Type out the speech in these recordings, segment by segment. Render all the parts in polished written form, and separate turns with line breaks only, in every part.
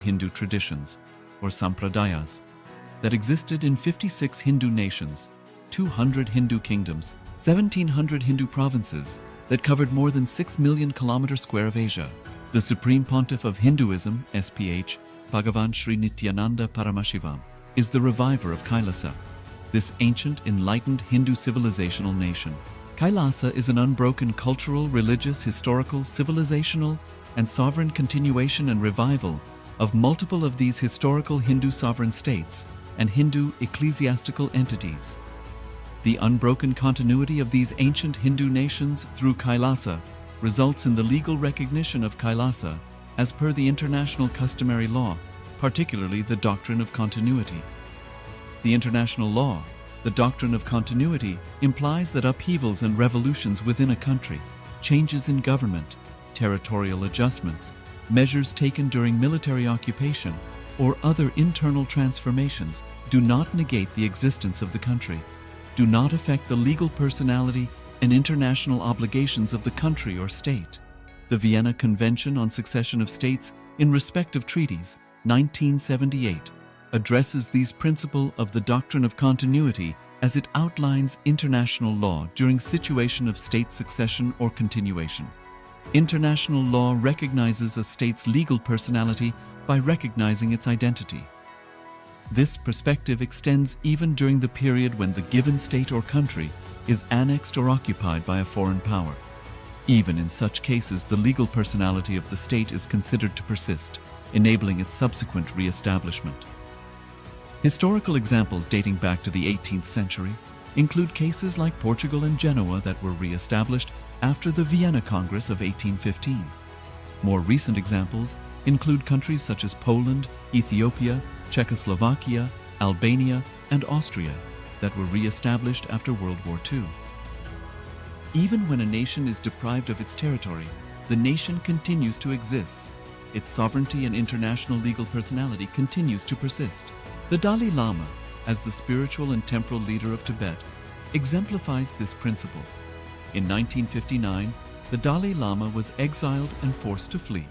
Hindu traditions, or sampradayas, that existed in 56 Hindu nations, 200 Hindu kingdoms, 1,700 Hindu provinces that covered more than 6 million kilometers square of Asia. The Supreme Pontiff of Hinduism, SPH, Bhagavan Sri Nithyananda Paramashivoham, is the reviver of KAILASA, this ancient, enlightened Hindu civilizational nation. KAILASA is an unbroken cultural, religious, historical, civilizational, and sovereign continuation and revival of multiple of these historical Hindu sovereign states and Hindu ecclesiastical entities. The unbroken continuity of these ancient Hindu nations through KAILASA results in the legal recognition of KAILASA as per the international customary law, particularly the doctrine of continuity. The international law, the doctrine of continuity, implies that upheavals and revolutions within a country, changes in government, territorial adjustments, measures taken during military occupation, or other internal transformations do not negate the existence of the country, do not affect the legal personality and international obligations of the country or state. The Vienna Convention on Succession of States in Respect of Treaties, 1978, addresses these principles of the doctrine of continuity as it outlines international law during situation of state succession or continuation. International law recognizes a state's legal personality by recognizing its identity. This perspective extends even during the period when the given state or country is annexed or occupied by a foreign power. Even in such cases, the legal personality of the state is considered to persist, enabling its subsequent re-establishment. Historical examples dating back to the 18th century include cases like Portugal and Genoa that were re-established after the Vienna Congress of 1815. More recent examples include countries such as Poland, Ethiopia, Czechoslovakia, Albania, and Austria that were re-established after World War II. Even when a nation is deprived of its territory, the nation continues to exist. Its sovereignty and international legal personality continues to persist. The Dalai Lama, as the spiritual and temporal leader of Tibet, exemplifies this principle. In 1959, the Dalai Lama was exiled and forced to flee.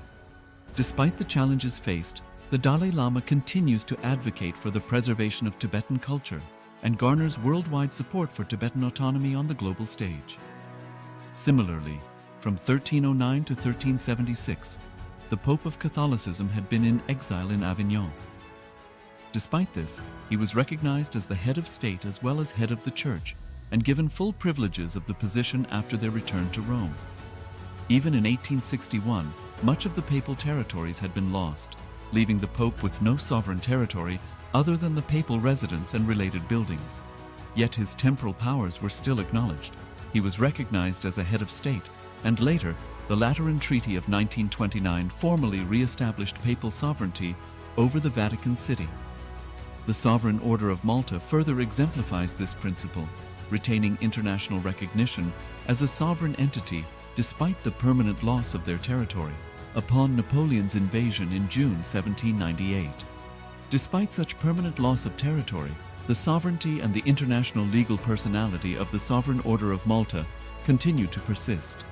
Despite the challenges faced, the Dalai Lama continues to advocate for the preservation of Tibetan culture and garners worldwide support for Tibetan autonomy on the global stage. Similarly, from 1309 to 1376, the Pope of Catholicism had been in exile in Avignon. Despite this, he was recognized as the head of state as well as head of the church and given full privileges of the position after their return to Rome. Even in 1861, much of the papal territories had been lost, leaving the Pope with no sovereign territory other than the papal residence and related buildings. Yet his temporal powers were still acknowledged. He was recognized as a head of state, and later, the Lateran Treaty of 1929 formally re-established papal sovereignty over the Vatican City. The Sovereign Order of Malta further exemplifies this principle, retaining international recognition as a sovereign entity despite the permanent loss of their territory upon Napoleon's invasion in June 1798. Despite such permanent loss of territory, the sovereignty and the international legal personality of the Sovereign Order of Malta continue to persist.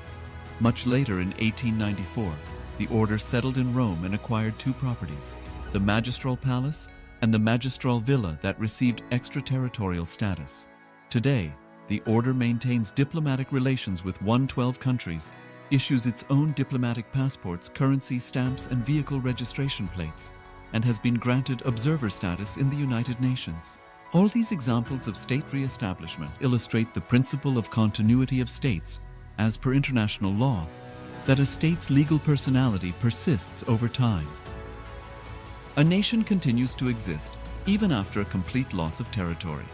Much later in 1894, the order settled in Rome and acquired two properties, the Magistral Palace and the Magistral Villa that received extraterritorial status. Today, the order maintains diplomatic relations with 112 countries, issues its own diplomatic passports, currency, stamps, and vehicle registration plates, and has been granted observer status in the United Nations. All these examples of state re-establishment illustrate the principle of continuity of states, as per international law, that a state's legal personality persists over time. A nation continues to exist even after a complete loss of territory.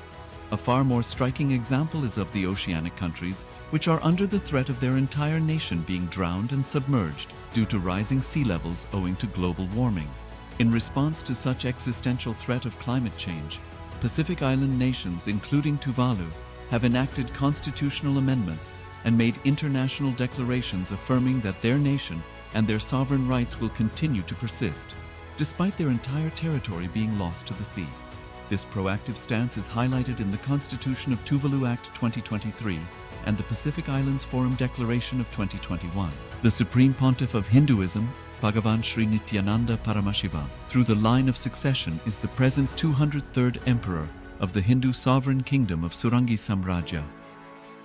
A far more striking example is of the oceanic countries, which are under the threat of their entire nation being drowned and submerged due to rising sea levels owing to global warming. In response to such existential threat of climate change, Pacific Island nations, including Tuvalu, have enacted constitutional amendments and made international declarations affirming that their nation and their sovereign rights will continue to persist, despite their entire territory being lost to the sea. This proactive stance is highlighted in the Constitution of Tuvalu Act 2023 and the Pacific Islands Forum Declaration of 2021. The Supreme Pontiff of Hinduism, Bhagavan Sri Nithyananda Paramashivoham. Through the line of succession is the present 203rd Emperor of the Hindu sovereign kingdom of Surangi Samrajya.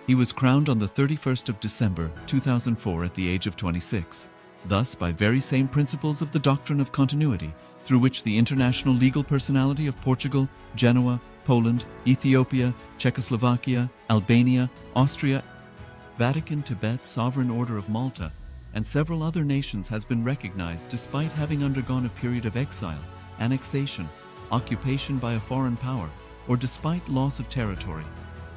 He was crowned on the 31st of December 2004 at the age of 26. Thus, by very same principles of the doctrine of continuity, through which the international legal personality of Portugal, Genoa, Poland, Ethiopia, Czechoslovakia, Albania, Austria, Vatican, Tibet, Sovereign Order of Malta, and several other nations has been recognized despite having undergone a period of exile, annexation, occupation by a foreign power, or despite loss of territory.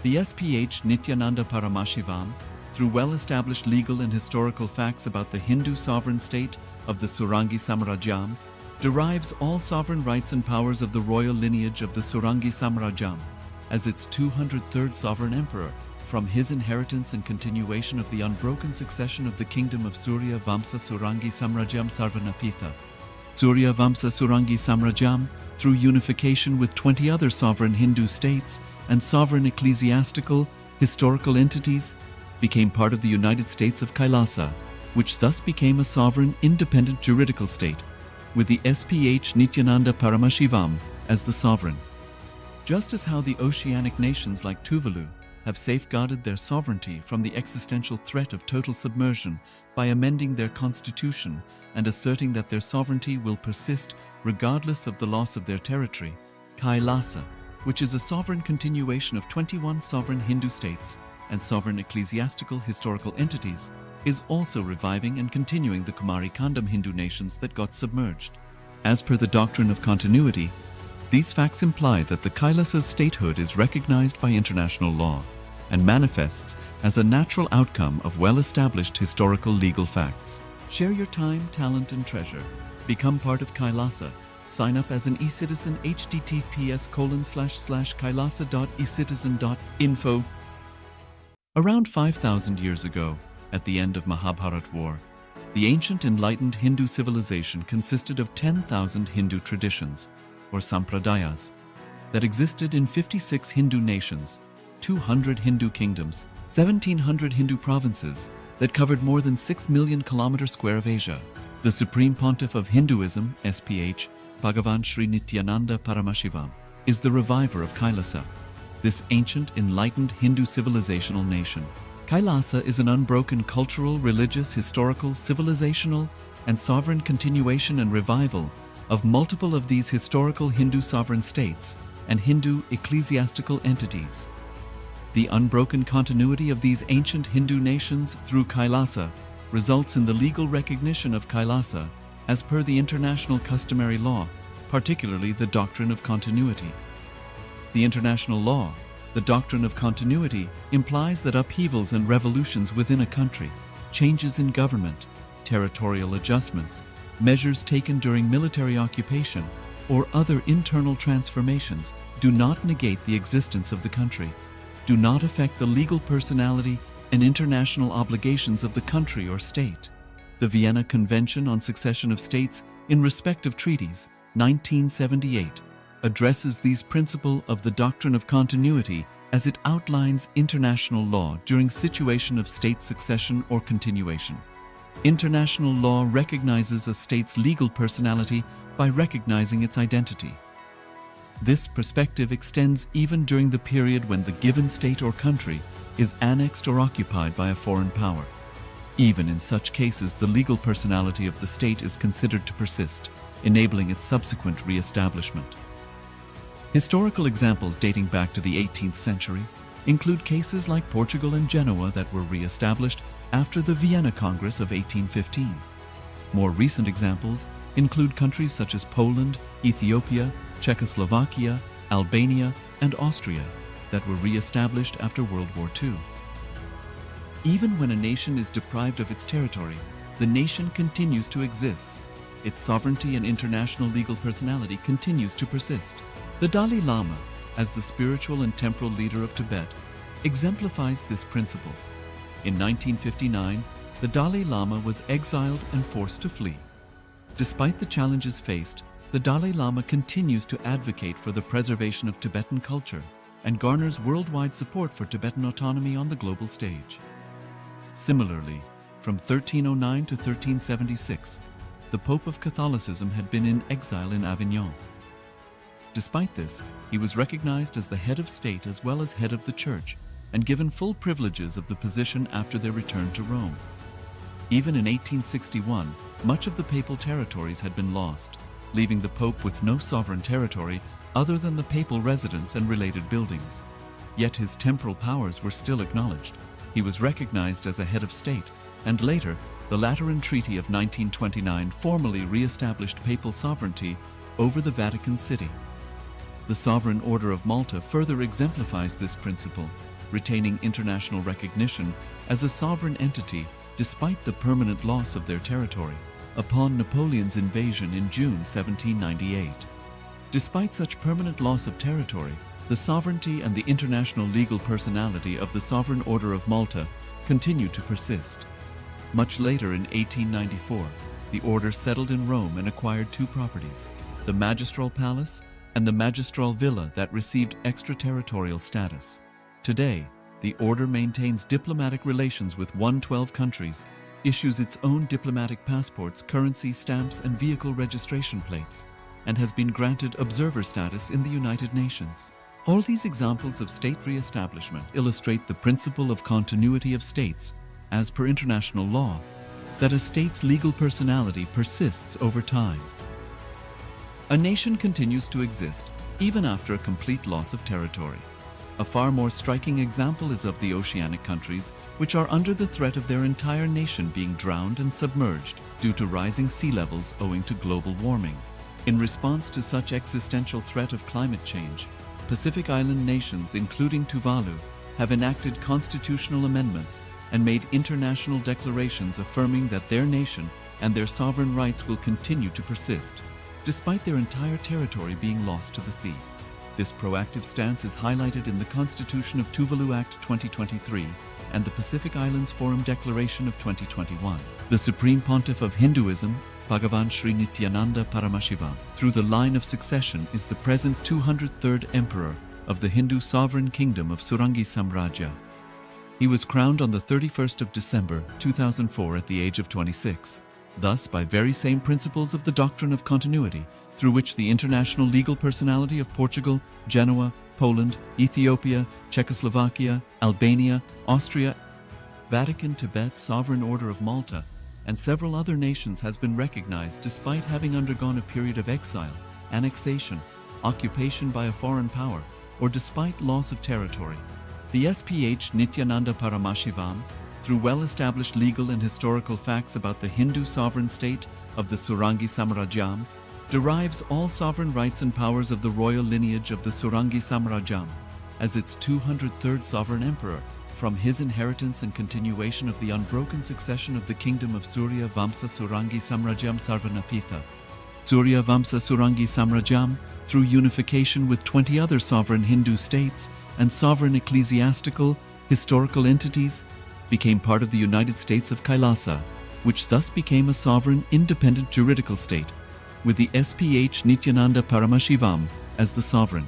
The SPH Nithyananda Paramashivoham, through well-established legal and historical facts about the Hindu sovereign state of the Surangi Samrajyam, derives all sovereign rights and powers of the royal lineage of the Surangi Samrajyam as its 203rd sovereign emperor, from his inheritance and continuation of the unbroken succession of the kingdom of Surya Vamsa Surangi Samrajyam Sarvanapitha. Surya Vamsa Surangi Samrajyam, through unification with 20 other sovereign Hindu states and sovereign ecclesiastical, historical entities, became part of the United States of KAILASA, which thus became a sovereign, independent juridical state, with the SPH Nithyananda Paramashivoham as the sovereign. Just as how the oceanic nations like Tuvalu have safeguarded their sovereignty from the existential threat of total submersion by amending their constitution and asserting that their sovereignty will persist regardless of the loss of their territory, KAILASA, which is a sovereign continuation of 21 sovereign Hindu states and sovereign ecclesiastical historical entities, is also reviving and continuing the Kumari Kandam Hindu nations that got submerged. As per the doctrine of continuity, these facts imply that the KAILASA's statehood is recognized by international law and manifests as a natural outcome of well-established historical legal facts. Share your time, talent, and treasure. Become part of KAILASA. Sign up as an eCitizen https://kailasa.ecitizen.info. Around 5,000 years ago, at the end of Mahabharat War, the ancient enlightened Hindu civilization consisted of 10,000 Hindu traditions, or sampradayas, that existed in 56 Hindu nations, 200 Hindu kingdoms, 1,700 Hindu provinces that covered more than 6 million kilometers square of Asia. The Supreme Pontiff of Hinduism, SPH, Bhagavan Sri Nithyananda Paramashivoham, is the reviver of KAILASA, this ancient enlightened Hindu civilizational nation. KAILASA is an unbroken cultural, religious, historical, civilizational, and sovereign continuation and revival of multiple of these historical Hindu sovereign states and Hindu ecclesiastical entities. The unbroken continuity of these ancient Hindu nations through KAILASA results in the legal recognition of KAILASA as per the international customary law, particularly the doctrine of continuity. The international law, the doctrine of continuity, implies that upheavals and revolutions within a country, changes in government, territorial adjustments, measures taken during military occupation, or other internal transformations do not negate the existence of the country, do not affect the legal personality and international obligations of the country or state. The Vienna Convention on Succession of States in Respect of Treaties, 1978, addresses these principles of the doctrine of continuity as it outlines international law during situation of state succession or continuation. International law recognizes a state's legal personality by recognizing its identity. This perspective extends even during the period when the given state or country is annexed or occupied by a foreign power. Even in such cases, the legal personality of the state is considered to persist, enabling its subsequent re-establishment. Historical examples dating back to the 18th century include cases like Portugal and Genoa that were re-established after the Vienna Congress of 1815. More recent examples include countries such as Poland, Ethiopia, Czechoslovakia, Albania, and Austria that were re-established after World War II. Even when a nation is deprived of its territory, the nation continues to exist. Its sovereignty and international legal personality continues to persist. The Dalai Lama, as the spiritual and temporal leader of Tibet, exemplifies this principle. In 1959, the Dalai Lama was exiled and forced to flee. Despite the challenges faced, the Dalai Lama continues to advocate for the preservation of Tibetan culture and garners worldwide support for Tibetan autonomy on the global stage. Similarly, from 1309 to 1376, the Pope of Catholicism had been in exile in Avignon. Despite this, he was recognized as the head of state as well as head of the Church, and given full privileges of the position after their return to Rome. Even in 1861, much of the papal territories had been lost, leaving the Pope with no sovereign territory other than the papal residence and related buildings. Yet his temporal powers were still acknowledged. He was recognized as a head of state, and later, the Lateran Treaty of 1929 formally re-established papal sovereignty over the Vatican City. The Sovereign Order of Malta further exemplifies this principle, retaining international recognition as a sovereign entity despite the permanent loss of their territory upon Napoleon's invasion in June 1798. Despite such permanent loss of territory, the sovereignty and the international legal personality of the Sovereign Order of Malta continue to persist. Much later in 1894, the order settled in Rome and acquired two properties, the Magistral Palace and the Magistral Villa that received extraterritorial status. Today, the order maintains diplomatic relations with 112 countries, issues its own diplomatic passports, currency, stamps, and vehicle registration plates, and has been granted observer status in the United Nations. All these examples of state re-establishment illustrate the principle of continuity of states, as per international law, that a state's legal personality persists over time. A nation continues to exist even after a complete loss of territory. A far more striking example is of the oceanic countries, which are under the threat of their entire nation being drowned and submerged due to rising sea levels owing to global warming. In response to such existential threat of climate change, Pacific Island nations, including Tuvalu, have enacted constitutional amendments and made international declarations affirming that their nation and their sovereign rights will continue to persist, despite their entire territory being lost to the sea. This proactive stance is highlighted in the Constitution of Tuvalu Act 2023 and the Pacific Islands Forum Declaration of 2021. The Supreme Pontiff of Hinduism, Bhagavan Sri Nithyananda Paramashivoham, through the line of succession is the present 203rd Emperor of the Hindu Sovereign Kingdom of Surangi Samrajya. He was crowned on the 31st of December 2004 at the age of 26. Thus, by very same principles of the doctrine of continuity, through which the international legal personality of Portugal, Genoa, Poland, Ethiopia, Czechoslovakia, Albania, Austria, Vatican, Tibet, Sovereign Order of Malta, and several other nations has been recognized despite having undergone a period of exile, annexation, occupation by a foreign power, or despite loss of territory. The SPH Nithyananda Paramashivoham, through well-established legal and historical facts about the Hindu sovereign state of the Surangi Samrajyam, derives all sovereign rights and powers of the royal lineage of the Surangi Samrajyam as its 203rd sovereign emperor, from his inheritance and continuation of the unbroken succession of the kingdom of Surya Vamsa Surangi Samrajyam Sarvanapitha. Surya Vamsa Surangi Samrajyam, through unification with 20 other sovereign Hindu states and sovereign ecclesiastical, historical entities, became part of the United States of KAILASA, which thus became a sovereign, independent juridical state, with the SPH Nithyananda Paramashivoham as the sovereign.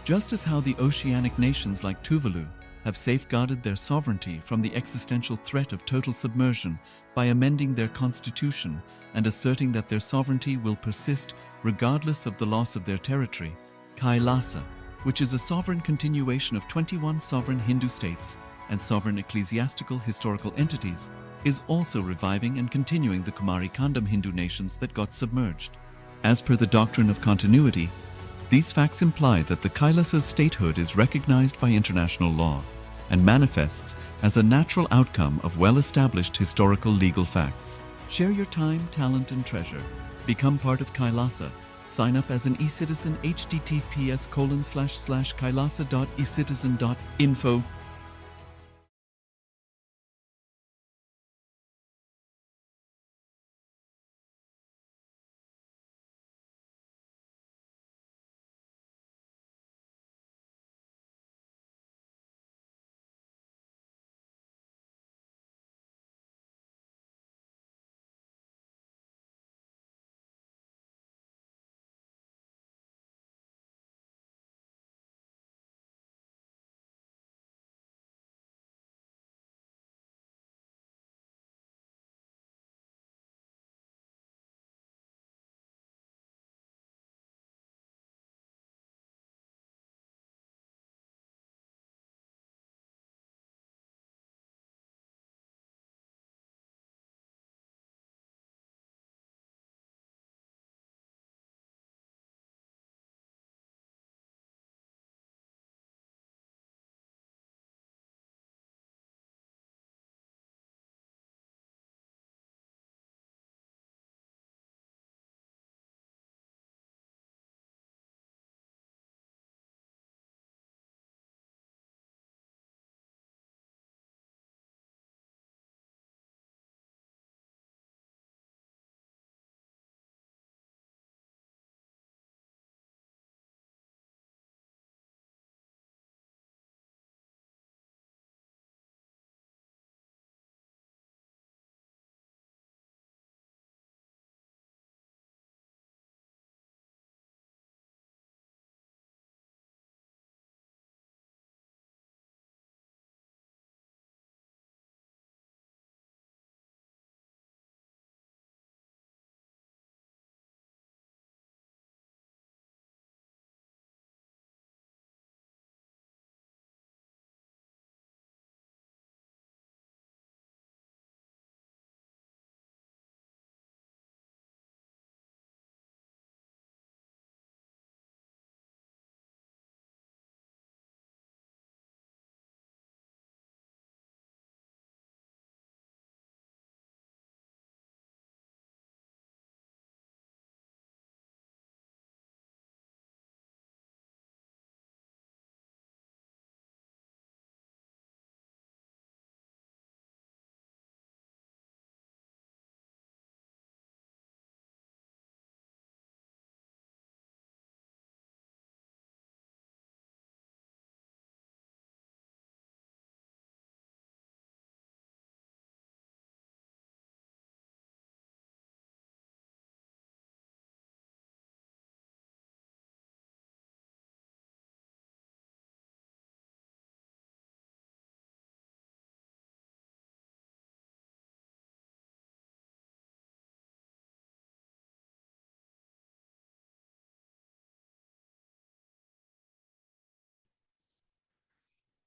Just as how the oceanic nations like Tuvalu have safeguarded their sovereignty from the existential threat of total submersion by amending their constitution and asserting that their sovereignty will persist regardless of the loss of their territory, KAILASA, which is a sovereign continuation of 21 sovereign Hindu states and sovereign ecclesiastical historical entities, is also reviving and continuing the Kumari Kandam Hindu nations that got submerged. As per the doctrine of continuity, these facts imply that the KAILASA's statehood is recognized by international law and manifests as a natural outcome of well-established historical legal facts. Share your time, talent, and treasure. Become part of KAILASA. Sign up as an eCitizen https://kailasa.ecitizen.info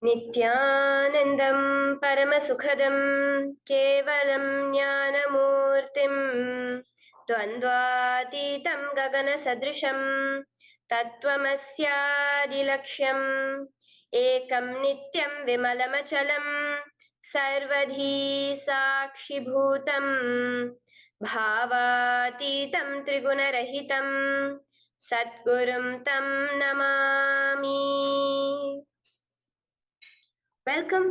Nithyanandam Paramasukhadam Kevalam Jnanamurtim Dvandvatitam Gagana Sadrisham Tattvamasya Ekam Nityam Vimalamachalam Sarvadhi Sakshibhutam Bhavatitam Trigunarahitam Satgurum Tam Namami. Welcome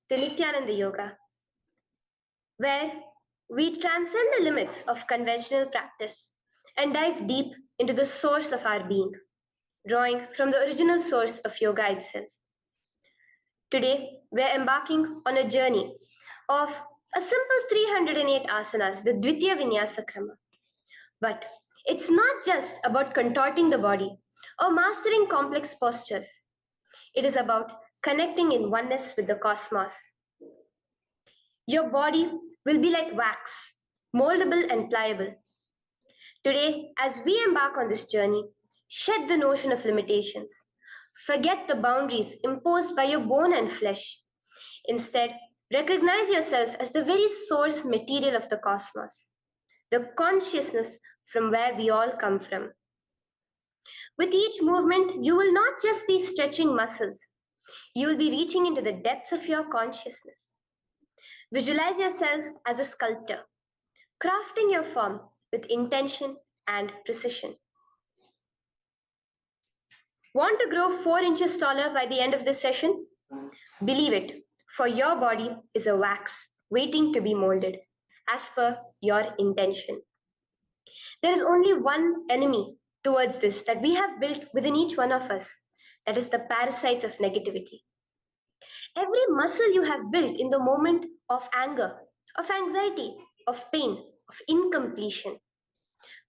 to Nithyananda Yoga, where we transcend the limits of conventional practice and dive deep into the source of our being, drawing from the original source of yoga itself. Today, we're embarking on a journey of a simple 308 asanas, the Dvitiya Vinyasa Krama. But it's not just about contorting the body or mastering complex postures. It is about connecting in oneness with the cosmos. Your body will be like wax, moldable and pliable. Today, as we embark on this journey, shed the notion of limitations. Forget the boundaries imposed by your bone and flesh. Instead, recognize yourself as the very source material of the cosmos, the consciousness from where we all come from. With each movement, you will not just be stretching muscles, you will be reaching into the depths of your consciousness. Visualize yourself as a sculptor, crafting your form with intention and precision. Want to grow 4 inches taller by the end of this session? Believe it, for your body is a wax waiting to be molded as per your intention. There is only one enemy towards this that we have built within each one of us, that is the parasites of negativity. Every muscle you have built in the moment of anger, of anxiety, of pain, of incompletion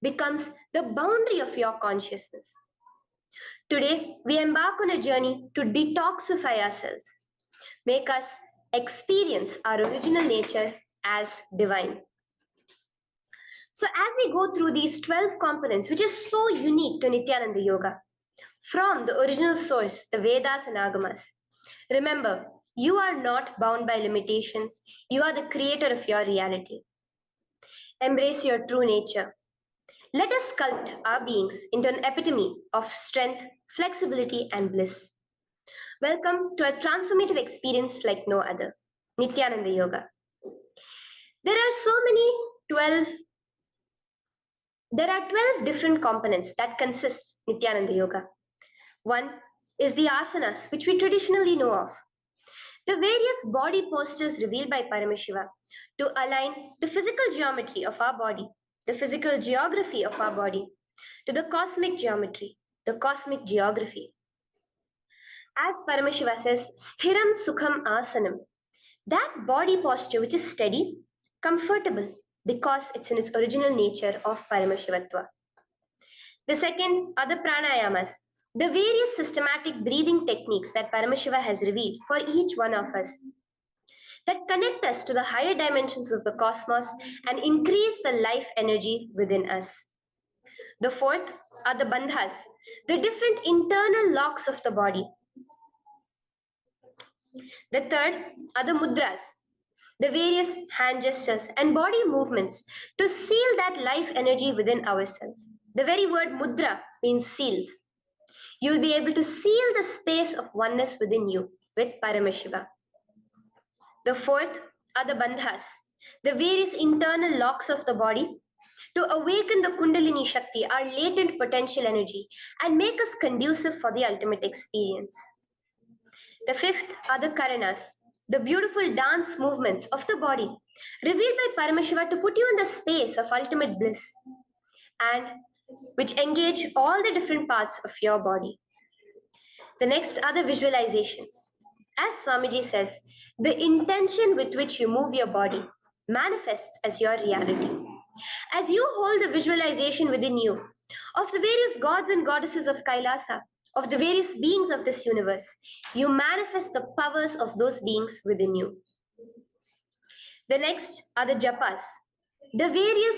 becomes the boundary of your consciousness. Today, we embark on a journey to detoxify ourselves, make us experience our original nature as divine. So as we go through these 12 components, which is so unique to Nithyananda Yoga, from the original source, the Vedas and Agamas, remember, you are not bound by limitations. You are the creator of your reality. Embrace your true nature. Let us sculpt our beings into an epitome of strength, flexibility, and bliss. Welcome to a transformative experience like no other, Nithyananda Yoga. There are 12 different components that consist Nithyananda Yoga. One is the asanas, which we traditionally know of. The various body postures revealed by Paramashiva to align the physical geometry of our body, the physical geography of our body, to the cosmic geometry, the cosmic geography. As Paramashiva says, sthiram sukham asanam, that body posture which is steady, comfortable, because it's in its original nature of Paramashivatva. The second are the pranayamas, the various systematic breathing techniques that Paramashiva has revealed for each one of us, that connect us to the higher dimensions of the cosmos and increase the life energy within us. The fourth are the bandhas, the different internal locks of the body. The third are the mudras, the various hand gestures and body movements to seal that life energy within ourselves. The very word mudra means seals. You will be able to seal the space of oneness within you with Paramashiva. The fourth are the bandhas, the various internal locks of the body to awaken the Kundalini Shakti, our latent potential energy, and make us conducive for the ultimate experience. The fifth are the karanas, the beautiful dance movements of the body, revealed by Paramashiva to put you in the space of ultimate bliss, and which engage all the different parts of your body. The next are the visualizations. As Swamiji says, the intention with which you move your body manifests as your reality. As you hold the visualization within you of the various gods and goddesses of KAILASA, of the various beings of this universe, you manifest the powers of those beings within you. The next are the japas, the various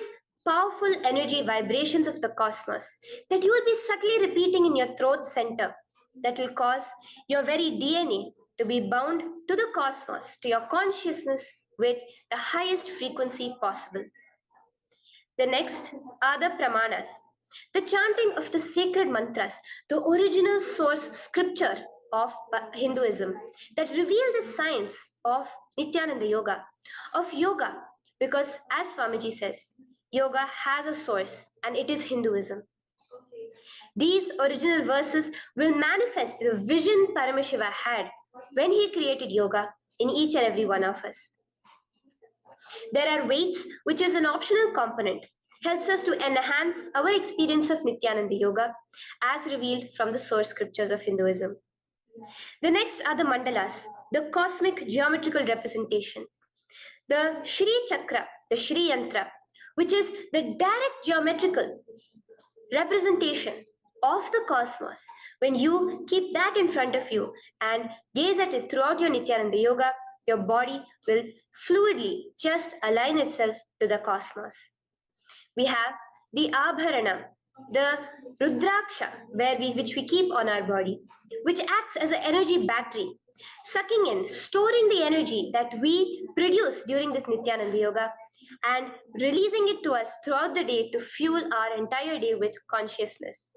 powerful energy vibrations of the cosmos that you will be subtly repeating in your throat center that will cause your very DNA to be bound to the cosmos, to your consciousness with the highest frequency possible. The next are the pramanas, the chanting of the sacred mantras, the original source scripture of Hinduism that reveal the science of Nithyananda Yoga, of yoga, because as Swamiji says, yoga has a source and it is Hinduism. These original verses will manifest the vision Paramashiva had when he created yoga in each and every one of us. There are weights, which is an optional component, helps us to enhance our experience of Nithyananda Yoga as revealed from the source scriptures of Hinduism. The next are the mandalas, the cosmic geometrical representation. The Shri Chakra, the Shri Yantra, which is the direct geometrical representation of the cosmos. When you keep that in front of you and gaze at it throughout your Nithyananda Yoga, your body will fluidly just align itself to the cosmos. We have the Abharana, the Rudraksha, which we keep on our body, which acts as an energy battery, sucking in, storing the energy that we produce during this Nithyananda Yoga and releasing it to us throughout the day to fuel our entire day with consciousness.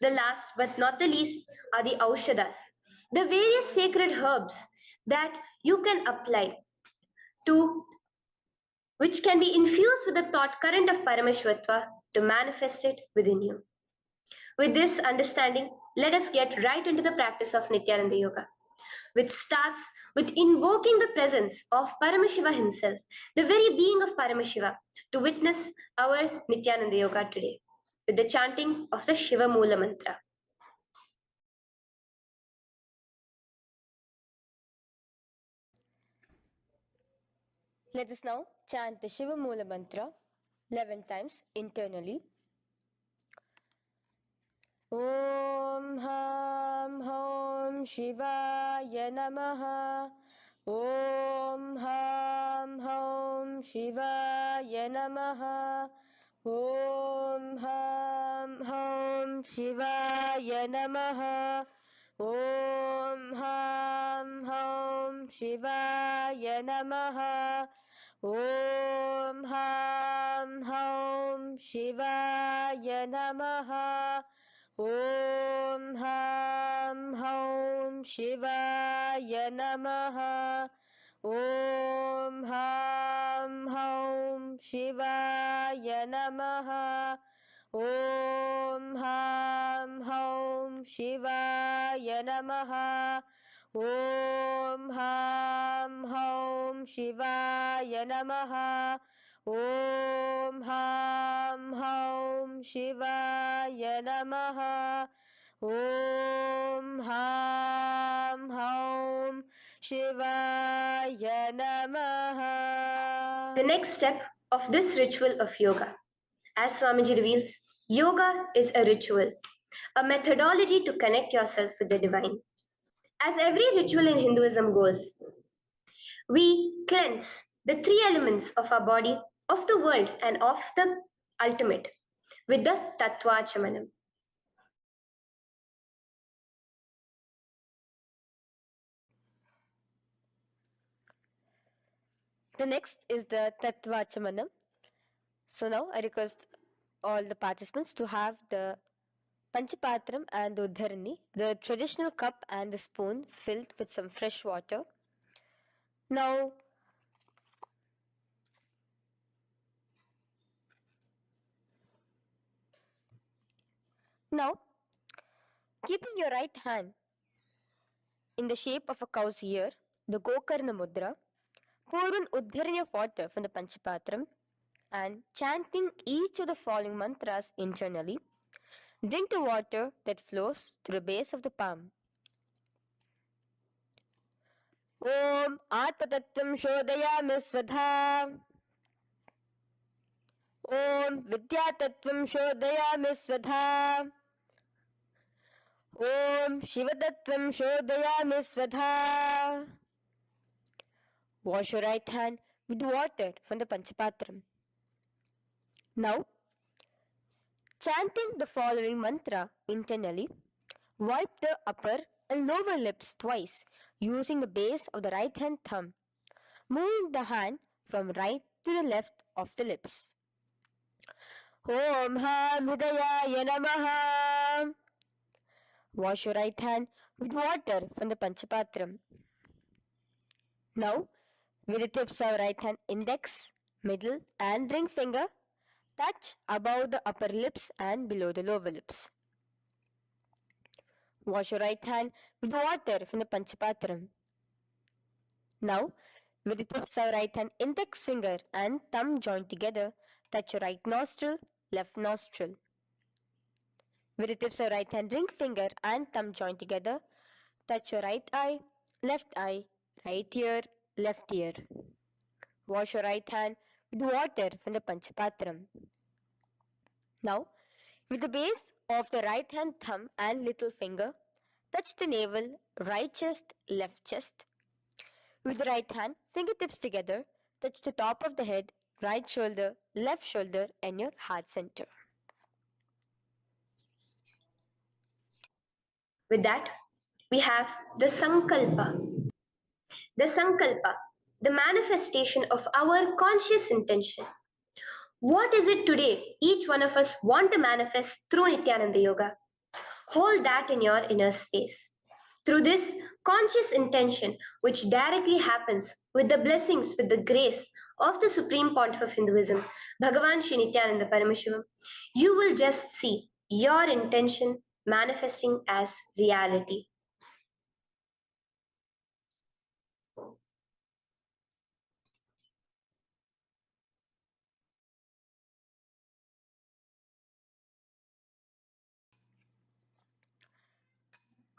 The last but not the least are the Aushadas, the various sacred herbs that you can apply to, which can be infused with the thought current of Paramashvatva to manifest it within you. With this understanding, let us get right into the practice of Nithyananda Yoga, which starts with invoking the presence of Paramashiva himself, the very being of Paramashiva, to witness our Nithyananda Yoga today, with the chanting of the Shiva Mula Mantra.
Let us now chant the Shiva Mula Mantra 11 times internally. Om Ham Hom Shivaya Namaha. Om Ham Hom Shivaya Namaha. Om Ham Hom Shivaya Namaha. Om Ham Hom Shivaya Namaha. Om Ham Hom Shivaya Namaha. Om Ham Hom Shivaya Namaha. Om Ham Hom Shivaya Namaha. Om Ham Hom Shivaya Namaha. Om Ham Hom Shivaya Namaha. Om Ham Hom Shivaya Namaha. Om Ham Hom Shivaya Namaha.
The next step of this ritual of yoga, as Swamiji reveals, yoga is a ritual, a methodology to connect yourself with the divine. As every ritual in Hinduism goes, we cleanse the three elements of our body, of the world, and of the ultimate with the Tattvachamanam.
The next is the Tattvachamanam. So now I request all the participants to have the Panchapatram and the Uddharani, the traditional cup and the spoon filled with some fresh water. Now, keeping your right hand in the shape of a cow's ear, the Gokarna Mudra, pour an Uddharani of water from the Panchapatram and chanting each of the following mantras internally, drink the water that flows through the base of the palm. Om Atmatattvam Shodayami Svadha. Om Vidyatattvam Shodayami Svadha. Om Shivatattvam Shodayami Svadha. Wash your right hand with water from the Panchapatram. Now, chanting the following mantra internally, wipe the upper and lower lips twice using the base of the right hand thumb, moving the hand from right to the left of the lips. Om Ham Hridayaya Namaha. Wash your right hand with water from the Panchapatram. Now, with the tips of right hand index, middle, and ring finger, touch above the upper lips and below the lower lips. Wash your right hand with water from the Panchapatram. Now, with the tips of right hand index finger and thumb joined together, touch your right nostril, left nostril. With the tips of right hand ring finger and thumb joined together, touch your right eye, right ear, left ear. Wash your right hand with water from the Panchapatram. Now, with the base of the right hand thumb and little finger, touch the navel, right chest, left chest. With the right hand, fingertips together, touch the top of the head, right shoulder, left shoulder, and your heart center.
With that, we have the Sankalpa. The Sankalpa, the manifestation of our conscious intention. What is it today each one of us want to manifest through Nithyananda Yoga? Hold that in your inner space. Through this conscious intention, which directly happens with the blessings, with the grace of the Supreme Pontiff of Hinduism, Bhagavan Sri Nithyananda Paramashivoham, you will just see your intention manifesting as reality.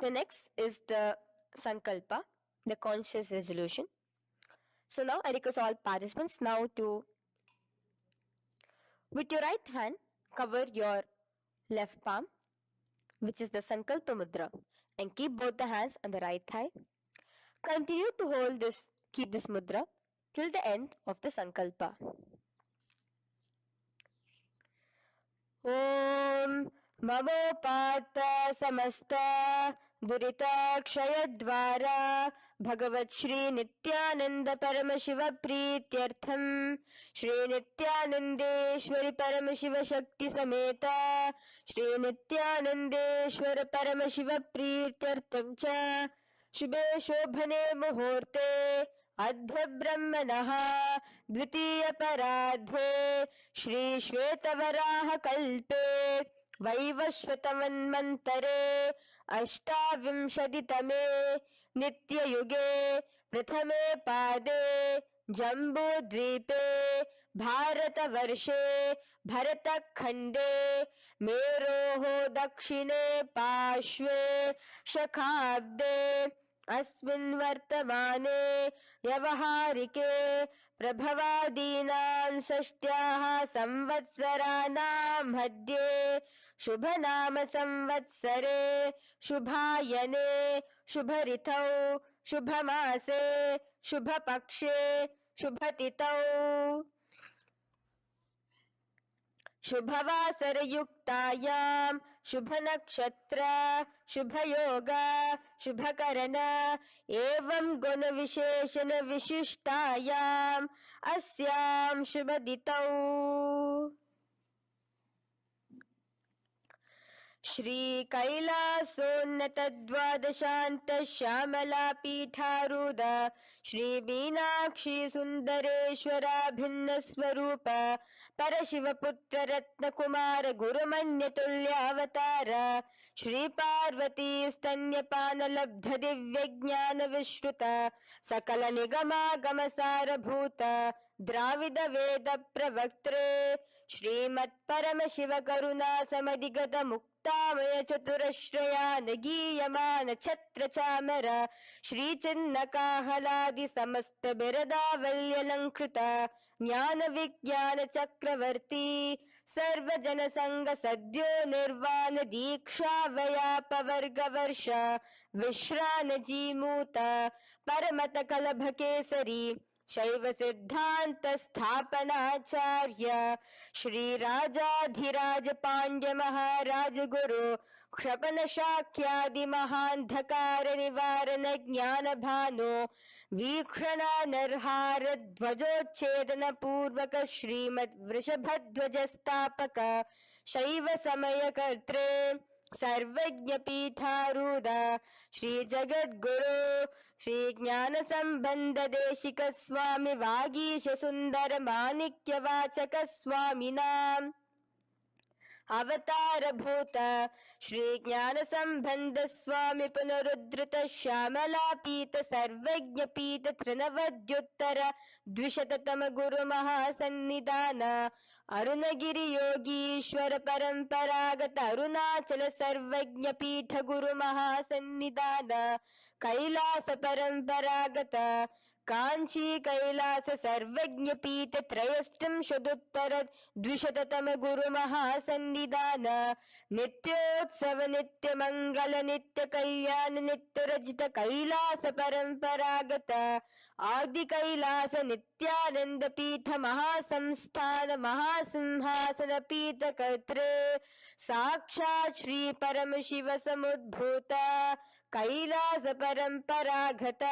The next is the Sankalpa, the conscious resolution. So now I request all participants now to, with your right hand, cover your left palm, which is the Sankalpa Mudra, and keep both the hands on the right thigh. Continue to keep this mudra till the end of the Sankalpa. Om Mamopata Samasta Duritakshayaddvara Bhagavat Shri Nithyananda Paramashiva Prityartham Shri Nithyanandeshwari Paramashiva Shakti Sameta Shri Nithyanandeshwara Paramashiva Prityartham Cha Shubhe Shobhane Muhurte Adhya Brahmanaha द्वितीय पराधे श्री श्वेतवराह कल्पे वैवस्वतमन्वन्तरे अष्टाविंशतितमे नित्ययुगे प्रथमे पादे जम्बूद्वीपे भारतवर्षे भरतखण्डे मेरोः दक्षिणे पार्श्वे शखाब्दे अस्मिन् वर्तमाने व्यवहारिके प्रभवादीनां षष्ट्याः संवत्सराणां मध्ये शुभनाम संवत्सरे शुभायने शुभऋतौ शुभमासे शुभपक्षे शुभतिथौ शुभवासरयुक्तायां शुभनक्षत्र शुभयोग शुभकरण एवं गुणविशेषण विशिष्टायाम् अस्यां शुभदितौ श्री कैलासोन्नत द्वादशान्त श्यामला पीठारूढ श्री मीनाक्षी सुंदरेश्वरा भिन्न स्वरूप परशिवपुत्र रत्नकुमार गुरुमन्यतुल्यावतार श्री पार्वती स्तन्यपान लब्ध दिव्य ज्ञान विश्रुत सकल निगमागम सारभूत द्राविड वेद प्रवक्त्रे श्रीमत् परम शिव करुणा समधिगत मुक्तामय चतुरश्रयान गीयमान छत्र चामर श्री चिन्ह काहलादि समस्त बिरदावल्यलंकृत ज्ञान विज्ञान चक्रवर्ती सर्वजन संग सद्यो निर्वाण दीक्षा व्याप वर्ग वर्ष विश्रान जीमूत परमत कलभ केसरी शैव सिद्धांत स्थापनाचार्य श्री राजाधिराज पांड्य महाराज गुरु क्षपन शाक्यादि महांधकार निवारण ज्ञान भानो वीक्षणानर्हार ध्वजोच्छेदन पूर्वक श्रीमद् वृषभध्वज स्थापक शैव समय कर्त्रे सर्वज्ञ पीठारूढ़ श्री जगद्गुरु श्री ज्ञान संबंध देशिक स्वामी वागीश सुंदर माणिक्य वाचक स्वामिनां अवतार भूत श्री ज्ञान संबंध स्वामी पुनरुद्धृत श्यामला पीत सर्वज्ञ पीत तृणवद्युत्तर द्विशततम गुरु महासन्निधान अरुणगिरि योगीश्वर परंपरागत अरुणाचल सर्वज्ञ पीठ गुरु महासन्निधान कैलास परंपरागत कांची कैलास सर्वज्ञ पीठ त्रयस्त्रिंशदुत्तर द्विशततम गुरु महासन्निधान नित्योत्सव नित्य मंगल नित्य कल्याण नित्य रजित कैलास परंपरागत आदि कैलास नित्यानंद पीठ महासंस्थान महासिंहासन पीठ कर्त्रे साक्षात् श्री परम शिव समुद्भूत कैलास परंपरागत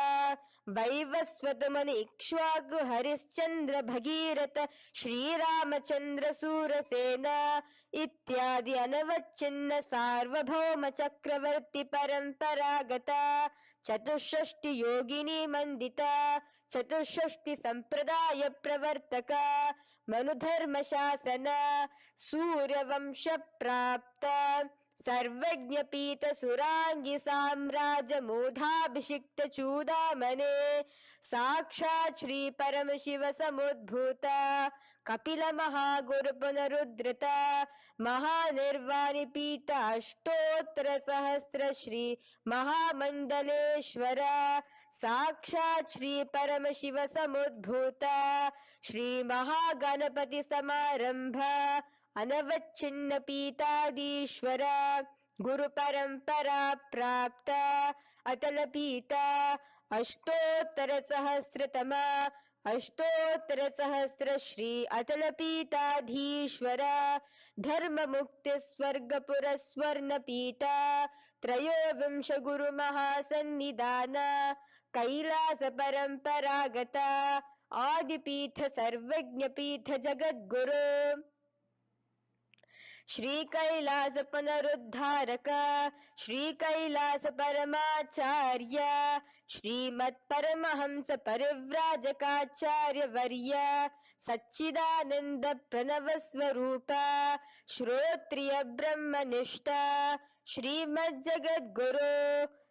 वैवस्वत मुनि इक्ष्वाकु हरिश्चंद्र भगीरथ श्रीरामचंद्र सूरसेन इत्यादि अनवच्छिन्न सार्वभौम चक्रवर्ती परंपरागत चतुष्षष्टि योगिनी मंडित चतुष्षष्टि संप्रदाय प्रवर्तक मनुधर्म शासन सूर्यवंश प्राप्त सर्वज्ञ पीठ सुरांगी साम्राज्य मूढ़ाभिषिक्त चूड़ामणे साक्षात् श्री परम शिव समुद्भूत कपिल महागुरु पुनरुद्धृत महानिर्वाणी पीठ अष्टोत्तर सहस्र श्री महामंडलेश्वर साक्षात् श्री परम शिव समुद्भूत श्री महागणपति समारंभ अनवच्छिन्न पीताधीश्वर गुरु परंपरा प्राप्त अतल पीता अष्टोत्तर सहस्र श्री अतल पीताधीश्वर धर्म मुक्ति स्वर्गपुर स्वर्ण पीता त्रयोविंश गुरु महासन्निधान कैलास परंपरागत आदिपीठ सर्वज्ञ पीठ जगद्गुरु श्री कैलास पुनरुद्धारक श्री कैलास परमाचार्य श्रीमत् परमहंस परिव्राजकाचार्य वर्य सच्चिदानंद प्रणव स्वरूप श्रोत्रिय ब्रह्मनिष्ठ श्रीमद् जगद्गुरु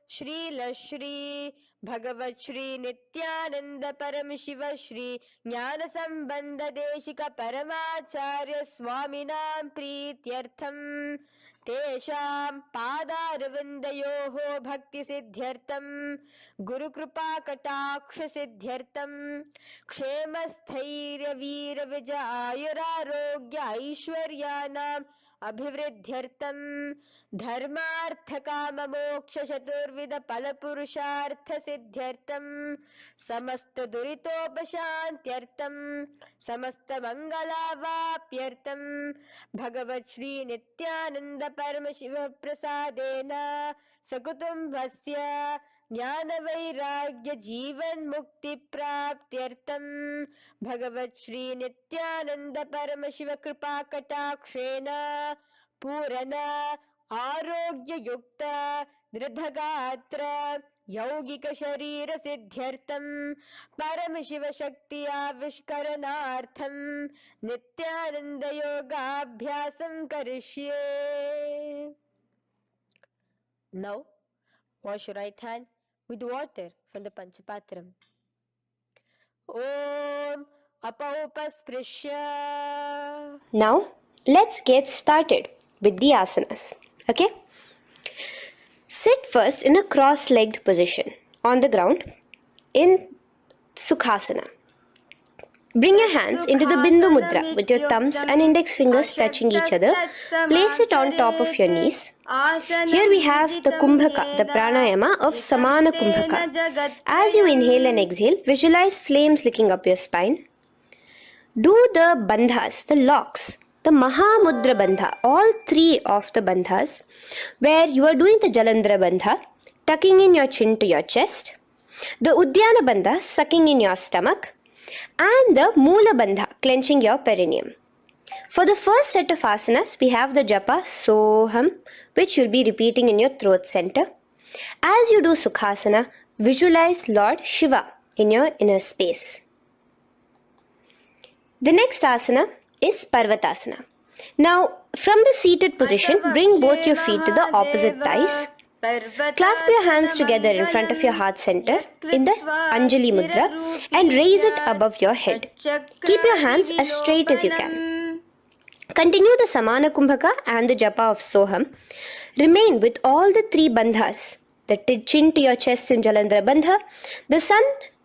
श्री भगवत श्री नित्यानंद परम शिव श्री ज्ञान संबंध देशिक परमाचार्य स्वामिनां प्रीत्यर्थं तेषां पादारविन्दयोः भक्ति सिद्ध्यर्थं गुरुकृपा कटाक्ष सिद्ध्यर्थं क्षेम स्थैर्य वीर विजय आयुरारोग्य ऐश्वर्याणाम् अभिवृद्ध्यर्थं धर्मार्थ काम मोक्ष चतुर्विध फल पुरुषार्थ सिद्ध्यर्थं समस्त दुरितोपशान्त्यर्थं समस्त मंगलावाप्यर्थं भगवत श्री नित्यानंद परम शिव प्रसादेन सकुटुम्बस्य ज्ञान वैराग्य जीवन मुक्ति प्राप्त्यर्थं भगवत श्री नित्यानंद परम शिव कृपा कटाक्षेण पूर्ण आरोग्य युक्त दृढ़गात्र यौगिक शरीर सिद्ध्यर्थं परम शिव शक्ति आविष्करणार्थं नित्यानंद योगाभ्यासं करिष्ये. Now wash your right hand with water from the Panchapatram. Om Apaupasprisya.
Now, let's get started with the asanas. Okay? Sit first in a cross-legged position on the ground in Sukhasana. Bring your hands into the Bindu Mudra with your thumbs and index fingers touching each other. Place it on top of your knees. Here we have the Kumbhaka, the pranayama of Samana Kumbhaka. As you inhale and exhale, visualize flames licking up your spine. Do the bandhas, the locks, the Mahamudra Bandha, all three of the bandhas, where you are doing the Jalandhara Bandha, tucking in your chin to your chest, the Udyana Bandha, sucking in your stomach, and the Moola Bandha, clenching your perineum. For the first set of asanas, we have the japa Soham, which you'll be repeating in your throat center. As you do Sukhasana, visualize Lord Shiva in your inner space. The next asana is Parvatasana. Now, from the seated position, bring both your feet to the opposite thighs. Clasp your hands together in front of your heart center in the Anjali Mudra and raise it above your head. Keep your hands as straight as you can. Continue the Samana Kumbhaka and the Japa of Soham. Remain with all the three bandhas, the chin to your chest in Jalandhara Bandha,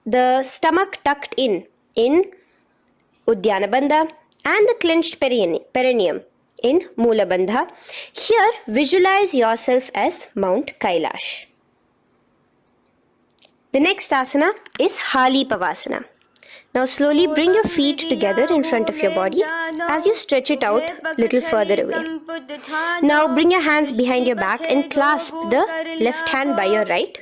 the stomach tucked in Udyana Bandha, and the clenched perineum in Moola Bandha. Here, visualize yourself as Mount Kailash. The next asana is Hali Pavasana. Now slowly bring your feet together in front of your body as you stretch it out a little further away. Now bring your hands behind your back and clasp the left hand by your right.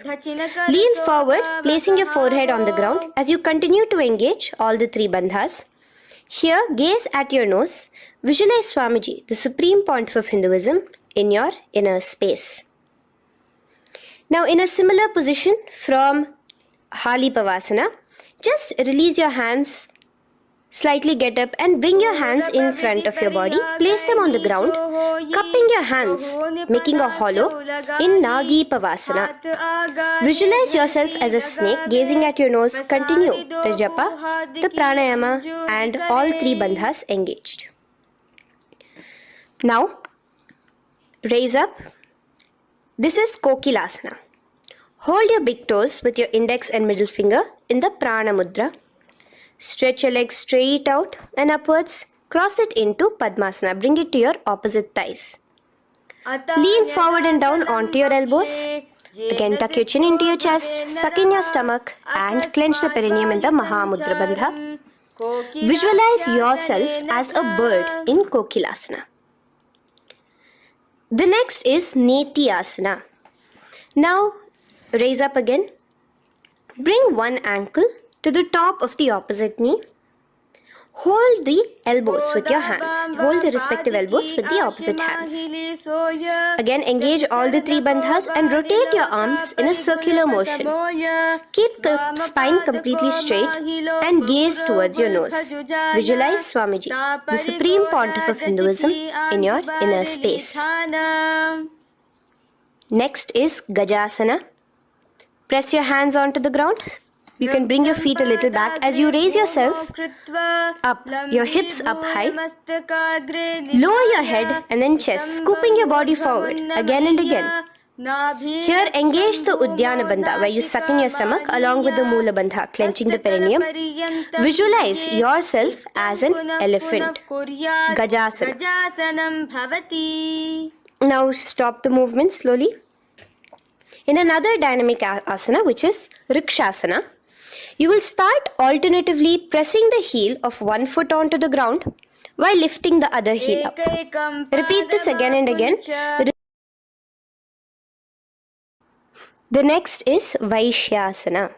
Lean forward, placing your forehead on the ground as you continue to engage all the three bandhas. Here, gaze at your nose. Visualize Swamiji, the supreme pontiff of Hinduism, in your inner space. Now, in a similar position from Hali Pavasana, just release your hands, slightly get up and bring your hands in front of your body. Place them on the ground, cupping your hands, making a hollow in Nagi Pavasana. Visualize yourself as a snake, gazing at your nose. Continue the japa, the pranayama, and all three bandhas engaged. Now, raise up. This is KAILASA. Hold your big toes with your index and middle finger in the Prana Mudra. Stretch your legs straight out and upwards. Cross it into Padmasana. Bring it to your opposite thighs. Lean forward and down onto your elbows. Again, tuck your chin into your chest, suck in your stomach, and clench the perineum in the Mahamudra Bandha. Visualize yourself as a bird in KAILASA. The next is Nithyananda. Now, raise up again. Bring one ankle to the top of the opposite knee. Hold the elbows with your hands. Hold the respective elbows with the opposite hands. Again, engage all the three bandhas and rotate your arms in a circular motion. Keep the spine completely straight and gaze towards your nose. Visualize Swamiji, the supreme pontiff of Hinduism, in your inner space. Next is Gajasana. Press your hands onto the ground. You can bring your feet a little back as you raise yourself up, your hips up high. Lower your head and then chest, scooping your body forward again and again. Here, engage the Udyana Bandha, where you suck in your stomach along with the Moola Bandha, clenching the perineum. Visualize yourself as an elephant. Gajasana. Now stop the movement slowly. In another dynamic asana, which is Rikshasana, you will start alternatively pressing the heel of one foot onto the ground while lifting the other heel up. Repeat this again and again. The next is Vaishyasana.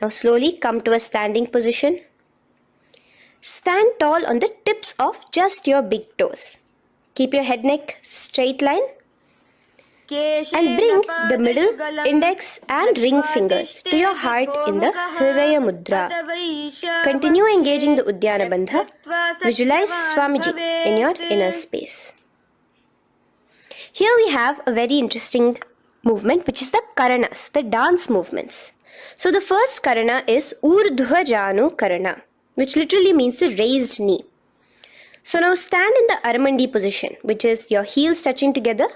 Now slowly come to a standing position. Stand tall on the tips of just your big toes. Keep your head neck straight line. And bring the middle, index and ring fingers to your heart in the Hridaya Mudra. Continue engaging the Udyana Bandha. Visualize Swamiji in your inner space. Here we have a very interesting movement, which is the Karanas, the dance movements. So the first Karana is Urdhva Janu Karana, which literally means the raised knee. So now stand in the Aramandi position, which is your heels touching together,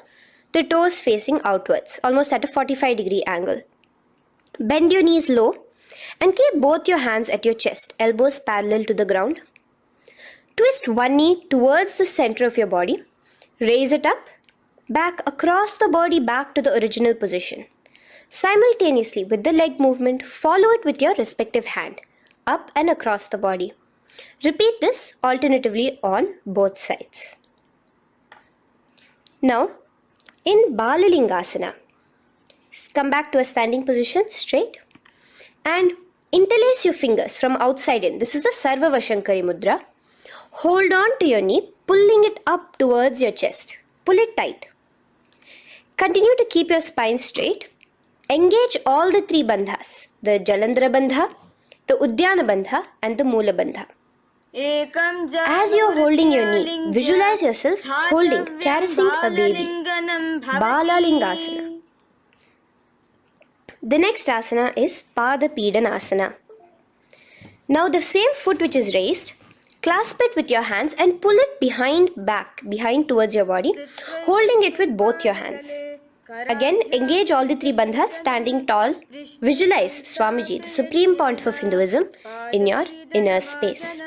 the toes facing outwards, almost at a 45-degree angle. Bend your knees low And keep both your hands at your chest, elbows parallel to the ground. Twist one knee towards the center of your body. Raise it up, back across the body back to the original position. Simultaneously with the leg movement, follow it with your respective hand, up and across the body. Repeat this alternatively on both sides. Now, in Balalingasana, come back to a standing position straight and interlace your fingers from outside in. This is the Sarva Vashankari Mudra. Hold on to your knee, pulling it up towards your chest. Pull it tight. Continue to keep your spine straight. Engage all the three bandhas, the Jalandhara bandha, the Udyana bandha and the Moola bandha. As you are holding your knee, visualize yourself holding, caressing a baby. Balalingasana. The next asana is Pada Pidanasana. Now the same foot which is raised, clasp it with your hands and pull it behind towards your body, holding it with both your hands. Again, engage all the three bandhas, standing tall. Visualize Swamiji, the supreme point of Hinduism, in your inner space.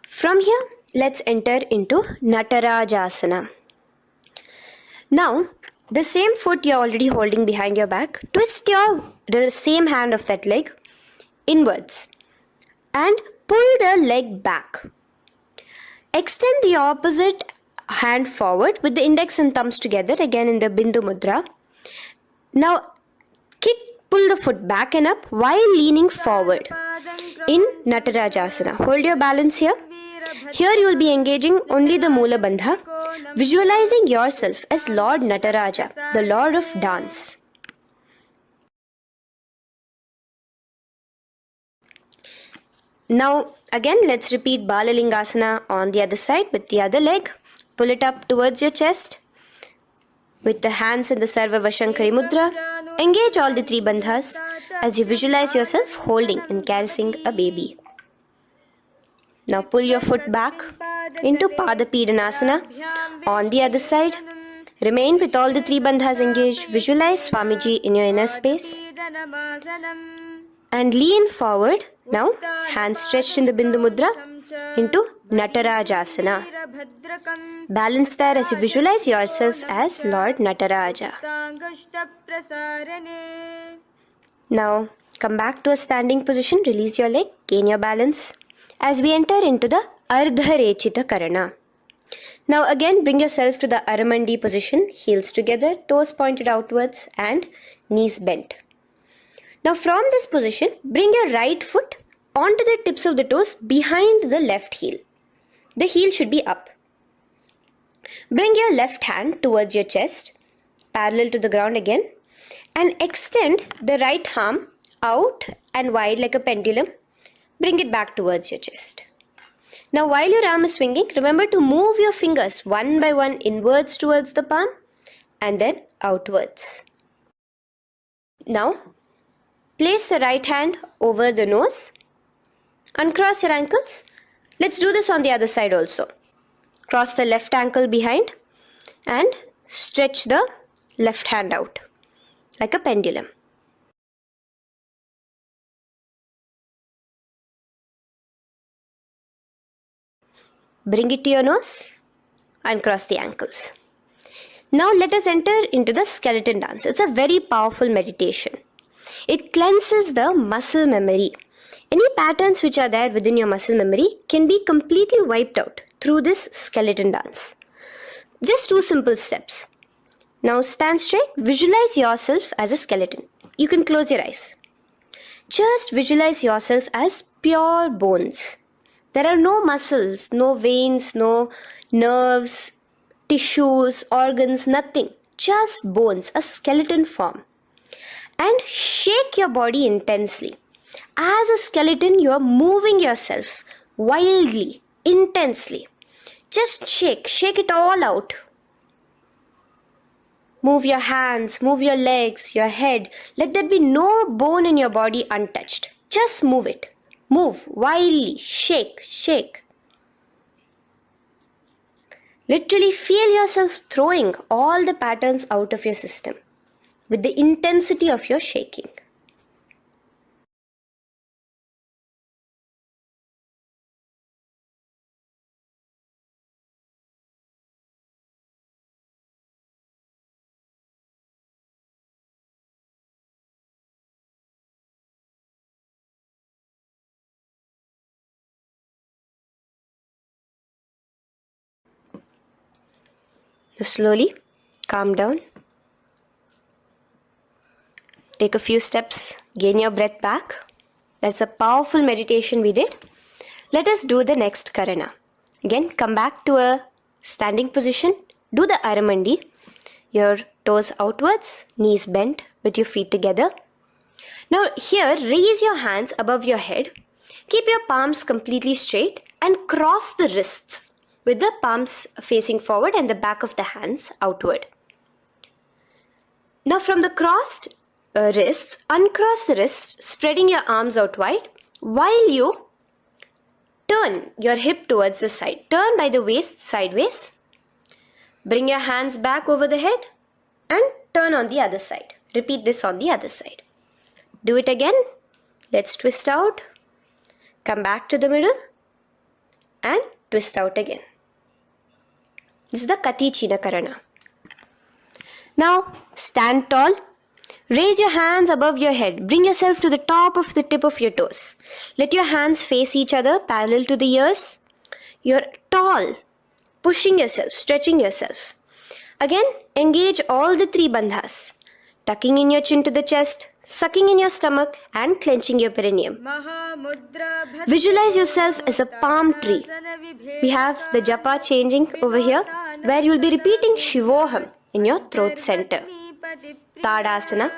From here, let's enter into Natarajasana. Now, the same foot you're already holding behind your back, twist the same hand of that leg inwards and pull the leg back. Extend the opposite hand forward with the index and thumbs together, again in the Bindu Mudra. Now, pull the foot back and up while leaning forward in Natarajasana. Hold your balance here. Here you will be engaging only the Moola Bandha, visualizing yourself as Lord Nataraja, the Lord of Dance. Now again let's repeat Balalingasana on the other side with the other leg. Pull it up towards your chest with the hands in the Sarva Vashankari Mudra. Engage all the three bandhas as you visualize yourself holding and caressing a baby. Now pull your foot back into Pada Pidanasana on the other side. Remain with all the three bandhas engaged. Visualize Swamiji in your inner space. And lean forward. Now, hands stretched in the Bindu Mudra into Natarajasana. Balance there as you visualize yourself as Lord Nataraja. Now, come back to a standing position. Release your leg. Gain your balance. As we enter into the Ardharechita Karana. Now again bring yourself to the Aramandi position, heels together, toes pointed outwards and knees bent. Now from this position, bring your right foot onto the tips of the toes behind the left heel. The heel should be up. Bring your left hand towards your chest, parallel to the ground again, and extend the right arm out and wide like a pendulum. Bring it back towards your chest. Now while your arm is swinging, remember to move your fingers one by one inwards towards the palm and then outwards. Now place the right hand over the nose. Uncross your ankles. Let's do this on the other side also. Cross the left ankle behind and stretch the left hand out like a pendulum. Bring it to your nose, uncross the ankles. Now let us enter into the skeleton dance. It's a very powerful meditation. It cleanses the muscle memory. Any patterns which are there within your muscle memory can be completely wiped out through this skeleton dance. Just 2 simple steps. Now stand straight, visualize yourself as a skeleton. You can close your eyes. Just visualize yourself as pure bones. There are no muscles, no veins, no nerves, tissues, organs, nothing. Just bones, a skeleton form. And shake your body intensely. As a skeleton, you are moving yourself wildly, intensely. Just shake it all out. Move your hands, move your legs, your head. Let there be no bone in your body untouched. Just move it. Move wildly. Shake, shake. Literally feel yourself throwing all the patterns out of your system with the intensity of your shaking. Now slowly calm down. Take a few steps, gain your breath back. That's a powerful meditation we did. Let us do the next karana. Again, come back to a standing position. Do the aramandi. Your toes outwards, knees bent with your feet together. Now here, raise your hands above your head. Keep your palms completely straight and cross the wrists with the palms facing forward and the back of the hands outward. Now from the crossed wrists, uncross the wrists, spreading your arms out wide while you turn your hip towards the side. Turn by the waist sideways. Bring your hands back over the head and turn on the other side. Repeat this on the other side. Do it again. Let's twist out. Come back to the middle and twist out again. This is the Kati China Karana. Now stand tall. Raise your hands above your head. Bring yourself to the top of the tip of your toes. Let your hands face each other parallel to the ears. You're tall, pushing yourself, stretching yourself. Again, engage all the three bandhas. Tucking in your chin to the chest, sucking in your stomach and clenching your perineum. Visualize yourself as a palm tree. We have the japa changing over here where you will be repeating Shivoham in your throat center. Tadasana.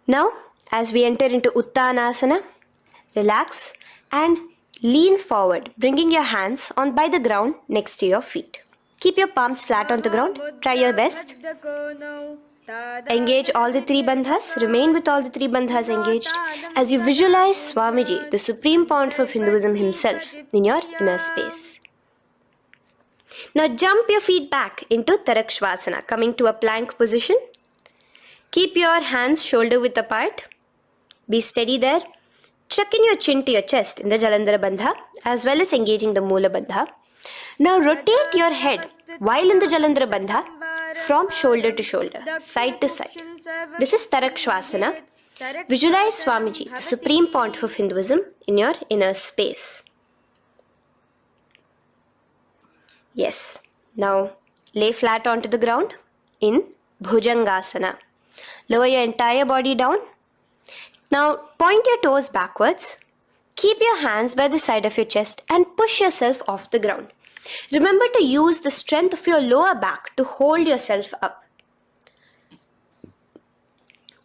Now, as we enter into Uttanasana, relax and lean forward, bringing your hands on by the ground next to your feet. Keep your palms flat on the ground. Try your best. Engage all the three bandhas. Remain with all the three bandhas engaged as you visualize Swamiji, the supreme point of Hinduism himself, in your inner space. Now jump your feet back into Tarakshvasana, coming to a plank position. Keep your hands shoulder width apart. Be steady there. Chuck in your chin to your chest in the Jalandhara Bandha as well as engaging the Moola Bandha. Now rotate your head while in the Jalandhara Bandha from shoulder to shoulder, side to side. This is Tarakshvasana. Visualize Swamiji, the supreme point of Hinduism, in your inner space. Yes. Now lay flat onto the ground in Bhujangasana. Lower your entire body down. Now point your toes backwards. Keep your hands by the side of your chest and push yourself off the ground. Remember to use the strength of your lower back to hold yourself up.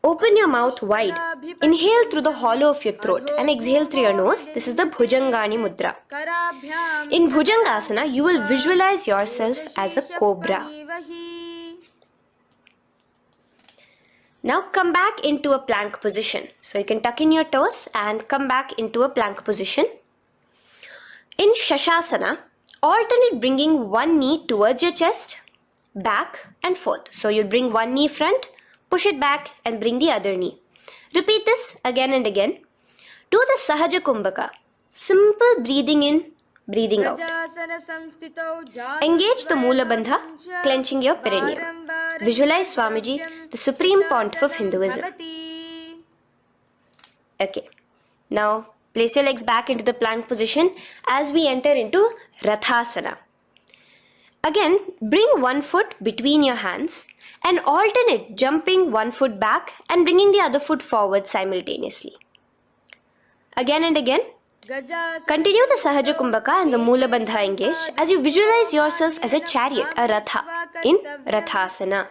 Open your mouth wide. Inhale through the hollow of your throat and exhale through your nose. This is the Bhujangani Mudra. In Bhujangasana, you will visualize yourself as a cobra. Now come back into a plank position. So you can tuck in your toes and come back into a plank position. In Shashasana, alternate bringing one knee towards your chest, back and forth. So you'll bring one knee front, push it back and bring the other knee. Repeat this again and again. Do the Sahaja Kumbhaka. Simple breathing in, breathing out. Engage the Moola Bandha, clenching your perineum. Visualize Swamiji, the supreme pontiff of Hinduism. Okay. Now place your legs back into the plank position as we enter into Rathasana. Again, bring one foot between your hands and alternate jumping one foot back and bringing the other foot forward simultaneously. Again and again. Continue the Sahaja Kumbhaka and the Moola Bandha engaged as you visualize yourself as a chariot, a Ratha, in Rathasana.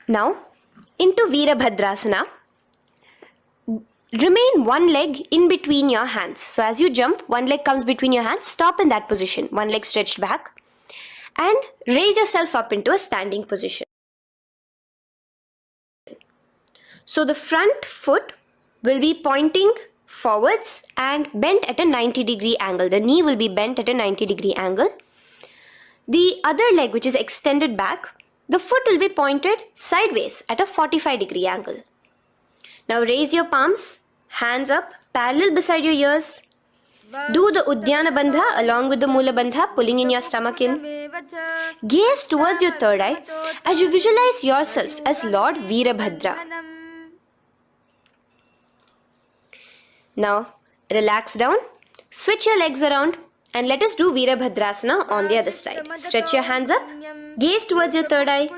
Now, into Veerabhadrasana. remain one leg in between your hands. So as you jump, one leg comes between your hands, stop in that position, one leg stretched back, and raise yourself up into a standing position. So the front foot will be pointing forwards and bent at a 90-degree angle. The knee will be bent at a 90-degree angle. The other leg, which is extended back, the foot will be pointed sideways at a 45-degree angle. Now raise your palms, hands up, parallel beside your ears. Do the Uddiyana Bandha along with the Mula Bandha, pulling in your stomach in. Gaze towards your third eye as you visualize yourself as Lord Veerabhadra. Now relax down, switch your legs around, and let us do Veerabhadrasana on the other side. Stretch your hands up, gaze towards your third eye,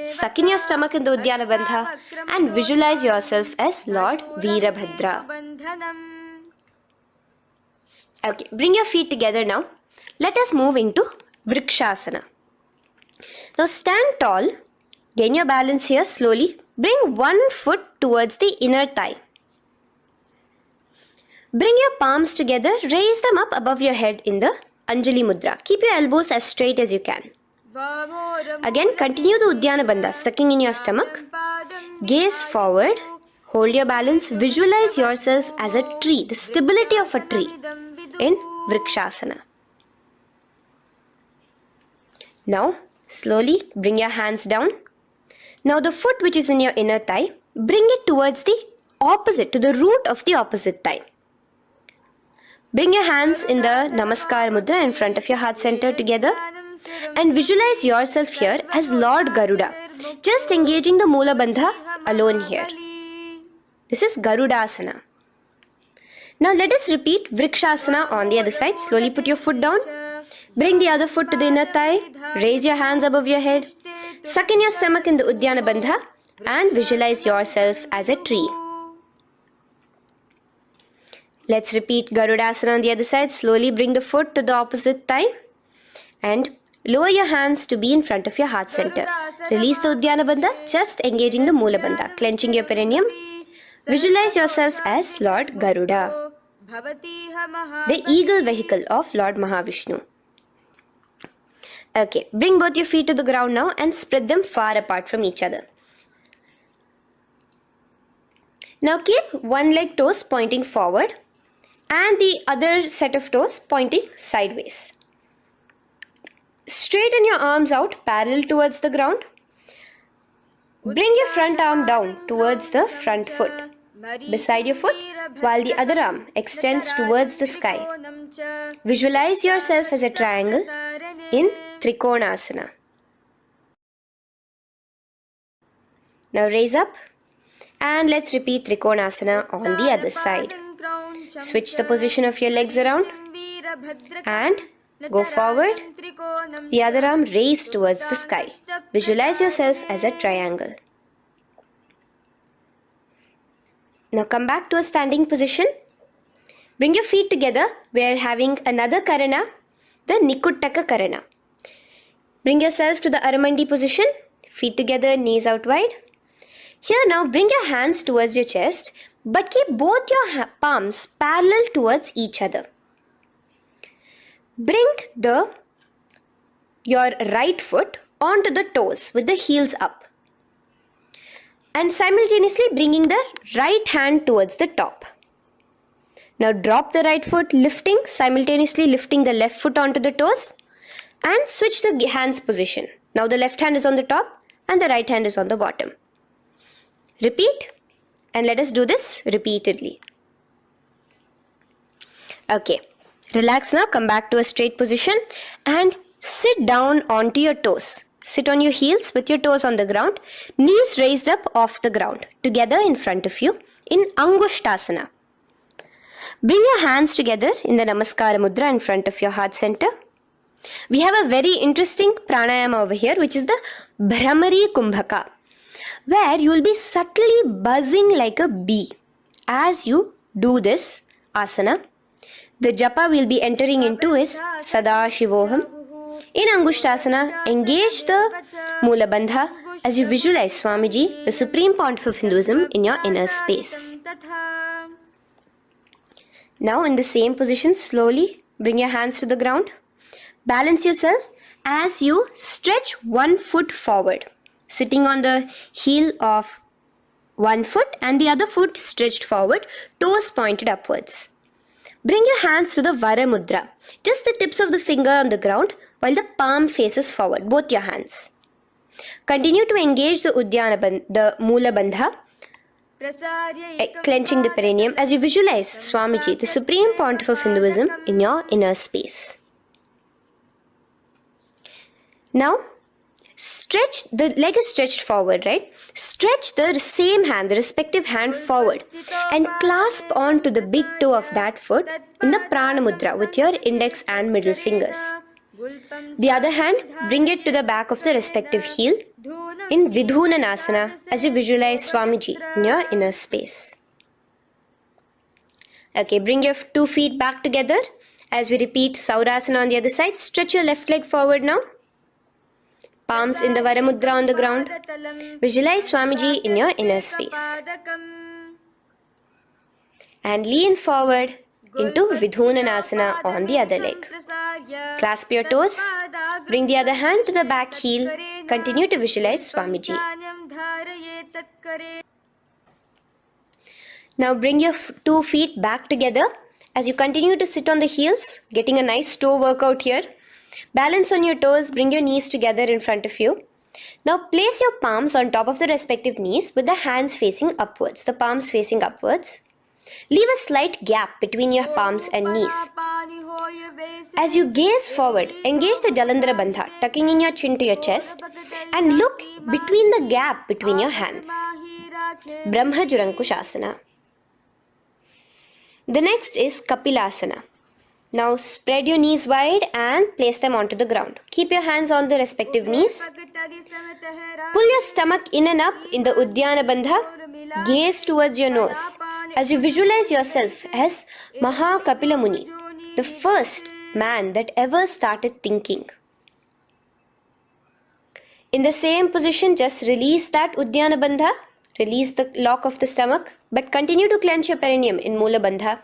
suck in your stomach in the Uddiyana Bandha, and visualize yourself as Lord Veerabhadra. Okay, bring your feet together now. Let us move into Vrikshasana. Now stand tall, gain your balance here slowly. Bring one foot towards the inner thigh. Bring your palms together, raise them up above your head in the Anjali Mudra. Keep your elbows as straight as you can. Again, continue the Uddiyana Bandha, sucking in your stomach. Gaze forward, hold your balance, visualize yourself as a tree, the stability of a tree in Vrikshasana. Now, slowly bring your hands down. Now the foot which is in your inner thigh, bring it towards the opposite, to the root of the opposite thigh. Bring your hands in the Namaskar Mudra in front of your heart center together and visualize yourself here as Lord Garuda, just engaging the Mula Bandha alone here. This is Garudasana. Now let us repeat Vrikshasana on the other side. Slowly put your foot down. Bring the other foot to the inner thigh. Raise your hands above your head. Suck in your stomach in the Uddiyana Bandha and visualize yourself as a tree. Let's repeat Garudasana on the other side. Slowly bring the foot to the opposite thigh and lower your hands to be in front of your heart center. Release the Uddiyana Bandha, just engaging the Mula Bandha, clenching your perineum. Visualize yourself as Lord Garuda, the eagle vehicle of Lord Mahavishnu. Okay, bring both your feet to the ground now and spread them far apart from each other. Now keep one leg toes pointing forward and the other set of toes pointing sideways. Straighten your arms out parallel towards the ground. Bring your front arm down towards the front foot, beside your foot, while the other arm extends towards the sky. Visualize yourself as a triangle in Trikonasana. Now raise up and let's repeat Trikonasana on the other side. Switch the position of your legs around and go forward. The other arm raised towards the sky. Visualize yourself as a triangle. Now come back to a standing position. Bring your feet together. We are having another Karana, the Nikuttaka Karana. Bring yourself to the Aramandi position. Feet together, knees out wide. Here now bring your hands towards your chest, but keep both your palms parallel towards each other. Bring your right foot onto the toes with the heels up. And simultaneously bringing the right hand towards the top. Now drop the right foot, simultaneously lifting the left foot onto the toes and switch the hands position. Now the left hand is on the top and the right hand is on the bottom. Repeat and let us do this repeatedly. Okay, relax now, come back to a straight position and sit down onto your toes. Sit on your heels with your toes on the ground, knees raised up off the ground, together in front of you in Angushtasana. Bring your hands together in the Namaskara Mudra in front of your heart center. We have a very interesting pranayama over here, which is the Bhramari Kumbhaka, where you will be subtly buzzing like a bee as you do this asana. The japa we will be entering into is Sadashivoham. In Angushtasana, engage the Mula Bandha as you visualize Swamiji, the Supreme Pontiff of Hinduism, in your inner space. Now in the same position, slowly bring your hands to the ground. Balance yourself as you stretch one foot forward, sitting on the heel of one foot and the other foot stretched forward, toes pointed upwards. Bring your hands to the Vara Mudra, just the tips of the finger on the ground while the palm faces forward, both your hands. Continue to engage the the Mula Bandha, clenching the perineum as you visualize Swamiji, the Supreme Pontiff of Hinduism, in your inner space. Now, stretch, the leg is stretched forward, right? Stretch the same hand, the respective hand forward and clasp onto the big toe of that foot in the Prana Mudra with your index and middle fingers. The other hand, bring it to the back of the respective heel in Vidhunanasana as you visualize Swamiji in your inner space. Okay, bring your 2 feet back together as we repeat Saurasana on the other side. Stretch your left leg forward now. Palms in the Vara Mudra on the ground. Visualize Swamiji in your inner space. And lean forward into Vidhunanasana on the other leg. Clasp your toes. Bring the other hand to the back heel. Continue to visualize Swamiji. Now bring your 2 feet back together as you continue to sit on the heels, getting a nice toe workout here. Balance on your toes, bring your knees together in front of you. Now place your palms on top of the respective knees with the hands facing upwards, the palms facing upwards. Leave a slight gap between your palms and knees. As you gaze forward, engage the Jalandhara Bandha, tucking in your chin to your chest, and look between the gap between your hands. Brahma Jurankushasana. The next is Kapilasana. Now spread your knees wide and place them onto the ground. Keep your hands on the respective knees. Pull your stomach in and up in the Uddiyana Bandha. Gaze towards your nose as you visualize yourself as Maha Kapila Muni, the first man that ever started thinking. In the same position, just release that Uddiyana Bandha. Release the lock of the stomach, but continue to clench your perineum in Mula Bandha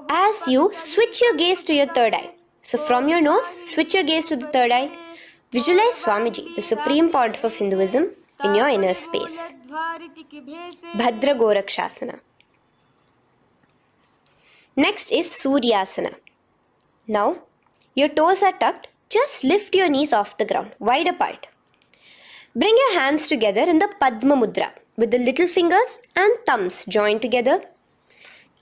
as you switch your gaze to your third eye. So from your nose, switch your gaze to the third eye. Visualize Swamiji, the Supreme Pontiff of Hinduism, in your inner space. Bhadra Gorakshasana. Next is Suryasana. Now, your toes are tucked. Just lift your knees off the ground, wide apart. Bring your hands together in the Padma Mudra with the little fingers and thumbs joined together.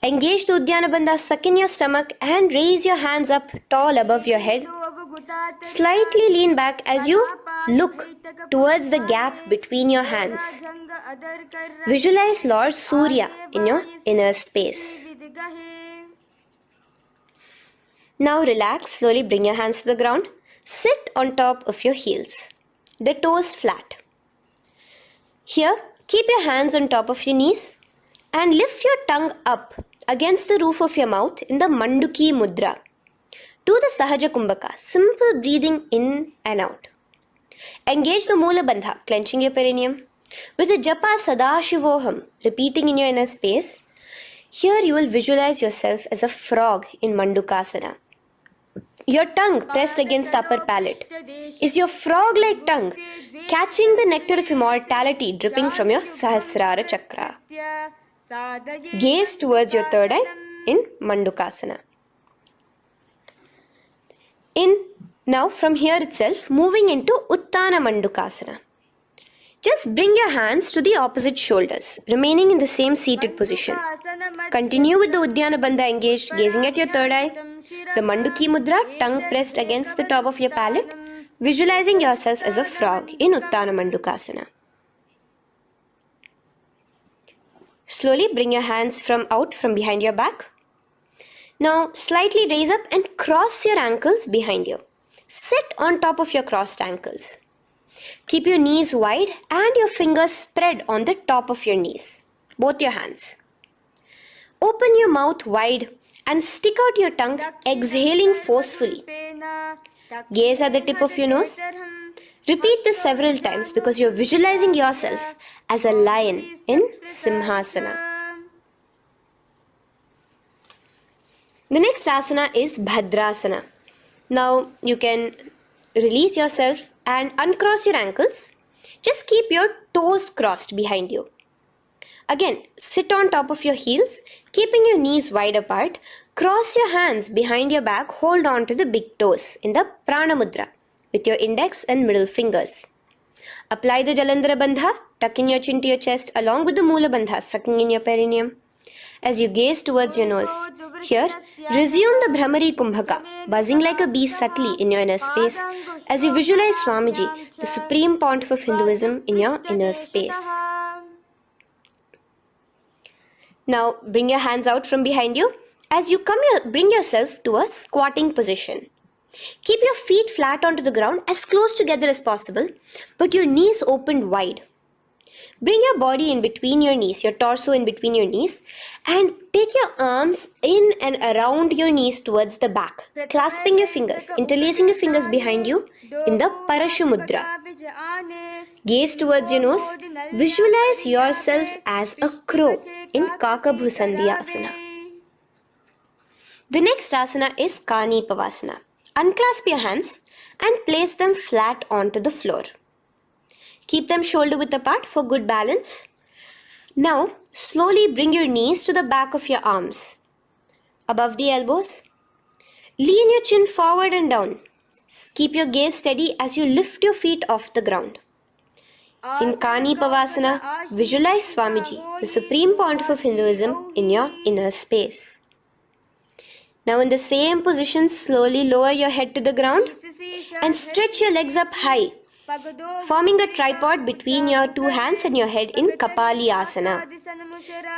Engage the Uddiyana Bandha, suck in your stomach and raise your hands up tall above your head. Slightly lean back as you look towards the gap between your hands. Visualize Lord Surya in your inner space. Now relax, slowly bring your hands to the ground. Sit on top of your heels, the toes flat. Here, keep your hands on top of your knees and lift your tongue up against the roof of your mouth in the Manduki Mudra. Do the Sahaja Kumbhaka, simple breathing in and out. Engage the Mula Bandha, clenching your perineum. With the Japa Sadashivoham, repeating in your inner space, here you will visualize yourself as a frog in Mandukasana. Your tongue pressed against the upper palate. Is your frog-like tongue catching the nectar of immortality dripping from your Sahasrara Chakra? Gaze towards your third eye in Mandukasana. Now from here itself, moving into Uttana Mandukasana. Just bring your hands to the opposite shoulders, remaining in the same seated position. Continue with the Uddiyana Bandha engaged, gazing at your third eye. The Manduki Mudra, tongue pressed against the top of your palate, visualizing yourself as a frog in Uttana Mandukasana. Slowly bring your hands out from behind your back. Now slightly raise up and cross your ankles behind you. Sit on top of your crossed ankles. Keep your knees wide and your fingers spread on the top of your knees, both your hands. Open your mouth wide and stick out your tongue, exhaling forcefully. Gaze at the tip of your nose. Repeat this several times because you're visualizing yourself as a lion in Simhasana. The next asana is Bhadrasana. Now you can release yourself and uncross your ankles. Just keep your toes crossed behind you. Again, sit on top of your heels, keeping your knees wide apart. Cross your hands behind your back, hold on to the big toes in the Prana Mudra with your index and middle fingers. Apply the Jalandhara Bandha, tuck in your chin to your chest along with the Mula Bandha, sucking in your perineum. As you gaze towards your nose, here, resume the Brahmari Kumbhaka, buzzing like a bee subtly in your inner space as you visualize Swamiji, the supreme pontiff of Hinduism, in your inner space. Now bring your hands out from behind you. As you bring yourself to a squatting position. Keep your feet flat onto the ground as close together as possible, but your knees opened wide. Bring your body in between your knees, your torso in between your knees, and take your arms in and around your knees towards the back, clasping your fingers, interlacing your fingers behind you in the Parashu Mudra. Gaze towards your nose. Visualize yourself as a crow in Kakabhusandhyasana. The next asana is Kani Pavasana. Unclasp your hands and place them flat onto the floor. Keep them shoulder width apart for good balance. Now, slowly bring your knees to the back of your arms, above the elbows. Lean your chin forward and down. Keep your gaze steady as you lift your feet off the ground. In Kani Pavasana, visualize Swamiji, the supreme pontiff of Hinduism, in your inner space. Now in the same position, slowly lower your head to the ground and stretch your legs up high, forming a tripod between your two hands and your head in Kapali Asana.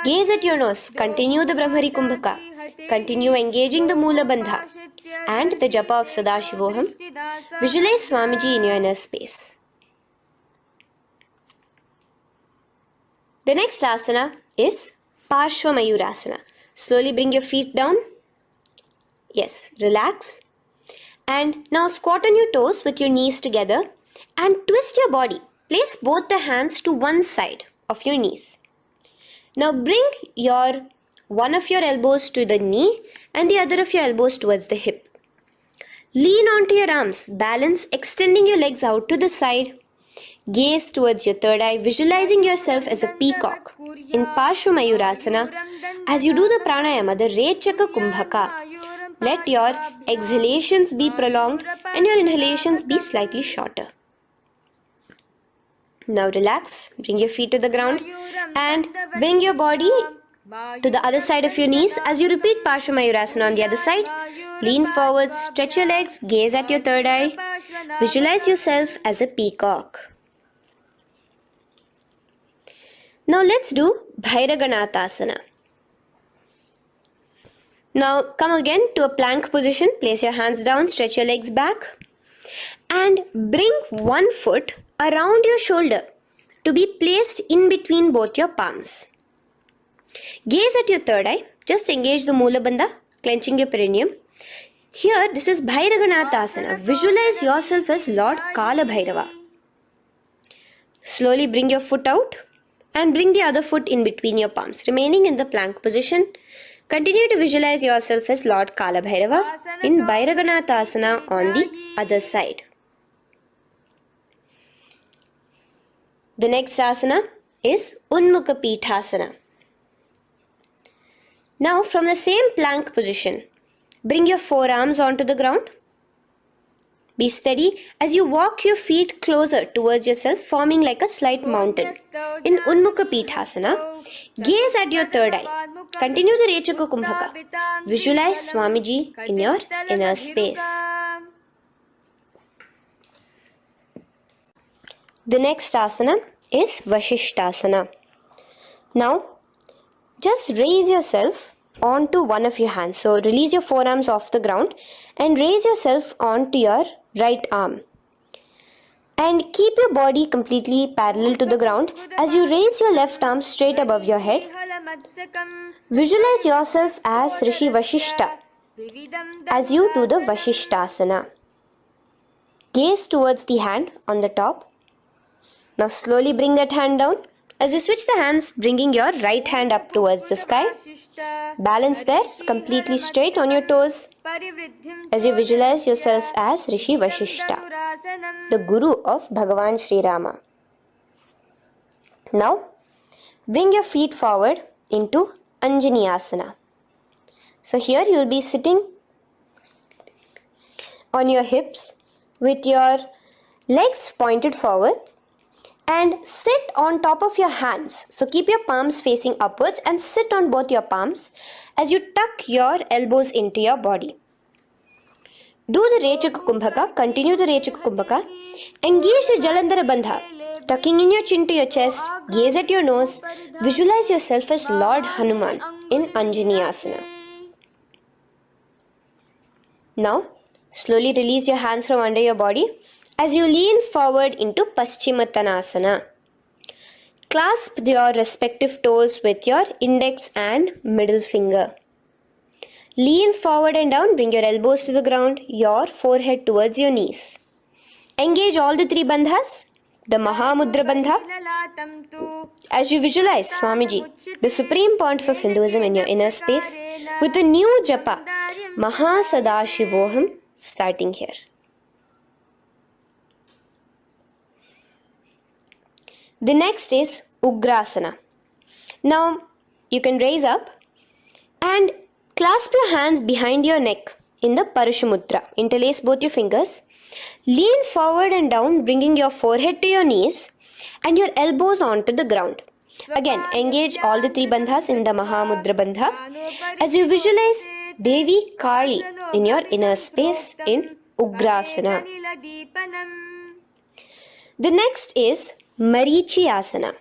Gaze at your nose, continue the Brahmari Kumbhaka, continue engaging the Mula Bandha and the Japa of Sadashivoham. Visualize Swamiji in your inner space. The next asana is Parshva Mayurasana. Slowly bring your feet down. Yes, relax. And now squat on your toes with your knees together and twist your body. Place both the hands to one side of your knees. Now bring one of your elbows to the knee and the other of your elbows towards the hip. Lean onto your arms, balance, extending your legs out to the side. Gaze towards your third eye, visualizing yourself as a peacock. In Parshva Mayurasana, as you do the pranayama, the Rechaka Kumbhaka, let your exhalations be prolonged and your inhalations be slightly shorter. Now relax, bring your feet to the ground and bring your body to the other side of your knees as you repeat Parshva Mayurasana on the other side. Lean forward, stretch your legs, gaze at your third eye. Visualize yourself as a peacock. Now let's do Bhairaganathasana. Now come again to a plank position. Place your hands down, stretch your legs back and bring one foot around your shoulder to be placed in between both your palms. Gaze at your third eye. Just engage the Mula Bandha, clenching your perineum. Here, this is Bhairaganathasana. Visualize yourself as Lord Kala Bhairava. Slowly bring your foot out and bring the other foot in between your palms, remaining in the plank position. Continue to visualize yourself as Lord Kala Bhairava in Bhairaganathasana on the other side. The next asana is Unmukha Pithasana. Now from the same plank position, bring your forearms onto the ground. Be steady as you walk your feet closer towards yourself, forming like a slight mountain. In Unmukha Pithasana, gaze at your third eye. Continue the Rechaka Kumbhaka. Visualize Swamiji in your inner space. The next asana is Vashishthasana. Now, just raise yourself onto one of your hands. So, release your forearms off the ground and raise yourself onto your right arm. And keep your body completely parallel to the ground as you raise your left arm straight above your head. Visualize yourself as Rishi Vashishta as you do the Vashishthasana. Gaze towards the hand on the top. Now slowly bring that hand down As you switch the hands, bringing your right hand up towards the sky. Balance there, completely straight on your toes. As you visualize yourself as Rishi Vashishta, the Guru of Bhagavan Sri Rama. Now, bring your feet forward into Anjaneyasana. So here you will be sitting on your hips with your legs pointed forward and sit on top of your hands. So keep your palms facing upwards and sit on both your palms as you tuck your elbows into your body. Do the Rechaka Kumbhaka, continue the Rechaka Kumbhaka. Engage the Jalandhara Bandha, tucking in your chin to your chest, gaze at your nose, visualize yourself as Lord Hanuman in Anjaneyasana. Now, slowly release your hands from under your body as you lean forward into Paschimottanasana. Clasp your respective toes with your index and middle finger. Lean forward and down, bring your elbows to the ground, your forehead towards your knees. Engage all the three bandhas, the Mahamudra Bandha. As you visualize Swamiji, the supreme pontiff of Hinduism in your inner space, with a new japa, Mahasadashivoham, starting here. The next is Ugrasana. Now, you can raise up and clasp your hands behind your neck in the Parashamudra. Interlace both your fingers. Lean forward and down, bringing your forehead to your knees and your elbows onto the ground. Again, engage all the three bandhas in the Mahamudra Bandha as you visualize Devi Kali in your inner space in Ugrasana. The next is Marichyasana.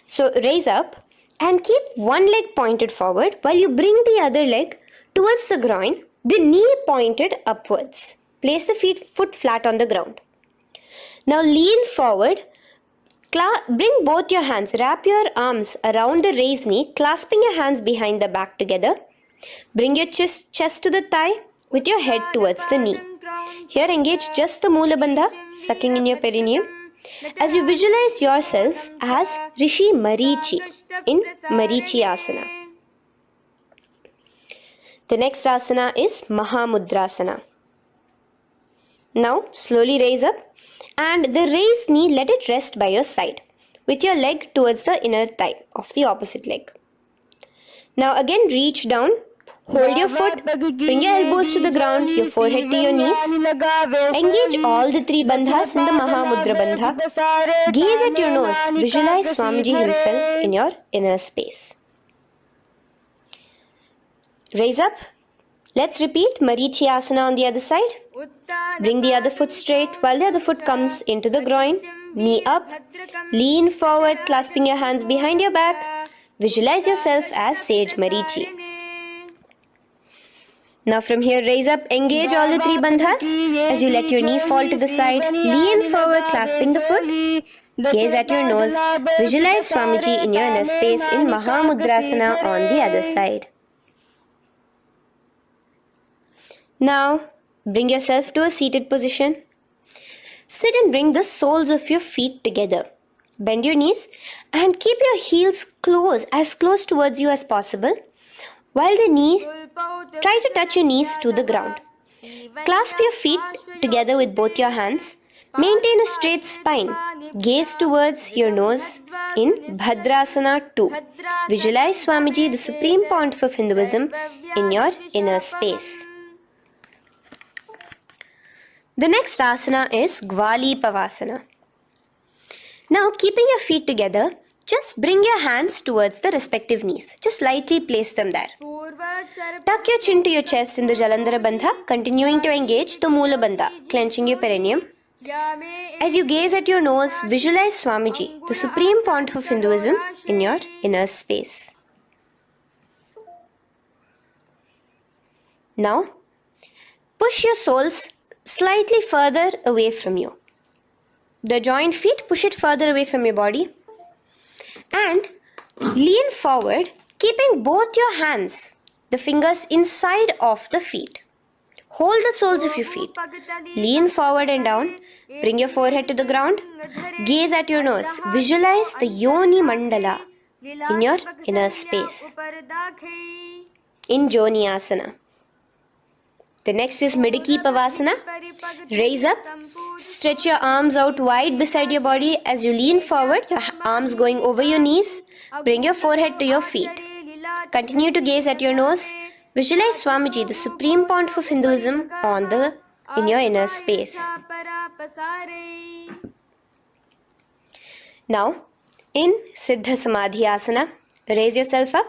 So raise up and keep one leg pointed forward while you bring the other leg towards the groin, the knee pointed upwards. Place the foot flat on the ground. Now lean forward, bring both your hands, wrap your arms around the raised knee, clasping your hands behind the back together. Bring your chest to the thigh with your head towards the knee. Here engage just the Mula Bandha, sucking in your perineum, as you visualize yourself as Rishi Marichi in Marichyasana. The next asana is Mahamudrasana. Now slowly raise up and the raised knee, let it rest by your side with your leg towards the inner thigh of the opposite leg. Now again reach down, hold your foot, bring your elbows to the ground, your forehead to your knees. Engage all the three bandhas in the Mahamudra Bandha. Gaze at your nose, visualize Swamiji himself in your inner space. Raise up. Let's repeat Marichyasana on the other side. Bring the other foot straight while the other foot comes into the groin. Knee up. Lean forward, clasping your hands behind your back. Visualize yourself as Sage Marichi. Now from here, raise up, engage all the three bandhas as you let your knee fall to the side. Lean forward, clasping the foot. Gaze at your nose. Visualize Swamiji in your inner space in Mahamudrasana on the other side. Now, bring yourself to a seated position. Sit and bring the soles of your feet together. Bend your knees and keep your heels as close towards you as possible. While try to touch your knees to the ground. Clasp your feet together with both your hands. Maintain a straight spine. Gaze towards your nose in Bhadrasana 2. Visualize Swamiji, the supreme pontiff of Hinduism, in your inner space. The next asana is Gwali Pavasana. Now, keeping your feet together, just bring your hands towards the respective knees. Just lightly place them there. Tuck your chin to your chest in the Jalandhara Bandha, continuing to engage the Mula Bandha, clenching your perineum. As you gaze at your nose, visualize Swamiji, the supreme pontiff of Hinduism, in your inner space. Now, push your soles slightly further away from you. The joined feet, push it further away from your body. And lean forward, keeping both your hands, the fingers inside of the feet. Hold the soles of your feet. Lean forward and down, Bring your forehead to the ground. Gaze at your nose. Visualize the Yoni Mandala in your inner space. In Joni Asana. The next is Midiki Pavasana. Raise up. Stretch your arms out wide beside your body as you lean forward, your arms going over your knees. Bring your forehead to your feet. Continue to gaze at your nose. Visualize Swamiji, the supreme point of Hinduism, in your inner space. Now, in Siddha Samadhi Asana, raise yourself up.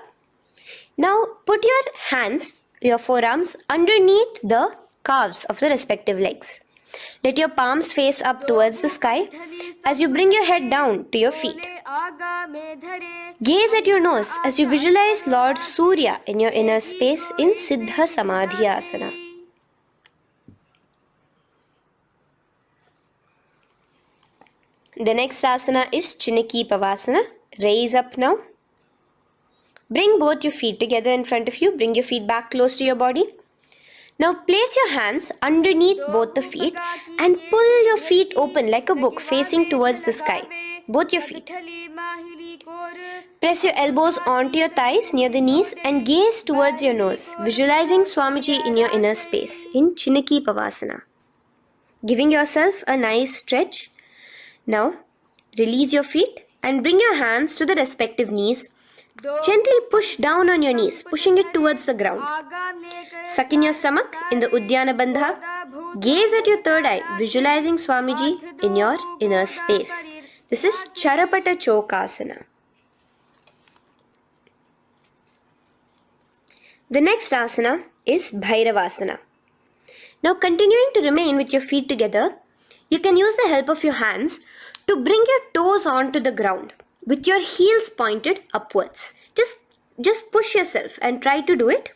Now, put your hands, your forearms, underneath the calves of the respective legs. Let your palms face up towards the sky as you bring your head down to your feet. Gaze at your nose as you visualize Lord Surya in your inner space in Siddha Samadhi Asana. The next asana is Chiniki Pavasana. Raise up now. Bring both your feet together in front of you. Bring your feet back close to your body. Now place your hands underneath both the feet and pull your feet open like a book facing towards the sky. Both your feet. Press your elbows onto your thighs near the knees and gaze towards your nose, visualizing Swamiji in your inner space in Chiniki Pavasana. Giving yourself a nice stretch. Now release your feet and bring your hands to the respective knees. Gently push down on your knees, pushing it towards the ground. Suck in your stomach in the Uddiyana Bandha. Gaze at your third eye, visualizing Swamiji in your inner space. This is Charapata Chokasana. The next asana is Bhairavasana. Now continuing to remain with your feet together, you can use the help of your hands to bring your toes onto the ground with your heels pointed upwards. Just push yourself and try to do it.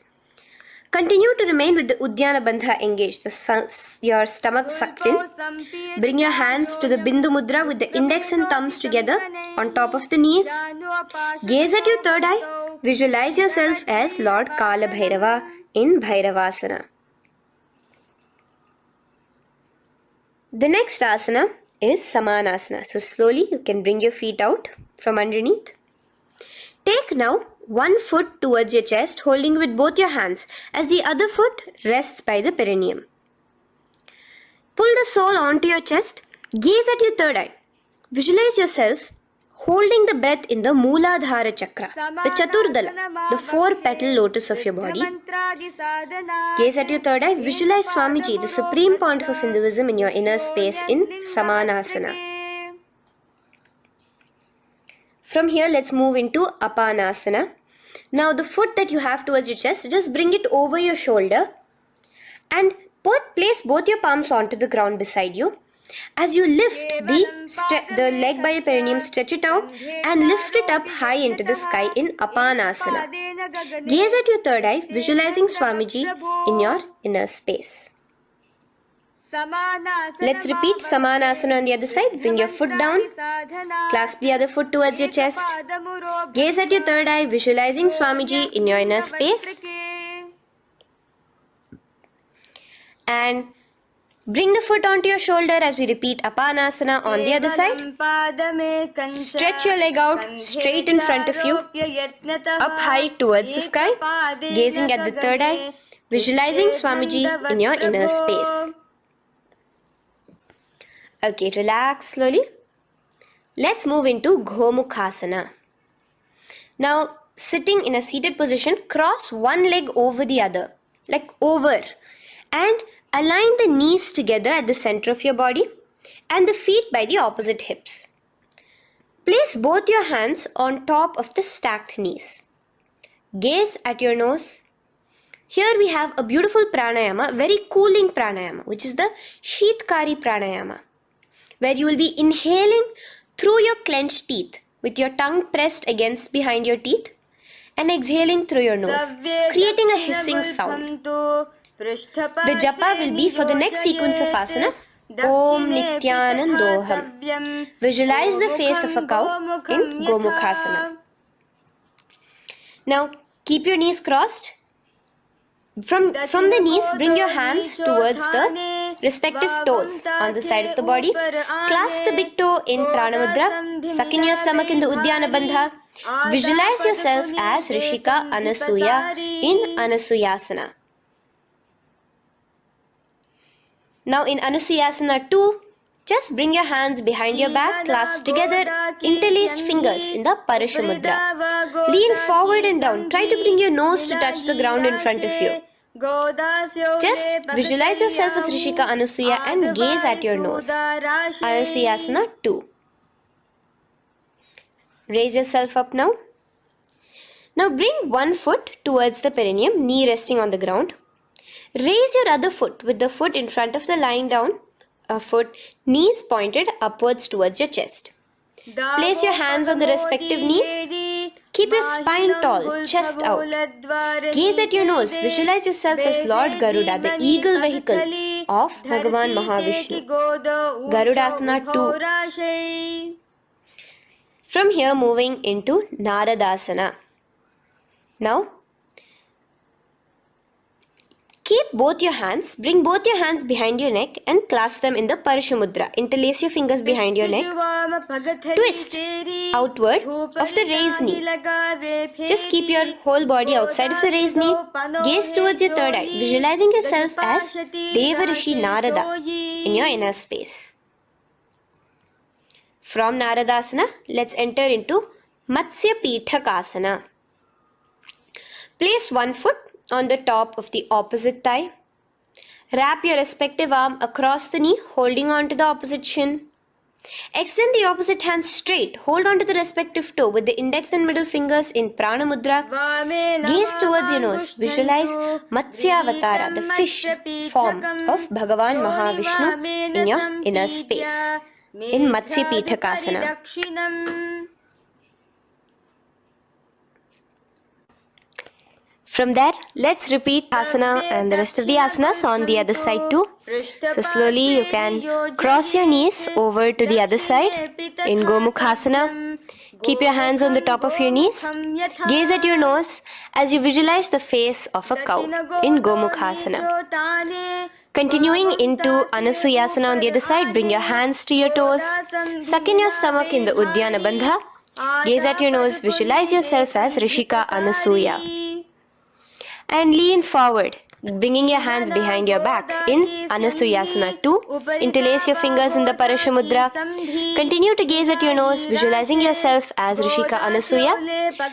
Continue to remain with the Uddiyana Bandha engaged, your stomach sucked in. Bring your hands to the Bindu Mudra with the index and thumbs together on top of the knees. Gaze at your third eye. Visualize yourself as Lord Kala Bhairava in Bhairavasana. The next asana is Samanasana. So slowly you can bring your feet out from underneath. Take now one foot towards your chest, holding with both your hands as the other foot rests by the perineum. Pull the sole onto your chest. Gaze at your third eye. Visualize yourself holding the breath in the Mooladhara Chakra, the Chaturdala, the 4-petal lotus of your body. Gaze at your third eye. Visualize Swamiji, the supreme point of Hinduism, in your inner space in Samanasana. From here, let's move into Apanasana. Now, the foot that you have towards your chest, just bring it over your shoulder and place both your palms onto the ground beside you. As you lift the leg by your perineum, stretch it out and lift it up high into the sky in Apanasana. Gaze at your third eye, visualizing Swamiji in your inner space. Let's repeat Samanasana on the other side. Bring your foot down. Clasp the other foot towards your chest. Gaze at your third eye, visualizing Swamiji in your inner space. And bring the foot onto your shoulder as we repeat Apanasana on the other side. Stretch your leg out straight in front of you, up high towards the sky. Gazing at the third eye, visualizing Swamiji in your inner space. Okay, relax slowly. Let's move into Gomukhasana. Now, sitting in a seated position, cross one leg over the other, like over, and align the knees together at the center of your body and the feet by the opposite hips. Place both your hands on top of the stacked knees. Gaze at your nose. Here we have a beautiful pranayama, very cooling pranayama, which is the Sheetkari pranayama, where you will be inhaling through your clenched teeth with your tongue pressed against behind your teeth and exhaling through your nose, creating a hissing sound. The japa will be for the next sequence of asanas. Om Nithyanandoham. Visualize the face of a cow in Gomukhasana. Now keep your knees crossed. From the knees, bring your hands towards the
respective toes on the side of the body. Clasp the big toe in Pranamudra. Suck in your stomach in the Udyana Bandha. Visualize yourself as Rishika Anasuya in Anasuyasana. Now in Anusuyasana 2, just bring your hands behind your back, clasped together, interlaced fingers in the Parashamudra. Lean forward and down. Try to bring your nose to touch the ground in front of you. Just visualize yourself as Rishika Anasuya and gaze at your nose. Anusuyasana 2. Raise yourself up now. Now bring one foot towards the perineum, knee resting on the ground. Raise your other foot with the foot in front of the lying down foot, knees pointed upwards towards your chest. Place your hands on the respective knees. Keep your spine tall, chest out. Gaze at your nose. Visualize yourself as Lord Garuda, the eagle vehicle of Bhagavan Mahavishnu. Garudasana 2. From here, moving into Naradasana. Now, keep both your hands, bring both your hands behind your neck and clasp them in the Parashamudra. Interlace your fingers behind your neck. Twist outward of the raised knee. Just keep your whole body outside of the raised knee. Gaze towards your third eye, visualizing yourself as Devarishi Narada in your inner space. From Naradasana, let's enter into Matsya Pithakasana. Place one foot on the top of the opposite thigh. Wrap your respective arm across the knee, holding on to the opposite shin. Extend the opposite hand straight. Hold on to the respective toe with the index and middle fingers in Prana Mudra. Gaze towards your nose. Visualize Matsyavatara, the fish form of Bhagavan Mahavishnu in your inner space in Matsya Pithakasana. From there, let's repeat asana and the rest of the asanas on the other side too. So slowly you can cross your knees over to the other side in Gomukhasana. Keep your hands on the top of your knees. Gaze at your nose as you visualize the face of a cow in Gomukhasana. Continuing into Anasuyasana on the other side, bring your hands to your toes. Suck in your stomach in the Udyana Bandha. Gaze at your nose, visualize yourself as Rishika Anasuya. And lean forward, bringing your hands behind your back in Anasuyasana 2. Interlace your fingers in the Parashamudra. Continue to gaze at your nose, visualizing yourself as Rishika Anasuya.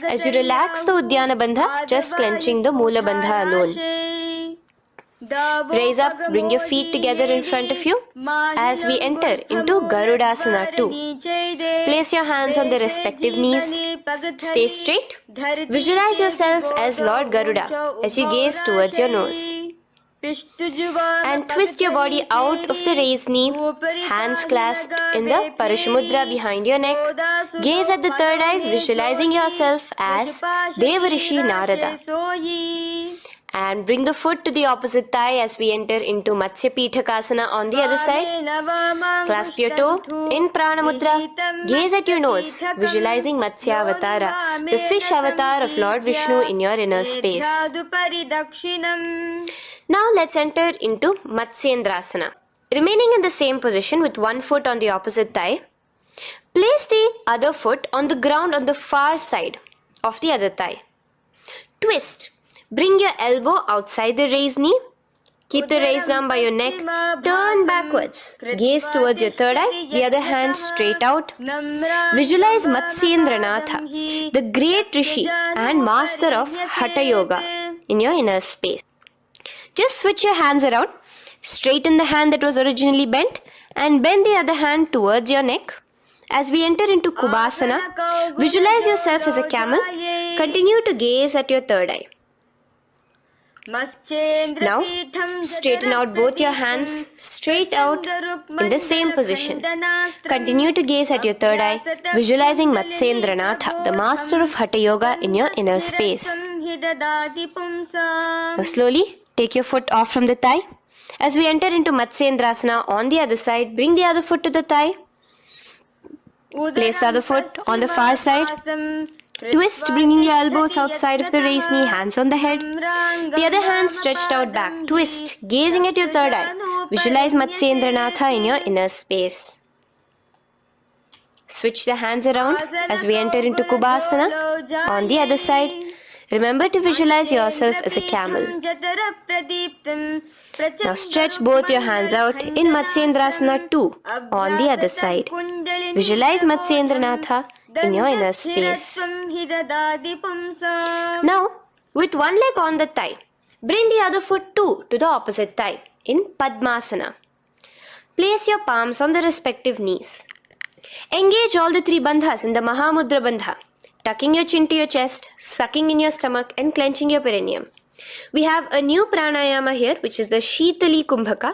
As you relax the Udyana Bandha, just clenching the Mula Bandha alone. Raise up, bring your feet together in front of you as we enter into Garudasana 2. Place your hands on the respective knees. Stay straight. Visualize yourself as Lord Garuda as you gaze towards your nose. And twist your body out of the raised knee, hands clasped in the Parashamudra behind your neck. Gaze at the third eye, visualizing yourself as Devarishi Narada. And bring the foot to the opposite thigh as we enter into Matsya Pithakasana on the other side. Clasp your toe in Prana Mudra. Gaze at your nose, visualizing Matsya Avatara, the fish avatar of Lord Vishnu in your inner space. Now let's enter into Matsyendrasana. Remaining in the same position with one foot on the opposite thigh, place the other foot on the ground on the far side of the other thigh. Twist. Bring your elbow outside the raised knee. Keep the raised arm by your neck. Turn backwards. Gaze towards your third eye, the other hand straight out. Visualize Matsyendranatha, the great Rishi and master of Hatha Yoga in your inner space. Just switch your hands around. Straighten the hand that was originally bent and bend the other hand towards your neck. As we enter into Kubhasana, visualize yourself as a camel. Continue to gaze at your third eye. Now, straighten out both your hands straight out in the same position. Continue to gaze at your third eye, visualizing Matsyendranatha, the master of Hatha Yoga in your inner space. Now, slowly take your foot off from the thigh. As we enter into Matsyendrasana on the other side, bring the other foot to the thigh. Place the other foot on the far side.
Twist, bringing your elbows outside of the raised knee, hands on the head. The other hand stretched out back. Twist, gazing at your third eye. Visualize Matsyendranatha in your inner space. Switch the hands around as we enter into Kubhasana. On the other side, remember to visualize yourself as a camel. Now stretch both your hands out in Matsyendrasana 2 on the other side. Visualize Matsyendranatha in your inner space. Now, with one leg on the thigh, bring the other foot too to the opposite thigh in Padmasana. Place your palms on the respective knees. Engage all the three bandhas in the Mahamudra Bandha, tucking your chin to your chest, sucking in your stomach and clenching your perineum. We have a new pranayama here, which is the Shitali Kumbhaka,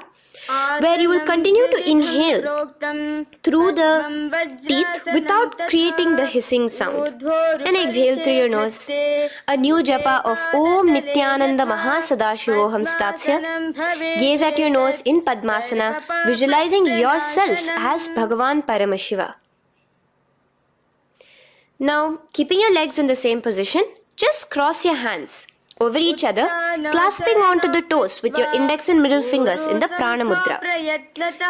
where you will continue to inhale through the teeth without creating the hissing sound, and exhale through your nose. A new japa of Om Nithyananda Mahasadashivoham starts here. Gaze at your nose in Padmasana, visualizing yourself as Bhagavan Paramashiva. Now, keeping your legs in the same position, just cross your hands over each other, clasping onto the toes with your index and middle fingers in the Prana Mudra.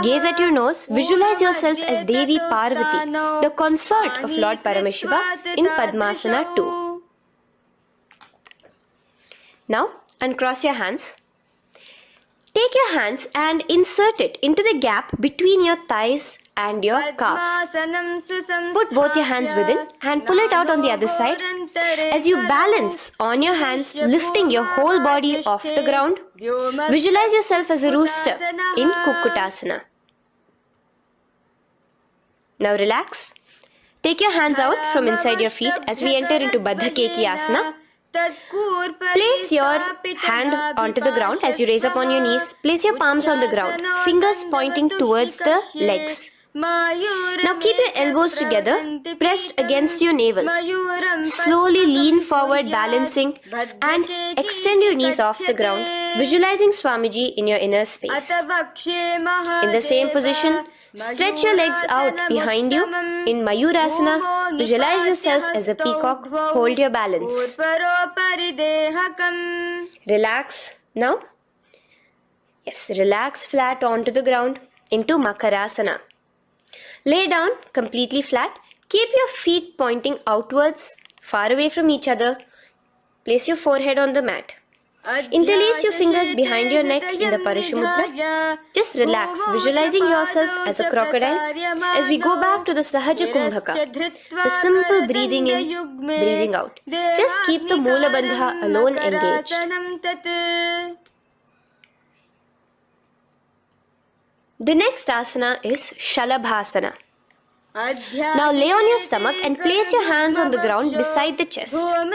Gaze at your nose, visualize yourself as Devi Parvati, the consort of Lord Paramashiva in Padmasana 2. Now, uncross your hands. Take your hands and insert it into the gap between your thighs and your calves. Put both your hands within and pull it out on the other side. As you balance on your hands, lifting your whole body off the ground, visualize yourself as a rooster in Kukkutasana. Now relax. Take your hands out from inside your feet as we enter into Baddha Keki Asana. Place your hand onto the ground as you raise up on your knees. Place your palms on the ground, fingers pointing towards the legs. Now keep your elbows together, pressed against your navel. Slowly lean forward, balancing, and extend your knees off the ground, visualizing Swamiji in your inner space. In the same position, stretch your legs out behind you. In Mayurasana, visualize yourself as a peacock. Hold your balance. Relax now. Yes, relax flat onto the ground into Makarasana. Lay down completely flat. Keep your feet pointing outwards, far away from each other. Place your forehead on the mat. Interlace your fingers behind your neck in the Parashumudra. Just relax, visualizing yourself as a crocodile as we go back to the Sahaja Kumbhaka, the simple breathing in, breathing out. Just keep the Moola Bandha alone engaged. The next asana is Shalabhasana. Now lay on your stomach and place your hands on the ground beside the chest. From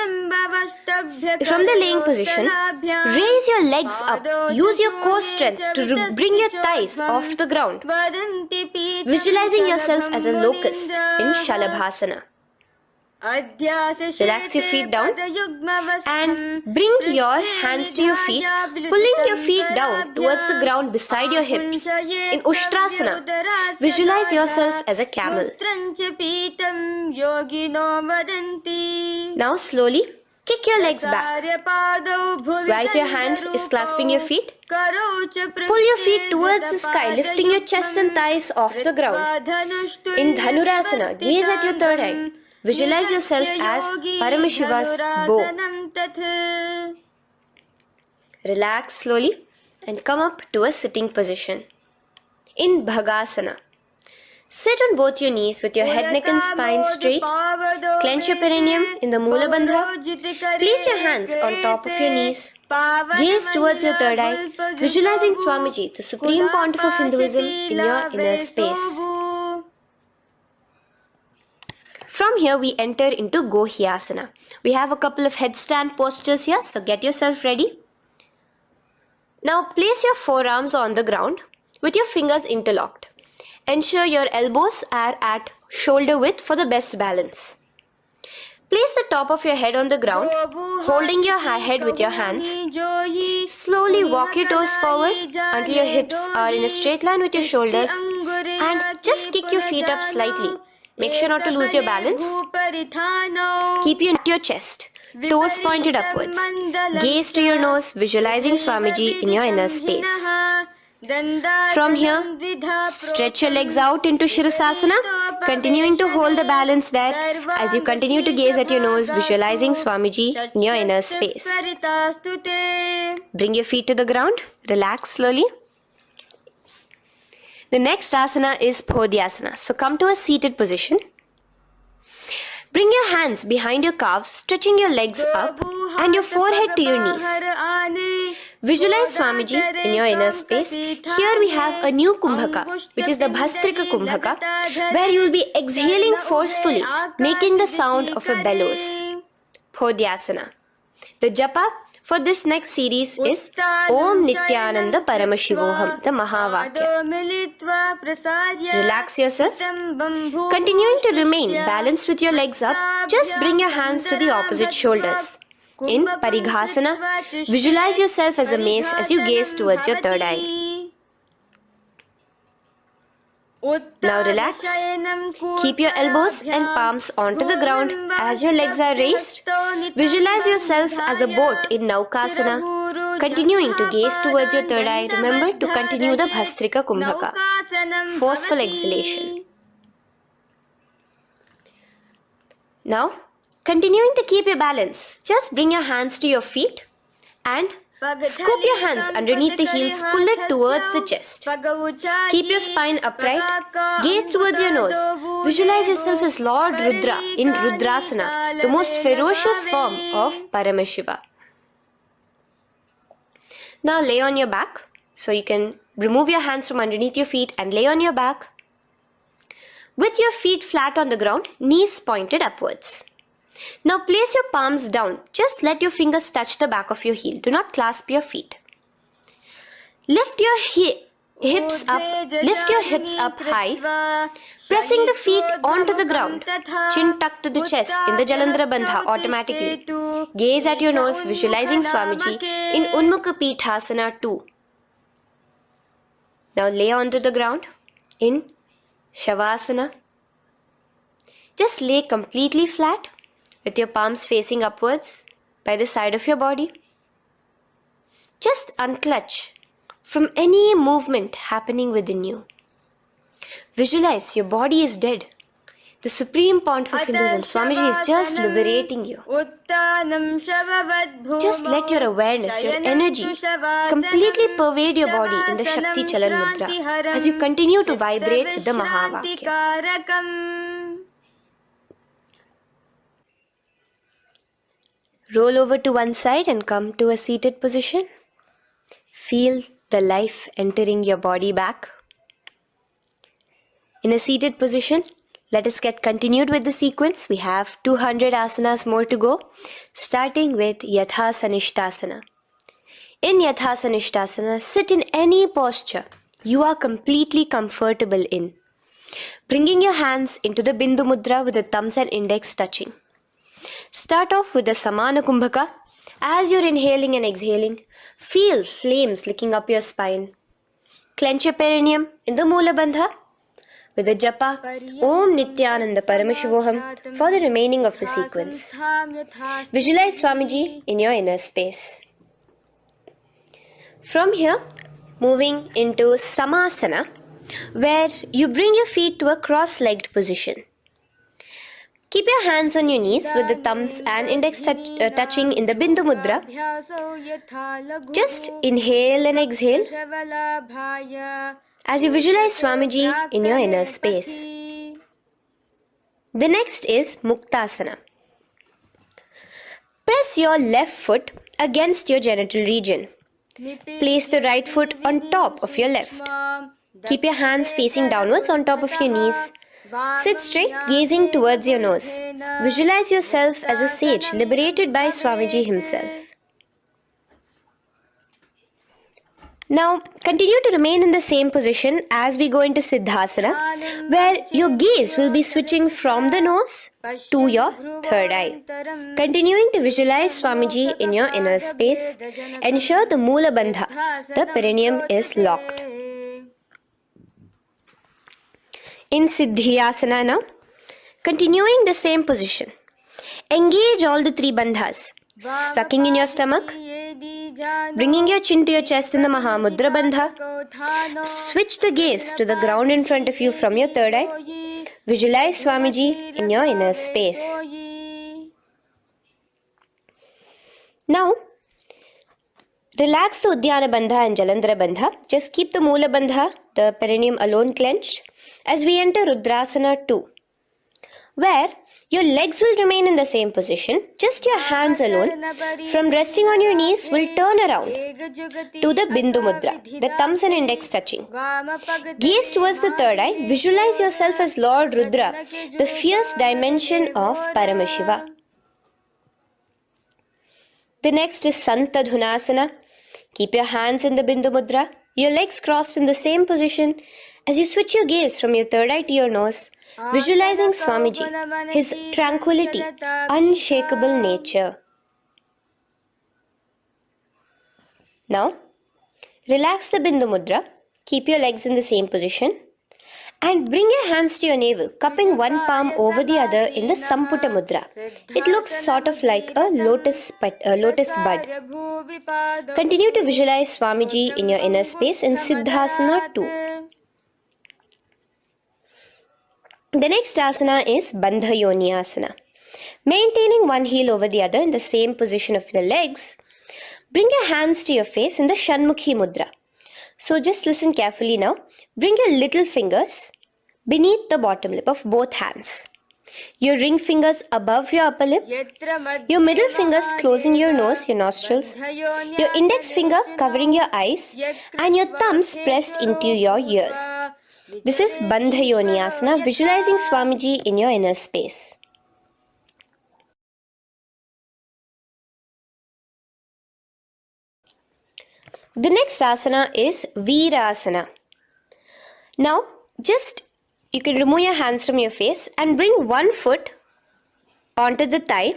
the laying position, raise your legs up. Use your core strength to bring your thighs off the ground. Visualizing yourself as a locust in Shalabhasana. Relax your feet down and bring your hands to your feet, pulling your feet down towards the ground beside your hips. In Ushtrasana, visualize yourself as a camel. Now slowly kick your legs back. Rise your hand is clasping your feet. Pull your feet towards the sky, lifting your chest and thighs off the ground. In Dhanurasana, gaze at your third eye. Visualize yourself as Paramashiva's bow. Relax slowly and come up to a sitting position. In Bhagasana, sit on both your knees with your head, neck and spine straight. Clench your perineum in the Moola Bandha. Place your hands on top of your knees. Gaze towards your third eye, visualizing Swamiji, the Supreme Pontiff of Hinduism, in your inner space. From here, we enter into Gohyasana. We have a couple of headstand postures here, so get yourself ready. Now, place your forearms on the ground with your fingers interlocked. Ensure your elbows are at shoulder width for the best balance. Place the top of your head on the ground, holding your head with your hands. Slowly walk your toes forward until your hips are in a straight line with your shoulders, and just kick your feet up slightly.
Make sure not to lose your balance. Keep your chest, toes pointed upwards. Gaze to your nose, visualizing Swamiji in your inner space. From here, stretch your legs out into Shirasasana, continuing to hold the balance there as you continue to gaze at your nose, visualizing Swamiji in your inner space. Bring your feet to the ground, relax slowly. The next asana is Podhyasana. So come to a seated position. Bring your hands behind your calves, stretching your legs up and your forehead to your knees. Visualize Swamiji in your inner space. Here we have a new Kumbhaka, which is the Bhastrika Kumbhaka, where you will be exhaling forcefully, making the sound of a bellows. Podhyasana. The japa for this next series is Om Nithyananda Paramashivoham, the Mahavakya. Relax yourself. Continuing to remain balanced with your legs up, just bring your hands to the opposite shoulders. In Parighasana, visualize yourself as a mace as you gaze towards your third eye. Now relax. Keep your elbows and palms onto the ground as your legs are raised. Visualize yourself as a boat in Naukasana. Continuing to gaze towards your third eye, remember to continue the Bhastrika Kumbhaka. Forceful exhalation. Now, continuing to keep your balance, just bring your hands to your feet and scoop your hands underneath the heels, pull it towards the chest. Keep your spine upright, gaze towards your nose. Visualize yourself as Lord Rudra in Rudrasana, the most ferocious form of Paramashiva. Now lay on your back, so you can remove your hands from underneath your feet and lay on your back. With your feet flat on the ground, knees pointed upwards. Now place your palms down. Just let your fingers touch the back of your heel. Do not clasp your feet. Lift your hips up high, pressing the feet onto the ground. Chin tucked to the chest in the Jalandhara Bandha automatically. Gaze at your nose, visualizing Swamiji in Unmukha Pithasana 2. Now lay onto the ground in Shavasana. Just lay completely flat with your palms facing upwards by the side of your body. Just unclutch from any movement happening within you. Visualize your body is dead. The supreme point of Hinduism, Swamiji is just liberating you. Just let your awareness, your energy completely pervade your body in the Shakti Chalan Mudra as you continue to vibrate with the Mahavakya. Roll over to one side and come to a seated position. Feel the life entering your body back. In a seated position, let us get continued with the sequence. We have 200 asanas more to go, starting with Yathasanishtasana. In Yathasanishtasana, sit in any posture you are completely comfortable in, bringing your hands into the Bindu Mudra with the thumbs and index touching. Start off with the Samana Kumbhaka. As you're inhaling and exhaling, feel flames licking up your spine. Clench your perineum in the Moola Bandha with the japa Om Nithyananda Paramashivoham for the remaining of the sequence. Visualize Swamiji in your inner space. From here, moving into Samasana, where you bring your feet to a cross-legged position. Keep your hands on your knees with the thumbs and index touching in the Bindu Mudra. Just inhale and exhale as you visualize Swamiji in your inner space. The next is Muktasana. Press your left foot against your genital region. Place the right foot on top of your left. Keep your hands facing downwards on top of your knees. Sit straight, gazing towards your nose. Visualize yourself as a sage liberated by Swamiji himself. Now, continue to remain in the same position as we go into Siddhasana, where your gaze will be switching from the nose to your third eye. Continuing to visualize Swamiji in your inner space, ensure the Moola Bandha, the perineum, is locked. In Siddhyasana now,
Continuing the same position. Engage all the three bandhas. Sucking in your stomach, bringing your chin to your chest in the Mahamudra Bandha. Switch the gaze to the ground in front of you from your third eye. Visualize Swamiji in your inner space. Now, relax the Udyana Bandha and Jalandhara Bandha. Just keep the Moola Bandha, the perineum alone clenched, as we enter Rudrasana 2, where your legs will remain in the same position, just your hands alone, from resting on your knees, will turn around to the Bindu Mudra, the thumbs and index touching. Gaze towards the third eye, visualize yourself as Lord Rudra, the fierce dimension of Paramashiva. The next is Santa Dhunasana. Keep your hands in the Bindu Mudra, your legs crossed in the same position as you switch your gaze from your third eye to your nose, visualizing Swamiji, his tranquility, unshakable nature. Now, relax the Bindu Mudra, keep your legs in the same position, and bring your hands to your navel, cupping one palm over the other in the Samputa Mudra. It looks sort of like a lotus bud. Continue to visualize Swamiji in your inner space in Siddhasana 2. The next asana is Bandha Yoni Asana. Maintaining one heel over the other in the same position of the legs, bring your hands to your face in the Shanmukhi Mudra. So just listen carefully now. Bring your little fingers beneath the bottom lip of both hands. Your ring fingers above your upper lip. Your middle fingers closing your nose, your nostrils. Your index finger covering your eyes. And your thumbs pressed into your ears. This is Bandha Yoni Asana, visualizing Swamiji in your inner space. The next asana is Virasana. Now, you can remove your hands from your face and bring one foot onto the thigh,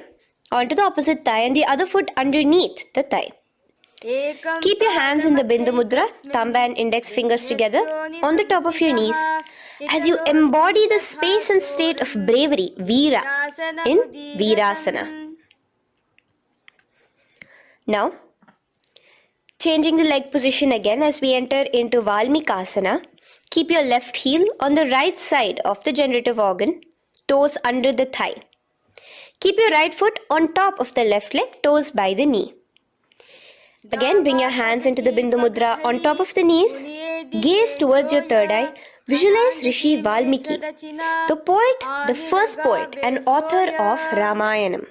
onto the opposite thigh, and the other foot underneath the thigh. Keep your hands in the Bindu Mudra, thumb and index fingers together on the top of your knees as you embody the space and state of bravery, Veera, in Virasana. Now, changing the leg position again as we enter into Valmikasana. Keep your left heel on the right side of the generative organ, toes under the thigh. Keep your right foot on top of the left leg, toes by the knee. Again, bring your hands into the Bindu Mudra on top of the knees. Gaze towards your third eye. Visualize Rishi Valmiki, the poet, the first poet and author of Ramayanam.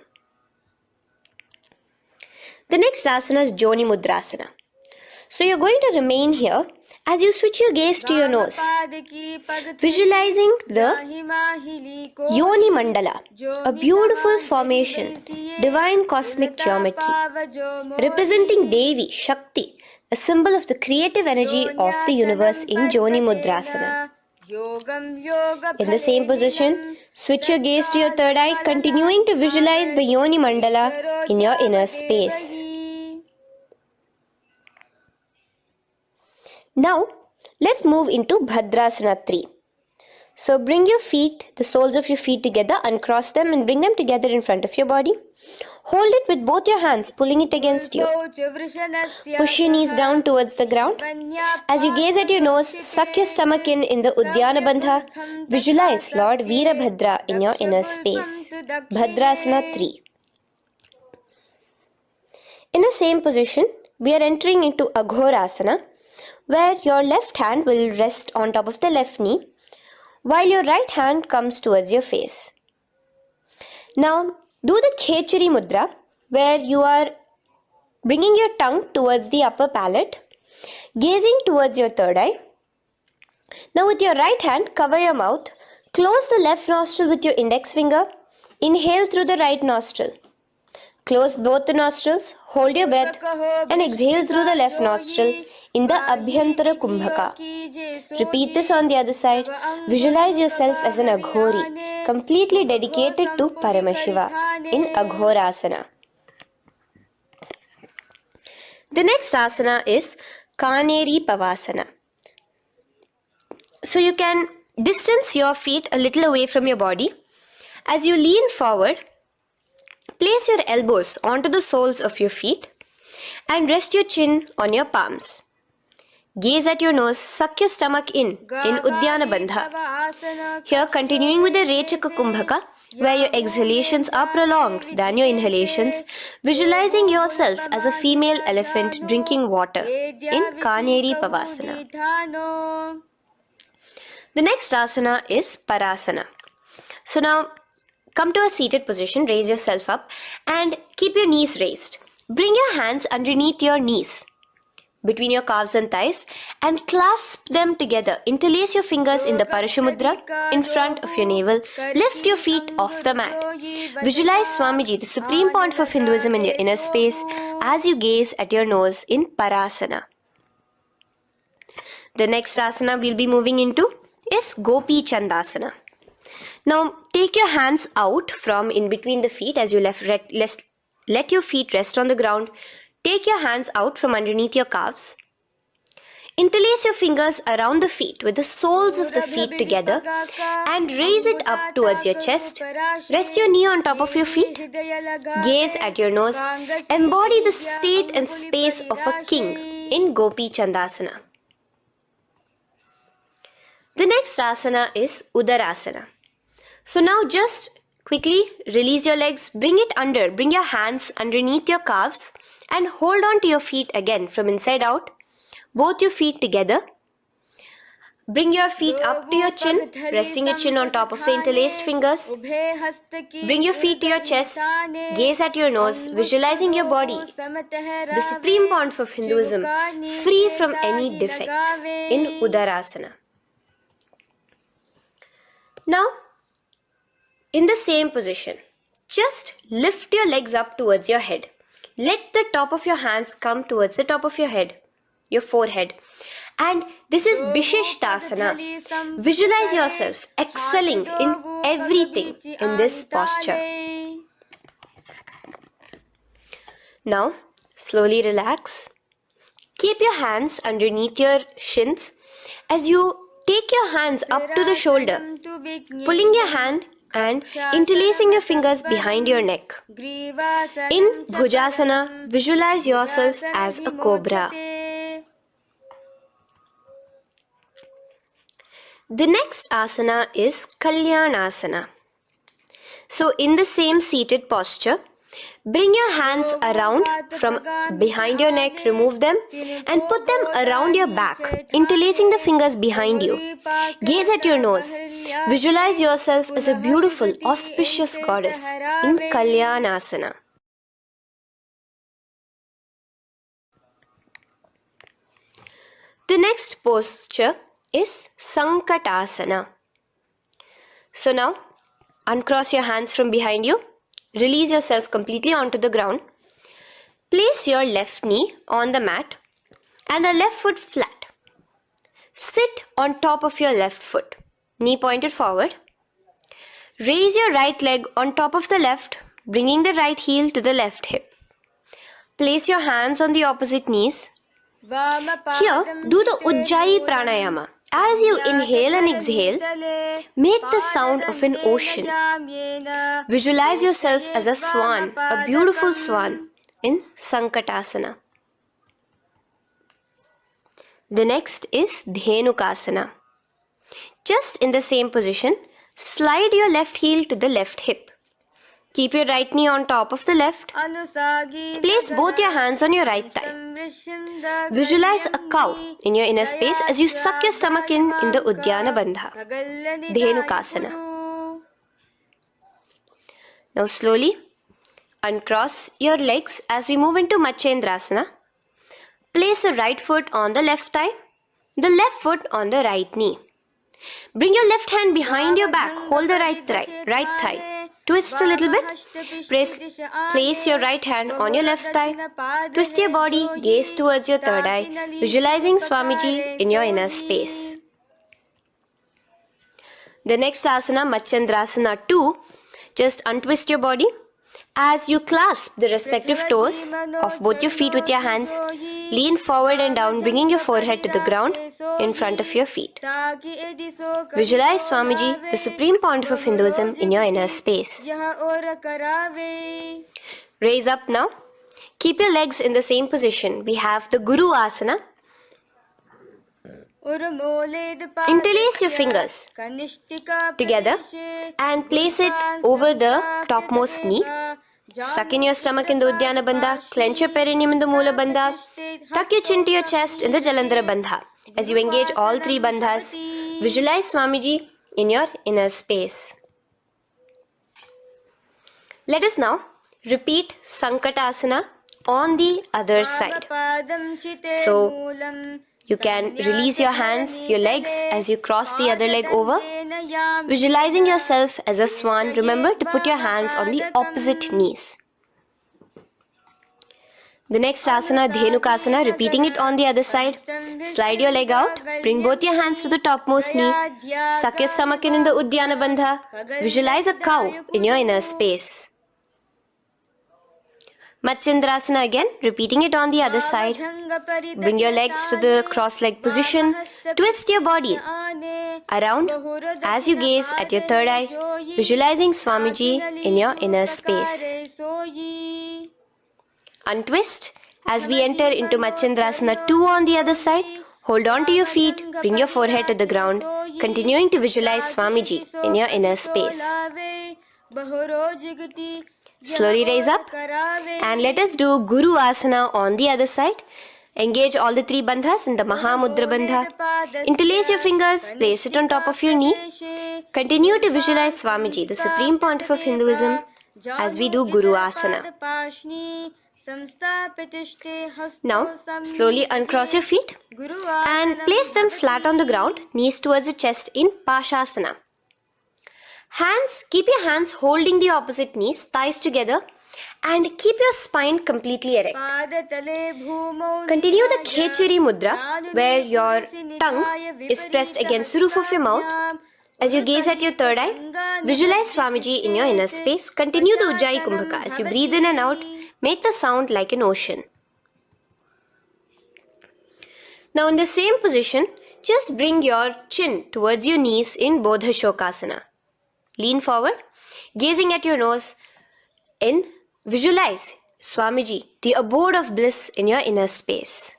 The next asana is Joni Mudrasana. So you're going to remain here as you switch your gaze to your nose, visualizing the Yoni Mandala, a beautiful formation, divine cosmic geometry, representing Devi, Shakti, a symbol of the creative energy of the universe in Joni Mudrasana. In the same position, switch your gaze to your third eye, continuing to visualize the Yoni Mandala in your inner space. Now, let's move into Bhadrasana 3. So bring your feet, the soles of your feet together, uncross them and bring them together in front of your body. Hold it with both your hands, pulling it against you. Push your knees down towards the ground. As you gaze at your nose, suck your stomach in the Udyana Bandha. Visualize Lord Veerabhadra in your inner space. Bhadrasana 3. In the same position, we are entering into Aghorasana, where your left hand will rest on top of the left knee, while your right hand comes towards your face. Now, do the Khechari Mudra, where you are bringing your tongue towards the upper palate, gazing towards your third eye. Now, with your right hand, cover your mouth, close the left nostril with your index finger, inhale through the right nostril. Close both the nostrils, hold your breath, and exhale through the left nostril in the Abhyantara Kumbhaka. Repeat this on the other side. Visualize yourself as an Aghori, completely dedicated to Paramashiva in Aghorasana. The next asana is Kaneri Pavasana. So you can distance your feet a little away from your body. As you lean forward, place your elbows onto the soles of your feet and rest your chin on your palms. Gaze at your nose, suck your stomach in Uddiyana Bandha. Here, continuing with the Rechaka Kumbhaka, where your exhalations are prolonged than your inhalations, visualizing yourself as a female elephant drinking water in Kaneri Pavasana. The next asana is Parasana. So now, come to a seated position, raise yourself up and keep your knees raised. Bring your hands underneath your knees, between your calves and thighs, and clasp them together. Interlace your fingers in the Parashamudra in front of your navel. Lift your feet off the mat. Visualize Swamiji, the supreme point of Hinduism, in your inner space as you gaze at your nose in Parasana. The next asana we'll be moving into is Gopi Chandasana. Now take your hands out from in between the feet as you let your feet rest on the ground. Take your hands out from underneath your calves. Interlace your fingers around the feet with the soles of the feet together and raise it up towards your chest. Rest your knee on top of your feet. Gaze at your nose. Embody the state and space of a king in Gopi Chandasana. The next asana is Udarasana. So now just quickly release your legs, bring your hands underneath your calves and hold on to your feet again from inside out, both your feet together. Bring your feet up to your chin, resting your chin on top of the interlaced fingers. Bring your feet to your chest, gaze at your nose, visualizing your body, the supreme point of Hinduism, free from any defects in Udarasana. Now, in the same position, just lift your legs up towards your head. Let the top of your hands come towards the top of your head, your forehead. And this is Vishishtasana. Visualize yourself excelling in everything in this posture. Now, slowly relax. Keep your hands underneath your shins as you take your hands up to the shoulder, pulling your hand and interlacing your fingers behind your neck. In Bhujasana, visualize yourself as a cobra. The next asana is Kalyanasana. So in the same seated posture, bring your hands around from behind your neck, remove them and put them around your back, interlacing the fingers behind you. Gaze at your nose. Visualize yourself as a beautiful, auspicious goddess in Kalyanasana. The next posture is Sankatasana. So now, uncross your hands from behind you. Release yourself completely onto the ground. Place your left knee on the mat and the left foot flat. Sit on top of your left foot, knee pointed forward. Raise your right leg on top of the left, bringing the right heel to the left hip. Place your hands on the opposite knees. Here, do the Ujjayi Pranayama. As you inhale and exhale, make the sound of an ocean. Visualize yourself as a swan, a beautiful swan in Sankatasana. The next is Dhenukasana. Just in the same position, slide your left heel to the left hip. Keep your right knee on top of the left. Place both your hands on your right thigh. Visualize a cow in your inner space as you suck your stomach in the Uddiyana Bandha, Dhenukasana. Now slowly uncross your legs as we move into Matsyendrasana. Place the right foot on the left thigh, the left foot on the right knee. Bring your left hand behind your back, hold the right thigh. Twist a little bit. Place your right hand on your left thigh. Twist your body, gaze towards your third eye, visualizing Swamiji in your inner space. The next asana, Matsyendrasana 2, just untwist your body. As you clasp the respective toes of both your feet with your hands, lean forward and down, bringing your forehead to the ground in front of your feet. Visualize Swamiji, the supreme pontiff of Hinduism, in your inner space. Raise up now. Keep your legs in the same position. We have the Guru Asana. Interlace your fingers together and place it over the topmost knee. Suck in your stomach in the Uddiyana Bandha, clench your perineum in the Moola Bandha, tuck your chin to your chest in the Jalandhara Bandha. As you engage all three bandhas, visualize Swamiji in your inner space. Let us now repeat Sankatasana on the other side. So, you can release your hands, your legs as you cross the other leg over. Visualizing yourself as a swan, remember to put your hands on the opposite knees. The next asana, Dhenukasana, repeating it on the other side. Slide your leg out, bring both your hands to the topmost knee. Suck your stomach in the Uddiyana Bandha. Visualize a cow in your inner space. Matsyendrasana again, repeating it on the other side. Bring your legs to the cross-leg position. Twist your body around as you gaze at your third eye, visualizing Swamiji in your inner space. Untwist as we enter into Matsyendrasana 2 on the other side. Hold on to your feet, bring your forehead to the ground, continuing to visualize Swamiji in your inner space. Slowly raise up and let us do Guru Asana on the other side. Engage all the three bandhas in the Mahamudra Bandha. Interlace your fingers, place it on top of your knee. Continue to visualize Swamiji, the supreme pontiff of Hinduism, as we do Guru Asana. Now, slowly uncross your feet and place them flat on the ground, knees towards the chest in Pashasana. Keep your hands holding the opposite knees, thighs together, and keep your spine completely erect. Continue the Khechari Mudra, where your tongue is pressed against the roof of your mouth. As you gaze at your third eye, visualize Swamiji in your inner space. Continue the Ujjayi Kumbhaka. As you breathe in and out, make the sound like an ocean. Now in the same position, just bring your chin towards your knees in Bodha Shokasana. Lean forward, gazing at your nose, and visualize Swamiji, the abode of bliss in your inner space.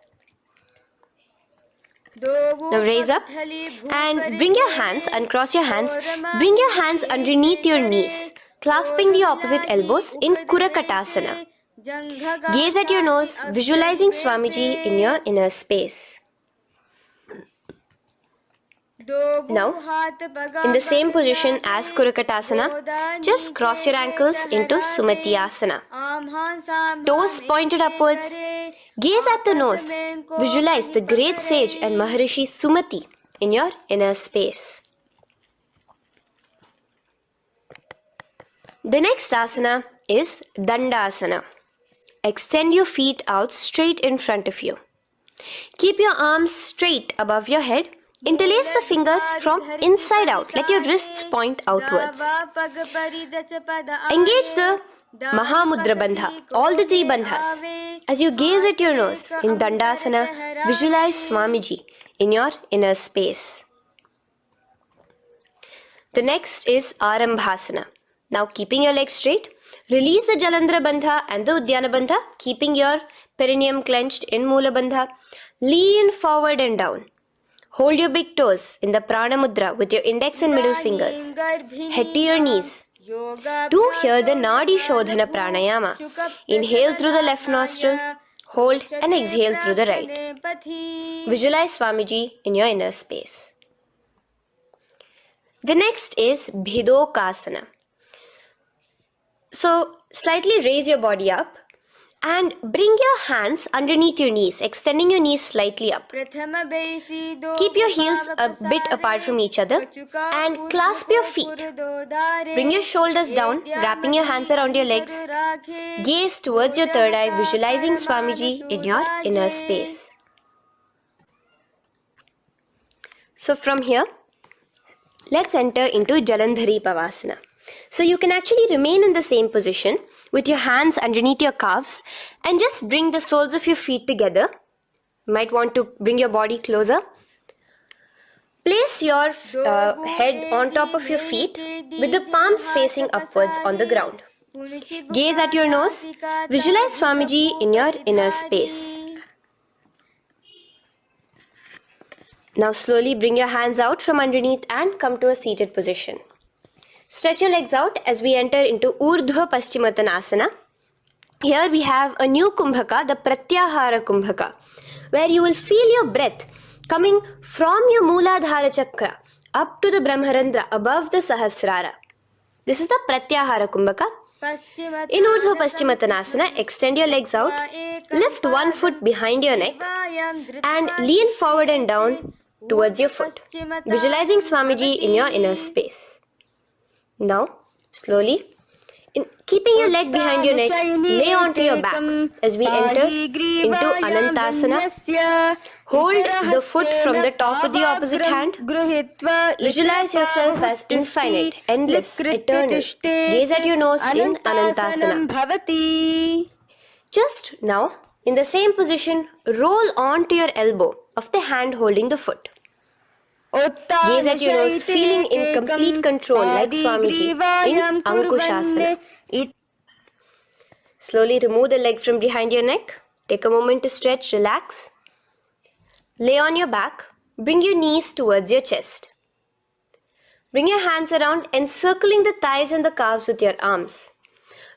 Now raise up and bring your hands, uncross your hands, bring your hands underneath your knees, clasping the opposite elbows in Kurakatasana. Gaze at your nose, visualizing Swamiji in your inner space. Now, in the same position as Kurakatasana, just cross your ankles into Sumatiyasana. Toes pointed upwards. Gaze at the nose. Visualize the great sage and Maharishi Sumati in your inner space. The next asana is Dandasana. Extend your feet out straight in front of you. Keep your arms straight above your head. Interlace the fingers from inside out. Let your wrists point outwards. Engage the Mahamudra Bandha, all the three bandhas. As you gaze at your nose in Dandasana, visualize Swamiji in your inner space. The next is Arambhasana. Now keeping your legs straight, release the Jalandhara Bandha and the Uddiyana Bandha, keeping your perineum clenched in Moola Bandha. Lean forward and down. Hold your big toes in the Prana Mudra with your index and middle fingers. Head to your knees. Do here the Nadi Shodhana Pranayama. Inhale through the left nostril, hold and exhale through the right. Visualize Swamiji in your inner space. The next is Bhidokasana. So, slightly raise your body up and bring your hands underneath your knees, extending your knees slightly up. Keep your heels a bit apart from each other and clasp your feet. Bring your shoulders down, wrapping your hands around your legs. Gaze towards your third eye, visualizing Swamiji in your inner space. So from here, let's enter into Jalandhari Pavasana. So you can actually remain in the same position with your hands underneath your calves and just bring the soles of your feet together. You might want to bring your body closer. Place your head on top of your feet with the palms facing upwards on the ground. Gaze at your nose. Visualize Swamiji in your inner space. Now slowly bring your hands out from underneath and come to a seated position. Stretch your legs out as we enter into Urdhva Paschimottanasana. Here we have a new Kumbhaka, the Pratyahara Kumbhaka, where you will feel your breath coming from your Mooladhara Chakra up to the Brahmarandra above the Sahasrara. This is the Pratyahara Kumbhaka. In Urdhva Paschimottanasana, extend your legs out, lift one foot behind your neck and lean forward and down towards your foot, visualizing Swamiji in your inner space. Now, slowly, keeping your leg behind your neck, lay onto your back as we enter into Anantasana. Hold the foot from the top of the opposite hand. Visualize yourself as infinite, endless, eternal. Gaze at your nose in Anantasana. Just now, in the same position, roll onto your elbow of the hand holding the foot. Gaze at your nose, feeling in complete control like Swamiji in Ankushasana. Slowly remove the leg from behind your neck. Take a moment to stretch, relax. Lay on your back. Bring your knees towards your chest. Bring your hands around, encircling the thighs and the calves with your arms.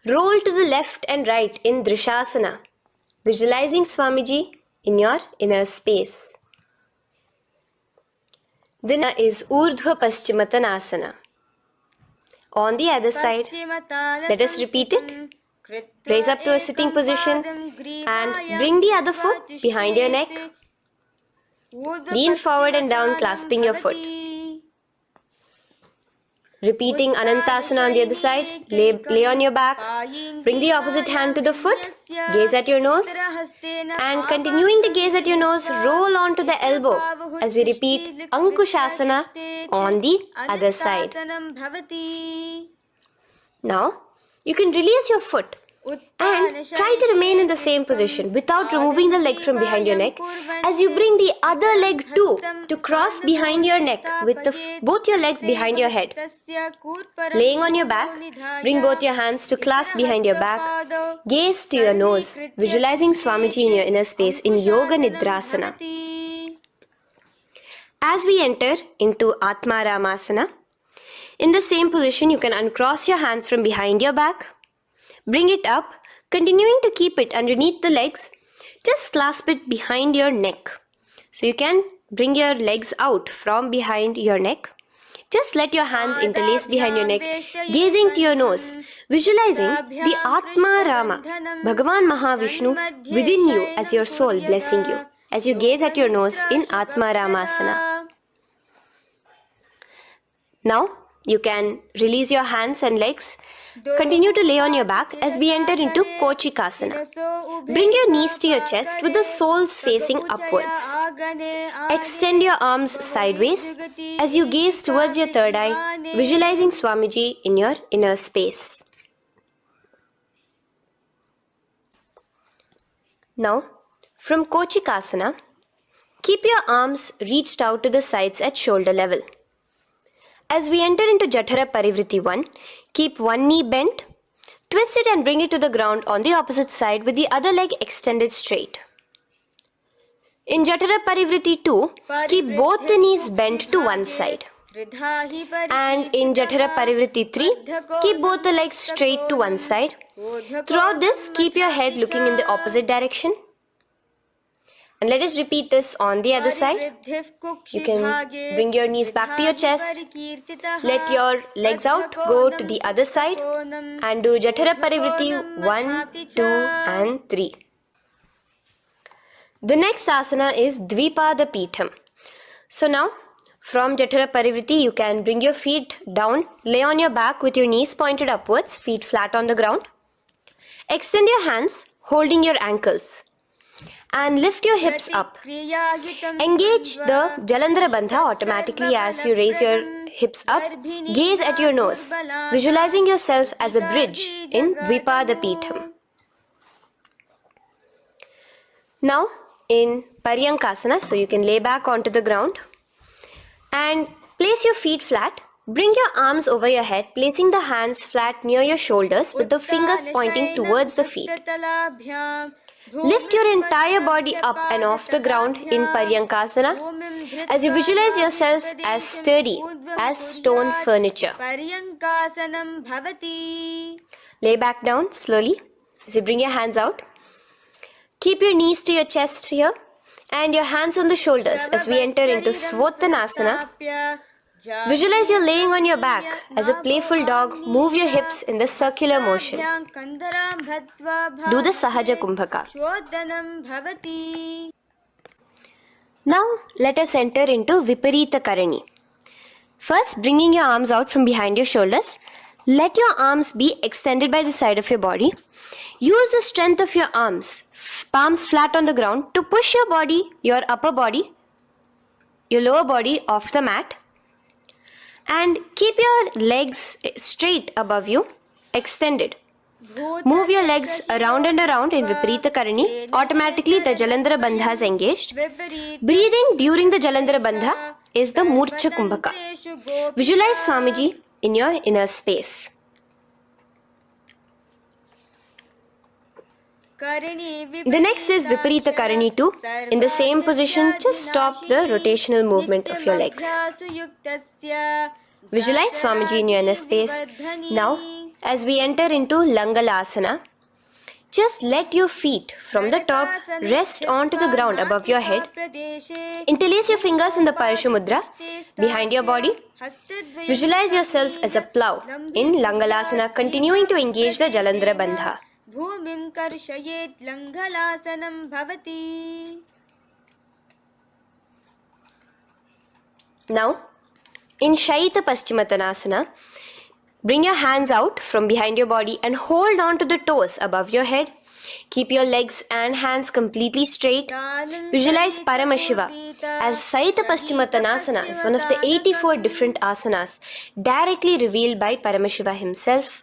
Roll to the left and right in Drishasana, visualizing Swamiji in your inner space. Then is Urdhva Paschimottanasana. On the other side, let us repeat it. Raise up to a sitting position and bring the other foot behind your neck. Lean forward and down, clasping your foot. Repeating Anantasana on the other side. Lay on your back. Bring the opposite hand to the foot. Gaze at your nose. And continuing to gaze at your nose, roll onto the elbow as we repeat Ankushasana on the other side. Now, you can release your foot and try to remain in the same position without removing the leg from behind your neck as you bring the other leg too to cross behind your neck with both your legs behind your head. Laying on your back, bring both your hands to clasp behind your back. Gaze to your nose, visualizing Swamiji in your inner space in Yoga Nidrasana. As we enter into Atmaramasana, in the same position you can uncross your hands from behind your back. Bring it up, continuing to keep it underneath the legs. Just clasp it behind your neck. So you can bring your legs out from behind your neck. Just let your hands interlace behind your neck, gazing to your nose, visualizing the Atma Rama, Bhagavan Mahavishnu within you as your soul blessing you, as you gaze at your nose in Atma Ramasana. Now, you can release your hands and legs. Continue to lay on your back as we enter into Kochikasana. Bring your knees to your chest with the soles facing upwards. Extend your arms sideways as you gaze towards your third eye, visualizing Swamiji in your inner space. Now, from Kochikasana, keep your arms reached out to the sides at shoulder level. As we enter into Jatara Parivritti 1, keep one knee bent, twist it and bring it to the ground on the opposite side with the other leg extended straight. In Jatara Parivritti 2, keep both the knees bent to one side. And in Jatara Parivritti 3, keep both the legs straight to one side. Throughout this, keep your head looking in the opposite direction. And let us repeat this on the other side. You can bring your knees back to your chest. Let your legs out, go to the other side and do Jatara Parivritti 1, 2 and 3. The next asana is Dvipada Pitham. So now from Jatara Parivritti you can bring your feet down, lay on your back with your knees pointed upwards, feet flat on the ground. Extend your hands holding your ankles. And lift your hips up. Engage the Jalandhara Bandha automatically as you raise your hips up, gaze at your nose, visualizing yourself as a bridge in Dvipadapitham. Now in Paryankasana, so you can lay back onto the ground and place your feet flat. Bring your arms over your head, placing the hands flat near your shoulders with the fingers pointing towards the feet. Lift your entire body up and off the ground in Paryankasana as you visualize yourself as sturdy as stone furniture. Lay back down slowly as you bring your hands out. Keep your knees to your chest here and your hands on the shoulders as we enter into Svottanasana. Visualize you're laying on your back as a playful dog. Move your hips in the circular motion. Do the Sahaja Kumbhaka. Now let us enter into Viparita Karani. First, bringing your arms out from behind your shoulders. Let your arms be extended by the side of your body. Use the strength of your arms, palms flat on the ground, to push your body, your upper body, your lower body off the mat. And keep your legs straight above you, extended. Move your legs around and around in Viparita Karani. Automatically the Jalandhara Bandha is engaged. Breathing during the Jalandhara Bandha is the Murcha Kumbhaka. Visualize Swamiji in your inner space. The next is Viparita Karani 2. In the same position, just stop the rotational movement of your legs. Visualize Swamiji in your inner space. Now, as we enter into Langalasana, just let your feet from the top rest onto the ground above your head. Interlace your fingers in the Parashu Mudra behind your body. Visualize yourself as a plow in Langalasana, continuing to engage the Jalandhara Bandha.
Bhumim karshayet Langalasanam bhavati.
Now, in Shaita Paschimottanasana, bring your hands out from behind your body and hold on to the toes above your head. Keep your legs and hands completely straight. Visualize Paramashiva as Shaita Paschimottanasana is one of the 84 different asanas directly revealed by Paramashiva himself.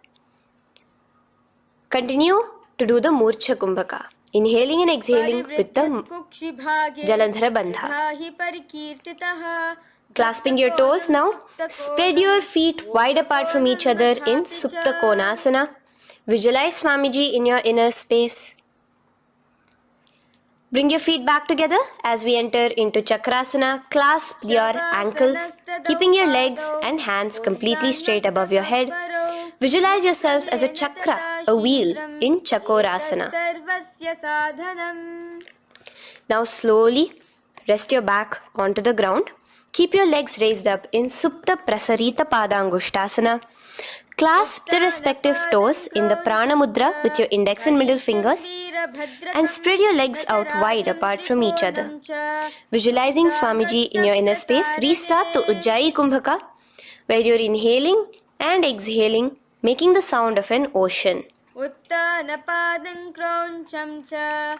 Continue to do the Murcha Kumbhaka, inhaling and exhaling with the Jalandhara Bandha. Clasping your toes now, spread your feet wide apart from each other in Supta Konasana. Visualize Swamiji in your inner space. Bring your feet back together as we enter into Chakrasana. Clasp your ankles, keeping your legs and hands completely straight above your head. Visualize yourself as a chakra, a wheel in Chakorasana. Now slowly rest your back onto the ground. Keep your legs raised up in Supta Prasarita Padangushtasana. Clasp the respective toes in the Prana Mudra with your index and middle fingers and spread your legs out wide apart from each other. Visualizing Swamiji in your inner space, restart the Ujjayi Kumbhaka where you're inhaling and exhaling, making the sound of an ocean.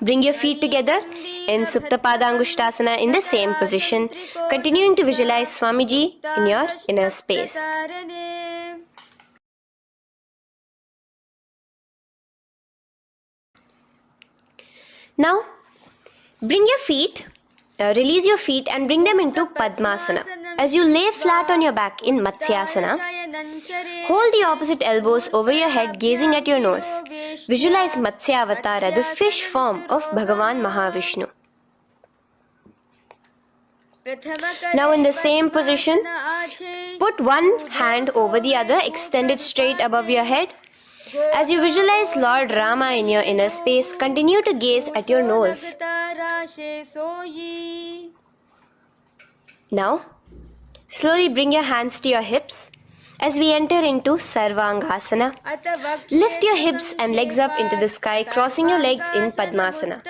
Bring your feet together in Supta Padangushtasana in the same position, continuing to visualize Swamiji in your inner space. Now, bring your feet, release your feet and bring them into Padmasana. As you lay flat on your back in Matsyasana, hold the opposite elbows over your head, gazing at your nose. Visualize Matsya Avatara, the fish form of Bhagavan Mahavishnu. Now in the same position, put one hand over the other, extend it straight above your head. As you visualize Lord Rama in your inner space, continue to gaze at your nose. Now, slowly bring your hands to your hips as we enter into Sarvangasana. Lift your hips and legs up into the sky, crossing your legs in Padmasana.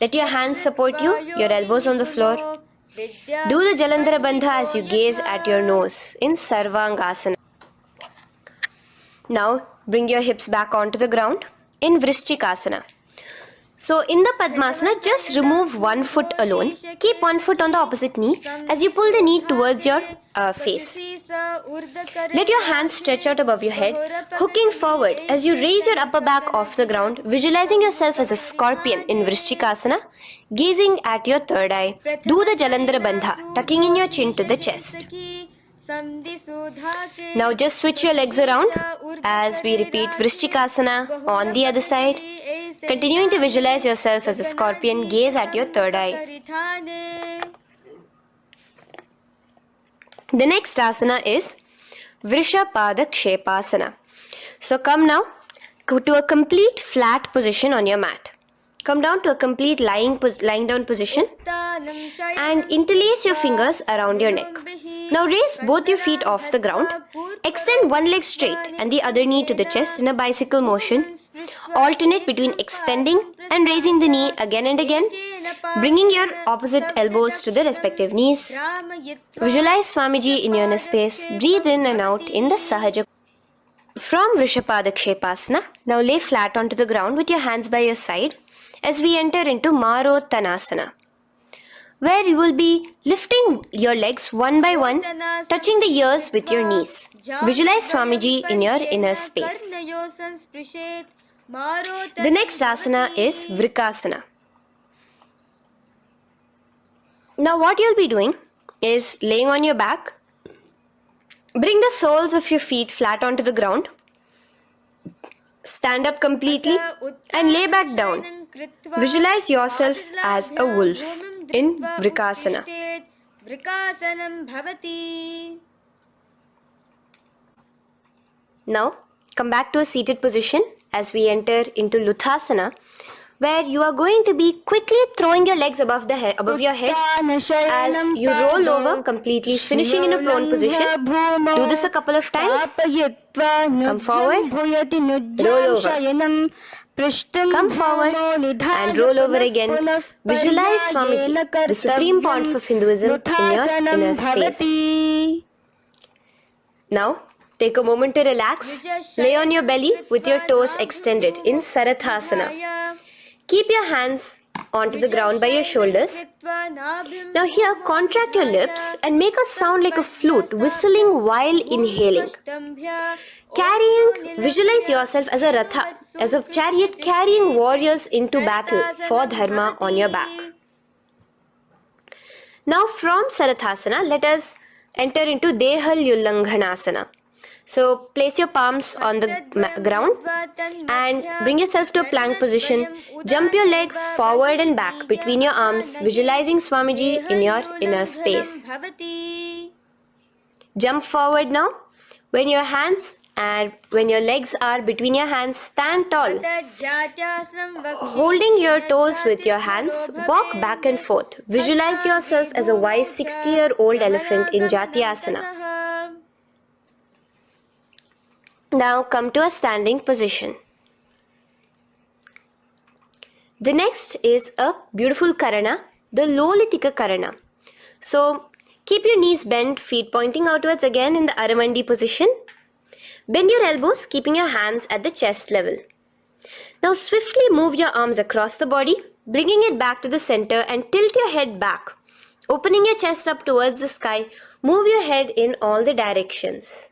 Let your hands support you, your elbows on the floor. Do the Jalandhara Bandha as you gaze at your nose in Sarvangasana. Now, bring your hips back onto the ground in Vrishchikasana. So in the Padmasana, just remove one foot alone. Keep one foot on the opposite knee as you pull the knee towards your face. Let your hands stretch out above your head, hooking forward as you raise your upper back off the ground, visualizing yourself as a scorpion in Vrishchikasana, gazing at your third eye. Do the Jalandhara Bandha, tucking in your chin to the chest. Now just switch your legs around as we repeat Vrishchikasana on the other side. Continuing to visualize yourself as a scorpion, gaze at your third eye. The next asana is Vrishapada Kshepasana. So come now to a complete flat position on your mat. Come down to a complete lying down position and interlace your fingers around your neck. Now raise both your feet off the ground. Extend one leg straight and the other knee to the chest in a bicycle motion. Alternate between extending and raising the knee again and again, bringing your opposite elbows to the respective knees. Visualize Swamiji in your inner space. Breathe in and out in the Sahaja. From Vrishapada Kshepasana, now lay flat onto the ground with your hands by your side as we enter into Marottanasana, where you will be lifting your legs one by one, touching the ears with your knees. Visualize Swamiji in your inner space. The next asana is Vrikasana. Now what you'll be doing is laying on your back. Bring the soles of your feet flat onto the ground. Stand up completely and lay back down. Visualize yourself as a wolf in Vrikasana. Now come back to a seated position as we enter into Luthasana, where you are going to be quickly throwing your legs above your head as you roll over completely, finishing in a prone position. Do this a couple of times. Come forward, roll over. Come forward and roll over again. Visualize Swamiji, the supreme point of Hinduism, in your inner space. Now, take a moment to relax. Lay on your belly with your toes extended in Sarathasana. Keep your hands onto the ground by your shoulders. Now here, contract your lips and make a sound like a flute, whistling while inhaling. Visualize yourself as a ratha, as a chariot carrying warriors into battle for dharma on your back. Now from Sarathasana, let us enter into Dehalyullanghanasana. So place your palms on the ground and bring yourself to a plank position. Jump your leg forward and back between your arms, visualizing Swamiji in your inner space. Jump forward now. When your legs are between your hands, stand tall. Holding your toes with your hands, walk back and forth. Visualize yourself as a wise 60-year-old elephant in Jatyasana. Now come to a standing position. The next is a beautiful karana, the Lolitika karana. So keep your knees bent, feet pointing outwards again in the Aramandi position. Bend your elbows, keeping your hands at the chest level. Now swiftly move your arms across the body, bringing it back to the center and tilt your head back. Opening your chest up towards the sky, move your head in all the directions.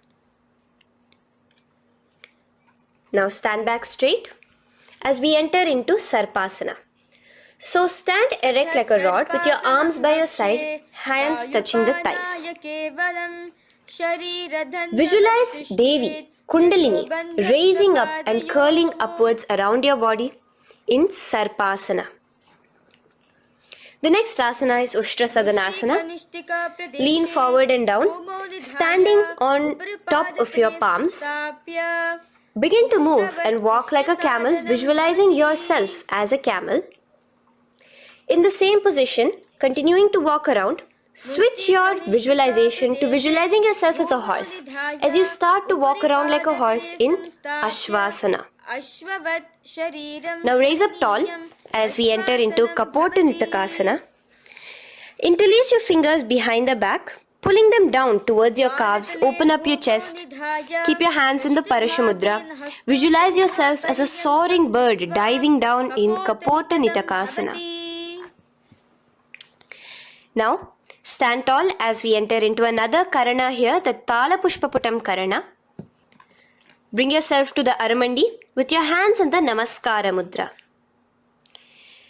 Now stand back straight as we enter into Sarpasana. So stand erect like a rod with your arms by your side, hands touching the thighs. Visualize Devi, Kundalini, raising up and curling upwards around your body in Sarpasana. The next asana is Ushtrasadanasana. Lean forward and down, standing on top of your palms. Begin to move and walk like a camel, visualizing yourself as a camel. In the same position, continuing to walk around, switch your visualization to visualizing yourself as a horse as you start to walk around like a horse in Ashvasana. Now raise up tall as we enter into Kapota Nitakasana. Interlace your fingers behind the back Pulling them down towards your calves, open up your chest. Keep your hands in the Parashamudra. Visualize yourself as a soaring bird diving down in Kapota Nitakasana. Now, stand tall as we enter into another Karana here, the Tala Pushpaputam Karana. Bring yourself to the Aramandi with your hands in the Namaskara Mudra.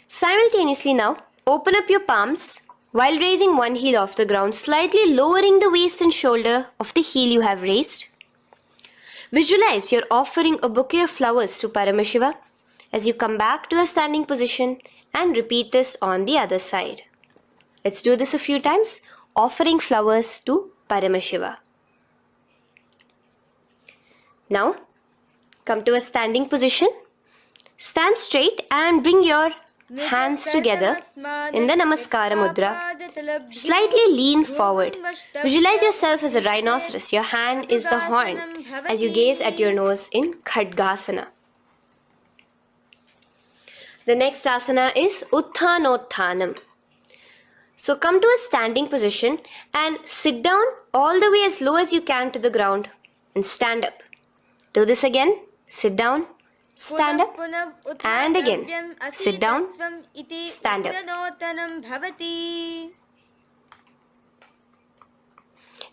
Simultaneously now, open up your palms while raising one heel off the ground, slightly lowering the waist and shoulder of the heel you have raised. Visualize you're offering a bouquet of flowers to Paramashiva as you come back to a standing position and repeat this on the other side. Let's do this a few times, offering flowers to Paramashiva. Now, come to a standing position. Stand straight and bring your hands together in the Namaskara Mudra. Slightly lean forward. Visualize yourself as a rhinoceros. Your hand is the horn as you gaze at your nose in Khadgasana. The next asana is Utthanotthanam. So come to a standing position and sit down all the way as low as you can to the ground and stand up. Do this again. Sit down, stand up, and again. Sit down, stand up.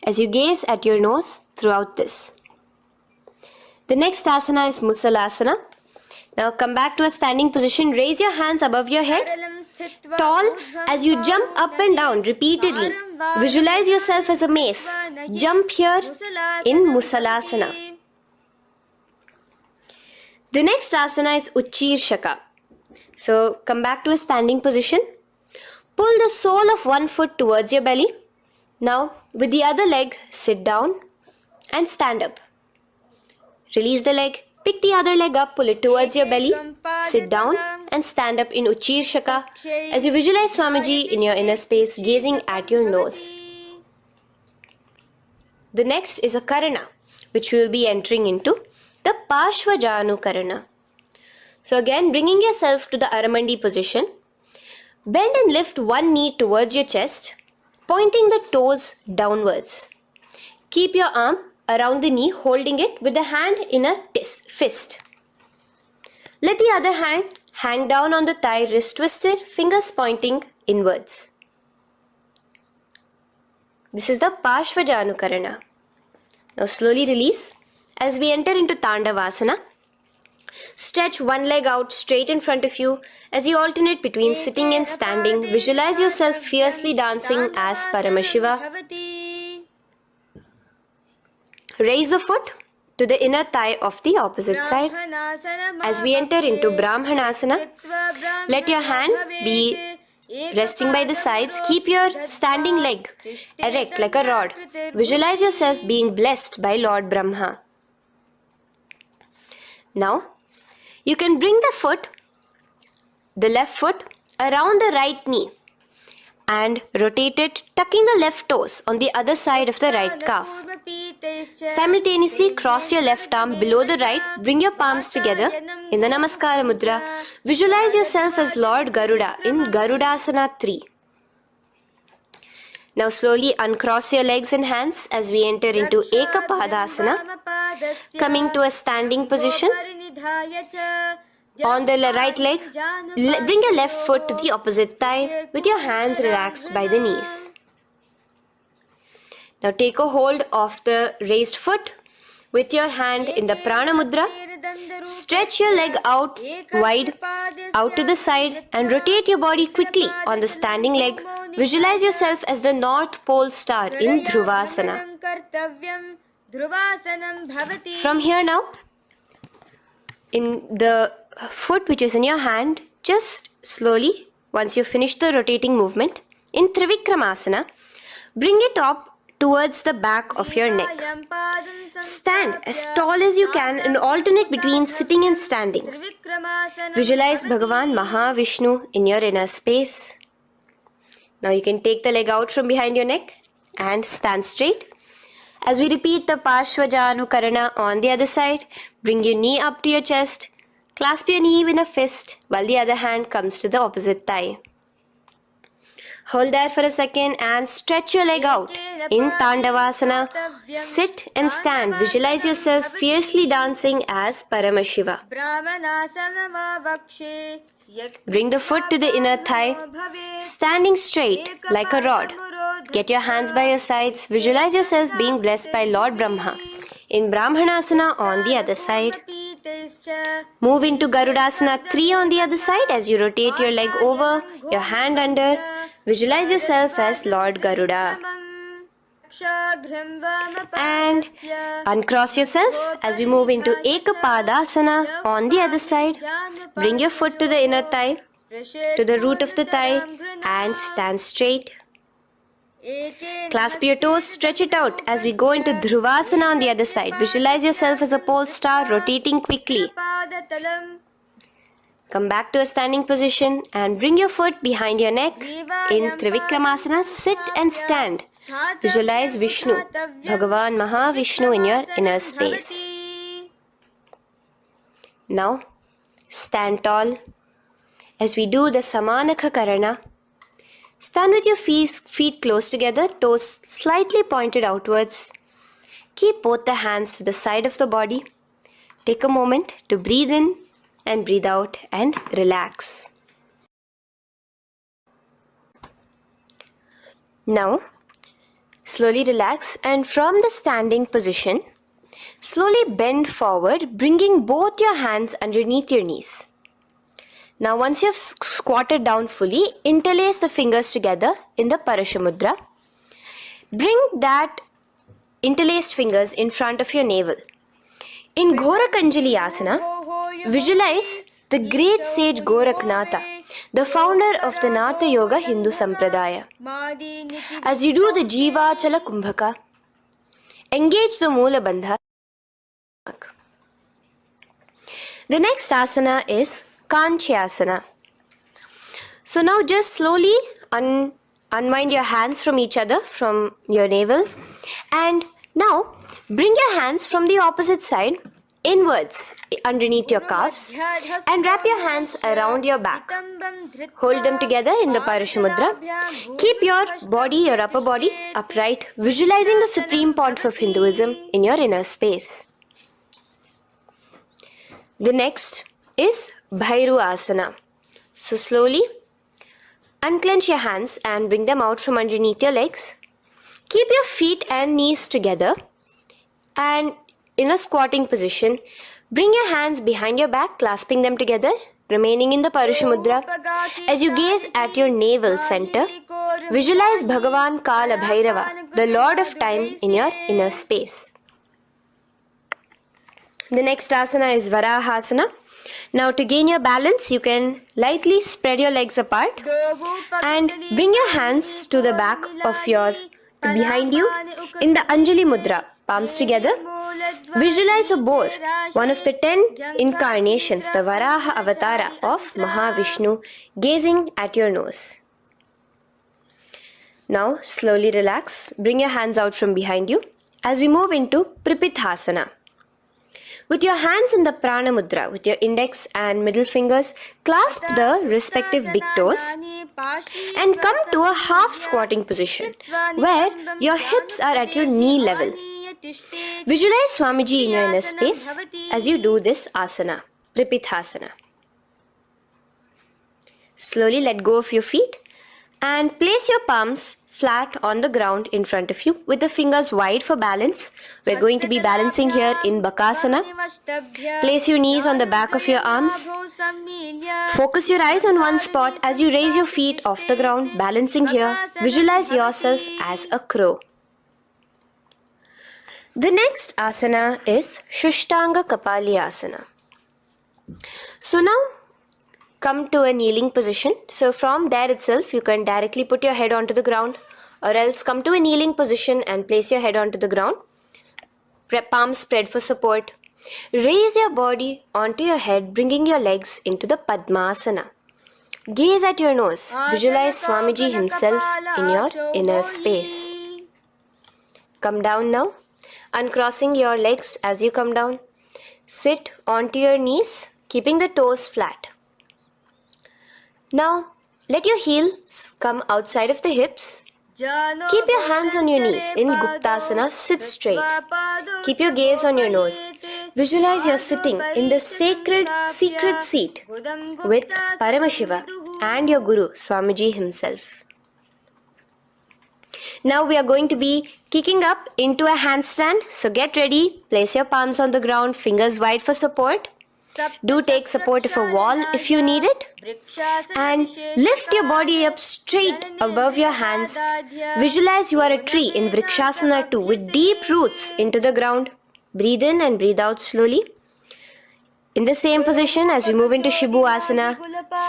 As you gaze at your nose throughout this. The next asana is Musalasana. Now come back to a standing position. Raise your hands above your head. Tall as you jump up and down repeatedly. Visualize yourself as a mace. Jump here in Musalasana. The next asana is Uchirshaka. So come back to a standing position. Pull the sole of one foot towards your belly. Now with the other leg, sit down and stand up. Release the leg. Pick the other leg up, pull it towards your belly. Sit down and stand up in Uchirshaka as you visualize Swamiji in your inner space, gazing at your nose. The next is a Karana, which we will be entering into. The Parshvajanu Karana. So again, bringing yourself to the Aramandi position. Bend and lift one knee towards your chest, pointing the toes downwards. Keep your arm around the knee, holding it with the hand in a fist. Let the other hand hang down on the thigh, wrist twisted, fingers pointing inwards. This is the Parshvajanu Karana. Now slowly release. As we enter into Tandavasana, stretch one leg out straight in front of you as you alternate between sitting and standing. Visualize yourself fiercely dancing as Paramashiva. Raise the foot to the inner thigh of the opposite side. As we enter into Brahmanasana, let your hand be resting by the sides. Keep your standing leg erect like a rod. Visualize yourself being blessed by Lord Brahma. Now, you can bring the left foot around the right knee and rotate it, tucking the left toes on the other side of the right calf. Simultaneously, cross your left arm below the right, bring your palms together in the Namaskara Mudra. Visualize yourself as Lord Garuda in Garudasana 3. Now slowly uncross your legs and hands as we enter into Ekapadasana, coming to a standing position. On the right leg, bring your left foot to the opposite thigh with your hands relaxed by the knees. Now take a hold of the raised foot with your hand in the Prana Mudra. Stretch your leg out wide, out to the side, and rotate your body quickly on the standing leg. Visualize yourself as the North Pole star in Dhruvasana. From here now, in the foot which is in your hand, just slowly, once you finish the rotating movement, in Trivikramasana, bring it up towards the back of your neck. Stand as tall as you can and alternate between sitting and standing. Visualize Bhagavan Mahavishnu in your inner space. Now you can take the leg out from behind your neck and stand straight. As we repeat the Parshvajanu Karana on the other side, bring your knee up to your chest, clasp your knee in a fist while the other hand comes to the opposite thigh. Hold there for a second and stretch your leg out. In Tandavasana, sit and stand. Visualize yourself fiercely dancing as Paramashiva. Bring the foot to the inner thigh, standing straight like a rod. Get your hands by your sides. Visualize yourself being blessed by Lord Brahma. In Brahmanasana on the other side. Move into Garudasana 3 on the other side as you rotate your leg over, your hand under. Visualize yourself as Lord Garuda. And uncross yourself as we move into Ekapadasana on the other side. Bring your foot to the inner thigh, to the root of the thigh, and stand straight. Clasp your toes, stretch it out as we go into Dhruvasana on the other side. Visualize yourself as a pole star rotating quickly. Come back to a standing position and bring your foot behind your neck. In Trivikramasana, sit and stand. Visualize Vishnu, Bhagavan Mahavishnu in your inner space. Now, stand tall as we do the Samanakha Karana. Stand with your feet close together, toes slightly pointed outwards. Keep both the hands to the side of the body. Take a moment to breathe in and breathe out and relax. Now, slowly relax and from the standing position, slowly bend forward, bringing both your hands underneath your knees. Now, once you have squatted down fully, interlace the fingers together in the Parashamudra. Bring that interlaced fingers in front of your navel. In Ghorakanjali Asana, visualize the great sage Goraknatha, the founder of the Natha Yoga Hindu Sampradaya. As you do the Jiva Chala Kumbhaka, engage the Moola Bandha. The next asana is Kanchyasana. So now just slowly unwind your hands from each other, from your navel, and now bring your hands from the opposite side inwards underneath your calves and wrap your hands around your back. Hold them together in the Parashamudra. Keep your body, your upper body, upright, visualizing the supreme pontiff of Hinduism in your inner space. The next is Bhairu Asana. So slowly unclench your hands and bring them out from underneath your legs. Keep your feet and knees together and in a squatting position, bring your hands behind your back, clasping them together, remaining in the Parashamudra. As you gaze at your navel center, visualize Bhagavan Kala Bhairava, the Lord of Time, in your inner space. The next asana is Varahasana. Now to gain your balance, you can lightly spread your legs apart and bring your hands to the back of behind you in the Anjali Mudra, palms together. Visualize a boar, one of the 10 incarnations, the Varaha Avatara of Mahavishnu, gazing at your nose. Now slowly relax, bring your hands out from behind you as we move into Pripithasana. With your hands in the Prana Mudra, with your index and middle fingers, clasp the respective big toes and come to a half squatting position where your hips are at your knee level. Visualize Swamiji in your inner space as you do this asana, Pripithasana. Slowly let go of your feet and place your palms flat on the ground in front of you with the fingers wide for balance. We're going to be balancing here in Bakasana. Place your knees on the back of your arms. Focus your eyes on one spot as you raise your feet off the ground, balancing here. Visualize yourself as a crow. The next asana is Shushtanga Kapali Asana. So now come to a kneeling position. So from there itself, you can directly put your head onto the ground, or else come to a kneeling position and place your head onto the ground. Palms spread for support. Raise your body onto your head, bringing your legs into the Padmasana. Gaze at your nose. Visualize Swamiji himself in your inner space. Come down now, uncrossing your legs as you come down. Sit onto your knees, keeping the toes flat. Now, Let your heels come outside of the hips. Keep your hands on your knees. In Guptasana, sit straight. Keep your gaze on your nose. Visualize you're sitting in the sacred secret seat with Paramashiva and your Guru, Swamiji himself. Now we are going to be kicking up into a handstand. So get ready. Place your palms on the ground, fingers wide for support. Do take support of a wall if you need it. And lift your body up straight above your hands. Visualize you are a tree in Vrikshasana 2 with deep roots into the ground. Breathe in and breathe out slowly. In the same position as we move into Shibhuasana,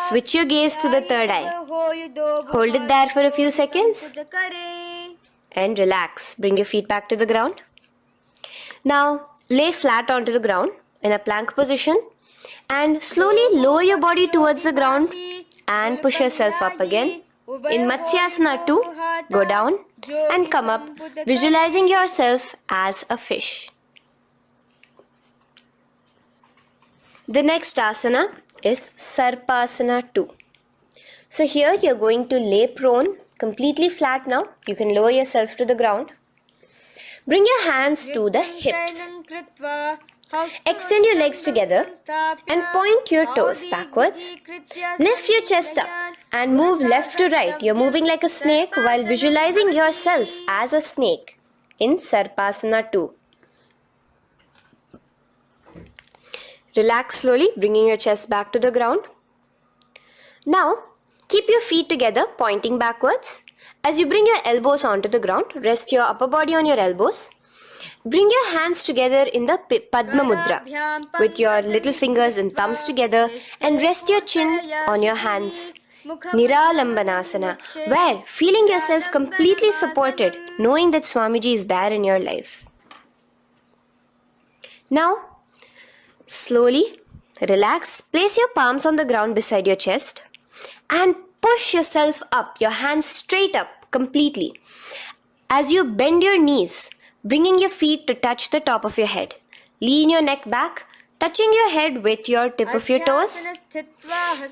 switch your gaze to the third eye. Hold it there for a few seconds and relax. Bring your feet back to the ground. Now lay flat onto the ground in a plank position and slowly lower your body towards the ground and push yourself up again. In Matsyasana 2, go down and come up, visualizing yourself as a fish. The next asana is Sarpasana 2. So here you're going to lay prone, completely flat now. You can lower yourself to the ground. Bring your hands to the hips. Extend your legs together and point your toes backwards. Lift your chest up and move left to right. You're moving like a snake while visualizing yourself as a snake in Sarpasana 2. Relax slowly, bringing your chest back to the ground. Now, keep your feet together, pointing backwards. As you bring your elbows onto the ground, rest your upper body on your elbows. Bring your hands together in the Padma Mudra with your little fingers and thumbs together and rest your chin on your hands. Niralambanasana, where feeling yourself completely supported, knowing that Swamiji is there in your life. Now, slowly relax, place your palms on the ground beside your chest and push yourself up, your hands straight up completely. As you bend your knees, bringing your feet to touch the top of your head. Lean your neck back, touching your head with your tip of your toes.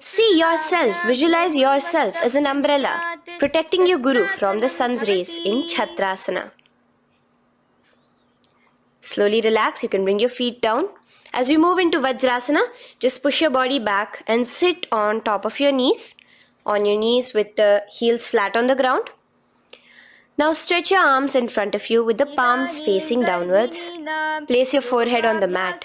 See yourself, visualize yourself as an umbrella, protecting your Guru from the sun's rays in Chhatrasana. Slowly relax, you can bring your feet down. As we move into Vajrasana, just push your body back and sit on top of your knees, with the heels flat on the ground. Now stretch your arms in front of you with the palms facing downwards. Place your forehead on the mat.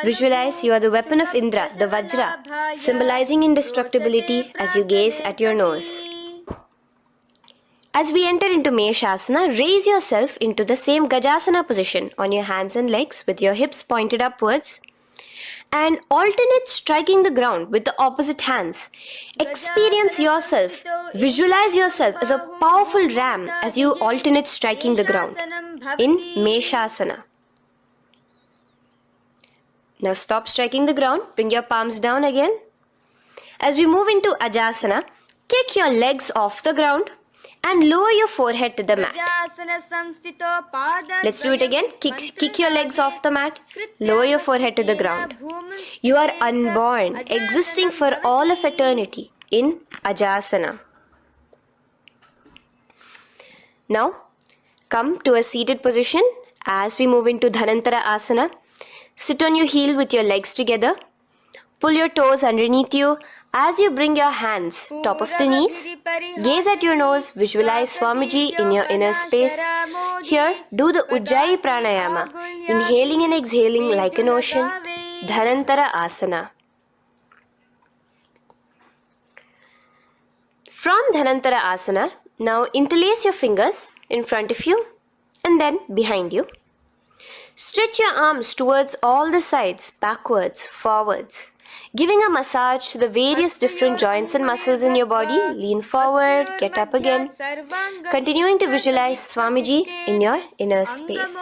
Visualize you are the weapon of Indra, the Vajra, symbolizing indestructibility as you gaze at your nose. As we enter into Meshasana, raise yourself into the same Gajasana position on your hands and legs with your hips pointed upwards. And alternate striking the ground with the opposite hands. Experience yourself, visualize yourself as a powerful ram as you alternate striking the ground in Meshasana. Now stop striking the ground, bring your palms down again. As we move into Ajasana, kick your legs off the ground and lower your forehead to the mat. Let's do it again. Kick your legs off the mat. Lower your forehead to the ground. You are unborn, existing for all of eternity in Ajasana. Now, come to a seated position as we move into Dhanantara Asana. Sit on your heel with your legs together. Pull your toes underneath you. As you bring your hands top of the knees, gaze at your nose, visualize Swamiji in your inner space. Here, do the Ujjayi Pranayama, inhaling and exhaling like an ocean, Dhanantara Asana. From Dhanantara Asana, now interlace your fingers in front of you and then behind you. Stretch your arms towards all the sides, backwards, forwards. Giving a massage to the various different joints and muscles in your body. Lean forward, get up again. Continuing to visualize Swamiji in your inner space.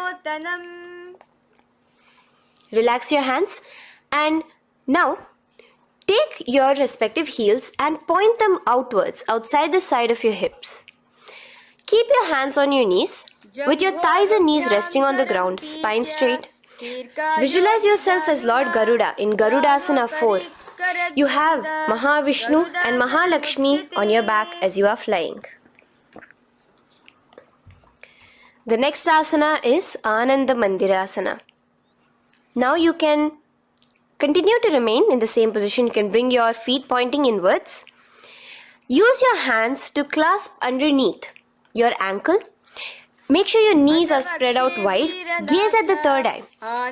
Relax your hands and now take your respective heels and point them outwards, outside the side of your hips. Keep your hands on your knees with your thighs and knees resting on the ground, spine straight. Visualize yourself as Lord Garuda in Garudasana 4. You have Mahavishnu and Mahalakshmi on your back as you are flying. The next asana is Ananda Mandirasana. Now you can continue to remain in the same position. You can bring your feet pointing inwards. Use your hands to clasp underneath your ankle. Make sure your knees are spread out wide. Gaze at the third eye.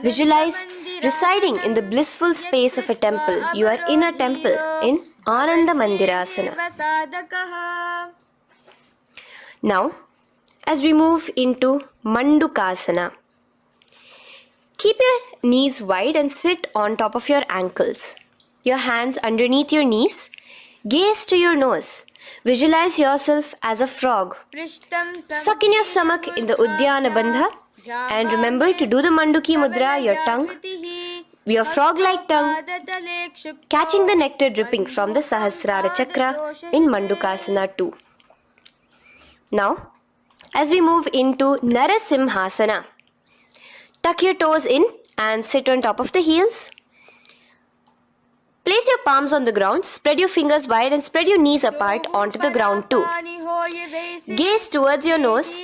Visualize residing in the blissful space of a temple. You are in a temple in Ananda Mandirasana. Now, as we move into Mandukasana, keep your knees wide and sit on top of your ankles. Your hands underneath your knees. Gaze to your nose. Visualize yourself as a frog. Suck in your stomach in the Uddiyana Bandha and remember to do the Manduki Mudra, your tongue, your frog-like tongue, catching the nectar dripping from the Sahasrara Chakra in Mandukasana 2. Now, as we move into Narasimhasana, tuck your toes in and sit on top of the heels. Place your palms on the ground, spread your fingers wide and spread your knees apart onto the ground too. Gaze towards your nose,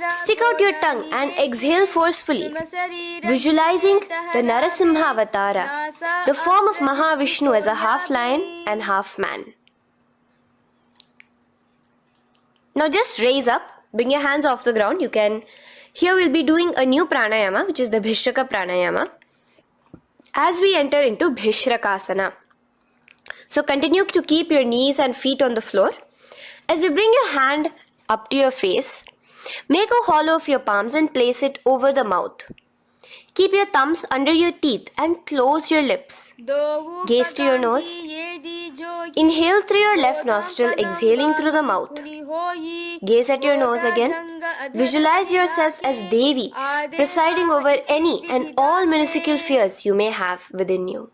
stick out your tongue and exhale forcefully, visualizing the Narasimha Avatara, the form of Mahavishnu as a half lion and half man. Now just raise up, bring your hands off the ground. Here we'll be doing a new pranayama, which is the Bhishraka pranayama, as we enter into Bhishrakasana. So continue to keep your knees and feet on the floor. As you bring your hand up to your face, make a hollow of your palms and place it over the mouth. Keep your thumbs under your teeth and close your lips. Gaze to your nose. Inhale through your left nostril, exhaling through the mouth. Gaze at your nose again. Visualize yourself as Devi, presiding over any and all minuscule fears you may have within you.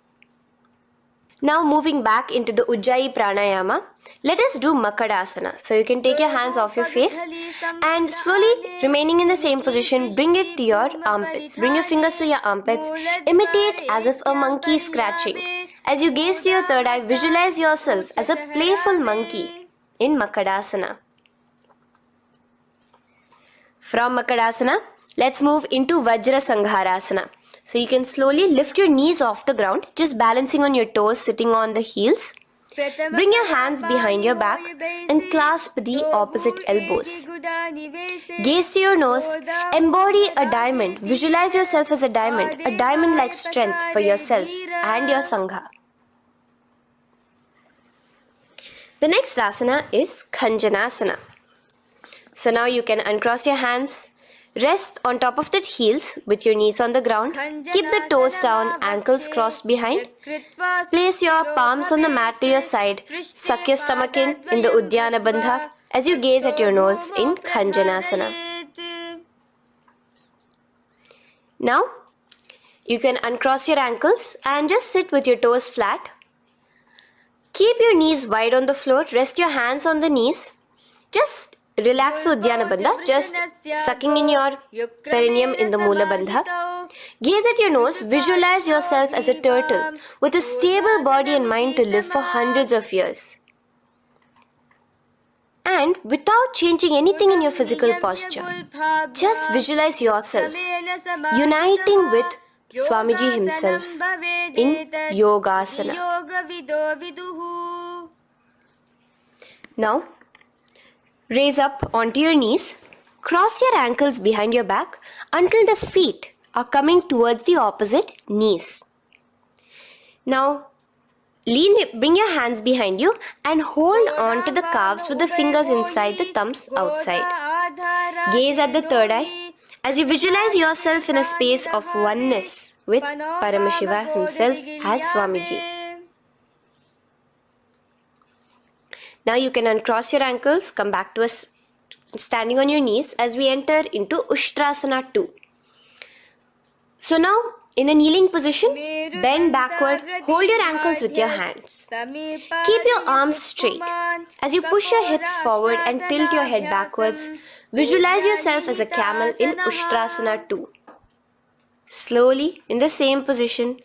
Now moving back into the Ujjayi Pranayama, let us do Makadasana. So you can take your hands off your face and slowly remaining in the same position, bring it to your armpits. Bring your fingers to your armpits. Imitate as if a monkey is scratching. As you gaze to your third eye, visualize yourself as a playful monkey in Makadasana. From Makadasana, let's move into Vajra Sangharasana. So you can slowly lift your knees off the ground, just balancing on your toes, sitting on the heels. Bring your hands behind your back and clasp the opposite elbows. Gaze to your nose, embody a diamond. Visualize yourself as a diamond-like strength for yourself and your Sangha. The next asana is Khanjanasana. So now you can uncross your hands. Rest on top of the heels with your knees on the ground. Keep the toes down, ankles crossed behind. Place your palms on the mat to your side. Suck your stomach in the Uddiyana Bandha as you gaze at your nose in Khanjanasana. Now, you can uncross your ankles and just sit with your toes flat. Keep your knees wide on the floor. Rest your hands on the knees. Just relax the Uddiyana Bandha, just sucking in your perineum in the Mula Bandha. Gaze at your nose, visualize yourself as a turtle with a stable body and mind to live for hundreds of years. And without changing anything in your physical posture, just visualize yourself uniting with Swamiji himself in Yogasana. Now, raise up onto your knees, cross your ankles behind your back until the feet are coming towards the opposite knees. Now, bring your hands behind you and hold on to the calves with the fingers inside, the thumbs outside. Gaze at the third eye as you visualize yourself in a space of oneness with Paramashivoham himself as Swamiji. Now you can uncross your ankles, come back to standing on your knees as we enter into Ushtrasana 2. So now, in a kneeling position, bend backward, hold your ankles with your hands. Keep your arms straight. As you push your hips forward and tilt your head backwards, visualize yourself as a camel in Ushtrasana 2. Slowly, in the same position,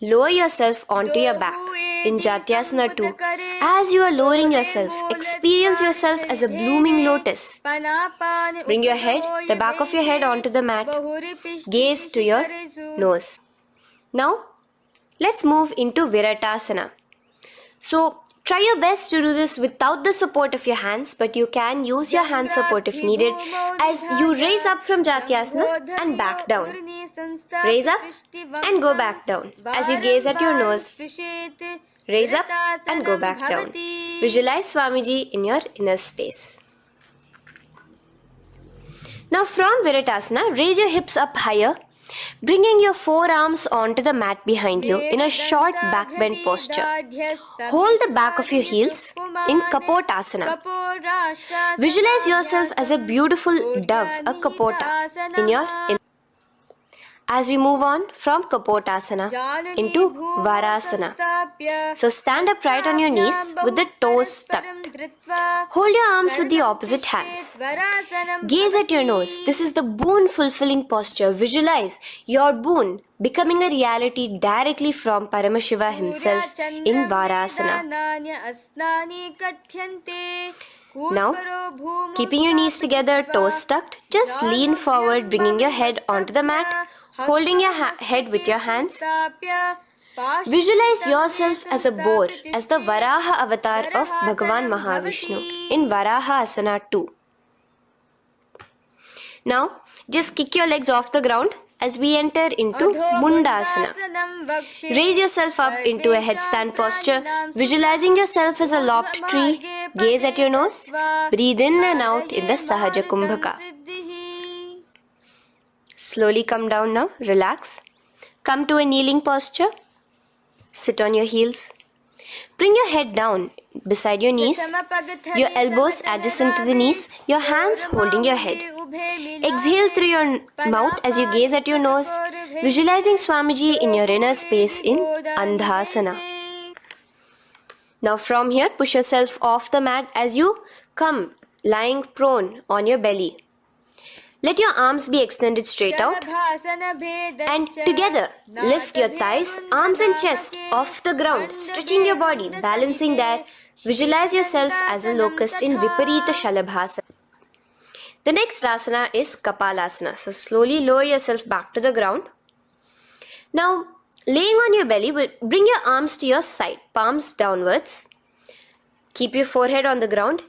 lower yourself onto your back in Jatyasana 2. As you are lowering yourself, experience yourself as a blooming lotus. Bring your head, the back of your head onto the mat. Gaze to your nose. Now, let's move into Viratasana. So, try your best to do this without the support of your hands, but you can use your hand support if needed as you raise up from Jatyasana and back down. Raise up and go back down as you gaze at your nose. Raise up and go back down. Visualize Swamiji in your inner space. Now from Viratasana, raise your hips up higher, bringing your forearms onto the mat behind you in a short back bend posture. Hold the back of your heels in Kapotasana. Visualize yourself as a beautiful dove, a Kapota, in your as we move on from Kapotasana into Varasana. So stand upright on your knees with the toes tucked. Hold your arms with the opposite hands. Gaze at your nose. This is the boon fulfilling posture. Visualize your boon becoming a reality directly from Paramashiva himself in Varasana. Now, keeping your knees together, toes tucked, just lean forward, bringing your head onto the mat, holding your head with your hands. Visualize yourself as a boar, as the Varaha avatar of Bhagavan Mahavishnu in Varaha Asana 2. Now, just kick your legs off the ground as we enter into Mundasana. Raise yourself up into a headstand posture, visualizing yourself as a lopped tree. Gaze at your nose. Breathe in and out in the Sahaja Kumbhaka. Slowly come down now. Relax. Come to a kneeling posture. Sit on your heels. Bring your head down beside your knees, your elbows adjacent to the knees, your hands holding your head. Exhale through your mouth as you gaze at your nose, visualizing Swamiji in your inner space in Andhasana. Now from here, push yourself off the mat as you come lying prone on your belly. Let your arms be extended straight out and together lift your thighs, arms and chest off the ground, stretching your body, balancing there. Visualize yourself as a locust in Viparita Shalabhasana. The next asana is Kapalasana. So slowly lower yourself back to the ground. Now laying on your belly, bring your arms to your side, palms downwards. Keep your forehead on the ground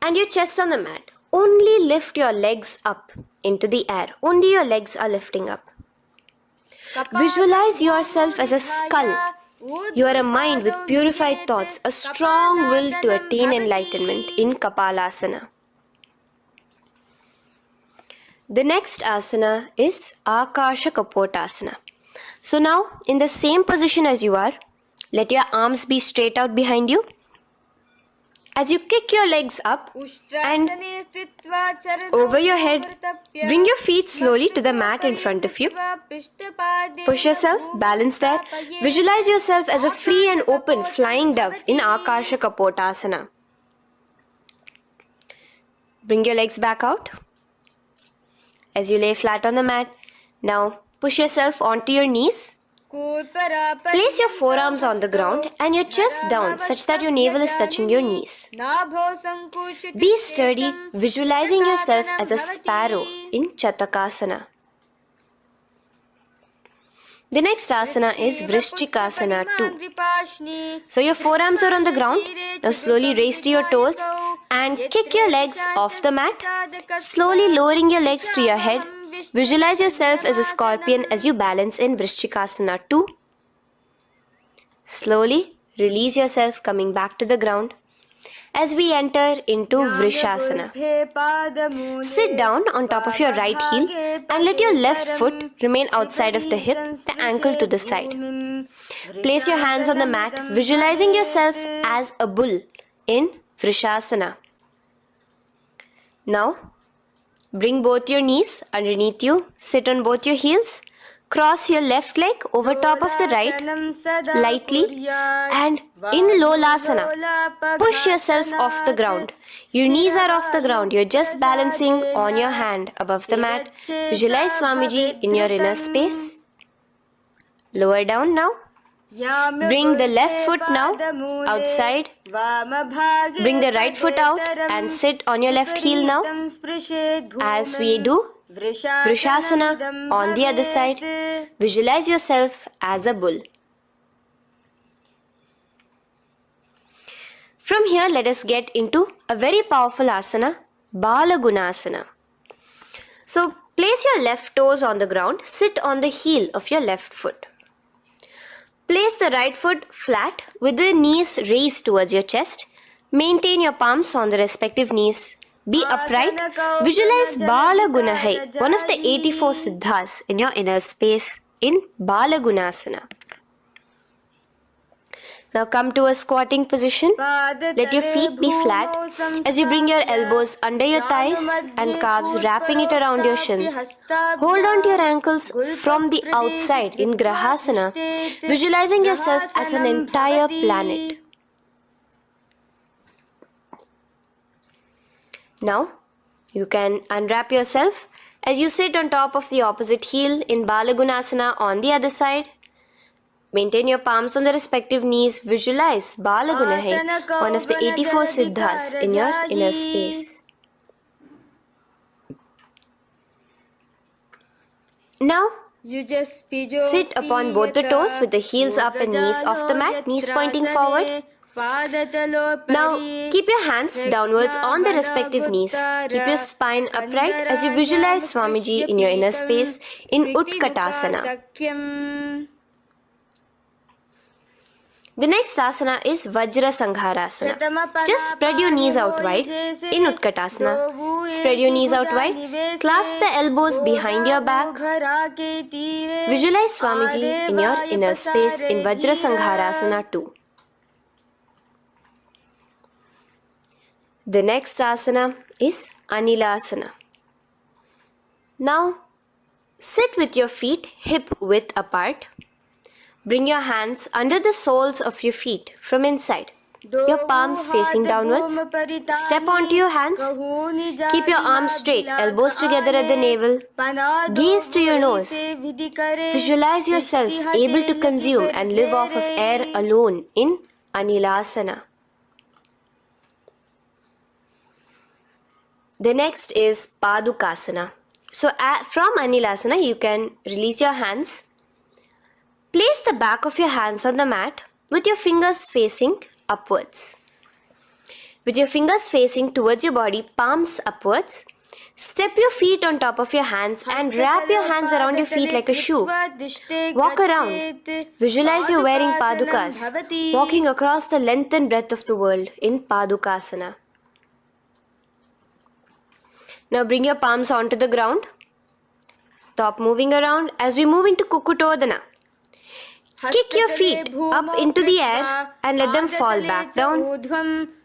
and your chest on the mat. Only lift your legs up into the air. Only your legs are lifting up. Visualize yourself as a skull. You are a mind with purified thoughts, a strong will to attain enlightenment in Kapalasana. The next asana is Akasha Kapotasana. So now, in the same position as you are, let your arms be straight out behind you. As you kick your legs up and over your head, bring your feet slowly to the mat in front of you. Push yourself, balance there. Visualize yourself as a free and open flying dove in Akasha Kapotasana. Bring your legs back out as you lay flat on the mat. Now push yourself onto your knees. Place your forearms on the ground and your chest down such that your navel is touching your knees. Be sturdy, visualizing yourself as a sparrow in Chatakasana. The next asana is Vrishchikasana 2. So your forearms are on the ground. Now slowly raise to your toes and kick your legs off the mat. Slowly lowering your legs to your head. Visualize yourself as a scorpion as you balance in Vrishchikasana 2. Slowly release yourself, coming back to the ground as we enter into Vrishasana. Sit down on top of your right heel and let your left foot remain outside of the hip, the ankle to the side. Place your hands on the mat, visualizing yourself as a bull in Vrishasana. Now, bring both your knees underneath you, sit on both your heels, cross your left leg over top of the right lightly and in Lolasana, push yourself off the ground. Your knees are off the ground, you're just balancing on your hand above the mat. Visualize Swamiji in your inner space. Lower down now. Bring the left foot now outside. Bring the right foot out and sit on your left heel now. As we do Vrishasana on the other side, visualize yourself as a bull. From here, let us get into a very powerful asana, Balagunasana. So, place your left toes on the ground, sit on the heel of your left foot. Place the right foot flat with the knees raised towards your chest. Maintain your palms on the respective knees. Be upright. Visualize Balagunahai, one of the 84 siddhas in your inner space in Balagunasana. Now come to a squatting position. Let your feet be flat as you bring your elbows under your thighs and calves, wrapping it around your shins. Hold on to your ankles from the outside in Grahasana, visualizing yourself as an entire planet. Now, you can unwrap yourself as you sit on top of the opposite heel in Balagunasana on the other side. Maintain your palms on the respective knees. Visualize Balagunahai, one of the 84 siddhas in your inner space. Now, sit upon both the toes with the heels up and knees off the mat, knees pointing forward. Now, keep your hands downwards on the respective knees. Keep your spine upright as you visualize Swamiji in your inner space in Utkatasana. The next asana is Vajra Sangharasana. Just spread your knees out wide in Utkatasana. Spread your knees out wide. Clasp the elbows behind your back. Visualize Swamiji in your inner space in Vajra Sangharasana too. The next asana is Anilasana. Now, sit with your feet hip width apart. Bring your hands under the soles of your feet from inside. Your palms facing downwards. Step onto your hands. Keep your arms straight, elbows together at the navel. Gaze to your nose. Visualize yourself able to consume and live off of air alone in Anilasana. The next is Padukasana. So from Anilasana, you can release your hands. Place the back of your hands on the mat with your fingers facing upwards. With your fingers facing towards your body, palms upwards. Step your feet on top of your hands and wrap your hands around your feet like a shoe. Walk around. Visualize you're wearing padukas, walking across the length and breadth of the world in Padukasana. Now bring your palms onto the ground. Stop moving around as we move into Kukutodana. Kick your feet up into the air and let them fall back down.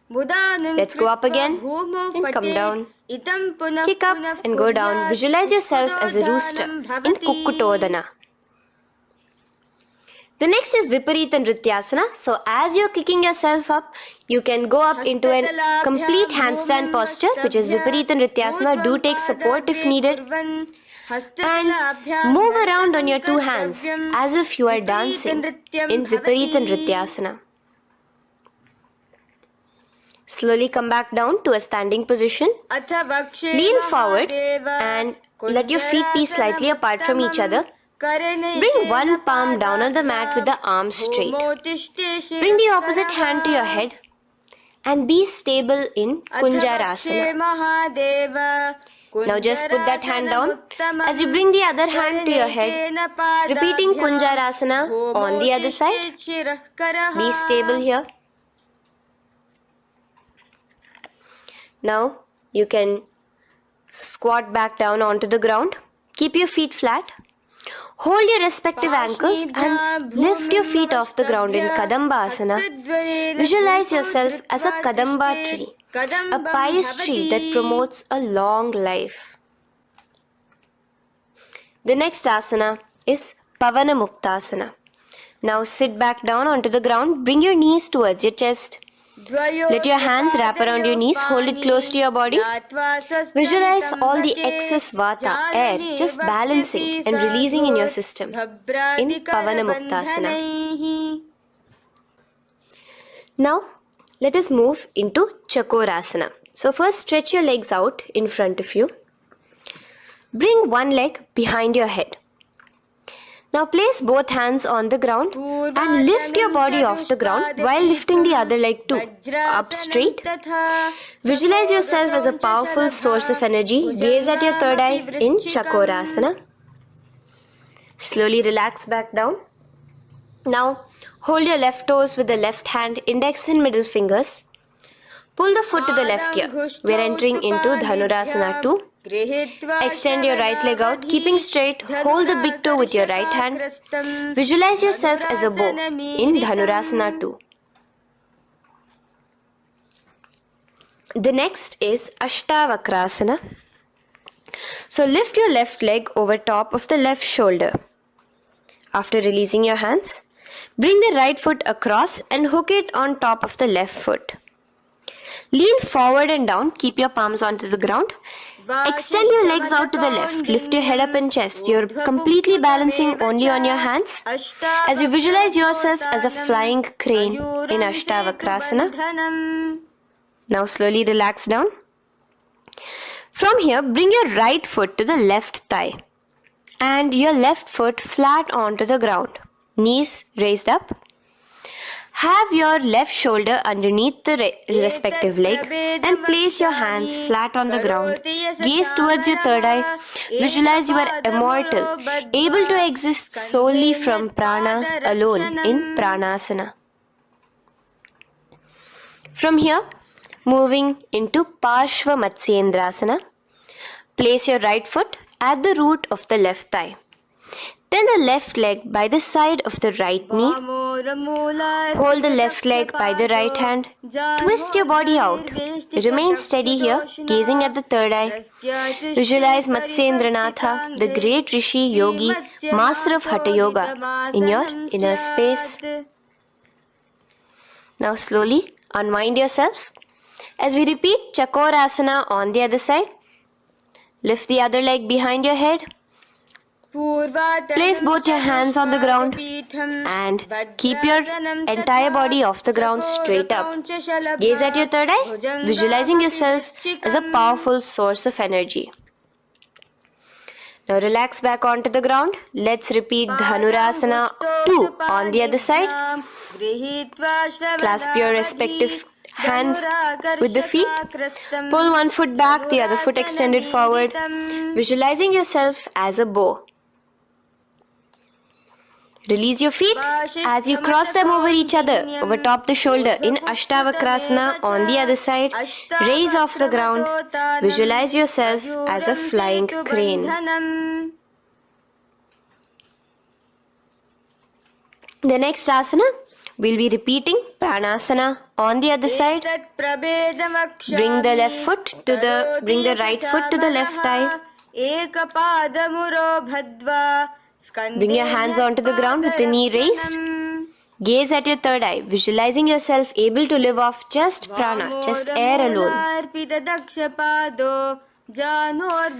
Let's go up again and come down. Kick up and go down. Visualize yourself as a rooster in Kukutodana. The next is Viparita Nrityasana. So as you're kicking yourself up, you can go up into a complete handstand posture, which is Viparita Nrityasana. Do take support if needed. And move around on your two hands as if you are dancing in Viparita Nrityasana. Slowly come back down to a standing position. Lean forward and let your feet be slightly apart from each other. Bring one palm down on the mat with the arms straight. Bring the opposite hand to your head and be stable in Kunjarasana. Now just put that hand down as you bring the other hand to your head, repeating Kunjarasana on the other side. Be stable here. Now you can squat back down onto the ground. Keep your feet flat. Hold your respective ankles and lift your feet off the ground in Kadamba Asana. Visualize yourself as a Kadamba tree, a pious tree that promotes a long life. The next asana is Pavana Muktasana. Now sit back down onto the ground, bring your knees towards your chest.
Let your hands wrap around your knees, hold it close to your body. Visualize all the excess vata, air, just balancing and releasing in your system in Pavanamuktasana. Now, let us move into Chakorasana. So first stretch your legs out in front of you. Bring one leg behind your head. Now place both hands on the ground and lift your body off the ground while lifting the other leg too, up straight. Visualize yourself as a powerful source of energy. Gaze at your third eye in Chakorasana. Slowly relax back down. Now hold your left toes with the left hand, index and middle fingers. Pull the foot to the left ear. We are entering into Dhanurasana 2. Extend your right leg out, keeping straight. Hold the big toe with your right hand. Visualize yourself as a bow in Dhanurasana 2. The next is Ashtavakrasana. So lift your left leg over top of the left shoulder. After releasing your hands, bring the right foot across and hook it on top of the left foot. Lean forward and down, keep your palms onto the ground. Extend your legs out to the left, lift your head up and chest. You're completely balancing only on your hands as you visualize yourself as a flying crane in Ashtavakrasana. Now slowly relax down. From here, bring your right foot to the left thigh and your left foot flat onto the ground. Knees raised up. Have your left shoulder underneath the respective leg and place your hands flat on the ground. Gaze towards your third eye. Visualize you are immortal, able to exist solely from prana alone in Pranasana. From here, moving into Parshva Matsyendrasana. Place your right foot at the root of the left thigh. Then the left leg by the side of the right knee. Hold the left leg by the right hand. Twist your body out. Remain steady here, gazing at the third eye. Visualize Matsyendranatha, the great Rishi, Yogi, master of Hatha Yoga, in your inner space. Now slowly unwind yourself. As we repeat Chakorasana on the other side, lift the other leg behind your head. Place both your hands on the ground and keep your entire body off the ground straight up. Gaze at your third eye, visualizing yourself as a powerful source of energy. Now relax back onto the ground. Let's repeat Dhanurasana 2 on the other side. Clasp your respective hands with the feet. Pull one foot back, the other foot extended forward. Visualizing yourself as a bow. Release your feet as you cross them over each other, over top the shoulder in Ashtavakrasana on the other side. Raise off the ground. Visualize yourself as a flying crane. The next asana, we'll be repeating Pranasana on the other side. Bring the right foot to the left thigh. Bring your hands onto the ground with the knee raised. Gaze at your third eye, visualizing yourself able to live off just prana, just air alone.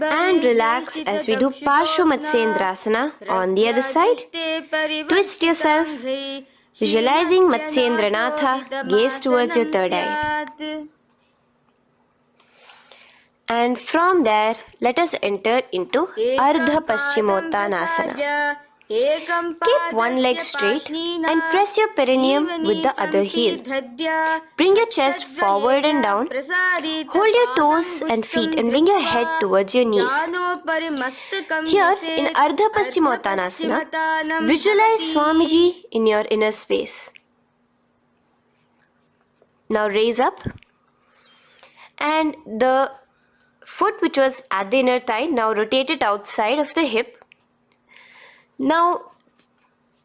And relax as we do Parshva Matsyendrasana on the other side. Twist yourself, visualizing Matsyendranatha, gaze towards your third eye. And from there, let us enter into Ardha Paschimottanasana. Keep one leg straight and press your perineum with the other heel. Bring your chest forward and down. Hold your toes and feet and bring your head towards your knees. Here in Ardha Paschimottanasana, visualize Swamiji in your inner space. Now raise up and the foot which was at the inner thigh, now rotate it outside of the hip. Now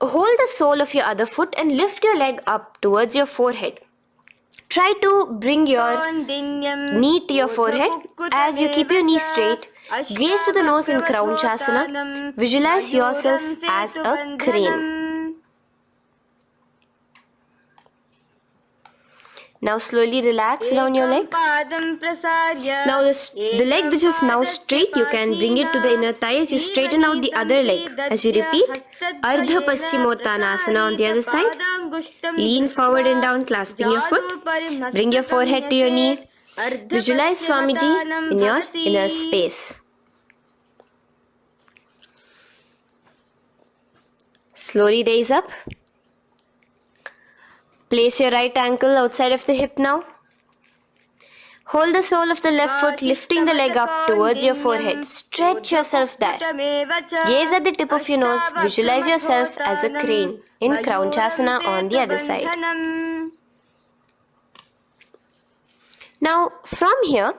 hold the sole of your other foot and lift your leg up towards your forehead. Try to bring your knee to your forehead as you keep your knee straight. Gaze to the nose in Kraunchasana. Visualize yourself as a crane.
Now slowly relax down your leg. Now the leg which is now straight, you can bring it to the inner thigh as you straighten out the other leg. As we repeat, Ardha Paschimottanasana on the other side. Lean forward and down, clasping your foot. Bring your forehead to your knee. Visualize Swamiji in your inner space. Slowly raise up. Place your right ankle outside of the hip now. Hold the sole of the left foot, lifting the leg up towards your forehead. Stretch yourself there. Gaze at the tip of your nose. Visualize yourself as a crane in Kraunchasana on the other side. Now, from here,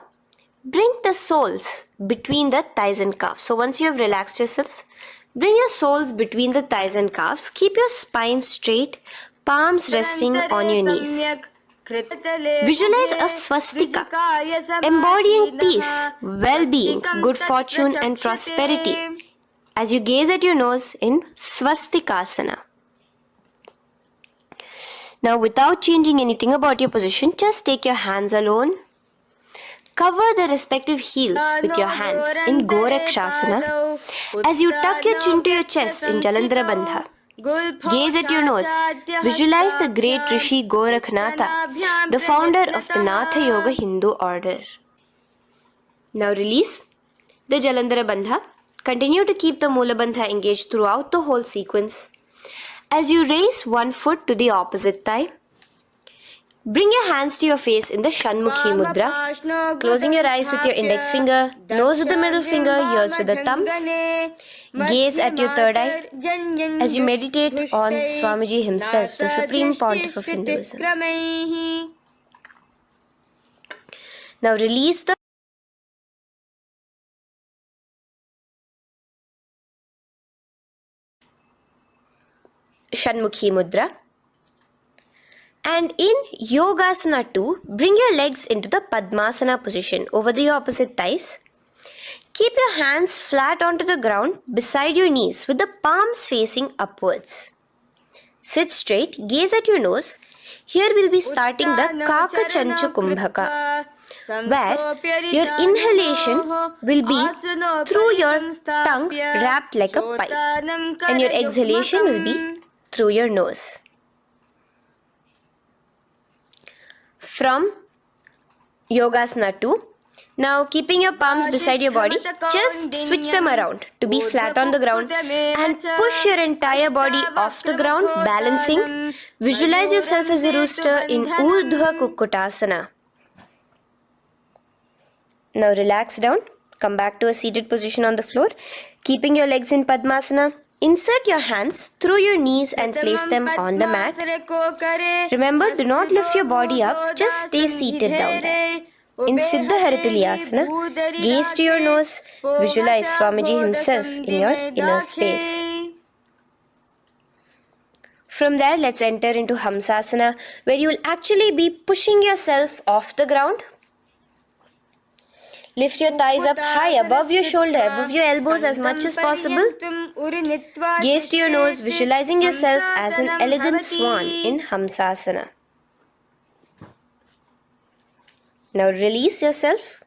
bring the soles between the thighs and calves. So once you have relaxed yourself, bring your soles between the thighs and calves. Keep your spine straight, palms resting on your knees. Visualize a swastika, embodying peace, well-being, good fortune and prosperity as you gaze at your nose in swastikasana. Now without changing anything about your position, just take your hands alone. Cover the respective heels with your hands in Gorakshasana as you tuck your chin to your chest in Jalandhara Bandha. Gaze at your nose. Visualize the great Rishi Gorakhnatha, the founder of the Natha Yoga Hindu order. Now release the Jalandhara Bandha. Continue to keep the Mula Bandha engaged throughout the whole sequence. As you raise one foot to the opposite thigh, bring your hands to your face in the Shanmukhi Mudra, closing your eyes with your index finger, nose with the middle finger, ears with the thumbs. Gaze at your third eye as you meditate on Swamiji himself, the Supreme Pontiff of Hinduism. Now release the Shanmukhi Mudra. And in Yogasana 2, bring your legs into the Padmasana position over the opposite thighs. Keep your hands flat onto the ground beside your knees with the palms facing upwards. Sit straight, gaze at your nose. Here we'll be starting the Kaka Chanchu Kumbhaka, where your inhalation will be through your tongue wrapped like a pipe, and your exhalation will be through your nose. From Yogasana 2, now keeping your palms beside your body, just switch them around to be flat on the ground and push your entire body off the ground, balancing. Visualize yourself as a rooster in Urdhva Kukkutasana. Now relax down, come back to a seated position on the floor, keeping your legs in Padmasana. Insert your hands through your knees and place them on the mat. Remember, do not lift your body up, just stay seated down there. In Siddha Harituliyasana, gaze to your nose, visualize Swamiji himself in your inner space. From there, let's enter into Hamsasana, where you will actually be pushing yourself off the ground. Lift your thighs up high above your shoulder, above your elbows as much as possible. Gaze to your nose, visualizing yourself as an elegant swan in Hamsasana. Now release yourself.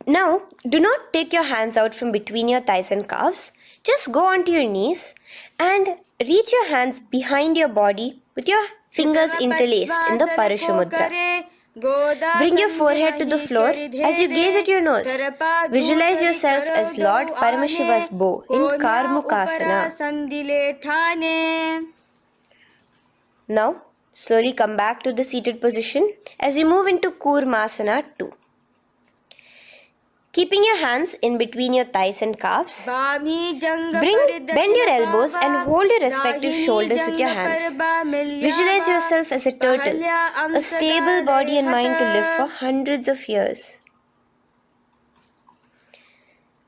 Now, do not take your hands out from between your thighs and calves. Just go onto your knees and reach your hands behind your body with your fingers interlaced in the Parashu Mudra. Bring your forehead to the floor as you gaze at your nose. Visualize yourself as Lord Paramashiva's bow in Karmukasana. Now, slowly come back to the seated position as we move into Kurmasana 2. Keeping your hands in between your thighs and calves, bend your elbows and hold your respective shoulders with your hands. Visualize yourself as a turtle, a stable body and mind to live for hundreds of years.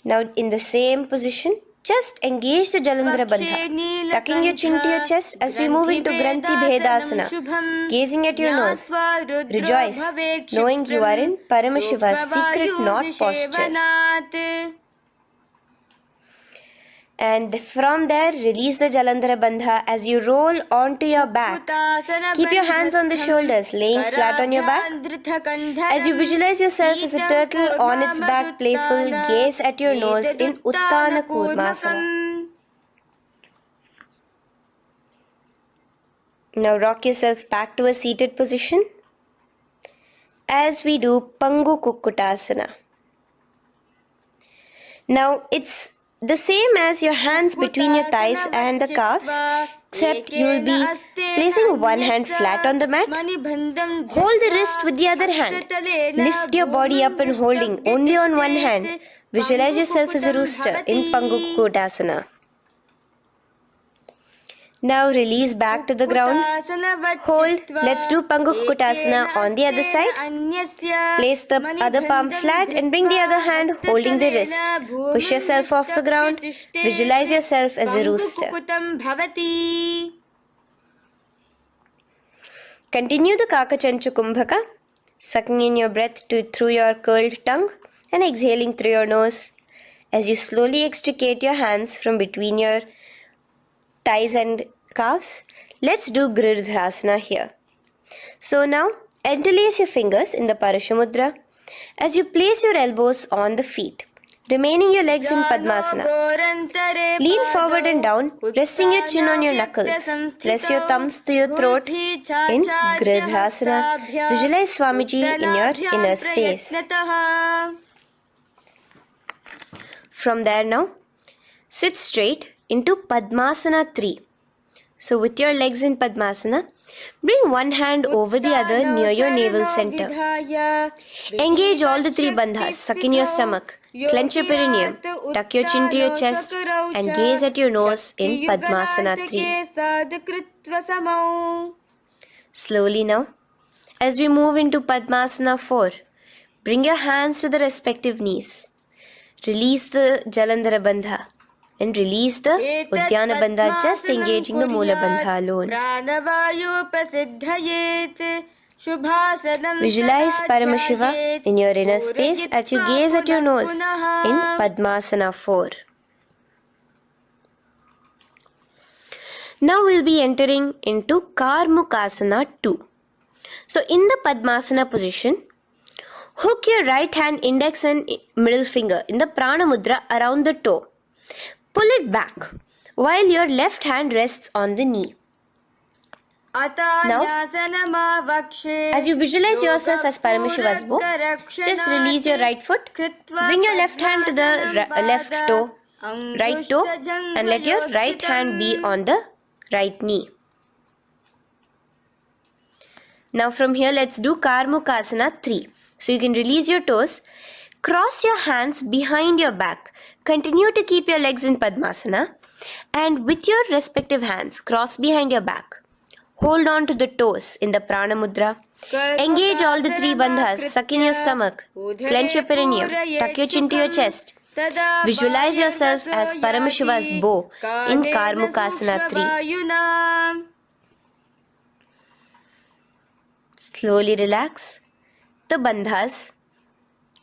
Now in the same position, just engage the Jalandhara Bandha, tucking your chin to your chest as we move into Granthi Bhedasana, gazing at your nose. Rejoice, knowing you are in Paramashiva's secret knot posture. And from there, release the Jalandhara Bandha as you roll onto your back. Keep your hands on the shoulders, laying flat on your back. As you visualize yourself as a turtle on its back, playful, gaze at your nose in Uttana Kurmasana. Now rock yourself back to a seated position as we do Pangu Kukkutasana. Now it's the same as your hands between your thighs and the calves, except you will be placing one hand flat on the mat. Hold the wrist with the other hand. Lift your body up and holding only on one hand. Visualize yourself as a rooster in Pangu Kukkutasana. Now release back to the ground. Hold. Let's do Pangu Kukkutasana on the other side. Place the other palm flat and bring the other hand holding the wrist. Push yourself off the ground. Visualize yourself as a rooster. Continue the Kakachanchu Kumbhaka, sucking in your breath through your curled tongue and exhaling through your nose. As you slowly extricate your hands from between your thighs and calves, let's do Girdharasana here. So now, interlace your fingers in the Parashamudra as you place your elbows on the feet, remaining your legs in Padmasana. Lean forward and down, resting your chin on your knuckles. Place your thumbs to your throat in Girdharasana. Visualize Swamiji in your inner space. From there now, sit straight into Padmasana 3. So with your legs in Padmasana, bring one hand over the other near your navel center. Engage all the three bandhas, suck in your stomach, clench your perineum, tuck your chin to your chest and gaze at your nose in Padmasana 3. Slowly now, as we move into Padmasana 4, bring your hands to the respective knees. Release the Jalandhara Bandha and release the Uddiyana Bandha, just engaging the Moola Bandha alone. Visualize Paramashiva in your inner space as you gaze at your nose in Padmasana 4. Now we'll be entering into Karmukasana 2. So in the Padmasana position, hook your right hand index and middle finger in the Prana Mudra around the toe. Pull it back while your left hand rests on the knee. Now, as you visualize yourself as Paramashiva's bow, just release your right foot, bring your left hand to the left toe, right toe, and let your right hand be on the right knee. Now from here, let's do Karmukasana 3. So you can release your toes, cross your hands behind your back, continue to keep your legs in Padmasana, and with your respective hands, cross behind your back. Hold on to the toes in the Prana Mudra. Engage all the three bandhas, suck in your stomach, clench your perineum, tuck your chin to your chest. Visualize yourself as Paramashiva's bow in Karmukasana 3. Slowly relax the bandhas,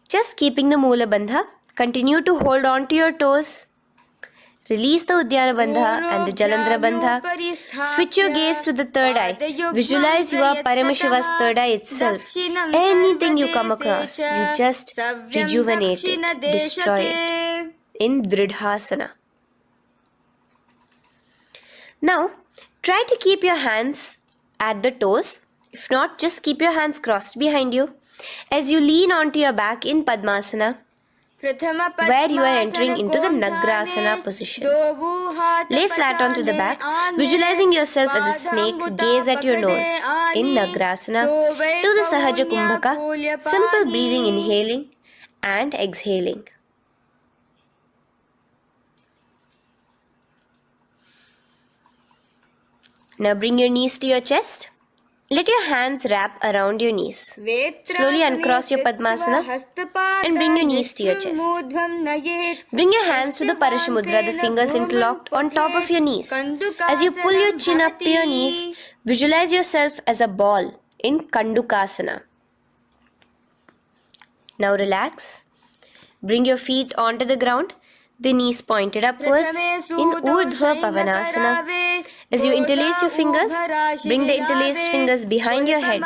just keeping the Moola Bandha. Continue to hold on to your toes. Release the Uddiyana Bandha and the Jalandhara Bandha. Switch your gaze to the third eye. Visualize you are Paramashiva's third eye itself. Anything you come across, you just rejuvenate it, destroy it in Dridhasana. Now, try to keep your hands at the toes. If not, just keep your hands crossed behind you as you lean onto your back in Padmasana, where you are entering into the Nagrasana position. Lay flat onto the back, visualizing yourself as a snake, gaze at your nose in Nagrasana. Do the Sahaja Kumbhaka, simple breathing, inhaling and exhaling. Now bring your knees to your chest. Let your hands wrap around your knees. Slowly uncross your Padmasana and bring your knees to your chest. Bring your hands to the Parashamudra, the fingers interlocked on top of your knees. As you pull your chin up to your knees, visualize yourself as a ball in Kandukasana. Now relax. Bring your feet onto the ground. The knees pointed upwards in Urdhva Pavanasana. As you interlace your fingers, bring the interlaced fingers behind your head.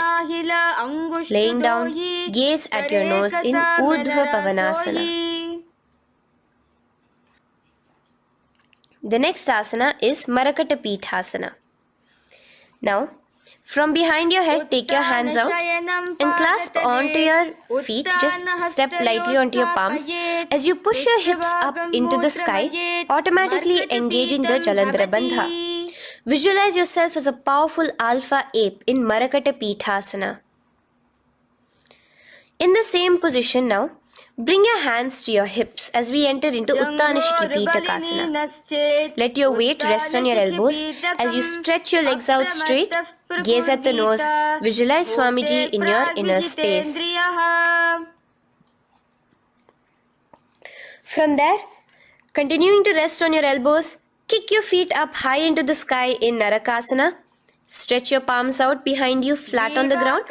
Laying down, gaze at your nose in Urdhva Pavanasana. The next asana is Marakata Pithasana. Now, from behind your head, take your hands out and clasp onto your feet. Just step lightly onto your palms. As you push your hips up into the sky, automatically engaging the Jalandhara Bandha. Visualize yourself as a powerful alpha ape in Marakata Pithasana. In the same position now, bring your hands to your hips as we enter into Uttanashiki Pitakasana. Let your weight rest on your elbows as you stretch your legs out straight. Gaze at the nose. Visualize Swamiji in your inner space. From there, continuing to rest on your elbows, kick your feet up high into the sky in Narakasana. Stretch your palms out behind you, flat on the ground.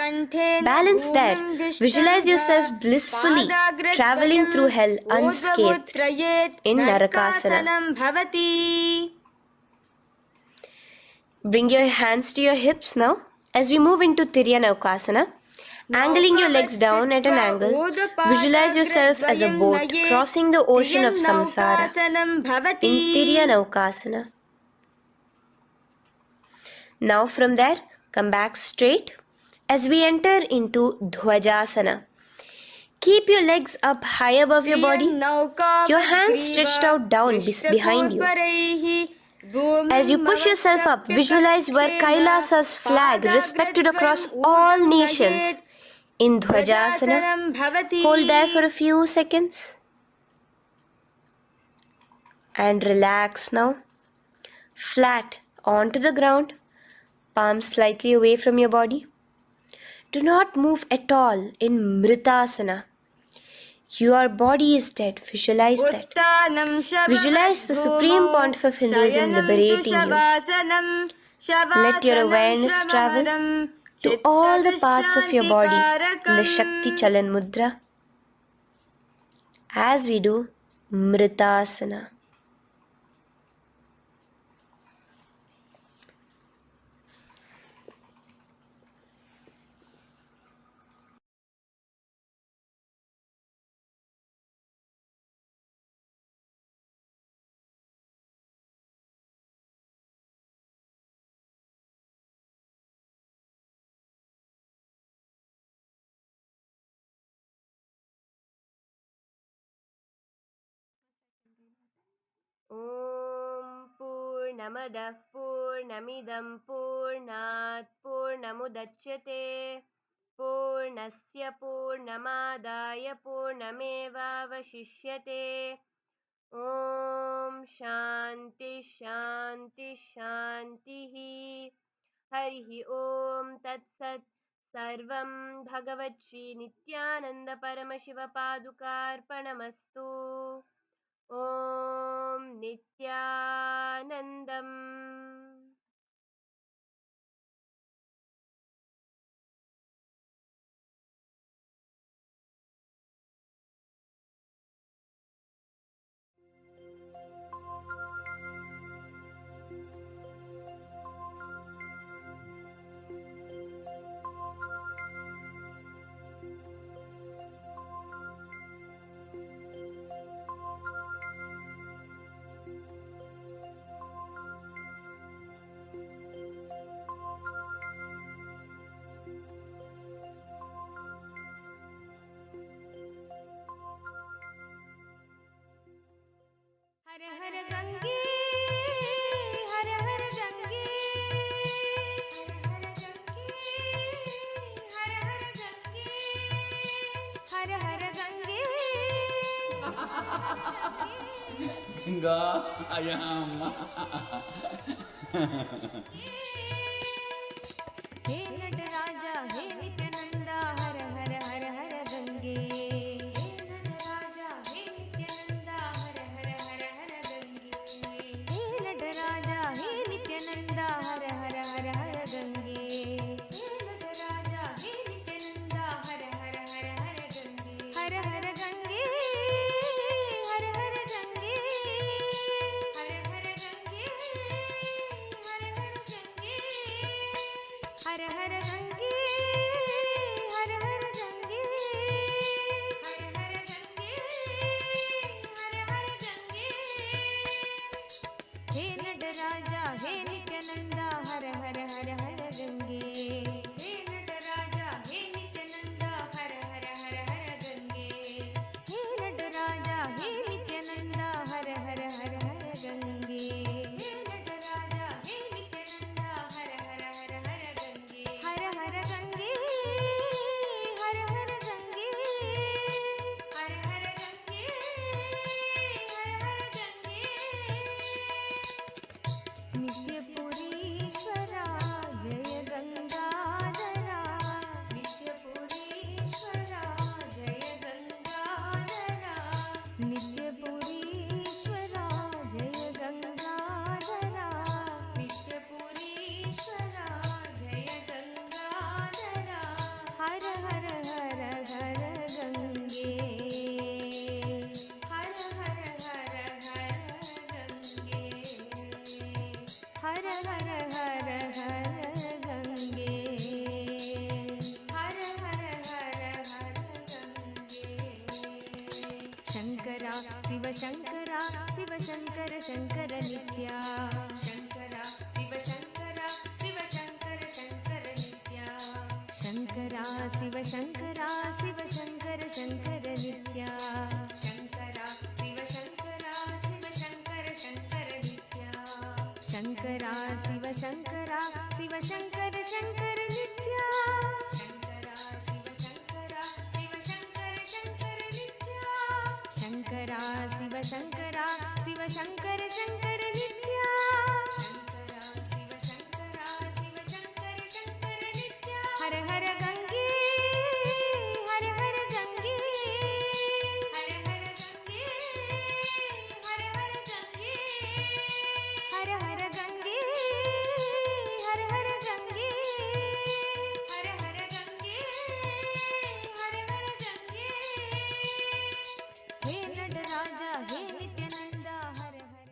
Balance there. Visualize yourself blissfully traveling through hell unscathed in Narakasana. Bring your hands to your hips now as we move into Tiryanaukasana. Angling your legs down at an angle, visualize yourself as a boat crossing the ocean of samsara in Tiryanaukasana. Now from there, come back straight as we enter into Dhwajasana. Keep your legs up high above your body, your hands stretched out down behind you. As you push yourself up, visualize where KAILASA's flag respected across all nations in Dhwajasana. Hold there for a few seconds and relax now. Flat onto the ground. Palms slightly away from your body. Do not move at all in Mritasana. Your body is dead. Visualize that. Visualize the Supreme Pontiff of Hinduism liberating you. Let your awareness travel to all the parts of your body in the Shakti Chalan Mudra as we do Mritasana. Om Purnamadah Purnamidam Purnat Purnamudachyate Purnasya Purnamadaya Purnamevavashishyate Om Shanti Shanti Shantihi Harihi Om Tat Sat Sarvam Bhagavat Shri Nithyananda Paramashiva Padukarpanamastu Om Nithyanandam.
हर हर गंगे हर हर गंगे हर हर गंगे हर हर गंगे
गंगा आयाम
हे नटराजा हे नित्यानंदा हर हर हर हर गंगे हे नटराजा हे नित्यानंदा हर हर हर हर गंगे हे नटराजा हे नित्यानंदा हर हर हर हर गंगे हे नटराजा हे नित्यानंदा हर हर हर हर गंगे हर हर गंगे हर हर गंगे नित्यपुरीश्वरा जय गङ्गाधरा नित्यपुरीश्वरा जय गङ्गाधरा नित्यपुरीश्वरा जय गङ्गाधरा नित्यपुरीश्वरा जय गङ्गाधरा हर हर हर हर गङ्गे हर हर हर हर गङ्गे हर हर हर हर गङ्गे हर हर हर हर गङ्गे शङ्करा शिव शङ्करा शिव शङ्कर शङ्कर नित्या शङ्करा शिव शङ्करा शिव शङ्कर शङ्कर नित्या शङ्करा शिव शङ्करा शिव शङ्कर शङ्कर नित्या शङ्करा शिव शङ्करा शिव शङ्कर शङ्कर नित्या शङ्करा शिव शङ्करा शिव शङ्कर शङ्कर नित्या शङ्करा शिव शङ्करा शिव शङ्कर शङ्कर नित्या शङ्करा शिव शङ्करा शिव शङ्कर शङ्कर नित्या शङ्करा शिव शङ्करा शिव शङ्कर शङ्कर नित्या हर हर गङ्गे हर हर गङ्गे हर हर गङ्गे हर हर गङ्गे हर हर गङ्गे हर हर गङ्गे हर हर गङ्गे हर हर गङ्गे हे नटराजा हे नित्यानंद हर हर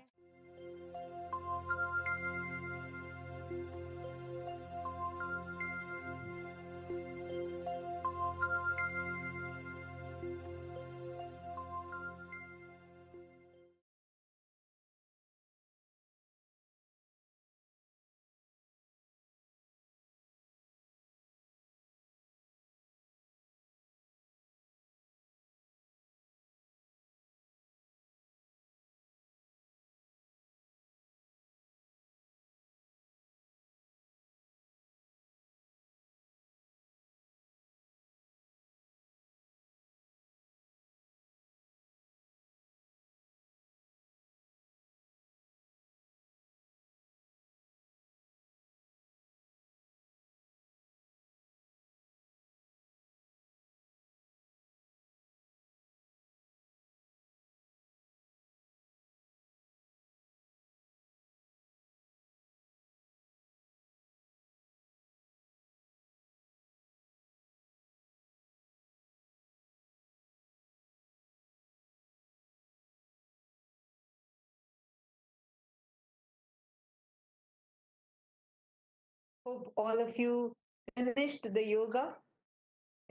Hope all of you finished the yoga.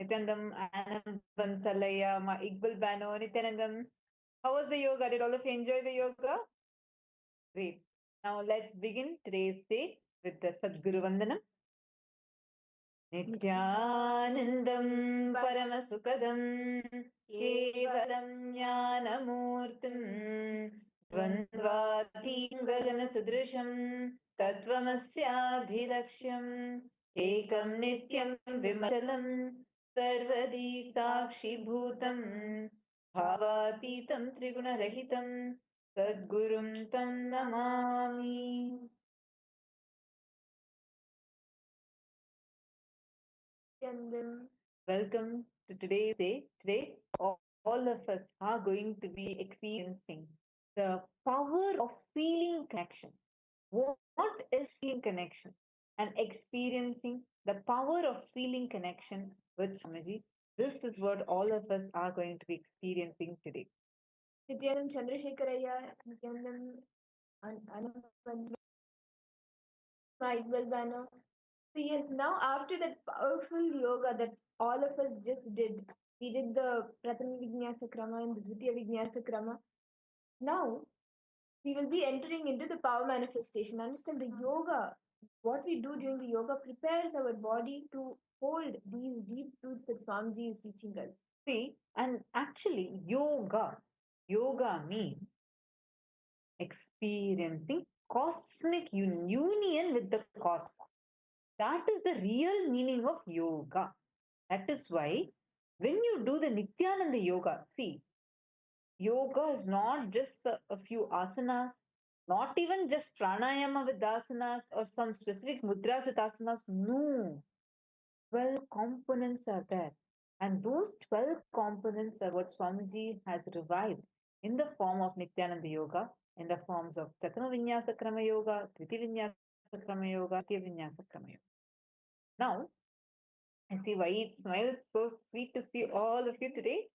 Nityanandam, Anam, Bansalaya, Ma Iqbal Bano, Nityanandam. How was the yoga? Did all of you enjoy the yoga? Great. Now let's begin today's day with the Sadguru Vandanam. Nityanandam Paramasukadam Kevalam Jnanamurtim Dvandvatingadana Sadrisham Tattvamasyaadhilaksham Ekam Nityam Vimachalam Sarvadi Sakshi Bhutam Bhavatitam Triguna-rahitam Sadgurum Tam Namami. Welcome to today's day. Today, all of us are going to be experiencing the power of feeling connection. What is feeling connection? And experiencing the power of feeling connection with Swamiji. This is what all of us are going to be experiencing today.
Nithyananda Chandrasekharaya, Nithyananda Anand Iqbal Bano. So yes, now after that powerful yoga that all of us just did, we did the Pratama Vinyasa Krama and the Dvitiya Vinyasa Krama. Now we will be entering into the power manifestation. Understand the yoga, what we do during the yoga prepares our body to hold these deep truths that Swamiji is teaching us.
See, and actually, yoga means experiencing cosmic union with the cosmos. That is the real meaning of yoga. That is why when you do the Nithyananda yoga, see, yoga is not just a few asanas, Not even just pranayama with asanas or some specific mudras with asanas. No, 12 components are there. And those 12 components are what Swamiji has revived in the form of Nithyananda Yoga, in the forms of Pratama Vinyasa Krama Yoga, Triti Vinyasa Krama Yoga, Tya Vinyasa Krama Yoga. Now, I see why it smiles so sweet to see all of you today.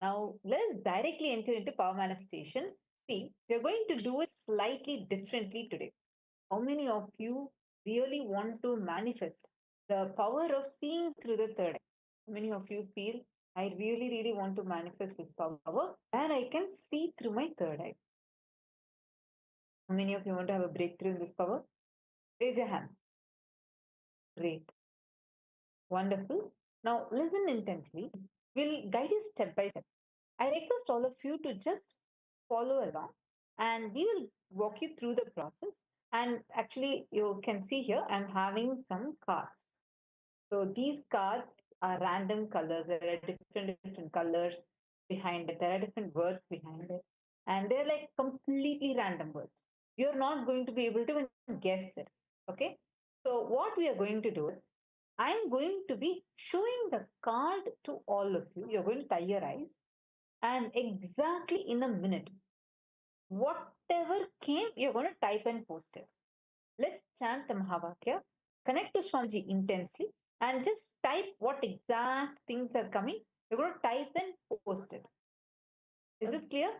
Now, let's directly enter into power manifestation. See, we're going to do it slightly differently today. How many of you really want to manifest the power of seeing through the third eye? How many of you feel, I really, really want to manifest this power where I can see through my third eye? How many of you want to have a breakthrough in this power? Raise your hands. Great. Wonderful. Now, listen intensely. We'll guide you step by step. I request all of you to just follow along and we will walk you through the process. And actually, you can see here, I'm having some cards. So these cards are random colors. There are different colors behind it. There are different words behind it. And they're like completely random words. You're not going to be able to even guess it. Okay. So what we are going to do is I'm going to be showing the card to all of you. You're going to tie your eyes and exactly in a minute, whatever came, you're going to type and post it. Let's chant the Mahavakya, connect to Swamiji intensely, and just type what exact things are coming. You're going to type and post it. Is this clear?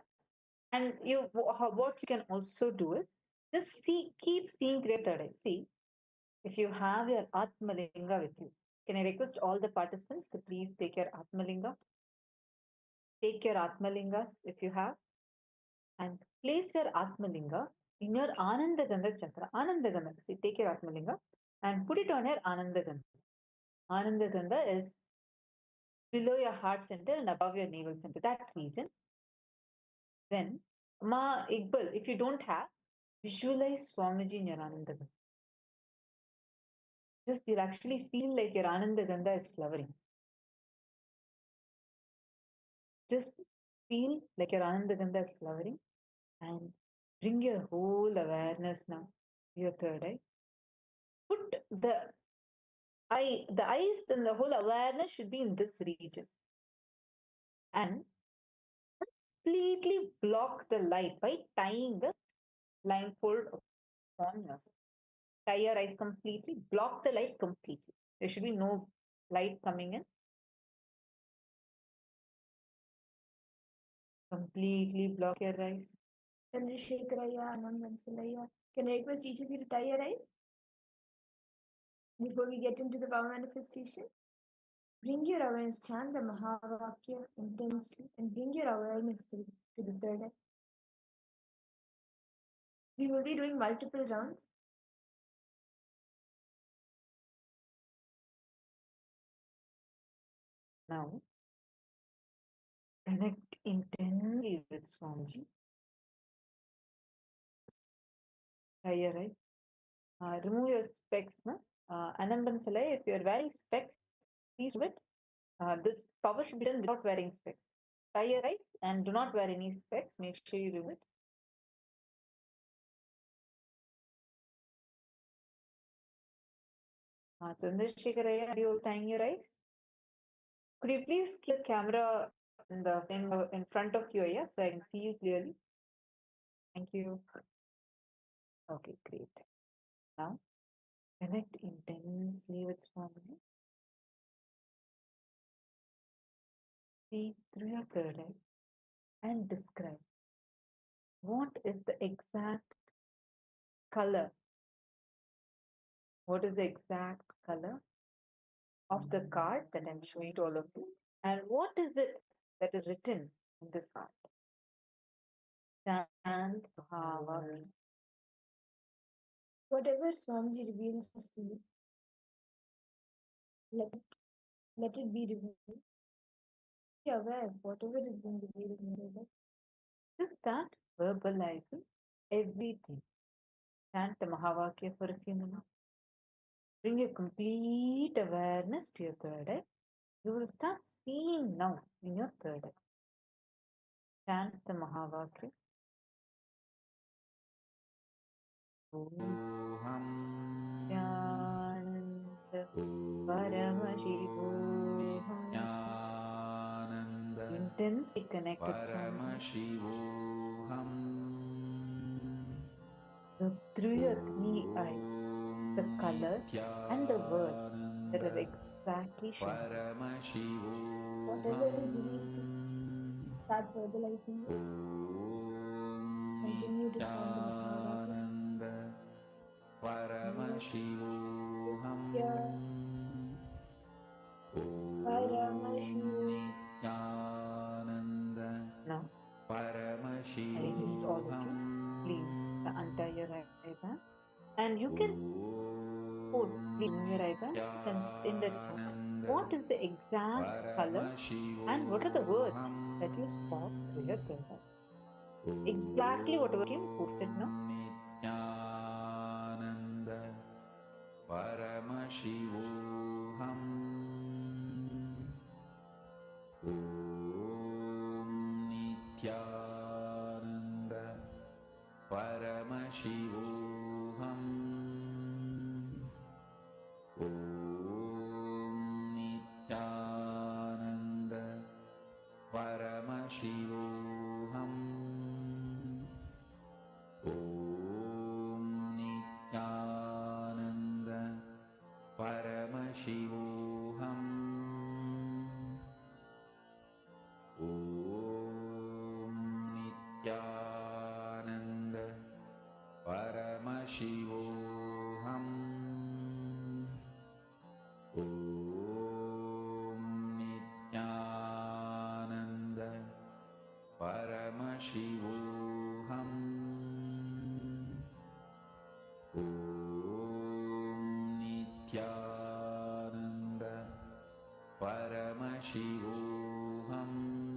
And what you can also do is just keep seeing clear third eye. See, if you have your Atmalinga with you, can I request all the participants to please take your Atmalinga? Take your Atmalingas if you have, and place your Atmalinga in your Anandagandha chakra. Anandagandha. See, take your Atmalinga and put it on your Anandagandha. Anandagandha is below your heart center and above your navel center, that region. Then, Ma Iqbal, if you don't have, visualize Swamiji in your Anandagandha. Just you'll actually feel like your Anandagandha is flowering. Just feel like your Anandagandha is flowering and bring your whole awareness now to your third eye. Put the eyes and the whole awareness should be in this region. And completely block the light by tying the blindfold upon yourself. Tie your eyes completely, block the light completely. There should be no light coming in. Completely block your eyes.
Chandrasekharaya, Anand Vansalaya. Can I request each of you to tie your eyes before we get into the power manifestation? Bring your awareness, chant the Mahavakya intensely, and bring your awareness to the third eye. We will be doing multiple rounds.
Now, connect intensely with Swamiji. Tie your eyes. Remove your specs. No? Anand Vansalaya, if you're wearing specs, please do it. This power should be done without wearing specs. Tie your eyes and do not wear any specs. Make sure you do it. Chandrasekharaya, are you all tying your eyes? Could you please keep the camera in front of you, yeah, so I can see you clearly? Thank you. Okay, great. Now, connect intensely with Swamiji. See through your third eye and describe what is the exact color. What is the exact color of the card that I'm showing to all of you? And what is it that is written in this card? Chant Bhava.
Whatever Swamiji reveals to you, let it be revealed. Be aware of whatever is being revealed in your life.
Just start verbalizing everything. Chant the Mahavakya for a few minutes. Bring your complete awareness to your third eye. You will start seeing now in your third eye. Chant the Mahavakya. Nithyananda Paramashivoham. Intensely connected, Swamiji. So through your three eyes, the color and the words that are exactly shown.
Whatever is revealed to start verbalizing it. Continue to chant the Mahabharata. Nitya Paramashivoham.
Now, I request all of you, please untie your eyeband. And you can post, please remove your eyeband and in the chat. What is the exact color and what are the words that you saw through your third eye? Exactly whatever came, post it now.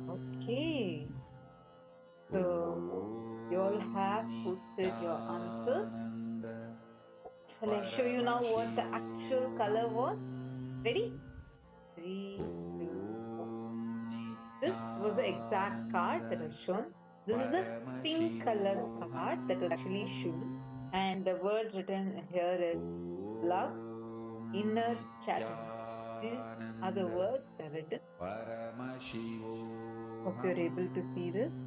Okay. So you all have posted your answers. Shall I show you now what the actual color was? Ready? 3, 2, 1. This was the exact card that was shown. This is the pink color card that was actually shown. And the words written here is love, inner chatting. These are the words that are written. Hope you're able to see this.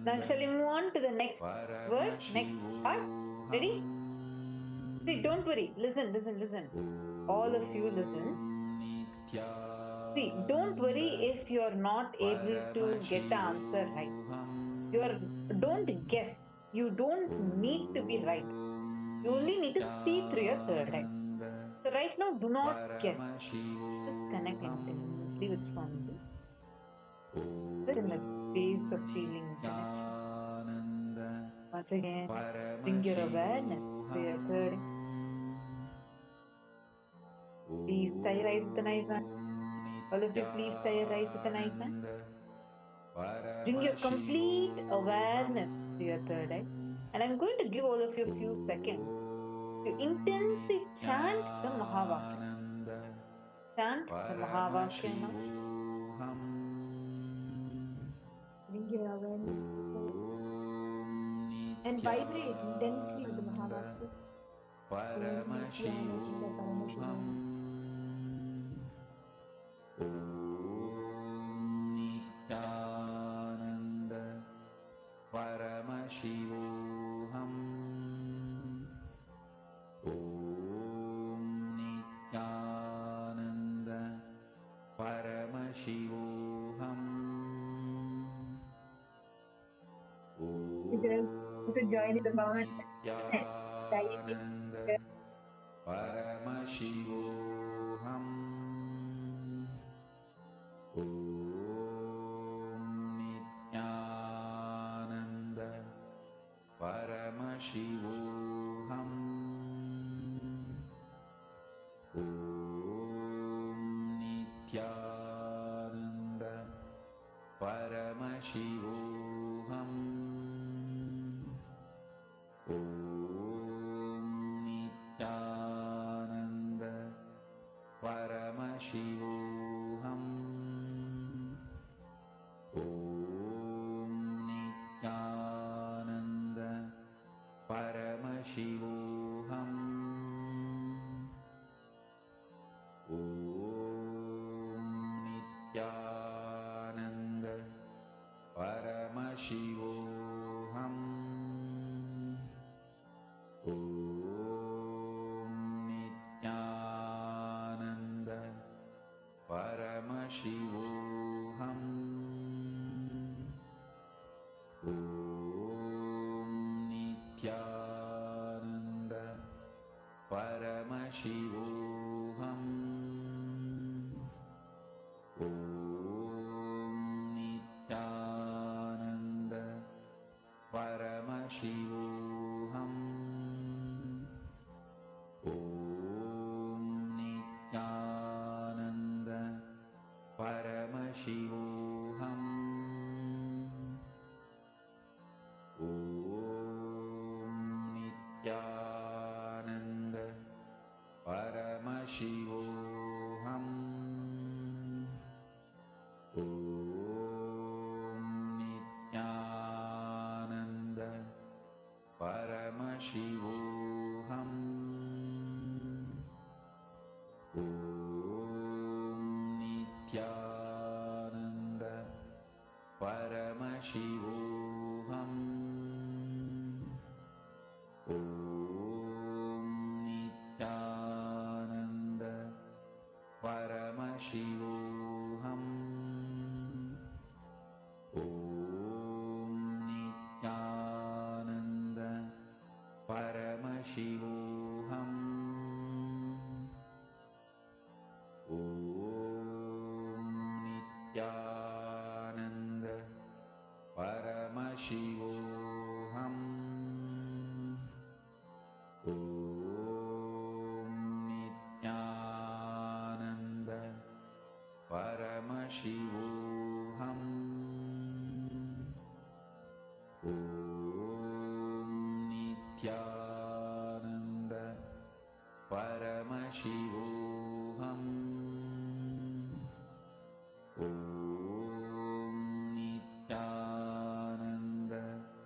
Now shall we move on to the next word, next part? Ready? See, don't worry. Listen, listen, listen. All of you listen. See, don't worry if you're not able to get the answer right. Don't guess. You don't need to be right. You only need to see through your third eye. So right now, do not guess. Just connect intensely with Swamiji. Sit in a space of feeling connection. Once again, bring your awareness to your third eye. Please tie your eyes with an eye band. All of you, please tie your eyes with an eye band. Bring your complete awareness to your third eye. And I'm going to give all of you a few seconds to intensely chant the Mahavakya. Chant the Mahavakya now.
Bring your awareness to the third and vibrate intensely with the Mahavakya. Om Nithyananda Paramashivoham. You guys also join in the moment.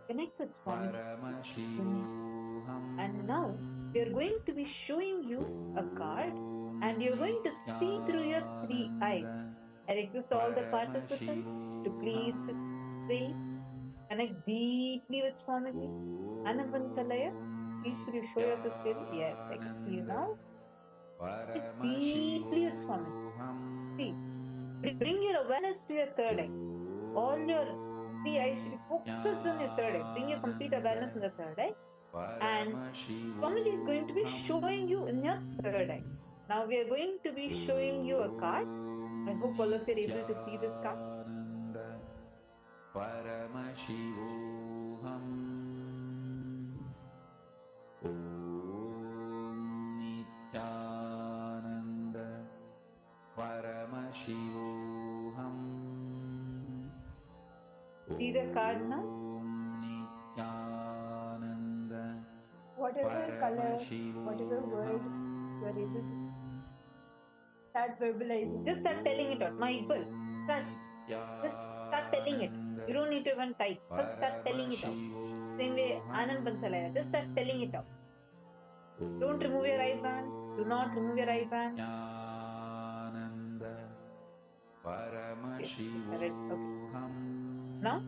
Connect with Swamiji. And now we are going to be showing you a card and you're going to see through your three eyes. I request all the participants to please say, connect deeply with Swamiji. Anambansalaya, please could you show yourself clearly? Yes, I can see you now. Connect deeply with Swamiji. See, bring your awareness to your third eye. All your three eyes should be focused on your third eye. Bring your complete awareness in the third eye. And Swamiji is going to be showing you in your third eye. Now we are going to be showing you a card. I hope all of you are able to see this card. See the card now?
Whatever color, whatever word you are able to start verbalizing.
Just start telling it out. My equal. Just start telling it. You don't need to even type. First start telling it out. Same way, Anand Bansalaya. Just start telling it out. Don't remove your eye band. Do not remove your eye band. Yes, correct. Okay. Now,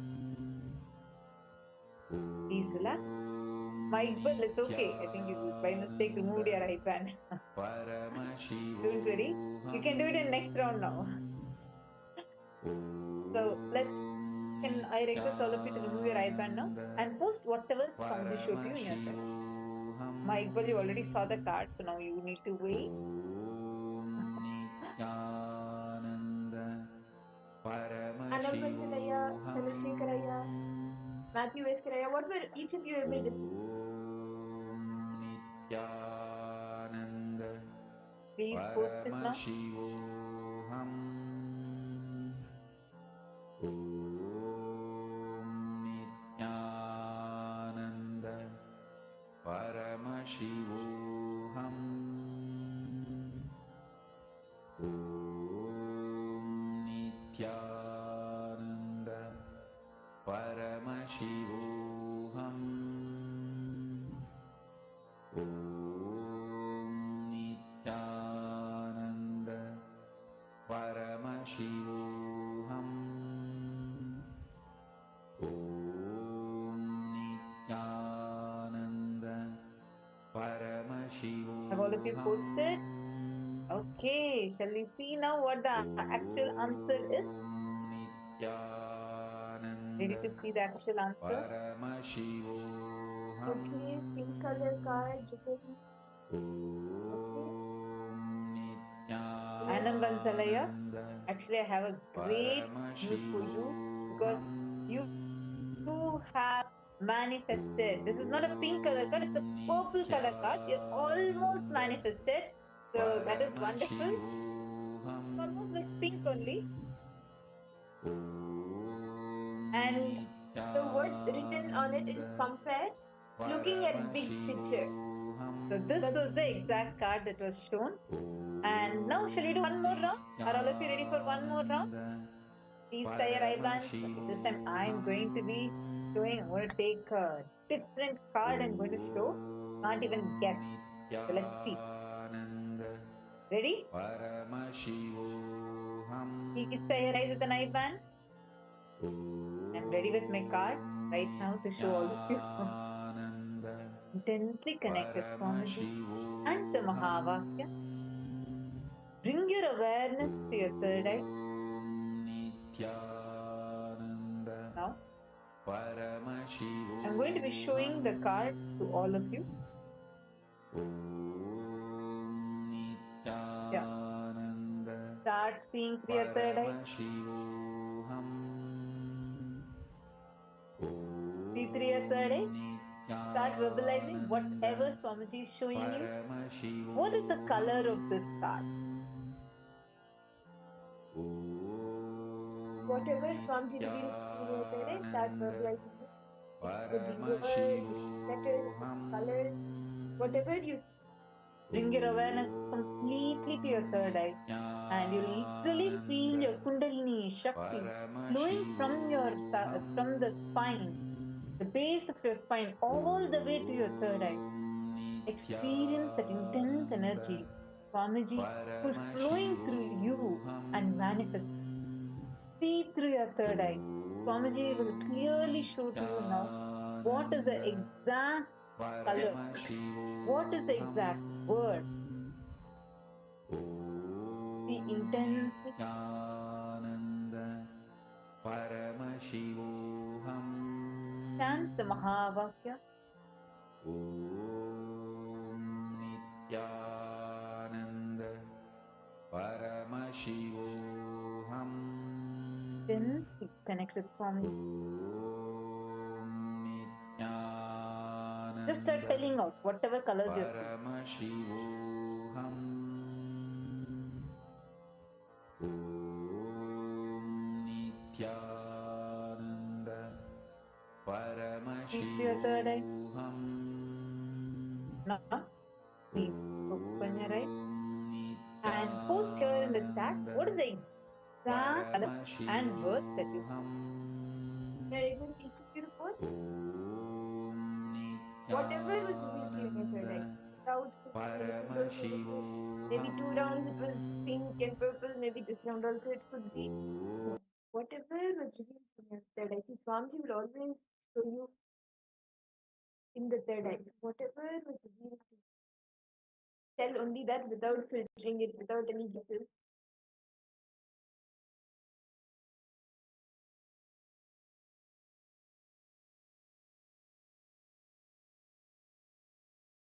please relax. My equal, it's okay. I think you by mistake removed your eye band. Don't worry. You can do it in next round now. So can I request all of you to remove your eye band now and post whatever Swamiji showed you in your side. My Iqbal, you already saw the card, so now you need to wait.
Anambansalaya, Chandrasekharaya, Matthew Veskaraya. What were each of you able to see?
Please post it now. Have all of you posted? Okay, shall we see now what the actual answer is? Ready to see the actual answer?
Okay, pink color card written. Okay.
Anand Bansalaya, actually I have a great news for you because you have manifested. This is not a pink color card, it's a purple color card. You're almost manifested. So that is wonderful. It almost looks pink only.
And the words written on it is compare, looking at big picture.
So this was the exact card that was shown. And now shall we do one more round? Are all of you ready for one more round? Please say your IBANs. Okay, this time I'm going to be showing. I'm going to take a different card. I'm going to show. Can't even guess. So let's see. Ready? Please say your eyes with an IBAN. I'm ready with my card right now to show all of you. Intensely connected Swamiji and the Mahavakya. Bring your awareness to your third eye. Now, I'm going to be showing the card to all of you. Yeah. Start seeing through your third eye. See through your third eye. Start verbalizing whatever Swamiji is showing you. What is the color of this card?
Whatever Swamiji reveals in your third eye, start verbalizing it. It could be words, it could be letters, it could be colors, whatever you see.
Bring your awareness completely to your third eye. And you literally feel your Kundalini Shakti flowing from the spine, the base of your spine, all the way to your third eye. Experience that intense energy, Swamiji, who's flowing through you and manifest. See through your third eye. Swamiji will clearly show to you now what is the exact color, what is the exact word. See intensely. Chant the Mahavakya. Intensely connect with Swami. Just start telling out whatever colors you're seeing. Keep your third eye. Now, please open your eye and post here in the chat what is the exact color and words that you see.
Very good, each of you report. Whatever was revealed to you in your third eye, without anything goes negative. Maybe 2 rounds it was pink and purple, maybe this round also it could be. Whatever was revealed in your third eye, see, Swamiji will always show you in the third eye. So whatever was revealed to you, tell only that without filtering it, without any guesses.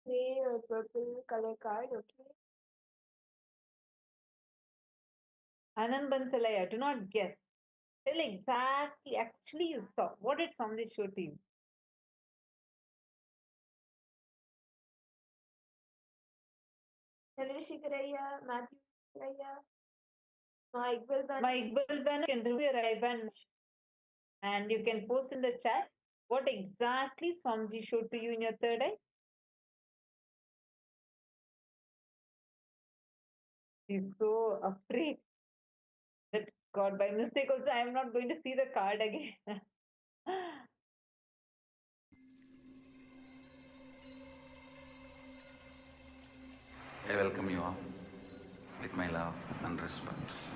Gray or purple color card, okay?
Anand Bansalaya, do not guess. Tell exactly, actually you saw. What did Swamiji show to you?
Chandrasekharaya, Matthew Raya, my Iqbal Ban.
My Iqbal Banu can remove your IBAN and you can post in the chat what exactly Swamiji showed to you in your third eye. He's so afraid that God, by mistake also, I am not going to see the card again.
I welcome you all with my love and respect.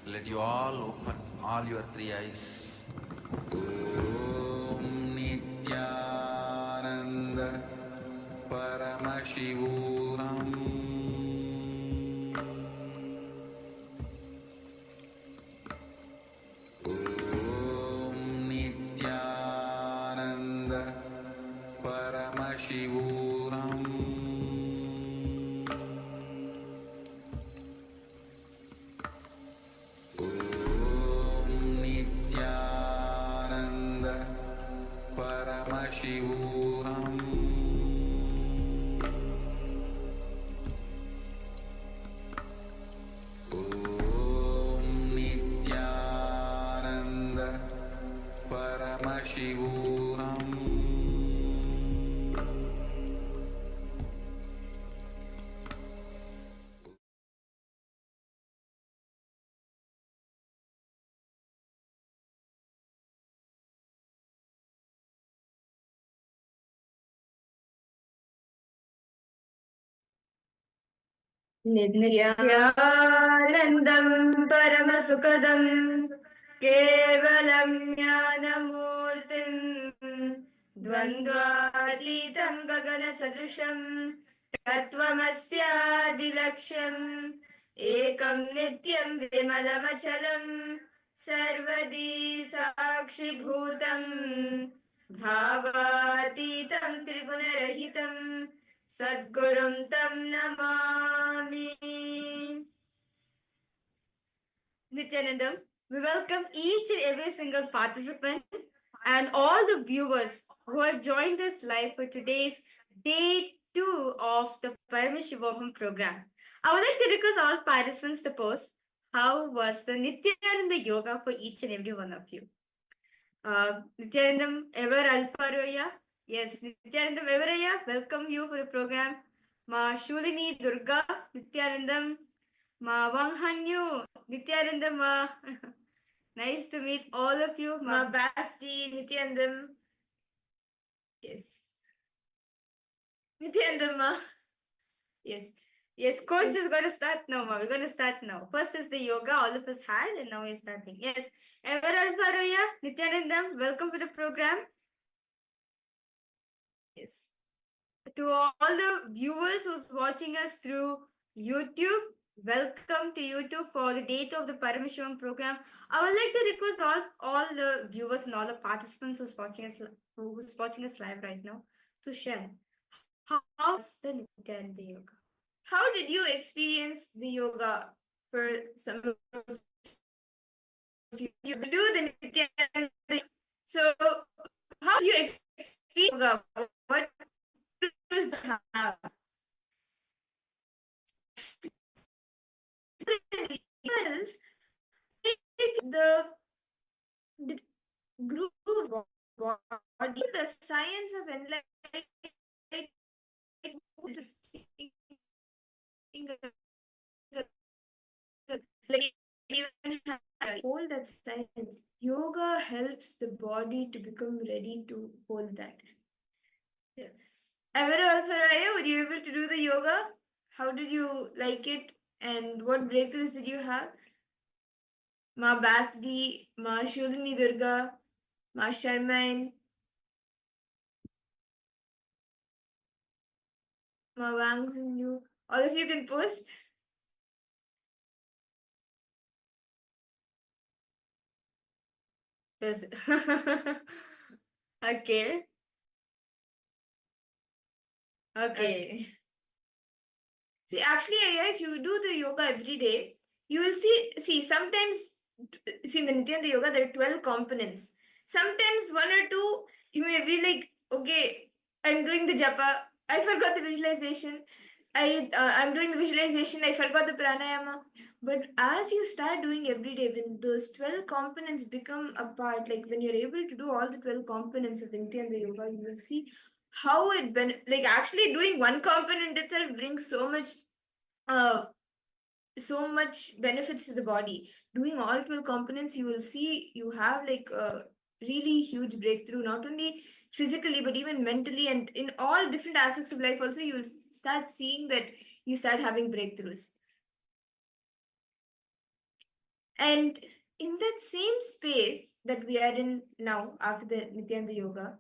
Let you all open all your three eyes. Om Nithyananda Paramashivoham Paramashivoham Om Nithyananda Paramashivoham Om Nithyananda Paramashivoham
Nithyanandam Paramasukadam Kevalam Jnanamurtim Dvandvatitam Gagana Sadrisham Tatvamasya Dilaksham Ekam Nityam Vimalamachalam Sarvadi Sakshi Bhutam Bhavatitam Trigunarahitam Sadgurum Tam Namami. Nithyanandam, we welcome each and every single participant and all the viewers who have joined us live for today's day 2 of the Paramashivoham program. I would like to request all participants to post how was the Nithyananda yoga for each and every one of you. Nithyanandam, ever Alfaroya? Yes, Nithyanandam Everaya, welcome you for the program. Ma Shulini Durga, Nithyanandam. Ma Wanghanyu, Nithyanandam. Ma. Nice to meet all of you. Ma Basti, Nithyanandam. Yes. Nithyanandam. Ma. Yes. Yes, course is going to start now, ma. We're going to start now. First is the yoga all of us had, and now we're starting. Yes. Ever Alfaroya, Nithyanandam, welcome to the program. Yes. To all the viewers who's watching us through YouTube, welcome to YouTube for the date of the Paramashivoham program. I would like to request all the viewers and all the participants who's watching us live right now to share how was the Nithyananda yoga. How did you experience the yoga? For some of you do the Nithyananda. So how do you experience yoga? What does the have? The group body, the science of enlightenment, like even hold that science. Yoga helps the body to become ready to hold that. Yes. Ever Alfaraya, were you able to do the yoga? How did you like it? And what breakthroughs did you have? Ma Basdi, Ma Shulini Durga, Ma Sharmain, Ma Wang Hunyu. All of you can post. Yes. Okay. Okay. See, actually, if you do the yoga every day, you will see, sometimes, see, in the Nithyananda yoga, there are 12 components. Sometimes one or two, you may be like, okay, I'm doing the japa, I forgot the visualization. I'm doing the visualization, I forgot the pranayama. But as you start doing every day, when those 12 components become a part, like when you're able to do all the 12 components of the Nithyananda yoga, you will see how it like actually doing one component itself brings uh so much benefits to the body. Doing all 12 components, you will see you have like a really huge breakthrough, not only physically but even mentally, and in all different aspects of life also. You will start seeing that you start having breakthroughs. And in that same space that we are in now after the Nithyananda yoga,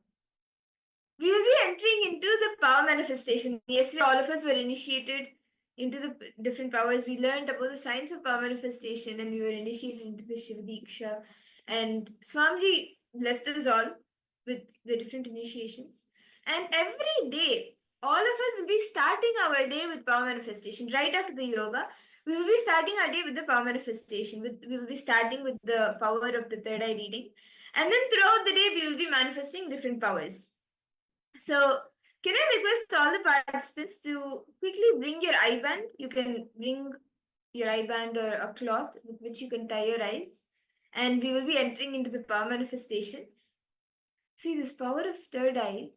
we will be entering into the power manifestation. Yesterday, all of us were initiated into the different powers. We learned about the science of power manifestation, and we were initiated into the Shiva Diksha. And Swamiji blessed us all with the different initiations.
And every day, all of us will be starting our day with power manifestation. Right after the yoga, we will be starting our day with the power manifestation. We will be starting with the power of the third eye reading. And then throughout the day, we will be manifesting different powers. So, can I request all the participants to quickly bring your eye band? You can bring your eye band or a cloth with which you can tie your eyes. And we will be entering into the power manifestation. See, this power of third eye,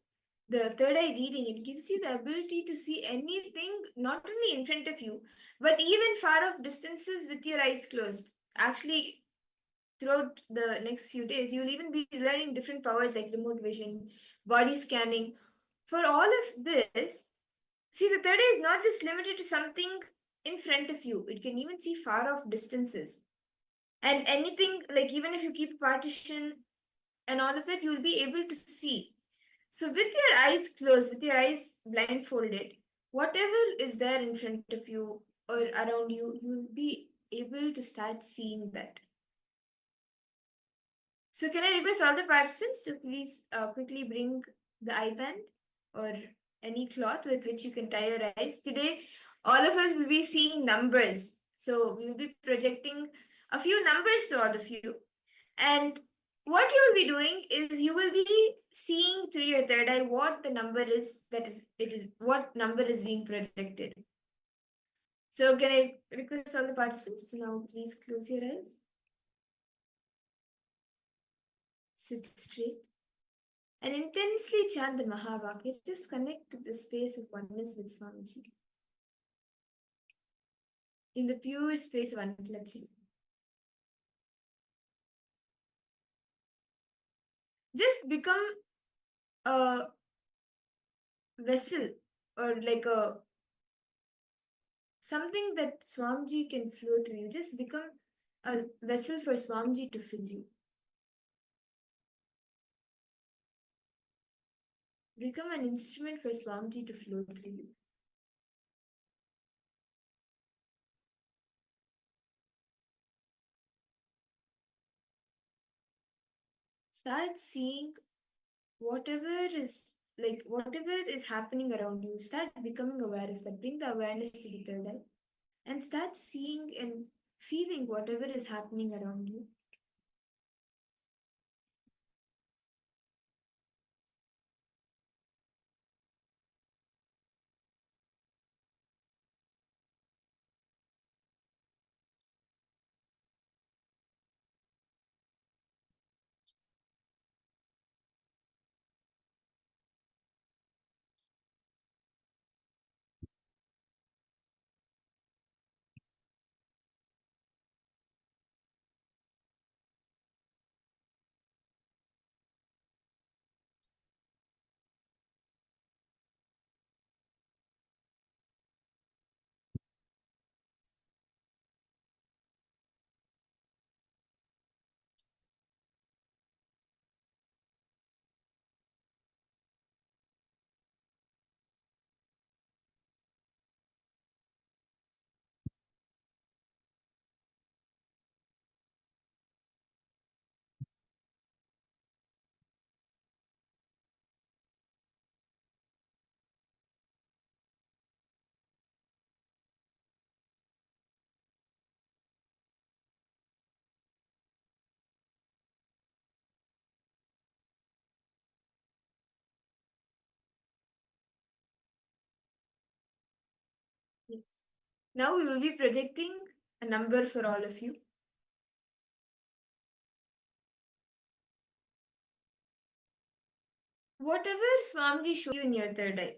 the third eye reading, it gives you the ability to see anything not only in front of you, but even far off distances with your eyes closed. Actually, throughout the next few days, you will even be learning different powers like remote vision, body scanning. For all of this, see, the third eye is not just limited to something in front of you, it can even see far off distances. And anything, like even if you keep a partition and all of that, you will be able to see. So, with your eyes closed, with your eyes blindfolded, whatever is there in front of you or around you, you will be able to start seeing that. So, can I request all the participants to please quickly bring the eye band or any cloth with which you can tie your eyes? Today, all of us will be seeing numbers. So, we will be projecting a few numbers to all of you. And what you will be doing is you will be seeing through your third eye what the number is what number is being projected. So, can I request all the participants to now please close your eyes? Sit straight and intensely chant the Mahavakya. Just connect to the space of oneness with Swamiji. In the pure space of unclutching. Just become a vessel or like a something that Swamiji can flow through you. Just become a vessel for Swamiji to fill you. Become an instrument for Swamiji to flow through you. Start seeing whatever is happening around you. Start becoming aware of that. Bring the awareness to the third eye and start seeing and feeling whatever is happening around you. Yes. Now we will be projecting a number for all of you. Whatever Swamiji shows you in your third eye,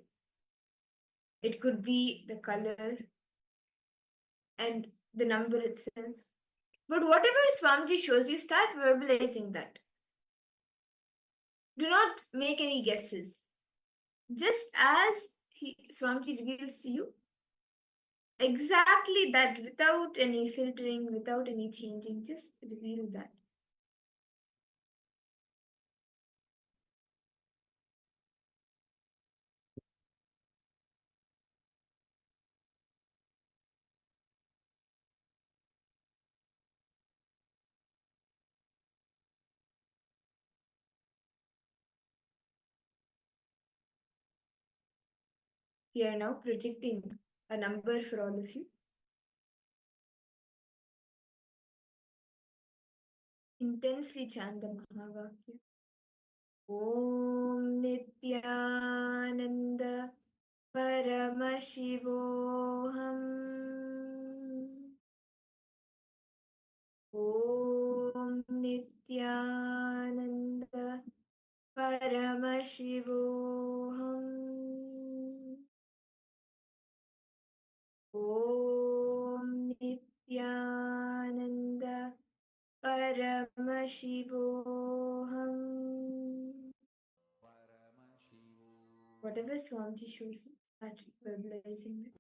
it could be the color and the number itself. But whatever Swamiji shows you, start verbalizing that. Do not make any guesses. Just as Swamiji reveals to you, exactly that, without any filtering, without any changing, just reveal that. We are now projecting a number for all of you. Intensely chant the Mahavakya. Om Nithyananda Paramashivoham. Om Nithyananda Paramashivoham. Om Nithyananda Paramashivoham. Whatever Swamiji shows you, start verbalizing them.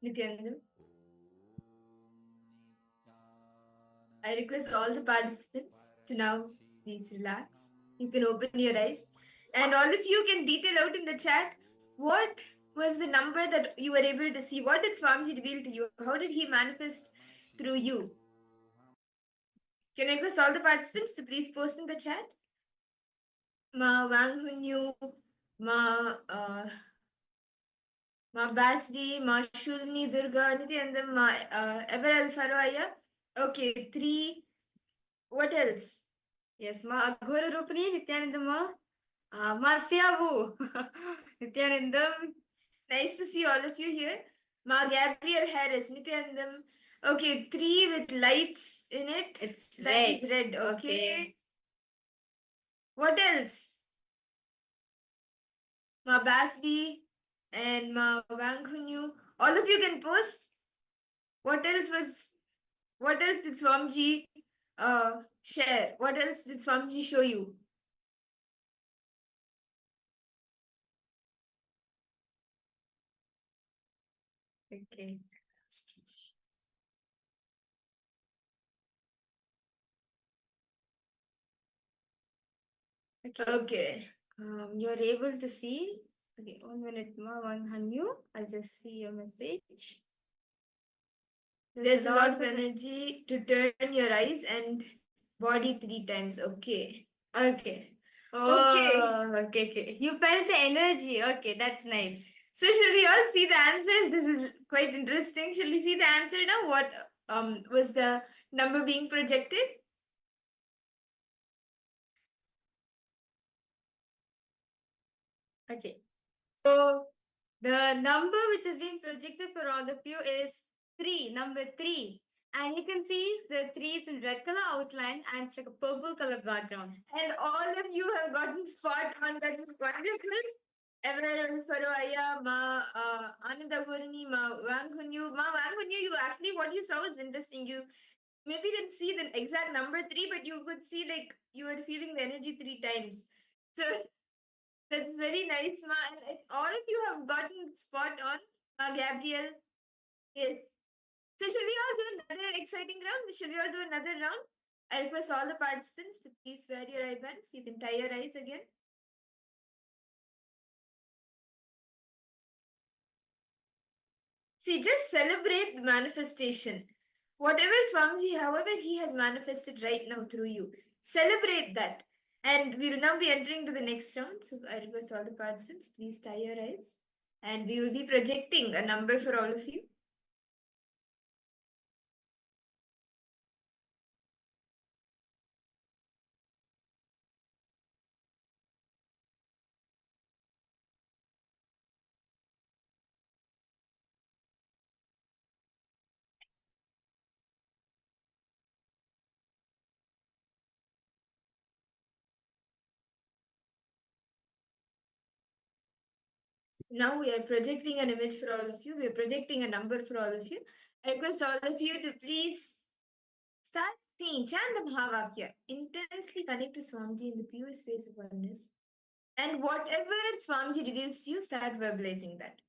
Nithyananda. I request all the participants to now please relax. You can open your eyes, and all of you can detail out in the chat what was the number that you were able to see. What did Swamiji reveal to you? How did he manifest through you? Can I request all the participants to please post in the chat? Ma Wang Hunyu, Ma Basdi, Ma Shulni Durga, Nithyananda, Ma Eberel Farwaya. Okay, 3. What else? Yes, Ma Aghora Rupani, Nithyananda Ma. Ma Siavu, Nithyanandam. Nice to see all of you here. Ma Gabriel Harris, Nithyanandam. Okay, 3 with lights in it. That is red. Okay. What else? Ma Basdi and Ma Wang Hunyu. All of you can post. What else did Swamiji share? What else did Swamiji show you? Okay. Okay. You're able to see. Okay, 1 minute more, one Hanyu. I'll just see your message. There's a lot of energy to turn your eyes and body 3 times. Okay. Okay. Oh, okay. You felt the energy. Okay, that's nice. So shall we all see the answers? This is quite interesting. Shall we see the answer now? What was the number being projected? Okay. So the number which is being projected for all of you is 3, number 3. And you can see the 3 is in red color outline and it's like a purple color background. And all of you have gotten spot on. That's wonderful. Everyone Faroaya, Ma Ananda Gurni, Ma Wang Hunyu. Ma Wang Hunyu, you actually what you saw was interesting. You maybe didn't see the exact number 3, but you could see like you were feeling the energy 3 times. So that's very nice, Ma. And all of you have gotten spot on. Ma Gabriel. Yes. So should we all do another exciting round? Should we all do another round? I request all the participants to please wear your eye bands. You can tie your eyes again. See, just celebrate the manifestation. Whatever Swamiji, however he has manifested right now through you, celebrate that. And we will now be entering to the next round. So I request all the participants, please tie your eyes. And we will be projecting a number for all of you. Now we are projecting an image for all of you. We are projecting a number for all of you. I request all of you to please start seeing, chant the Mahavakya. Intensely connect to Swamiji in the pure space of oneness. And whatever Swamiji reveals to you, start verbalizing that.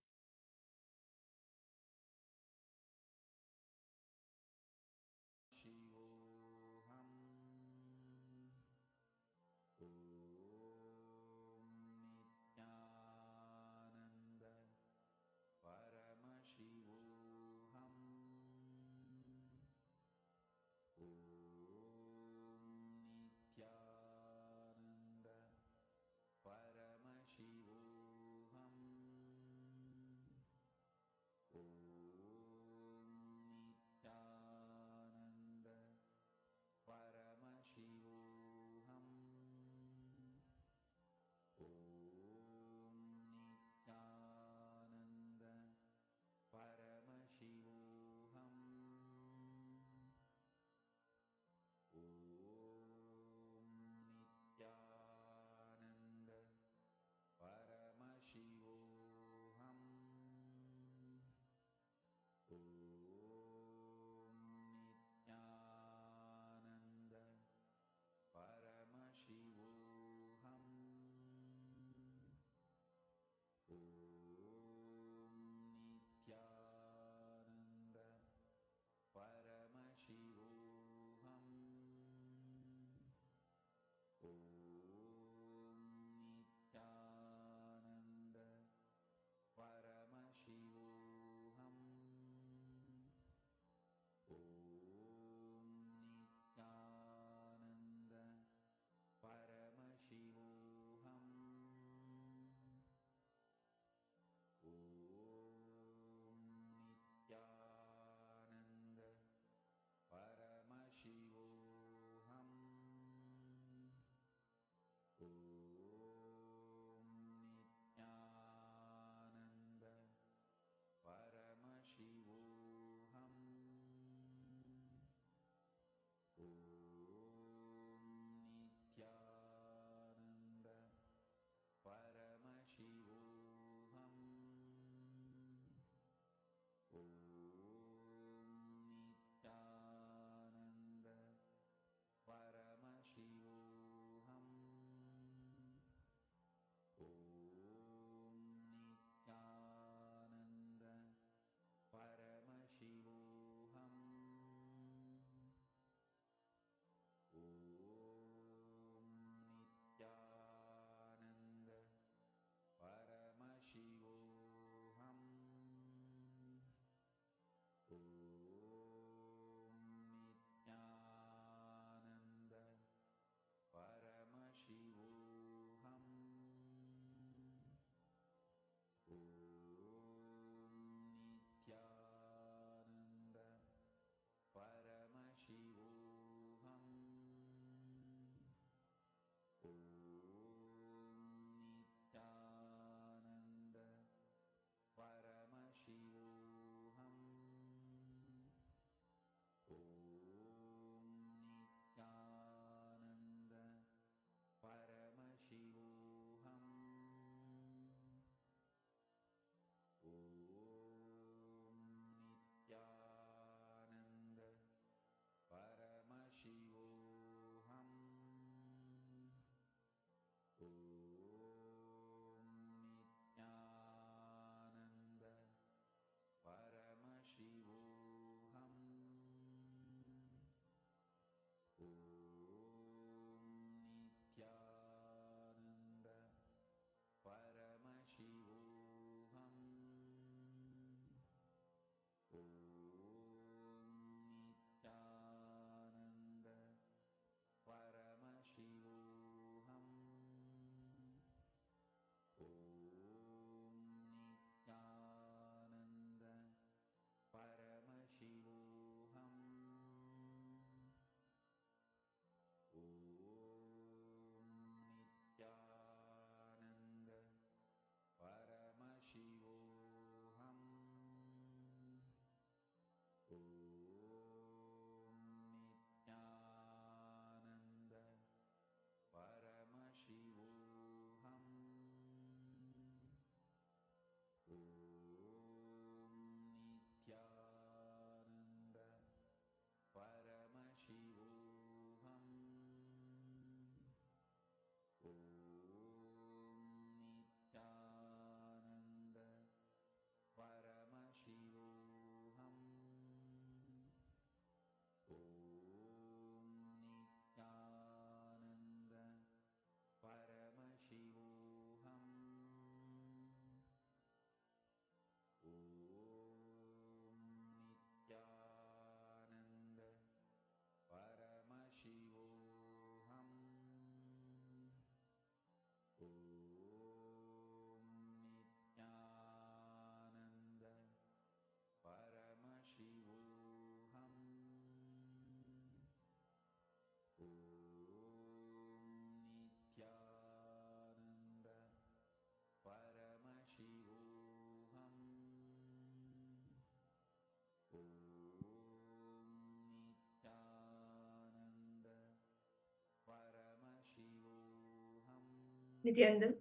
Nithyananda.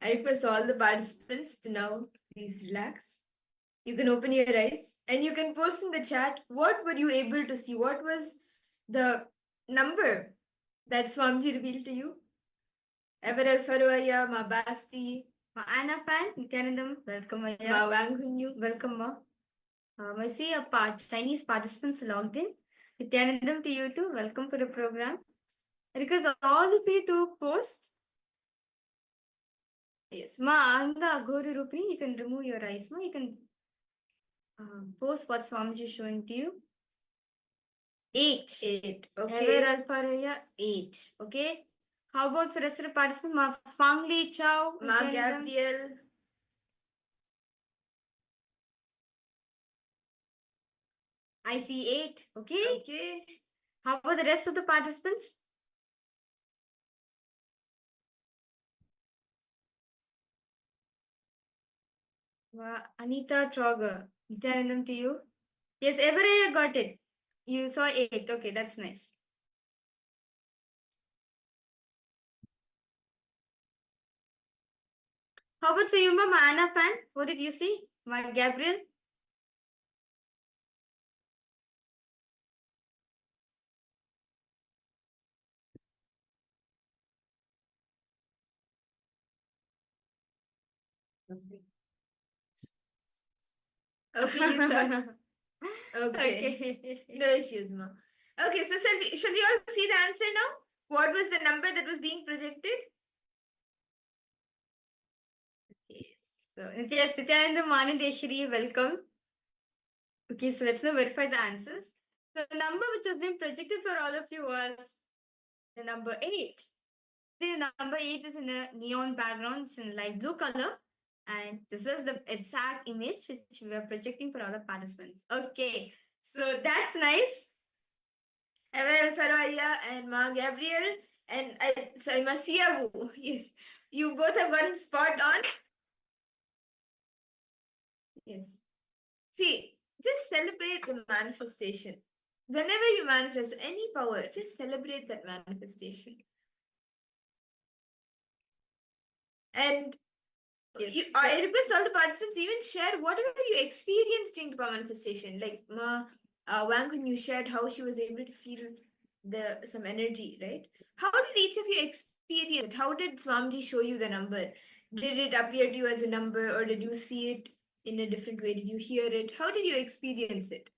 I request all the participants to now please relax. You can open your eyes and you can post in the chat what were you able to see? What was the number that Swamiji revealed to you? Everel Faruaya, Ma Basti, Ma Anna Fan, Nityanandam, welcome Aya. Ma Wang Hunyu, welcome Ma. I see a Chinese participants logged in. Nityanandam to you too, welcome for the program. Because all of you to post. Yes, Ma Anga Guru Rupini, you can remove your eyes, Ma. You can post what Swamiji is showing to you. 8. 8. Okay. Ever Alpha 8. Okay. How about for the rest of the participants? Ma Fang Li Chow. Ma Gabriel. I see 8. Okay. Okay. How about the rest of the participants? Ma Anita Trogger. Nityanandam to you. Yes, Everett got it. You saw 8. Okay, that's nice. How about for you, Ma Anna Fan? What did you see? Ma Gabriel? Okay, you saw. Okay. No issues, ma. Okay, so shall we all see the answer now? What was the number that was being projected? Okay, so yes, Nityananda Manandeshwari, welcome. Okay, so let's now verify the answers. So the number which has been projected for all of you was the number 8. The number 8 is in a neon background, it's in light blue color. And this is the exact image which we are projecting for all the participants. Okay, so that's nice. Evel Faraya and Ma Gabriel and Masia Wu. Yes, you both have gotten spot on. Yes. See, just celebrate the manifestation. Whenever you manifest any power, just celebrate that manifestation. And yes, I request all the participants even share whatever you experienced during the power manifestation. Like Wang Kun, you shared how she was able to feel some energy, right? How did each of you experience it? How did Swamiji show you the number? Did it appear to you as a number, or did you see it in a different way? Did you hear it? How did you experience it?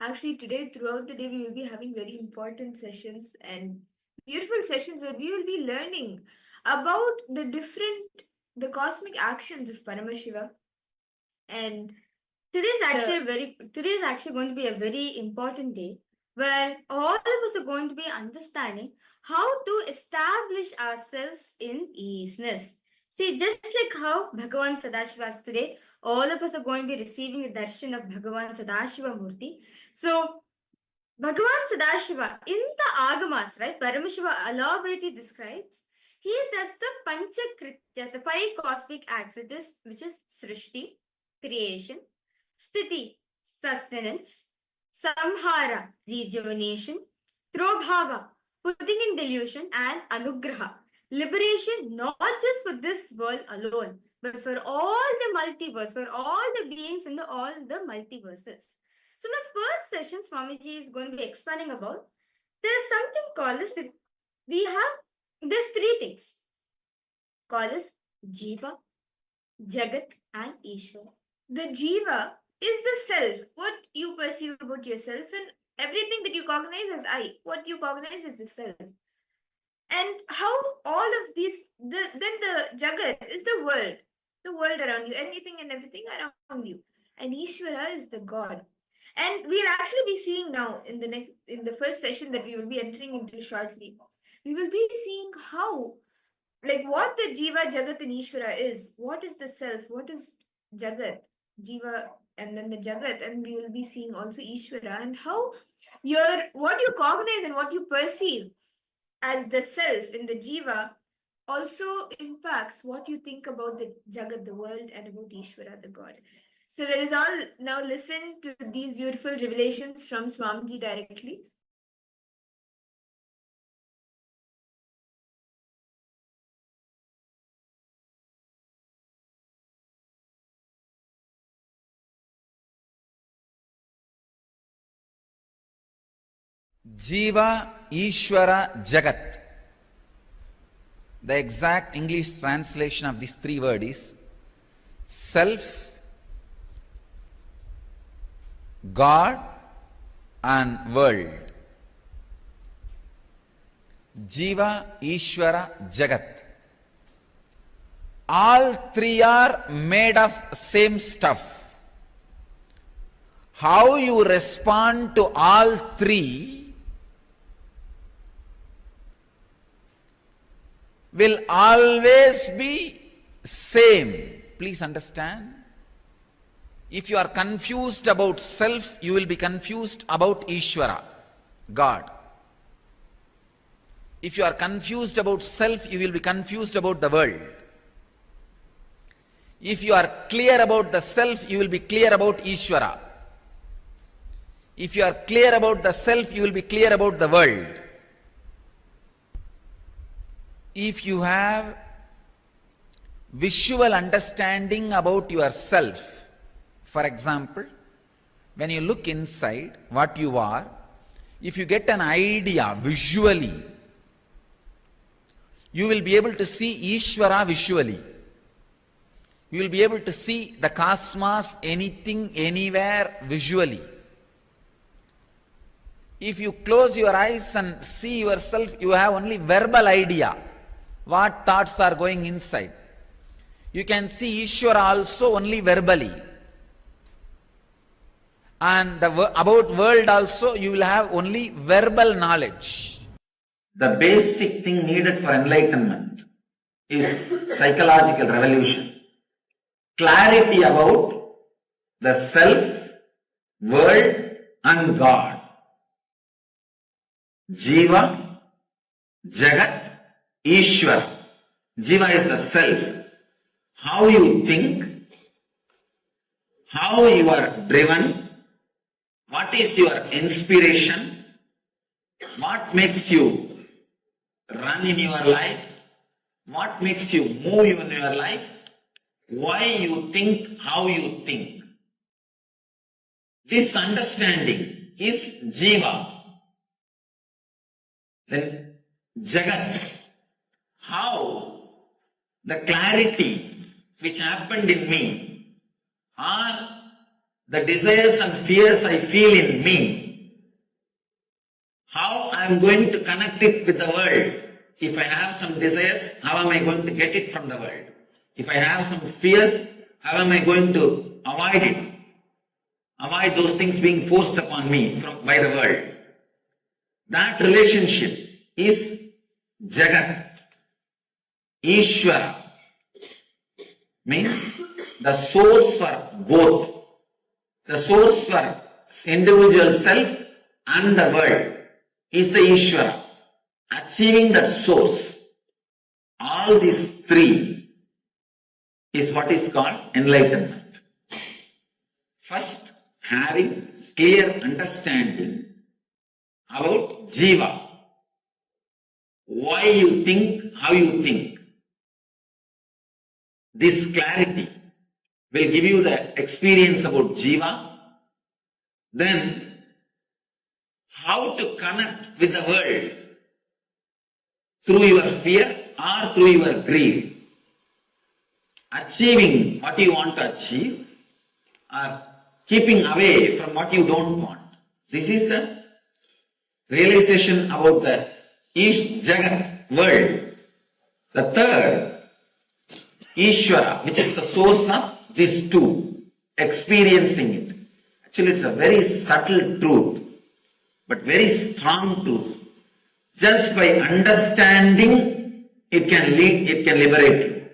Actually, today, throughout the day, we will be having very important sessions and beautiful sessions where we will be learning about the cosmic actions of Paramashiva. And today is actually going to be a very important day where all of us are going to be understanding how to establish ourselves in easiness. See, just like how Bhagavan Sadashiva is today, all of us are going to be receiving the darshan of Bhagavan Sadashiva Murti. So, Bhagavan Sadashiva, in the Agamas, right, Paramashiva elaborately describes, he does the Panchakrityas, the 5 cosmic acts, which is Srishti, creation, Sthiti, sustenance, Samhara, rejuvenation, Trobhava, putting in delusion, and Anugraha, liberation, not just for this world alone, but for all the multiverse, for all the beings in all the multiverses. So the first session Swamiji is going to be expanding about, there's something called as there's 3 things called as Jiva, Jagat, and Ishvara. The Jiva is the self, what you perceive about yourself, and everything that you cognize as I, what you cognize as the self. And how all of these, then the Jagat is the world around you, anything and everything around you. And Ishvara is the God. And we'll actually be seeing now in the first session that we will be entering into shortly, we will be seeing how, like what the Jiva, Jagat, and Ishvara is. What is the self? What is Jagat, Jiva, and then the Jagat, and we will be seeing also Ishvara, and how what you cognize and what you perceive as the self in the Jiva also impacts what you think about the Jagat, the world, and about Ishvara, the God. So let us all now listen to these beautiful revelations from Swamiji directly.
Jiva, Ishvara, Jagat. The exact English translation of these three words is self, God and world. Jiva, Ishvara, Jagat. All three are made of same stuff. How you respond to all three will always be same. Please understand. If you are confused about self, you will be confused about Ishvara, God. If you are confused about self, you will be confused about the world. If you are clear about the self, you will be clear about Ishvara. If you are clear about the self, you will be clear about the world. If you have visual understanding about yourself, for example, when you look inside what you are, if you get an idea visually, you will be able to see Ishvara visually. You will be able to see the cosmos, anything, anywhere visually. If you close your eyes and see yourself, you have only verbal idea what thoughts are going inside. You can see Ishvara also only verbally. And about world also you will have only verbal knowledge. The basic thing needed for enlightenment is psychological revolution. Clarity about the self, world and God. Jiva, Jagat, Ishvara. Jiva is the self. How you think, how you are driven, what is your inspiration, what makes you run in your life, what makes you move in your life, why you think, how you think. This understanding is Jiva. Then Jagat, how the clarity which happened in me, or the desires and fears I feel in me, how I am going to connect it with the world. If I have some desires, how am I going to get it from the world? If I have some fears, how am I going to avoid it? Avoid those things being forced upon me by the world. That relationship is Jagat. Ishvara means the source for both. The source for individual self and the world is the Ishvara. Achieving that source, all these three is what is called enlightenment. First, having clear understanding about Jiva. Why you think, how you think. This clarity will give you the experience about Jiva. Then, how to connect with the world through your fear or through your greed. Achieving what you want to achieve or keeping away from what you don't want. This is the realization about the East Jagat world. The third, Ishvara, which is the source of these two, experiencing it. Actually, it's a very subtle truth, but very strong truth. Just by understanding, it can liberate you.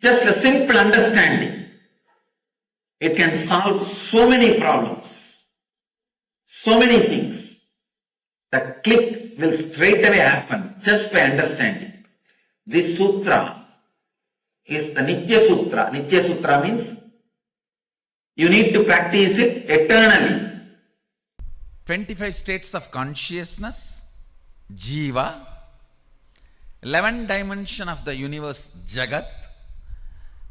Just a simple understanding, it can solve so many problems, so many things. The click will straight away happen just by understanding. This sutra is the Nitya Sutra. Nitya Sutra means you need to practice it eternally. 25 states of consciousness, Jiva, 11 dimensions of the universe, Jagat,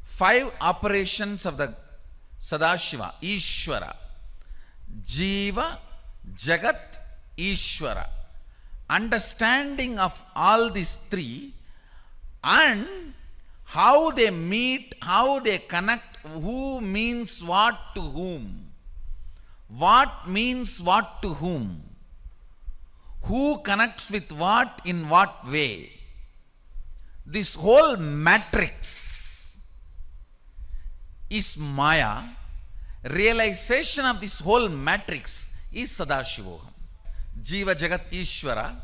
5 operations of the Sadashiva, Ishvara, Jiva, Jagat,
Ishvara. Understanding of all these three and how they meet, how they connect, who means what to whom, what means what to whom, who connects with what in what way. This whole matrix is Maya. Realization of this whole matrix is Sadashivoham. Jiva Jagat Ishvara.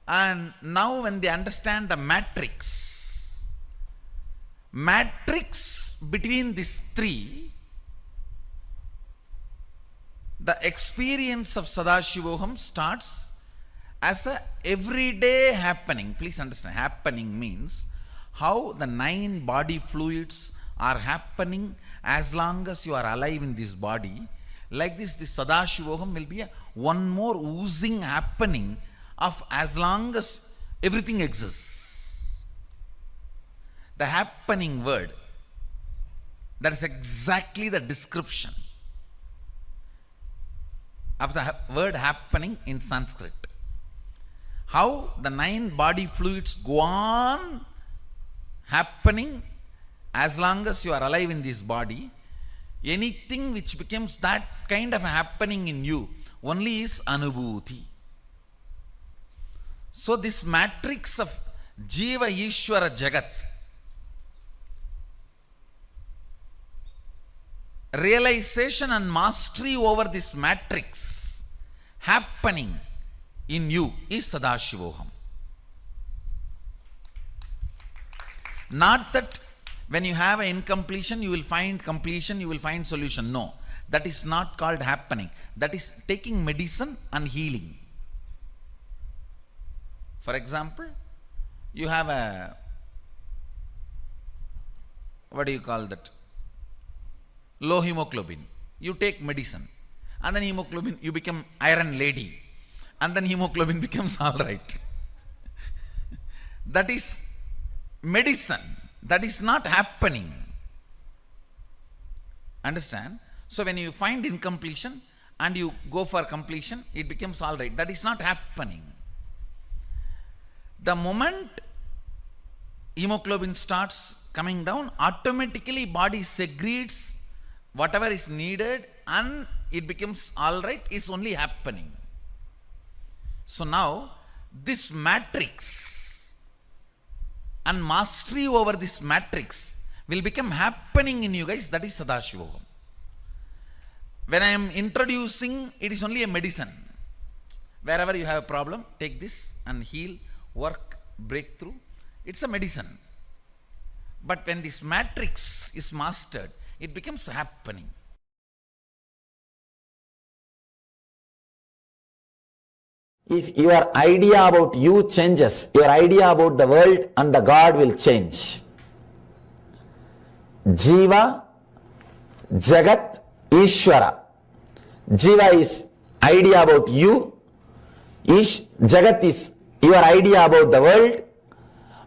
And now when they understand the matrix between these three, the experience of Sadashivoham starts as a everyday happening. Please understand, happening means how the 9 body fluids are happening as long as you are alive in this body. Like this Sadashivoham will be one more oozing happening of as long as everything exists. The happening word, that is exactly the description of the word happening in Sanskrit. How the 9 body fluids go on happening as long as you are alive in this body. Anything which becomes that kind of happening in you only is anubhuti. So this matrix of Jiva Ishvara Jagat, realization and mastery over this matrix happening in you is Sadashivoham. Not that when you have an incompletion, you will find completion, you will find solution. No, that is not called happening. That is taking medicine and healing. For example, you have a, what do you call that? Low hemoglobin. You take medicine and then hemoglobin, you become iron lady and then hemoglobin becomes all right. That is medicine. That is not happening. Understand? So when you find incompletion and you go for completion, it becomes all right. That is not happening. The moment hemoglobin starts coming down, automatically body secretes whatever is needed and it becomes all right, is only happening. So now this matrix and mastery over this matrix will become happening in you guys. That is Sadashivoham. When I am introducing, it is only a medicine. Wherever you have a problem, take this and heal, work, breakthrough. It's a medicine. But when this matrix is mastered, it becomes happening.
If your idea about you changes, your idea about the world and the God will change. Jiva, Jagat, Ishvara. Jiva is idea about you. Jagat is your idea about the world.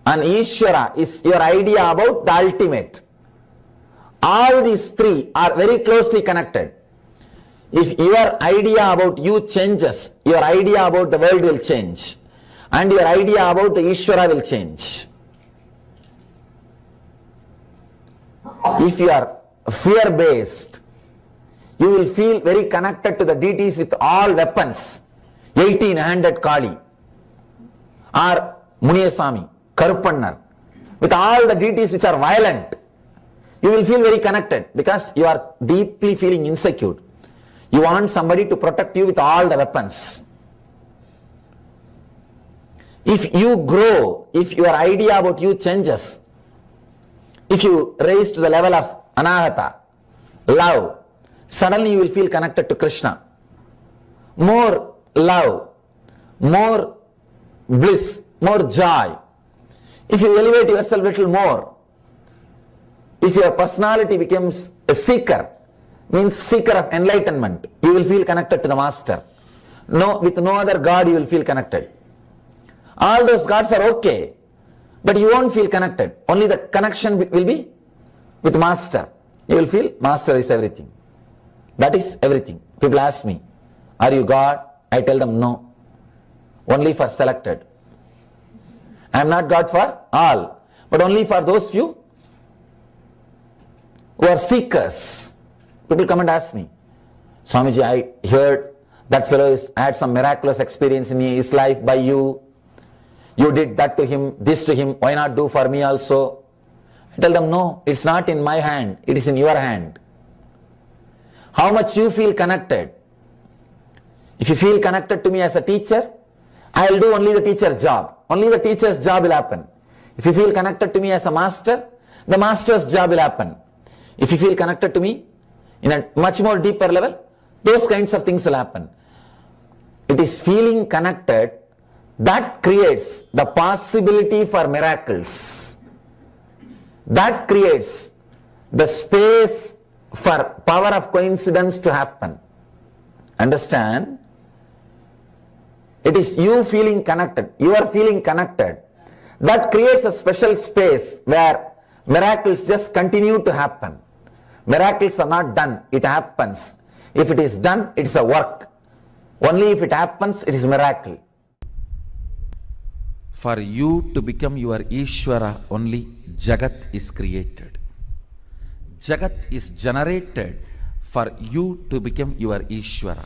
And Ishvara is your idea about the ultimate. All these three are very closely connected. If your idea about you changes, your idea about the world will change. And your idea about the Ishvara will change. If you are fear-based, you will feel very connected to the deities with all weapons. 18-handed Kali or Muniyaswami, Karupannar, with all the deities which are violent. You will feel very connected because you are deeply feeling insecure. You want somebody to protect you with all the weapons. If you grow, if your idea about you changes, if you raise to the level of anahata, love, suddenly you will feel connected to Krishna. More love, more bliss, more joy. If you elevate yourself a little more, if your personality becomes a seeker, means seeker of enlightenment, you will feel connected to the master. No, with no other God you will feel connected. All those gods are okay, but you won't feel connected. Only the connection will be with master. You will feel master is everything. That is everything. People ask me, are you God? I tell them no, only for selected. I am not God for all, but only for those few who are seekers. People come and ask me, Swamiji, I heard that fellow had some miraculous experience in his life by you. You did that to him, this to him, why not do for me also? I tell them, no, it's not in my hand, it is in your hand. How much you feel connected. If you feel connected to me as a teacher, I will do only the teacher's job. Only the teacher's job will happen. If you feel connected to me as a master, the master's job will happen. If you feel connected to me in a much more deeper level, those kinds of things will happen. It is feeling connected that creates the possibility for miracles. That creates the space for power of coincidence to happen. Understand? It is you feeling connected. You are feeling connected. That creates a special space where miracles just continue to happen. Miracles are not done. It happens. If it is done, it is a work. Only if it happens, it is miracle.
For you to become your Ishvara, only Jagat is created. Jagat is generated for you to become your Ishvara.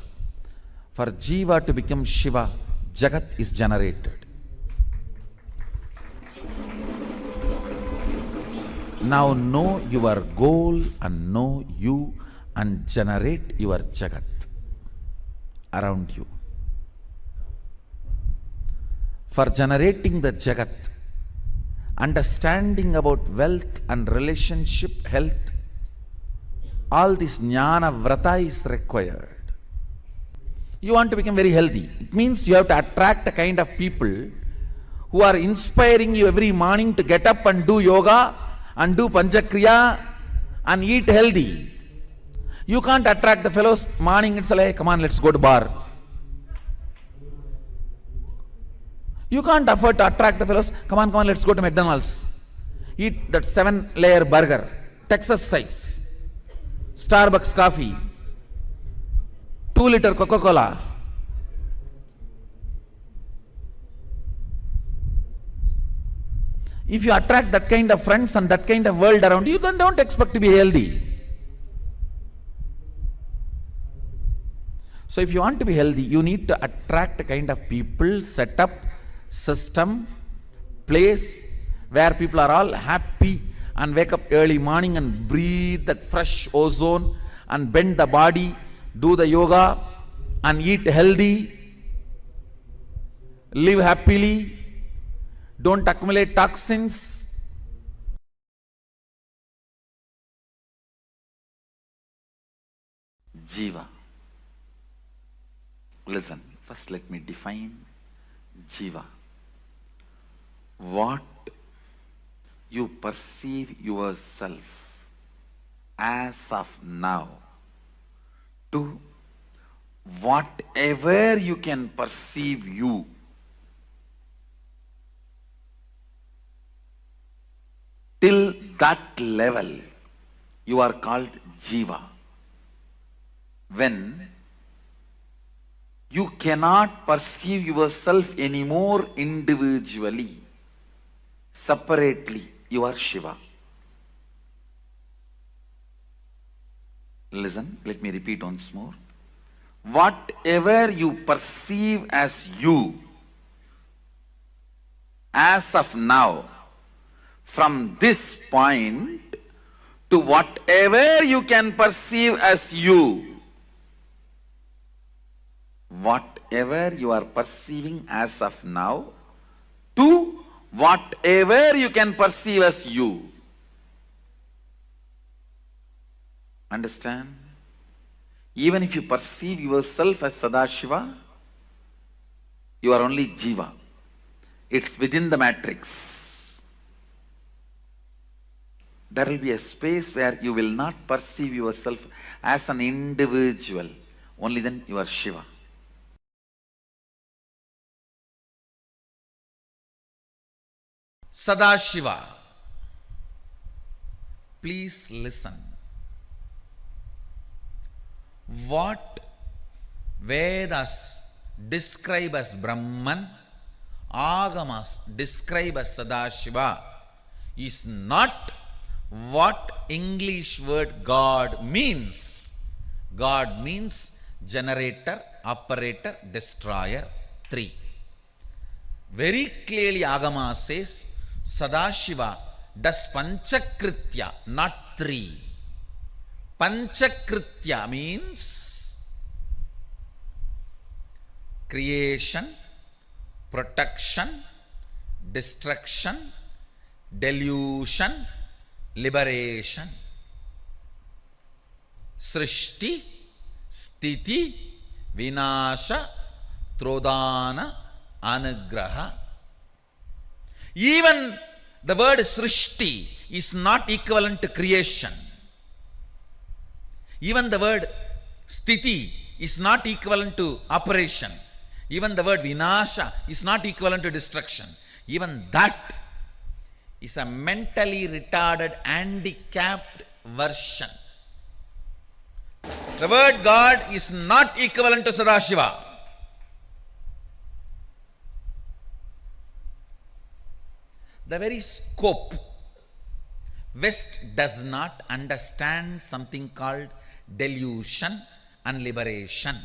For Jiva to become Shiva, Jagat is generated. Now know your goal and know you and generate your Jagat around you. For generating the Jagat, understanding about wealth and relationship, health, all this jnana vrata is required. You want to become very healthy. It means you have to attract a kind of people who are inspiring you every morning to get up and do yoga and do panchakriya and eat healthy. You can't attract the fellows morning and say, hey, come on, let's go to bar. You can't afford to attract the fellows, come on, let's go to McDonald's. Eat that 7-layer burger, Texas size, Starbucks coffee, 2-liter Coca-Cola. If you attract that kind of friends and that kind of world around you, then don't expect to be healthy. So if you want to be healthy, you need to attract a kind of people, setup, system, place where people are all happy and wake up early morning and breathe that fresh ozone and bend the body, do the yoga and eat healthy, live happily, don't accumulate toxins. Jiva. Listen, first let me define Jiva. What you perceive yourself as of now to whatever you can perceive you. Till that level, you are called Jiva. When you cannot perceive yourself anymore individually, separately, you are Shiva. Listen, let me repeat once more. Whatever you perceive as you, as of now, from this point to whatever you can perceive as you, whatever you are perceiving as of now to whatever you can perceive as you. Understand? Even if you perceive yourself as Sadashiva, you are only Jiva. It's within the matrix. There will be a space where you will not perceive yourself as an individual. Only then you are Shiva. Sadashiva. Please listen. What Vedas describe as Brahman, Agamas describe as Sadashiva, is not what English word God means. God means generator, operator, destroyer, three. Very clearly Agama says Sadashiva does Panchakritya, not three. Panchakritya means creation, protection, destruction, delusion, liberation. Srishti, Sthiti, Vinasha, Trodana, Anugraha. Even the word Srishti is not equivalent to creation. Even the word Sthiti is not equivalent to operation. Even the word Vinasha is not equivalent to destruction. Even that is a mentally retarded, handicapped version. The word God is not equivalent to Sadashiva. The very scope. West does not understand something called delusion and liberation.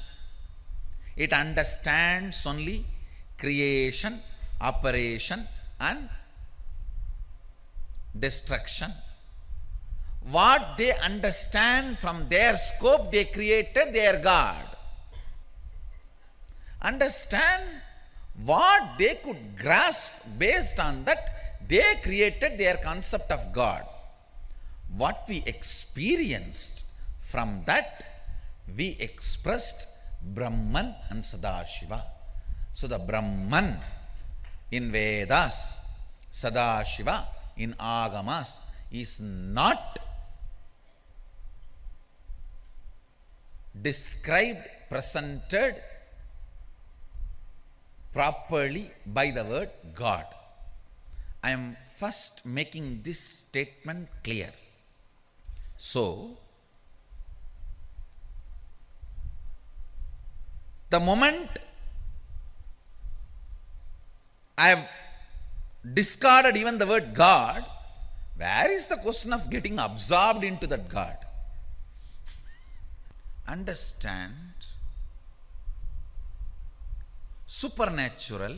It understands only creation, operation and destruction. What they understand from their scope, they created their God. Understand what they could grasp, based on that they created their concept of God. What we experienced, from that we expressed Brahman and Sadashiva. So the Brahman in Vedas, Sadashiva in Agamas is not described, presented properly by the word God. I am first making this statement clear. So, the moment I have discarded even the word God, where is the question of getting absorbed into that God? Understand, supernatural,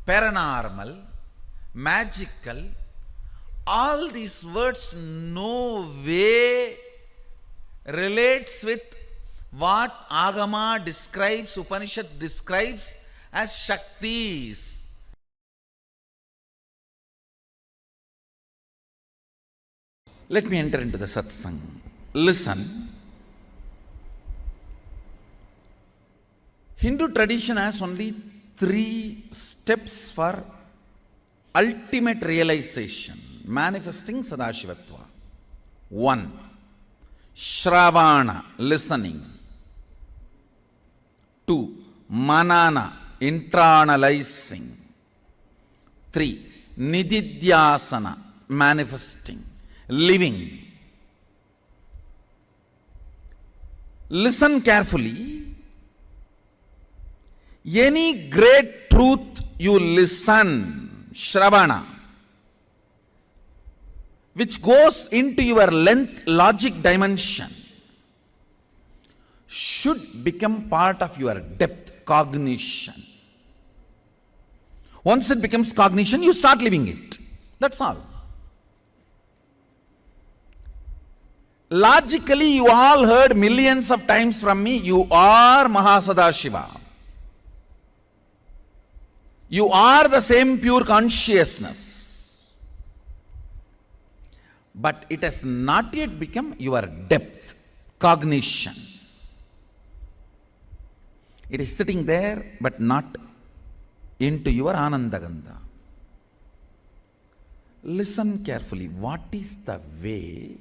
paranormal, magical, all these words no way relates with what Agama describes, Upanishad describes as Shaktis. Let me enter into the satsang. Listen. Hindu tradition has only 3 steps for ultimate realization, manifesting Sadashivatva. 1. Shravana, listening. 2. Manana, internalizing. 3. Nididhyasana, manifesting, living. Listen carefully. Any great truth you listen, Shravana, which goes into your length logic dimension, should become part of your depth cognition. Once it becomes cognition, you start living it. That's all. Logically, you all heard millions of times from me, you are Mahasadashiva. You are the same pure consciousness. But it has not yet become your depth, cognition. It is sitting there, but not into your Anandagandha. Listen carefully. What is the way?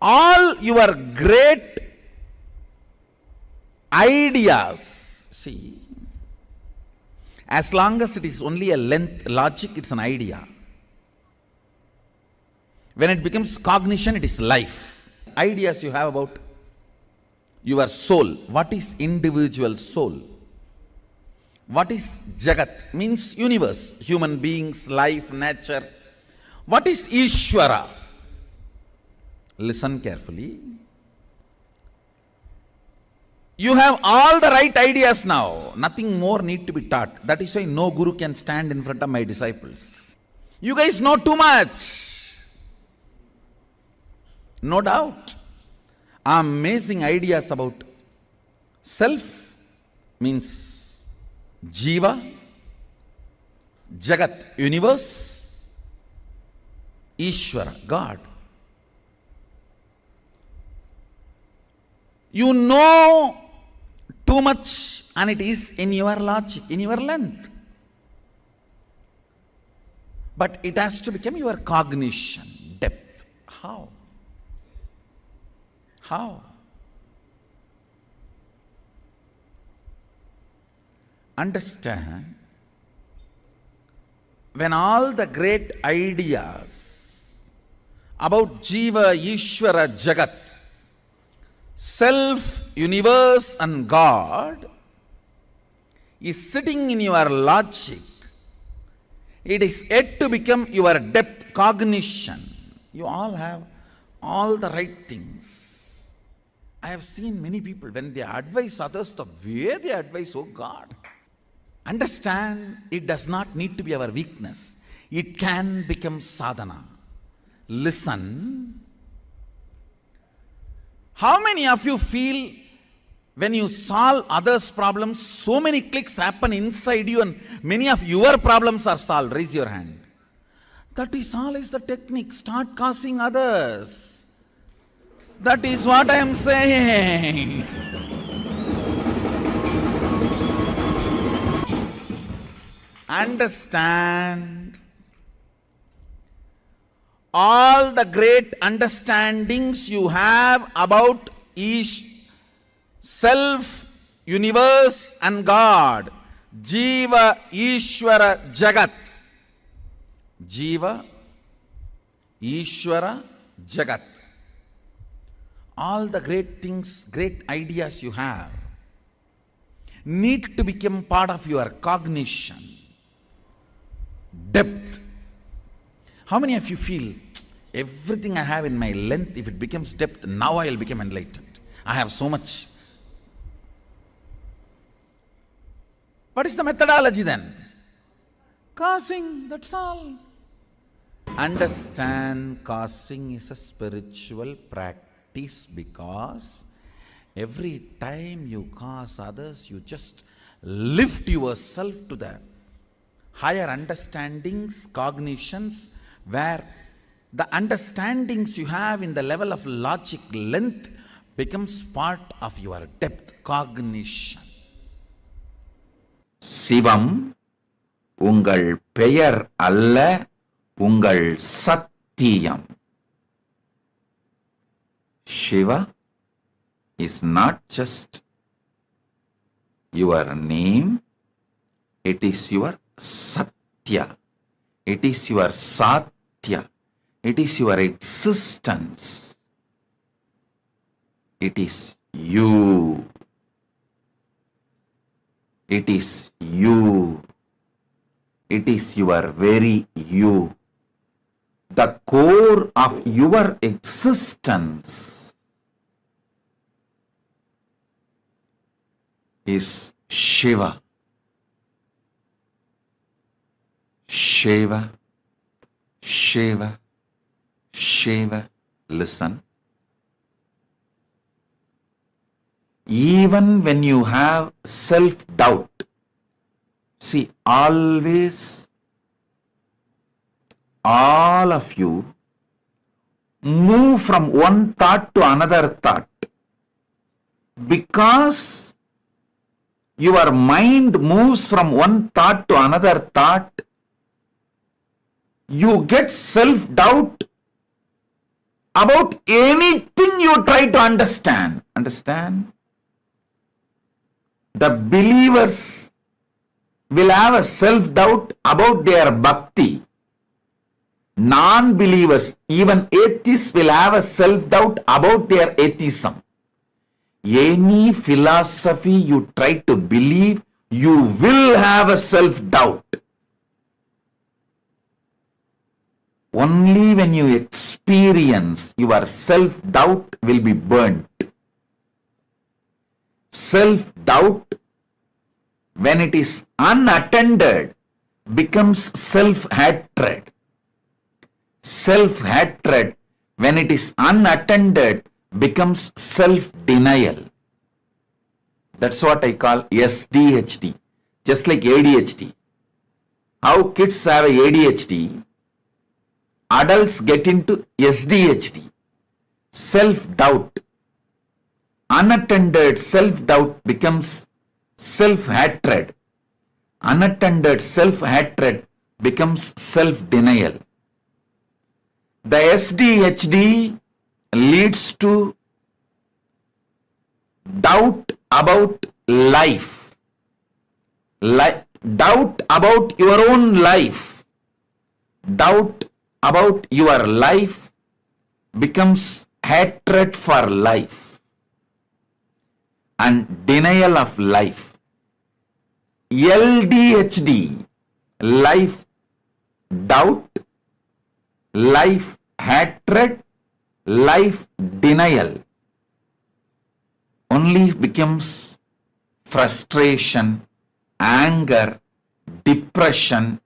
All your great ideas, see, as long as it is only a length logic, it's an idea. When it becomes cognition, it is life. Ideas you have about Your soul. What is individual soul? What is Jagat? Means universe, human beings, life, nature. What is Ishvara? Listen carefully. You have all the right ideas now. Nothing more need to be taught. That is why no guru can stand in front of my disciples. You guys know too much. No doubt. Amazing ideas about self means Jiva, Jagat, universe, Ishvara, God. You know too much and it is in your logic, in your length. But it has to become your cognition, depth. How? How? Understand, when all the great ideas about Jiva, Ishvara, Jagat, self, universe and God is sitting in your logic, it is yet to become your depth cognition. You all have all the right things. I have seen many people, when they advise others, the way they advise, oh God. Understand, it does not need to be our weakness. It can become sadhana. Listen. How many of you feel when you solve others' problems, so many clicks happen inside you and many of your problems are solved? Raise your hand. That is always the technique. Start causing others. That is what I am saying. Understand. All the great understandings you have about each self, universe and God, Jiva, Ishvara, Jagat. Jiva, Ishvara, Jagat. All the great things, great ideas you have need to become part of your cognition, depth. How many of you feel, everything I have in my length, if it becomes depth, now I will become enlightened. I have so much. What is the methodology then? Causing, that's all. Understand, causing is a spiritual practice, because every time you cause others, you just lift yourself to the higher understandings, cognitions, where the understandings you have in the level of logic length becomes part of your depth cognition. Sivam, ungal பெயர் அல்ல, ungal சத்தியம். Shiva is not just your name, it is your Satya, it is your Satya, it is your existence, it is you, it is you, it is your very you, the core of your existence is Shiva. Shiva, Shiva, Shiva. Listen. Even when you have self-doubt, see, always, all of you move from one thought to another thought, because your mind moves from one thought to another thought. You get self-doubt about anything you try to understand. Understand? The believers will have a self-doubt about their bhakti. Non-believers, even atheists, will have a self-doubt about their atheism.
any philosophy you try to believe, you will have a self-doubt. Only when you experience, your self-doubt will be burnt. Self-doubt, when it is unattended, becomes self-hatred. Self-hatred, when it is unattended, becomes self-denial. That's what I call SDHD, just like ADHD. How kids have ADHD, adults get into SDHD, self-doubt. Unattended self-doubt becomes self-hatred. Unattended self-hatred becomes self-denial. The SDHD leads to doubt about life. Doubt about your own life. Doubt about your life becomes hatred for life and denial of life. LDHD, life doubt, life hatred, life denial, only becomes frustration, anger, depression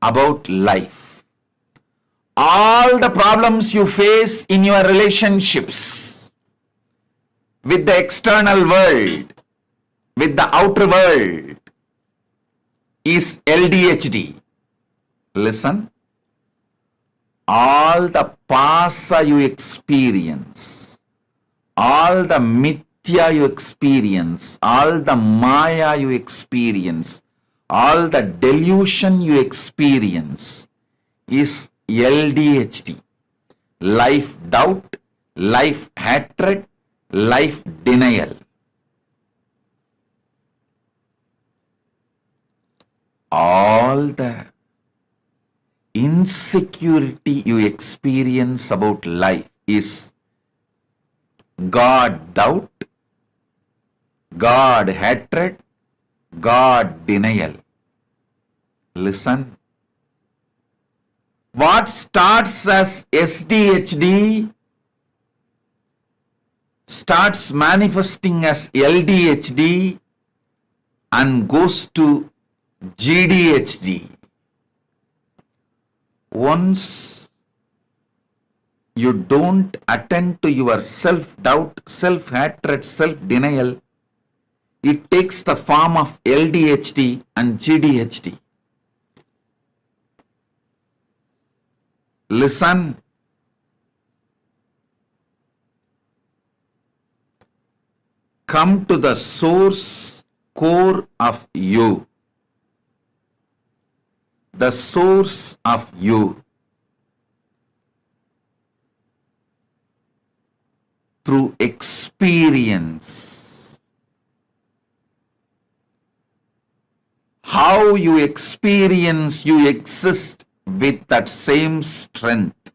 about life. All the problems you face in your relationships with the external world, with the outer world, is LDHD. Listen. All the pasa you experience, all the mithya you experience, all the maya you experience, all the delusion you experience is LDHD. Life doubt, life hatred, life denial. All the insecurity you experience about life is God doubt, God hatred, God denial. Listen. What starts as SDHD starts manifesting as LDHD and goes to GDHD. Once you don't attend to your self-doubt, self-hatred, self-denial, it takes the form of LDHD and GDHD. Listen. Come to the source core of you. The source of you through experience. How you experience, you exist with that same strength,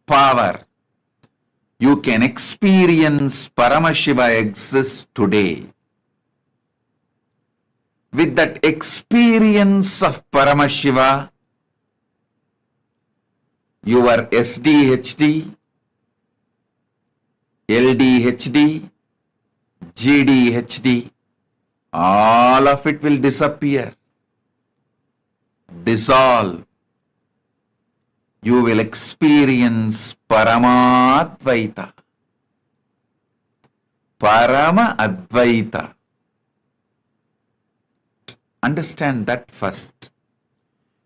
power. You can experience Paramashiva exists today. With that experience of Paramashiva, your SDHD, LDHD, GDHD, all of it will disappear, dissolve. You will experience Paramadvaita, Parama Advaita. Understand that first.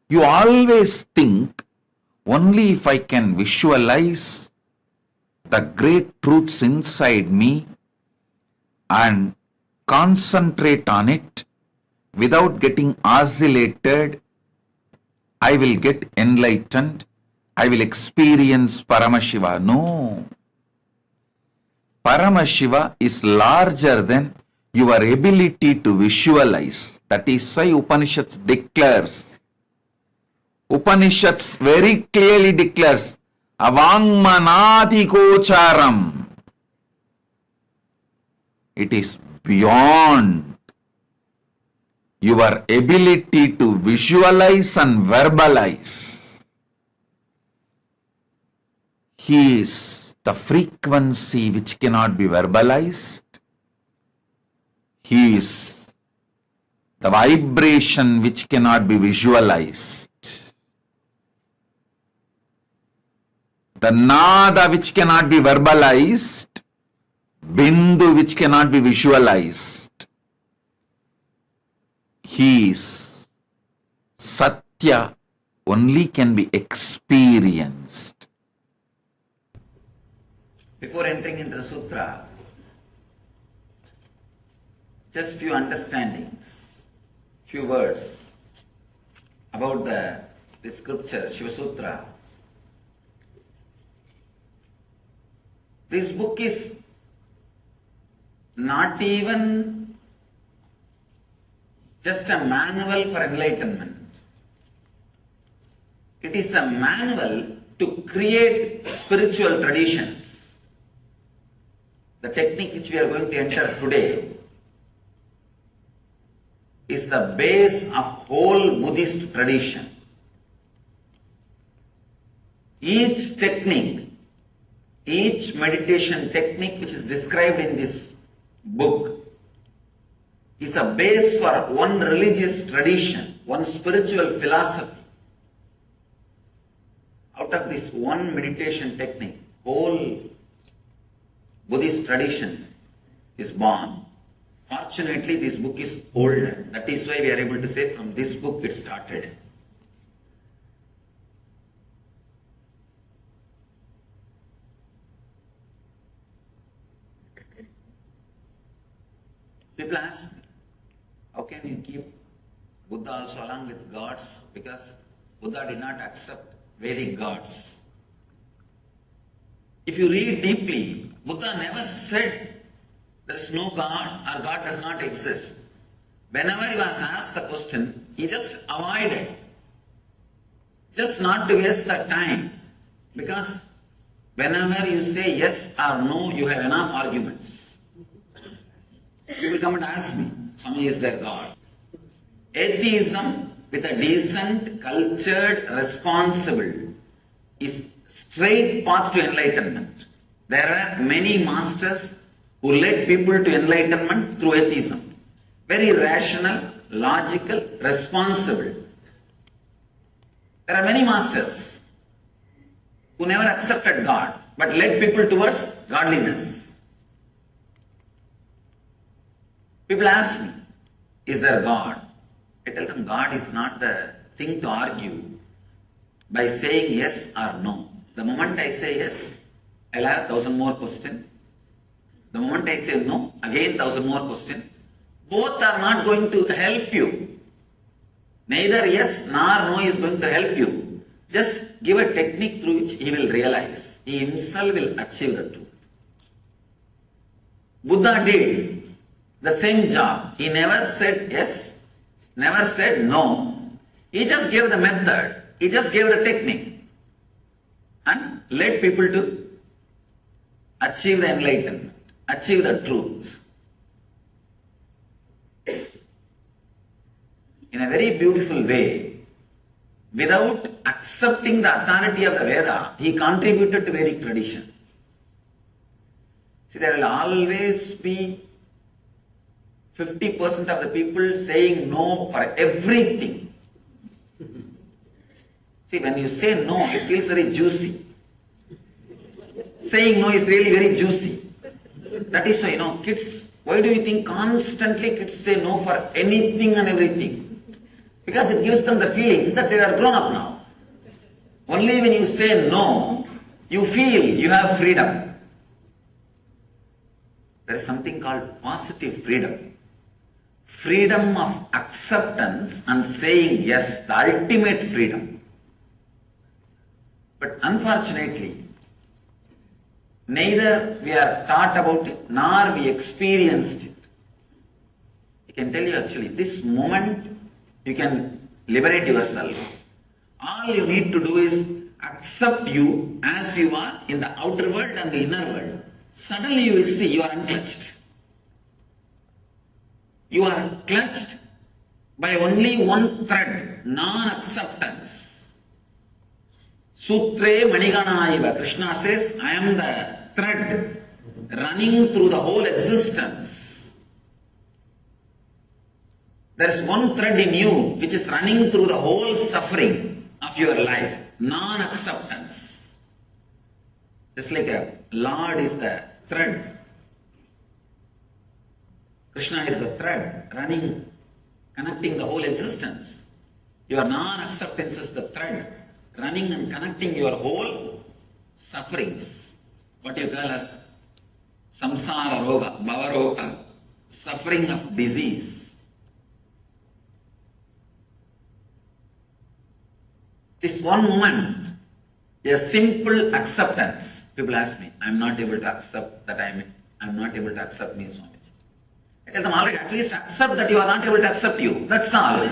You always think, only if I can visualize the great truths inside me and concentrate on it without getting oscillated, I will get enlightened, I will experience Paramashiva. No. Paramashiva is larger than your ability to visualize. That is why Upanishads declares. Upanishads very clearly declares, Avangmanati kocharam.
It is beyond your ability to visualize and verbalize. He is the frequency which cannot be verbalized. He is the vibration which cannot be visualized. The nada which cannot be verbalized, bindu which cannot be visualized. He is Satya, only can be experienced.
Before entering into the sutra, just few understandings, few words about the scripture, Shiva Sutra. This book is not even just a manual for enlightenment. It is a manual to create spiritual traditions. The technique which we are going to enter today is the base of whole Buddhist tradition. Each technique, each meditation technique which is described in this book is a base for one religious tradition, one spiritual philosophy. Out of this one meditation technique, whole Buddhist tradition is born. Fortunately, this book is older. That is why we are able to say from this book it started. People ask me, how can you keep Buddha also along with gods? Because Buddha did not accept Vedic gods. If you read deeply, Buddha never said there is no God or God does not exist. Whenever he was asked the question, he just avoided. Just not to waste the time. Because whenever you say yes or no, you have enough arguments. People come and ask me, Swami, is there God? Atheism with a decent, cultured, responsible is straight path to enlightenment. There are many masters who led people to enlightenment through atheism. Very rational, logical, responsible. There are many masters who never accepted God but led people towards godliness. People ask me, is there God? I tell them God is not the thing to argue by saying yes or no. The moment I say yes, I'll have 1,000 more questions. The moment I say no, again 1,000 more questions. Both are not going to help you. Neither yes nor no is going to help you. Just give a technique through which he will realize. He himself will achieve the truth. Buddha did the same job. He never said yes, never said no. He just gave the method. He just gave the technique and led people to achieve the enlightenment, achieve the truth. In a very beautiful way, without accepting the authority of the Veda, he contributed to Vedic tradition. See, there will always be 50% of the people saying no for everything. See, when you say no, it feels very juicy. Saying no is really very juicy. That is why, kids, why do you think constantly kids say no for anything and everything? Because it gives them the feeling that they are grown up now. Only when you say no, you feel you have freedom. There is something called positive freedom. Freedom of acceptance and saying yes, the ultimate freedom. But unfortunately, neither we are taught about it nor we experienced it. I can tell you actually, this moment you can liberate yourself. All you need to do is accept you as you are in the outer world and the inner world. Suddenly you will see you are unclutched. You are clutched by only one thread, non-acceptance. Sutre Maniganaiva, Krishna says, I am the thread running through the whole existence. There is one thread in you which is running through the whole suffering of your life, non-acceptance. Just like a Lord is the thread. Krishna is the thread running, connecting the whole existence. Your non-acceptance is the thread running and connecting your whole sufferings. What you call as samsara roga, bhava roga, suffering of disease. This one moment, a simple acceptance. People ask me, I am not able to accept that I am not able to accept me, Swami. I tell them already, at least accept that you are not able to accept you. That's all.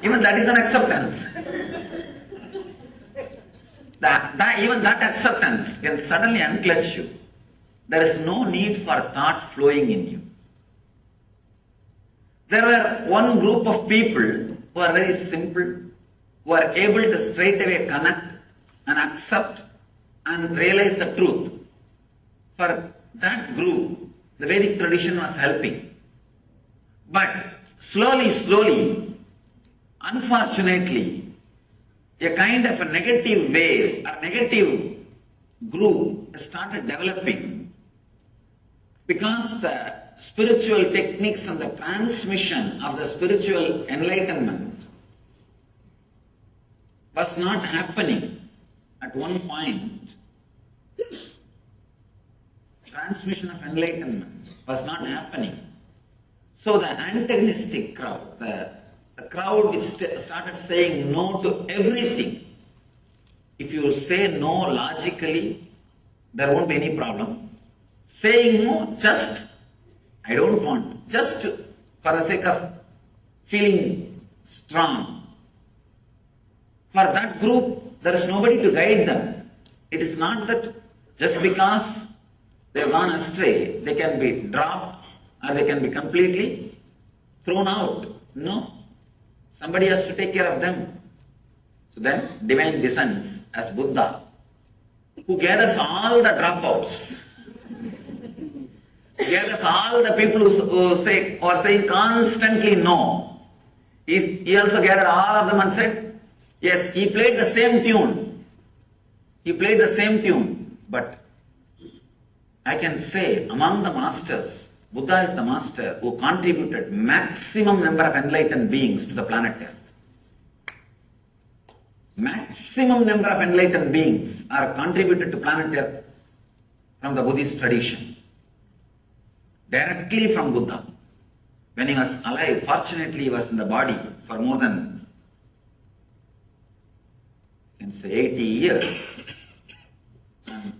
Even that is an acceptance. Even that acceptance can suddenly unclutch you. There is no need for thought flowing in you. There were one group of people who are very simple, who are able to straight away connect and accept and realize the truth. For that group, the Vedic tradition was helping. But slowly, unfortunately, a kind of a negative wave, a negative group started developing because the spiritual techniques and the transmission of the spiritual enlightenment was not happening at one point. Transmission of enlightenment was not happening. So the antagonistic crowd, the crowd which started saying no to everything. If you say no logically, there won't be any problem. Saying no, just, I don't want, just for the sake of feeling strong. For that group, there is nobody to guide them. It is not that just because they have gone astray, they can be dropped or they can be completely thrown out. No. Somebody has to take care of them. So then, divine descends as Buddha, who gathers all the dropouts, gathers all the people who are saying constantly no. He also gathered all of them and said, yes, he played the same tune. He played the same tune, but I can say among the masters, Buddha is the master who contributed maximum number of enlightened beings to the planet Earth. Maximum number of enlightened beings are contributed to planet Earth from the Buddhist tradition. Directly from Buddha. When he was alive, fortunately he was in the body for more than, you can say 80 years.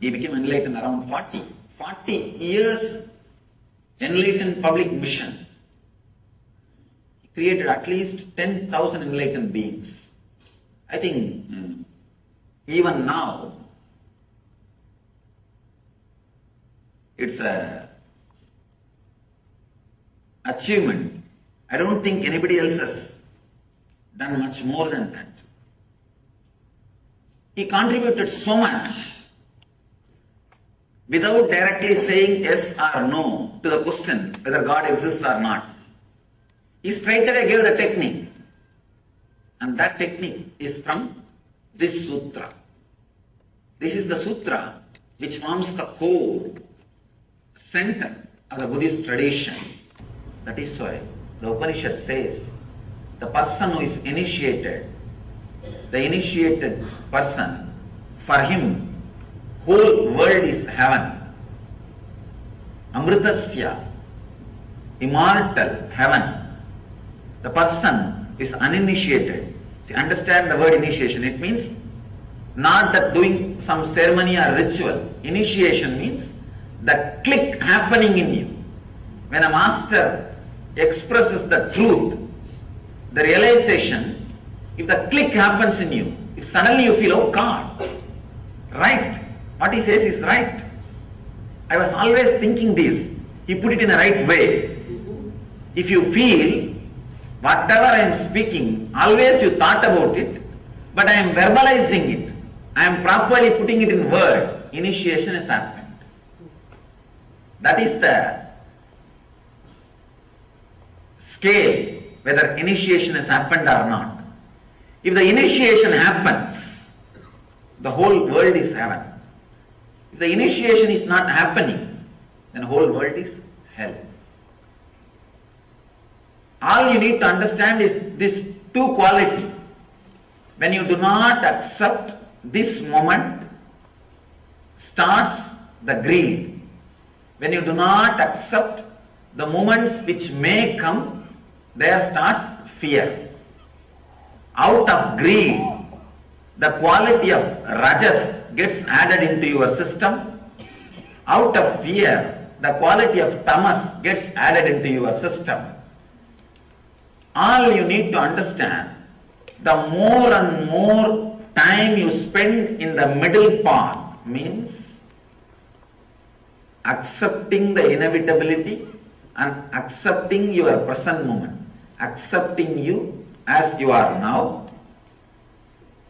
He became enlightened around 40. 40 years enlightened public mission. He created at least 10,000 enlightened beings. I think even now it's a achievement. I don't think anybody else has done much more than that. He contributed so much without directly saying yes or no to the question whether God exists or not. He straight away gave the technique. And that technique is from this sutra. This is the sutra which forms the core, center of the Buddhist tradition. That is why the Upanishad says the person who is initiated, the initiated person, for him whole world is heaven. Amritasya, immortal heaven. The person is uninitiated. See, understand the word initiation. It means not that doing some ceremony or ritual. Initiation means the click happening in you. When a master expresses the truth, the realization, if the click happens in you, if suddenly you feel, oh God, right, what he says is right. I was always thinking this. He put it in the right way. if you feel whatever I am speaking, always you thought about it, but I am verbalizing it, I am properly putting it in word, initiation has happened. That is the scale, whether initiation has happened or not. If the initiation happens, the whole world is heaven. If the initiation is not happening, then the whole world is hell. All you need to understand is this two quality. When you do not accept this moment, starts the greed. When you do not accept the moments which may come, there starts fear. Out of greed, the quality of rajas gets added into your system. Out of fear, the quality of tamas gets added into your system. All you need to understand, the more and more time you spend in the middle path means accepting the inevitability and accepting your present moment, accepting you as you are now,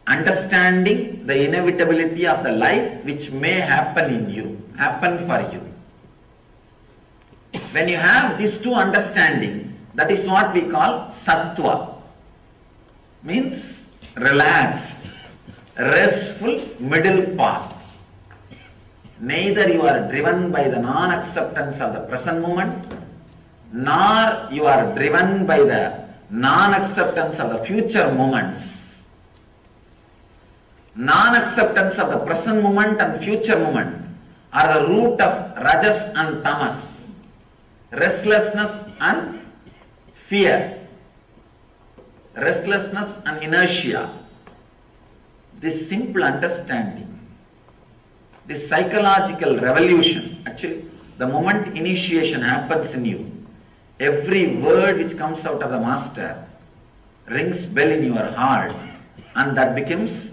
understanding the inevitability of the life which may happen in you, happen for you. When you have these two understanding, that is what we call sattva, means relaxed, restful middle path. Neither you are driven by the non-acceptance of the present moment, nor you are driven by the non-acceptance of the future moments. Non-acceptance of the present moment and future moment are the root of rajas and tamas, restlessness and fear, restlessness and inertia. This simple understanding, this psychological revolution, actually the moment initiation happens in you, every word which comes out of the master rings bell in your heart, and that becomes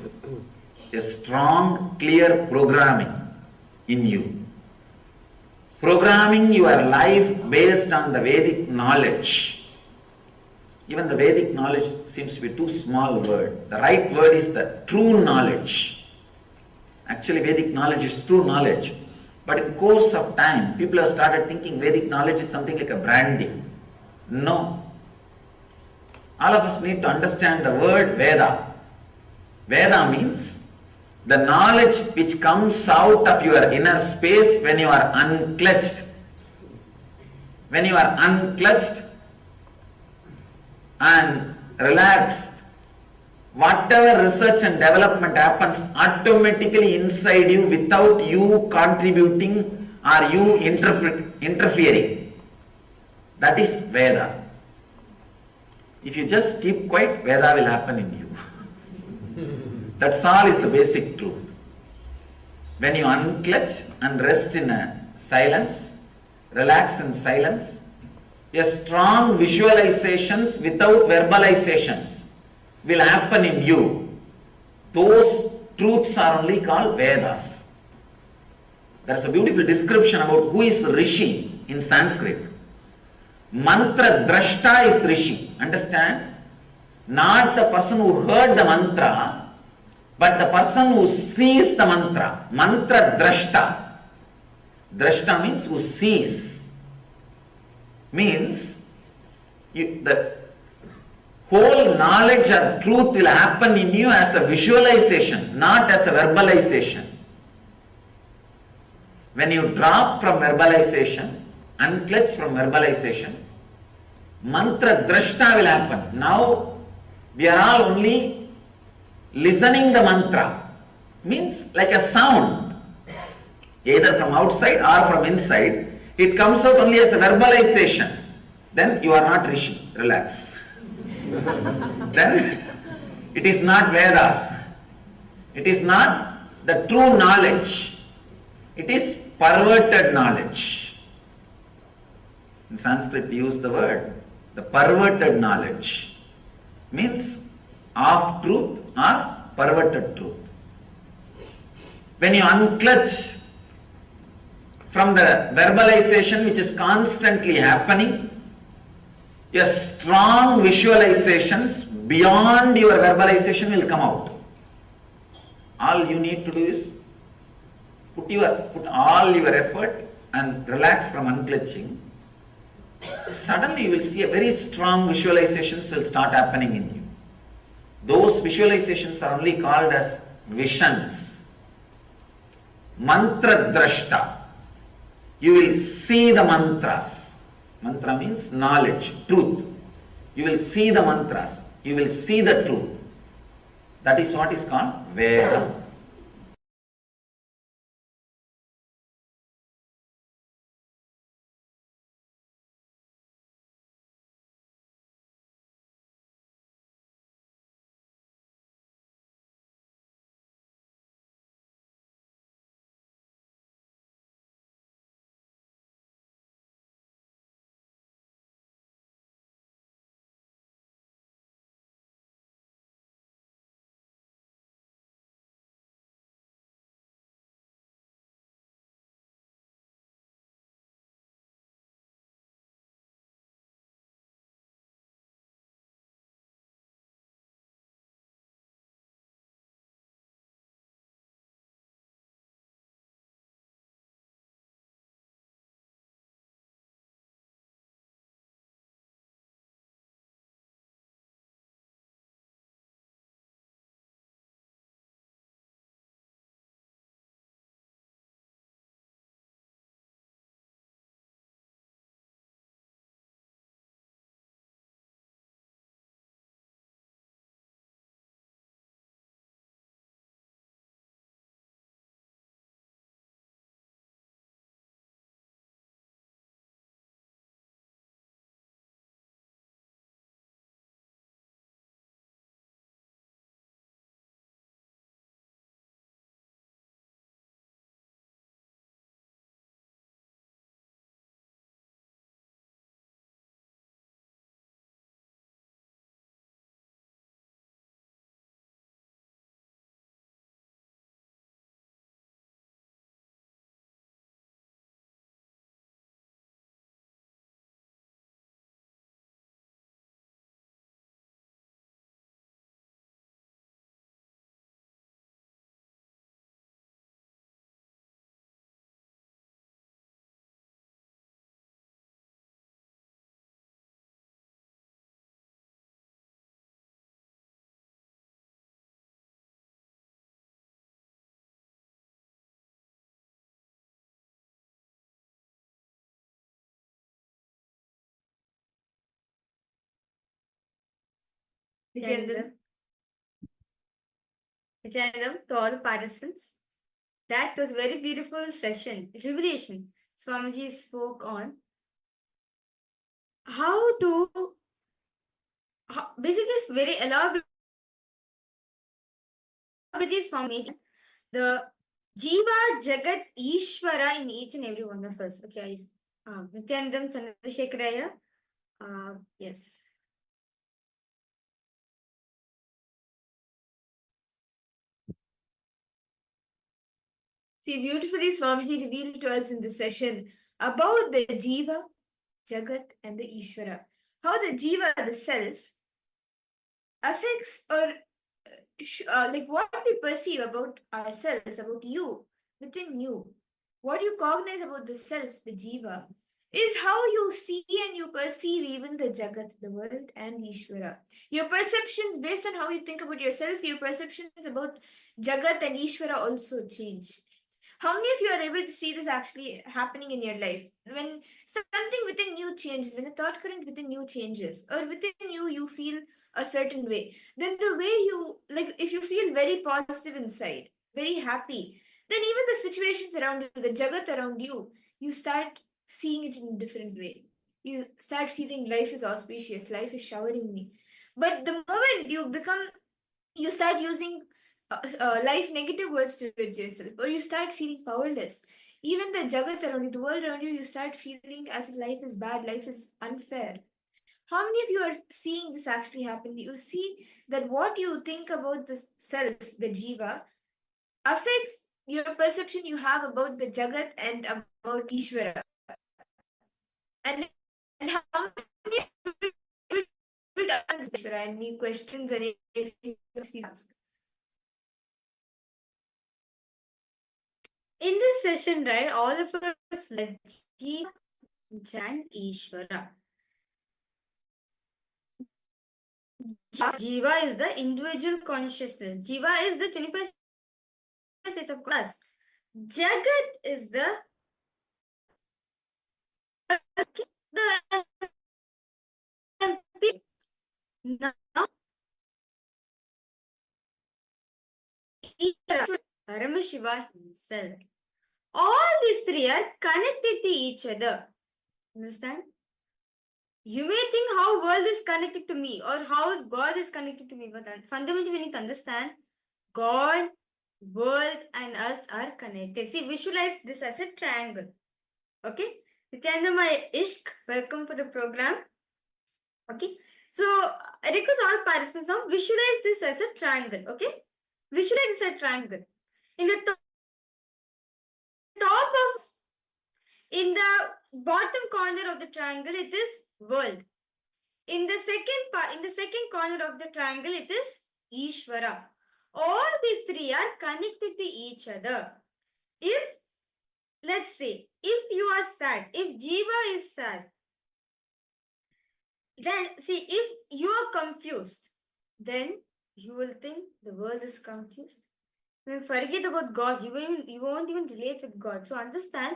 a strong, clear programming in you. Programming your life based on the Vedic knowledge. Even the Vedic knowledge seems to be too small word. The right word is the true knowledge. Actually, Vedic knowledge is true knowledge. But in course of time, people have started thinking Vedic knowledge is something like a branding. No. All of us need to understand the word Veda. Veda means the knowledge which comes out of your inner space when you are unclutched. When you are unclutched and relaxed, whatever research and development happens automatically inside you without you contributing or you interfering. That is Veda. If you just keep quiet, Veda will happen in you. That's all is the basic truth. When you unclutch and rest in a silence, relax in silence, a strong visualizations without verbalizations will happen in you. Those truths are only called Vedas. There is a beautiful description about who is Rishi in Sanskrit. Mantra drashta is Rishi. Understand? Not the person who heard the mantra, but the person who sees the mantra. Mantra drashta. Drashta means who sees. Means the whole knowledge or truth will happen in you as a visualization, not as a verbalization. When you drop from verbalization, unclutch from verbalization, mantra drashta will happen. Now we are all only listening the mantra, means like a sound, either from outside or from inside. It comes out only as a verbalization. Then you are not Rishi. Relax. Then it is not Vedas. It is not the true knowledge. It is perverted knowledge. In Sanskrit we use the word, the perverted knowledge. Means half truth or perverted truth. When you unclutch from the verbalization which is constantly happening, Yes, strong visualizations beyond your verbalization will come out. All you need to do is put all your effort and relax from unclenching. Suddenly you will see a very strong visualizations will start happening in you. Those visualizations are only called as visions. Mantra drashta. You will see the mantras. Mantra means knowledge, truth. You will see the mantras. You will see the truth. That is what is called Veda.
Nithyananda, Nithyananda, to all the participants, that was a very beautiful session. Revelation. Swamiji spoke on how to basically it's very elaborately Swami the Jiva Jagat Ishvara in each and every one of us. Okay, Nityanandam Chandrasekharaya. Yes. See, beautifully Swamiji revealed to us in this session about the Jiva, Jagat, and the Ishvara. How the Jiva, the self, affects or like what we perceive about ourselves, about you, within you. What you cognize about the self, the Jiva, is how you see and you perceive even the Jagat, the world, and Ishvara. Your perceptions, based on how you think about yourself, your perceptions about Jagat and Ishvara also change. How many of you are able to see this actually happening in your life? When something within you changes, when a thought current within you changes, or within you feel a certain way, then the way you, like, if you feel very positive inside, very happy, then even the situations around you, the Jagat around you, you start seeing it in a different way. You start feeling life is auspicious, life is showering me. But the moment you start using life negative words towards yourself, or you start feeling powerless, even the Jagat around you, the world around you, you start feeling as if life is bad, life is unfair. How many of you are seeing this actually happen? You see that what you think about the self, the Jiva, affects your perception you have about the Jagat and about Ishvara. And
And how many will answer any questions and if you ask?
In this session, right, all of us like Jiva, Jan, Ishvara. Jiva is the individual consciousness. Jiva is the 25 states of class. Jagat is the now Paramashiva himself. All these three are connected to each other. Understand? You may think how world is connected to me or how God is connected to me, but fundamentally we need to understand God, world, and us are connected. See, visualize this as a triangle. Okay? Nithyananda, my ishq, welcome to the program. Okay? So, I request all participants now visualize this as a triangle. Okay? Visualize this as a triangle. In the top of, in the bottom corner of the triangle, it is world. In the second corner of the triangle, it is Ishvara. All these three are connected to each other. If, let's say, if you are sad, if Jiva is sad, then see, if you are confused, then you will think the world is confused. Then forget about God. You won't even relate with God. So understand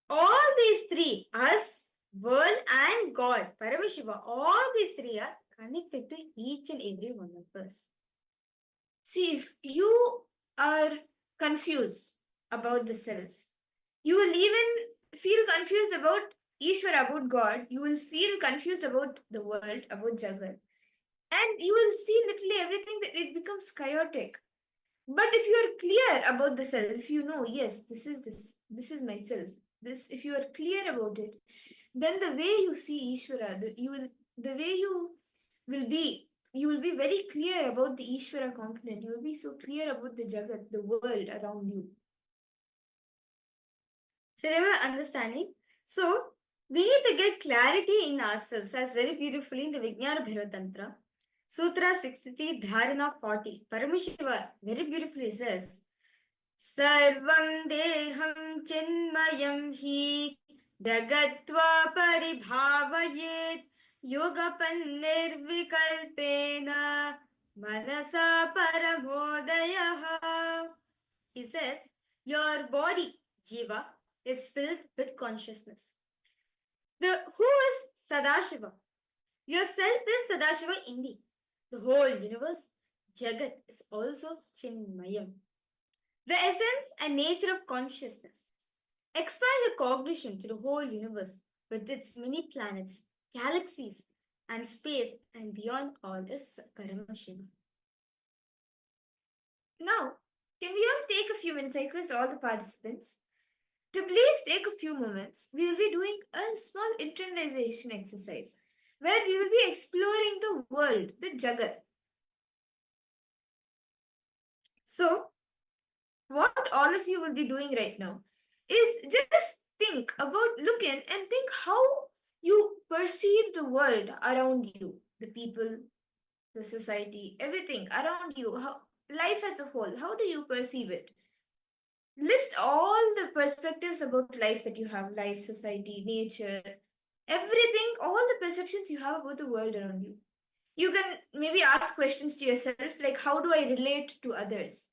all these three, us, world, and God, Paramashiva, all these three are connected to each and every one of us.
See, if you are confused about the self, you will even feel confused about Ishvara, about God. You will feel confused about the world, about Jagat. And you will see literally everything that it becomes chaotic. But if you are clear about the self, if you know, yes, this is myself. This, if you are clear about it, then the way you see Ishvara, the way you will be very clear about the Ishvara component. You will be so clear about the Jagat, the world around you.
So remember understanding. So we need to get clarity in ourselves, as very beautifully in the Vijnana Bhairatantra. Sutra 63, Dharana 40. Paramashiva very beautifully says, Sarvam deham chinmayam hi dagatva paribhavayet yogapan nirvikalpena manasa paramodayaha. He says, your body, Jiva, is filled with consciousness. Who is Sadashiva? Yourself is Sadashiva indeed. The whole universe, Jagat, is also Chinmayam. The essence and nature of consciousness. Expand your cognition to the whole universe with its many planets, galaxies, and space, and beyond all is Paramashiva.
Now, can we all take a few minutes? I request all the participants to please take a few moments. We will be doing a small internalization exercise where we will be exploring the world, the Jagat. So, what all of you will be doing right now is just think about, look in and think how you perceive the world around you, the people, the society, everything around you, how life as a whole, how do you perceive it? List all the perspectives about life that you have, life, society, nature, everything, all the perceptions you have about the world around you. You can maybe ask questions to yourself like, how do I relate to others?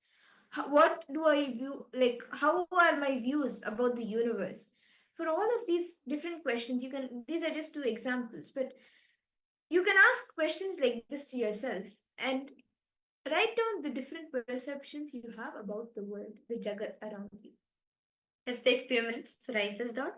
What do I view, like, how are my views about the universe? For all of these different questions, these are just two examples, but you can ask questions like this to yourself and write down the different perceptions you have about the world, the Jagat around you.
Let's take a few minutes to write this down.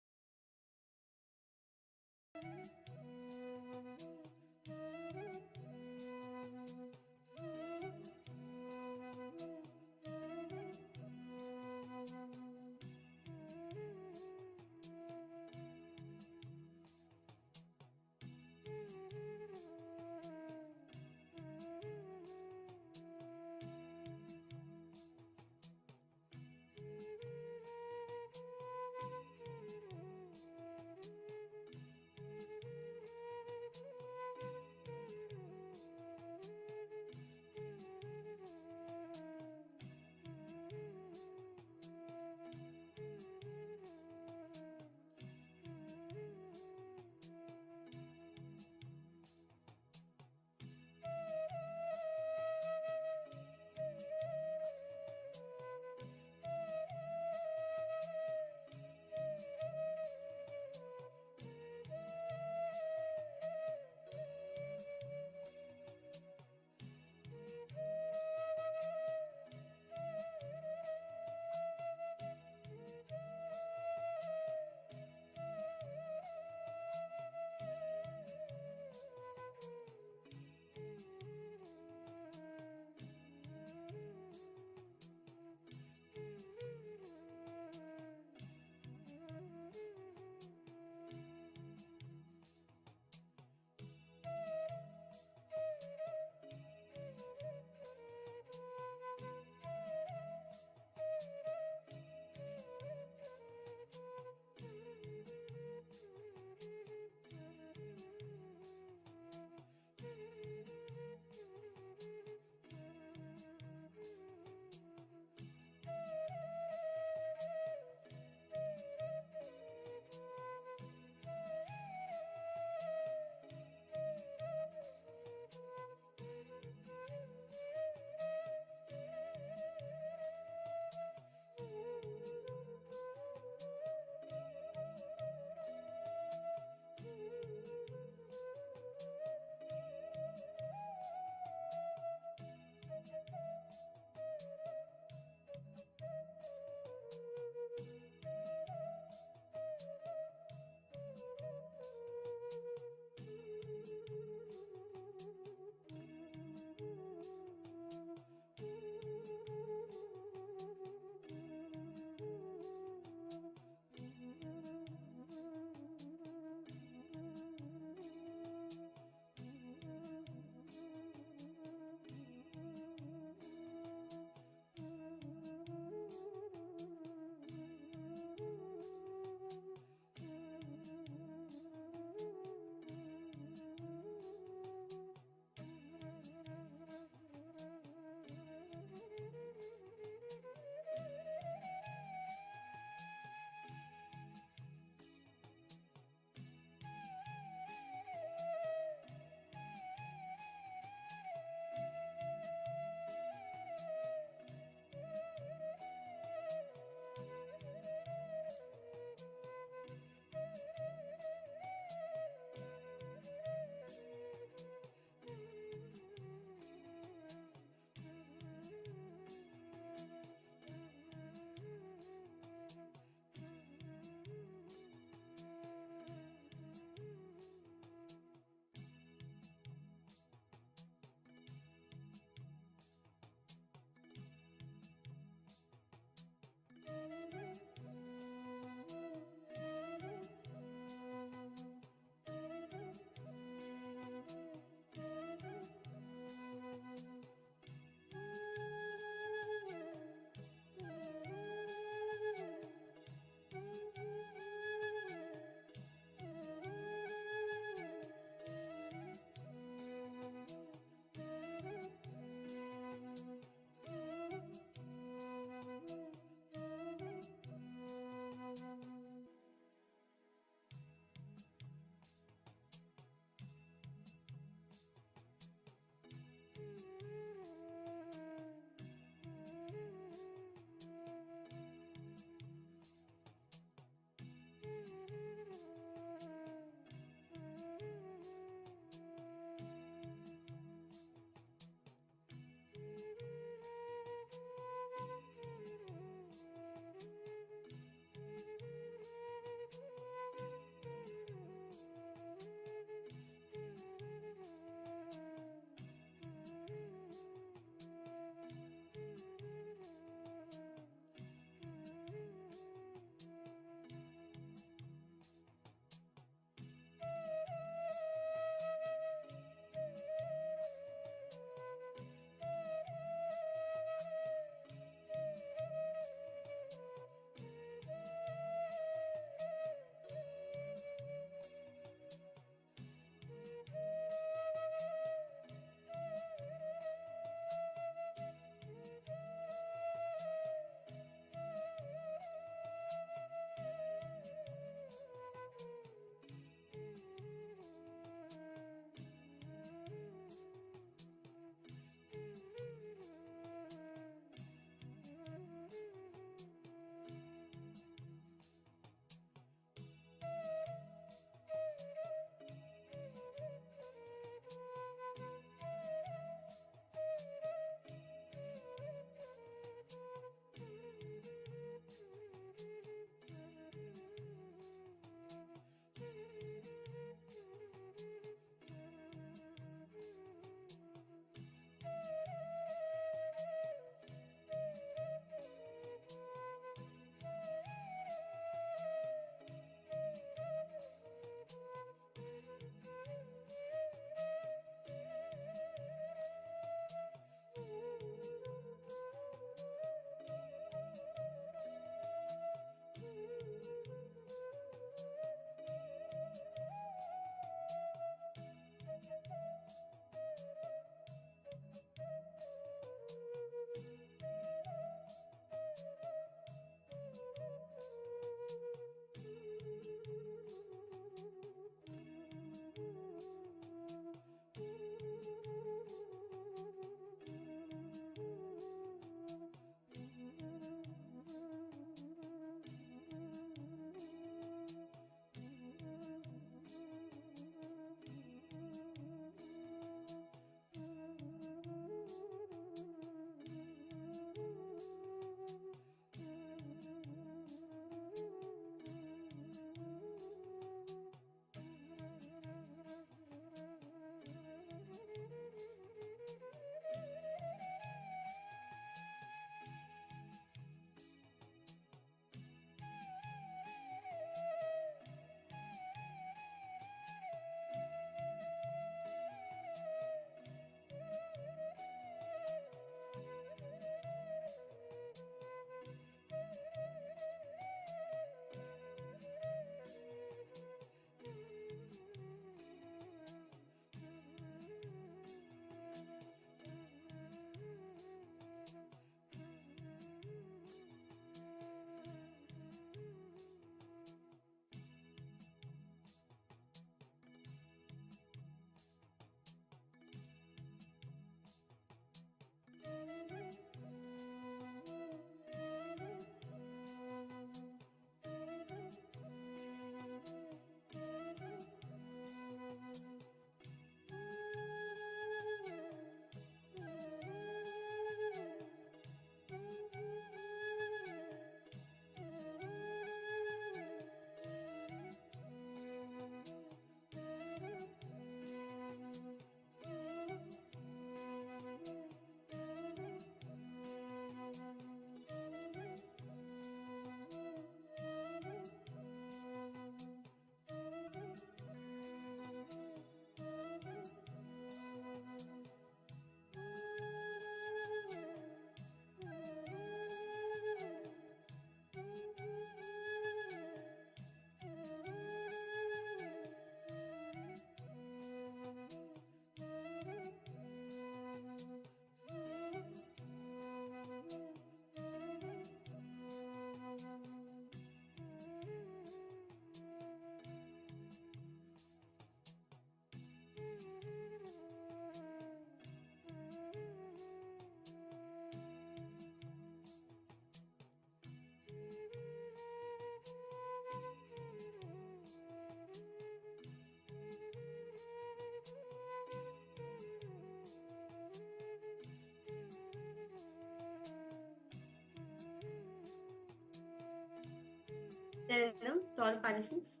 there in them to all participants?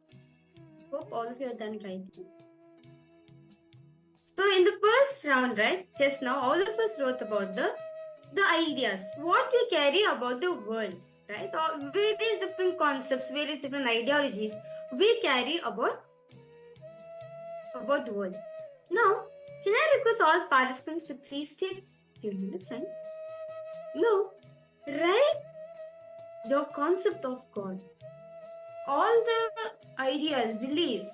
Hope all of you are done writing. So in the first round, right, just now, all of us wrote about the ideas, what we carry about the world, right? Or various different concepts, various different ideologies we carry about the world. Now, can I request all participants to please take a few minutes and write the concept of God, all the ideas, beliefs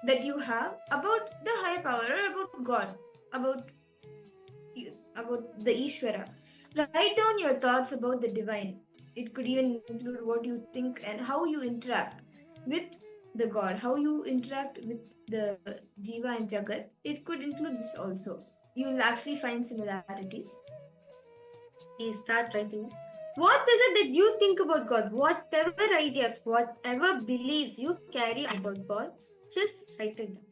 that you have about the higher power or about God, about the Ishvara. Write down your thoughts about the divine. It could even include what you think and how you interact with the God, how you interact with the Jiva and Jagat. It could include this also. You will actually find similarities. Please start writing. What is it that you think about God? Whatever ideas, whatever beliefs you carry about God, just write it down.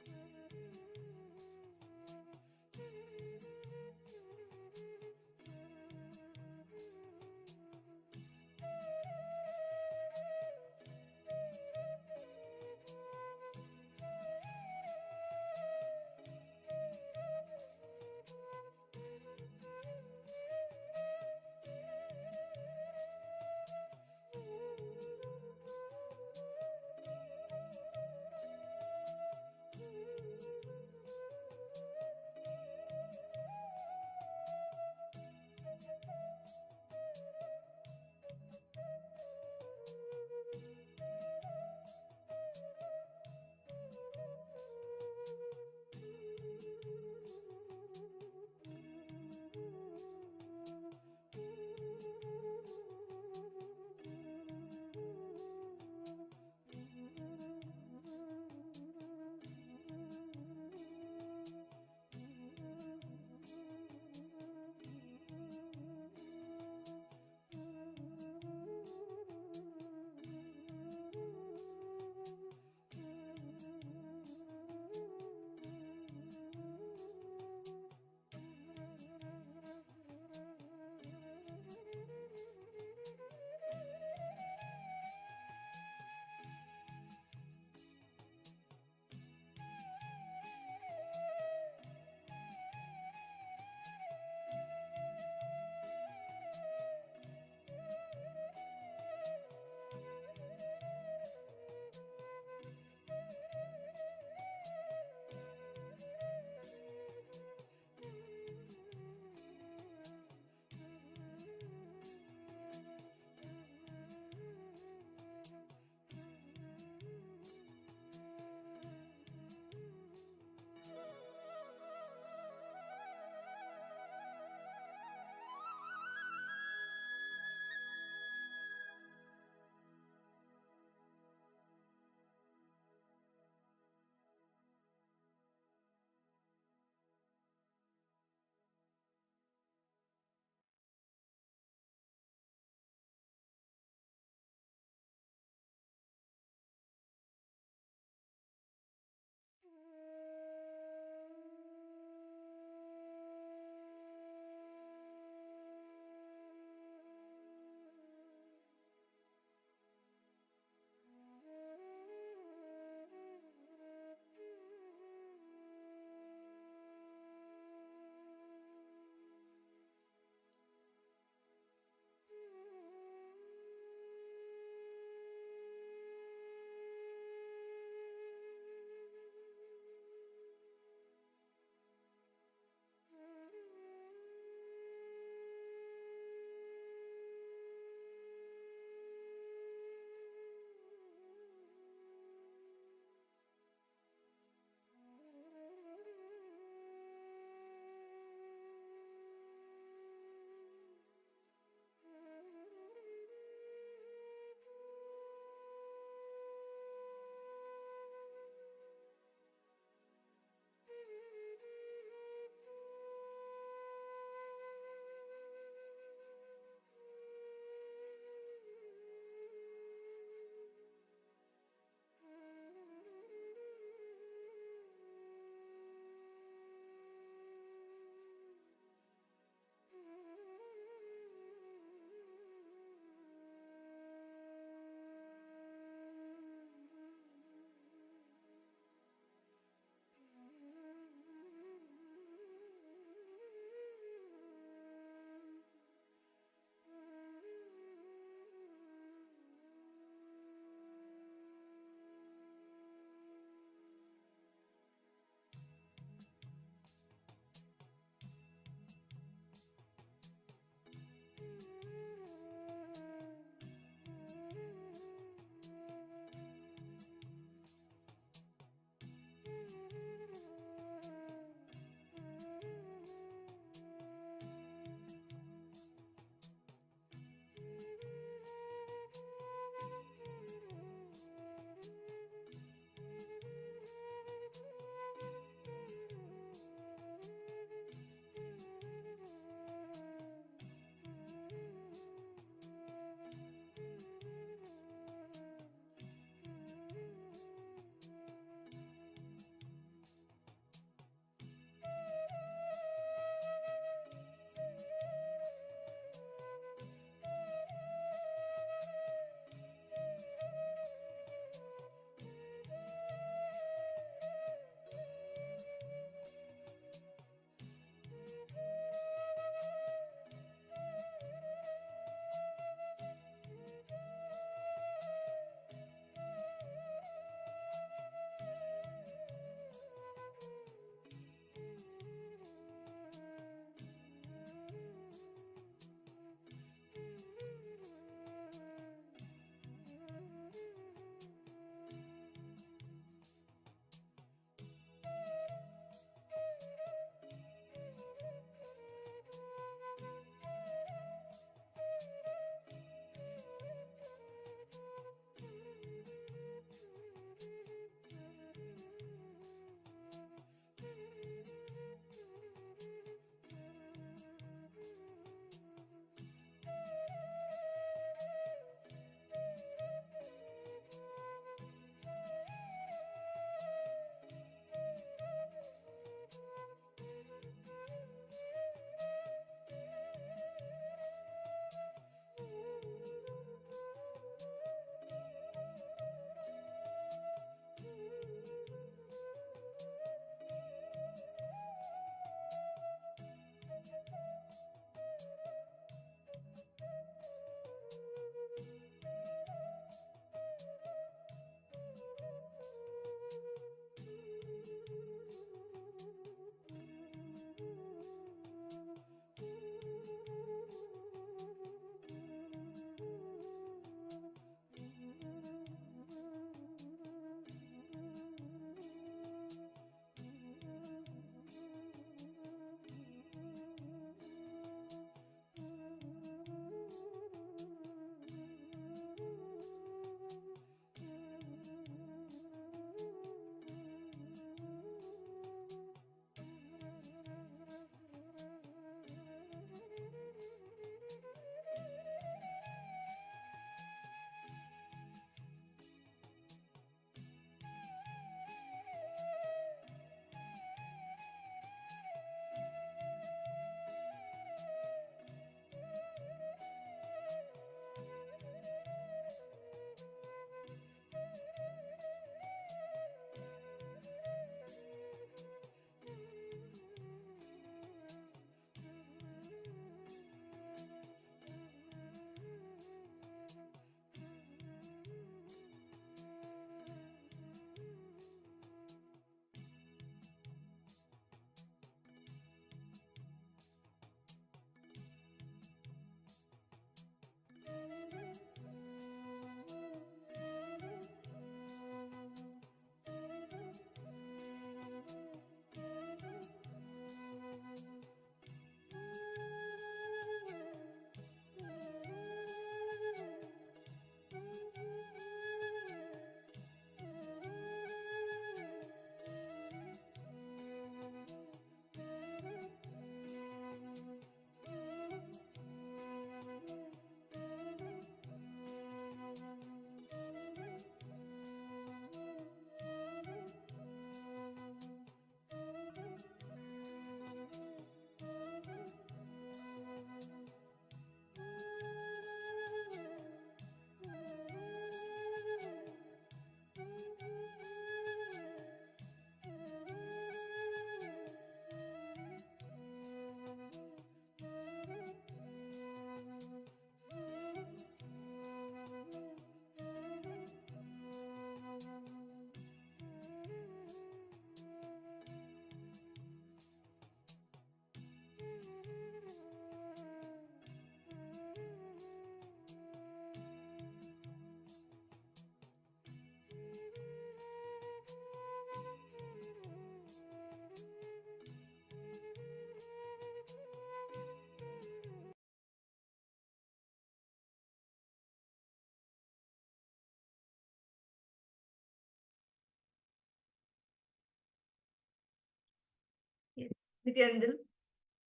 Nithyananda,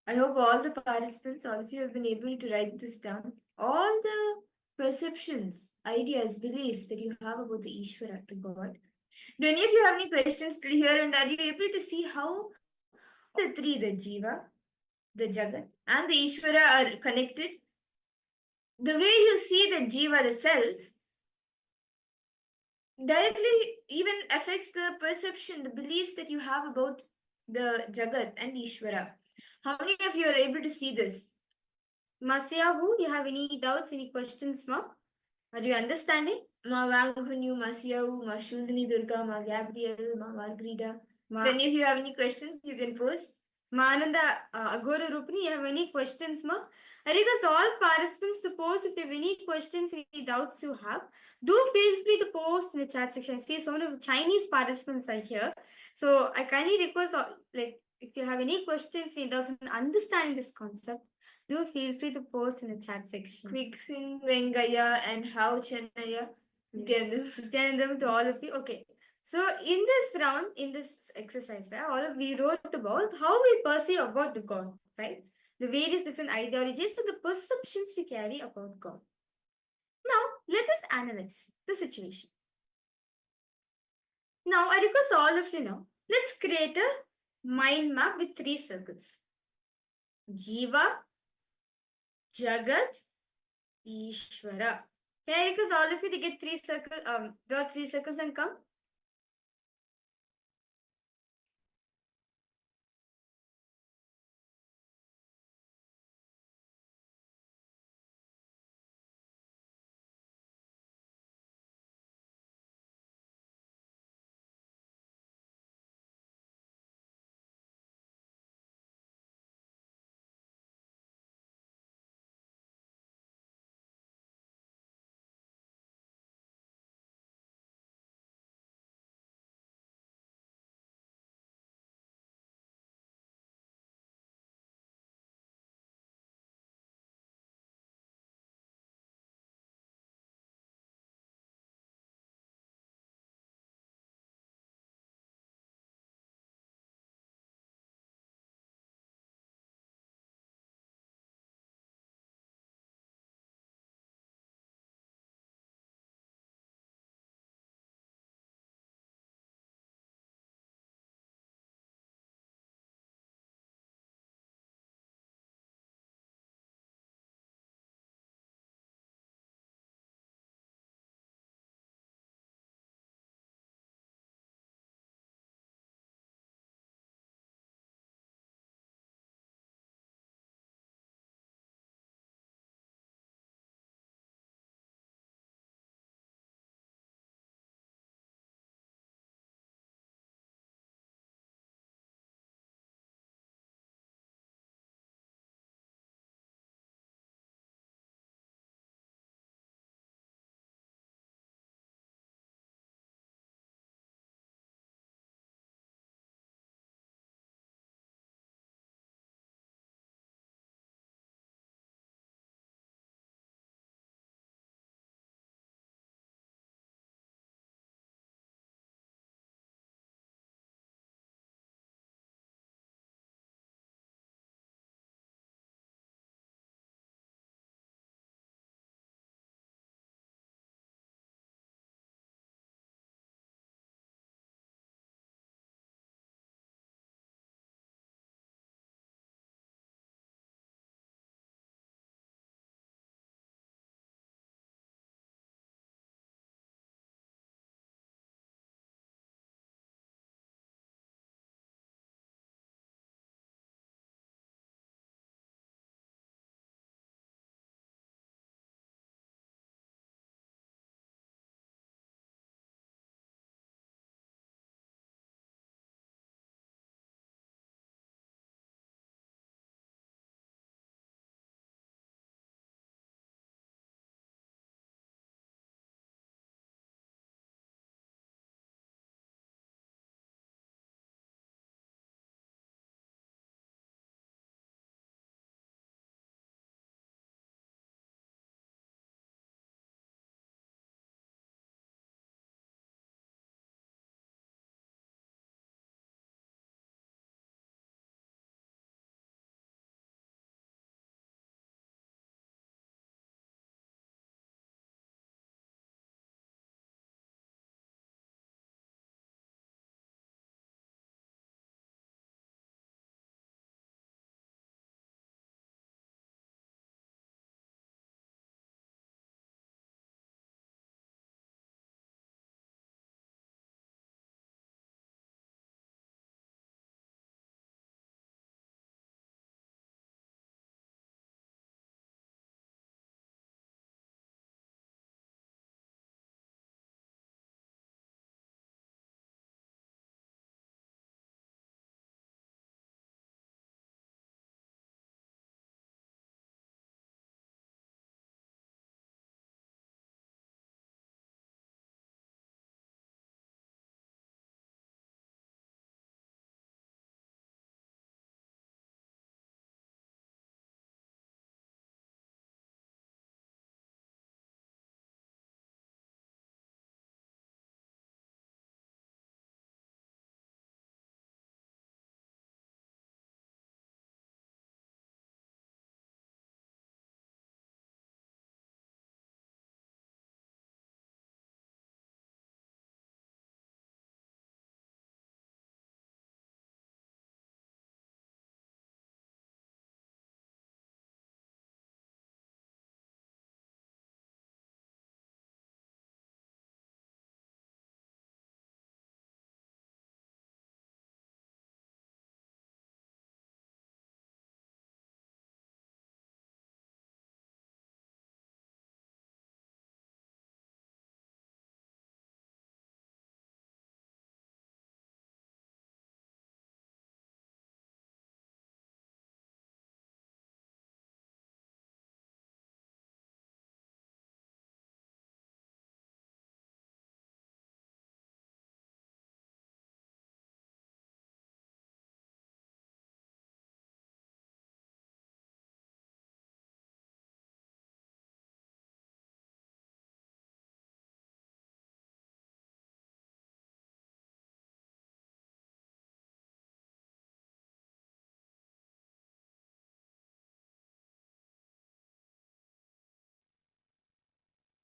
I hope all the participants, all of you have been able to write this down. All the perceptions, ideas, beliefs that you have about the Ishvara, the God. Do any of you have any questions till here? And are you able to see how the three, the Jiva, the Jagat, and the Ishvara are connected? The way you see the Jiva, the self, directly even affects the perception, the beliefs that you have about the Jagat and Ishvara. How many of you are able to see this? Masyahu, you have any doubts, any questions, ma? Are you understanding? Ma Vanghunyu, Masyahu, Ma Shuldani Durga, Ma Gabriel, Ma Margarita. If any of you have any questions, you can post. Ma Ananda, Agora Rupini, you have any questions, ma? I request all participants to post if you have any questions, any doubts you have. Do feel free to post in the chat section. See, so many Chinese participants are here. So I kindly request, like, if you have any questions, he doesn't understand this concept, do feel free to post in the chat section. Quicksin, Vengaya, and how Chennaya. Yes. Nityanandam to all of you. Okay. So in this round, in this exercise, right, all of we wrote about how we perceive about the God, right? The various different ideologies and the perceptions we carry about God. Now, let us analyze the situation. Now, I request all of you now, let's create a mind map with 3 circles. Jiva, Jagat, Ishvara. Can I request all of you to get 3 circles, draw 3 circles and come?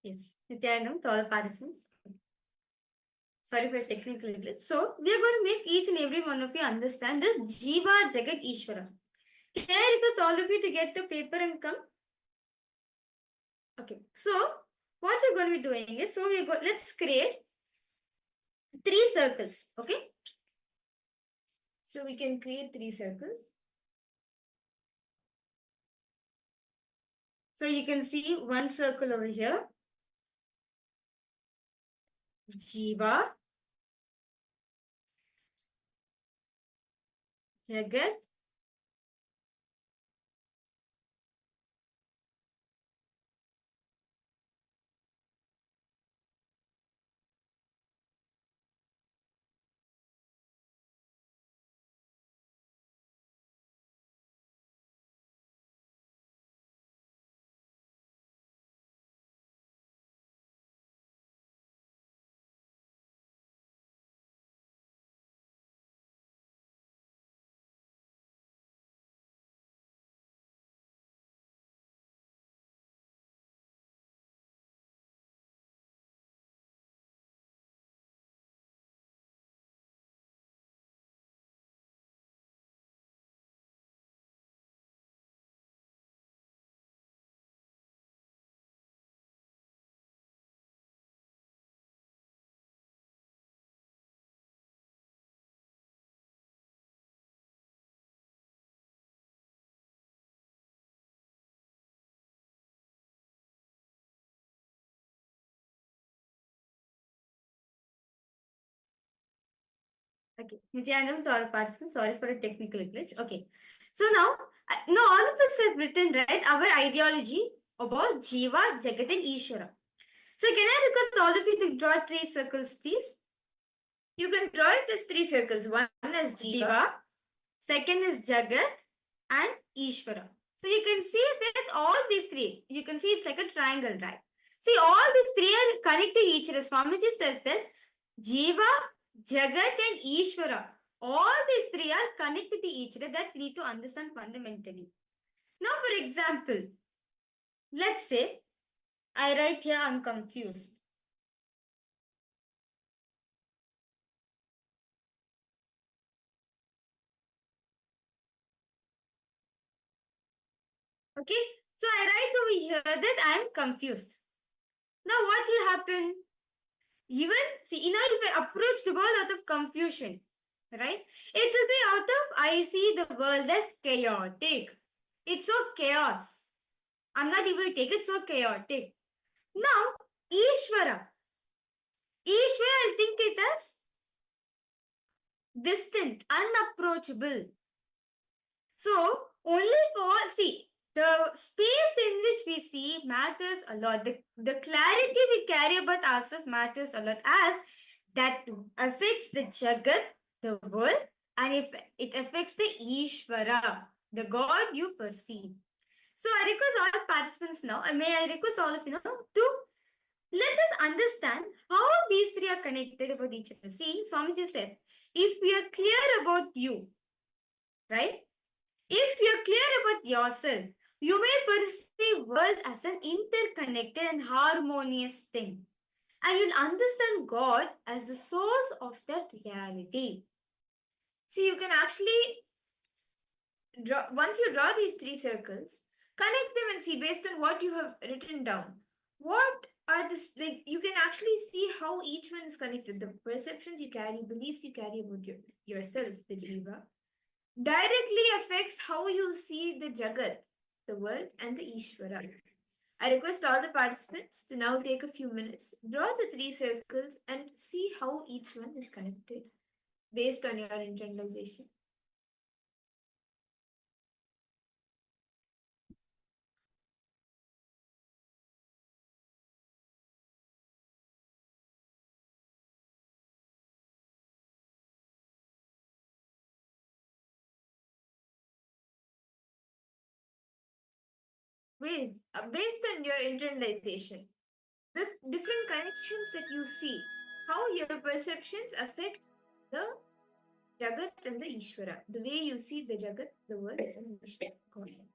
Yes, Nithyananda, to all participants. Sorry for technical glitch. So, we are going to make each and every one of you understand this Jiva Jagat Ishvara. Can I request all of you to get the paper and come? Okay, so what we're going to be doing is, let's create 3 circles, okay?
So we can create 3 circles.
So you can see one circle over here. Jiva, Jagat, okay. Nithyananda, to all participants, sorry for a technical glitch. Okay. So now all of us have written, right, our ideology about Jiva, Jagat and Ishvara. So can I request all of you to draw 3 circles, please?
You can draw it as 3 circles. One is Jiva,
second is Jagat, and Ishvara. So you can see that all these 3, you can see it's like a triangle, right? See, all these 3 are connected to each other. Swamiji says that Jiva, Jagat, and Ishvara, all these 3 are connected to each other. That we need to understand fundamentally. Now, for example, let's say I write here I'm confused. Okay, so I write over here that I am confused. Now, what will happen? Even, see, now if I approach the world out of confusion, right? It will be out of, I see the world as chaotic. It's so chaos. I'm not able to take it, so chaotic. Now, Ishvara. Ishvara, I'll think it as distant, unapproachable. So, only for, see, the space in which we see matters a lot. The clarity we carry about ourselves matters a lot, as that affects the Jagat, the world, and if it affects the Ishvara, the God you perceive. So I request all participants now, may I request all of you now to let us understand how these 3 are connected about each other. See, Swamiji says, if we are clear about you, right? If you're clear about yourself, you may perceive world as an interconnected and harmonious thing. And you'll understand God as the source of that reality.
see, you can actually draw, once you draw these 3 circles, connect them and see based on what you have written down. What are this, like, you can actually see how each one is connected. The perceptions you carry, beliefs you carry about yourself, the Jiva, directly affects how you see the Jagat, the world, and the Ishvara. I request all the participants to now take a few minutes, draw the 3 circles, and see how each one is connected based on your internalization. Based on your internalization, the different connections that you see, how your perceptions affect the Jagat and the Ishvara, the way you see the Jagat, the world, and the Ishvara. Go ahead.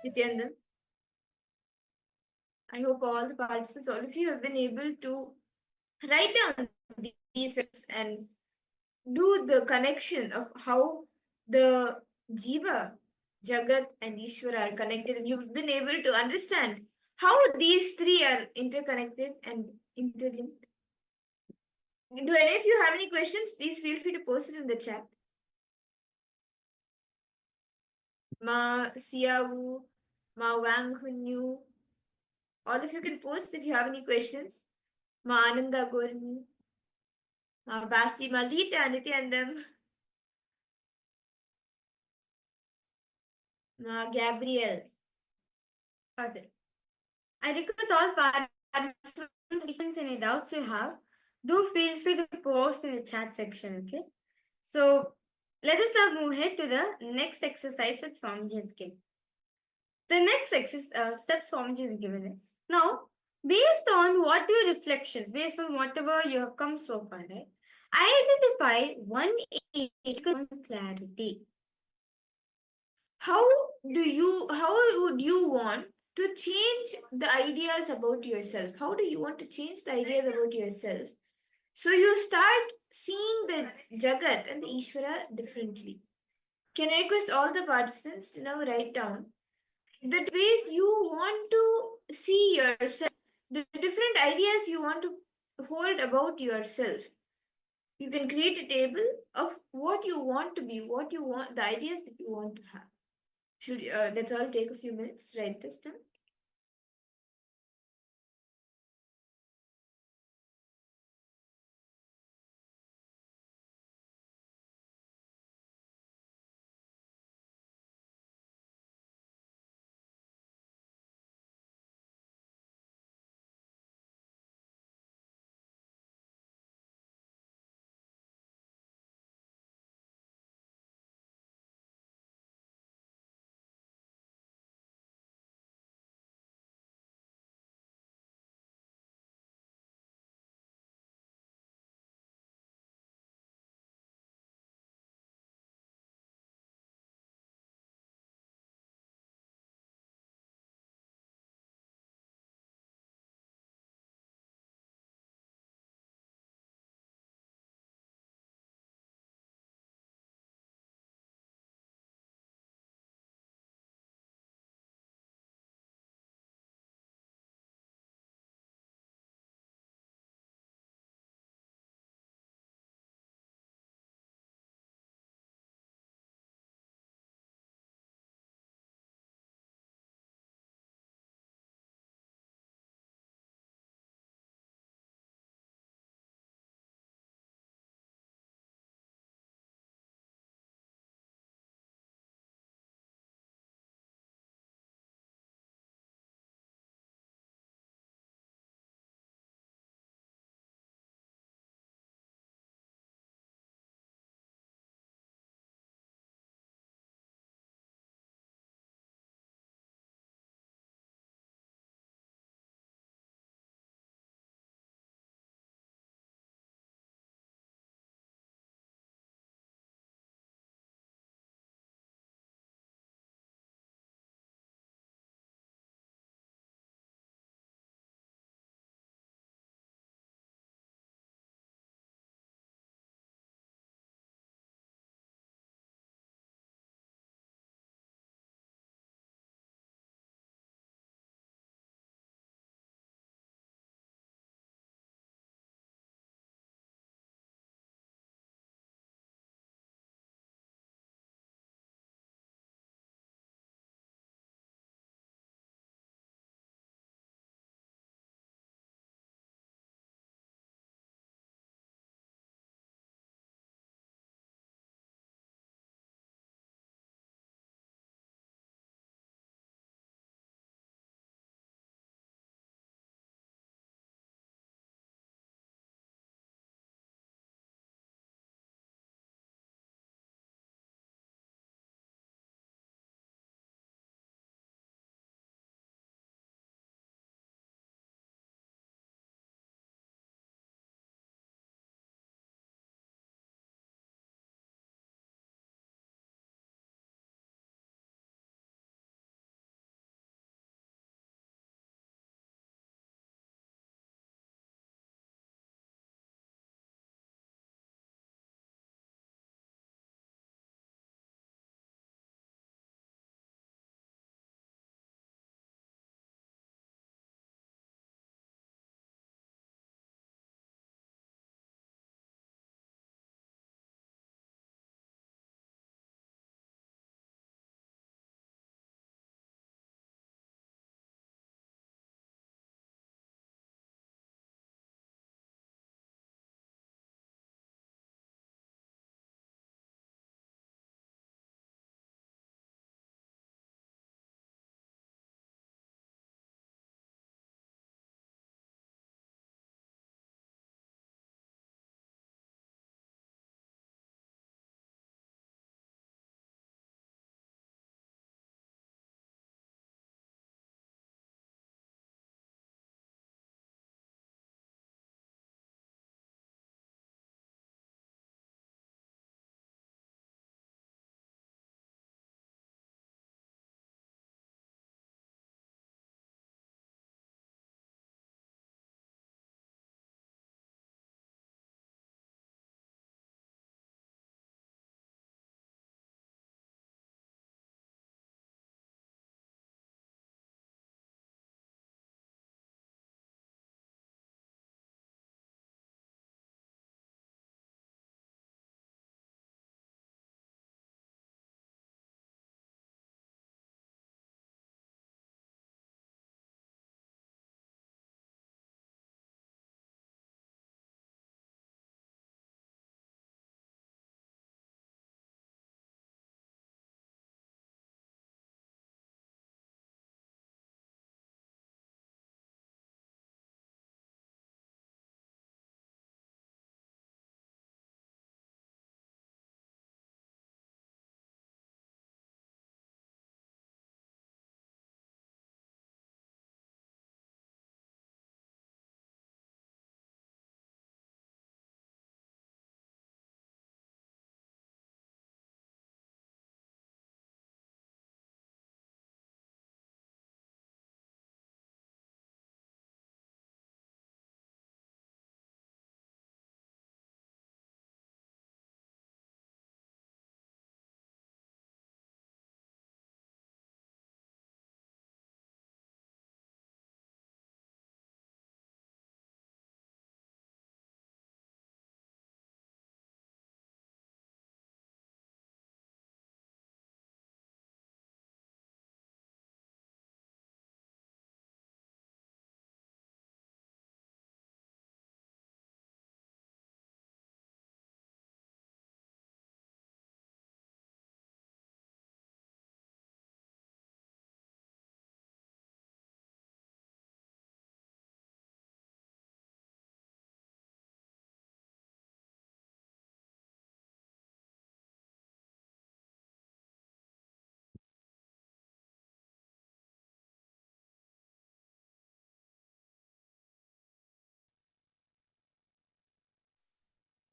Nithyananda, I hope all the participants, all of you have been able to write down these things and do the connection of how the Jiva, Jagat, and Ishvara are connected, and you've been able to understand how these three are interconnected and interlinked. Do any of you have any questions? Please feel free to post it in the chat. Ma Siawu, Ma Wang Hunyu. All of you can post if you have any questions. Ma Ananda Gorni, Ma Basti Malita Nithyanandam, Ma Gabriel. Okay. I request all participants any doubts you have, do feel free to post in the chat section, okay? So let us now move ahead to the next exercise which Swamiji has given. The next step Swamiji has given is, now, based on what your reflections, based on whatever you have come so far, right? Identify one clarity. How would you want to change the ideas about yourself? How do you want to change the ideas about yourself? So you start seeing the Jagat and the Ishvara differently. Can I request all the participants to now write down the ways you want to see yourself, the different ideas you want to hold about yourself. You can create a table of what you want to be, what you want, the ideas that you want to have. Should that's all take a few minutes, write this down.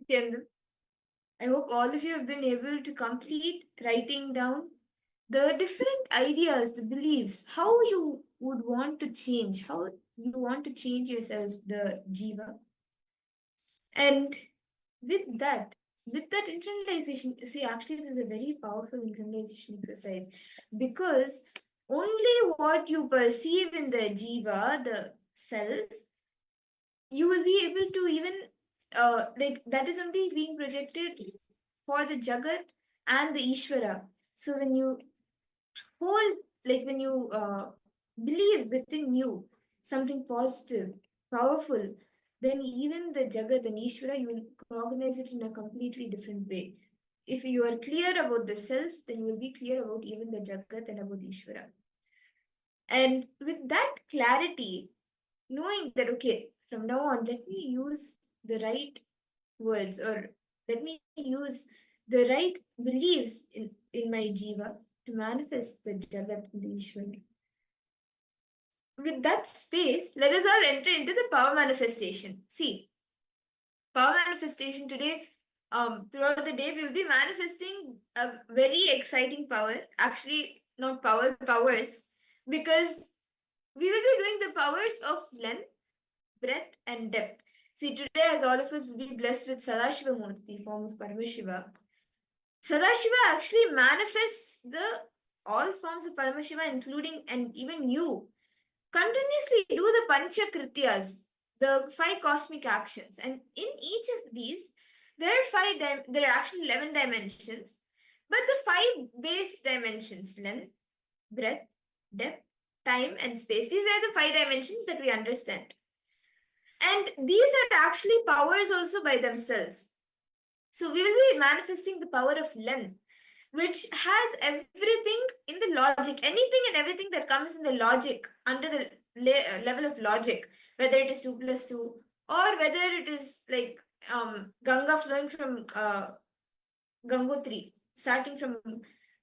Nithyananda. I hope all of you have been able to complete writing down the different ideas, the beliefs, how you would want to change, how you want to change yourself, the jiva. And with that, internalization, see, actually, this is a very powerful internalization exercise because only what you perceive in the jiva, the self, you will be able to even like that is only being projected for the jagat and the ishvara. So when you hold, like when you believe within you something positive, powerful, then even the jagat and ishvara, you will cognize it in a completely different way. If you are clear about the self, then you will be clear about even the jagat and about ishvara. And with that clarity, knowing that okay, from now on, let me use the right words, or let me use the right beliefs in my jiva to manifest the jagat and the Ishwar. With that space, let us all enter into the power manifestation. See, power manifestation today, throughout the day, we will be manifesting a very exciting power. Actually, not powers, because we will be doing the powers of length, breadth, and depth. See, today, as all of us will be blessed with Sadashiva Murti, form of Paramashiva, Sadashiva actually manifests the all forms of Paramashiva, including and even you, continuously do the Pancha Krityas, the 5 cosmic actions. And in each of these, there are there are actually 11 dimensions, but the 5 base dimensions, length, breadth, depth, time, and space, these are the 5 dimensions that we understand. And these are actually powers also by themselves. So we will be manifesting the power of length, which has everything in the logic, anything and everything that comes in the logic, under the level of logic, whether it is 2 plus 2, or whether it is like Ganga flowing from Gangotri, starting from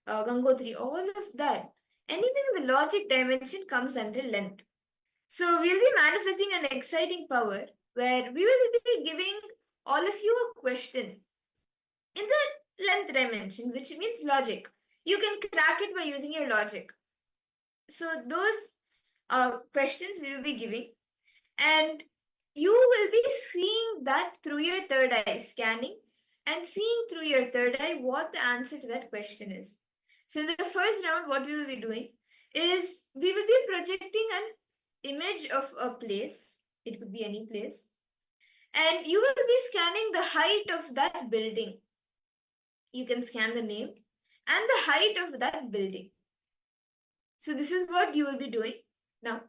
Gangotri, all of that, anything in the logic dimension comes under length. So we'll be manifesting an exciting power where we will be giving all of you a question in the length dimension, which means logic. You can crack it by using your logic. So those questions we will be giving, and you will be seeing that through your third eye, scanning and seeing through your third eye what the answer to that question is. So in the first round, what we will be doing is we will be projecting an image of a place. It could be any place. And you will be scanning the height of that building. You can scan the name and the height of that building. So this is what you will be doing. Now,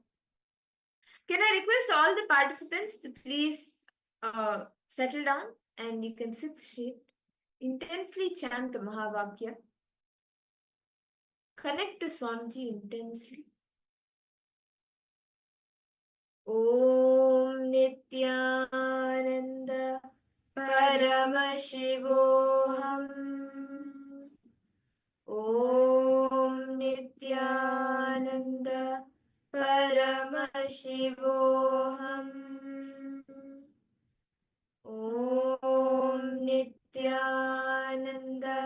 can I request all the participants to please settle down, and you can sit straight, intensely chant the Mahavakya, connect to Swamiji intensely. Om Nithyananda Paramashivoham. Om Nithyananda Paramashivoham. Om Nithyananda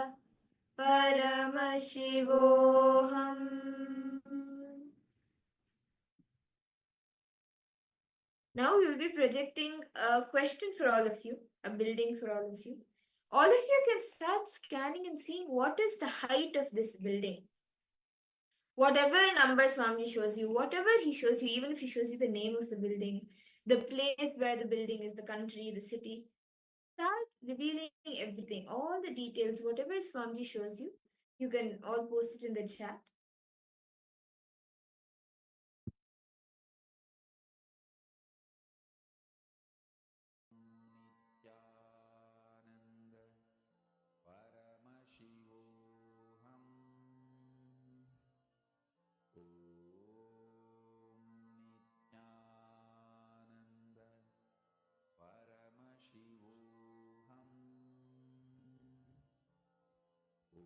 Paramashivoham. Now we will be projecting a question for all of you, a building for all of you. All of you can start scanning and seeing what is the height of this building. Whatever number Swami shows you, whatever he shows you, even if he shows you the name of the building, the place where the building is, the country, the city, start revealing everything, all the details, whatever Swami shows you, you can all post it in the chat.
Nithyananda Paramashivoham. Om Nithyananda Paramashivoham. Om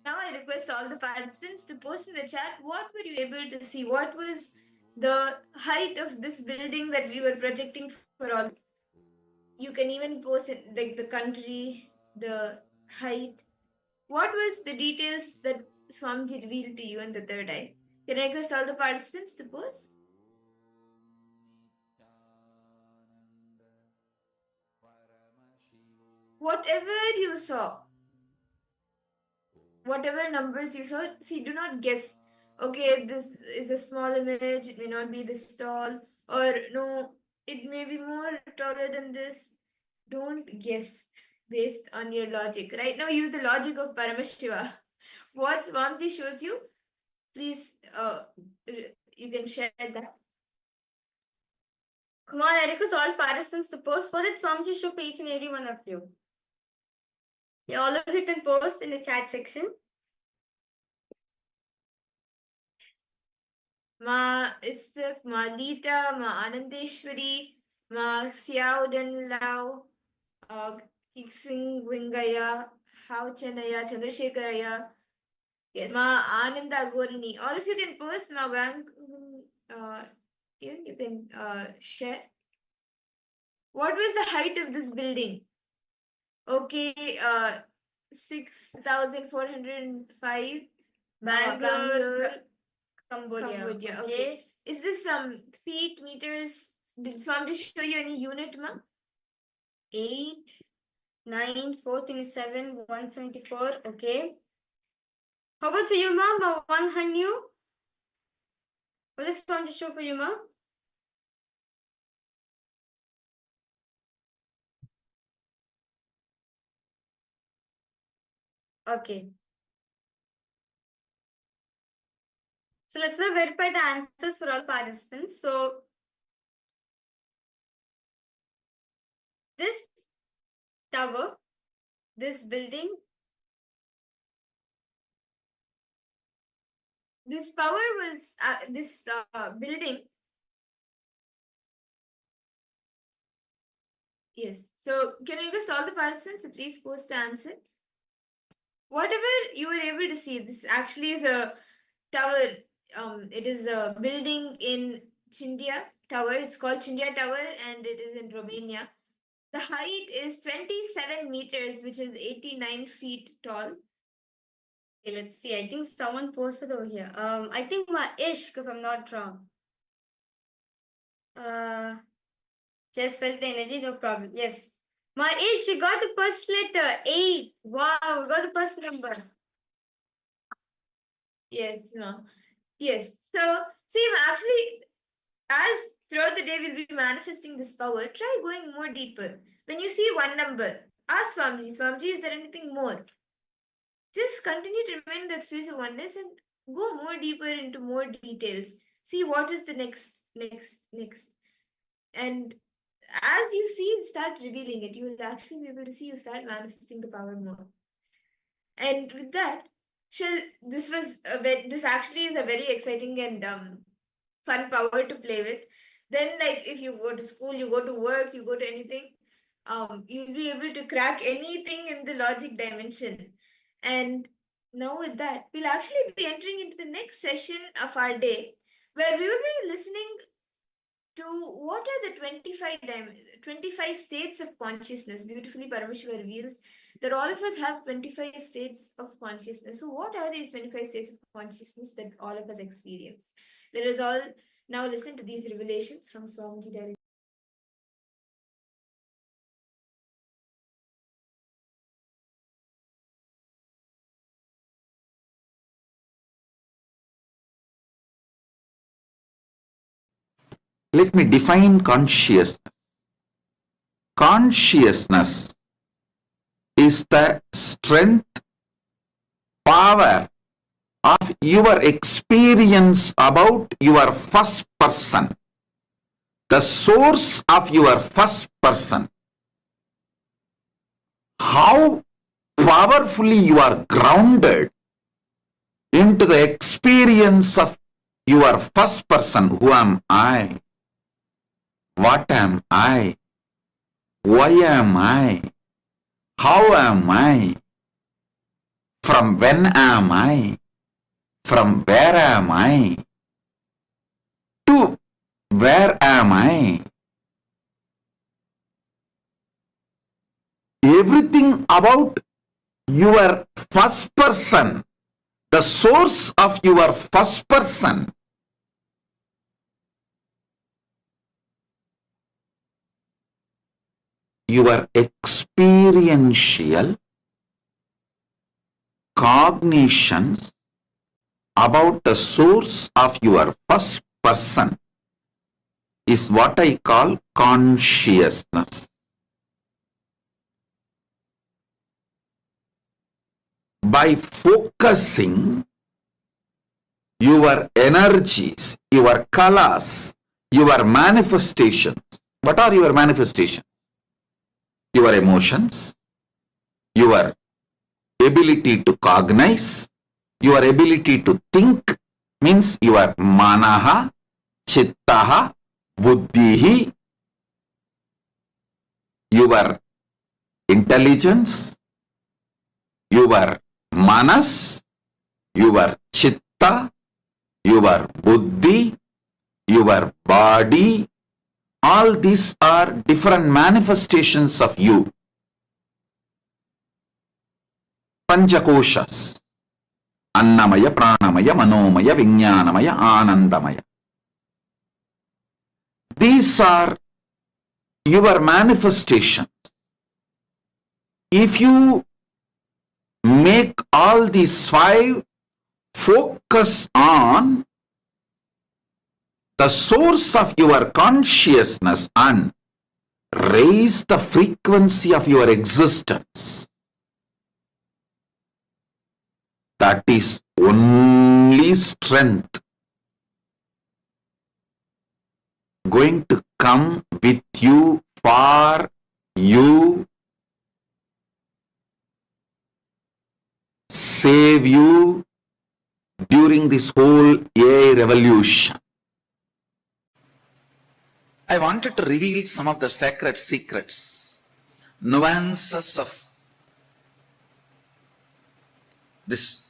Now I request all the participants to post in the chat what were you able to see? What was the height of this building that we were projecting for all? You can even post it like the country, the height. What was the details that Swamiji revealed to you in the third eye? Can I request all the participants to post? Whatever you saw, whatever numbers you saw, see, do not guess. Okay, this is a small image, it may not be this tall, or no, it may be more taller than this. Don't guess based on your logic. Right now, use the logic of Paramashiva. What Swamiji shows you, please, you can share that. Come on, I request all participants to post for that Swamiji show for each and every one of you. Yeah, all of you can post in the chat section. Ma Isaac, Ma Lita, Ma Anandeshwari, Ma Xiaodan Lao, Kiksing Wingaya, How Chanaya, Chandrasekharaya, yes. Ma Ananda Gorini. All of you can post. Ma Wang, you can share. What was the height of this building? Okay, 6,405. Bangalore, Cambodia. Okay. Is this feet, meters? Did Swamiji show you any unit, ma? 8, 9, 427, 174. Okay. How about for you, ma? 100? What does Swamiji show for you, ma? Okay. So let's now verify the answers for all participants. So this tower, this building, this power was this building. Yes. So can you request all the participants to please post the answer? Whatever you were able to see, this actually is a tower. It is a building in Chindia Tower. It's called Chindia Tower and it is in Romania. The height is 27 meters, which is 89 feet tall. Okay, let's see. I think someone posted over here. I think my Ishq, if I'm not wrong. Just felt the energy, no problem. Yes. My Ishq, you got the first letter, 8. Wow, we got the first number. Yes, no. Yes. So, see, actually, as throughout the day we'll be manifesting this power, try going more deeper. When you see one number, ask Swamiji, Swamiji, is there anything more? Just continue to remain in that space of oneness and go more deeper into more details. See what is the next. And as you see, start revealing it. You will actually be able to see you start manifesting the power more. And with that, this actually is a very exciting and fun power to play with. Then, like if you go to school, you go to work, you go to anything, you'll be able to crack anything in the logic dimension. And now with that, we'll actually be entering into the next session of our day, where we will be listening to what are the 25 states of consciousness. Beautifully, Paramashiva reveals that all of us have 25 states of consciousness. So what are these 25 states of consciousness that all of us experience? Let us all now listen to these revelations from Swamiji directly.
Let me define consciousness. Consciousness is the strength, power of your experience about your first person, the source of your first person. How powerfully you are grounded into the experience of your first person. Who am I? What am I? Why am I? How am I? From when am I? From where am I? To where am I? Everything about your first person, the source of your first person, your experiential cognitions about the source of your first person is what I call consciousness. By focusing your energies, your colors, your manifestations. What are your manifestations? Your emotions, your ability to cognize, your ability to think, means your manaha, chittaha, buddhihi, your intelligence, your manas, your chitta, your buddhi, your body. All these are different manifestations of you. Panchakoshas. Annamaya, Pranamaya, Manomaya, Vijnanamaya, Anandamaya. These are your manifestations. If you make all these five focus on the source of your consciousness and raise the frequency of your existence, that is only strength going to come with you, for you, save you during this whole AI revolution. I wanted to reveal some of the sacred secrets, nuances of this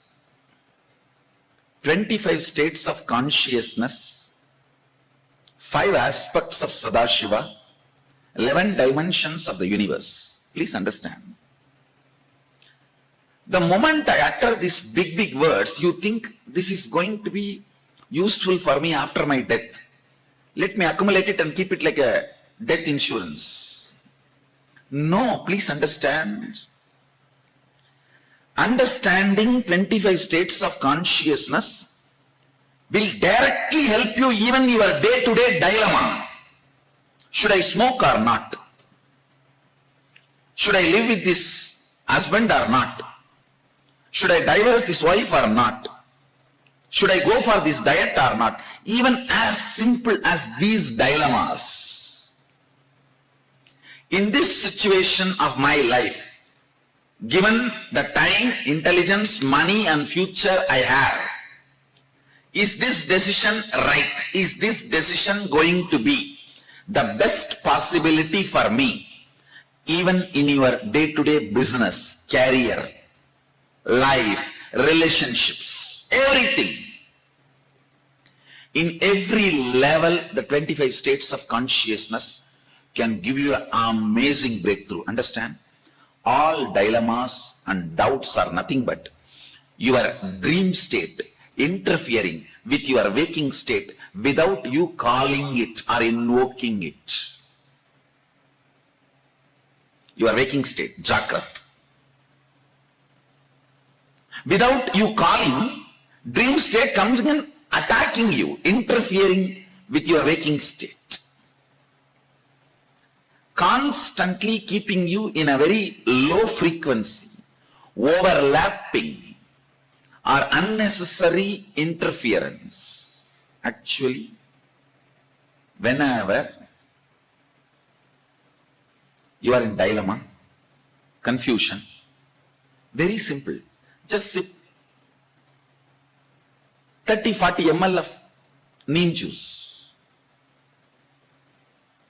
25 states of consciousness, 5 aspects of Sadashiva, 11 dimensions of the universe. Please understand. The moment I utter these big words, you think this is going to be useful for me after my death. Let me accumulate it and keep it like a death insurance. No, please understand. Understanding 25 states of consciousness will directly help you even your day-to-day dilemma. Should I smoke or not? Should I live with this husband or not? Should I divorce this wife or not? Should I go for this diet or not? Even as simple as these dilemmas. In this situation of my life, given the time, intelligence, money and future I have, is this decision right? Is this decision going to be the best possibility for me? Even in your day-to-day business, career, life, relationships, everything. In every level, the 25 states of consciousness can give you an amazing breakthrough. Understand? All dilemmas and doubts are nothing but your dream state interfering with your waking state without you calling it or invoking it. Your waking state, Jagrat. Without you calling, dream state comes in attacking you, interfering with your waking state, constantly keeping you in a very low frequency, overlapping or unnecessary interference. Actually, whenever you are in dilemma, confusion, very simple, just sip 30-40 ml of neem juice.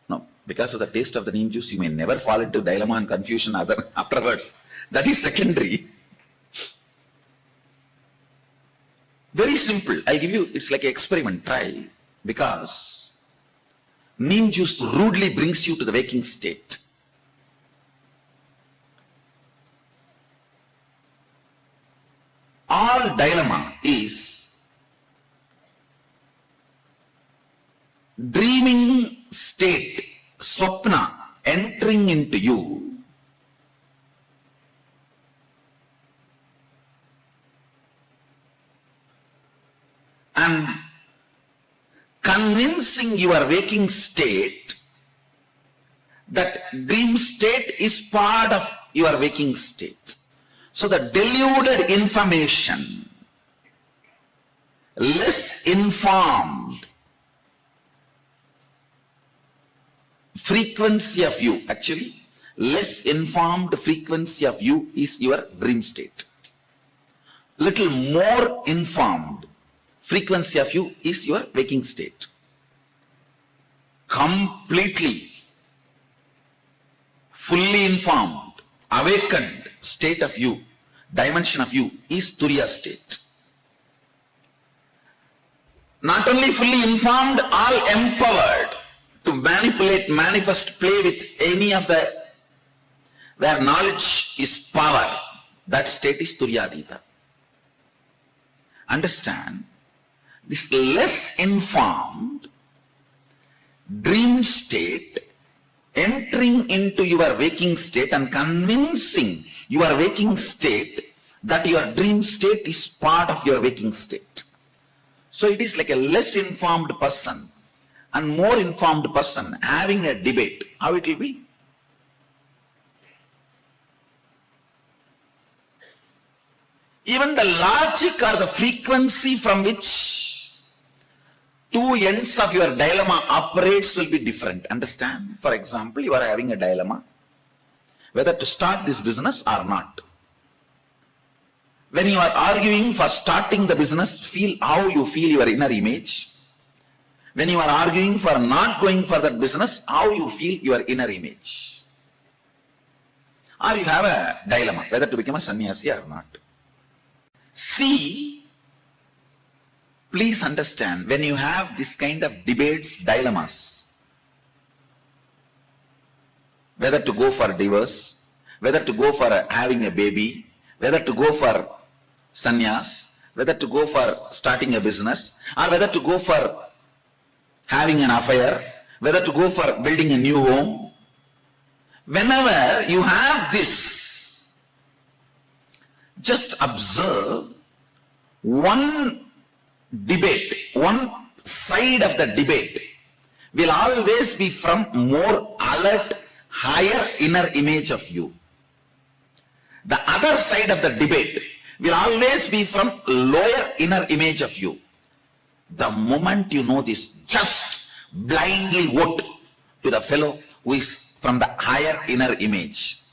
No, because of the taste of the neem juice, you may never fall into dilemma and confusion afterwards. That is secondary. Very simple. I'll give you, it's like an experiment. Try. Because neem juice rudely brings you to the waking state. All dilemma is dreaming state, swapna, entering into you, and convincing your waking state that dream state is part of your waking state. So the deluded information, less informed frequency of you, actually less informed frequency of you is your dream state. Little more informed frequency of you is your waking state. Completely, fully informed, awakened state of you, dimension of you is Turiya state. Not only fully informed, all empowered to manipulate, manifest, play with any of the, where knowledge is power, that state is Turyadita. Understand, this less informed dream state entering into your waking state and convincing your waking state that your dream state is part of your waking state. So it is like a less informed person and more informed person having a debate. How it will be? Even the logic or the frequency from which two ends of your dilemma operates will be different. Understand? For example, you are having a dilemma whether to start this business or not. When you are arguing for starting the business, feel how you feel your inner image. When you are arguing for not going for that business, how you feel your inner image. Or you have a dilemma whether to become a sannyasi or not. See, please understand, when you have this kind of debates, dilemmas, whether to go for divorce, whether to go for having a baby, whether to go for sannyas, whether to go for starting a business, or whether to go for having an affair, whether to go for building a new home. Whenever you have this, just observe one debate, one side of the debate will always be from more alert, higher inner image of you. The other side of the debate will always be from lower inner image of you. The moment you know this, just blindly vote to the fellow who is from the higher inner image.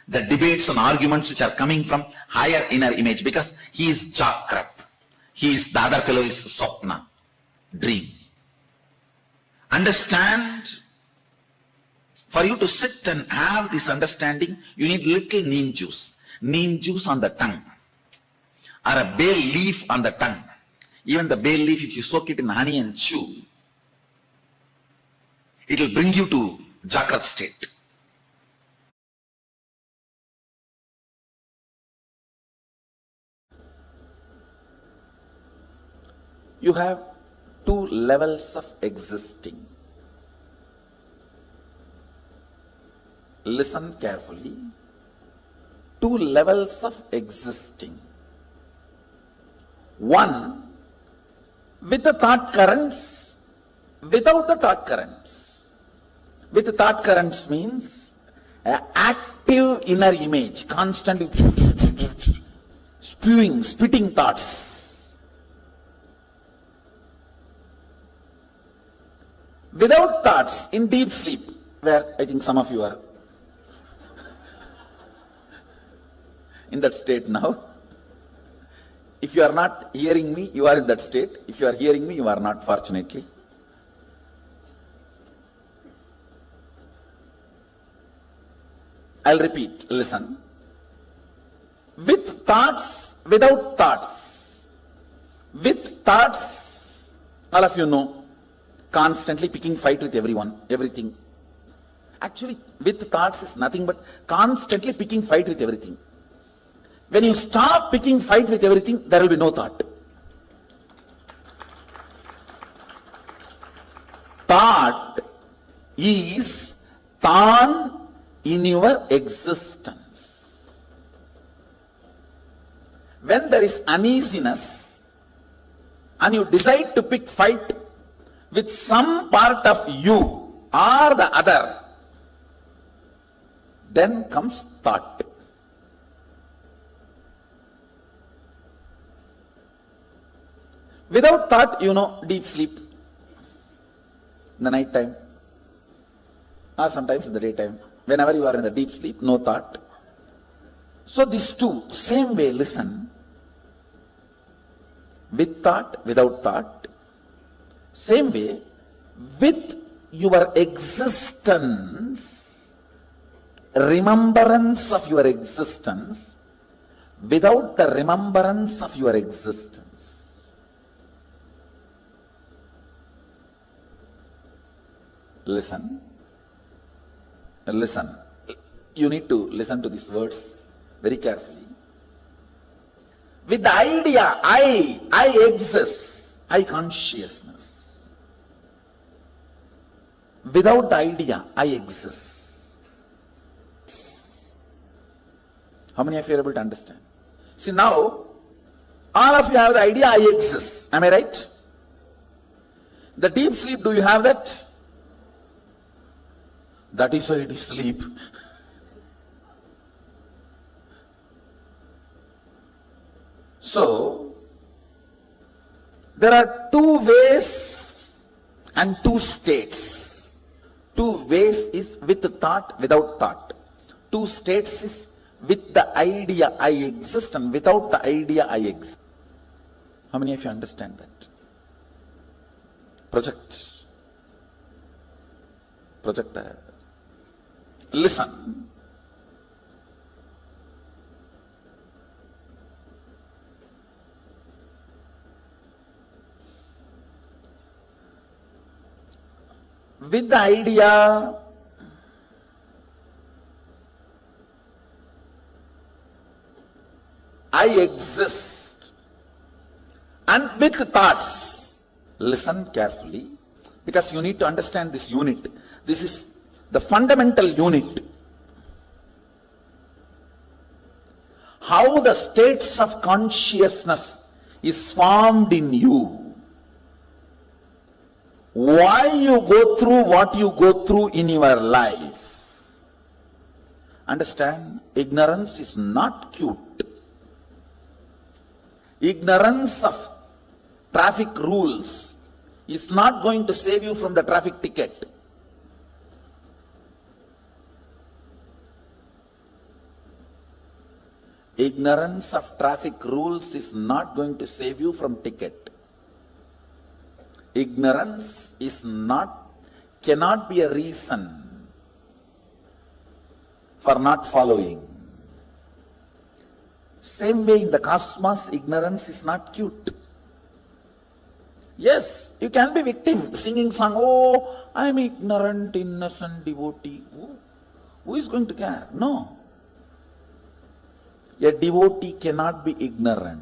The debates and arguments which are coming from higher inner image, because he is Jagrat. The other fellow is Swapna, dream. Understand? For you to sit and have this understanding, you need little neem juice. Neem juice on the tongue, or a bay leaf on the tongue. Even the bay leaf, if you soak it in honey and chew, it will bring you to Jagrat state. You have two levels of existing. Listen carefully. Two levels of existing. One with the thought currents, without the thought currents. With the thought currents means an active inner image, constantly spitting thoughts. Without thoughts, in deep sleep, where I think some of you are in that state now. If you are not hearing me, you are in that state. If you are hearing me, you are not, fortunately. I'll repeat, listen. With thoughts, without thoughts. With thoughts, all of you know, constantly picking fight with everyone, everything. Actually, with thoughts is nothing but constantly picking fight with everything. When you stop picking fight with everything, there will be no thought. Thought is Tan in your existence. When there is uneasiness and you decide to pick fight with some part of you or the other, then comes thought. Without thought, you know, deep sleep in the night time or sometimes in the daytime. Whenever you are in the deep sleep, no thought. So these two, same way, listen. With thought, without thought. Same way, with your existence, remembrance of your existence, without the remembrance of your existence. Listen. Listen. You need to listen to these words very carefully. With the idea, I exist, I consciousness. Without the idea, I exist. How many of you are able to understand? See, now, all of you have the idea, I exist. Am I right? The deep sleep, do you have that? That is why it is sleep. So, there are two ways and two states. Two ways is with thought, without thought. Two states is with the idea I exist and without the idea I exist. How many of you understand that? Projector. Listen. With the idea, I exist, and with thoughts, listen carefully, because you need to understand this unit. This is the fundamental unit. How the states of consciousness is formed in you. Why you go through what you go through in your life. Understand? Ignorance is not cute. Ignorance of traffic rules is not going to save you from the traffic ticket. Ignorance of traffic rules is not going to save you from ticket. Ignorance cannot be a reason for not following. Same way in the cosmos, ignorance is not cute. Yes, you can be victim, singing song, oh, I am ignorant, innocent devotee. Who is going to care? No. A devotee cannot be ignorant.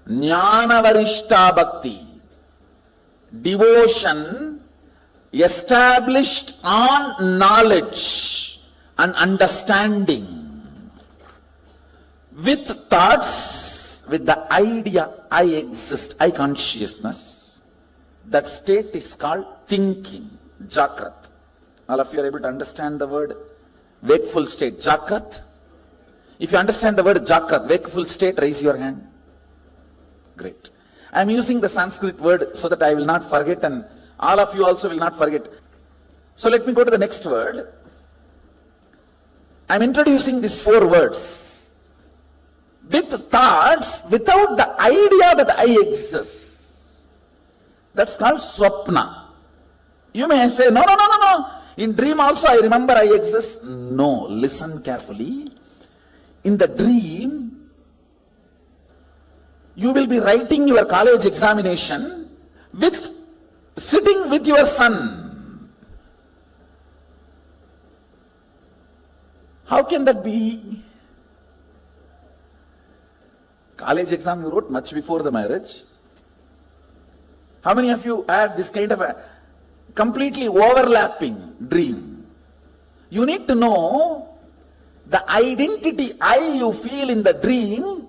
Jnana varishta bhakti, devotion established on knowledge and understanding, with thoughts, with the idea I exist, I consciousness. That state is called thinking, Jagrat. All of you are able to understand the word wakeful state, Jagrat? If you understand the word Jagrat, wakeful state, raise your hand. Great. I am using the Sanskrit word so that I will not forget, and all of you also will not forget. So let me go to the next word. I am introducing these 4 words. With thoughts, without the idea that I exist. That's called swapna. You may say, no. In dream also I remember I exist. No, listen carefully. In the dream, you will be writing your college examination with sitting with your son. How can that be? College exam you wrote much before the marriage. How many of you had this kind of a completely overlapping dream? You need to know the identity I you feel in the dream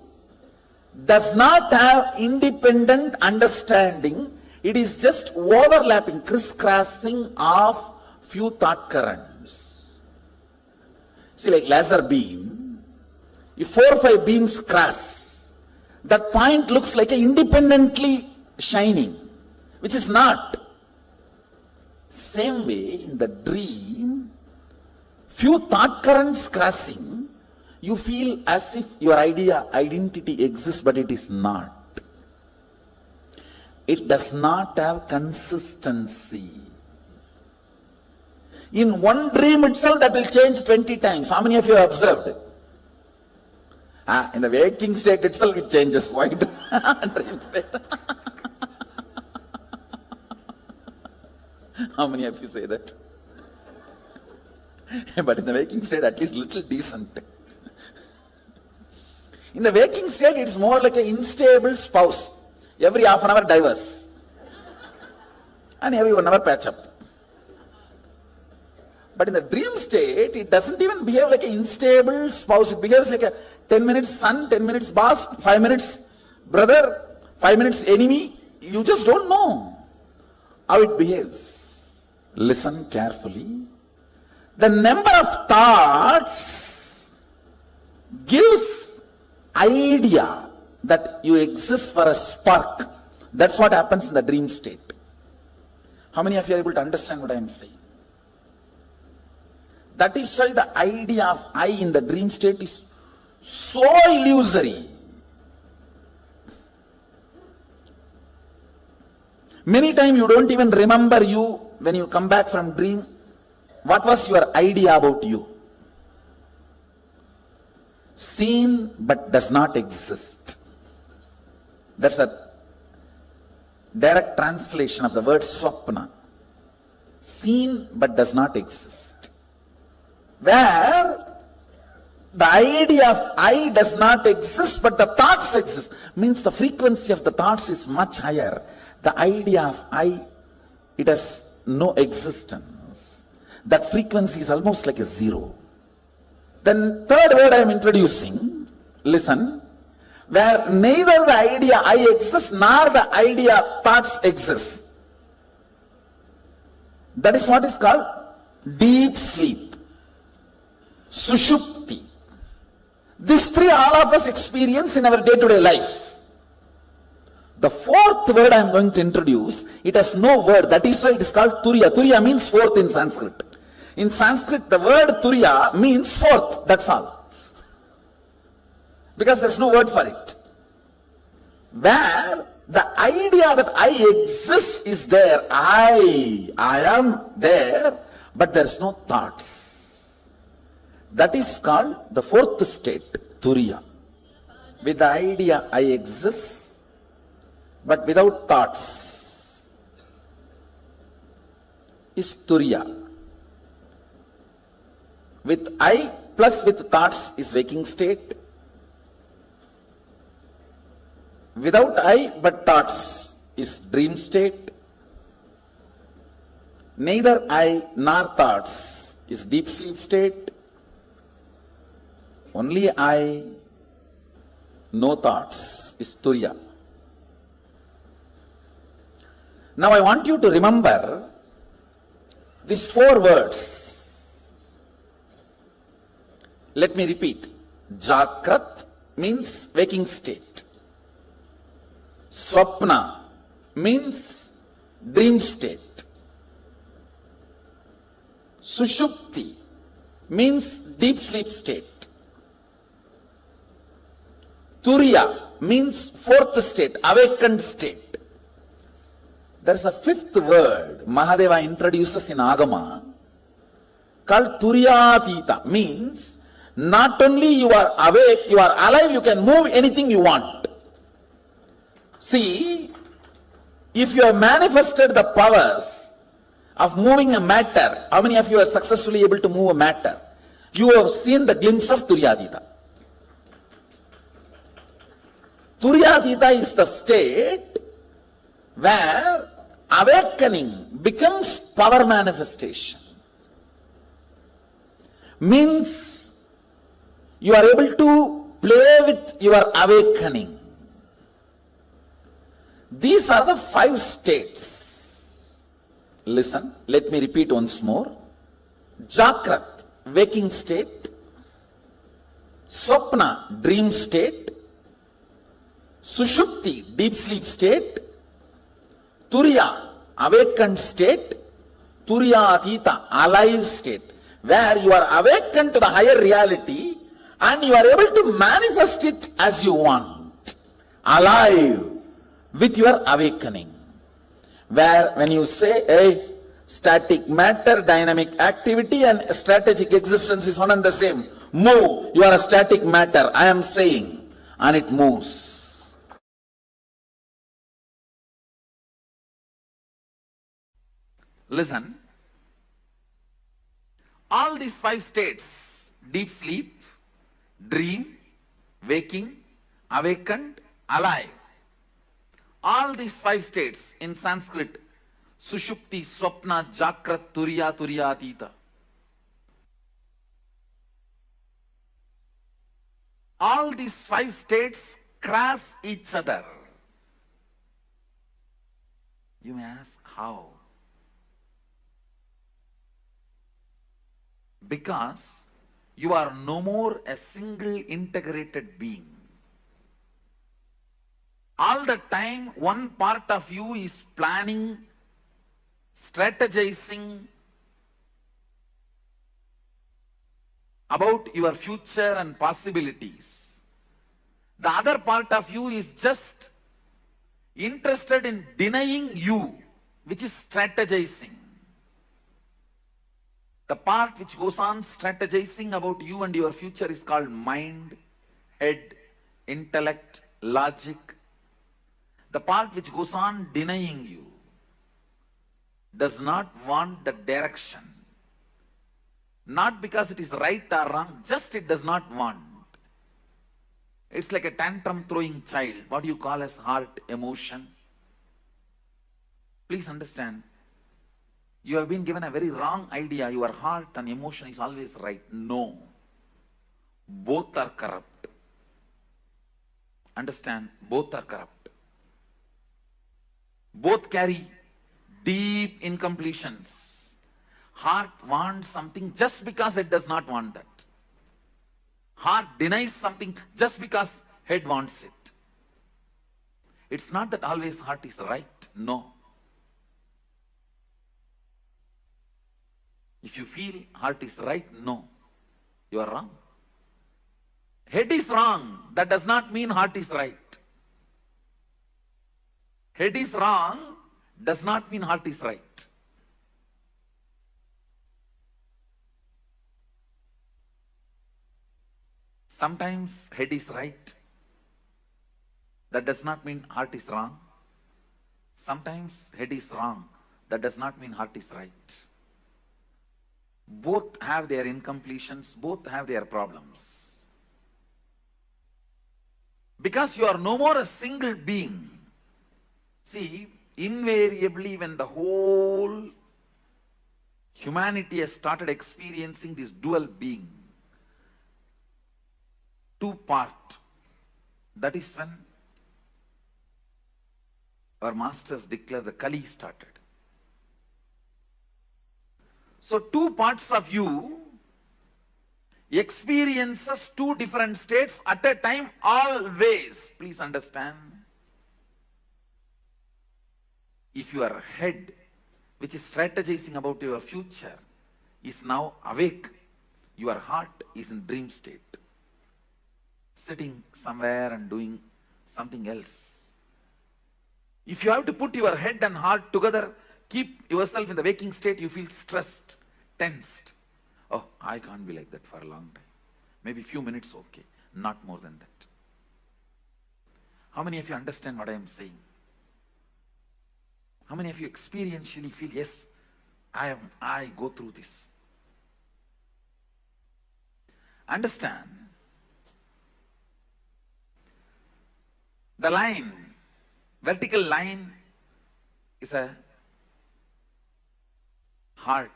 does not have independent understanding. It is just overlapping, crisscrossing of few thought currents. See, like laser beam, if 4 or 5 beams cross, that point looks like a independently shining, which is not. Same way, in the dream, few thought currents crossing, you feel as if your identity exists, but it is not. It does not have consistency. In one dream itself, that will change 20 times. How many of you have observed it? In the waking state itself, it changes. Why dream state? How many of you say that? But in the waking state, at least little decent. In the waking state, it's more like an unstable spouse. Every half an hour divorce. And every 1 hour patch up. But in the dream state, it doesn't even behave like an unstable spouse. It behaves like a 10 minutes son, 10 minutes boss, 5 minutes brother, 5 minutes enemy. You just don't know how it behaves. Listen carefully. The number of thoughts gives idea that you exist for a spark. That's what happens in the dream state. How many of you are able to understand what I am saying? That is why the idea of I in the dream state is so illusory. Many times you don't even remember you when you come back from dream. What was your idea about you? Seen but does not exist. That's a direct translation of the word swapna. Seen but does not exist. Where the idea of I does not exist but the thoughts exist. Means the frequency of the thoughts is much higher. The idea of I, it has no existence. That frequency is almost like a zero. Then third word I am introducing, listen, where neither the idea I exist nor the idea thoughts exist. That is what is called deep sleep, sushupti. These three all of us experience in our day-to-day life. The fourth word I am going to introduce, it has no word. That is why it is called turiya. Turiya means fourth in Sanskrit. In Sanskrit, the word turiya means fourth. That's all. Because there is no word for it. Where the idea that I exist is there. I am there, but there is no thoughts. That is called the fourth state, turiya. With the idea I exist, but without thoughts, is turiya. With I plus with thoughts is waking state. Without I but thoughts is dream state. Neither I nor thoughts is deep sleep state. Only I, no thoughts is turiya. Now I want you to remember these four words. Let me repeat. Jakrat means waking state. Swapna means dream state. Sushupti means deep sleep state. Turiya means fourth state, awakened state. There is a fifth word Mahadeva introduces in Agama called Turiyatita, means not only you are awake, you are alive, you can move anything you want. See, if you have manifested the powers of moving a matter, how many of you are successfully able to move a matter? You have seen the glimpse of Turyatita. Turyatita is the state where awakening becomes power manifestation. Means you are able to play with your awakening. These are the 5 states. Listen, let me repeat once more. Jakrat, waking state. Swapna, dream state. Sushupti, deep sleep state. Turiya, awakened state. Turyatita, alive state, where you are awakened to the higher reality and you are able to manifest it as you want. Alive with your awakening. Where when you say, hey, static matter, dynamic activity and strategic existence is one and the same. Move, you are a static matter, I am saying, and it moves. Listen, all these 5 states, deep sleep, dream, waking, awakened, alive, all these 5 states in Sanskrit, Sushupti, Swapna, Jakrat, Turiya, Turyatita. All these 5 states cross each other. You may ask, how? Because you are no more a single integrated being. All the time, one part of you is planning, strategizing about your future and possibilities. The other part of you is just interested in denying you, which is strategizing. The part which goes on strategizing about you and your future is called mind, head, intellect, logic. The part which goes on denying you does not want the direction. Not because it is right or wrong, just it does not want. It's like a tantrum throwing child, what you call as heart emotion. Please understand, you have been given a very wrong idea. Your heart and emotion is always right. No. Both are corrupt. Understand? Both are corrupt. Both carry deep incompletions. Heart wants something just because it does not want that. Heart denies something just because head wants it. It's not that always heart is right. No. If you feel heart is right, no. You are wrong. Head is wrong. That does not mean heart is right. Head is wrong does not mean heart is right. Sometimes head is right. That does not mean heart is wrong. Sometimes head is wrong. That does not mean heart is right. Both have their incompletions, both have their problems. Because you are no more a single being. See, invariably when the whole humanity has started experiencing this dual being, two-part, that is when our masters declare the Kali started. So two parts of you experiences two different states at a time always. Please understand. If your head, which is strategizing about your future, is now awake, your heart is in dream state, sitting somewhere and doing something else. If you have to put your head and heart together, keep yourself in the waking state, you feel stressed, tensed. Oh, I can't be like that for a long time. Maybe few minutes, okay. Not more than that. How many of you understand what I am saying? How many of you experientially feel, yes, I go through this? Understand, the line, vertical line is a heart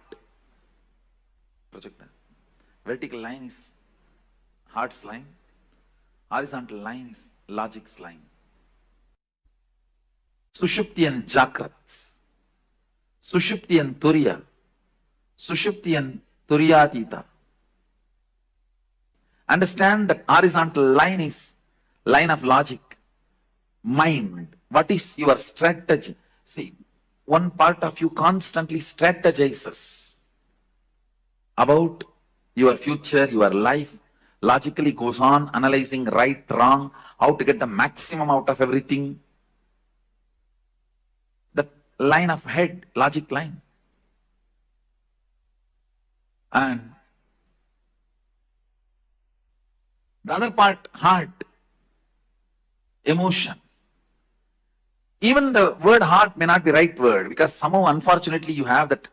projector. Vertical line is heart's line. Horizontal line is logic's line. Sushupti and Jakrat, Sushupti and Turiya, Sushupti and Turiyatita. Understand that horizontal line is line of logic, mind. What is your strategy? See, one part of you constantly strategizes about your future, your life, logically goes on analyzing right, wrong, how to get the maximum out of everything. The line of head, logic line. And the other part, heart, emotion. Even the word heart may not be right word, because somehow unfortunately you have that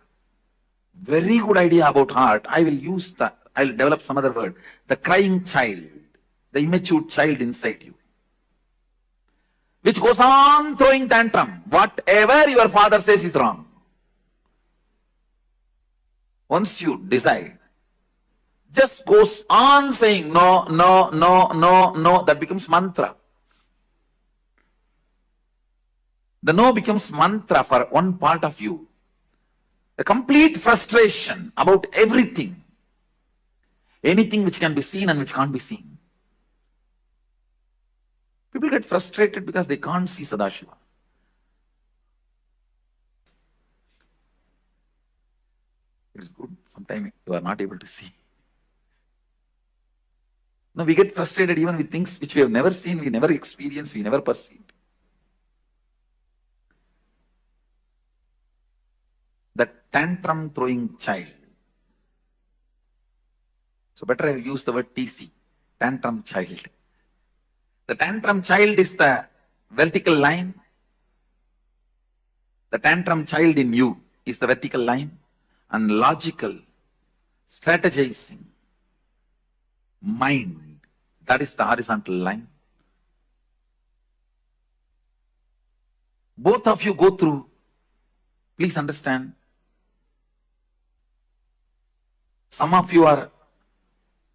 very good idea about heart. I will develop some other word. The crying child, the immature child inside you, which goes on throwing tantrum. Whatever your father says is wrong. Once you decide, just goes on saying no, no, no, no, no, that becomes mantra. The no becomes mantra for one part of you. A complete frustration about everything. Anything which can be seen and which can't be seen. People get frustrated because they can't see Sadashiva. It is good. Sometimes you are not able to see. No, we get frustrated even with things which we have never seen, we never experienced, we never perceived. The tantrum throwing child. So better I use the word TC, tantrum child. The tantrum child is the vertical line. The tantrum child in you is the vertical line, and logical, strategizing, mind, that is the horizontal line. Both of you go through, please understand, some of you are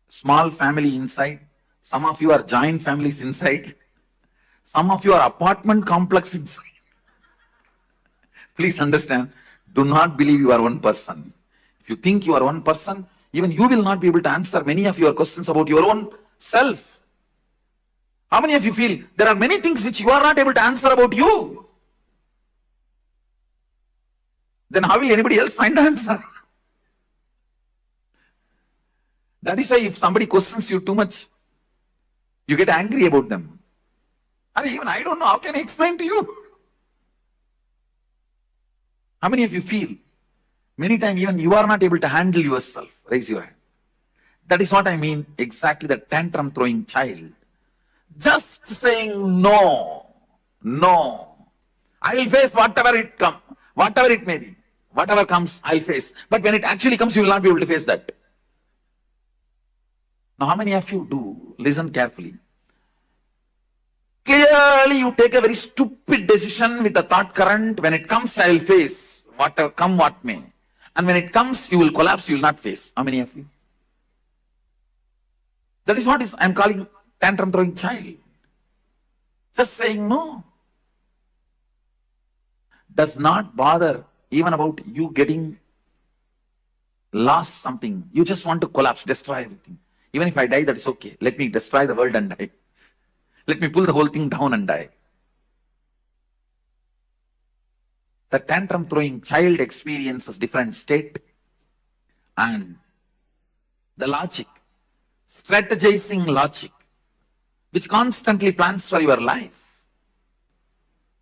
small family inside, some of you are giant families inside, some of you are apartment complex inside. Please understand, do not believe you are one person. If you think you are one person, even you will not be able to answer many of your questions about your own self. How many of you feel there are many things which you are not able to answer about you? Then how will anybody else find the answer? That is why if somebody questions you too much, you get angry about them. And even I don't know, how can I explain to you? How many of you feel many times even you are not able to handle yourself? Raise your hand. That is what I mean, exactly the tantrum throwing child. Just saying no, no. I will face whatever it comes, whatever it may be. Whatever comes, I'll face. But when it actually comes, you will not be able to face that. Now, how many of you do? Listen carefully. Clearly, you take a very stupid decision with the thought current. When it comes, I will face. Whatever, come what may. And when it comes, you will collapse, you will not face. How many of you? That is what I am calling tantrum throwing child. Just saying no. Does not bother even about you getting lost something. You just want to collapse, destroy everything. Even if I die, that is okay. Let me destroy the world and die. Let me pull the whole thing down and die. The tantrum throwing child experiences different state, and the logic, strategizing logic, which constantly plans for your life.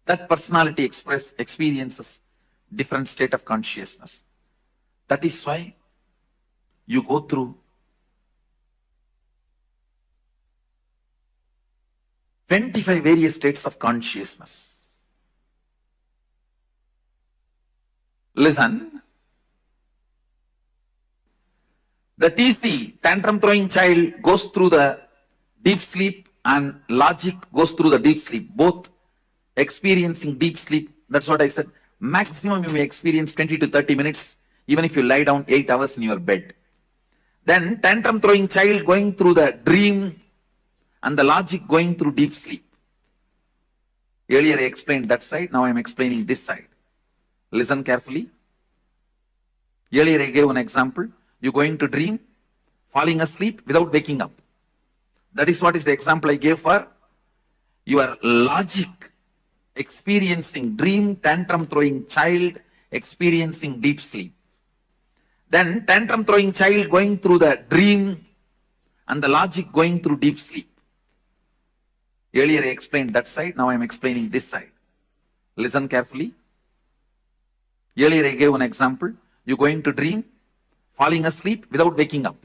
That personality experiences different state of consciousness. That is why you go through 25 various states of consciousness. Listen. The TC, tantrum throwing child, goes through the deep sleep and logic goes through the deep sleep, both experiencing deep sleep. That's what I said. Maximum you may experience 20 to 30 minutes, even if you lie down 8 hours in your bed. Then tantrum throwing child going through the dream and the logic going through deep sleep. Earlier I explained that side, now I am explaining this side. Listen carefully. Earlier I gave an example. You go into dream, falling asleep without waking up. That is what is the example I gave for your logic experiencing dream, tantrum throwing child experiencing deep sleep. Then tantrum throwing child going through the dream and the logic going through deep sleep. Earlier I explained that side, now I am explaining this side. Listen carefully. Earlier I gave an example. You go into dream, falling asleep without waking up.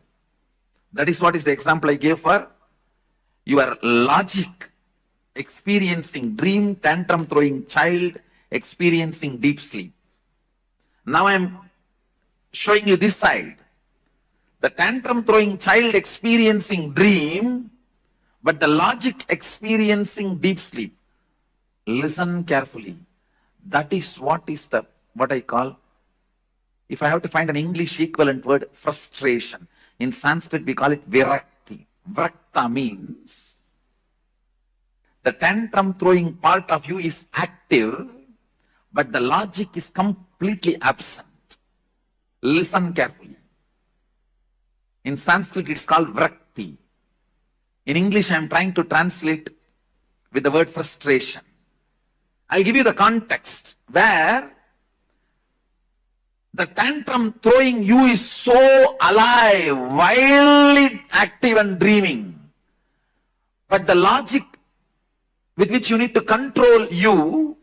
That is what is the example I gave for your logic experiencing dream, tantrum throwing child experiencing deep sleep. Now I am showing you this side. The tantrum throwing child experiencing dream, but the logic experiencing deep sleep. Listen carefully. That is what I call, if I have to find an English equivalent word, frustration. In Sanskrit we call it virakti. Vrakta means the tantrum throwing part of you is active, but the logic is completely absent. Listen carefully. In Sanskrit it's called vrakti. In English I am trying to translate with the word frustration. I'll give you the context where the tantrum throwing you is so alive, wildly active and dreaming. But the logic with which you need to control you,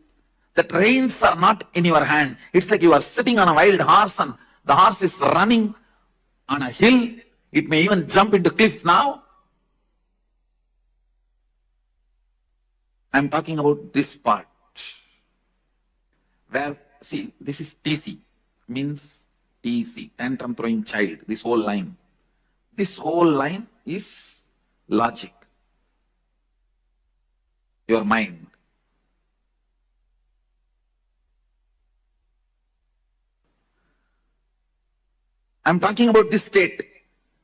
that reins are not in your hand. It's like you are sitting on a wild horse and the horse is running on a hill. It may even jump into cliff now. I'm talking about this part. Where, see, this is TC. Means TC, tantrum throwing child, this whole line. This whole line is logic. Your mind. I'm talking about this state.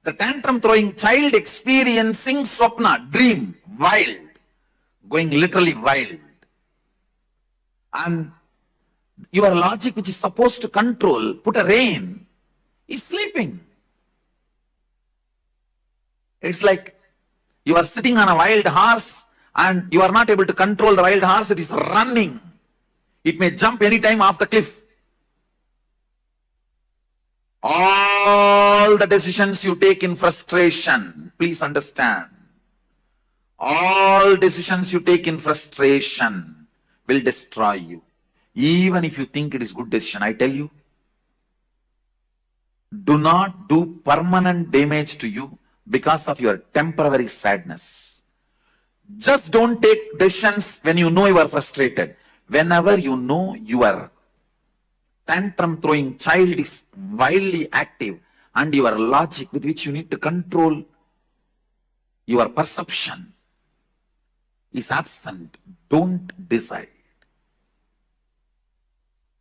The tantrum throwing child experiencing swapna, dream, wild. Going literally wild. And your logic, which is supposed to control, put a rein, is sleeping. It's like you are sitting on a wild horse and you are not able to control the wild horse. It is running. It may jump anytime off the cliff. All the decisions you take in frustration, please understand, all decisions you take in frustration will destroy you. Even if you think it is good decision, I tell you, do not do permanent damage to you because of your temporary sadness. Just don't take decisions when you know you are frustrated. Whenever you know your tantrum throwing child is wildly active and your logic with which you need to control your perception is absent, don't decide.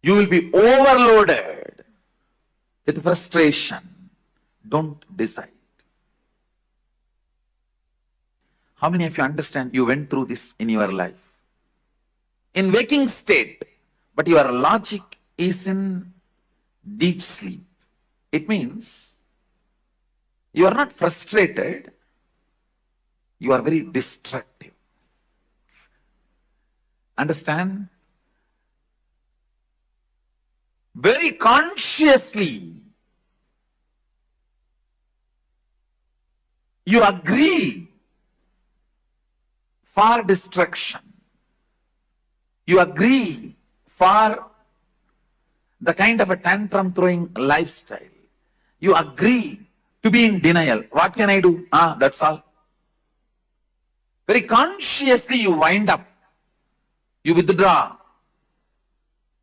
You will be overloaded with frustration. Don't decide. How many of you understand you went through this in your life? In waking state, but your logic is in deep sleep. It means you are not frustrated, you are very destructive. Understand? Very consciously, you agree for destruction. You agree for the kind of a tantrum throwing lifestyle. You agree to be in denial. What can I do? That's all. Very consciously you wind up, you withdraw.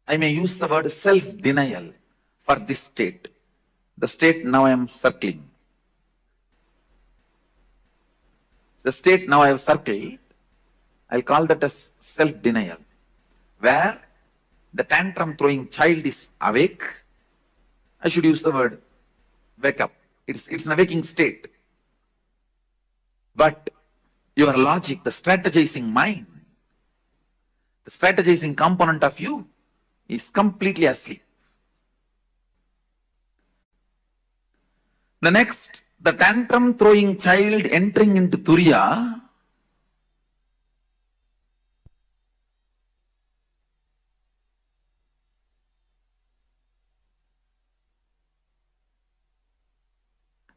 I may use the word self-denial for this state. The state now I am circling. The state now I have circled, I'll call that as self-denial, where the tantrum throwing child is awake. I should use the word wake up. It's an awaking state. But your logic, the strategizing mind, the strategizing component of you is completely asleep. The next, the tantrum throwing child entering into Turiya,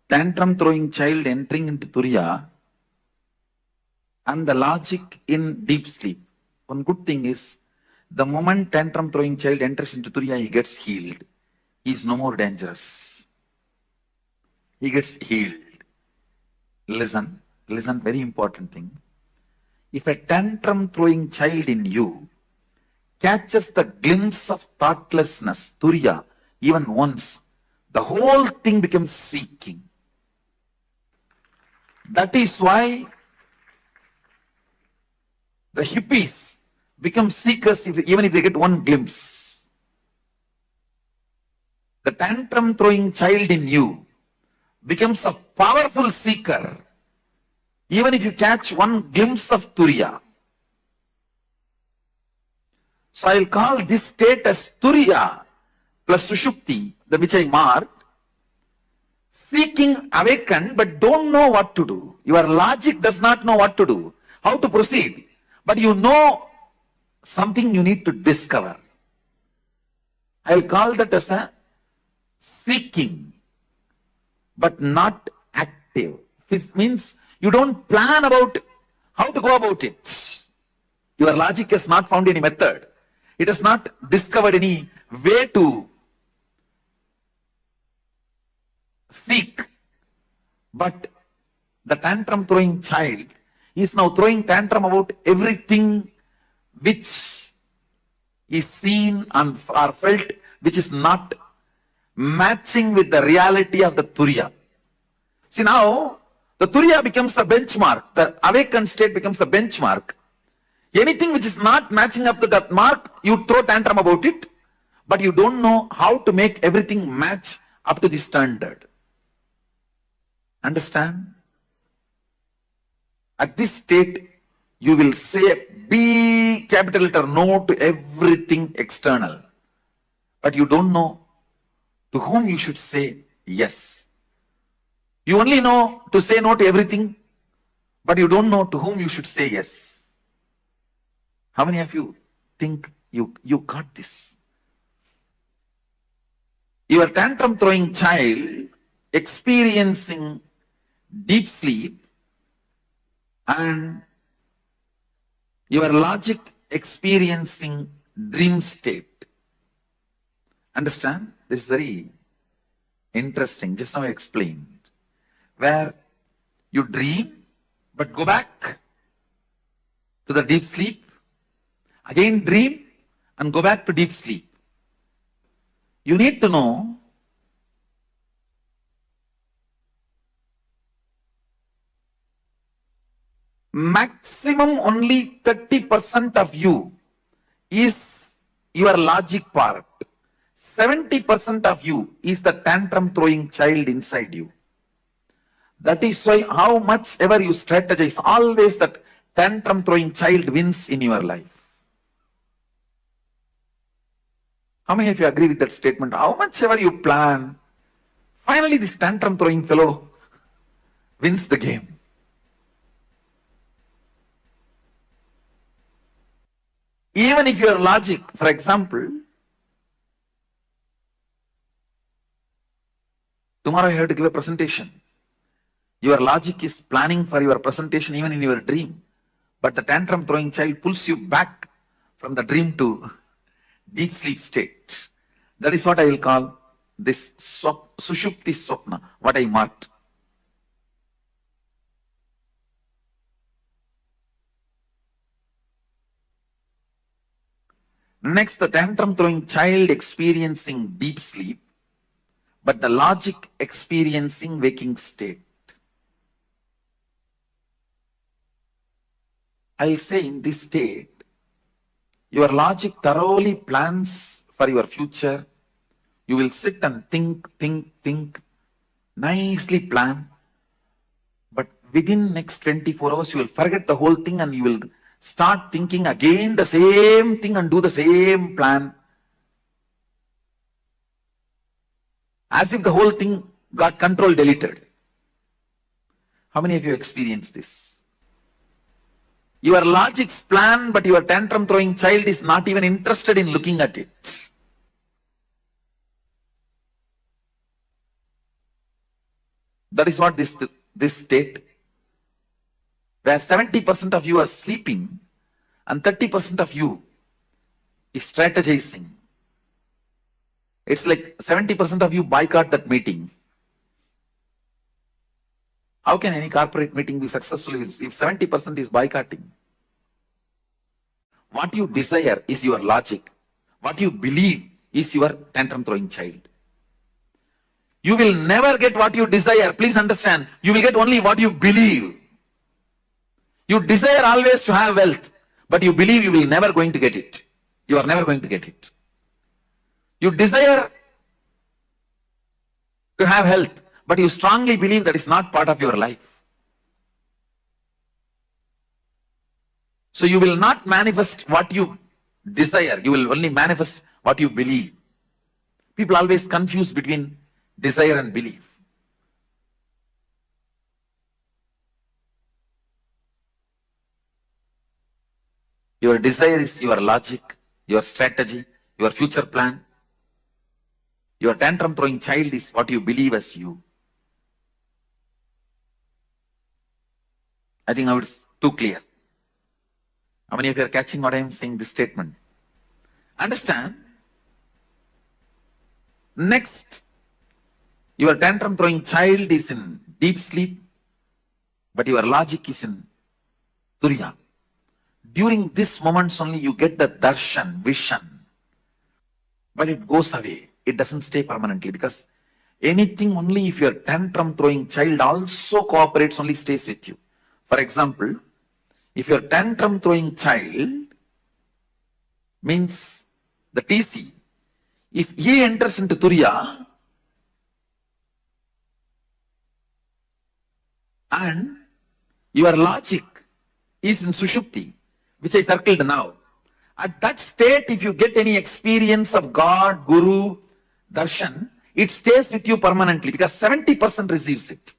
tantrum throwing child entering into Turiya, and the logic in deep sleep. One good thing is, the moment tantrum throwing child enters into Turiya, he gets healed. He is no more dangerous. He gets healed. Listen, very important thing. If a tantrum throwing child in you catches the glimpse of thoughtlessness, Turiya, even once, the whole thing becomes seeking. That is why the hippies become seekers even if they get one glimpse. The tantrum throwing child in you becomes a powerful seeker even if you catch one glimpse of Turiya. So I will call this state as Turiya plus Sushupti, the which I marked. Seeking awakened but don't know what to do. Your logic does not know what to do, how to proceed. But you know something you need to discover. I will call that as a seeking, but not active. It means you don't plan about how to go about it. Your logic has not found any method. It has not discovered any way to seek. But the tantrum throwing child is now throwing tantrum about everything which is seen and or felt, which is not matching with the reality of the Turiya. See, now the Turiya becomes the benchmark. The awakened state becomes the benchmark. Anything which is not matching up to that mark, you throw tantrum about it, but you don't know how to make everything match up to the standard. Understand? At this state, you will say a big capital letter no to everything external. But you don't know to whom you should say yes. You only know to say no to everything, but you don't know to whom you should say yes. How many of you think you got this? Your tantrum throwing child experiencing deep sleep and your logic experiencing dream state. Understand? This is very interesting. Just now I explained. Where you dream, but go back to the deep sleep. Again dream and go back to deep sleep. You need to know maximum only 30% of you is your logic part. 70% of you is the tantrum throwing child inside you. That is why how much ever you strategize, always that tantrum throwing child wins in your life. How many of you agree with that statement? How much ever you plan, finally this tantrum throwing fellow wins the game. Even if your logic, for example, tomorrow you have to give a presentation. Your logic is planning for your presentation even in your dream. But the tantrum throwing child pulls you back from the dream to deep sleep state. That is what I will call this Sushupti Swapna, what I marked.
Next, the tantrum throwing child experiencing deep sleep, but the logic experiencing waking state. I'll say in this state, your logic thoroughly plans for your future. You will sit and think, nicely plan. But within next 24 hours, you will forget the whole thing and you will start thinking again the same thing and do the same plan. As if the whole thing got control deleted. How many of you experience this? Your logic's plan, but your tantrum throwing child is not even interested in looking at it. That is what this state, where 70% of you are sleeping and 30% of you is strategizing. It's like 70% of you boycott that meeting. How can any corporate meeting be successful if 70% is boycotting? What you desire is your logic. What you believe is your tantrum throwing child. You will never get what you desire. Please understand. You will get only what you believe. You desire always to have wealth, but you believe you will never going to get it. You are never going to get it. You desire to have health, but you strongly believe that is not part of your life. So you will not manifest what you desire. You will only manifest what you believe. People always confuse between desire and belief. Your desire is your logic, your strategy, your future plan. Your tantrum throwing child is what you believe as you. I think now it's too clear. How many of you are catching what I am saying, this statement? Understand? Next, your tantrum throwing child is in deep sleep, but your logic is in turiya. During this moments only you get the darshan, vision, but it goes away. It doesn't stay permanently, because anything only if your tantrum throwing child also cooperates only stays with you. For example, if your tantrum throwing child means the TC, if he enters into turiya and your logic is in sushupti, which I circled now, at that state, if you get any experience of God, Guru, darshan, it stays with you permanently, because 70% receives it.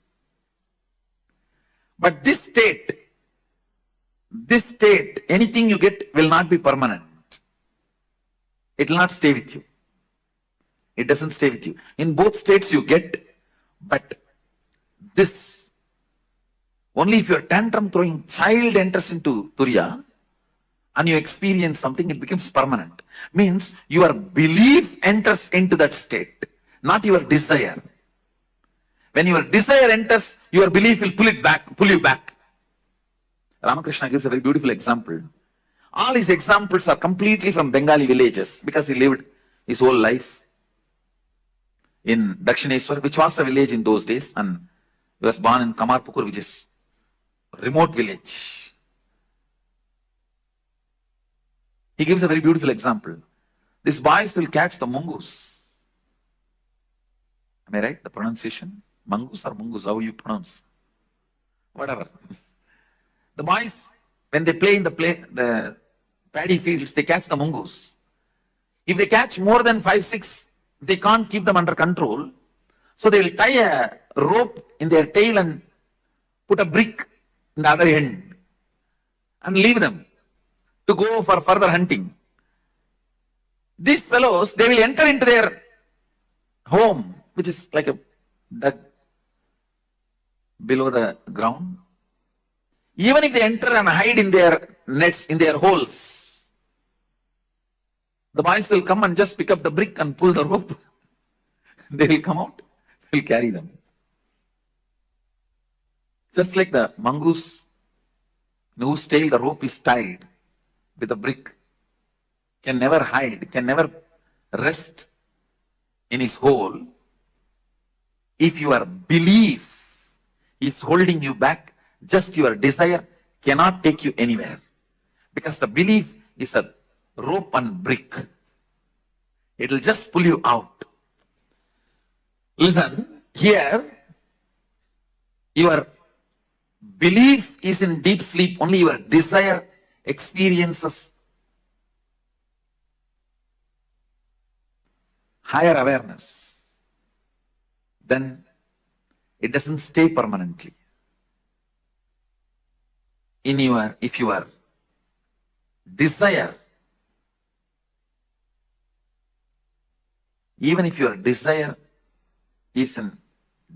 But this state, anything you get will not be permanent. It will not stay with you. It doesn't stay with you. In both states you get, but this, only if your tantrum throwing child enters into turiya and you experience something, it becomes permanent. Means your belief enters into that state, not your desire. When your desire enters, your belief will pull you back. Ramakrishna gives a very beautiful example. All his examples are completely from Bengali villages, because he lived his whole life in Dakshineswar, which was a village in those days, and he was born in Kamarpukur, which is a remote village. He gives a very beautiful example. These boys will catch the mongoose. Am I right? The pronunciation? Mongoose or mongoose? How you pronounce? Whatever. The boys, when they play in the paddy fields, they catch the mongoose. If they catch more than 5, 6, they can't keep them under control. So they will tie a rope in their tail and put a brick in the other end and leave them to go for further hunting. These fellows, they will enter into their home, which is like a dug below the ground. Even if they enter and hide in their nets, in their holes, the boys will come and just pick up the brick and pull the rope. They will come out, they will carry them. Just like the mongoose, whose tail the rope is tied with a brick,
can never hide, can never rest in his hole if your belief is holding you back. Just your desire cannot take you anywhere, because the belief is a rope and brick. It will just pull you out. Listen, here your belief is in deep sleep, only your desire experiences higher awareness. Then it doesn't stay permanently. If your desire, even if your desire is in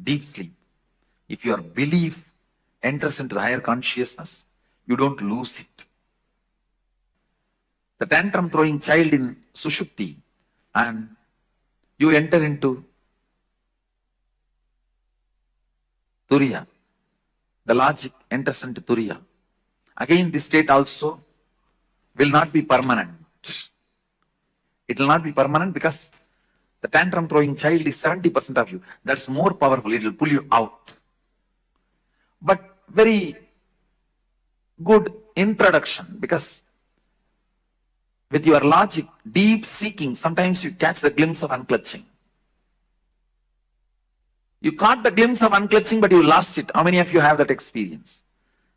deep sleep, if your belief enters into the higher consciousness, you don't lose it. The tantrum throwing child in Sushupti, and you enter into Turiya. The logic enters into Turiya. Again, this state also will not be permanent. It will not be permanent because the tantrum throwing child is 70% of you. That's more powerful. It will pull you out. But very good introduction, because with your logic, deep seeking, sometimes you catch the glimpse of unclutching. You caught the glimpse of unclutching, but you lost it. How many of you have that experience?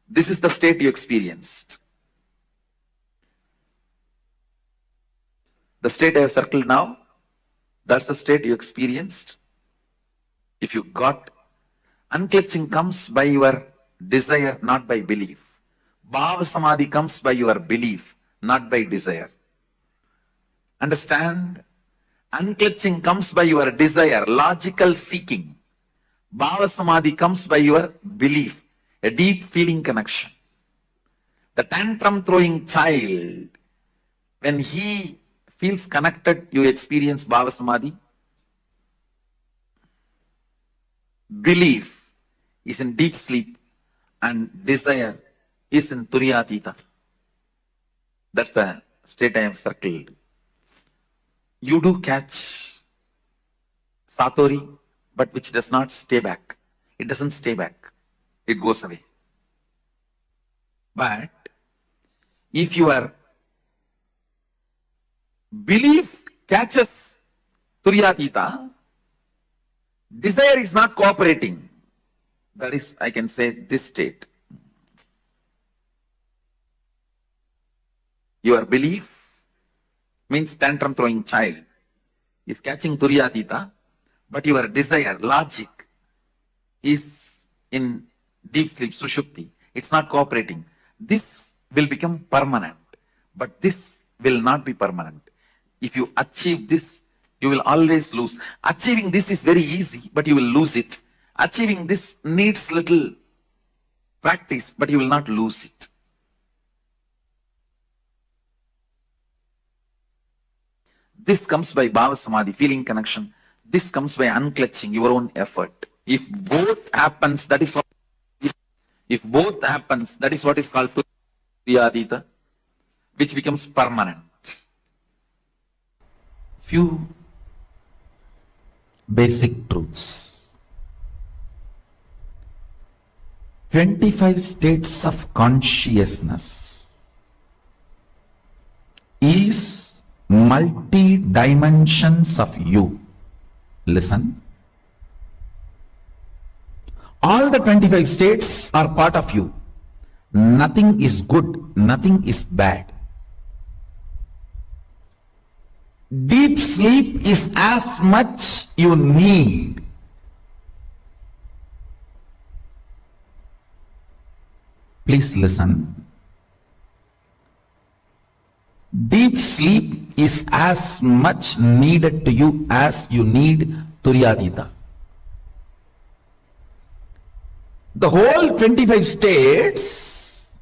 This is the state you experienced. The state I have circled now, that's the state you experienced. If you got, unclutching comes by your desire, not by belief. Bhava Samadhi comes by your belief, not by desire. Understand? Unclutching comes by your desire, logical seeking. Bhava Samadhi comes by your belief, a deep feeling connection. The tantrum throwing child, when he feels connected, you experience Bhava Samadhi. Belief is in deep sleep and desire is in Turiyatita. That's the state I have circled. You do catch Satori, but which does not stay back. It doesn't stay back. It goes away. But if your belief catches Turiyatita, desire is not cooperating. That is, I can say, this state. Your belief means tantrum throwing child is catching Turiyatita, but your desire, logic, is in deep sleep, Sushupti. It's not cooperating. This will become permanent, but this will not be permanent. If you achieve this, you will always lose. Achieving this is very easy, but you will lose it. Achieving this needs little practice, but you will not lose it. This comes by Bhava Samadhi, feeling connection. This comes by unclutching, your own effort. If both happens, that is what. If both happens, that is what is called Turiyatita, which becomes permanent. Few basic truths. 25 states of consciousness is multi-dimensions of you. Listen. All the 25 states are part of you. Nothing is good, nothing is bad. Deep sleep is as much you need. Please listen. Deep sleep is as much needed to you as you need Turiyatita. The whole 25 states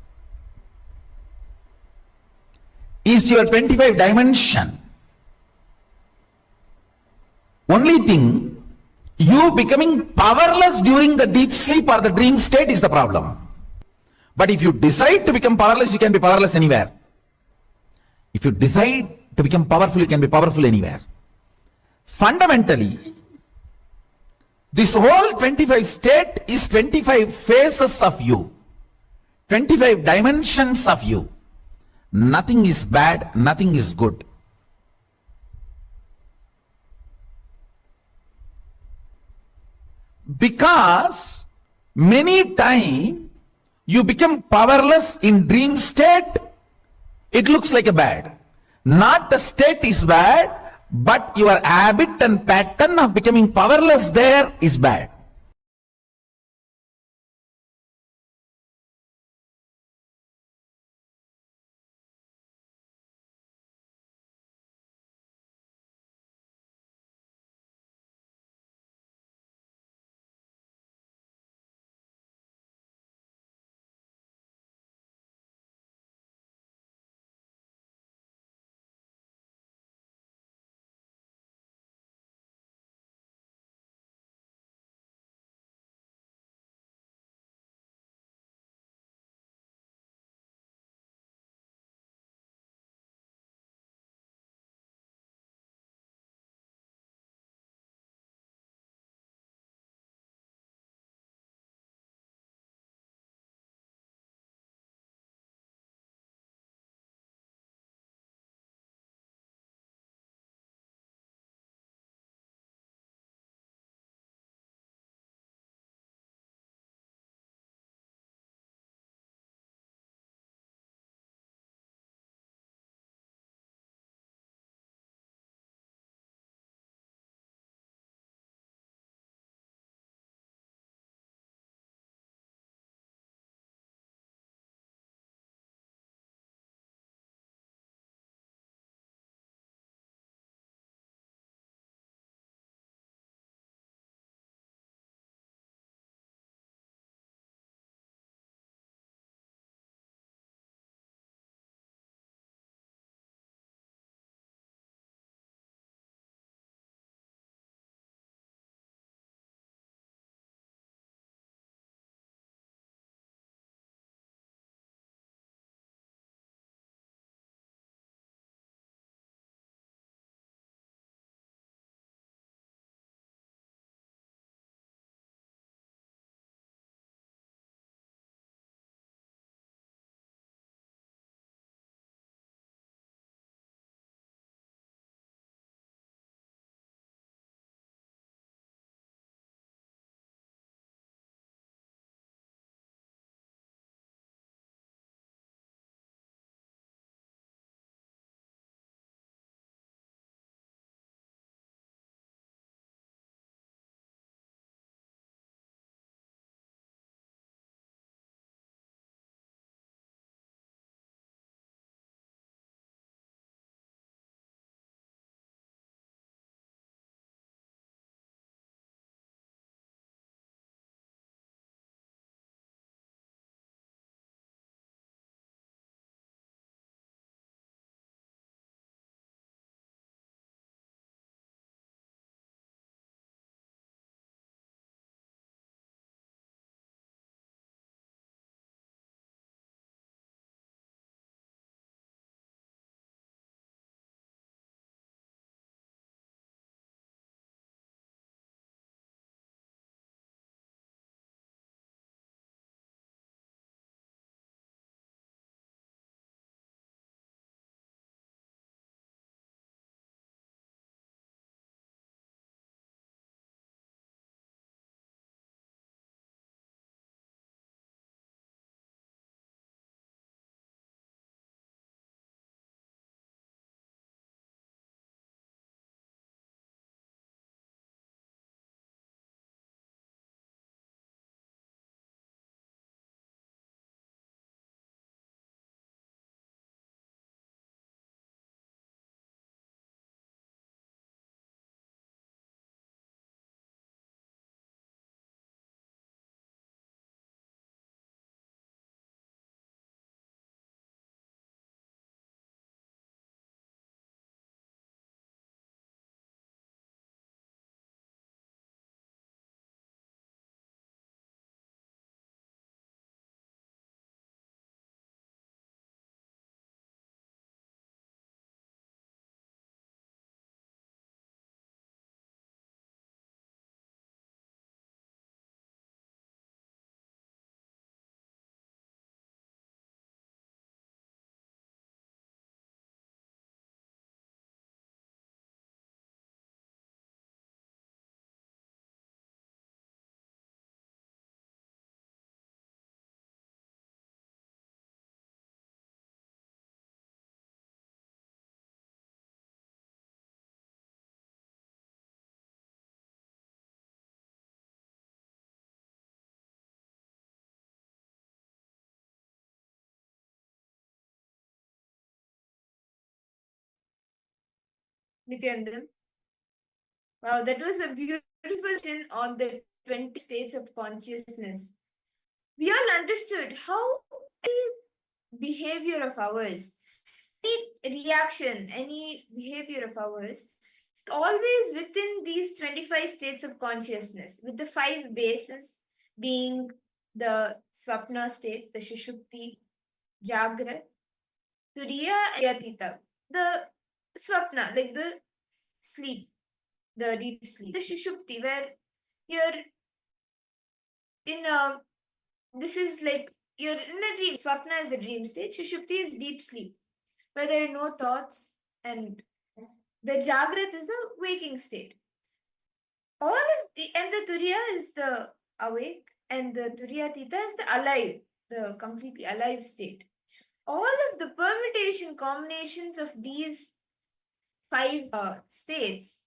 is your 25 dimension. Only thing, you becoming powerless during the deep sleep or the dream state is the problem. But if you decide to become powerless, you can be powerless anywhere. If you decide To become powerful, you can be powerful anywhere. Fundamentally, this whole 25 state is 25 phases of you, 25 dimensions of you. Nothing is bad, nothing is good. Because many times you become powerless in dream state, it looks like a bad. Not the state is bad, but your habit and pattern of becoming powerless there is bad.
Nithyananda. Wow, that was a beautiful question on the 20 states of consciousness. We all understood how any behavior of ours, any reaction, any behavior of ours, always within these 25 states of consciousness, with the 5 bases being the swapna state, the shushupti, jagrat, turiya, yatita. The swapna, like the sleep, the deep sleep. The shushupti, where you're in a, this is like you're in a dream. Swapna is the dream state. Shushupti is deep sleep, where there are no thoughts, and the jagrat is the waking state. All of the, and the turiya is the awake, and the turiyatita is the alive, the completely alive state. All of the permutation combinations of these 5 states,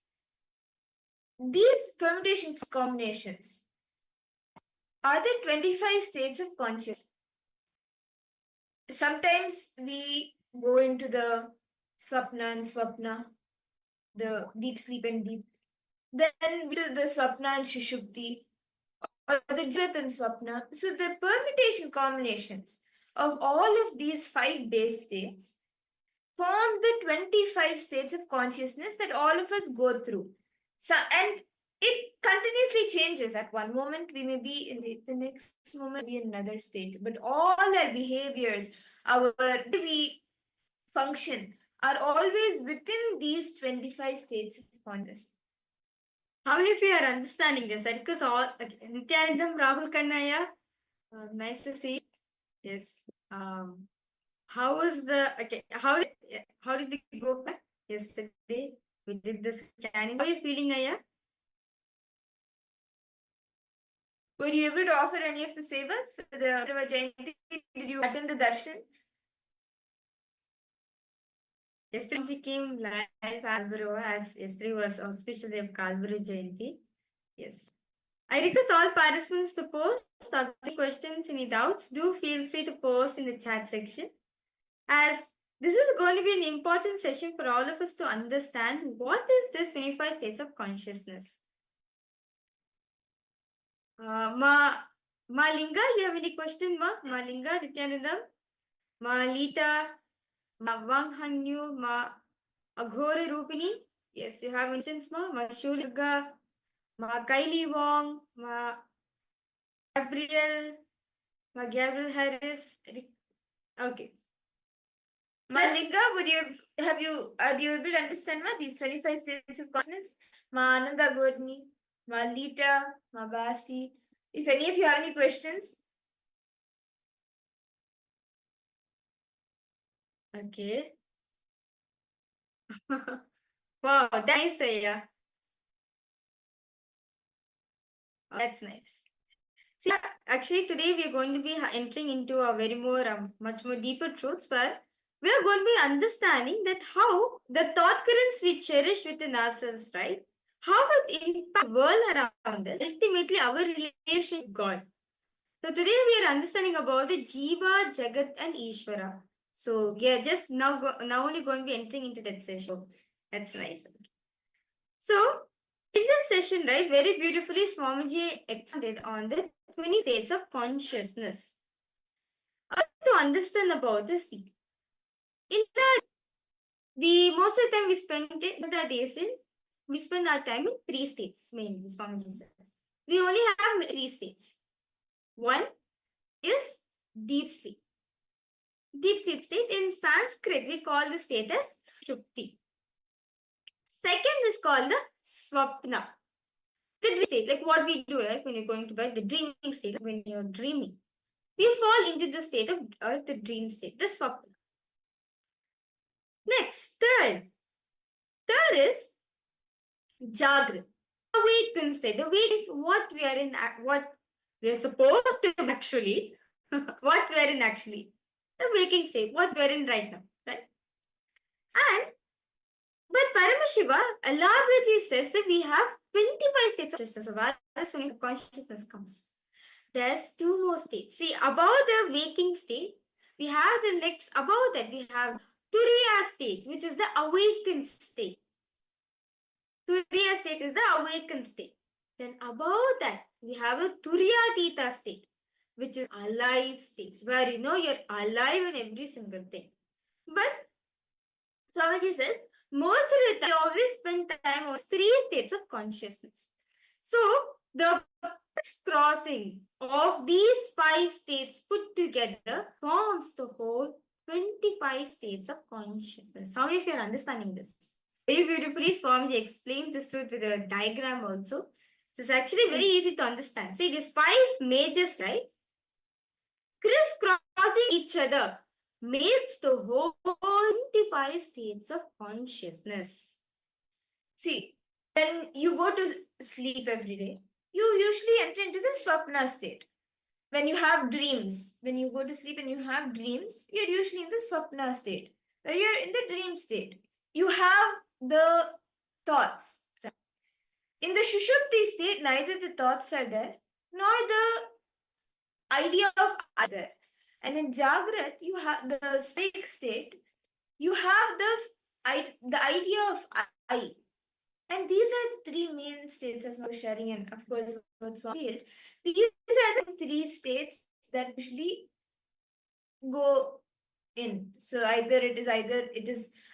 these permutations combinations are the 25 states of consciousness. Sometimes we go into the swapna and swapna, the deep sleep and deep. Then we do the swapna and shushupti, or the jagrat and swapna. So the permutation combinations of all of these 5 base states form the 25 states of consciousness that all of us go through. So, and it continuously changes. At one moment, we may be in the next moment, be in another state. But all our behaviors, our way we function, are always within these 25 states of consciousness.
How many of you are understanding this? Because all Nithyanandam, Rahul Kannaya, nice to see. Yes. How was the How did it go back yesterday? We did the scanning. How are you feeling, Aya?
Were you able to offer any of the sevas for the Parva Jayanti? Did you attend the darshan?
Yesterday she came live at Kalburu, as yesterday was auspicious day of Kalburu Jayanti. Yes. I request all participants to post any questions, any doubts. Do feel free to post in the chat section, as this is going to be an important session for all of us to understand what is this 25 states of consciousness. Ma Linga, you have any question, Ma Linga, Nithyanandam? Ma Lita, Ma Wang Hanyu, Ma Aghore Rupini? Yes, you have questions, Ma Shulga, Ma Kylie Wong, Ma Gabriel, Ma Gabriel Harris. Okay.
Malinga, are you able to understand these 25 states of consciousness? Ma Ananda Godni, Ma Lita, Ma Basti. If any of you have any questions.
Okay. Wow, nice, Aya. That's nice. See, actually, today we are going to be entering into a very more, much more deeper truths, where we are going to be understanding that how the thought currents we cherish within ourselves, right? How it impact the world around us, ultimately our relation with God. So today we are understanding about the Jiva, Jagat, and Ishvara. So we are just now only going to be entering into that session. That's nice. So in this session, right, very beautifully, Swamiji expanded on the 20 states of consciousness. To understand about this, in that most of the time we spend our days in, we spend our time in 3 states mainly. Swamiji says we only have 3 states. One is deep sleep. Deep sleep state, in Sanskrit we call the state as Shupti. Second is called the Swapna. The dream state, like what we do, right, when you're going to bed, the dreaming state, when you're dreaming. We fall into the state of the dream state, the Swapna. Next, third is Jagrat, awakened state. The way what we are in, what we are supposed to actually, what we are in actually, the waking state, what we are in right now, right? And but Paramashiva elaborately says that we have 25 states of consciousness. So that's when consciousness comes. There's 2 more states. See, above the waking state, we have the next, above that we have Turiya state, which is the awakened state. Turiya state is the awakened state. Then above that, we have a Turiyatita state, which is alive state, where you're alive in every single thing. But Swamiji says, most of the time, we always spend time on 3 states of consciousness. So, the crossing of these 5 states put together forms the whole 25 states of consciousness. How many of you are understanding this? Very beautifully, Swamiji explained this truth with a diagram also. So it's actually very easy to understand. See, these 5 major strides crisscrossing each other makes the whole 25 states of consciousness.
See, when you go to sleep every day, you usually enter into the swapna state. When you have dreams, when you go to sleep and you have dreams, you're usually in the swapna state, where you're in the dream state. You have the thoughts. In the Shushupti state, neither the thoughts are there, nor the idea of I there. And in Jagrat, you have the sleep state, you have the idea of I. And these are the 3 main states, as I was sharing, and of course, what's field. These are the 3 states that usually go in. So either it is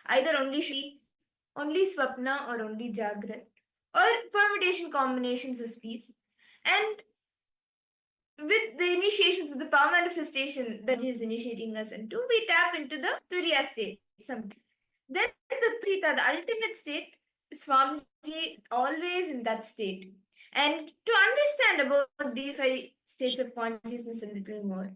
either only swapna or only jagrat, or permutation combinations of these. And with the initiations of the power manifestation that is initiating us into, we tap into the Turiya state. Then the Trita, the ultimate state, Swamiji always in that state. And to understand about these 5 states of consciousness a little more,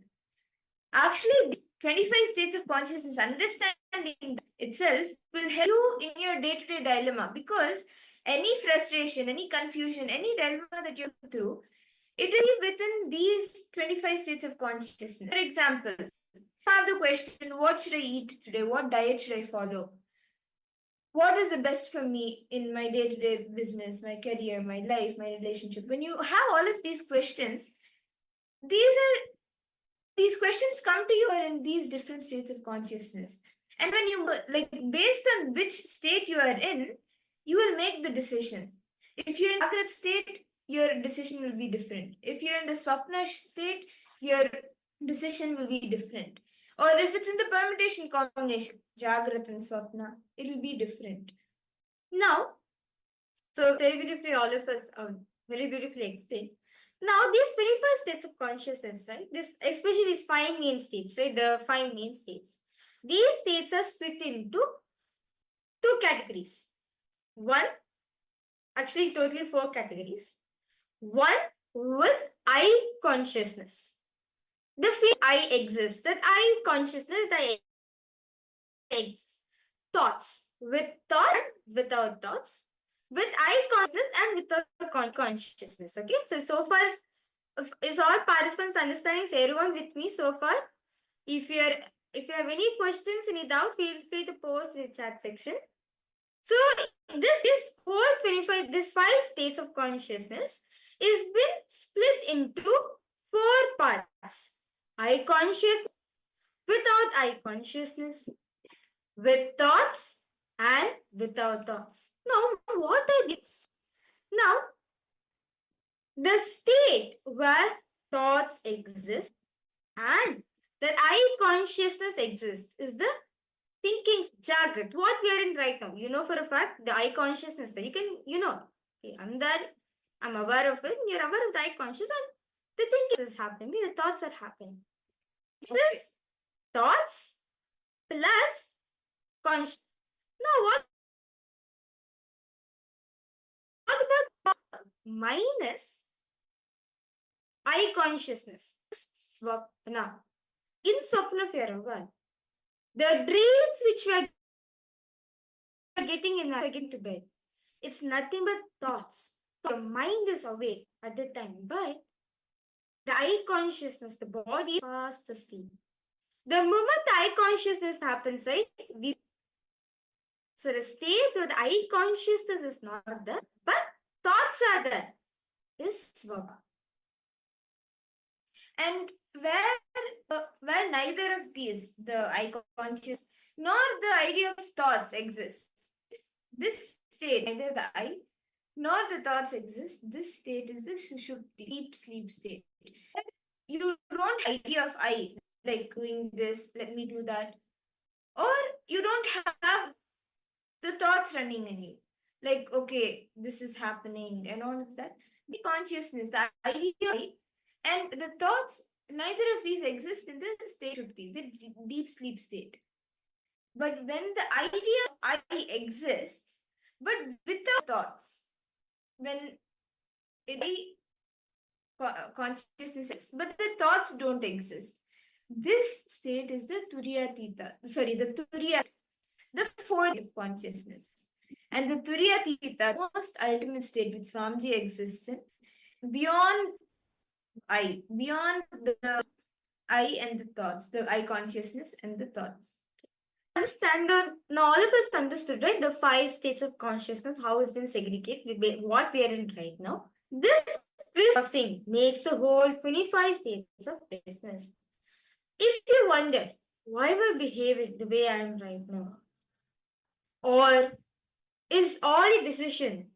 actually, 25 states of consciousness, understanding itself will help you in your day-to-day dilemma, because any frustration, any confusion, any dilemma that you're through, it is within these 25 states of consciousness. For example, have the question, what should I eat today? What diet should I follow? What is the best for me in my day-to-day business, my career, my life, my relationship? When you have all of these questions, these questions come to you are in these different states of consciousness. And when you, based on which state you are in, you will make the decision. If you're in the Jagrat state, your decision will be different. If you're in the Swapna state, your decision will be different. Or if it's in the permutation combination, Jagrat and Swapna, it will be different.
Now, so very beautifully, all of us very beautifully explained. Now, these 25 states of consciousness, right? Especially these 5 main states, right? The 5 main states. These states are split into 2 categories. One, actually, totally 4 categories. One with I consciousness. The feel I exist, that I consciousness, that I exist. Thoughts, with thought, without thoughts, with I consciousness and without consciousness. Okay, so far is all participants understanding? Is everyone with me so far? If you have any questions, any doubts, feel free to post in the chat section. So this whole 25, this 5 states of consciousness is been split into 4 parts. I consciousness, without I consciousness, with thoughts, and without thoughts. Now, what are these? Now, the state where thoughts exist and that I consciousness exists is the thinking Jagrat. What we are in right now, for a fact, the I consciousness, you can, okay, I'm there, I'm aware of it, you're aware of the I conscious, and the thinking is happening, the thoughts are happening. This is thoughts plus conscious. Now, what about minus I consciousness? Swapna. In Swapna, if you are aware, the dreams which we are getting in our getting to bed, it's nothing but thoughts. The mind is awake at the time, but the I consciousness, the body is fast asleep. The moment the I consciousness happens, right? So the state where the I consciousness is not there, but thoughts are there. Is Swapna.
And where neither of these, the I conscious nor the idea of thoughts exists,
This state, neither the I nor the thoughts exist. This state is the sushupti, deep sleep state. You don't have idea of I, like doing this, let me do that. Or you don't have the thoughts running in you. Like, okay, this is happening and all of that. The consciousness, the idea of I, and the thoughts, neither of these exist in the state shupti, the deep sleep state. But when the idea of I exists, but without thoughts, when it consciousness exists, but the thoughts don't exist. This state is the Turiya, the fourth of consciousness. And the Turiya, most ultimate state which Swamiji exists in, beyond beyond the I and the thoughts, the I consciousness and the thoughts. Understand now all of us understood, right? The 5 states of consciousness, how it's been segregated, what we are in right now. This crossing makes the whole 25 states of consciousness. If you wonder why am I behaving the way I am right now, or is all a decision,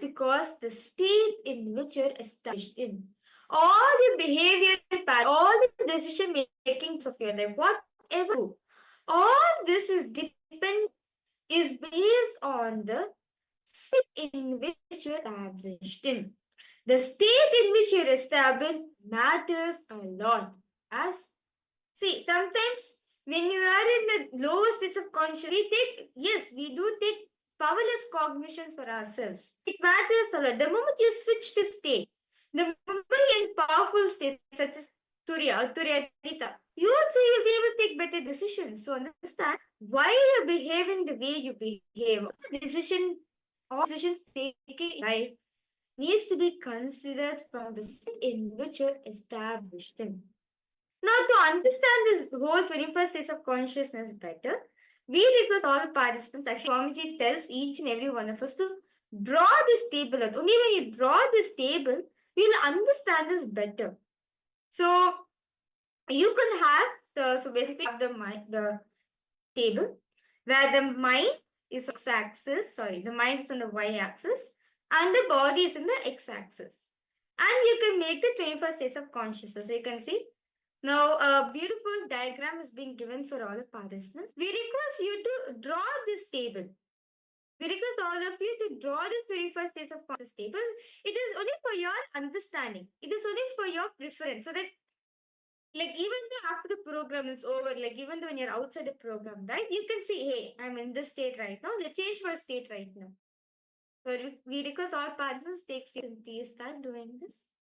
because the state in which you're established in, all the behavior pattern, all the decision making of your life, whatever, all this is based on the state in which you're established in. The state in which you're established matters a lot. As see, sometimes when you are in the lowest states of consciousness, we do take powerless cognitions for ourselves. It matters a lot. The moment you switch the state, the moment you're in powerful states such as Turiya or Turiyatita, you'll be able to take better decisions. So understand why you're behaving the way you behave. All decisions taken in life needs to be considered from the state in which you're established in. Now, to understand this whole 21st states of consciousness better, we request all the participants, actually, Swamiji tells each and every one of us to draw this table out. Only when you draw this table, you'll understand this better. So, you can have basically have the table where the mind is x-axis, the mind is on the y-axis, and the body is in the x-axis. And you can make the 21st states of consciousness. So, you can see now, a beautiful diagram is being given for all the participants. We request you to draw this table. We request all of you to draw this 21st states of consciousness table. It is only for your understanding. It is only for your preference. So that, like, even though after the program is over, like, even though when you're outside the program, right, you can see, hey, I'm in this state right now. Let's change my state right now. So we request all participants take and please start doing this.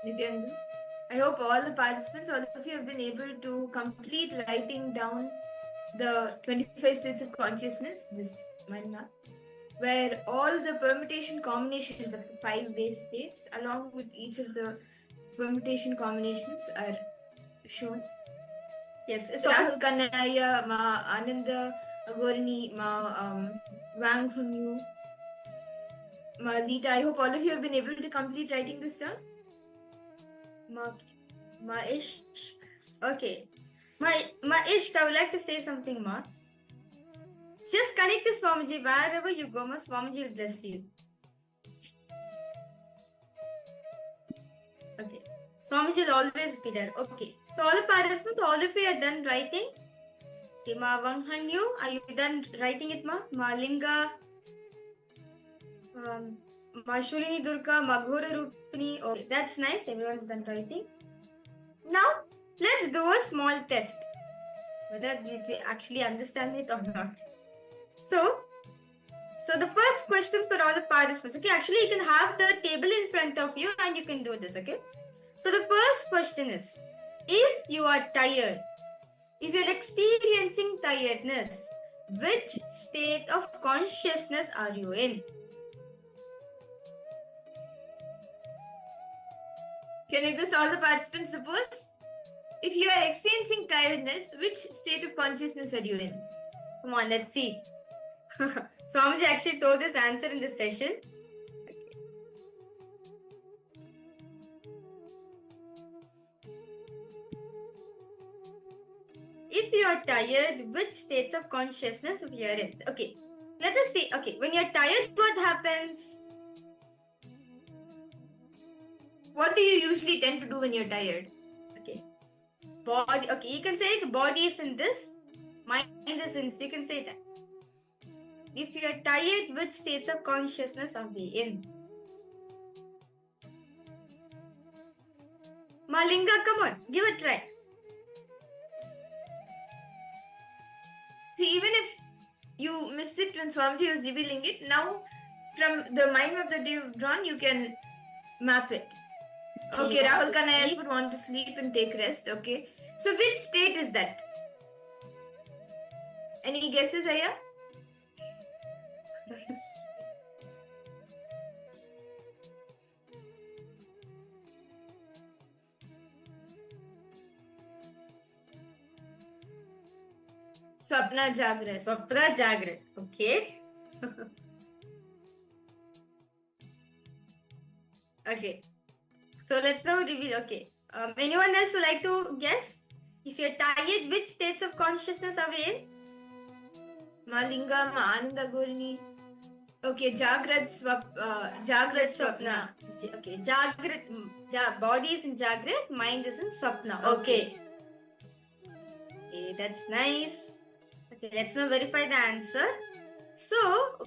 Nithyananda. I hope all the participants, all of you have been able to complete writing down the 25 states of consciousness, this mind map, where all the permutation combinations of the 5 base states, along with each of the permutation combinations, are shown.
Yes,
So Rahul Kanaya, Ma Ananda Agorini, Ma Wang Hunyu, Ma Lita. I hope all of you have been able to complete writing this down.
Ma Ishq. Okay. Ma Ishq, I would like to say something, Ma. Just connect to Swamiji. Wherever you go, Ma, Swamiji will bless you. Okay. Swamiji will always be there. Okay. So all the participants, all of you are done writing. Okay, Ma Wang Hanyu, are you done writing it, Ma? Ma Linga, Ma Shulini Durga, Ma Ghora Rupini. Okay, that's nice. Everyone's done writing. Now, let's do a small test. Whether we actually understand it or not. So the first question for all the participants. Okay, actually you can have the table in front of you and you can do this, okay? So the first question is, if you are tired, if you're experiencing tiredness, which state of consciousness are you in?
Can you just all the participants suppose? If you are experiencing tiredness, which state of consciousness are you in?
Come on, let's see. Swamiji actually told this answer in the session. If you are tired, which states of consciousness you are in? Okay, let us see. Okay, when you're tired, what happens?
What do you usually tend to do when you're tired?
Okay, body. Okay, you can say the body is in this, mind is in. So you can say that. If you are tired, which states of consciousness are we in? Malinga, come on, give a try.
See, even if you missed it when Swamiji was revealing it, now from the mind map that you've drawn, you can map it. Okay, Rahul Kanayas would want to sleep and take rest. Okay, so which state is that? Any guesses, Aya? Swapna Jagrat.
Swapna Jagrat. Okay. Okay. So let's now reveal. Okay. Anyone else would like to guess? If you're tired, which states of consciousness are we in?
Malinga, Ma Ananda Gorini. Okay, Jagrat Swapna.
Okay, Jagrat. Body is in Jagrat, mind is in Swapna. Okay. Okay, that's nice. Okay, let's now verify the answer. So,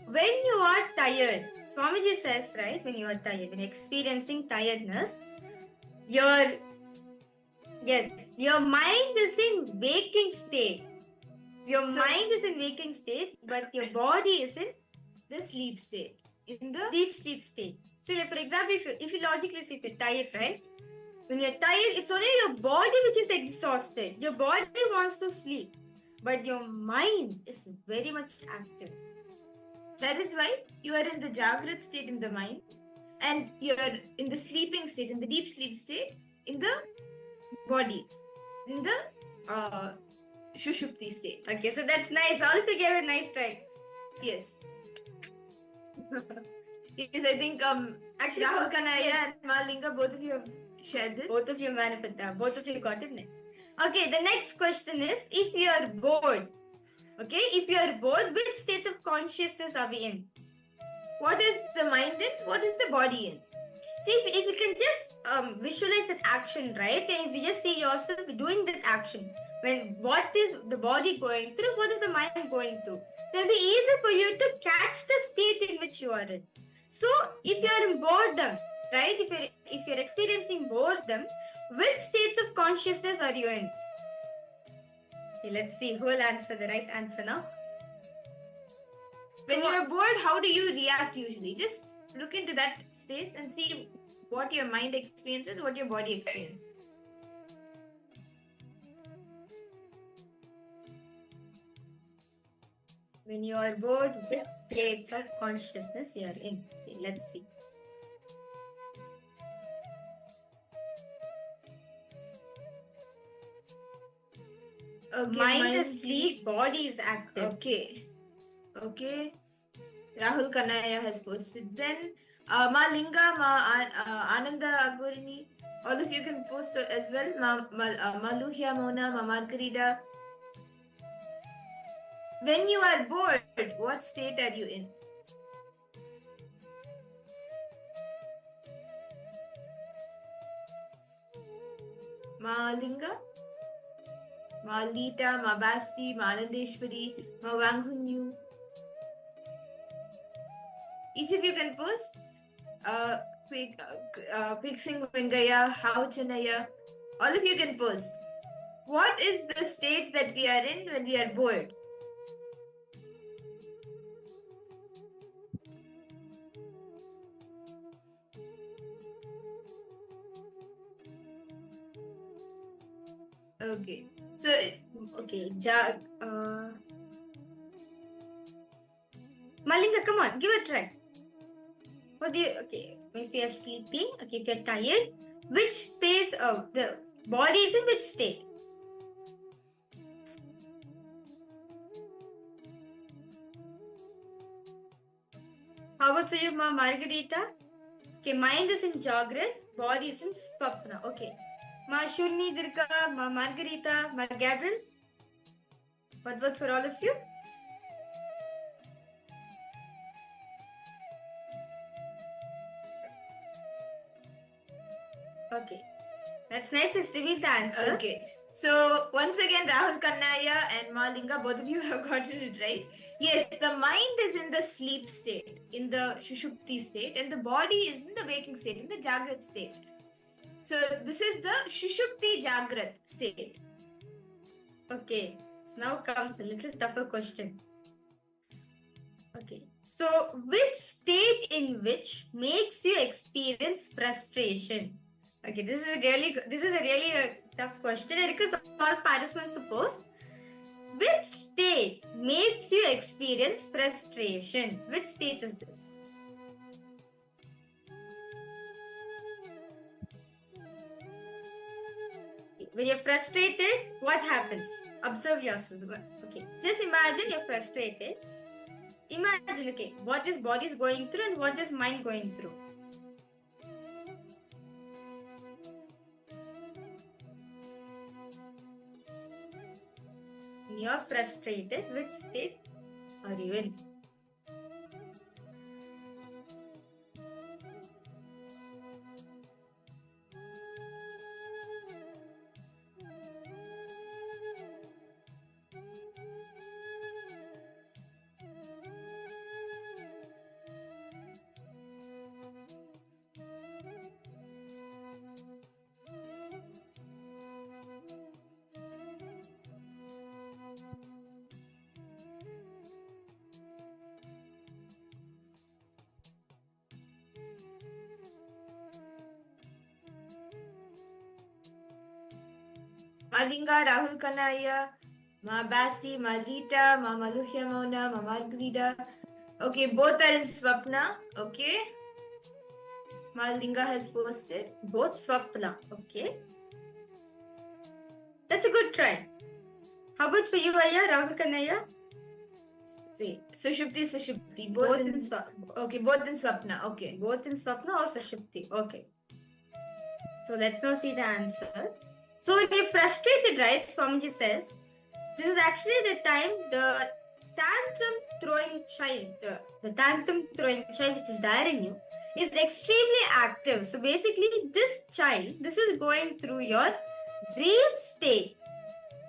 when you are tired, Swamiji says, right, when you are tired, when experiencing tiredness, your mind is in waking state. Your mind is in waking state, but your body is in
the sleep state. In the
deep sleep state. So, for example, if you logically see, if you're tired, right? When you're tired, it's only your body which is exhausted. Your body wants to sleep, but your mind is very much active.
That is why you are in the Jagrat state in the mind, and you are in the sleeping state, in the deep sleep state, in the body, in the Shushupti state.
Okay, so that's nice. All of you gave a nice try.
Yes. Yes, I think actually Rahul Kanaya and Malinga, both of you have shared this.
Both of you manifested. Both of you got it next. Okay, the next question is, if you are bored, okay, if you are bored, which states of consciousness are we in?
What is the mind in? What is the body in?
See, if you can just visualize that action, right? And if you just see yourself doing that action, when what is the body going through, what is the mind going through, then it'll be easy for you to catch the state in which you are in. So, if you are in boredom, right? If you're experiencing boredom, which states of consciousness are you in? Okay, let's see who will answer the right answer now.
When you are bored, how do you react usually? Just look into that space and see what your mind experiences, what your body experiences.
When you are bored, which states of consciousness you are in? Okay, let's see.
Okay,
Mind is asleep, body is active.
Okay. Rahul Kanaya has posted. Then Ma Linga, Ananda Agurini, all of you can post as well. Ma Luhya Mona, Ma Margarita. When you are bored, what state are you in? Ma Linga, Ma Lita, Ma Basti, Ma Anandeshwari, Ma Wanghunyu. Each of you can post. Quick Singh Vingaya, How Chanaya. All of you can post. What is the state that we are in when we are bored? Okay. So,
Okay, Malinga, come on, give it a try. What do you, okay, if you're sleeping, okay, if you're tired, which phase of the body is in which state? How about for you, Ma Margarita? Okay, mind is in Jagrat, body is in Swapna. Okay. Ma Shurni Dirka, Ma Margarita, Ma Gabriel. What about for all of you? Okay. That's nice. Let's reveal the answer.
okay. So, once again, Rahul Kannaya and Malinga, both of you have gotten it right. Yes, the mind is in the sleep state, in the Shushupti state, and the body is in the waking state, in the Jagrat state. So, this is the Shushupti Jagrat state.
Okay. So now comes a little tougher question. Okay. So, which state in which makes you experience frustration? Okay, this is a really tough question. I request all participants to post. Which state makes you experience frustration? Which state is this? When you're frustrated, what happens? Observe yourself. Okay, just imagine you're frustrated. Imagine, okay, what is body is going through and what is mind going through. When you're frustrated, which state are you in?
Malinga, Rahul Kanaya, Ma Basti, Ma Lita, Ma Maluhya Mona, Ma Margarita. Okay, both are in Swapna. Okay. Malinga has posted.
Both Swapna. Okay. That's a good try. How about for you, Aya, Rahul Kanaya?
See, Sushupti. Both in Swapna. Okay, both in Swapna. Okay.
Both in Swapna or Sushupti. Okay. So let's now see the answer. So when you're frustrated, right, Swamiji says, this is actually the time the tantrum throwing child, the tantrum throwing child which is there in you, is extremely active. So basically, this child, this is going through your dream state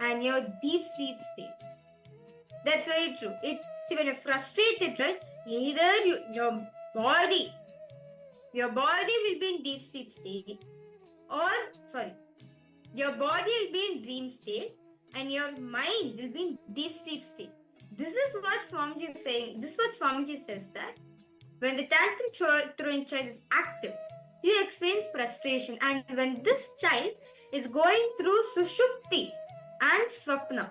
and your deep sleep state. That's very true. See, when you're frustrated, right, either your body will be in deep sleep state, your body will be in dream state and your mind will be in deep sleep state. This is what Swamiji is saying. This is what Swamiji says, that when the tantrum throwing child is active, you experience frustration. And when this child is going through sushupti and swapna,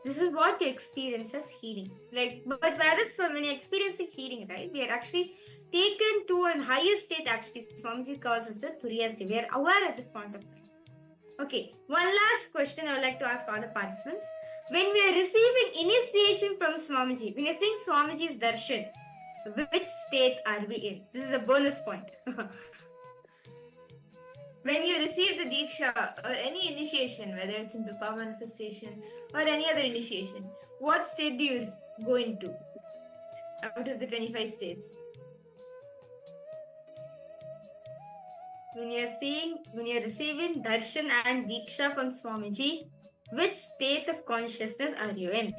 this is what you experience as healing. But whereas when you're experiencing healing, right, we are actually taken to a higher state. Actually, Swamiji calls us the Turiya state. We are aware at the point of time. Okay, one last question I would like to ask all the participants. When we are receiving initiation from Swamiji, when you're seeing Swamiji's darshan, which state are we in? This is a bonus point.
When you receive the Diksha or any initiation, whether it's into power manifestation or any other initiation, what state do you go into out of the 25 states?
When you're receiving darshan and diksha from Swamiji, which state of consciousness are you in?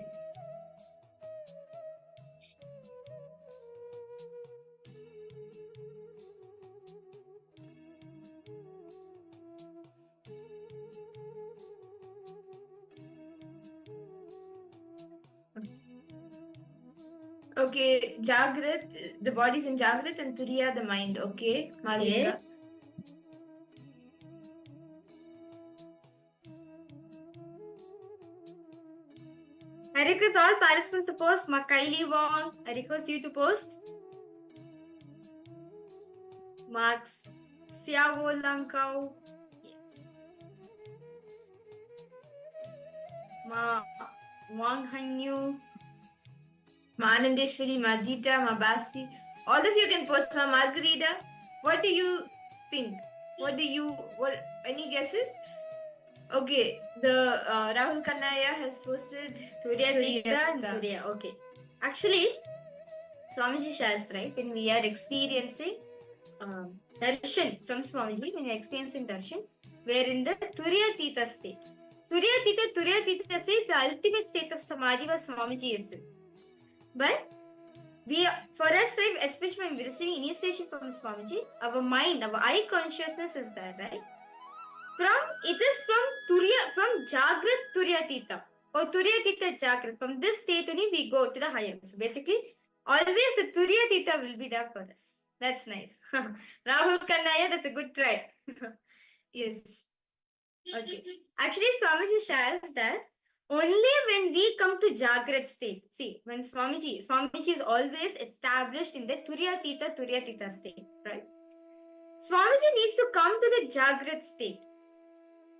Okay, Jagrat, the body's in Jagrat, and Turiya, the mind. Okay, Malinga.
I request all participants to post. Makaili Wong, I request you to post. Max Siavo Lankau. Yes. Ma Wang Hanyu.
Ma Anandeshwari, Ma Dita, Ma Basti. All of you can post. Ma Margarita. What do you think? Any guesses? Okay, the Rahul Kannaya has posted
Turiya Tita and Turiya. Okay. Actually, Swamiji says, right, when we are experiencing darshan from Swamiji, when we are experiencing darshan, we are in the Turiya Tita state. Turiya Tita state, the ultimate state of samadhi was Swamiji is in. But for us, especially when we receiving initiation from Swamiji, our mind, our eye consciousness is there, right? It is from Jagrat Turiya Tita or Turiya Tita Jagrat. From this state only we go to the higher. So basically, always the Turiya Tita will be there for us. That's nice. Rahul Kannaya, that's a good try.
Yes.
Okay. Actually, Swamiji shares that only when we come to Jagrat state, see, when Swamiji is always established in the Turiya Tita state, right? Swamiji needs to come to the Jagrat state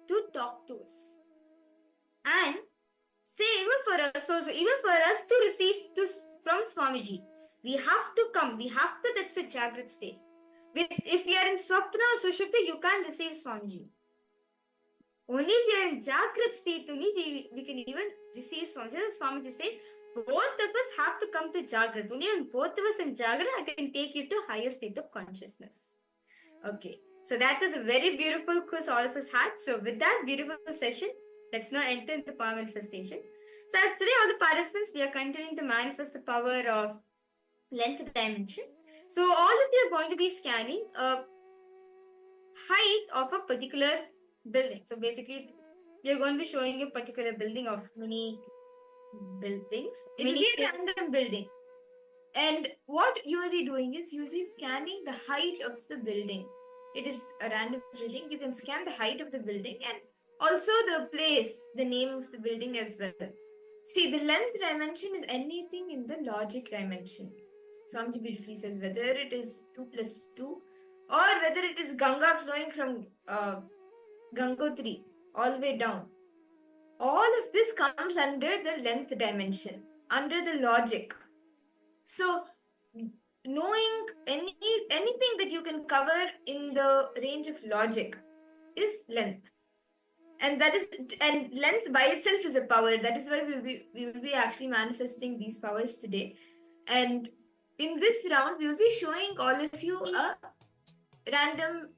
to talk to us. And say, even for us to receive from Swamiji, we have to come, we have to touch the Jagrat state. If you are in Swapna or Sushupti, you can't receive Swamiji. Only if we are in Jagrat state, only we can even receive Swamiji. Swamiji said, both of us have to come to Jagrat. Only when both of us in Jagrat, I can take you to higher state of consciousness. Okay. So that was a very beautiful quiz all of us had. So with that beautiful session, let's now enter into power manifestation. So as today all the participants, we are continuing to manifest the power of length dimension. So all of you are going to be scanning a height of a particular building. So basically, we are going to be showing a particular building of many buildings.
It will be a random building. And what you will be doing is you will be scanning the height of the building. It is a random building. You can scan the height of the building and also the place, the name of the building as well. See, the length dimension is anything in the logic dimension. Swamiji beautifully says whether it is 2 plus 2 or whether it is Ganga flowing from Gangotri all the way down. All of this comes under the length dimension, under the logic. So, knowing anything that you can cover in the range of logic is length. And length by itself is a power. That is why we will be actually manifesting these powers today. And in this round, we will be showing all of you a random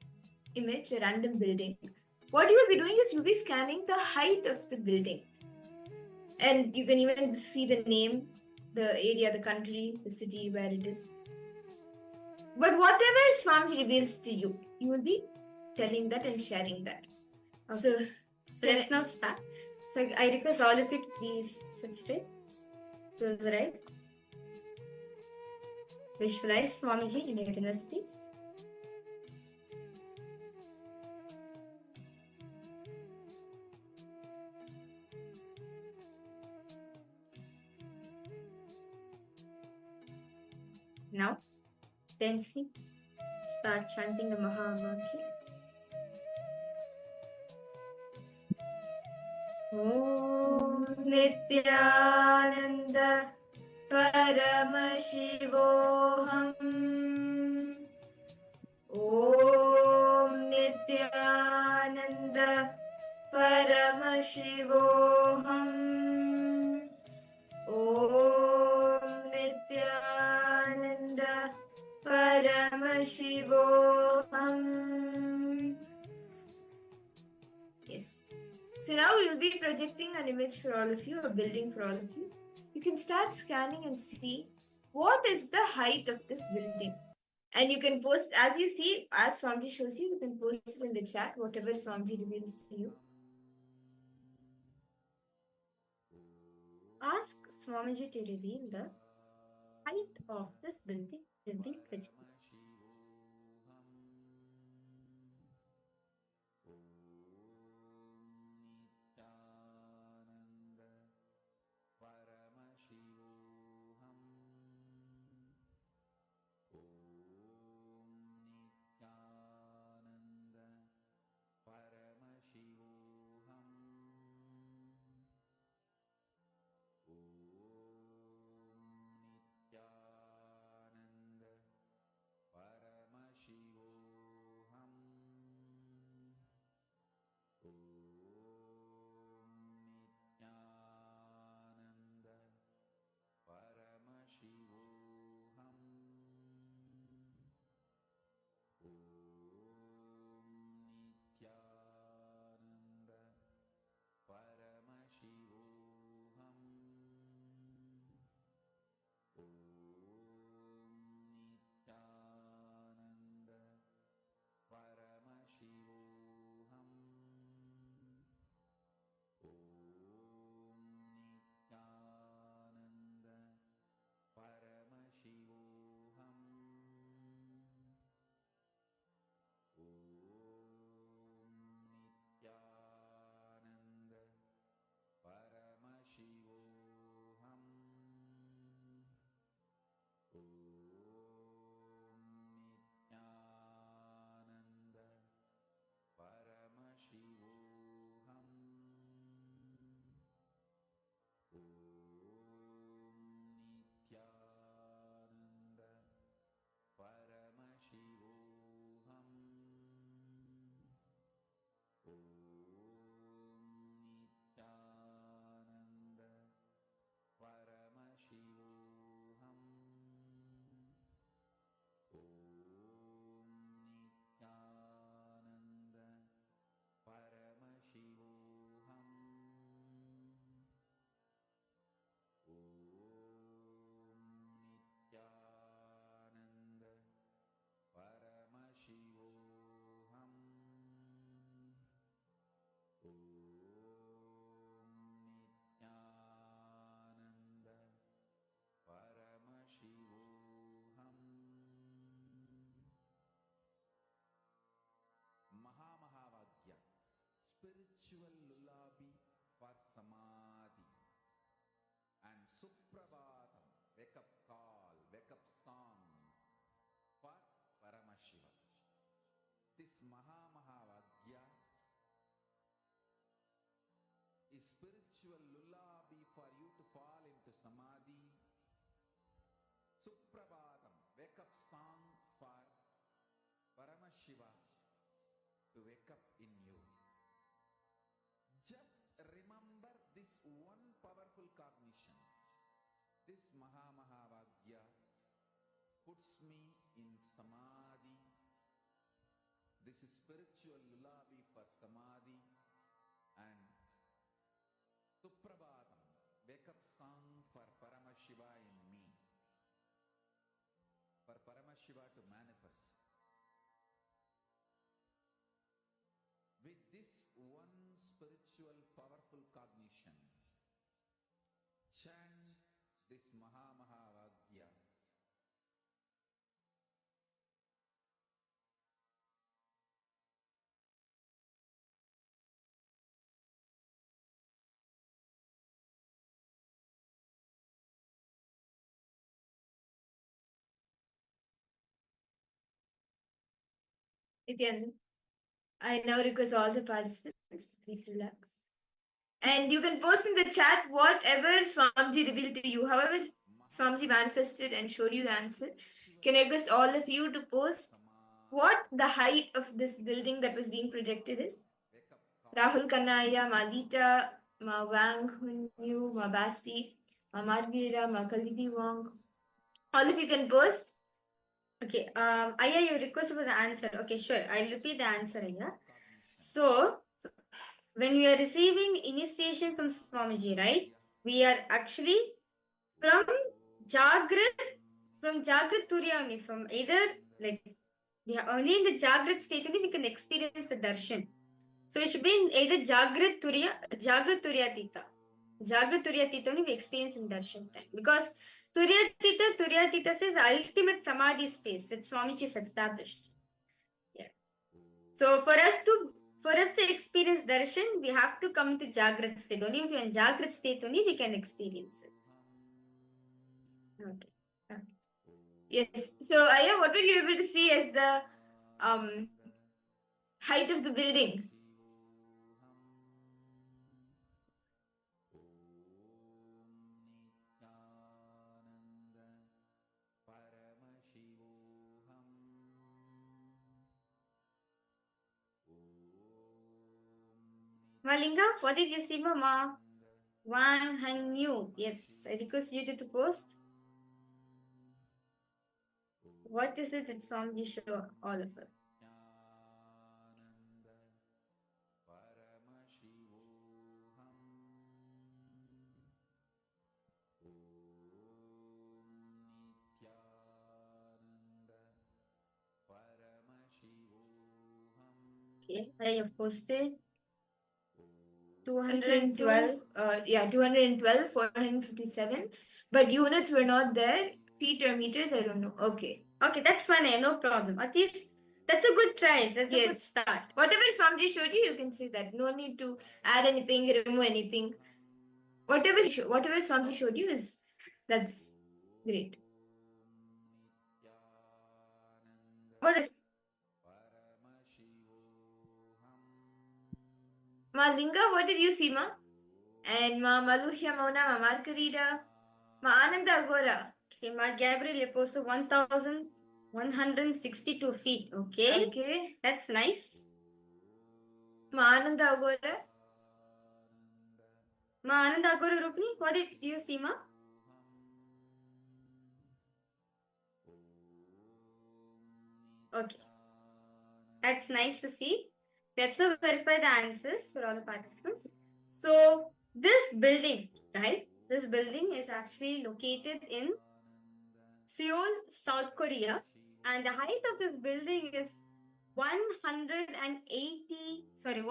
image, a random building. What you will be doing is you'll be scanning the height of the building. And you can even see the name, the area, the country, the city where it is. But whatever Swamiji reveals to you, you will be telling that and sharing that. Okay. So
let's now start. So I request all of you to please sit straight. Close the eyes. Visualize Swamiji in your inner space. Now, tensely start chanting the Mahavakya. Om Nithyananda Paramashivoham. Om Nithyananda Paramashivoham. Om Nithyananda Paramashivoham. Yes. So now we will be projecting an image for all of you, a building for all of you. You can start scanning and see what is the height of this building. And you can post, as you see, as Swamiji shows you can post it in the chat, whatever Swamiji reveals to you. Ask Swamiji to reveal the height of this building is being projected.
Spiritual lullaby for samadhi and suprabhatam, wake up call, wake up song for Paramashiva. This Mahavagya is spiritual lullaby for you to fall into samadhi. Suprabhatam, wake up song for Paramashiva to wake up in you. Just remember this one powerful cognition. This Mahavagya puts me in samadhi. This is spiritual lullaby for samadhi and Suprabhatam, wake up song for Paramashiva in me. For Paramashiva to manifest. With this one spiritual powerful cognition, chant this Mahavagya.
Nithyananda. I now request all the participants, please relax. And you can post in the chat whatever Swamiji revealed to you, however Swamiji manifested and showed you the answer. Can I request all of you to post what the height of this building that was being projected is? Rahul Kanaya, Madita, Ma Wang Hunyu, Ma Basti, Ma Margarita, Ma Kalidi Wong. All of you can post.
Okay, Aya, your request was the answer. Okay, sure. I'll repeat the answer, Aya. So, when we are receiving initiation from Swamiji, right? We are actually from Jagrat Turiya only, from either like we are only in the Jagrat state only we can experience the darshan. So it should be in either Jagrat Turiya Tita. Jagrat Turiya Tita only we experience in darshan time. Because Turiya Tita says the ultimate samadhi space which Swamiji has established. Yeah. So for us to experience darshan, we have to come to Jagrat state. Only if you're in Jagrat state only we can experience it. Okay.
Yes. So Aya, what were you able to see as the height of the building?
Malinga, what did you see, Mama? Wang Hanyu. Yes, I request you to post. What is it that Swamiji show all of us? Okay, I have posted 212.
212, 457. But units were not there. Feet or meters, I don't know. Okay.
Okay, that's fine. No problem. At least that's a good try. That's a good start.
Whatever Swamiji showed you, you can say that. No need to add anything, remove anything. Whatever Swamiji showed you that's great.
What is
Ma Linga, what did you see, Ma? And Ma Maluhya Mauna, Ma Margarita, Ma Ananda Agora.
okay? Ma Gabriel, you posted 1,162 feet. Okay.
Okay.
That's nice.
Ma Ananda Agora.
Ma Ananda Agora Rupni, what did you see, Ma? Okay. That's nice to see. Let's verify the answers for all the participants. So this building, right? This building is actually located in Seoul, South Korea, and the height of this building is
1,819 feet.
Sorry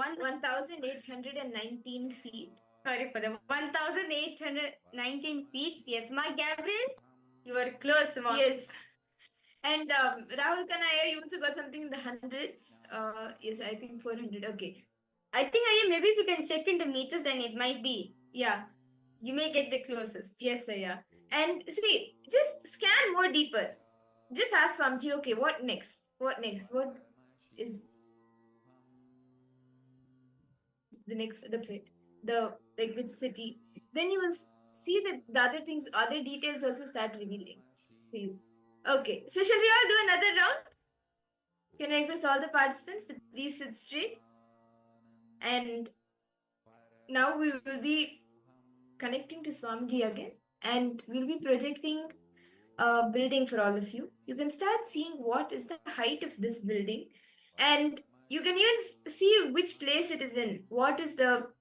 for the 1,819 feet. Yes, Ma Gabriel, you were close, Ma.
Yes. And Rahul Kanaya, you also got something in the hundreds. Yes, I think 400. Okay.
I think maybe if you can check in the meters, then it might be.
Yeah.
You may get the closest.
Yes, Aya. And see, just scan more deeper. Just ask Swamiji, okay, what next? What next? What is the next, the like which city? Then you will see that the other things, other details also start revealing to you. Okay, so shall we all do another round? Can I request all the participants to please sit straight? And now we will be connecting to Swamiji again, and we'll be projecting a building for all of you. You can start seeing what is the height of this building, and you can even see which place it is in, what is the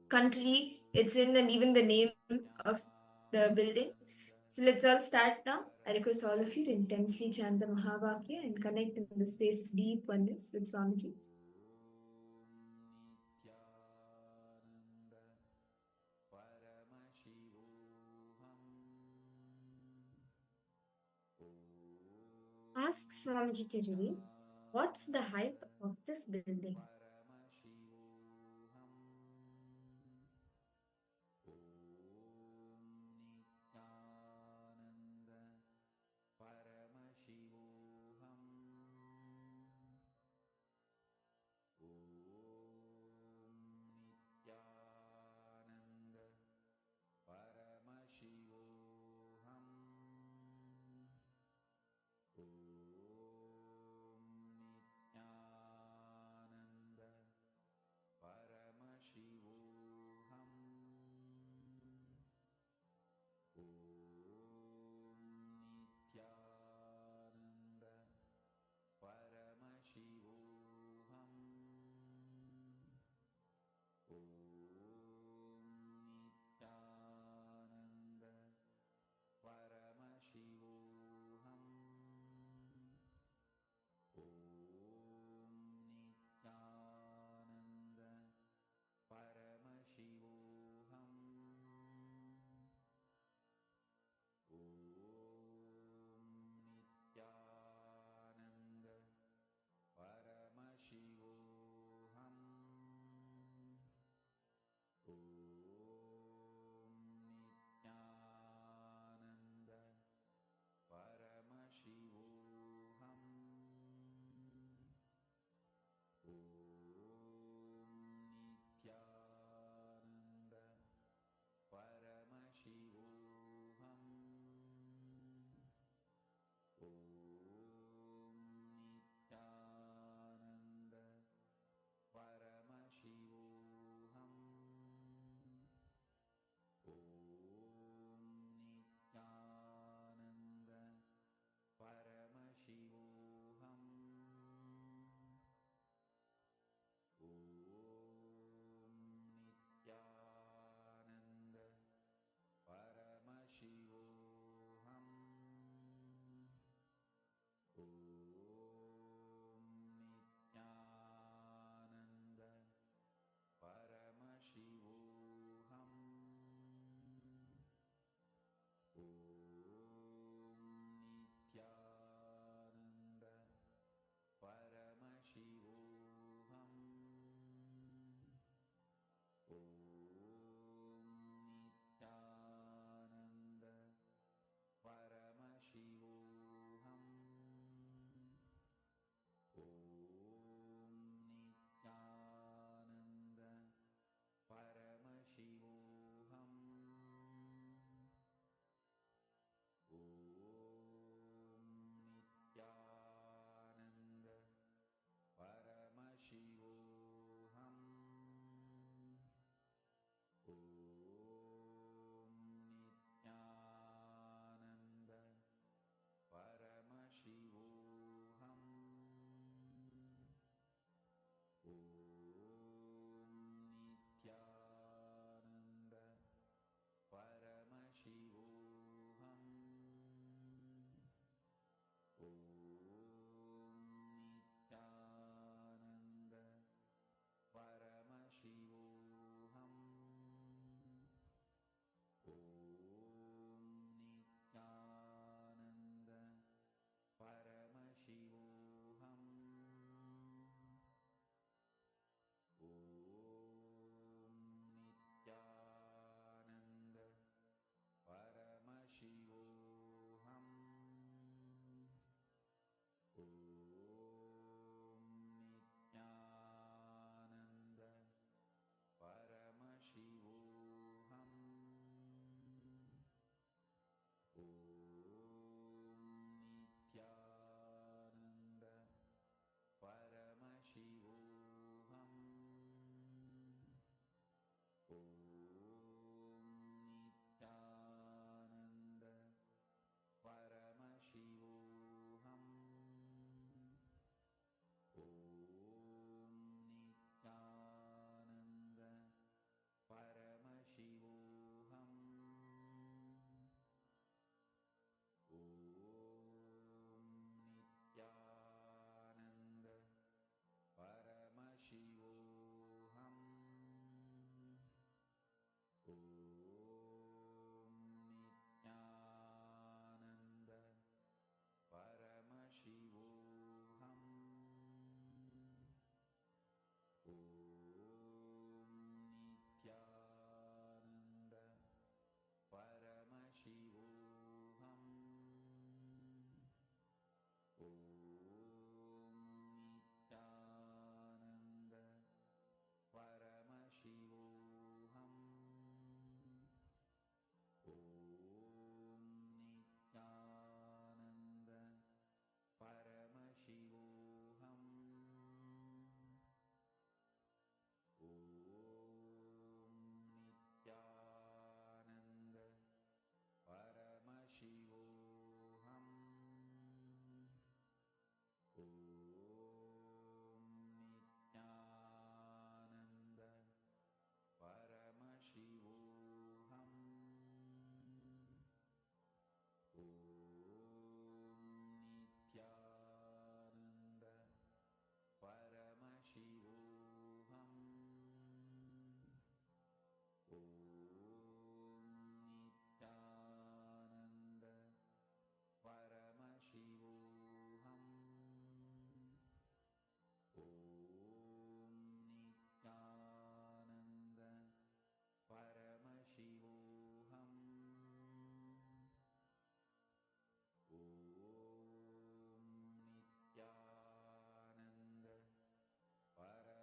country it's in, and even the name of the building. So let's all start now. I request all of you to intensely chant the Mahavakya and connect in the space of deep oneness with Swamiji.
Ask Swamiji to reveal what's the height of this building.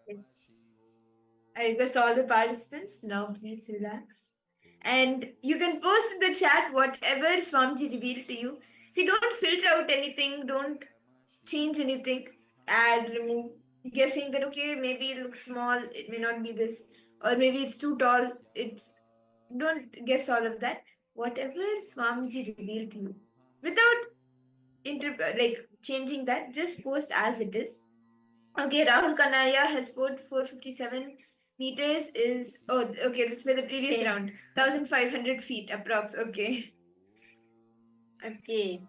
Yes. I request all the participants now please relax. And you can post in the chat whatever Swamiji revealed to you. See, don't filter out anything, don't change anything, add, remove, guessing that okay, maybe it looks small, it may not be this, or maybe it's too tall. It's don't guess all of that. Whatever Swamiji revealed to you, without like changing that, just post as it is. Okay, Rahul Kanaya has put 457 meters is okay, this is for the previous round. 1500 feet approx. Okay.
Okay.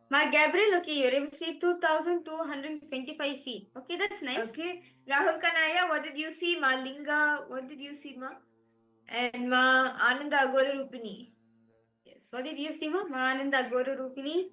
Ma Gabriel, okay, you're able to see 2,225 feet. Okay, that's nice.
Okay. Rahul Kanaya, what did you see? Ma Linga, what did you see, Ma? And Ma Ananda Agora Rupini.
Yes. What did you see, Ma? Ma Ananda Agora Rupini.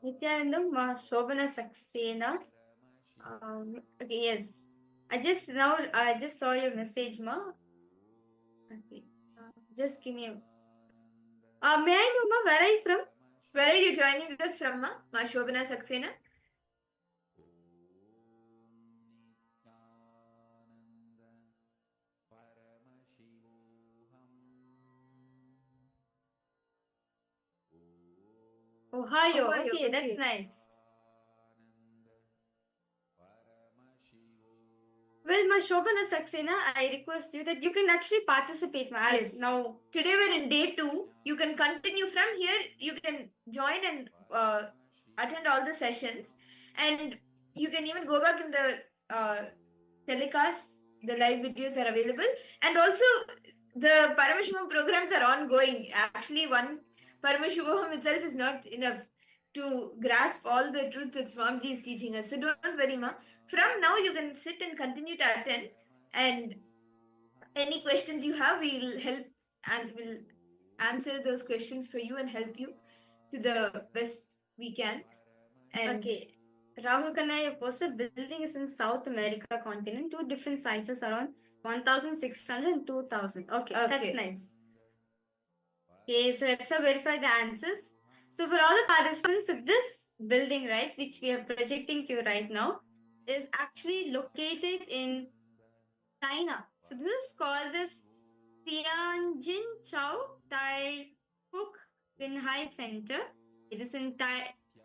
Nithyananda, Ma Shobana Saxena. Okay, yes. I just saw your message, Ma. Okay. Just give me a. May I know, Ma, where are you from?
Where are you joining us from, Ma? Ma Shobana Saxena?
Ohio. Okay, that's nice. Well, Ma Shobana Saxena, I request you that you can actually participate, Ma.
Yes.
Now,
Today we're in day 2. You can continue from here. You can join and attend all the sessions, and you can even go back in the telecast. The live videos are available, and also the Paramashivoham programs are ongoing. Actually, one Paramashivoham itself is not enough to grasp all the truths that Swamiji is teaching us. So don't worry, Ma. From now, you can sit and continue to attend, and any questions you have, we'll help and we'll answer those questions for you and help you to the best we can. And
okay. Rahul Kanaya posted building is in South America continent, 2 different sizes around 1,600 and 2,000. Okay, that's nice. Okay, so let's verify the answers. So for all the participants, this building, right, which we are projecting to you right now, is actually located in China. So this is called this Tianjin Chao Tai Kuk Binhai Center. It is in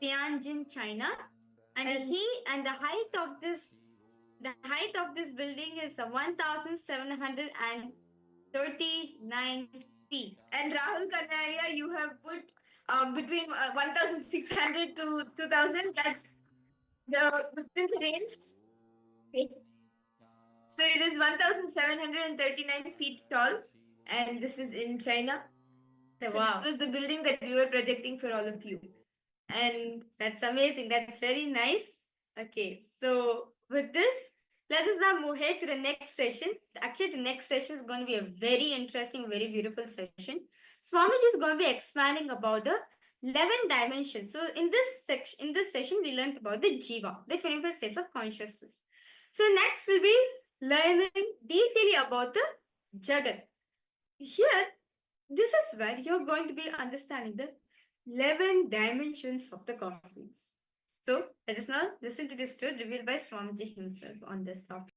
Tianjin, China, and the height of this building is 1,739 feet.
And Rahul Kanaya, you have put between 1,600 to 2,000. That's within the range. Okay. So it is 1,739 feet tall, and this is in China. So
wow.
This was the building that we were projecting for all of you. And
that's amazing. That's very nice. Okay, so with this, let us now move ahead to the next session. Actually, the next session is going to be a very interesting, very beautiful session. Swamiji is going to be expanding about the 11 dimensions. So in this session, we learned about the Jiva, the 25 states of consciousness. So next we'll be learning detailing about the Jagat. Here, this is where you're going to be understanding the 11 dimensions of the cosmos. So let us now listen to this truth revealed by Swamiji himself on this topic.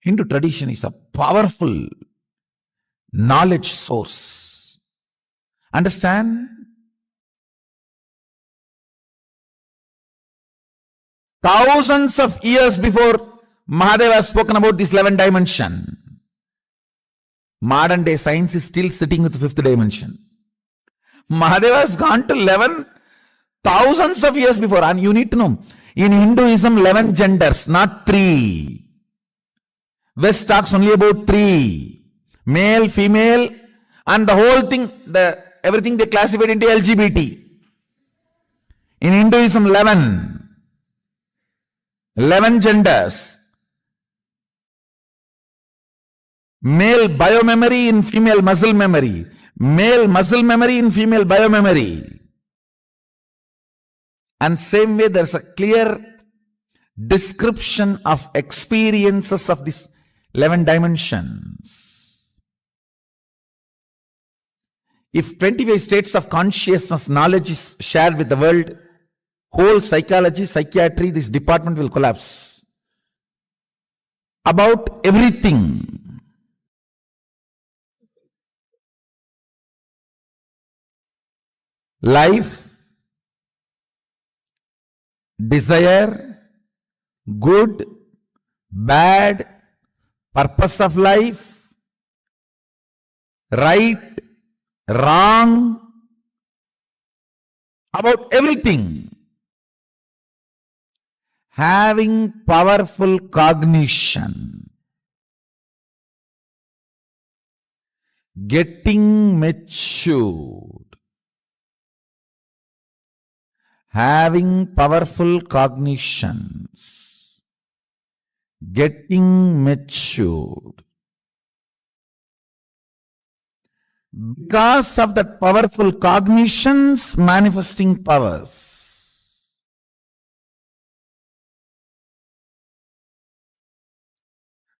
Hindu tradition is a powerful knowledge source. Understand? Thousands of years before Mahadeva has spoken about this 11 dimension, modern day science is still sitting with the 5th dimension. Mahadeva has gone to 11 thousands of years before. And you need to know, in Hinduism, 11 genders, not 3. West talks only about 3. Male, female, and the whole thing, everything they classified into LGBT. In Hinduism, 11. 11 genders, male biomemory in female muscle memory, male muscle memory in female biomemory. And same way there's a clear description of experiences of these 11 dimensions. If 25 states of consciousness knowledge is shared with the world, whole psychology, psychiatry, this department will collapse. About everything. Life, desire, good, bad, purpose of life, right, wrong, about everything. Having powerful cognition, getting matured, having powerful cognitions, getting matured. Because of that powerful cognitions, manifesting powers.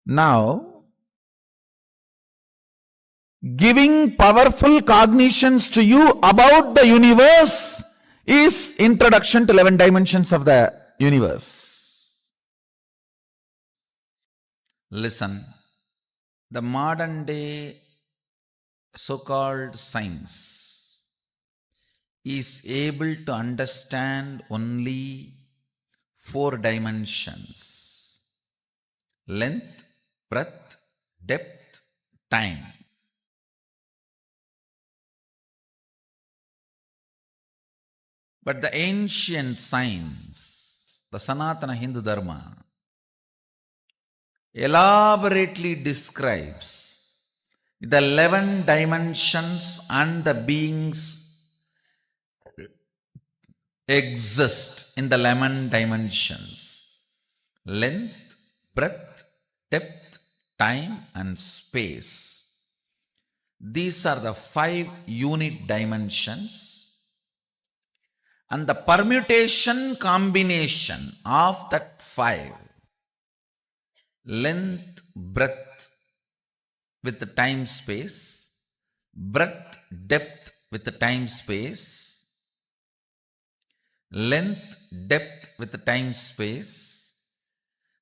Now, giving powerful cognitions to you about the universe is introduction to 11 dimensions of the universe. Listen, the modern day so-called science is able to understand only 4 dimensions: length, breadth, depth, time. But the ancient science, the Sanatana Hindu Dharma, elaborately describes the 11 dimensions and the beings exist in the 11 dimensions: length, breadth, depth, time, and space. These are the 5 unit dimensions, and the permutation combination of that 5, length, breadth with the time space, breadth, depth with the time space, length, depth with the time space,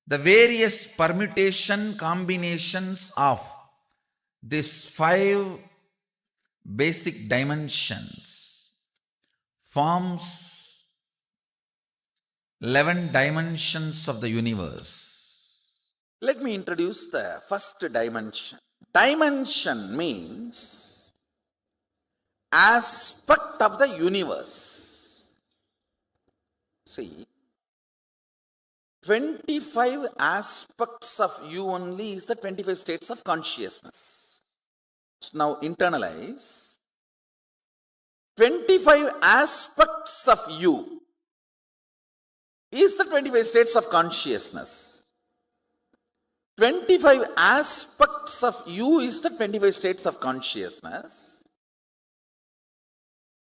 the various permutation combinations of these 5 basic dimensions forms 11 dimensions of the universe. Let me introduce the first dimension. Dimension means aspect of the universe. See, 25 aspects of you only is the 25 states of consciousness. So now internalize. 25 aspects of you is the 25 states of consciousness. 25 aspects of you is the 25 states of consciousness.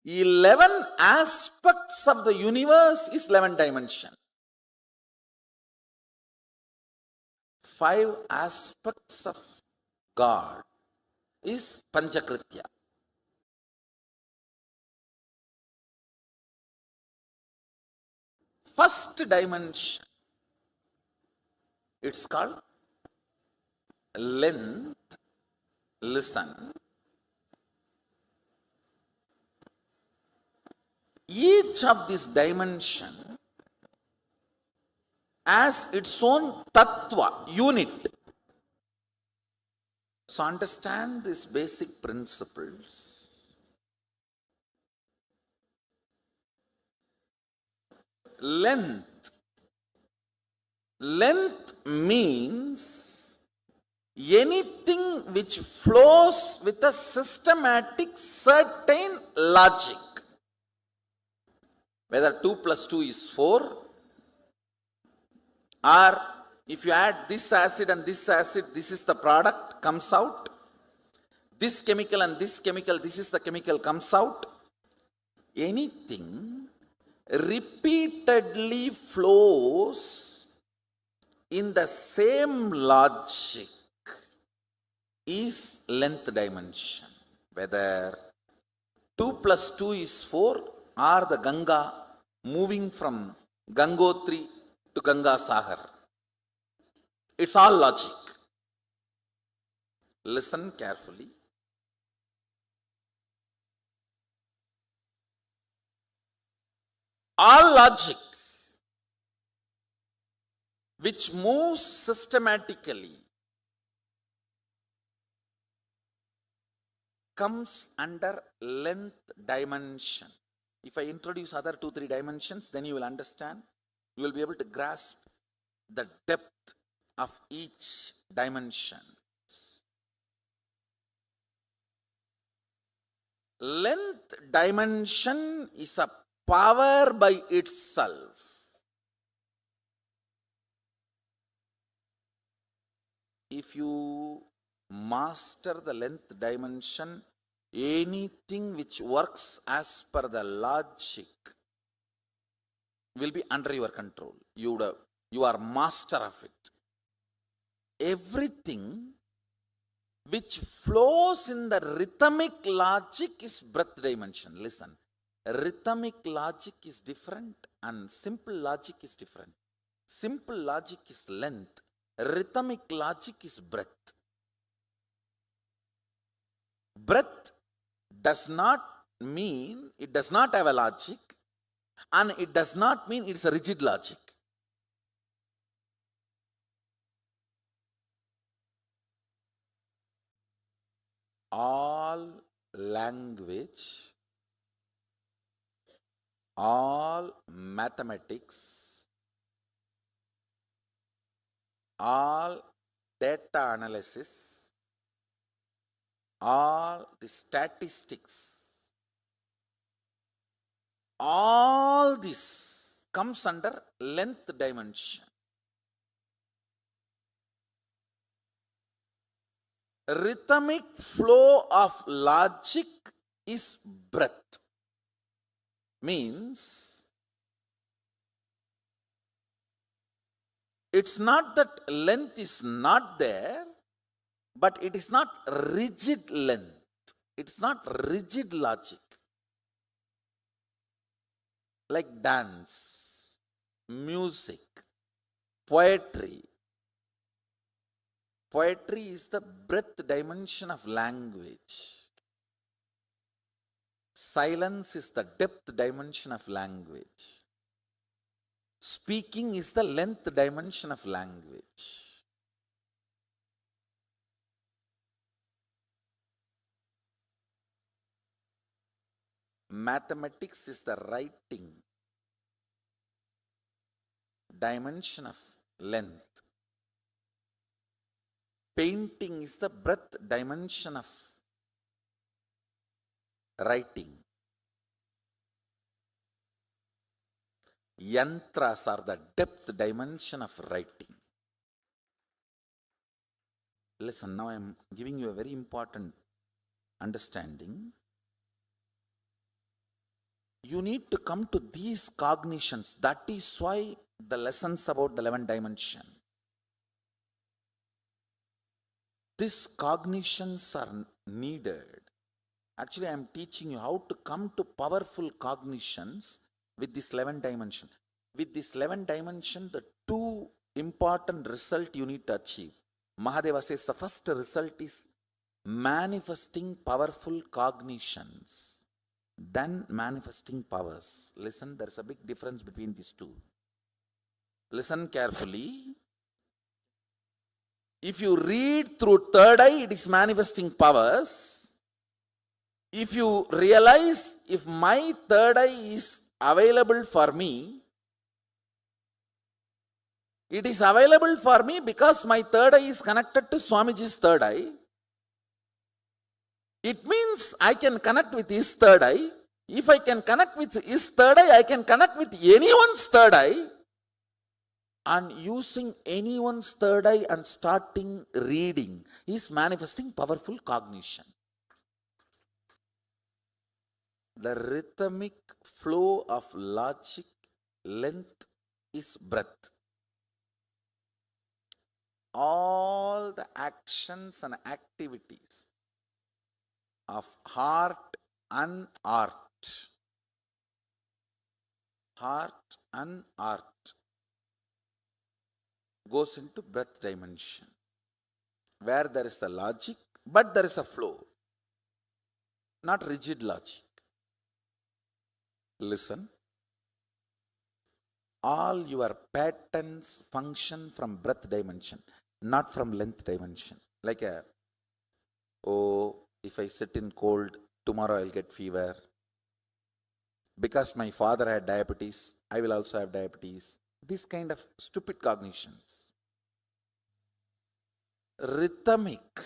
11 aspects of the universe is 11 dimension. 5 aspects of God is Panchakritya. First dimension, it's called length. Listen. Each of this dimension has its own tattva, unit. So understand these basic principles. Length. Length means anything which flows with a systematic certain logic. Whether 2 plus 2 is 4
Or if you add this acid and this acid, this is the product comes out. This chemical and this chemical, this is the chemical comes out. Anything repeatedly flows in the same logic is length dimension. Whether 2 plus 2 is 4 or the Ganga moving from Gangotri to Ganga Sagar. It's all logic. Listen carefully. All logic which moves systematically comes under length dimension. If I introduce other 2-3 dimensions, then you will understand. You will be able to grasp the depth of each dimension. Length dimension is a power by itself. If you master the length dimension, anything which works as per the logic will be under your control. You are master of it. Everything which flows in the rhythmic logic is breath dimension. Listen, rhythmic logic is different and simple logic is different. Simple logic is length. Rhythmic logic is breath. Breath does not mean, it does not have a logic, and it does not mean it's a rigid logic. All language, all mathematics, all data analysis, all the statistics, all this comes under length dimension. Rhythmic flow of logic is breath. Means it's not that length is not there, but it is not rigid length. It's not rigid logic. Like dance, music, poetry. Poetry is the breath dimension of language. Silence is the depth dimension of language. Speaking is the length dimension of language. Mathematics is the writing dimension of length. Painting is the breadth dimension of writing. Yantras are the depth dimension of writing. Listen, now I am giving you a very important understanding. You need to come to these cognitions. That is why the lessons about the 11th dimension. These cognitions are needed. Actually, I am teaching you how to come to powerful cognitions with this 11th dimension. With this 11th dimension, the two important results you need to achieve. Mahadeva says the first result is manifesting powerful cognitions, then manifesting powers. Listen, there is a big difference between these two. Listen carefully. If you read through third eye, it is manifesting powers. If you realize, if my third eye is available for me, it is available for me because my third eye is connected to Swamiji's third eye. It means I can connect with his third eye. If I can connect with his third eye, I can connect with anyone's third eye. and using anyone's third eye and starting reading is manifesting powerful cognition. The rhythmic flow of logic length is breath. All the actions and activities of heart and art goes into breath dimension, where there is a logic, but there is a flow, not rigid logic. Listen. All your patterns function from breath dimension, not from length dimension. Like if I sit in cold, tomorrow I'll get fever. Because my father had diabetes, I will also have diabetes. This kind of stupid cognitions. Rhythmic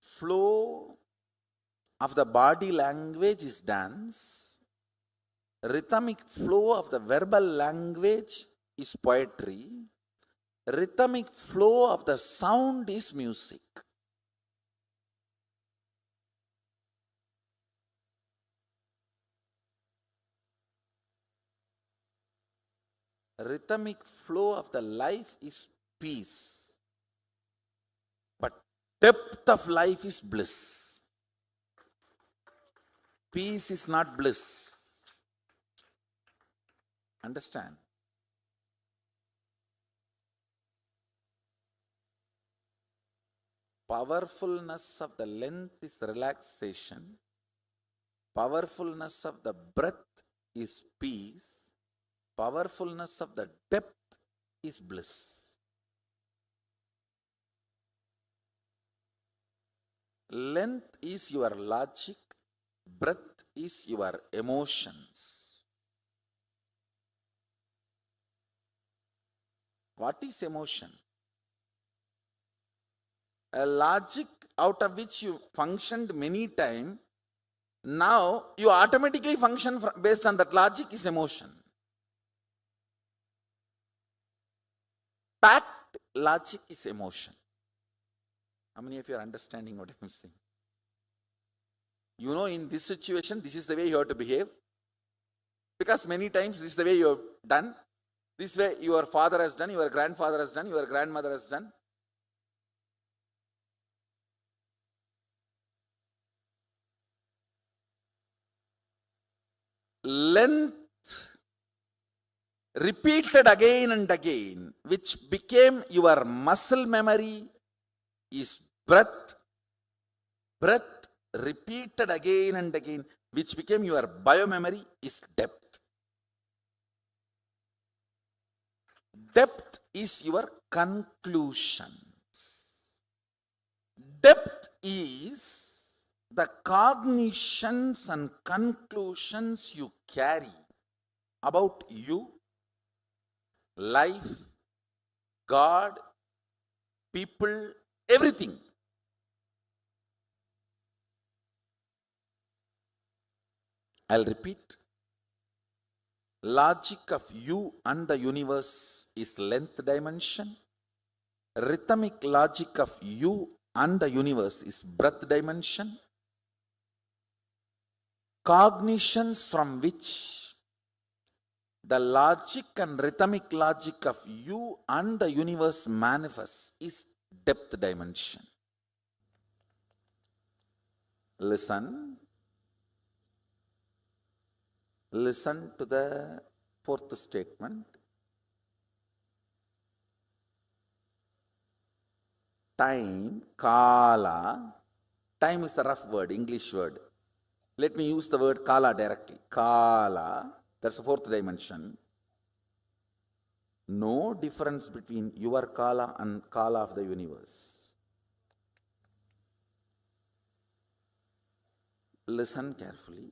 flow of the body language is dance. Rhythmic flow of the verbal language is poetry. Rhythmic flow of the sound is music. Rhythmic flow of the life is peace. But depth of life is bliss. Peace is not bliss. Understand? Powerfulness of the length is relaxation. Powerfulness of the breath is peace. Powerfulness of the depth is bliss. Length is your logic. Breath is your emotions. What is emotion? A logic out of which you functioned many times, now you automatically function based on that logic is emotion. Packed logic is emotion. How many of you are understanding what I'm saying? You know, in this situation, this is the way you have to behave. Because many times this is the way you have done. This way your father has done, your grandfather has done, your grandmother has done. Length repeated again and again, which became your muscle memory, is breath. Breath repeated again and again, which became your biomemory, is depth. Depth is your conclusions. Depth is the cognitions and conclusions you carry about you, life, God, people, everything. I'll repeat. Logic of you and the universe is length dimension. Rhythmic logic of you and the universe is breath dimension. Cognitions from which the logic and rhythmic logic of you and the universe manifests is depth dimension. Listen. Listen to the fourth statement. Time, kala. Time is a rough word, English word. Let me use the word kala directly. Kala, that's the fourth dimension. No difference between your kala and kala of the universe. Listen carefully.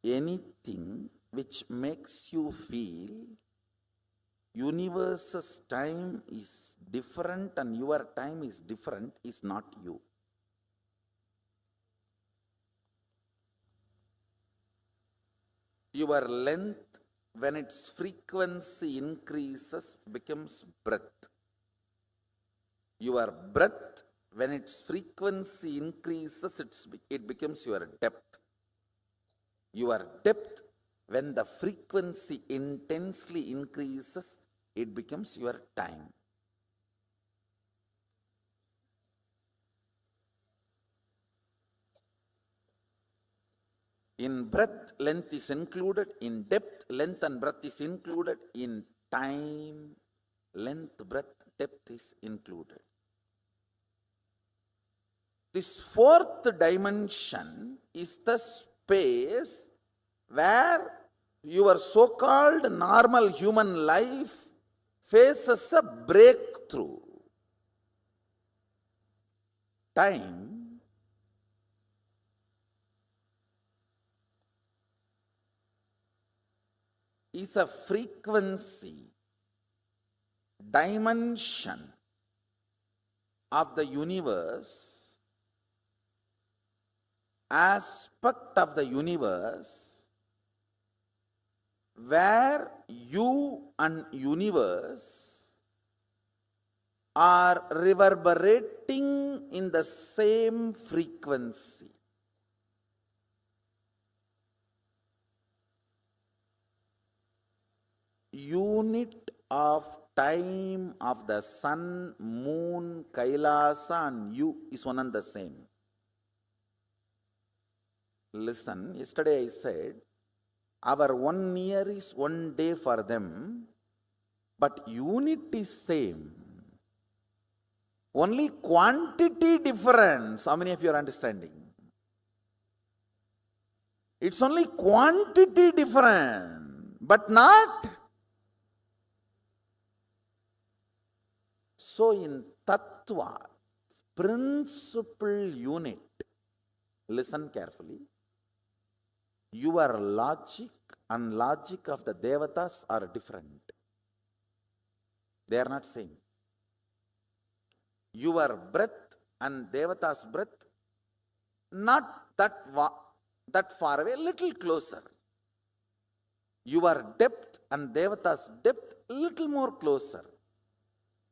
Anything which makes you feel universe's time is different and your time is different is not you. Your length, when its frequency increases, becomes breadth. Your breadth, when its frequency increases, it becomes your depth. Your depth, when the frequency intensely increases, it becomes your time. In breadth, length is included. In depth, length and breadth is included. In time, length, breadth, depth is included. This fourth dimension is the space where your so-called normal human life faces a breakthrough. Time is a frequency, dimension of the universe, aspect of the universe, where you and universe are reverberating in the same frequency. Unit of time of the sun, moon, KAILASA and you is one and the same. Listen, yesterday I said, our 1 year is 1 day for them, but unit is same. Only quantity difference. How many of you are understanding? It's only quantity difference, but not. So in Tattva, principal unit, listen carefully, your logic and logic of the Devatas are different. They are not same. Your breath and Devata's breath, not that far away, little closer. Your depth and Devata's depth, little more closer.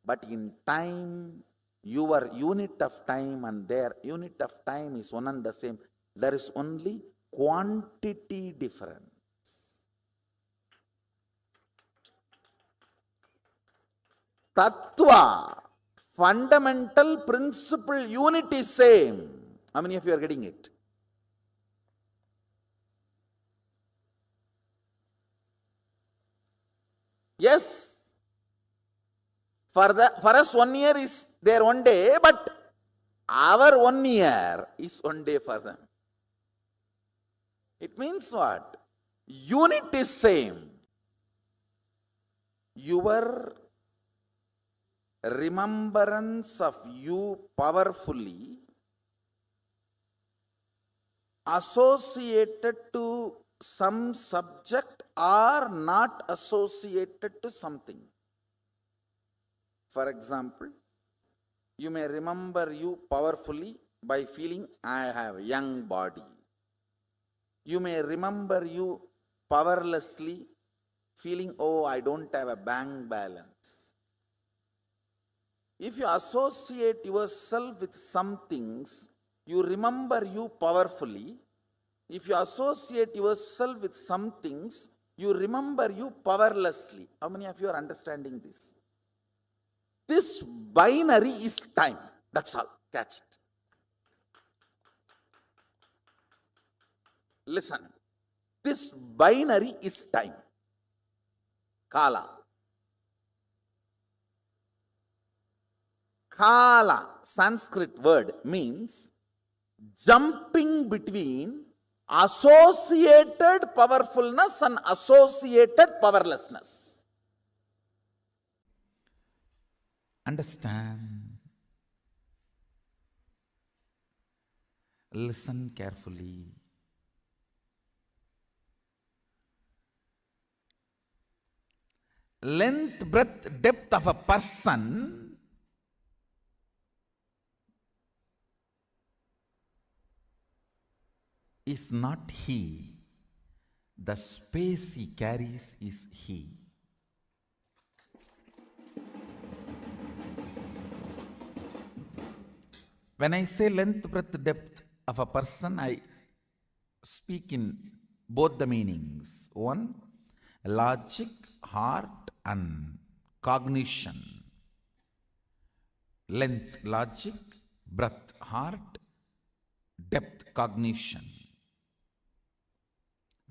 But in time, your unit of time and their unit of time is one and the same. There is only quantity difference. Tattva, fundamental principle unit is same. How many of you are getting it? Yes. For us 1 year is their 1 day, but our 1 year is 1 day for them. It means what? Unit is same. Your remembrance of you powerfully associated to some subject or not associated to something. For example, you may remember you powerfully by feeling I have a young body. You may remember you powerlessly feeling, oh, I don't have a bank balance. If you associate yourself with some things, you remember you powerfully. If you associate yourself with some things, you remember you powerlessly. How many of you are understanding this? This binary is time. That's all. Catch it. Listen. This binary is time. Kala. Kala, Sanskrit word, means jumping between associated powerfulness and associated powerlessness. Understand. Listen carefully. Length, breadth, depth of a person is not he.
The space he carries is he. When I say length, breadth, depth of a person, I speak in both the meanings. One, logic, heart, and cognition. Length, logic; breadth, heart; depth, cognition.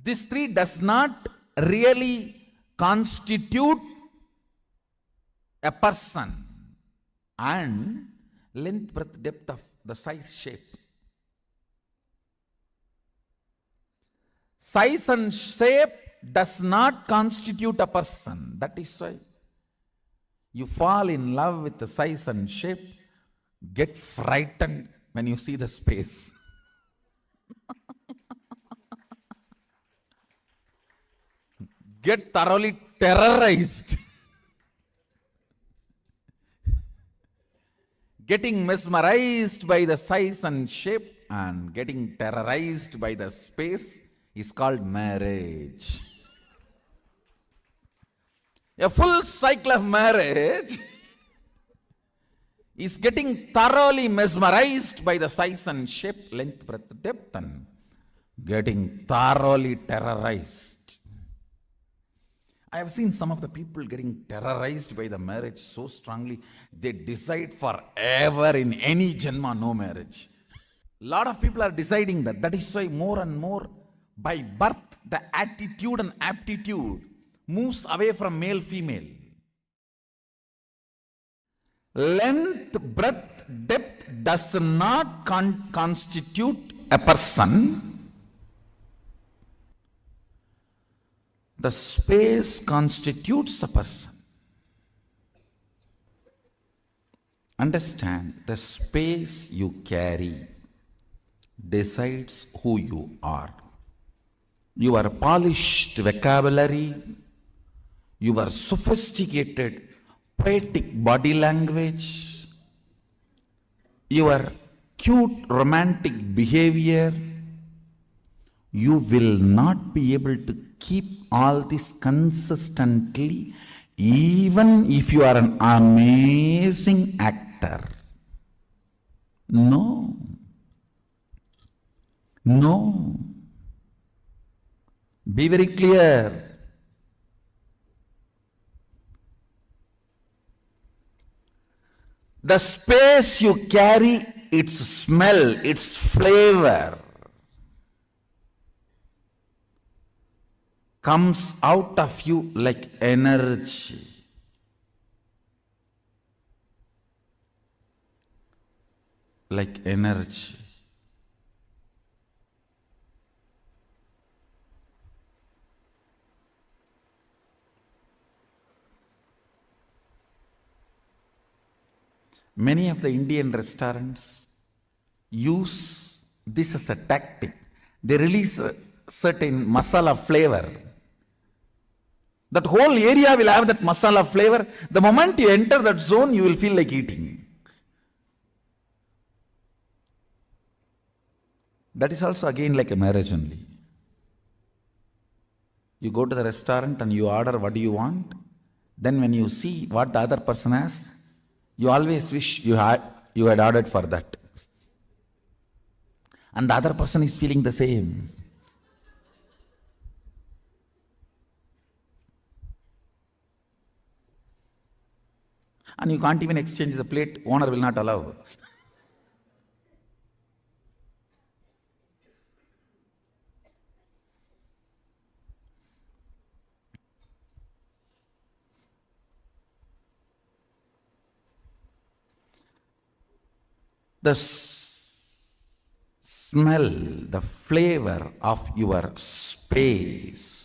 This three does not really constitute a person. And length, breadth, depth of the size, shape. Size and shape does not constitute a person. That is why you fall in love with the size and shape, get frightened when you see the space. Get thoroughly terrorized. Getting mesmerized by the size and shape and getting terrorized by the space is called marriage. A full cycle of marriage is getting thoroughly mesmerized by the size and shape, length, breadth, depth, and getting thoroughly terrorized. I have seen some of the people getting terrorized by the marriage so strongly, they decide forever in any janma no marriage. A lot of people are deciding that. That is why more and more by birth the attitude and aptitude moves away from male female. Length, breadth, depth does not constitute a person. The space constitutes a person. Understand, the space you carry decides who you are. Your polished vocabulary, your sophisticated poetic body language, your cute romantic behavior, you will not be able to keep all this consistently even if you are an amazing actor. No. No. Be very clear. The space you carry, its smell, its flavor comes out of you like energy. Like energy. Many of the Indian restaurants use this as a tactic. They release a certain masala flavor. That whole area will have that masala flavor. The moment you enter that zone, you will feel like eating. That is also again like a marriage only. You go to the restaurant and you order what do you want. Then when you see what the other person has, you always wish you had ordered for that. And the other person is feeling the same. And you can't even exchange the plate, owner will not allow. The smell, the flavor of your space,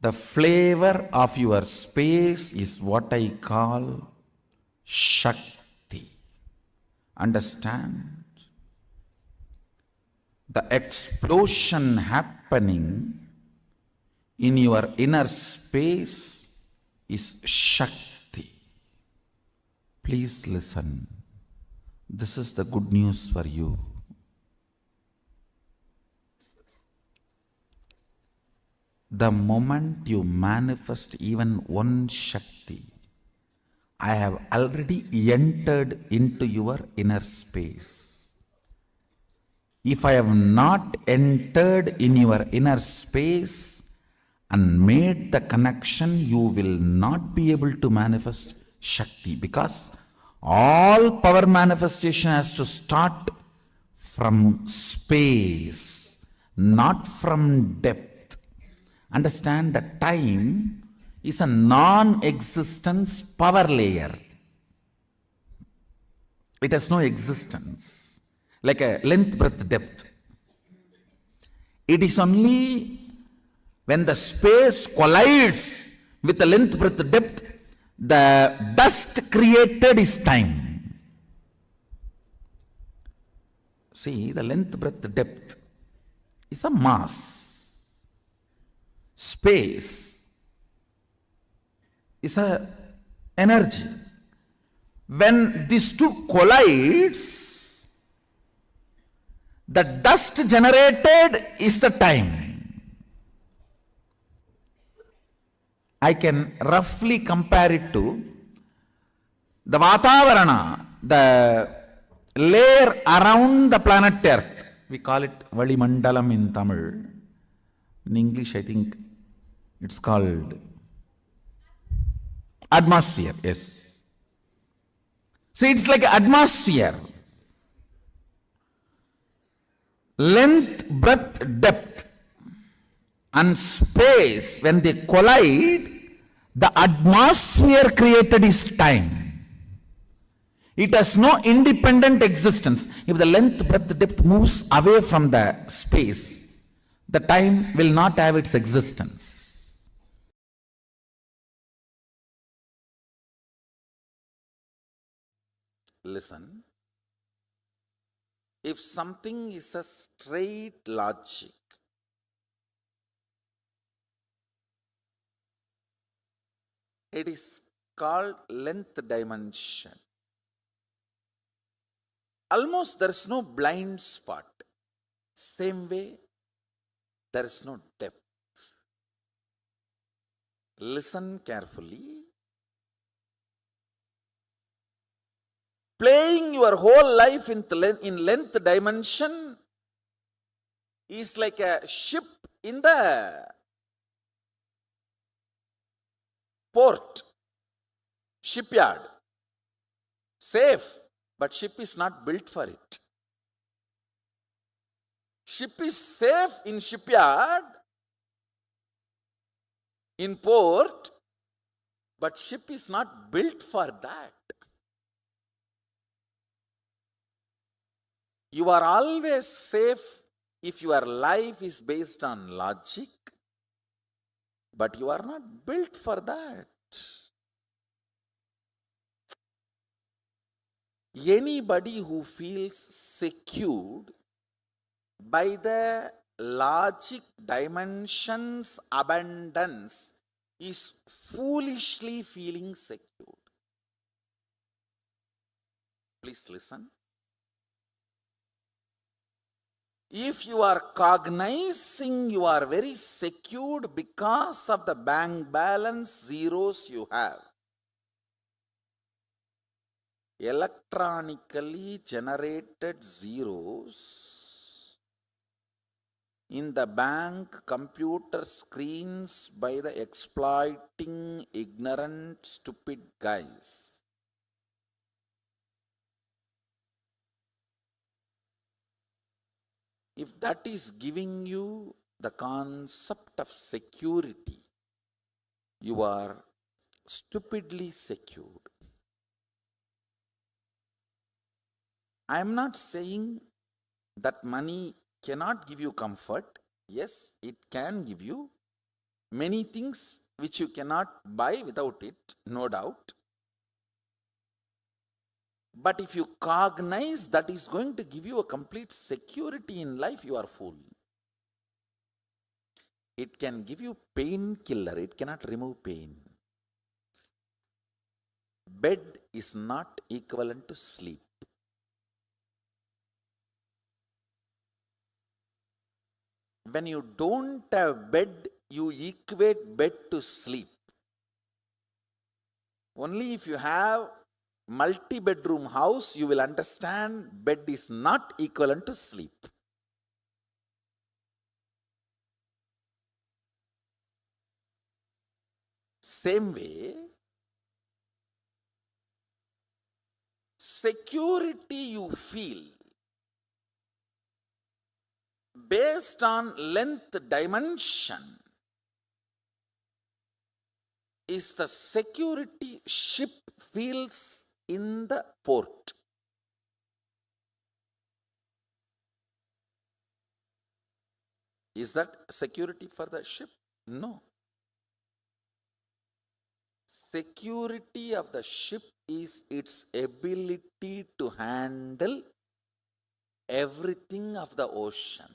the flavor of your space is what I call Shakti. Understand? The explosion happening in your inner space is Shakti. Please listen. This is the good news for you. The moment you manifest even one Shakti, I have already entered into your inner space. If I have not entered in your inner space and made the connection, you will not be able to manifest Shakti, because all power manifestation has to start from space, not from depth. Understand that time is a non-existence power layer. It has no existence, like a length, breadth, depth. It is only when the space collides with the length, breadth, depth, the dust created is time. See, the length, breadth, depth is a mass. Space is a energy. When these two collides, the dust generated is the time. I can roughly compare it to the Vatavarana, the layer around the planet Earth. We call it Valimandalam in Tamil. In English, I think it's called atmosphere. Yes. See, it's like atmosphere. Length, breadth, depth, and space, when they collide, the atmosphere created is time. It has no independent existence. If the length, breadth, depth moves away from the space, the time will not have its existence. Listen. If something is a straight logic, it is called length dimension. Almost there is no blind spot. Same way, there is no depth. Listen carefully. Playing your whole life in length dimension is like a ship in the port, shipyard. Safe, but ship is not built for it. Ship is safe in shipyard, in port, but ship is not built for that. You are always safe if your life is based on logic, but you are not built for that. Anybody who feels secured by the logic dimension's abundance is foolishly feeling secured. Please listen. If you are cognizing you are very secured because of the bank balance zeros you have, electronically generated zeros in the bank computer screens by the exploiting ignorant stupid guys, if that is giving you the concept of security, you are stupidly secured. I am not saying that money cannot give you comfort. Yes, it can give you many things which you cannot buy without it, no doubt. But if you cognize that is going to give you a complete security in life, you are fool. It can give you painkiller, it cannot remove pain. Bed is not equivalent to sleep. When you don't have bed you equate bed to sleep. Only if you have multi-bedroom house, you will understand bed is not equivalent to sleep. Same way, security you feel based on length dimension is the security ship feels in the port. Is that security for the ship? No. Security of the ship is its ability to handle everything of the ocean.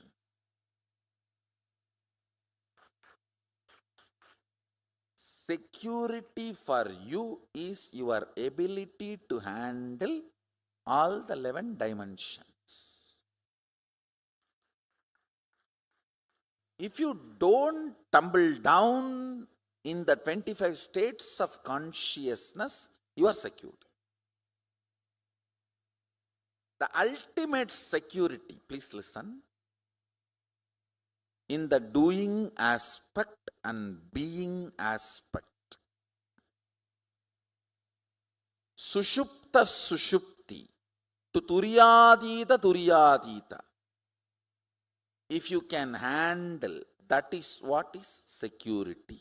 Security for you is your ability to handle all the 11 dimensions. If you don't tumble down in the 25 states of consciousness, you are secured. The ultimate security, please listen, in the doing aspect and being aspect. Sushupta sushupti, to turyadita turyadita. If you can handle, that is what is security.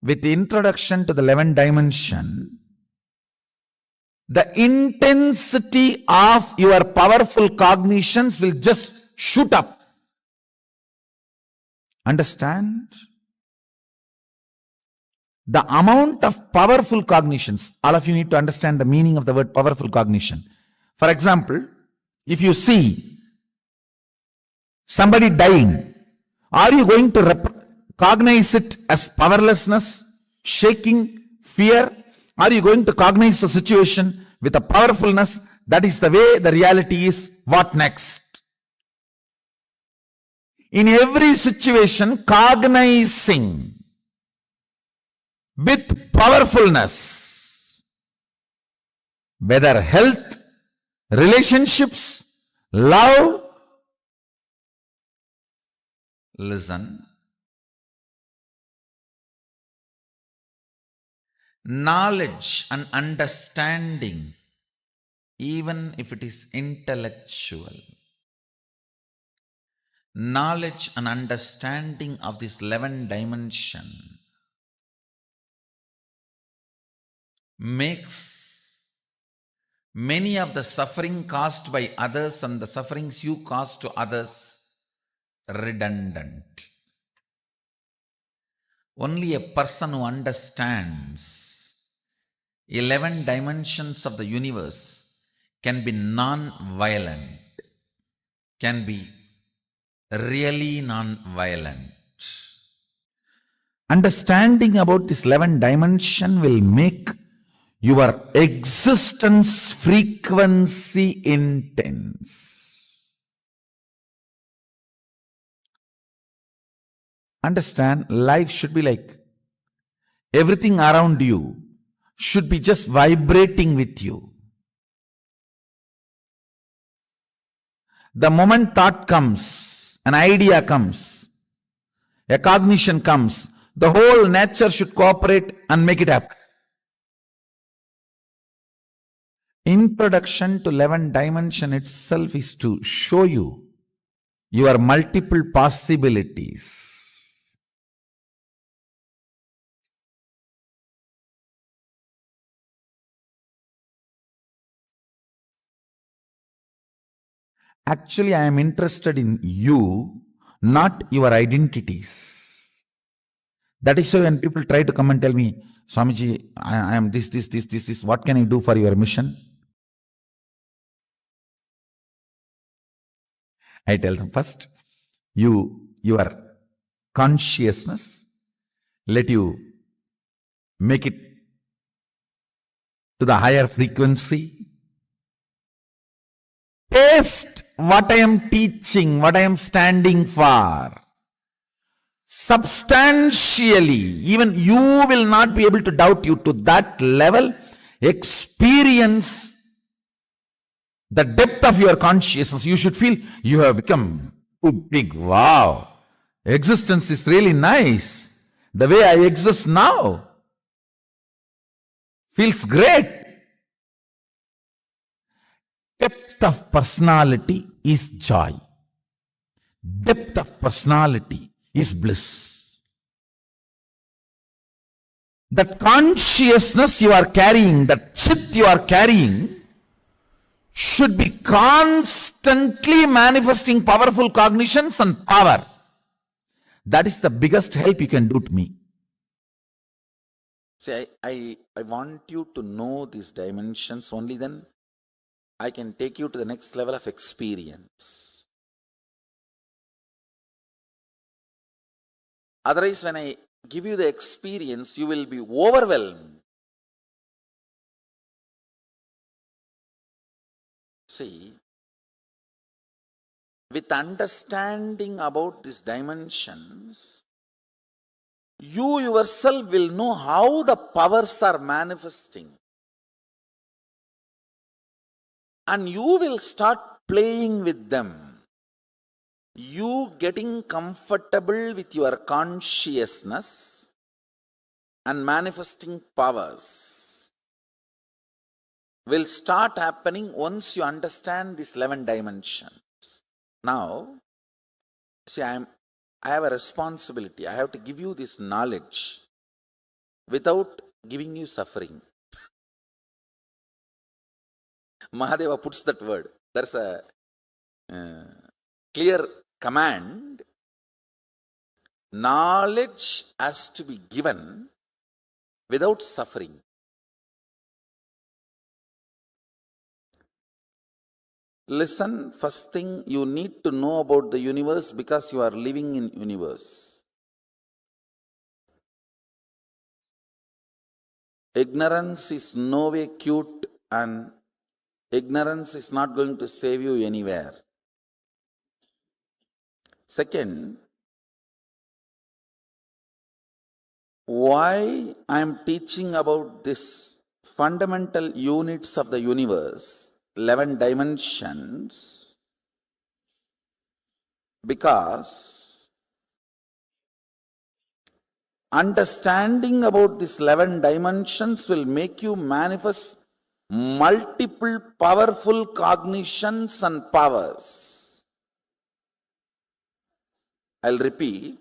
With introduction to the 11th dimension, the intensity of your powerful cognitions will just shoot up. Understand? The amount of powerful cognitions, all of you need to understand the meaning of the word powerful cognition. For example, if you see somebody dying, are you going to cognize it as powerlessness, shaking, fear? Are you going to cognize the situation with a powerfulness? That is the way the reality is. What next? In every situation, cognizing with powerfulness, whether health, relationships, love. Listen. Knowledge and understanding, even if it is intellectual, knowledge and understanding of this 11th dimension makes many of the suffering caused by others and the sufferings you cause to others redundant. Only a person who understands 11 dimensions of the universe can be non-violent, can be really non-violent. Understanding about this 11 dimension will make your existence frequency intense. Understand, life should be like everything around you should be just vibrating with you. The moment thought comes, an idea comes, a cognition comes, the whole nature should cooperate and make it happen. Introduction to 11 dimension itself is to show you your multiple possibilities. Actually, I am interested in you, not your identities. That is why when people try to come and tell me, Swamiji, I am this, what can I do for your mission? I tell them first, your consciousness, let you make it to the higher frequency. taste what I am teaching, what I am standing for. Substantially, even you will not be able to doubt. You to that level. Experience the depth of your consciousness. You should feel you have become too big. Wow. Existence is really nice. The way I exist now feels great. Depth of personality is joy. Depth of personality is bliss. That consciousness you are carrying, that chit you are carrying, should be constantly manifesting powerful cognitions and power. That is the biggest help you can do to me. See, I want you to know these dimensions, only then I can take you to the next level of experience. Otherwise, when I give you the experience, you will be overwhelmed. See, with understanding about these dimensions, you yourself will know how the powers are manifesting. And you will start playing with them. You getting comfortable with your consciousness and manifesting powers will start happening once you understand these 11 dimensions. Now, see, I have a responsibility. I have to give you this knowledge without giving you suffering. Mahadeva puts that word. There's a clear command. Knowledge has to be given without suffering. Listen, first thing you need to know about the universe because you are living in universe. Ignorance is no way cute and ignorance is not going to save you anywhere. Second, why I am teaching about this fundamental units of the universe, 11 dimensions, because understanding about these 11 dimensions will make you manifest multiple powerful cognitions and powers. I'll repeat.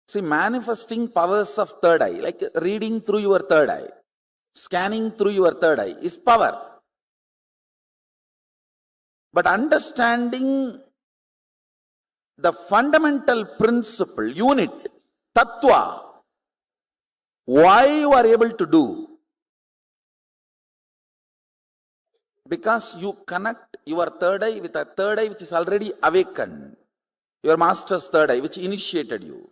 See, manifesting powers of third eye, like reading through your third eye, scanning through your third eye, is power. But understanding the fundamental principle, unit, tattva, why you are able to do? Because you connect your third eye with a third eye which is already awakened, your master's third eye which initiated you.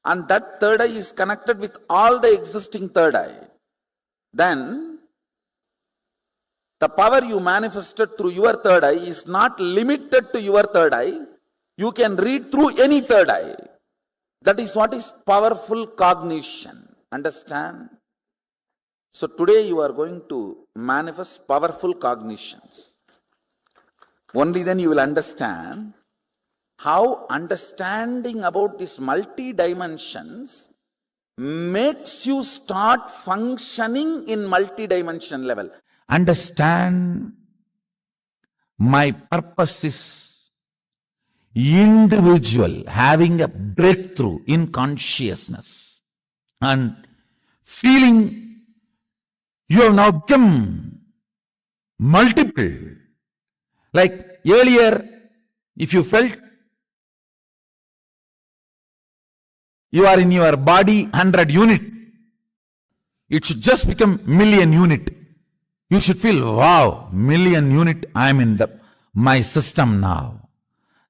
And that third eye is connected with all the existing third eye. Then, the power you manifested through your third eye is not limited to your third eye. You can read through any third eye. That is what is powerful cognition. Understand? So today you are going to manifest powerful cognitions. Only then you will understand how understanding about these multi-dimensions makes you start functioning in multi-dimension level. Understand, my purpose is individual, having a breakthrough in consciousness and feeling you have now become multiple. Like earlier, if you felt you are in your body 100 unit, it should just become million unit. You should feel, wow, million unit, I am in my system now.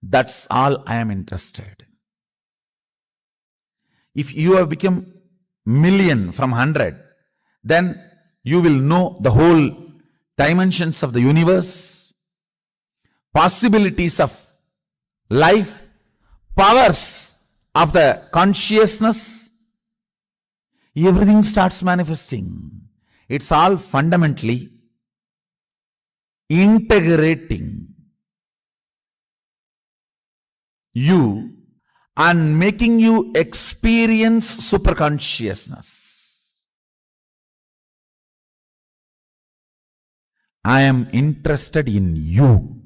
That's all I am interested. If you have become million from 100, then You will know the whole dimensions of the universe, possibilities of life, powers of the consciousness. Everything starts manifesting. It's all fundamentally integrating you and making you experience superconsciousness. I am interested in you,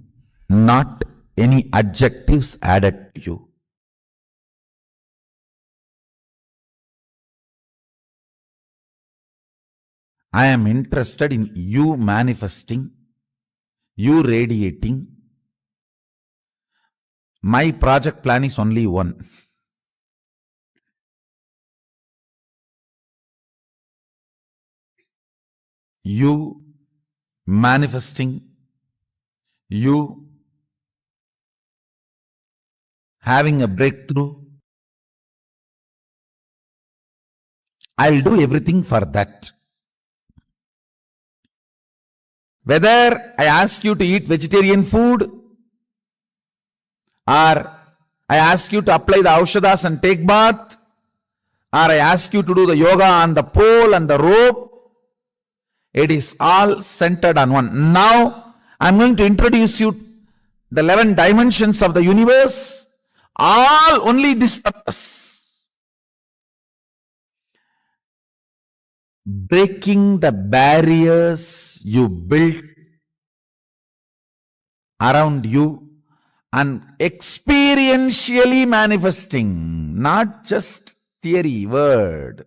not any adjectives added to you. I am interested in you manifesting, you radiating. My project plan is only one. You manifesting, you having a breakthrough. I'll do everything for that. Whether I ask you to eat vegetarian food or I ask you to apply the aushadas and take bath, or I ask you to do the yoga on the pole and the rope, it is all centered on one. Now, I'm going to introduce you the 11 dimensions of the universe, all only this purpose. Breaking the barriers you built around you and experientially manifesting, not just theory, word.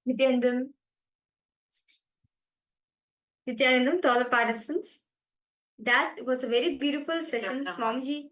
Nithyanandam, Nithyanandam, to all the participants. That was a very beautiful session, Swamiji.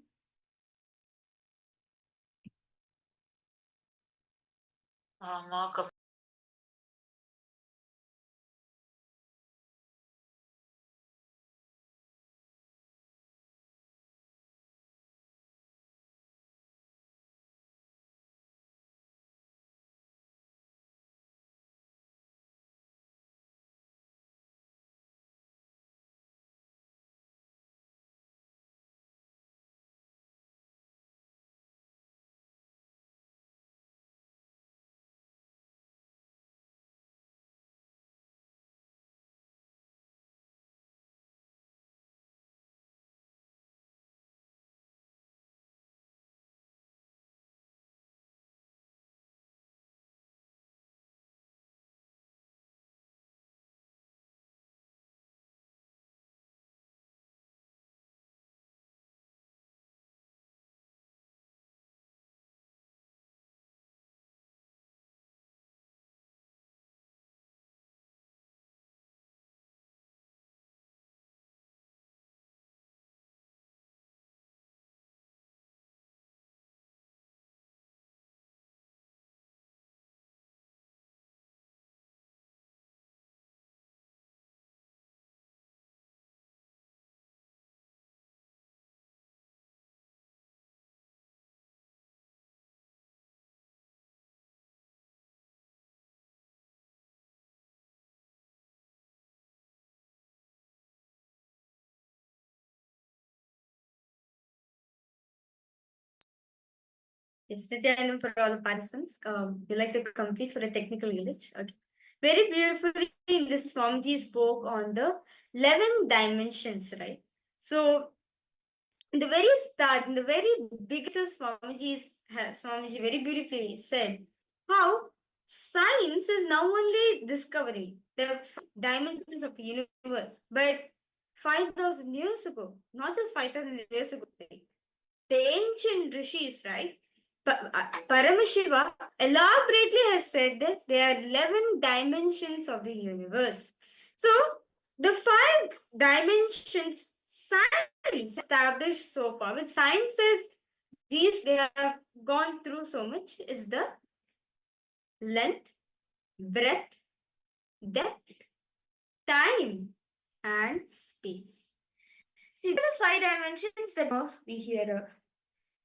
Yes, Nithyananda for all the participants. You like to complete for a technical glitch. Okay. Very beautifully, this Swamiji spoke on the 11 dimensions, right? So, in the very start, in the very beginning, Swamiji very beautifully said how science is now only discovering the dimensions of the universe. But 5,000 years ago, not just 5,000 years ago, the ancient rishis, right? Paramashiva elaborately has said that there are 11 dimensions of the universe. So, the 5 dimensions science established so far, with sciences, these they have gone through so much, is the length, breadth, depth, time, and space. See, there are 5 dimensions that we hear of.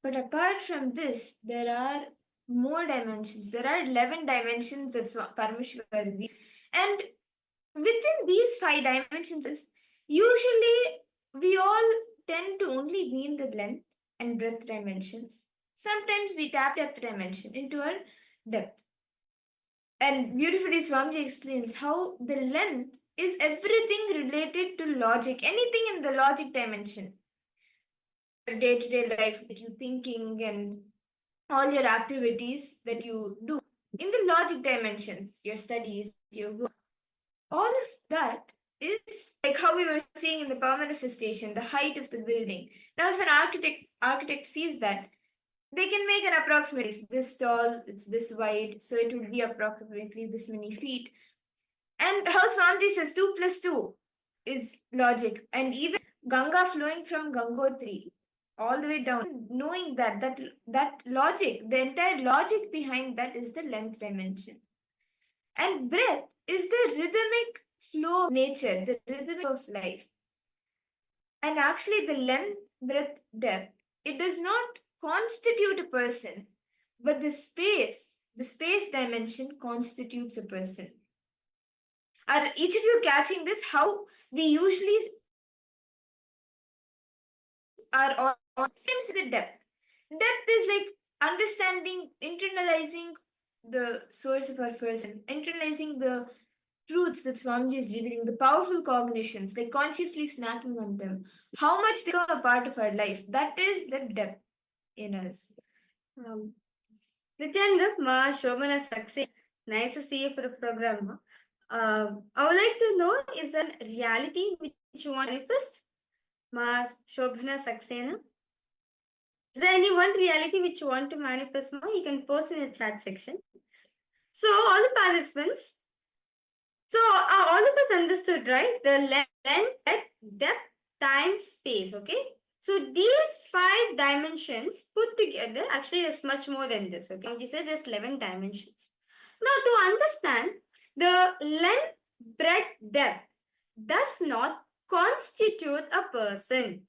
But apart from this, there are more dimensions. There are 11 dimensions that Paramashiva revealed. And within these 5 dimensions, usually we all tend to only be in the length and breadth dimensions. Sometimes we tap depth dimension into our depth. And beautifully, Swamiji explains how the length is everything related to logic, anything in the logic dimension. Day-to-day life that you thinking and all your activities that you do in the logic dimensions, your studies, your work, all of that is like how we were seeing in the power manifestation, the height of the building. Now, if an architect sees that, they can make an approximate. It's this tall, it's this wide, so it would be approximately this many feet. And how Swamiji says 2 plus 2 is logic, and even Ganga flowing from Gangotri all the way down, knowing that logic, the entire logic behind that is the length dimension. And breath is the rhythmic flow of nature, the rhythm of life. And actually, the length, breadth, depth, it does not constitute a person, but the space dimension constitutes a person. Are each of you catching this? How we usually are all times with the depth. Depth is like understanding, internalizing the source of our person, internalizing the truths that Swamiji is revealing, the powerful cognitions, like consciously snacking on them, how much they become a part of our life. That is the depth in us. Nithyananda, Ma Shobhana Saxena, nice to see you for the program. I would like to know, is there a reality which you want to manifest? Ma Shobhana Saxena. Is there any one reality which you want to manifest, Ma? You can post in the chat section. So, all the participants, so all of us understood, right? The length, depth, time, space, okay? So, these 5 dimensions put together, actually, there's much more than this, okay? You said there's 11 dimensions. Now, to understand, the length, breadth, depth does not constitute a person.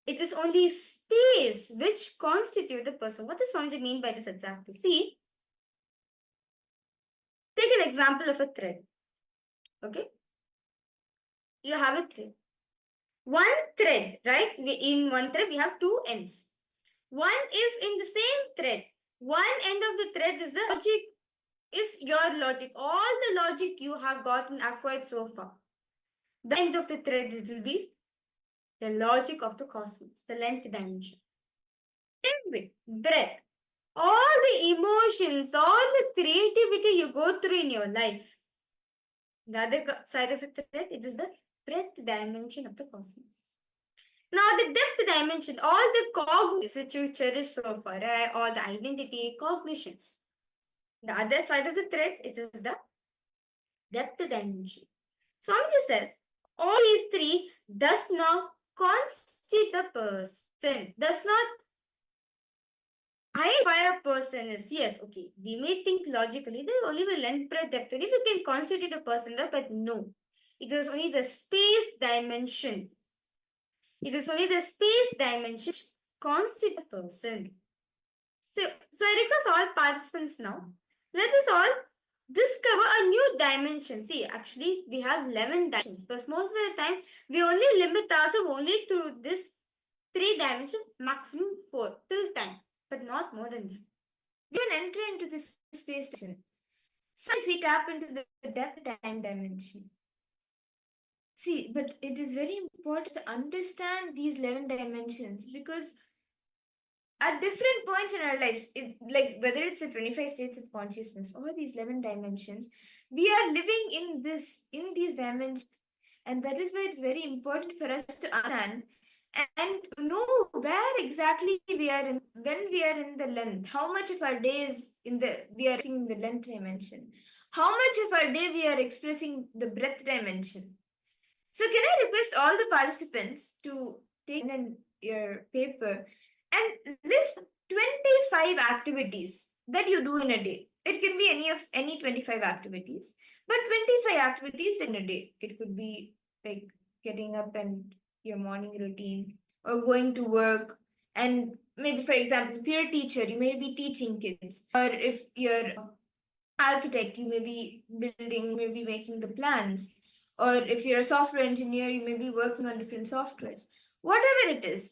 It is only space which constitute the person. What does Swamiji mean by this exactly? See, take an example of a thread. Okay? You have a thread. One thread, right? In one thread, we have 2 ends. If in the same thread, one end of the thread is the logic, is your logic. All the logic you have gotten acquired so far. The end of the thread, it will be the logic of the cosmos, the length dimension. Anyway, breath. All the emotions, all the creativity you go through in your life. The other side of the thread, it is the breadth dimension of the cosmos. Now, the depth dimension, all the cognitions which you cherish so far, all the identity, cognitions. The other side of the thread, it is the depth dimension. Swamiji says, all these 3 does not constitute the person, does not identify a person is, yes, okay, we may think logically, there's only the length, breadth, depth, if you can constitute a person, right? But no, it is only the space dimension. It is only the space dimension constitute a person. So I request all participants now, let us all discover a new dimension. See, actually, we have 11 dimensions, but most of the time, we only limit ourselves only through this 3 dimensions, maximum 4 till time, but not more than that. We can enter into this space dimension. Sometimes we tap into the depth time dimension. See, but it is very important to understand these 11 dimensions because at different points in our lives, like whether it's the 25 states of consciousness or these 11 dimensions, we are living in these dimensions, and that is why it's very important for us to understand and know where exactly we are in when we are in the length, how much of our day is we are expressing in the length dimension, how much of our day we are expressing the breadth dimension. So can I request all the participants to take in your paper and list 25 activities that you do in a day. It can be any 25 activities, but 25 activities in a day. It could be like getting up and your morning routine or going to work, and maybe for example, if you're a teacher, you may be teaching kids, or if you're architect, you may be building, maybe making the plans, or if you're a software engineer, you may be working on different softwares. Whatever it is,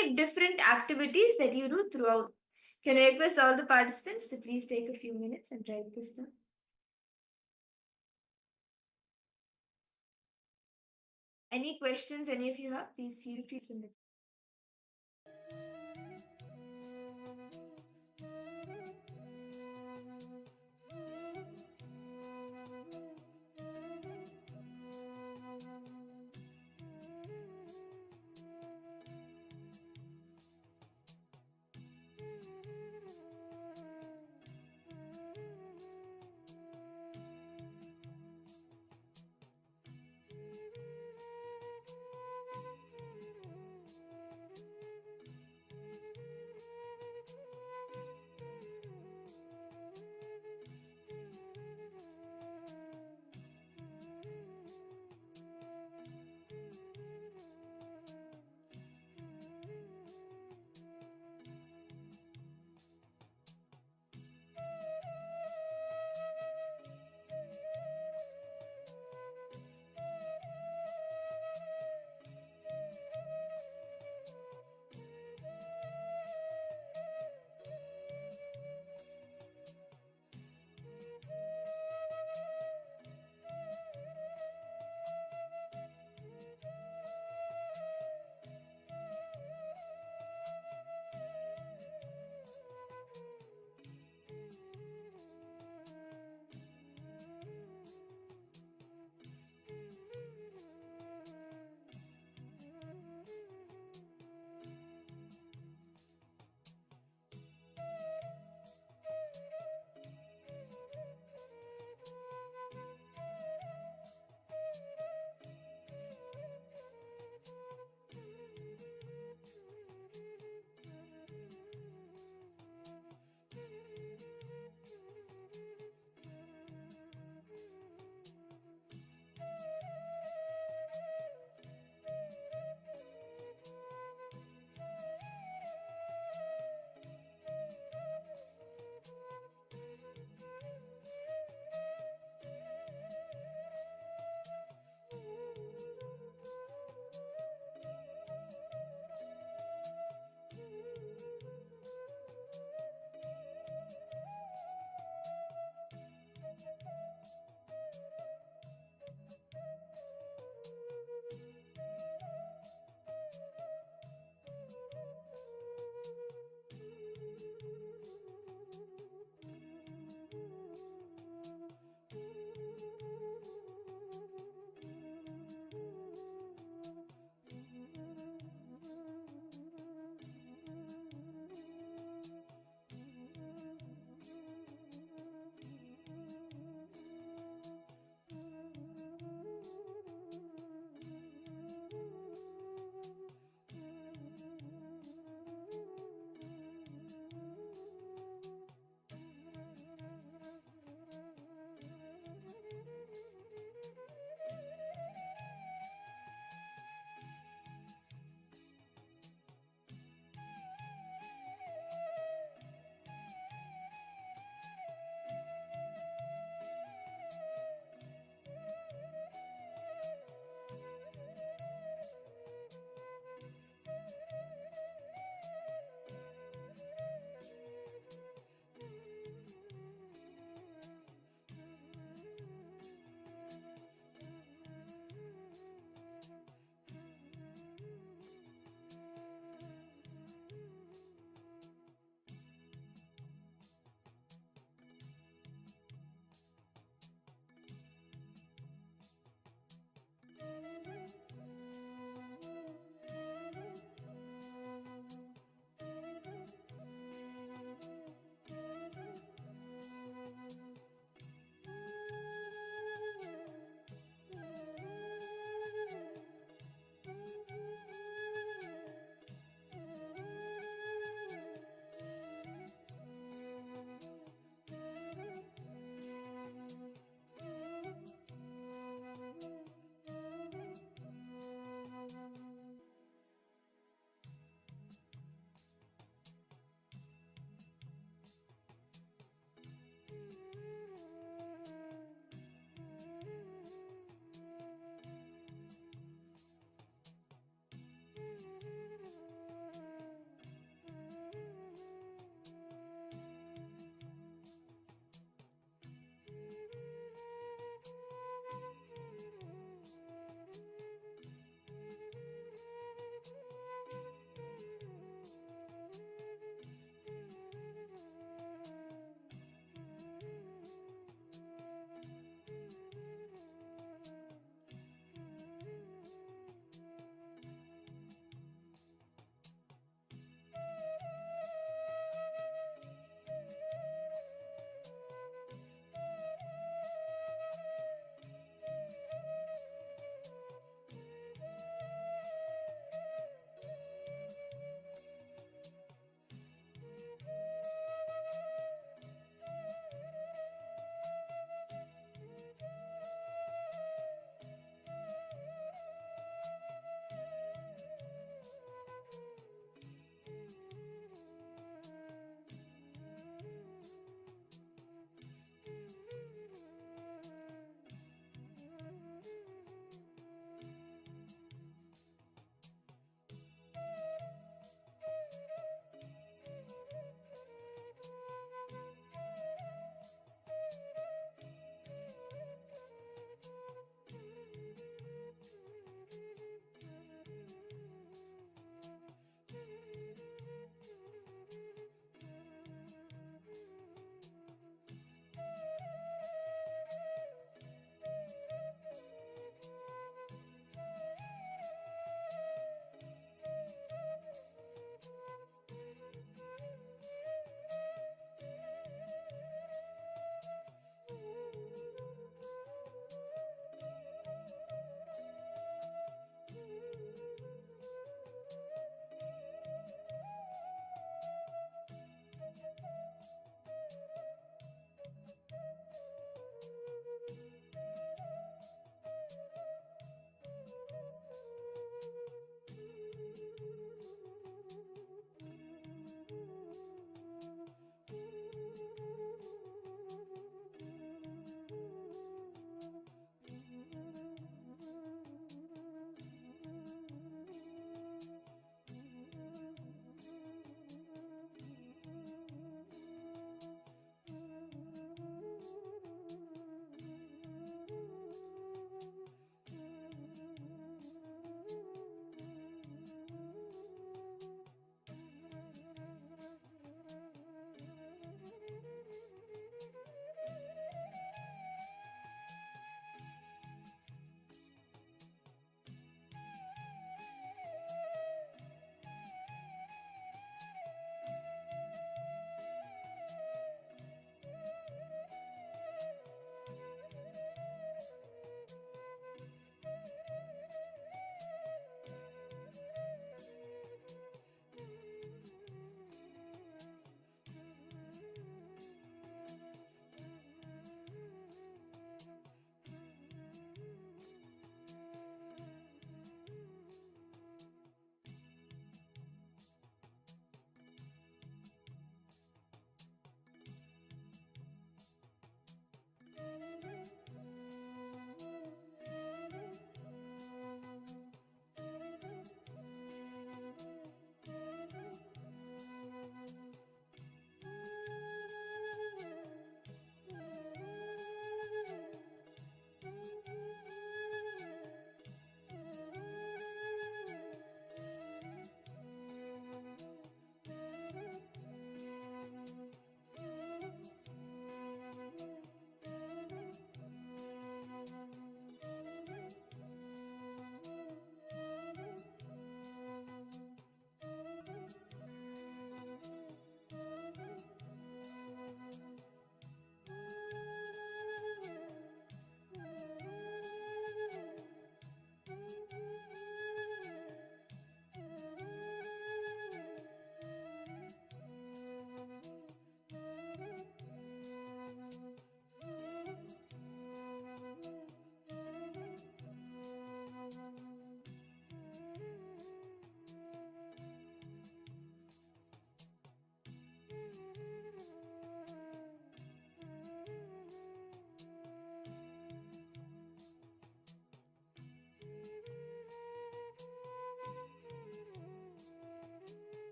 25 different activities that you do throughout. Can I request all the participants to please take a few minutes and write this down? Any questions any of you have, please feel free to.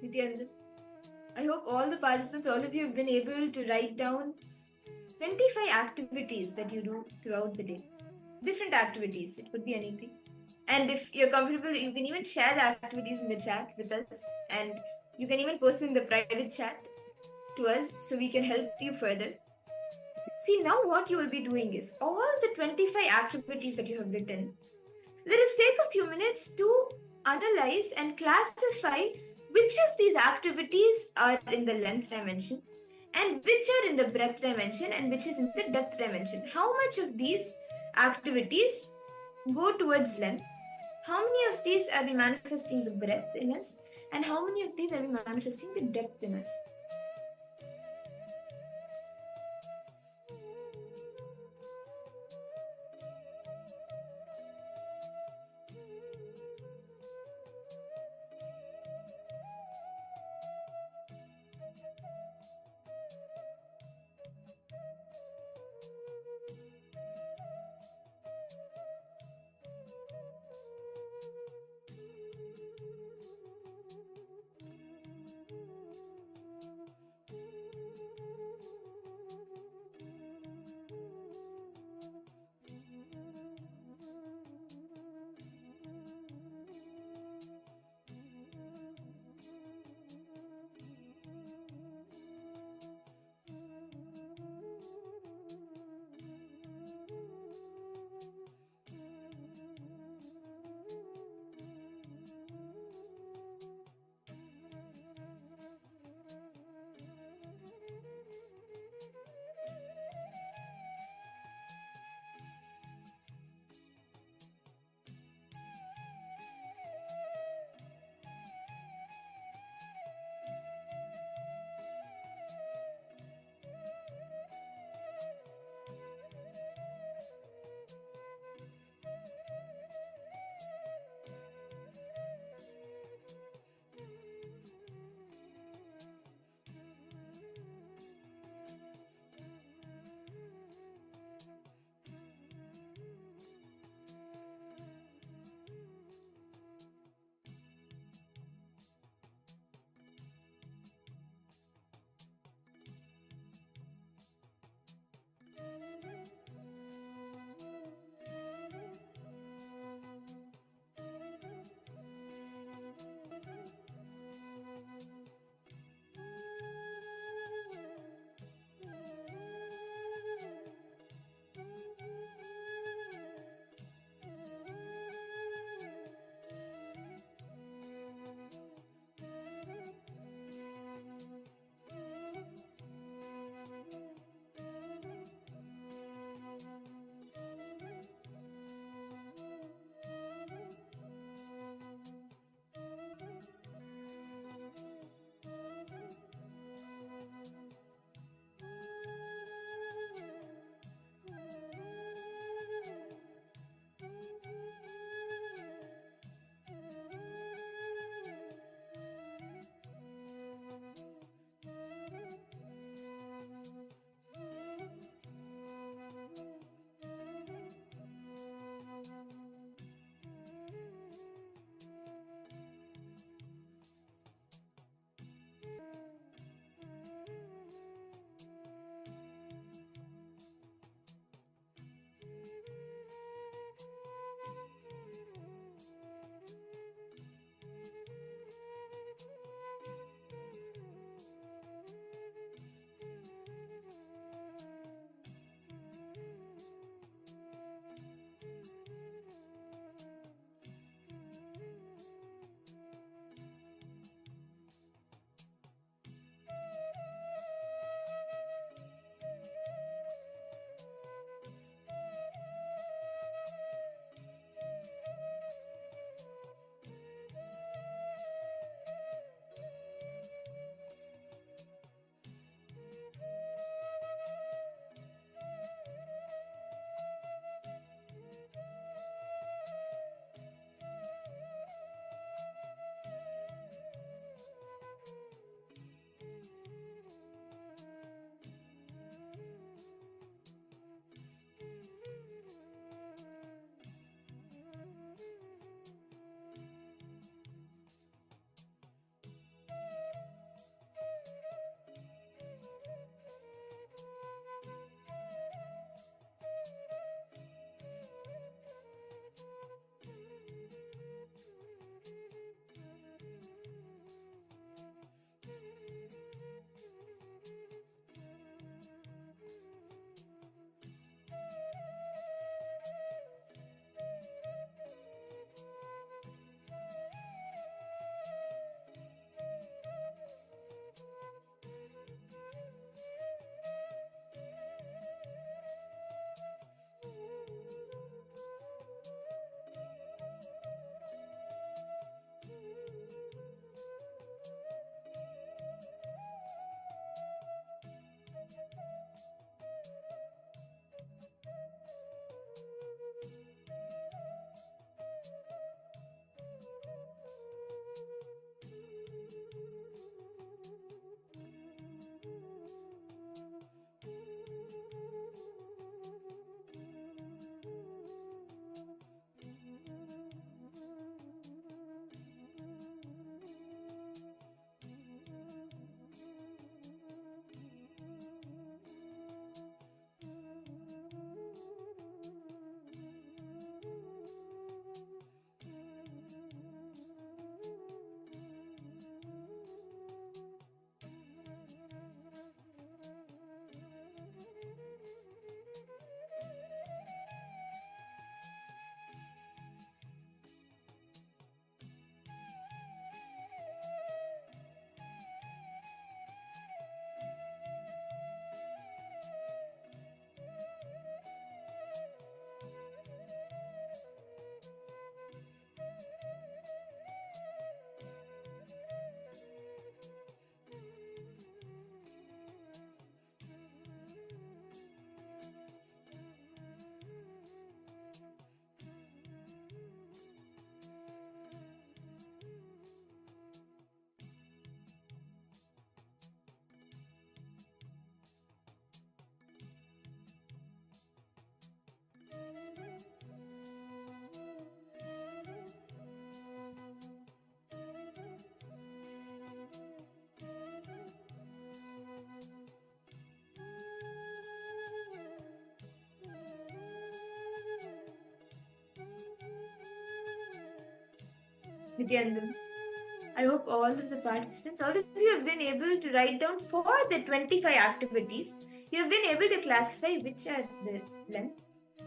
Nithyananda. I hope all the participants, all of you have been able to write down 25 activities that you do throughout the day. Different activities, it could be anything. And if you're comfortable, you can even share the activities in the chat with us, and you can even post in the private chat to us so we can help you further. See, now what you will be doing is all the 25 activities that you have written, let us take a few minutes to analyze and classify which of these activities are in the length dimension and which are in the breadth dimension and which is in the depth dimension. How much of these activities go towards length? How many of these are we manifesting the breadth in us? And how many of these are we manifesting the depth in us? Nithyananda. I hope all of the participants, all of you have been able to write down for the 25 activities. You have been able to classify which are the length,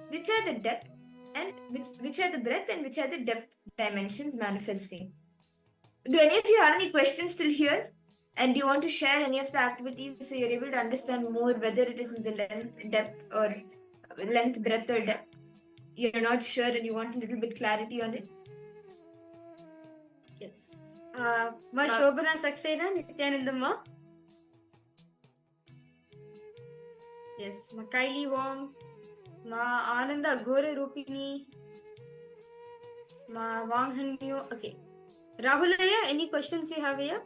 which are the depth, and which are the breadth, and which are the depth dimensions manifesting. Do any of you have any questions still here? And do you want to share any of the activities so you're able to understand more whether it is in the length, depth, or length, breadth, or depth? You're not sure and you want a little bit clarity on it?
Yes. Ma Shobana Saxena, Nithyanandamma. Yes. Ma Kylie Wong. Ma Ananda Ghore Rupini. Ma Wang Hanyo. Okay. Rahulaya, any questions you have here?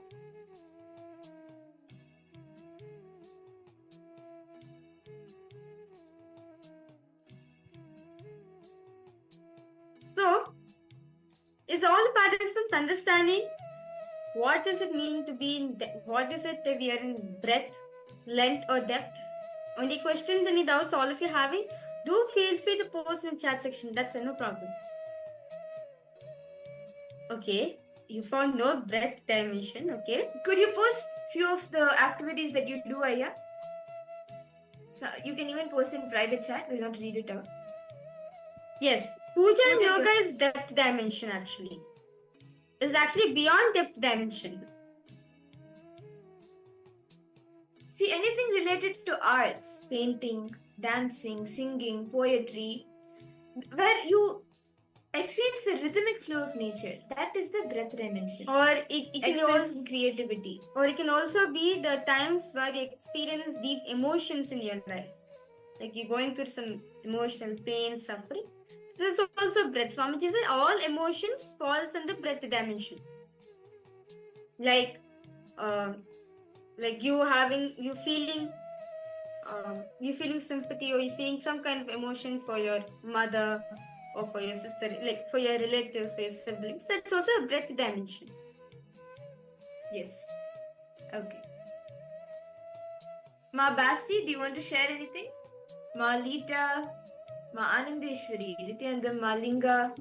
So, is all the participants understanding what does it mean to be in what is it if we are in breadth, length, or depth? Any questions, any doubts, all of you having? Do feel free to post in chat section. That's no problem. Okay, you found no breadth dimension. Okay,
could you post few of the activities that you do, Aya? So you can even post in private chat. We'll not read it out.
Yes, Puja and Yoga is depth dimension actually. It's actually beyond depth dimension.
See, anything related to arts, painting, dancing, singing, poetry, where you experience the rhythmic flow of nature, that is the breadth dimension.
Or it can also
creativity.
Or it can also be the times where you experience deep emotions in your life. Like you're going through some emotional pain, suffering. This is also breadth. Swamiji said all emotions falls in the breadth dimension. Like you feeling sympathy, or you feeling some kind of emotion for your mother or for your sister, like for your relatives, for your siblings. That's also a breadth dimension.
Yes. Okay. Ma Basti, do you want to share anything? Ma Lita, Ma Anandeshwari, Nithyananda, Ma Linga.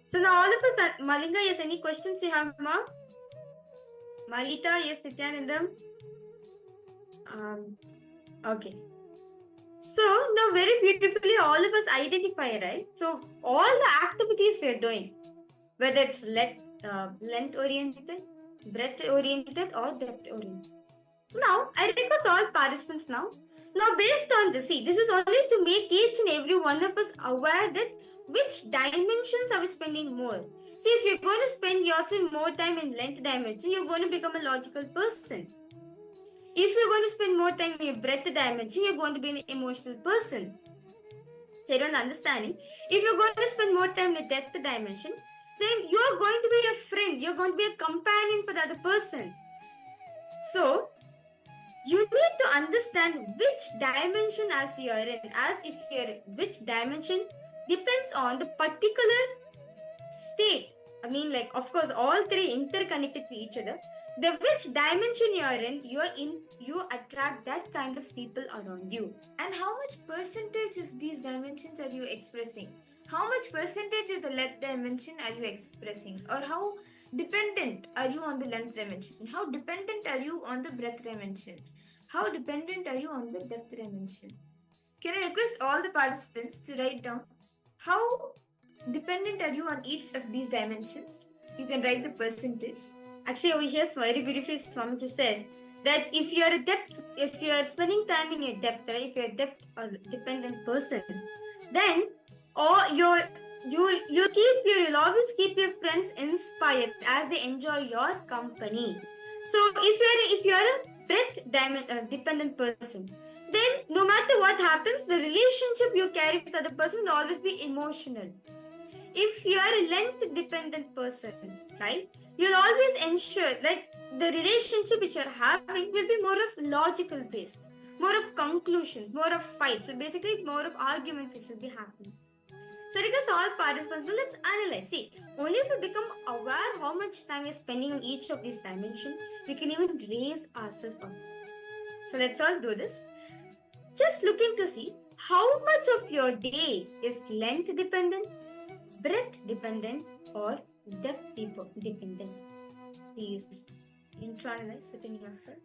So now all of us, Malinga, yes, any questions you have, Ma? Malita, yes, Nithyanandam. Okay. So now very beautifully all of us identify, right? So all the activities we are doing, whether it's length oriented, breadth oriented, or depth oriented. Now I request all participants now. Now based on this, see, this is only to make each and every one of us aware that which dimensions are we spending more. See, if you're going to spend yourself more time in length dimension, you're going to become a logical person. If you're going to spend more time in your breadth dimension, you're going to be an emotional person. So you don't understanding. If you're going to spend more time in the depth dimension, then you're going to be a friend. You're going to be a companion for the other person. So you need to understand which dimension as you are in. As if you're which dimension depends on the particular state. I mean, like, of course, all three interconnected to each other. The which dimension you are in, you attract that kind of people around you.
And how much percentage of these dimensions are you expressing? How much percentage of the length dimension are you expressing? Or how dependent are you on the length dimension? How dependent are you on the breadth dimension? How dependent are you on the depth dimension? Can I request all the participants to write down how dependent are you on each of these dimensions? You can write the percentage.
Actually, over here, very beautifully, Swamiji said that if you are spending time in your depth, right? If you're a depth or dependent person, then you'll always keep your friends inspired as they enjoy your company. So if you're a breadth dependent person, then no matter what happens, the relationship you carry with the other person will always be emotional. If you are a length dependent person, right, you'll always ensure that the relationship which you're having will be more of logical based, more of conclusion, more of fights. So basically, more of arguments which will be happening. So because all participants, let's analyze. See, only if we become aware how much time we're spending on each of these dimensions, we can even raise ourselves up. So let's all do this. Just looking to see how much of your day is length dependent, breadth dependent, or depth dependent. Please internalize it in yourself.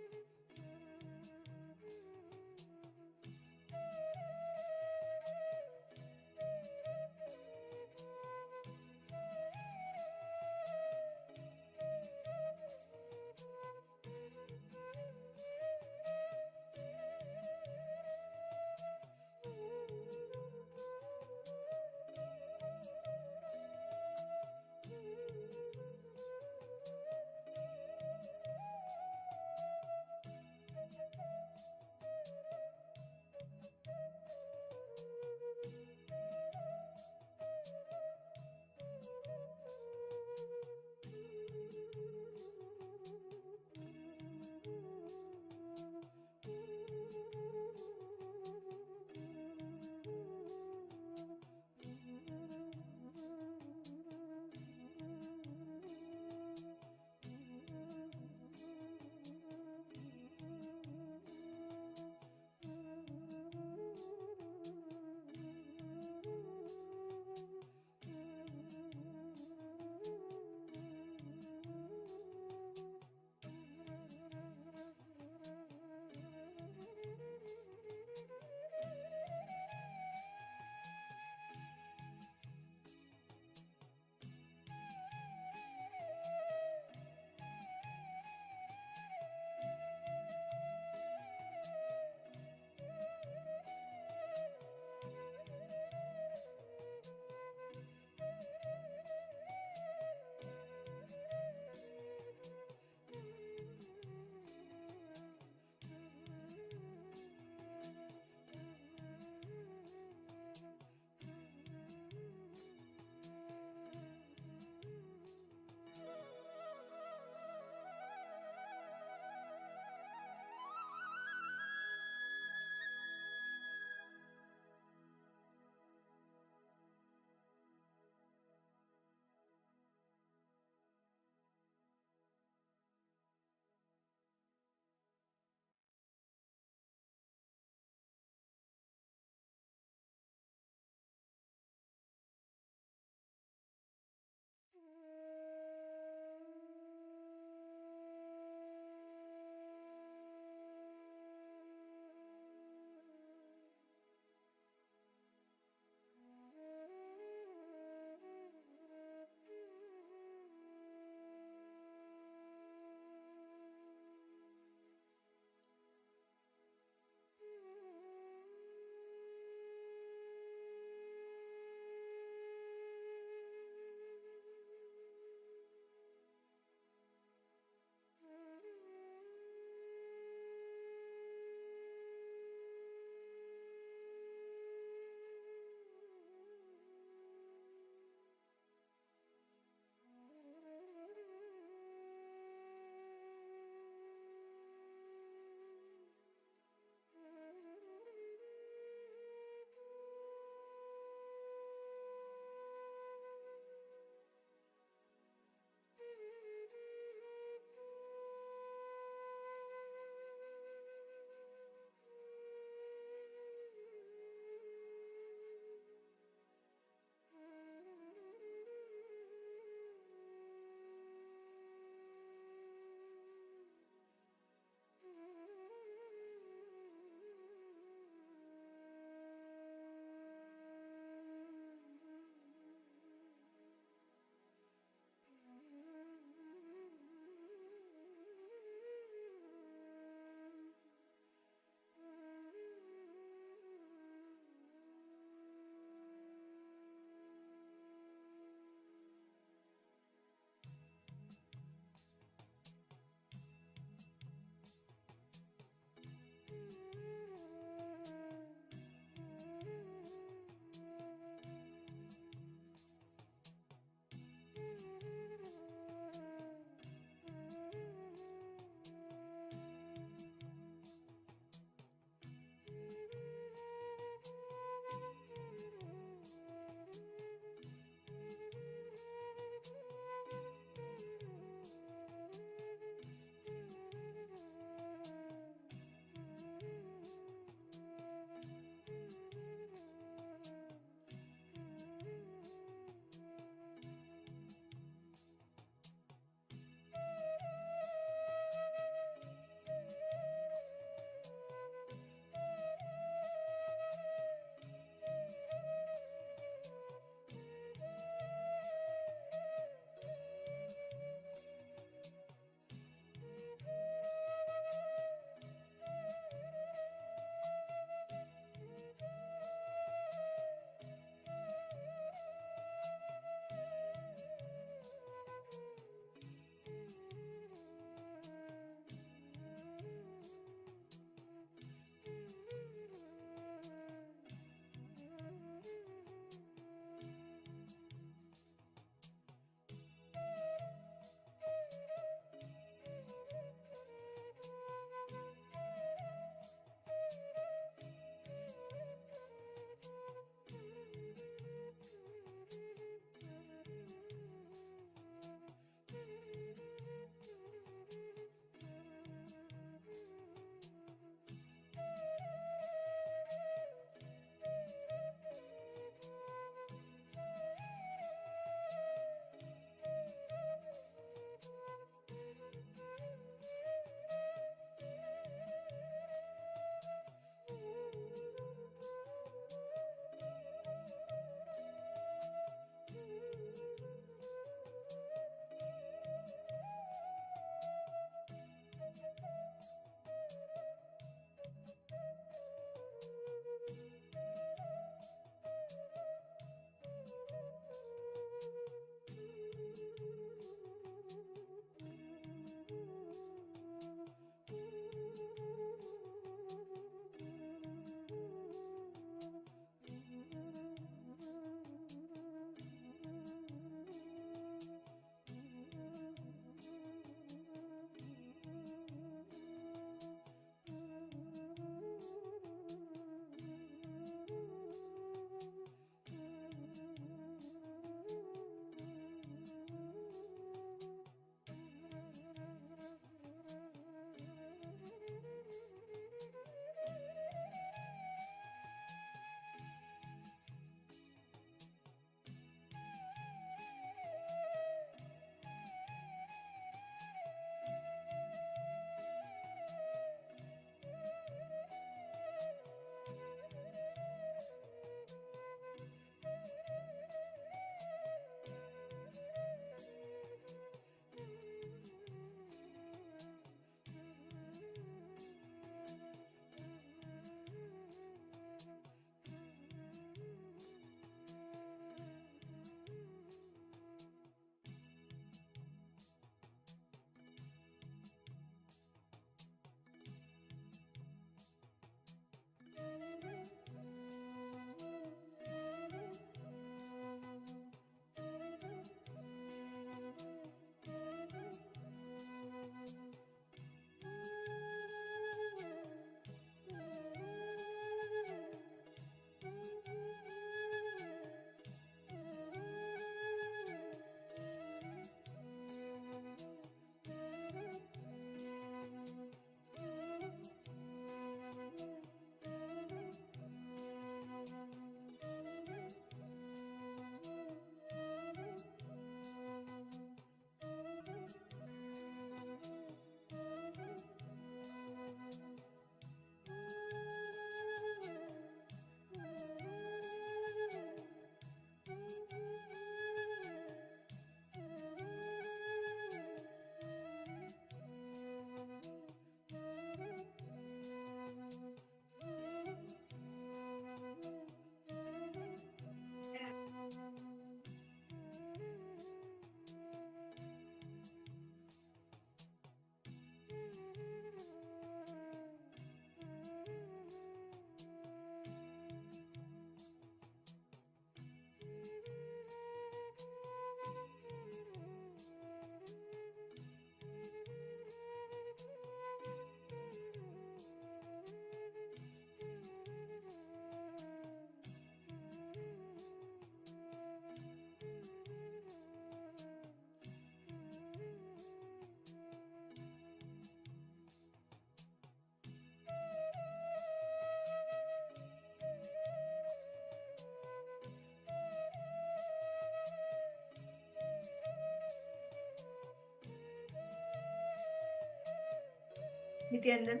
Nithyananda,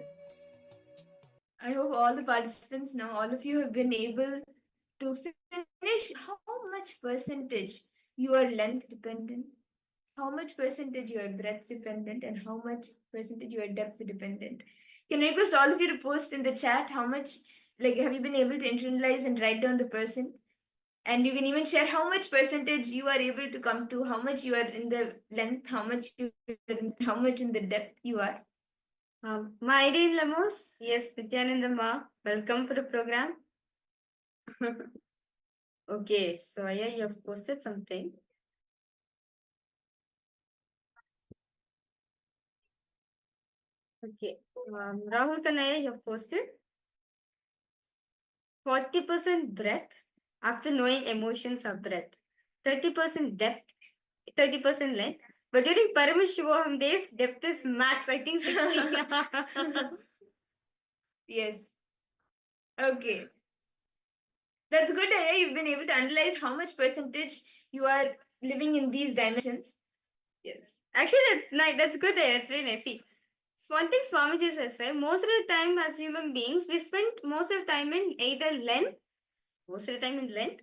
I hope all the participants now, all of you have been able to finish how much percentage you are length dependent, how much percentage you are breadth dependent, and how much percentage you are depth dependent. Can I request all of you to post in the chat how much, like, have you been able to internalize and write down the person? And you can even share how much percentage you are able to come to, how much you are in the length, how much in the depth you are.
Irene Lemos, yes, Nithyananda Ma, welcome for the program. Okay, so yeah, you have posted something. Okay, Rahul Kanaya, you have posted 40% breadth after knowing emotions are breadth, 30% depth, 30% length. But during Paramashivoham days, depth is max, I think 60.
Yes. Okay. That's good. You've been able to analyze how much percentage you are living in these dimensions.
Yes. Actually, that's nice. That's good. That's really nice. See, so one thing Swamiji says, right? Most of the time, as human beings, we spend most of the time in either length, most of the time in length,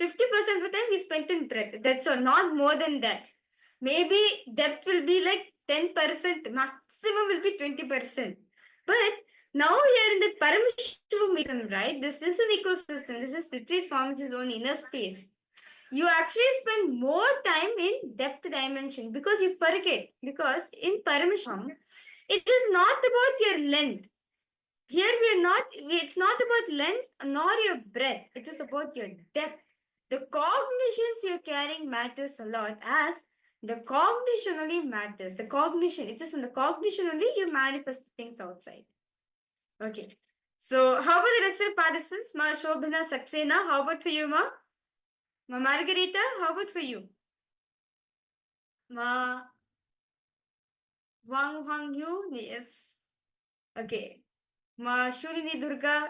50% of the time we spend in breadth. That's all, not more than that. Maybe depth will be like 10%, maximum will be 20%. But now we are in the Paramashivoham, right? This is an ecosystem. This is literally Swamiji's own inner space. You actually spend more time in depth dimension because you forget. Because in Paramashivoham, it is not about your length. Here we are not, it's not about length nor your breadth. It is about your depth. The cognitions you're carrying matters a lot, as the cognition only matters. The cognition, it is in the cognition only you manifest things outside. Okay. So how about the rest of the participants? Ma Shobhana Saxena, how about for you, Ma? Ma Margarita, how about for you? Ma Wang Hang Yu, yes. Okay. Ma Shulini Durga.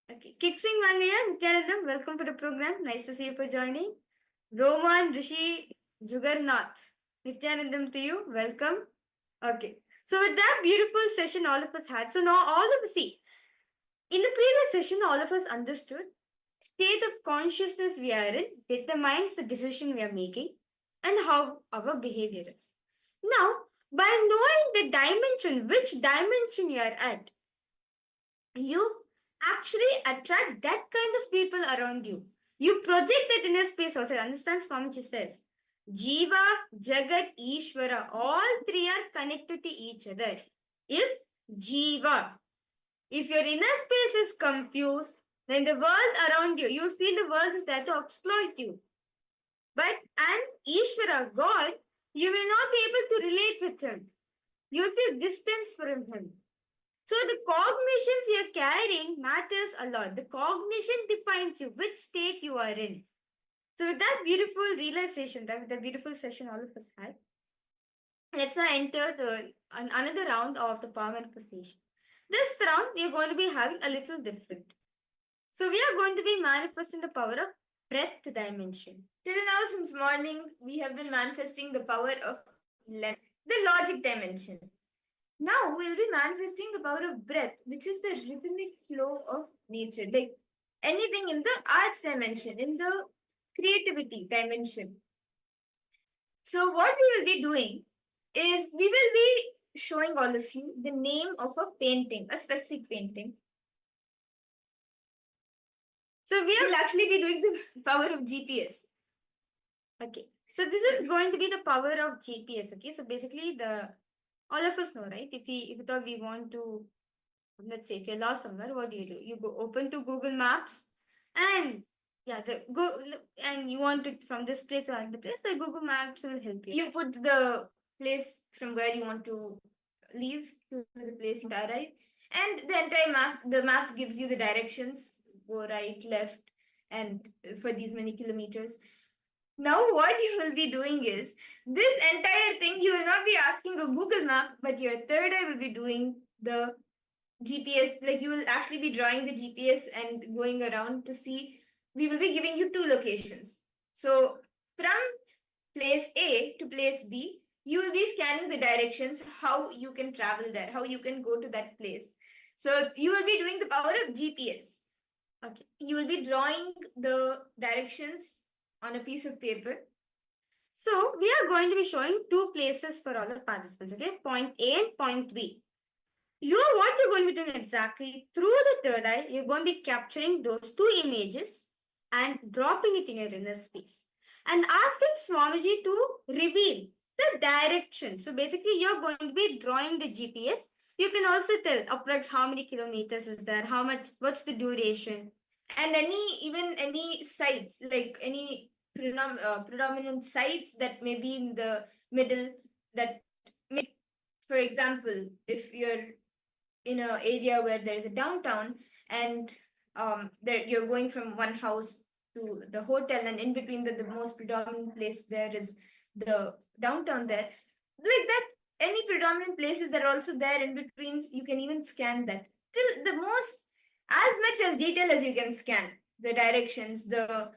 Okay. Kiksing Mangaya, Nithyanandam, welcome to the program. Nice to see you for joining. Roman Rishi Jugarnath. Nithyanandam to you. Welcome. Okay. So with that beautiful session all of us had. So now all of us see. In the previous session, all of us understood state of consciousness we are in determines the decision we are making and how our behavior is. Now, by knowing the dimension, which dimension you are at, you actually attract that kind of people around you. You project that inner space also. Understand Swamiji says, Jiva, Jagat, Ishvara, all three are connected to each other. If Jiva, if your inner space is confused, then the world around you, you'll feel the world is there to exploit you. But an Ishvara, God, you will not be able to relate with him. You'll feel distance from him. So the cognitions you're carrying matters a lot. The cognition defines you, which state you are in. So with that beautiful realization, right, with that beautiful session all of us had, let's now enter another round of the power manifestation. This round, we are going to be having a little different. So we are going to be manifesting the power of breadth dimension.
Till now, since morning, we have been manifesting the power of length, the logic dimension. Now we'll be manifesting the power of breath, which is the rhythmic flow of nature, like anything in the arts dimension, in the creativity dimension. So what we will be doing is we will be showing all of you the name of a painting, a specific painting. So we will actually be doing the power of GPS.
Okay. So this is going to be the power of GPS. Okay. So basically all of us know, right? If we thought we want to, let's say if you're lost somewhere, what do? You go open to Google Maps and and you want to from this place or the place, the Google Maps will help you.
You put the place from where you want to leave to the place you arrive, and the entire map gives you the directions, go right, left, and for these many kilometers. Now what you will be doing is this entire thing, you will not be asking a Google map, but your third eye will be doing the GPS. Like you will actually be drawing the GPS and going around to see. We will be giving you two locations. So from place A to place B,
you will be scanning the directions, how you can travel there, how you can go to that place. So you will be doing the power of GPS. Okay. You will be drawing the directions on a piece of paper. So we are going to be showing two places for all the participants, okay? Point A and point B. What you're going to be doing exactly through the third eye, you're going to be capturing those two images and dropping it in your inner space and asking Swamiji to reveal the direction. So basically, you're going to be drawing the GPS. You can also tell approx how many kilometers is there, how much, what's the duration, and any sites, like any predominant sites that may be in the middle, that may, for example, if you're in an area where there is a downtown, and there you're going from one house to the hotel, and in between the most predominant place there is the downtown there, like that, any predominant places that are also there in between, you can even scan that till the most, as much as detail as you can scan the directions, the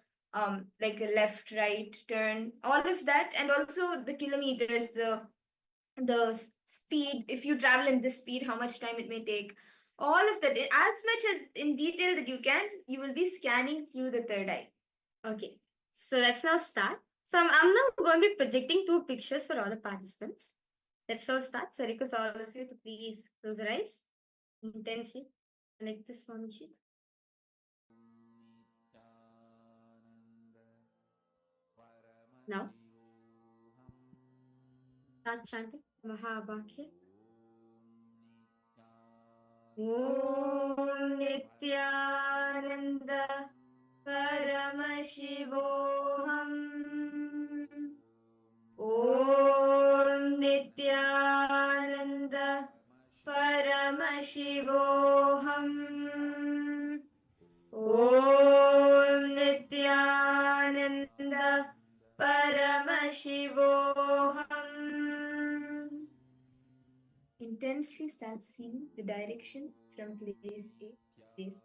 like a left, right, turn, all of that, and also the kilometers, the speed, if you travel in this speed, how much time it may take, all of that, as much as in detail that you can, you will be scanning through the third eye. Okay, so let's now start. So I'm now going to be projecting two pictures for all the participants. Let's now start. So request all of you to please close your eyes intensely. Connect this one sheet. Now start chanting Mahabhakya. Om Nithyananda Paramashivoham. Om Nithyananda Paramashivoham. Om Nithyananda Paramashivoham. Intensely start seeing the direction from place A to place B.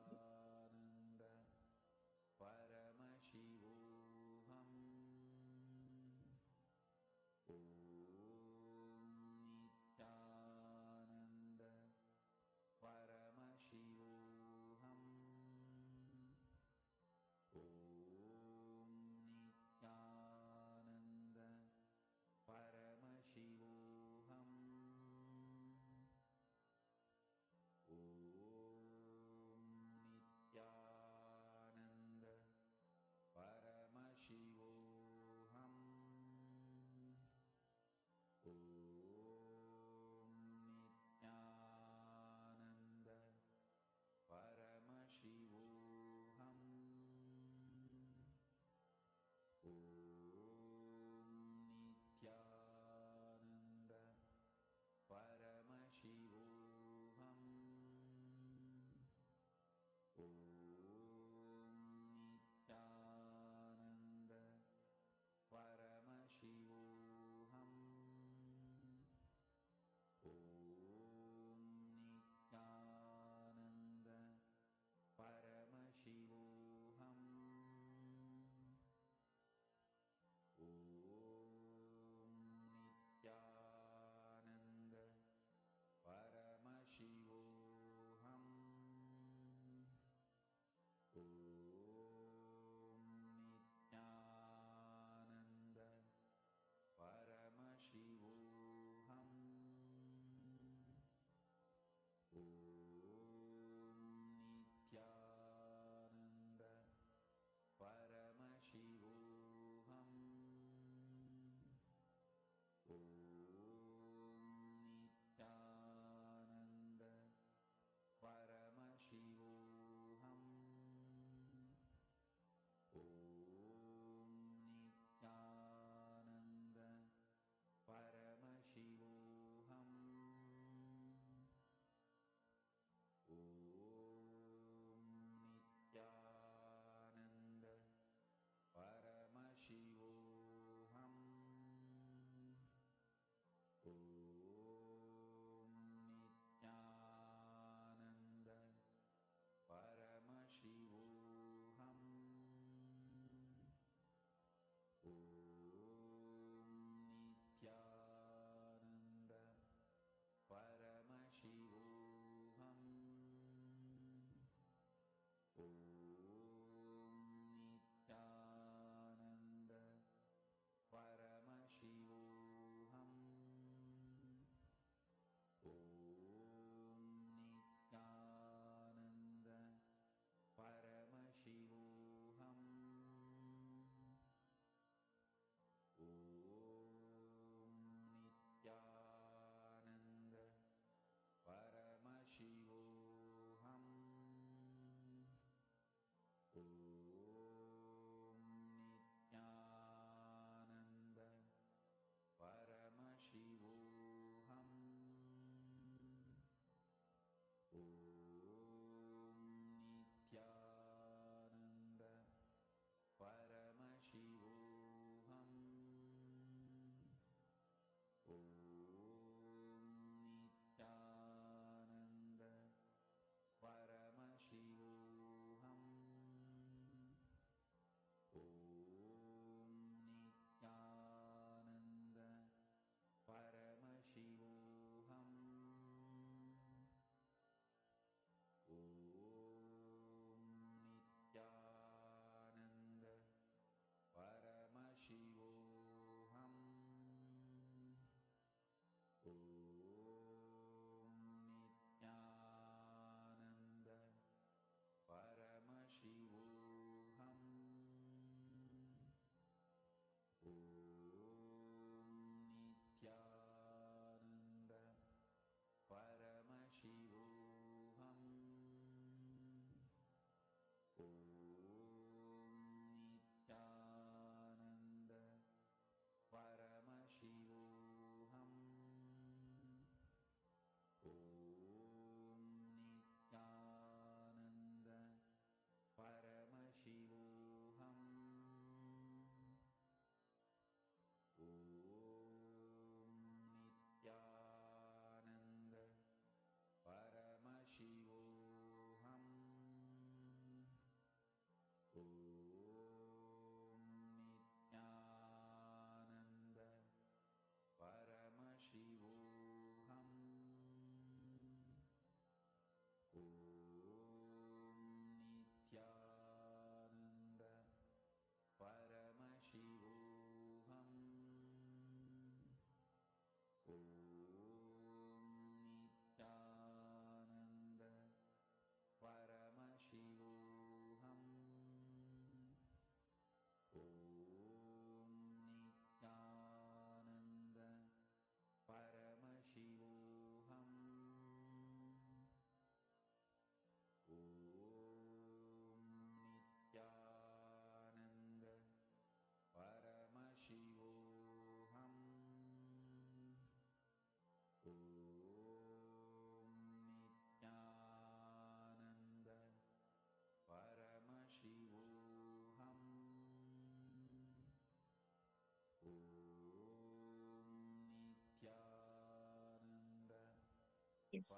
Yes.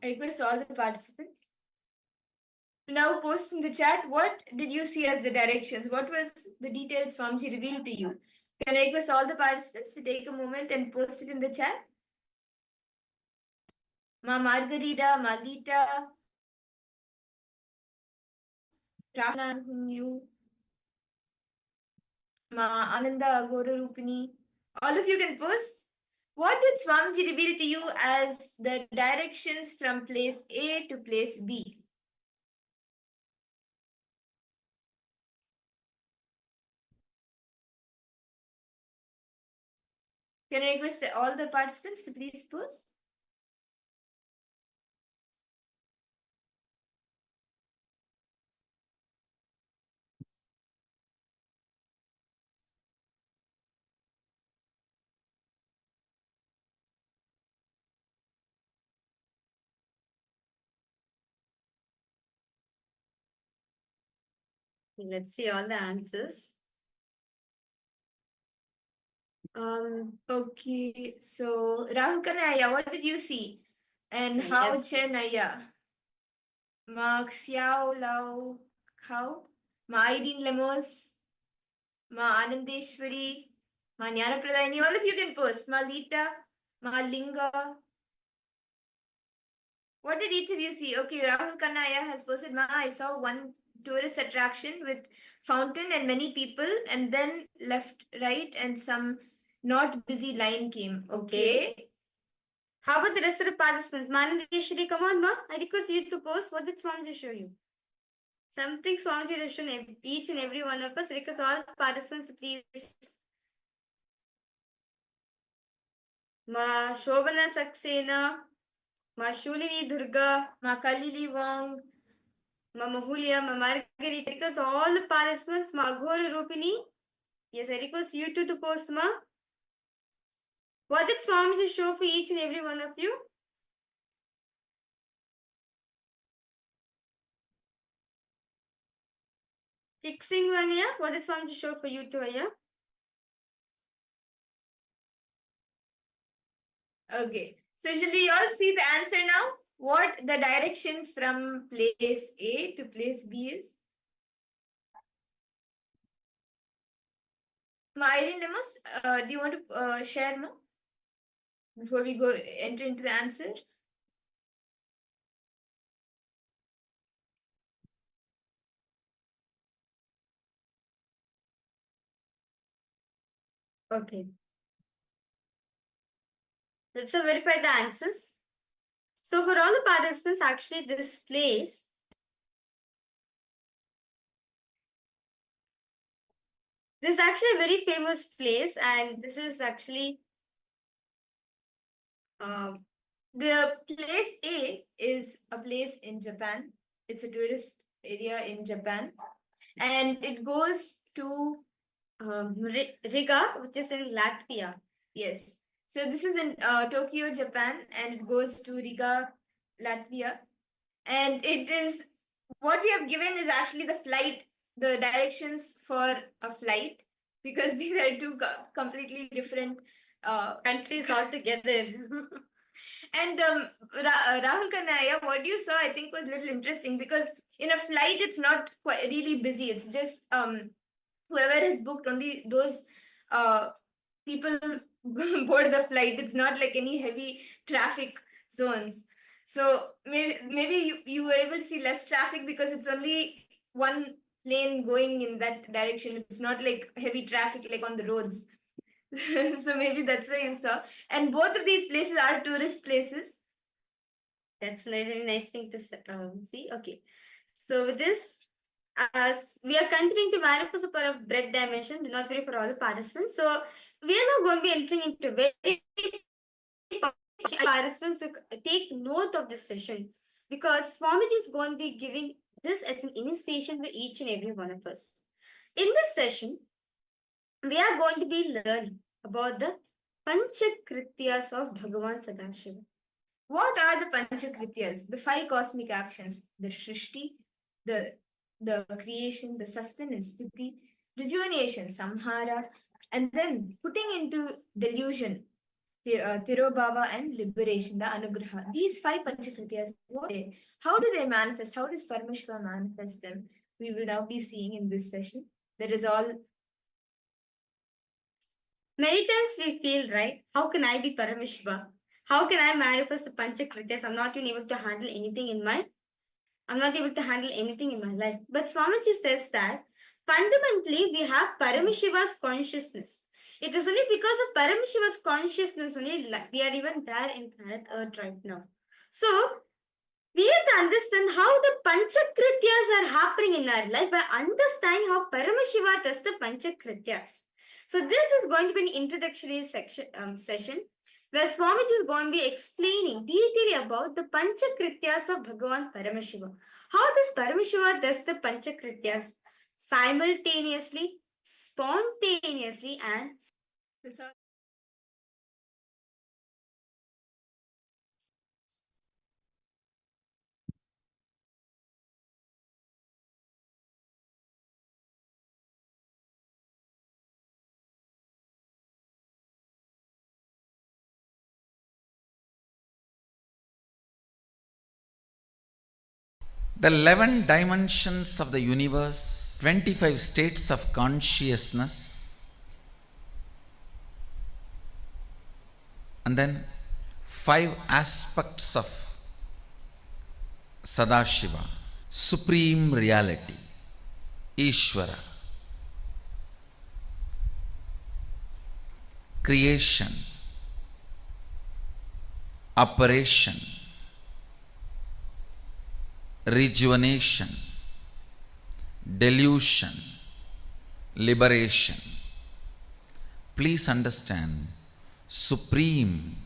I request all the participants to now post in the chat what did you see as the directions? What was the details Swamiji revealed to you? Can I request all the participants to take a moment and post it in the chat? Ma Margarita, Malita, Rahana, whom you, Ma Ananda Agora Rupini. All of you can post. What did Swamiji reveal to you as the directions from place A to place B? Can I request all the participants to please post? Let's see all the answers. Okay, so Rahul Kanaya, what did you see? And how Chenaya? Ma Xiao Lao how? Ma Aidin Lemos, Ma Anandeshwari, Ma Jnanapradayini, all of you can post. Ma Lita, Ma Linga. What did each of you see? Okay, Rahul Kanaya has posted, Ma, I saw one tourist attraction with fountain and many people, and then left, right, and some not busy line came. Okay. How about the rest of the participants? Manandeshwari, come on, Ma. I request you to post. What did Swamiji show you? Something Swamiji has shown each and every one of us. Request all participants to please. Ma Shobana Saxena, Ma Shulini Durga, Ma Kalili Wong, Ma Mahulia, Ma Margarita. Request all the participants. Ma Ghora Rupini. Yes, I request you two to post, Ma. What did Swamiji show for each and every one of you? Fixing one, yeah? What did Swamiji show for you two, yeah? Okay. So should we all see the answer now? What the direction from place A to place B is? Ma Irene Lemos, do you want to share more before we go enter into the answer? Okay. Let's verify the answers. So for all the participants, actually this place this is actually a very famous place, and this is actually the place A is a place in Japan. It's a tourist area in Japan, and it goes to Riga, which is in Latvia. Yes. So this is in Tokyo, Japan, and it goes to Riga, Latvia. And it is what we have given is actually the flight, the directions for a flight, because these are two completely different countries altogether. And Rahul Kanaya, what you saw, I think, was a little interesting because in a flight, it's not quite really busy. It's just whoever has booked only those people board the flight. It's not like any heavy traffic zones. So maybe you were able to see less traffic because it's only one lane going in that direction. It's not like heavy traffic like on the roads. So maybe that's why you saw. And both of these places are tourist places. That's a very nice thing to see. Okay. So with this, as we are continuing to manifest the power of bread dimension, do not worry for all the participants. So we are now going to be entering into very participants to take note of this session because Swamiji is going to be giving this as an initiation for each and every one of us. In this session, we are going to be learning about the Panchakrityas of Bhagavan Sadashiva. What are the Panchakrityas? The 5 cosmic actions, the Shrishti, the creation, the sustenance, Sthiti, rejuvenation, Samhara, and then putting into delusion,
Tirobhava and liberation, the Anugraha. These 5 Panchakrityas, how do they manifest? How does Paramashiva manifest them? We will now be seeing in this session. That is all.
Many times we feel, right, how can I be Paramashiva? How can I manifest the Panchakrityas? I'm not even able to handle anything in my life. But Swamiji says that fundamentally we have Paramashiva's consciousness. It is only because of Paramashiva's consciousness only we are even there in planet Earth right now. So we have to understand how the Panchakrityas are happening in our life by understanding how Paramashiva does the Panchakrityas. So this is going to be an introductory session where Swamiji is going to be explaining detailing about the Panchakrityas of Bhagavan Paramashiva. How does Paramashiva does the Panchakrityas simultaneously, spontaneously, and
The 11 dimensions of the universe, 25 states of consciousness, and then 5 aspects of Sadashiva, supreme reality, Ishvara, creation, operation, rejuvenation, delusion, liberation. Please understand, supreme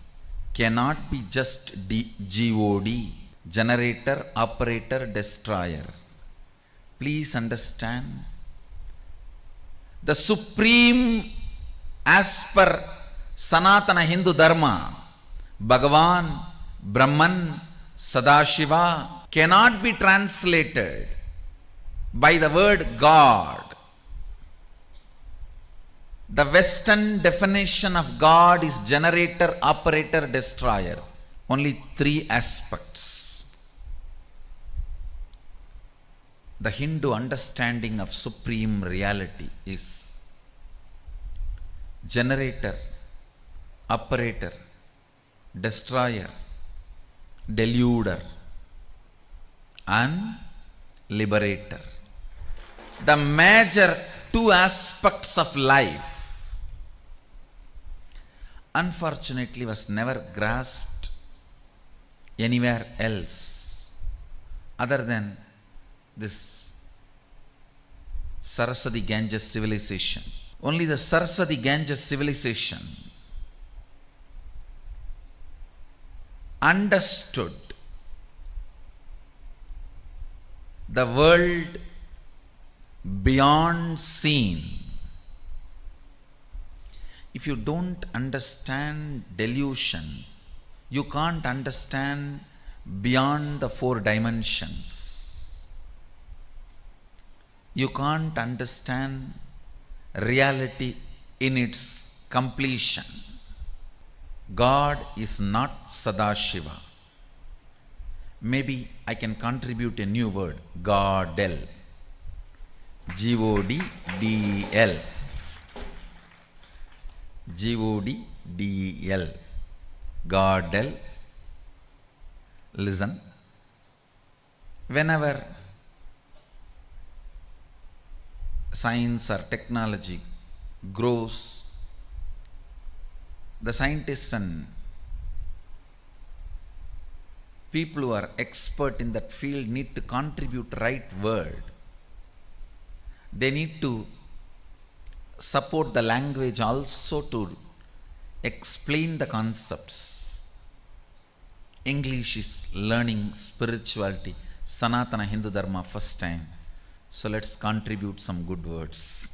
cannot be just God, generator, operator, destroyer. Please understand, the supreme as per Sanatana Hindu Dharma, Bhagavan, Brahman, Sadashiva, cannot be translated by the word God. The Western definition of God is generator, operator, destroyer. Only 3 aspects. The Hindu understanding of supreme reality is generator, operator, destroyer, deluder, and liberator. The major 2 aspects of life unfortunately was never grasped anywhere else other than this Saraswati Ganges civilization. Only the Saraswati Ganges civilization understood the world beyond seen. If you don't understand delusion, you can't understand beyond the 4 dimensions. You can't understand reality in its completion. God is not Sadashiva. Maybe I can contribute a new word, Godel. G-O-D-D-E-L. G-O-D-D-E-L. Godel. Listen. Whenever science or technology grows, the scientists and people who are expert in that field need to contribute right word. They need to support the language also to explain the concepts. English is learning spirituality, Sanatana Hindu Dharma first time. So let's contribute some good words.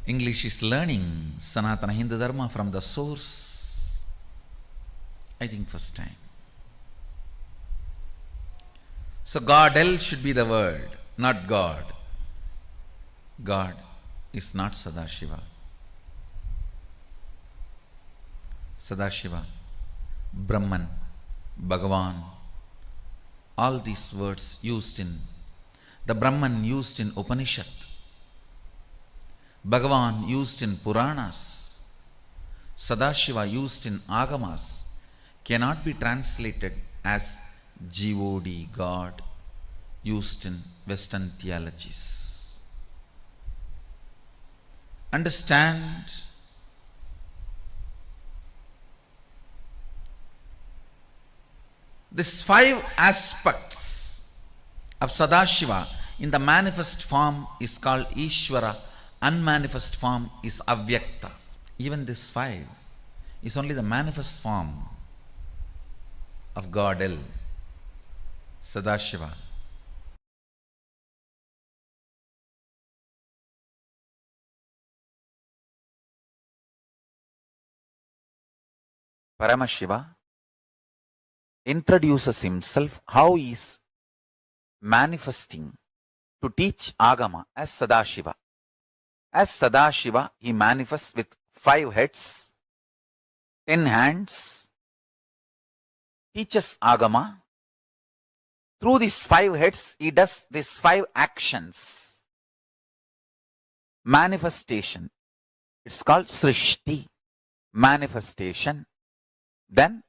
English is learning Sanatana Hindu Dharma from the source, I think first time. So Godel should be the word, not God. God is not Sadashiva. Sadashiva, Brahman, Bhagavan, all these words used in the Brahman used in Upanishad, Bhagavan used in Puranas, Sadashiva used in Agamas cannot be translated as God, God, used in Western theologies. Understand these 5 aspects of Sadashiva in the manifest form is called Ishvara, unmanifest form is Avyakta. Even this 5 is only the manifest form of God El, Sadashiva. Paramashiva introduces himself how he is manifesting to teach Agama as Sadashiva. As Sadashiva, he manifests with 5 heads, 10 hands, teaches Agama. Through these 5 heads, he does these 5 actions. Manifestation, it's called Srishti, manifestation. Then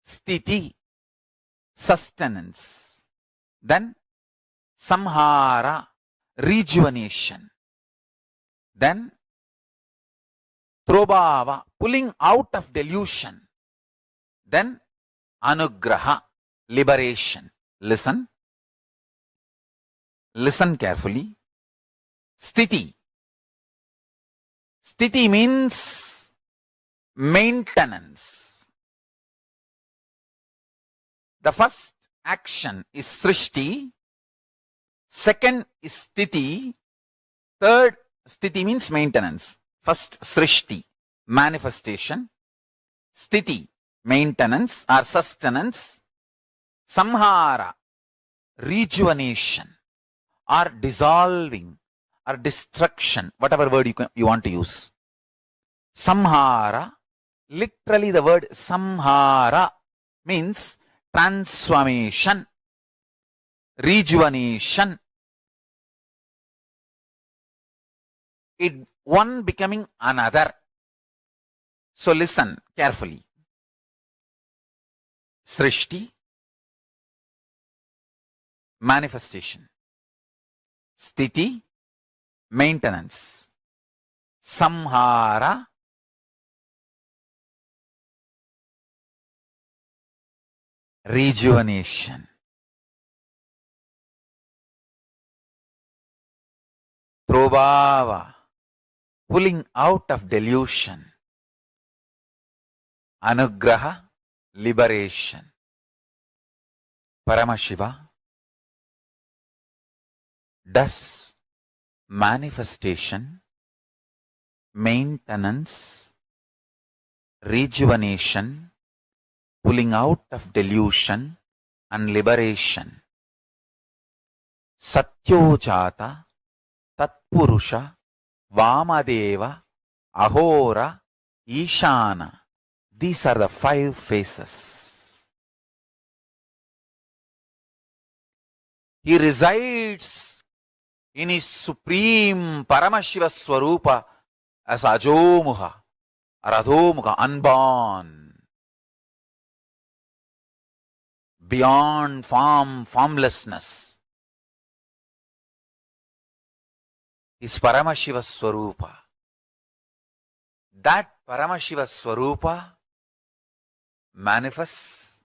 Sthiti, sustenance. Then Samhara, rejuvenation. Then Prabhava, pulling out of delusion. Then Anugraha, liberation. Listen. Listen carefully. Sthiti. Sthiti means maintenance. The first action is Srishti. Second is Sthiti. Third, Sthiti means maintenance. First, Srishti, manifestation. Sthiti, maintenance or sustenance. Samhara, rejuvenation or dissolving or destruction, whatever word you want to use. Samhara, literally the word Samhara means transformation, rejuvenation. It one becoming another. So listen carefully. Srishti, manifestation. Sthiti, maintenance. Samhara, rejuvenation. Prabhava, pulling out of delusion. Anugraha, liberation. Paramashiva does manifestation, maintenance, rejuvenation, pulling out of delusion and liberation. Satyojata, Tatpurusha, Vamadeva, Ahora, Ishana. These are the 5 phases. He resides in his supreme Paramashiva Swarupa as Ajomuha or Adhomuha, unborn, beyond form, formlessness. Is Paramashiva Swarupa. That Paramashiva Swarupa manifests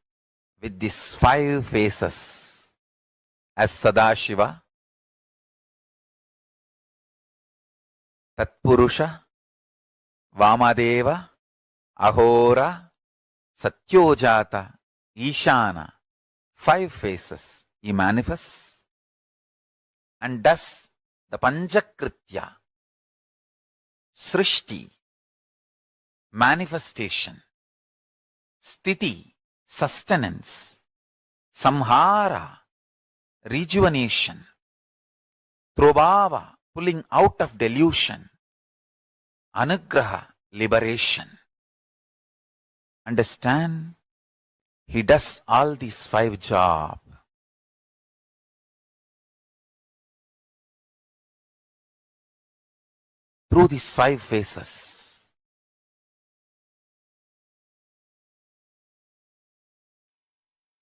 with these 5 phases as Sadashiva, Tatpurusha, Vamadeva, Ahora, Satyojata, Ishana. 5 phases he manifests and does the Panchakritya, Srishti, manifestation, Sthiti, sustenance, Samhara, rejuvenation, Trobhava, pulling out of delusion. Anugraha, liberation. Understand? He does all these 5 jobs. Through these 5 phases.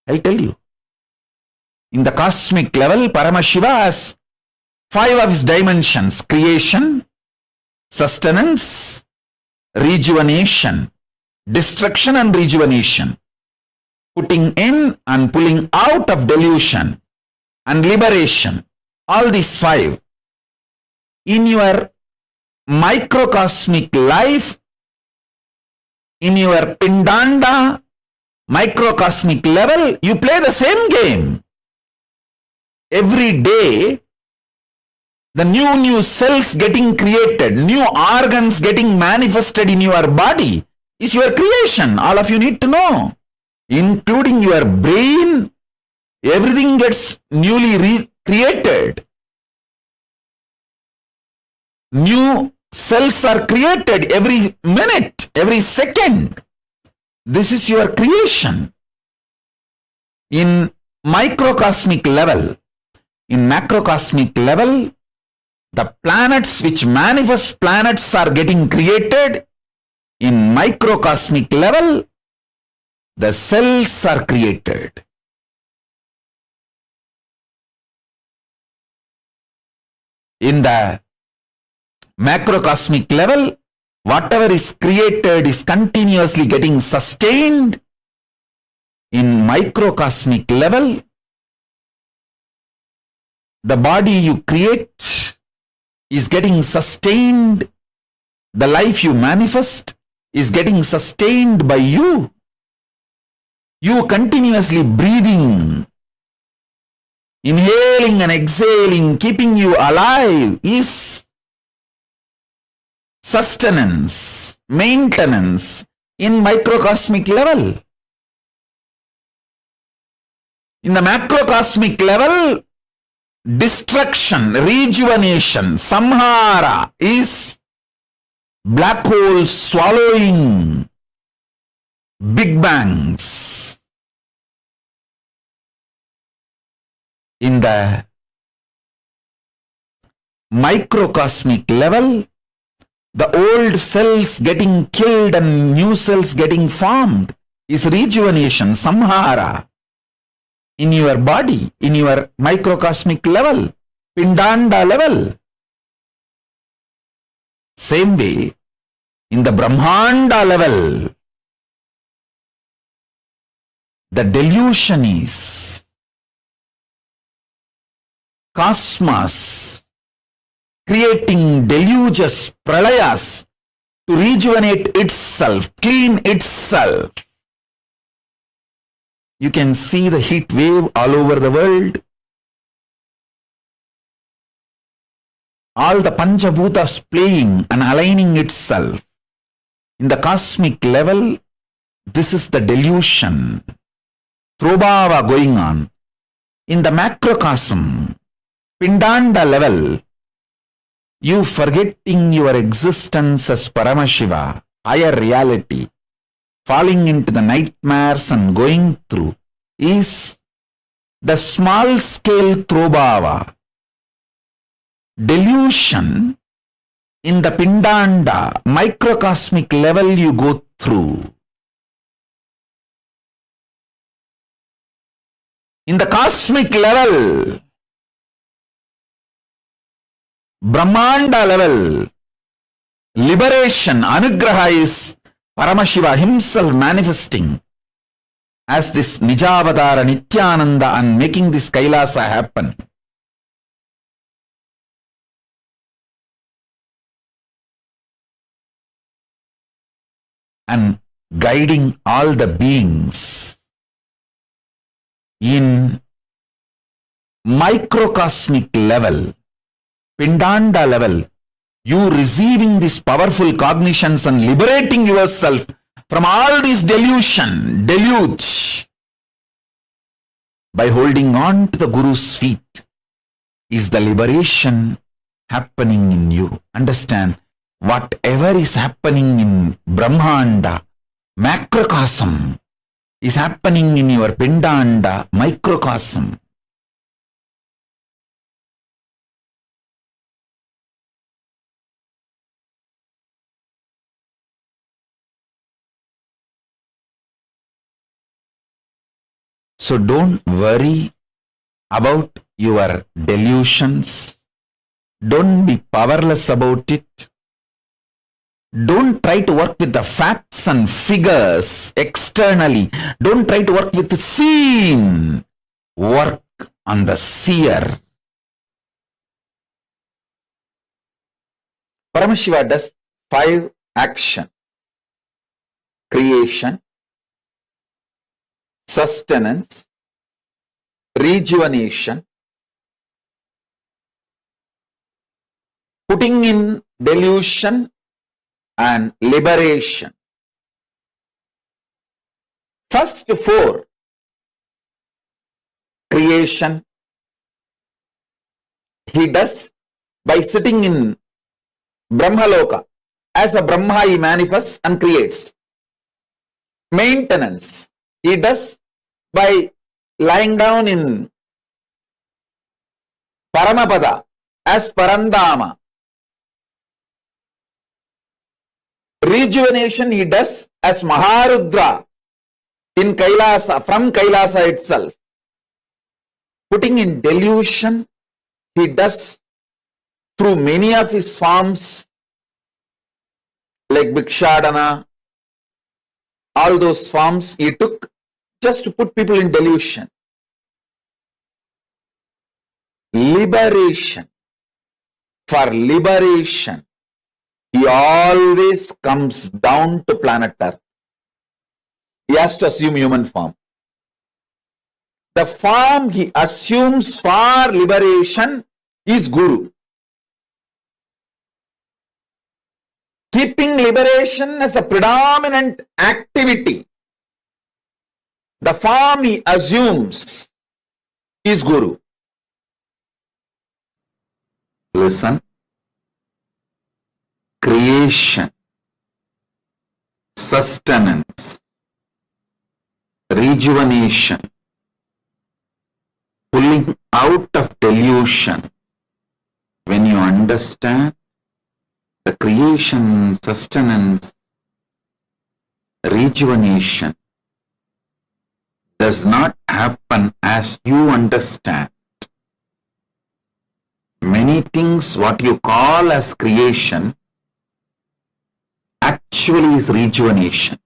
I'll tell you. In the cosmic level, Paramashiva has 5 of his dimensions: creation, sustenance, rejuvenation, destruction and rejuvenation, putting in and pulling out of delusion, and liberation. All these 5. In your microcosmic life, in your Pindanda microcosmic level, you play the same game. Every day, the new cells getting created, new organs getting manifested in your body is your creation. All of you need to know, including your brain. Everything gets newly created. New cells are created every minute, every second. This is your creation. In microcosmic level, in macrocosmic level, the planets which manifest planets are getting created. In microcosmic level, the cells are created. In the macrocosmic level, whatever is created is continuously getting sustained. In microcosmic level, the body you create is getting sustained. The life you manifest is getting sustained by you. You continuously breathing, inhaling and exhaling, keeping you alive is sustenance, maintenance in microcosmic level. In the macrocosmic level, destruction, rejuvenation, samhara is black holes swallowing big bangs. In the microcosmic level, the old cells getting killed and new cells getting formed is rejuvenation, samhara. In your body, in your microcosmic level, Pindanda level. Same way, in the Brahmanda level, the delusion is cosmos creating deluges, pralayas to rejuvenate itself, clean itself. You can see the heat wave all over the world. All the Panchabhutas playing and aligning itself. In the cosmic level, this is the delusion. Trobhava going on. In the macrocosm, Pindanda level, you forgetting your existence as Paramashiva, higher reality, falling into the nightmares and going through, is the small scale Trobhava. Delusion in the Pindanda microcosmic level you go through. In the cosmic level, Brahmanda level, liberation, anugraha is Paramashiva himself manifesting as this Nijavadara Nithyananda and making this KAILASA happen. And guiding all the beings in microcosmic level, Pindanda level, you receiving these powerful cognitions and liberating yourself from all these deluge by holding on to the Guru's feet.
is the liberation happening in you. Understand, whatever is happening in Brahmanda, macrocosm, is happening in your Pindanda, microcosm. So don't worry about your delusions. Don't be powerless about it. Don't try to work with the facts and figures externally. Don't try to work with the seen. Work on the seer. Paramashiva does 5 action: creation, sustenance, rejuvenation, putting in delusion, and liberation. First 4, creation, he does by sitting in Brahmaloka. As a Brahma, he manifests and creates. Maintenance, he does by lying down in Paramapada as Parandama. Rejuvenation he does as Maharudra in Kailasa, from Kailasa itself. Putting in delusion he does through many of his forms like Bhikshadana. All those forms he took just to put people in delusion. Liberation. For liberation, he always comes down to planet Earth. He has to assume human form. The form he assumes for liberation is Guru. Keeping liberation as a predominant activity, the form he assumes is Guru. Listen. Creation, sustenance, rejuvenation, pulling out of delusion. When you understand the creation, sustenance, rejuvenation does not happen as you understand. Many things what you call as creation actually is rejuvenation.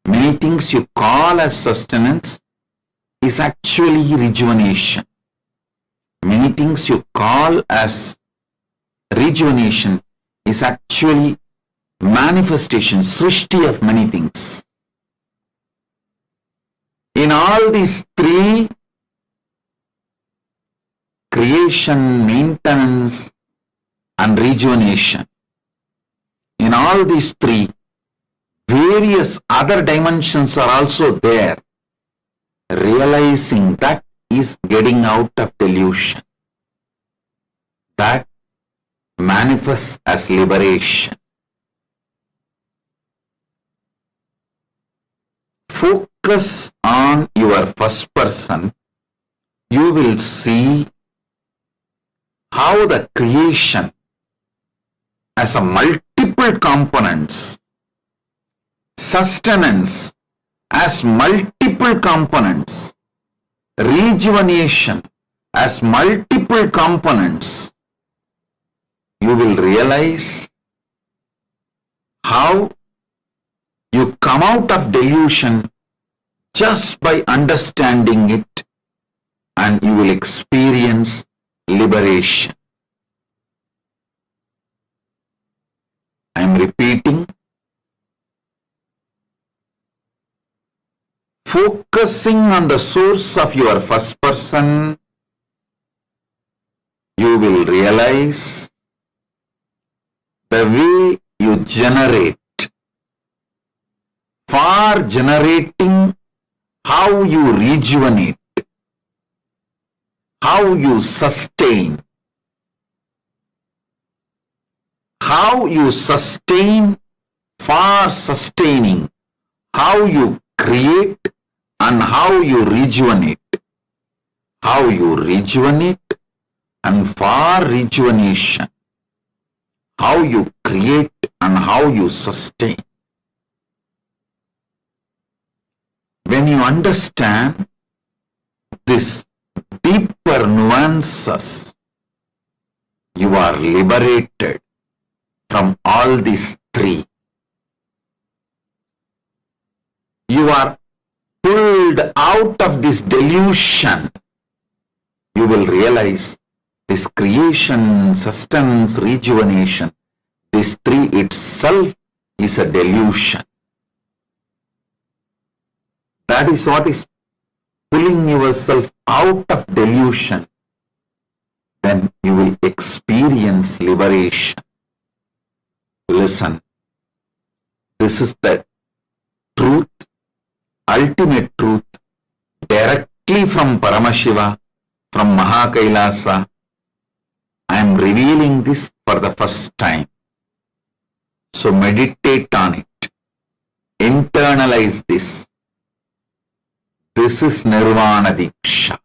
Many things you call as sustenance is actually rejuvenation. Many things you call as rejuvenation is actually manifestation, srishti of many things. In all these 3, creation, maintenance, and rejuvenation, in all these 3, various other dimensions are also there. Realizing that is getting out of delusion. That manifests as liberation. Focus on your first person. You will see how the creation as a multiple components, sustenance as multiple components, rejuvenation as multiple components, you will realize how you come out of delusion just by understanding it, and you will experience liberation. I am repeating. Focusing on the source of your first person, you will realize the way you generate. For generating, how you rejuvenate, how you sustain, for sustaining, how you create and how you rejuvenate, and for rejuvenation, how you create and how you sustain. When you understand this deeper nuances, you are liberated from all these three. You are pulled out of this delusion. You will realize this creation, sustenance, rejuvenation, this three itself is a delusion. That is what is pulling yourself out of delusion. Then you will experience liberation. Listen, this is the truth, ultimate truth, directly from Paramashiva, from KAILASA. I am revealing this for the first time. So meditate on it. Internalize this. This is Nirvana Diksha.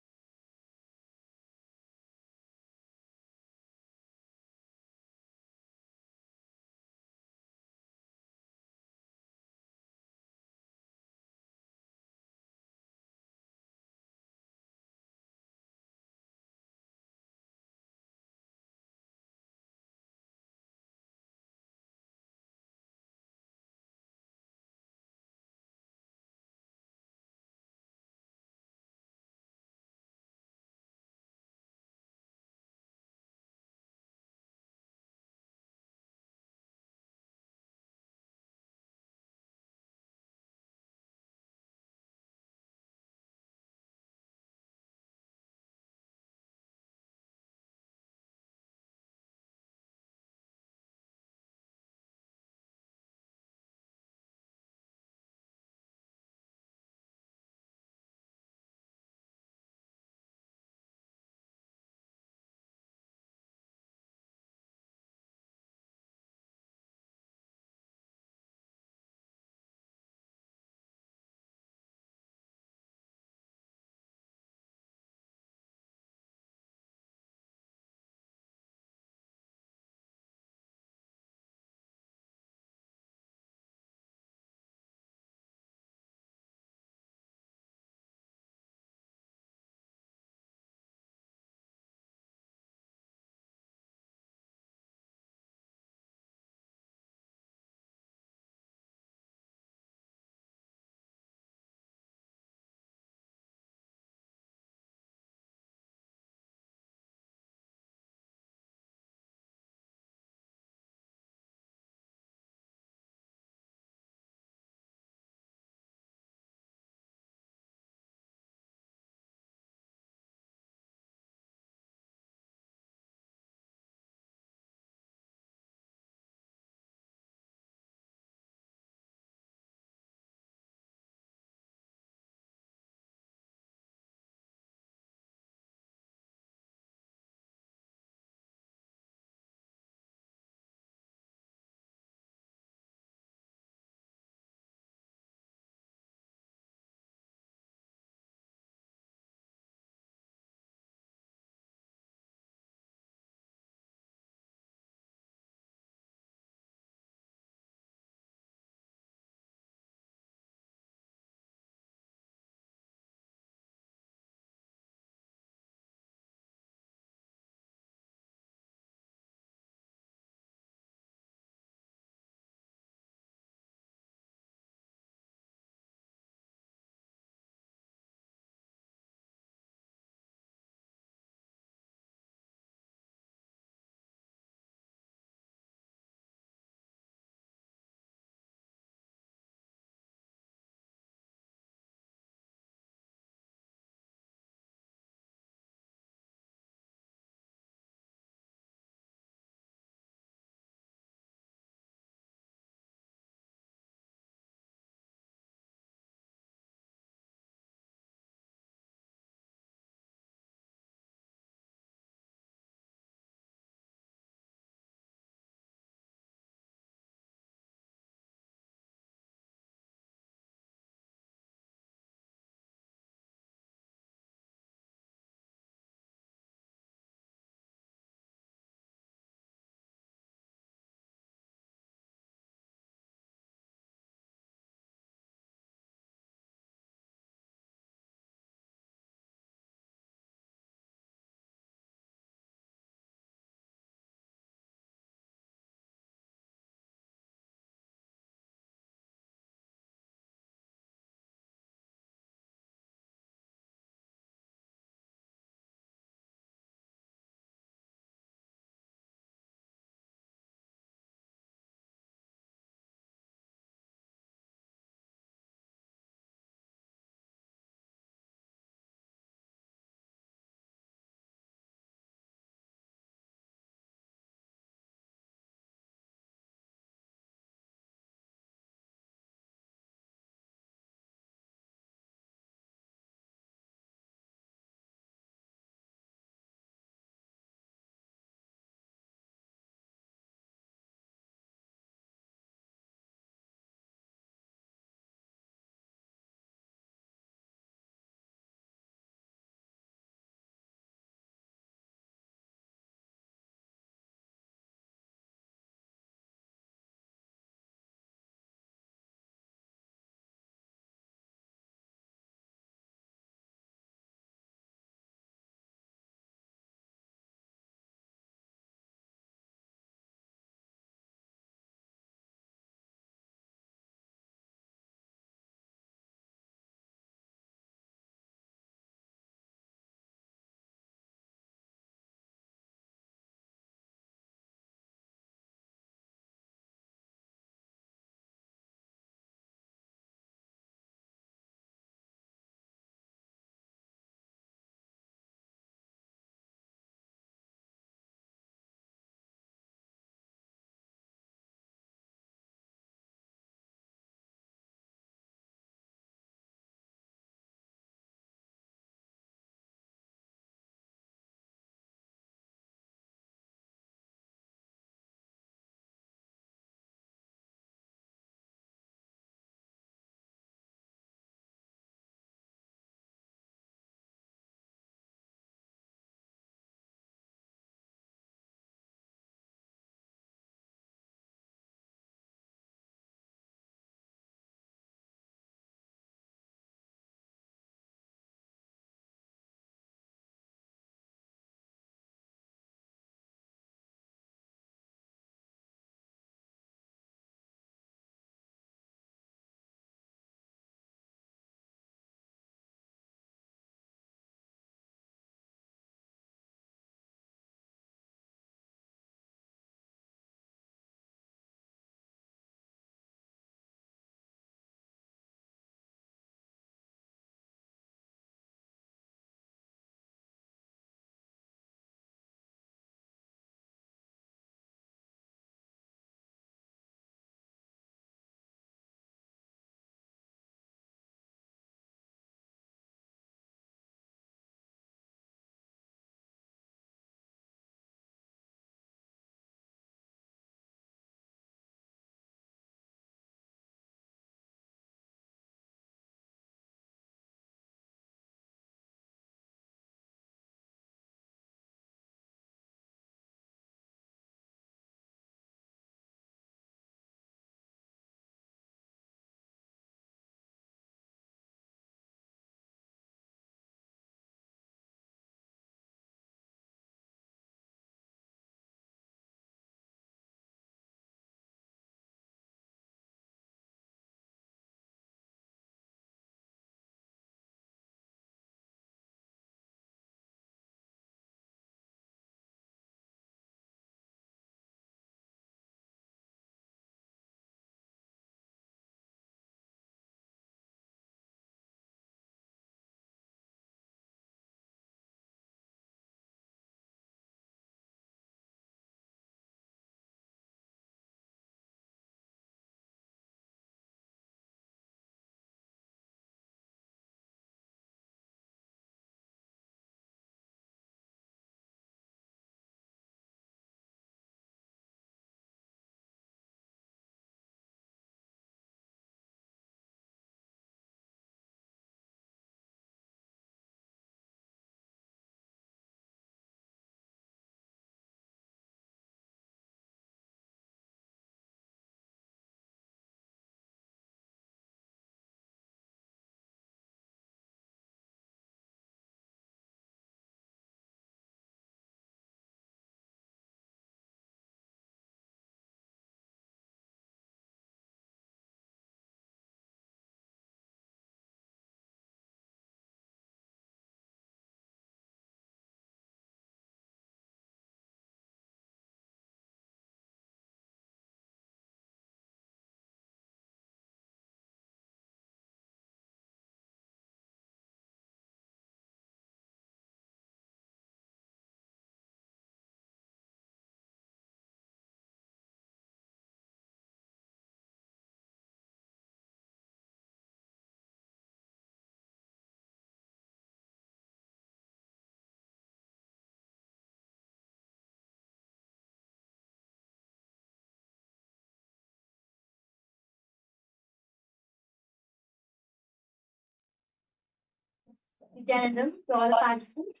Nithyanandam, to all participants,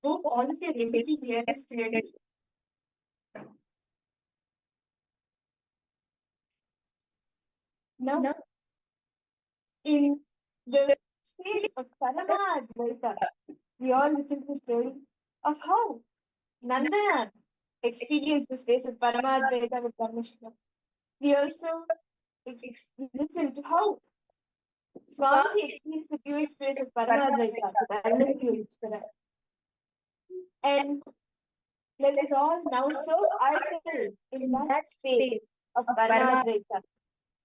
hope all of you are able to hear us clearly. Now, in the space of Paramadvaita, we all listen to the story of how Nandana experienced the space of Paramadvaita with Paramashiva. We also listen to how Swamiji experienced the pure space of Paramadvaita with Arunagiririshvara. And let us all now serve ourselves in that space of Paramadvaita,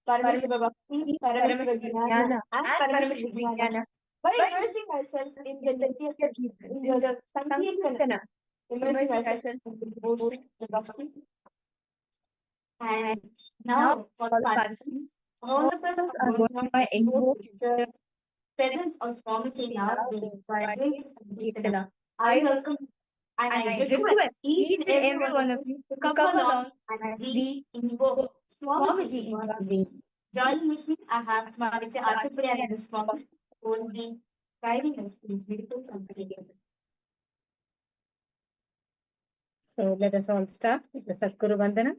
Paramashiva Bhakti, Paramashiva Jnana, and Paramashiva Vijnana by immersing ourselves in the Nitya in the Sankirtana, immersing ourselves in the devotion, the Bhakti. And now, for the participants, all of us are going to invoke the presence of Swamiji in our beings by doing Sankirtana. I welcome and I request each and every one of you to come along as we invoke Swamiji in our being. Joining with me, I have Madhya Arthapurya and Swami, who will be guiding us in this beautiful Sankirtana.
So let us all start with the Sadguru Vandana.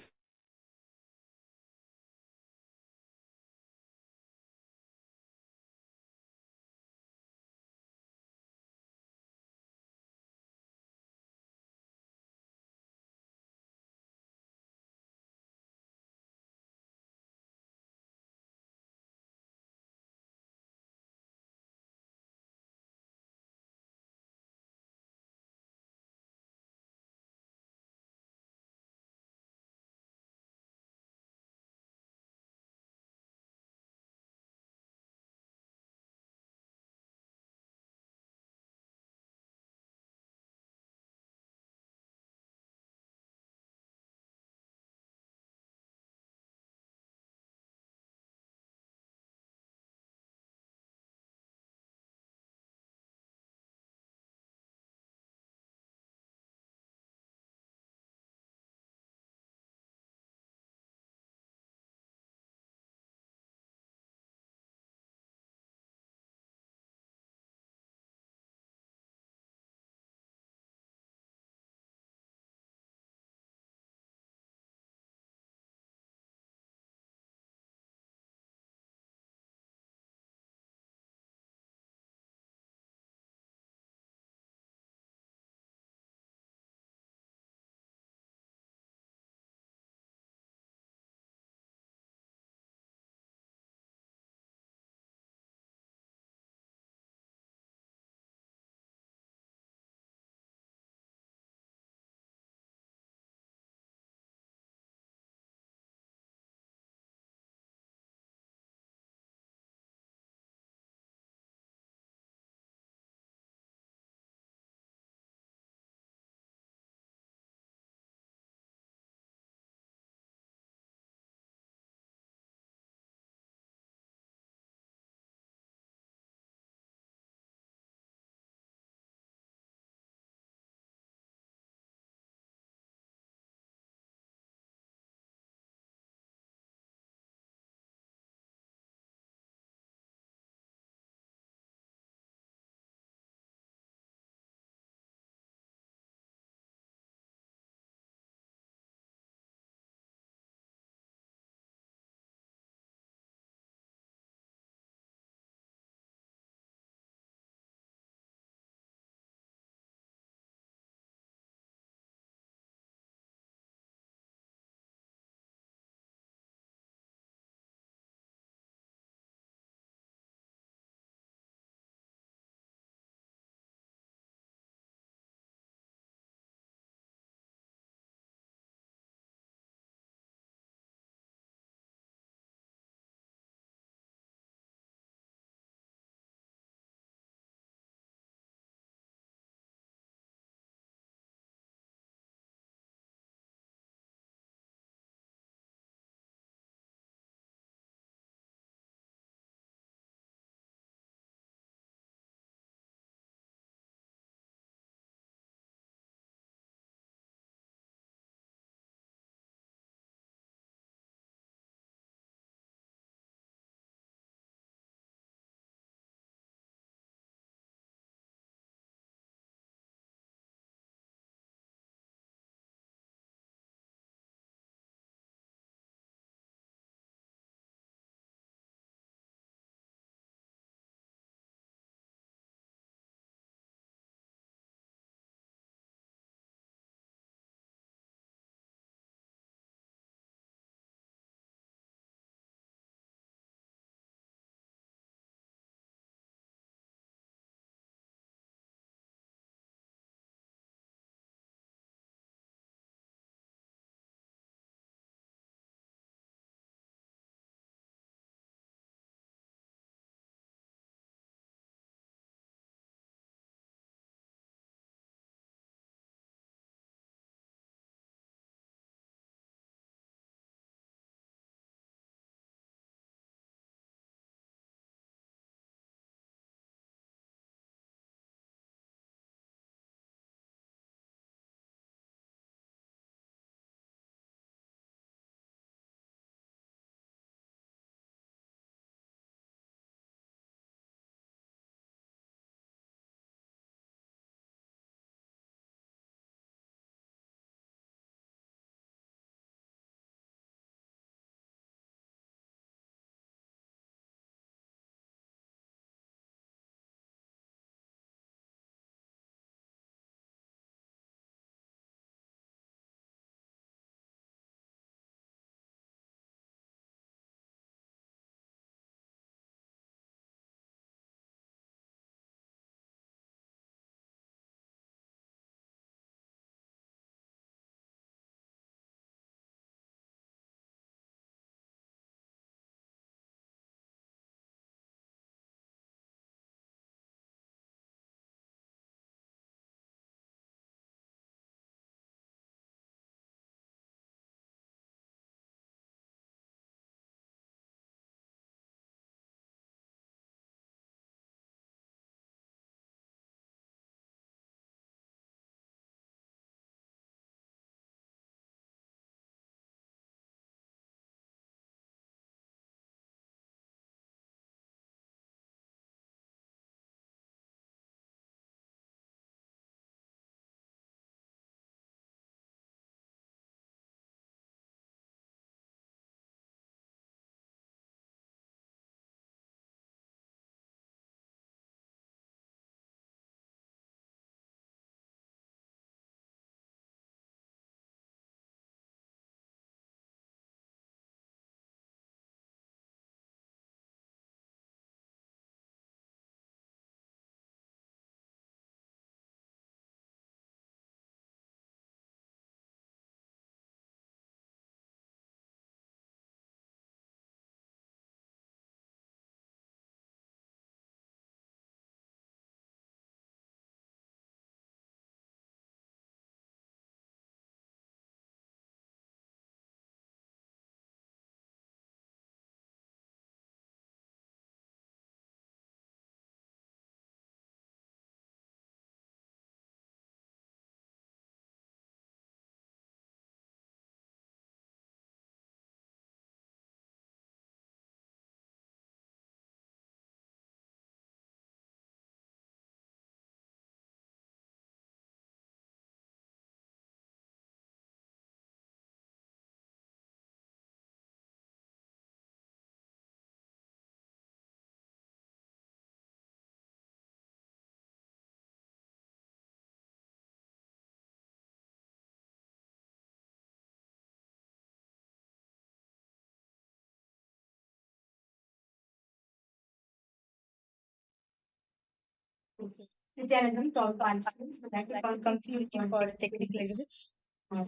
Nithyananda, to all participants, would like to welcome you for technical usage. Now,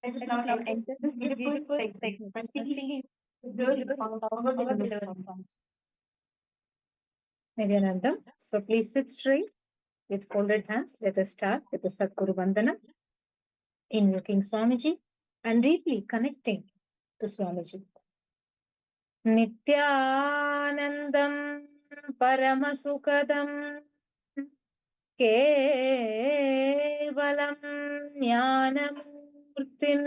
let us now enter the beautiful segment by singing the glory of our beloved song. Nithyananda, so please sit straight with folded hands. Let us start with the Sadguru Vandana, invoking Swamiji and deeply connecting to Swamiji. Nithyanandam Paramasukadam केवलं ज्ञानमूर्तिं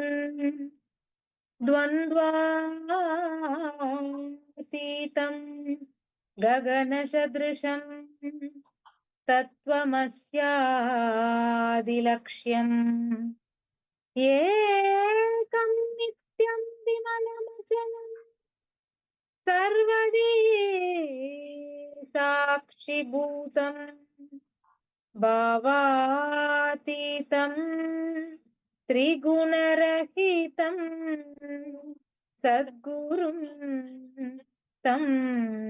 द्वन्द्वातीतं गगनसदृशं तत्त्वमस्यादिलक्ष्यम् एकं नित्यं विमलमचलं सर्वदी साक्षिभूतम् भावातीतं त्रिगुणरहितं सद्गुरुं तं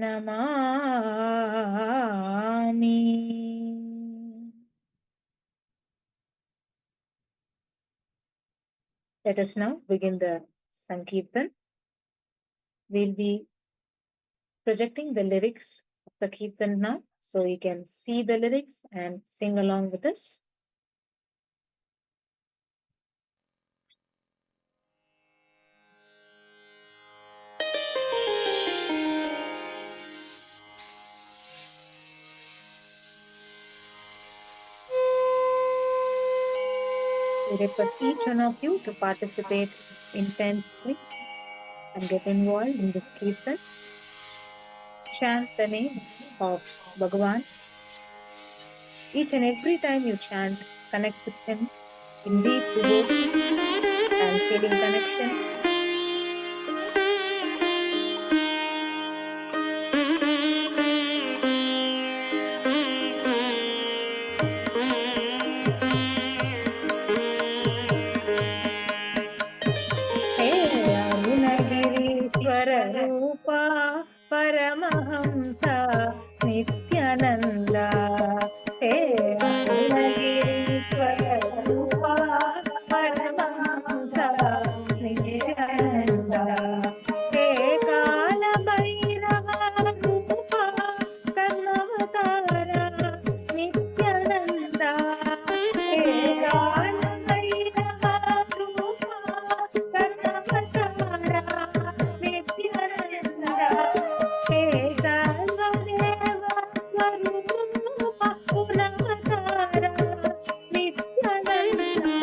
Namami. Let us now begin the Sankirtan. We'll be projecting the lyrics of the Kirtan now, so you can see the lyrics and sing along with us. We request each one of you to participate intensely and get involved in the Kirtans. Chant the name of Bhagavan. Each and every time you chant, connect with him in deep devotion and feeling connection. Rupa Paramahamsa Nithyananda He Arunagirishwara Rupa Paramahamsa Nithyananda He Kala Bhairava Rupa Karnavatara Nithyananda He Kala Bhairava Rupa Karnavatara Nithyananda He Sarvadeva Swarupa Punavatara Nithyananda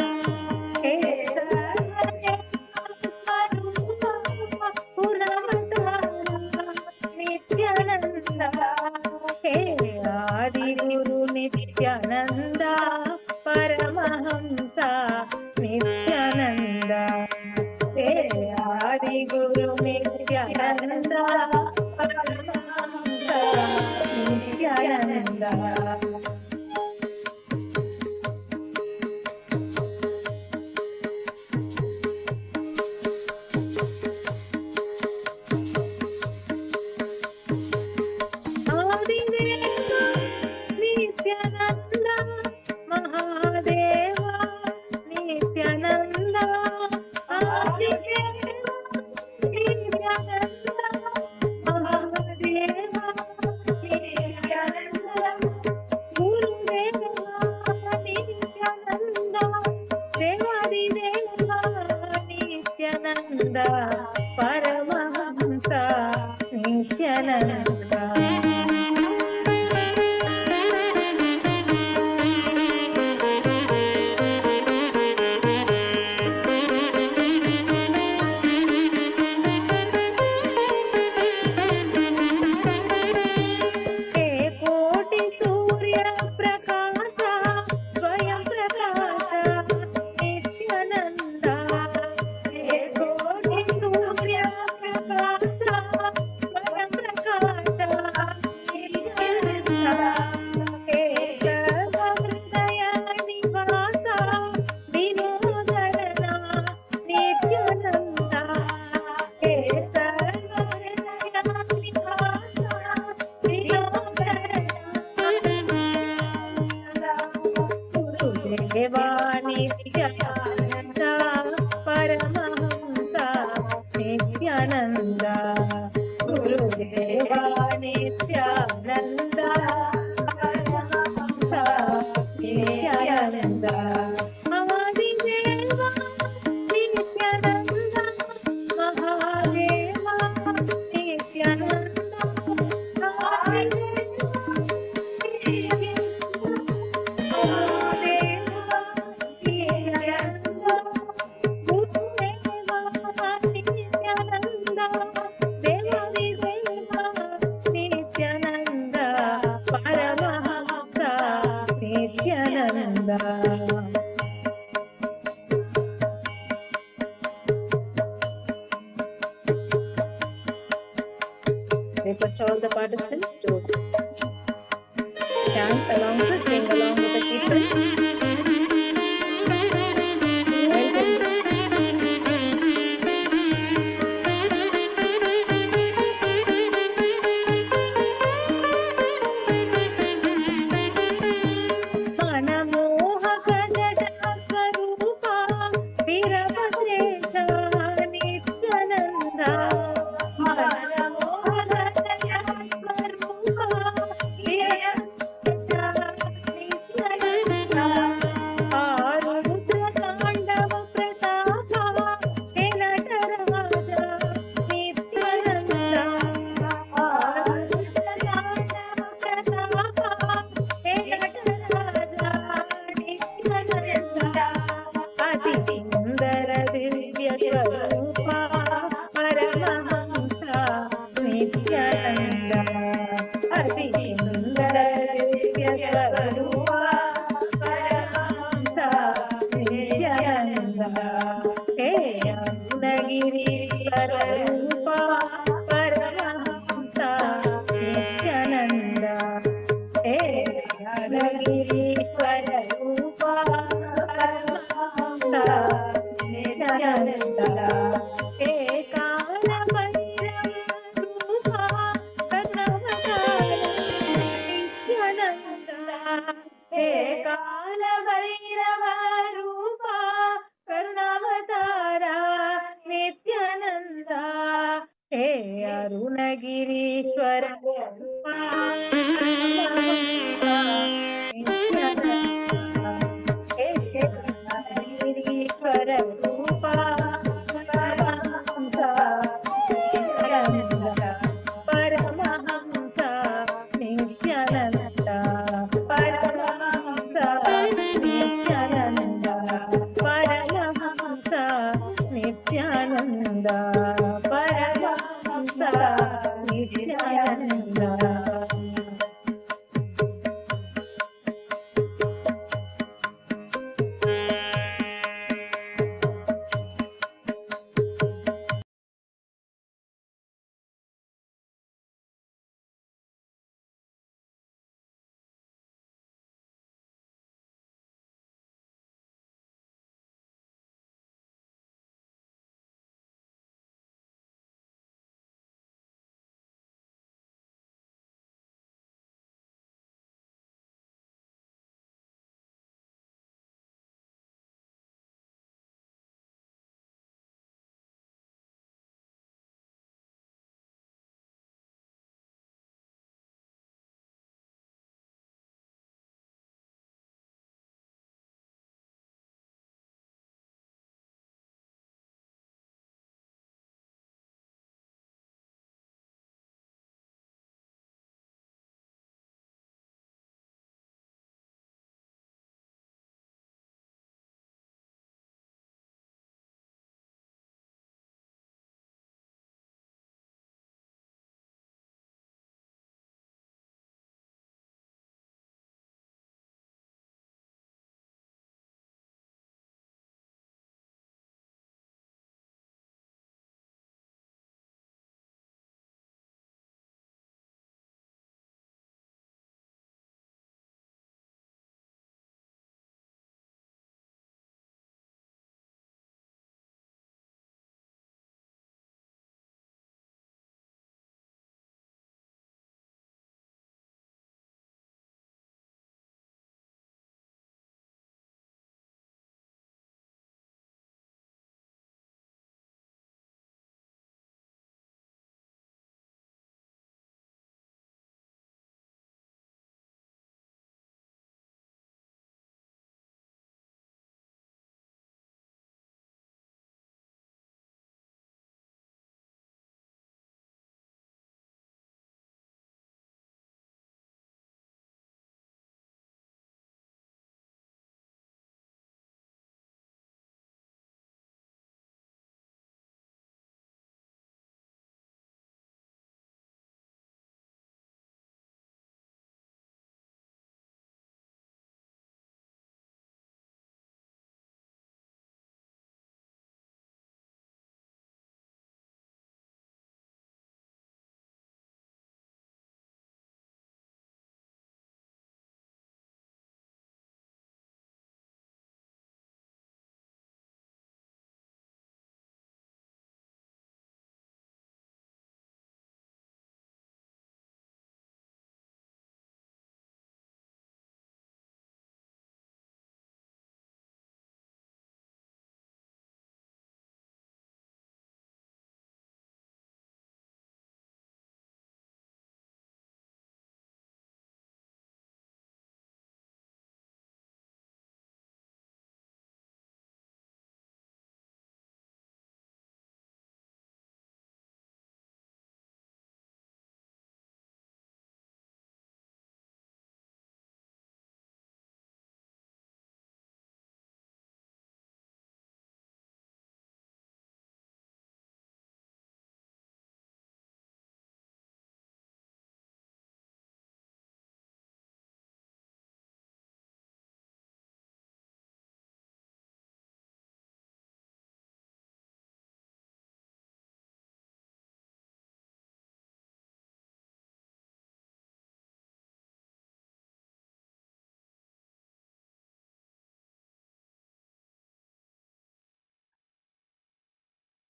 He Sarvadeva Swarupa Punavatara Nithyananda He Adi Guru Nithyananda Paramahamsa Nithyananda He Adi Guru Nithyananda Paramahamsa Nithyananda. Adideva Nithyananda Mahadeva Nithyananda Adideva Nithyananda Mahadeva Nithyananda Nithyananda Paramahamsa Nithyananda Gurudeva Nithyananda Paramahamsa Nithyananda Mahadeva Nithyananda Mahadeva Nithyananda Mahadeva Nithyananda Paramahamsa Nithyananda. Request all the participants to chant along to sing along with the sequence. Well done. Manamohaka jata swarupa Virabhadresha Nithyananda. Manamohaka jata swarupa Virabhadresha Nithyananda. Arudra Tandava Pratapa He Nataraja Nithyananda. Arudra Tandava Pratapa He Nataraja Nithyananda. Ati Sundara Divya Swarupa Paramahamsa Nithyananda. Ati Sundara Divya Swarupa Paramahamsa Nithyananda. He Arunagiri Swarupa Paramahamsa Nithyananda. He Arunagiri Swarupa Paramahamsa Nithyananda. He Kala Bhairava Karnavadara Nithyananda. He Kala Bhairava Karnavadara Nithyananda. He Arunagirishwara Paramahamsa Nithyananda. He Arunagirishwara Paramahamsa Nithyananda. Paramahamsa Nithyananda. Paramahamsa Nithyananda. Paramahamsa Nithyananda. Paramahamsa Nithyananda.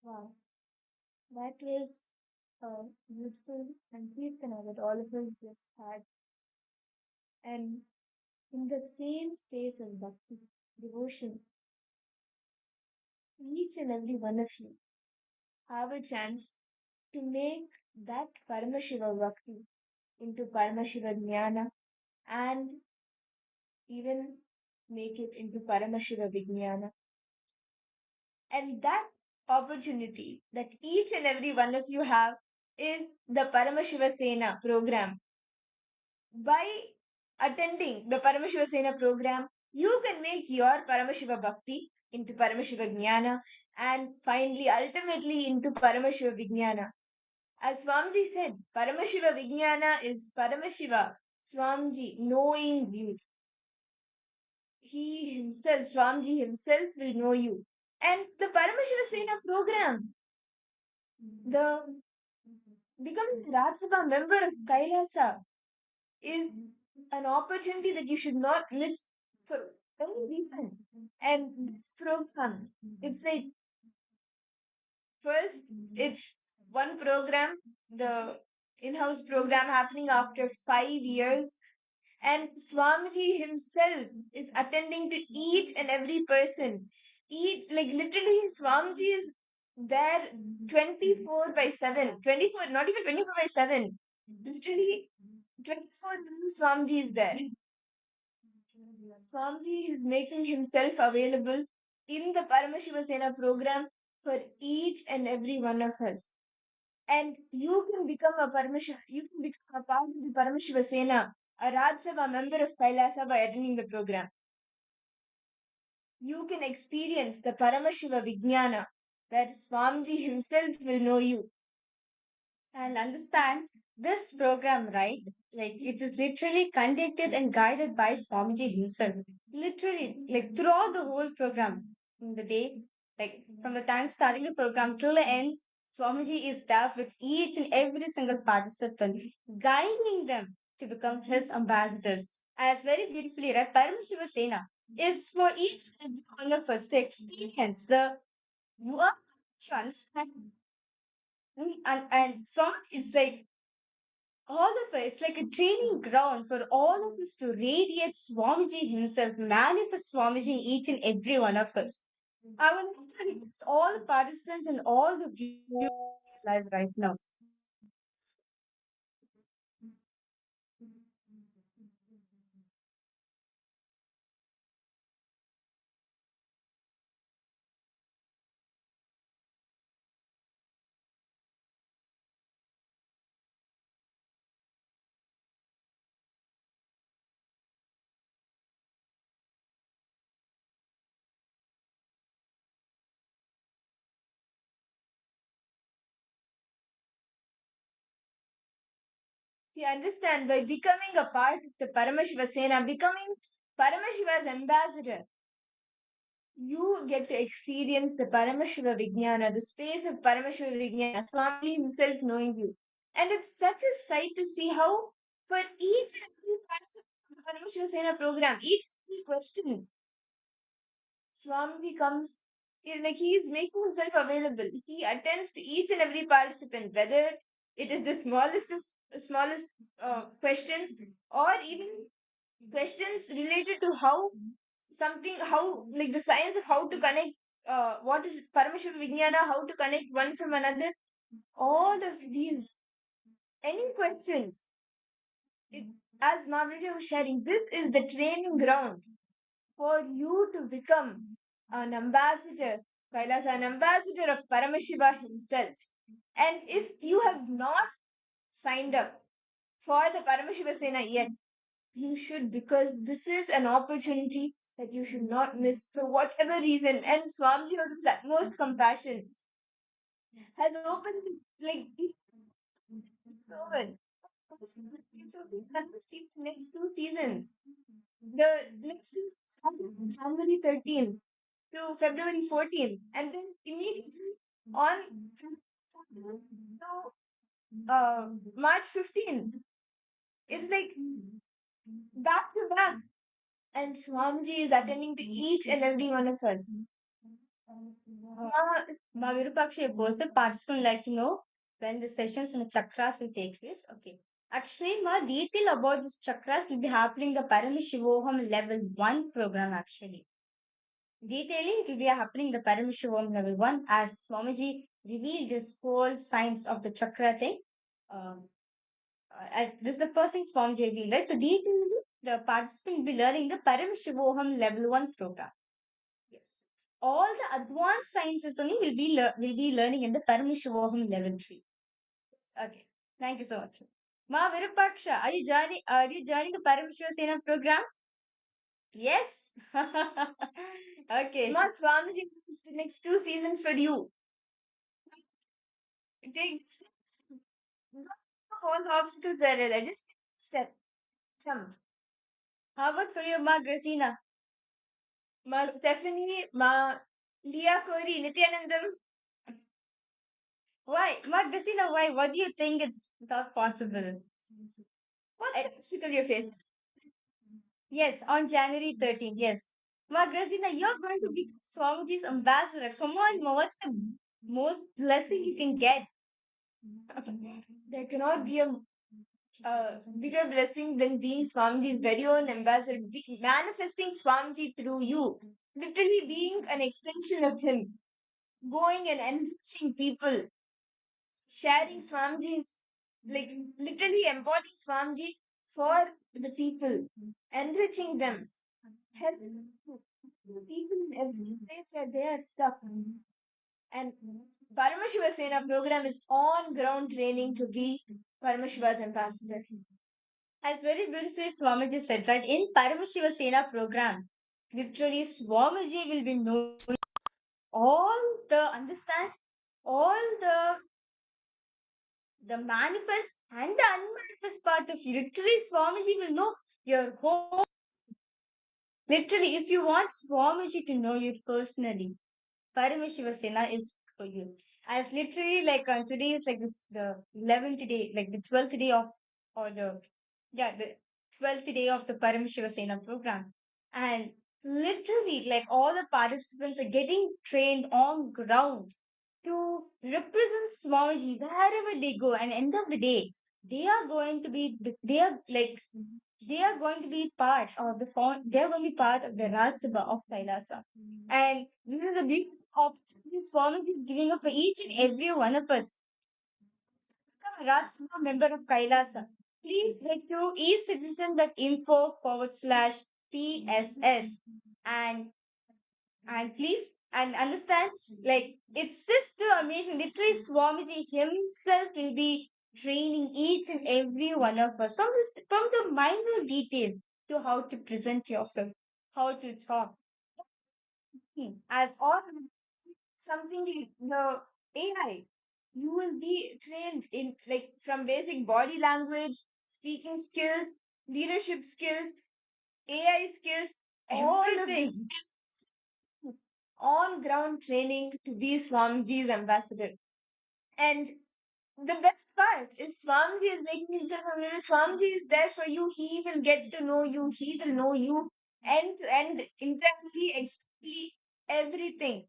Wow, that was a beautiful Sankirtana that all of us just had. And in that same space of bhakti, devotion, each and every one of you have a chance to make that Paramashiva Bhakti into Paramashiva Jnana and even make it into Paramashiva Vijnana. And that opportunity that each and every one of you have is the Paramashiva Sena program. By attending the Paramashiva Sena program, you can make your Paramashiva Bhakti into Paramashiva Jnana and finally, ultimately, into Paramashiva Vijnana. As Swamiji said, Paramashiva Vijnana is Paramashiva, Swamiji, knowing you. He himself, Swamiji himself will know you. And the Paramashiva Sena program, the becoming a Rajya Sabha member of KAILASA is an opportunity that you should not miss for any reason. And this program, it's like first, it's one program, the in-house program happening after 5 years, and Swamiji himself is attending to each and every person. Each, like literally, Swamiji is there 24 by 7. 24, not even 24 by 7. Literally, 24 Swamiji is there. Swamiji is making himself available in the Paramashiva Sena program for each and every one of us. And you can become a part of the Paramashiva Sena, a Rajya Sabha member of KAILASA by attending the program. You can experience the Paramashiva Vijnana, where Swamiji himself will know you. And understand this program, right? Like it is literally conducted and guided by Swamiji himself. Literally, like throughout the whole program, in the day, like from the time starting the program till the end, Swamiji is there with each and every single participant, guiding them to become his ambassadors. As very beautifully read, Paramashiva Sena is for each and every one of us to experience the you are to understand. And so it's like all of us, it's like a training ground for all of us to radiate Swamiji himself, manifest Swamiji in each and every one of us. I want to request all the participants and all the viewers live right now. See, understand by becoming a part of the Paramashiva Sena, becoming Paramashiva's ambassador, you get to experience the Paramashiva Vijnana, the space of Paramashiva Vijnana, Swami himself knowing you. And it's such a sight to see how, for each and every participant of the Paramashiva Sena program, each and every question, Swami comes, like he is making himself available. He attends to each and every participant, whether it is the smallest questions or even questions related to how like the science of how to connect what is Paramashiva Vijnana, how to connect one from another, all of these, any questions. It, as Mavrija was sharing, this is the training ground for you to become an ambassador, Kailasa, an ambassador of Paramashiva himself. And if you have not signed up for the Paramashiva Sena yet, you should, because this is an opportunity that you should not miss for whatever reason. And Swamiji, out of his utmost compassion, has opened like it's over. It's over. It's understood the next 2 seasons. The next season started January 13th to February 14th, and then immediately on to March 15th. It's like back to back. And Swamiji is attending to each and every one of us.
Ma Virupaksha, a person participant would like to know when the sessions on the chakras will take place. Okay. Actually, ma detail about this chakras will be happening in the Paramashivoham Level 1 program actually. Detailing it will be happening in the Paramashivoham Level 1 as Swamiji revealed this whole science of the chakra thing. Um, this is the first thing Swamiji revealed, right? So detailing the participant will be learning the Paramashivoham Level 1 program. Yes. All the advanced sciences only will be learning in the Paramashivoham Level 3. Yes. Okay. Thank you so much. Ma Virupaksha, are you joining the Paramashiva program? Yes. Okay. Ma Swamiji, the next 2 seasons for you. Take steps. All the obstacles are there. Just step. Jump. How about for you, Ma Gracina? Ma Stephanie, Ma Leah Corey, Nithyanandam. Why? Ma Gracina, why? What do you think it's not possible? What's the obstacle you're facing? Yes, on January 13th. Yes. Ma Gracina, you're going to be Swamiji's ambassador. Come on, Ma. What's the most blessing you can get? There cannot be a bigger blessing than being Swamiji's very own ambassador, manifesting Swamiji through you, literally being an extension of him, going and enriching people, sharing Swamiji's, like literally embodying Swamiji for the people, enriching them, helping people in every place where they are stuck. And Paramashiva Sena program is on ground training to be Paramashiva's ambassador. As very beautifully Swamiji said, right? In Paramashiva Sena program, literally Swamiji will be knowing all understand all the manifest and the unmanifest part of you. Literally Swamiji will know your whole. Literally, if you want Swamiji to know you personally, Paramashiva Sena is for you. As literally like on today is like this the 11th day, like the 12th day of or the 12th day of the Paramashiva Sena program. And literally like all the participants are getting trained on ground to represent Swamiji wherever they go. And end of the day, they are going to be they are going to be part of they are going to be part of the Raj Sabha of KAILASA. And this is a big opportunity Swamiji is giving up for each and every one of us. Become a Raj Sabha member of KAILASA. Please head to ecitizen.info/PSS and please and understand like it's just too amazing. Literally Swamiji himself will be training each and every one of us from the minor detail to how to present yourself, how to talk. As all something the AI, you will be trained in like from basic body language, speaking skills, leadership skills, AI skills, everything. On ground training to be Swamiji's ambassador. And the best part is Swamiji is making himself available. Swamiji is there for you. He will get to know you. He will know you end to end, internally, externally, everything.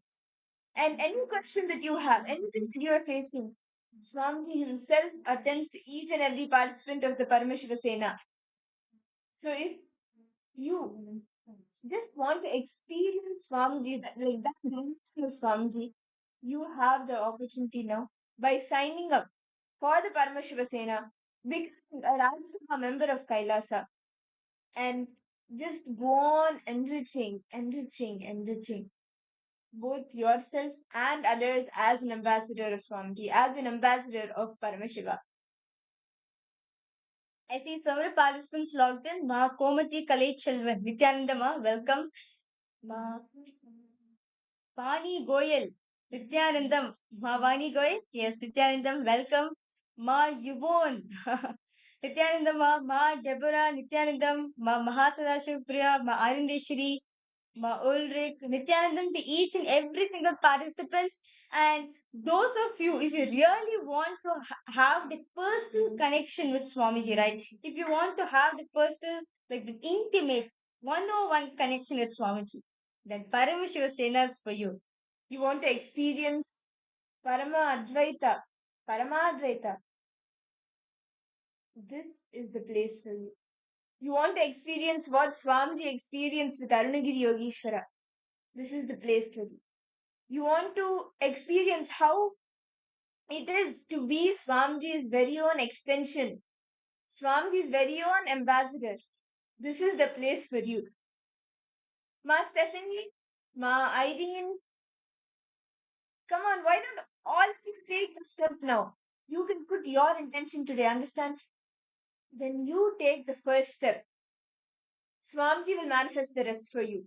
And any question that you have, anything that you are facing, Swamiji himself attends to each and every participant of the Paramashiva Sena. So if you just want to experience Swamiji, like that dimension of Swamiji, you have the opportunity now by signing up for the Paramashiva Sena, becoming a Rajya Sabha member of KAILASA, and just go on enriching both yourself and others as an ambassador of Swamiji, as an ambassador of Paramashiva. I see several participants logged in. Ma Komati Kalej Chelvan, Nithyananda Ma, welcome. Ma Vani Goyal, Nithyanandam. Ma Vani Goyal, yes, Nithyanandam, welcome. Ma Yubon, Nithyanandam Ma Deborah, Nithyanandam, Ma Mahasadashiv Priya, Ma Arindeshri, Ma Ulrich, Nithyanandam to each and every single participants. And those of you, if you really want to have the personal connection with Swamiji, right? If you want to have the personal, like the intimate, one-on-one connection with Swamiji, then Paramashiva Sena is for you.
You want to experience Paramadvaita. Paramadvaita. This is the place for you. You want to experience what Swamiji experienced with Arunagiri Yogeshwara. This is the place for you. You want to experience how it is to be Swamiji's very own extension, Swamiji's very own ambassador. This is the place for you. Ma Stephanie, Ma Irene, come on, why don't all of you take the step now? You can put your intention today. Understand? When you take the first step, Swamiji will manifest the rest for you.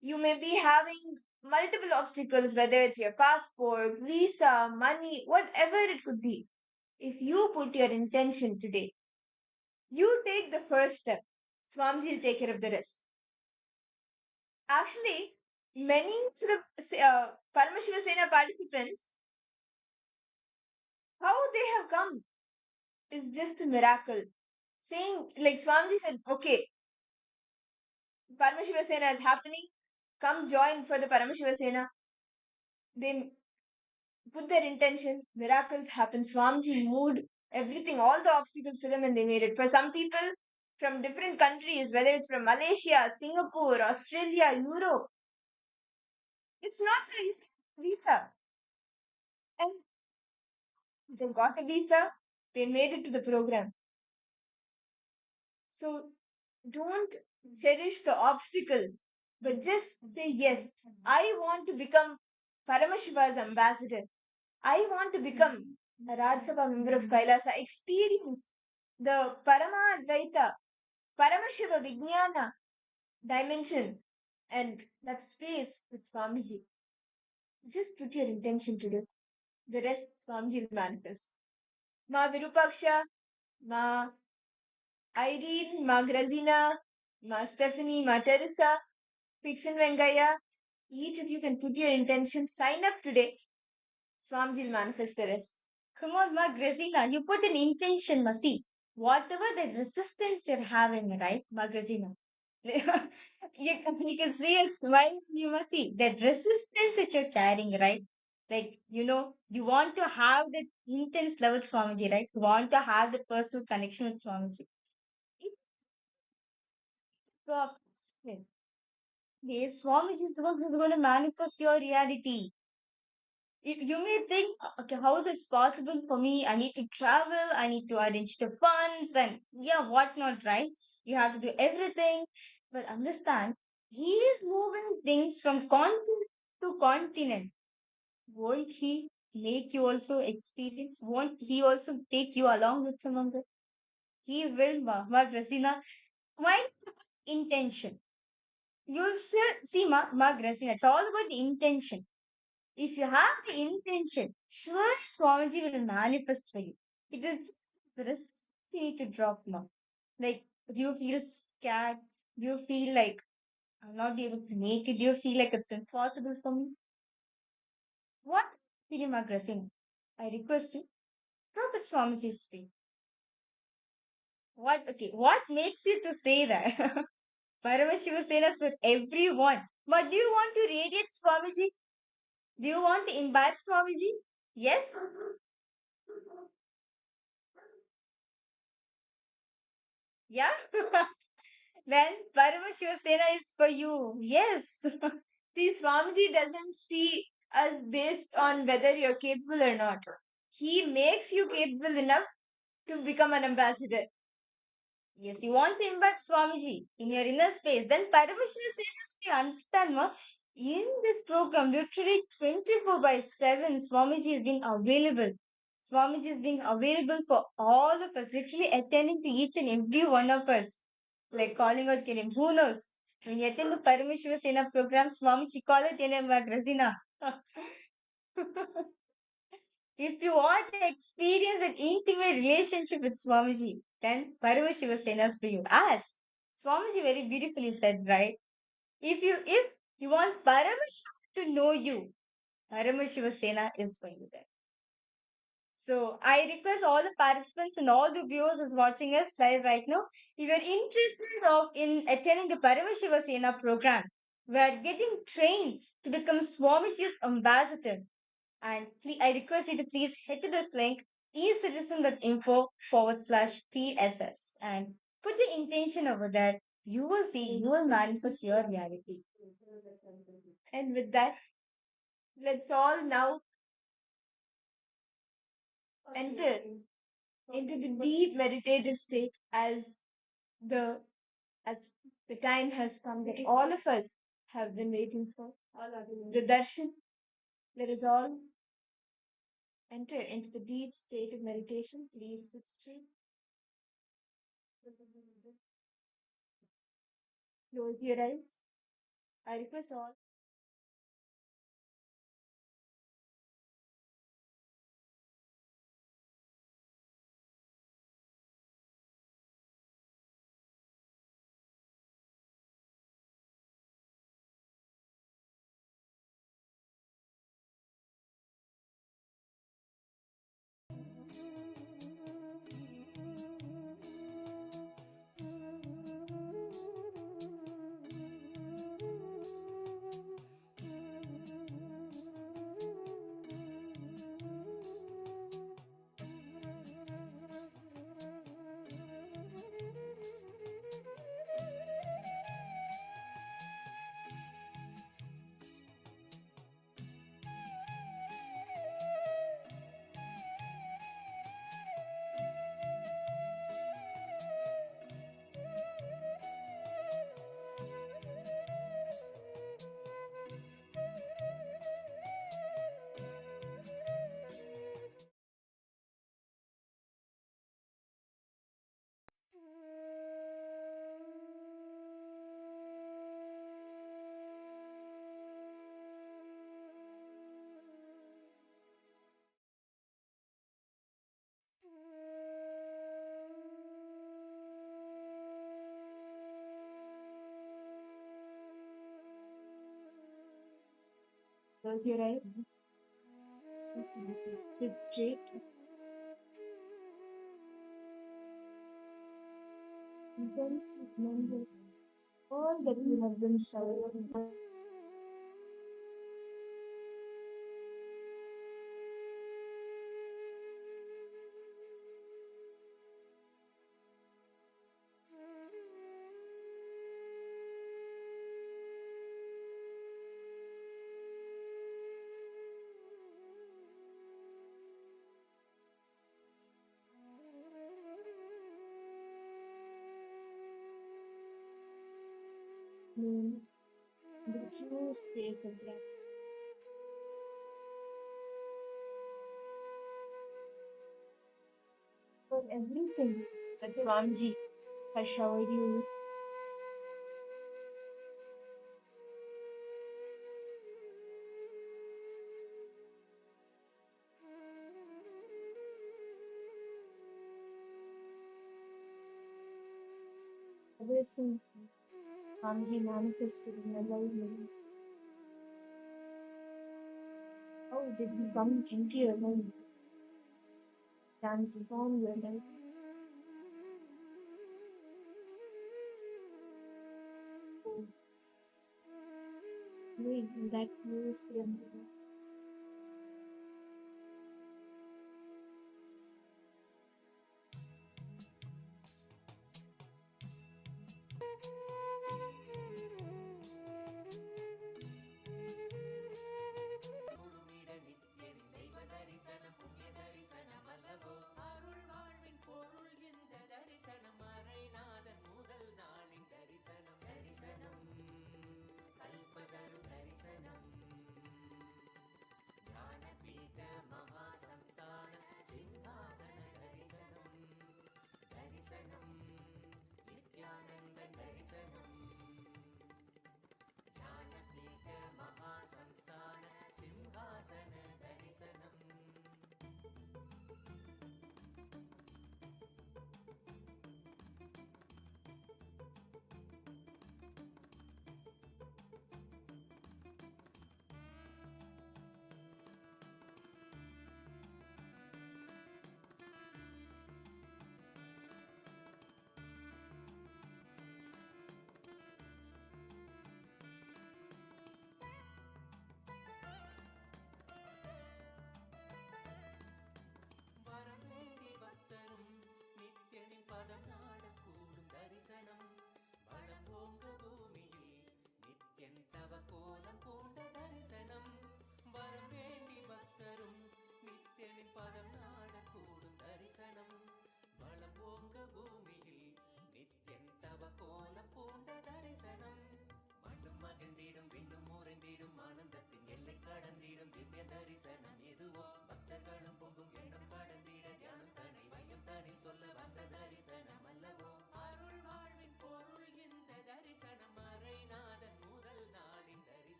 You may be having multiple obstacles, whether it's your passport, visa, money, whatever it could be. If you put your intention today, you take the first step, Swamiji will take care of the rest. Actually, many sort of Paramashiva Sena participants, how they have come is just a miracle. Saying, like Swamiji said, okay, Paramashiva Sena is happening, come join for the Paramashiva Sena. They put their intention, miracles happen. Swamiji moved everything, all the obstacles for them, and they made it. For some people from different countries, whether it's from Malaysia, Singapore, Australia, Europe, it's not so easy visa. And they got a visa, they made it to the program. So don't cherish the obstacles, but just say, yes, I want to become Paramashiva's ambassador. I want to become a Rajya Sabha member of KAILASA, experience the Paramadvaita, Paramashiva Vijnana dimension and that space with Swamiji. Just put your intention to it. The rest Swamiji will manifest. Ma Virupaksha, Ma Irene, Ma Grazina, Ma Stephanie, Ma Teresa, Fixin Vengaya, each of you can put your intention, sign up today. Swamiji will manifest the rest. Come on, Ma Grazina, you put an intention, Ma. See, whatever the resistance you're having, right, Ma Grazina? You can see a smile, you must see that resistance which you're carrying, right? Like, you want to have that intense love with Swamiji, right? You want to have the personal connection with Swamiji. Drops it. Yes, Swamiji is the one who's going to manifest your reality. You may think, okay, how is it possible for me? I need to travel, I need to arrange the funds, and yeah, whatnot, right? You have to do everything. But understand, he is moving things from continent to continent. Won't he make you also experience? Won't he also take you along with him on that? He will, Ma Rasina. Why intention? You'll see, Ma Rasina. It's all about the intention. If you have the intention, sure Swamiji will manifest for you. It is just the risks you need to drop now. Like, do you feel scared? Do you feel like I'm not able to make it? Do you feel like it's impossible for me? What feeling aggressive? I request you, drop at Swamiji's feet. What makes you to say that? Paramashiva Senas for everyone. But do you want to radiate Swamiji? Do you want to imbibe Swamiji? Yes? Yeah? Then Paramashiva Sena is for you. Yes. See, Swamiji doesn't see us based on whether you're capable or not. He makes you capable enough to become an ambassador. Yes, you want to imbibe Swamiji in your inner space. Then Paramashiva Sena, you understand, ma? In this program, literally 24/7, Swamiji is being available. Swamiji is being available for all of us, literally attending to each and every one of us. Like calling out your name. Who knows? When you attend the Paramashiva Sena program, Swamiji call out your name, Grazina. If you want to experience an intimate relationship with Swamiji, then Paramashiva Sena is for you. As Swamiji very beautifully said, right? If you want Paramashiva to know you, Paramashiva Sena is for you then. So I request all the participants and all the viewers who's watching us live right now, if you're interested in attending the Paramashiva Sena program,
We are getting trained to become Swamiji's ambassador. And I request you to please head to this link, ecitizen.info/PSS, and put your intention over there. You will see, you will manifest your reality. And with that, let's all now enter into the deep meditative state the as the time has come that all of us have been waiting for. The darshan. Let us all enter into the deep state of meditation. Please sit straight. Close your eyes. I request all. Close your eyes. Sit straight. Intensely remember all that you have been showering. In the pure space of gratitude. For everything that Swamiji has showered you with. Everything Swamiji manifested in your life. How did he come into your life? Transform your life. Live in that pure space of gratitude.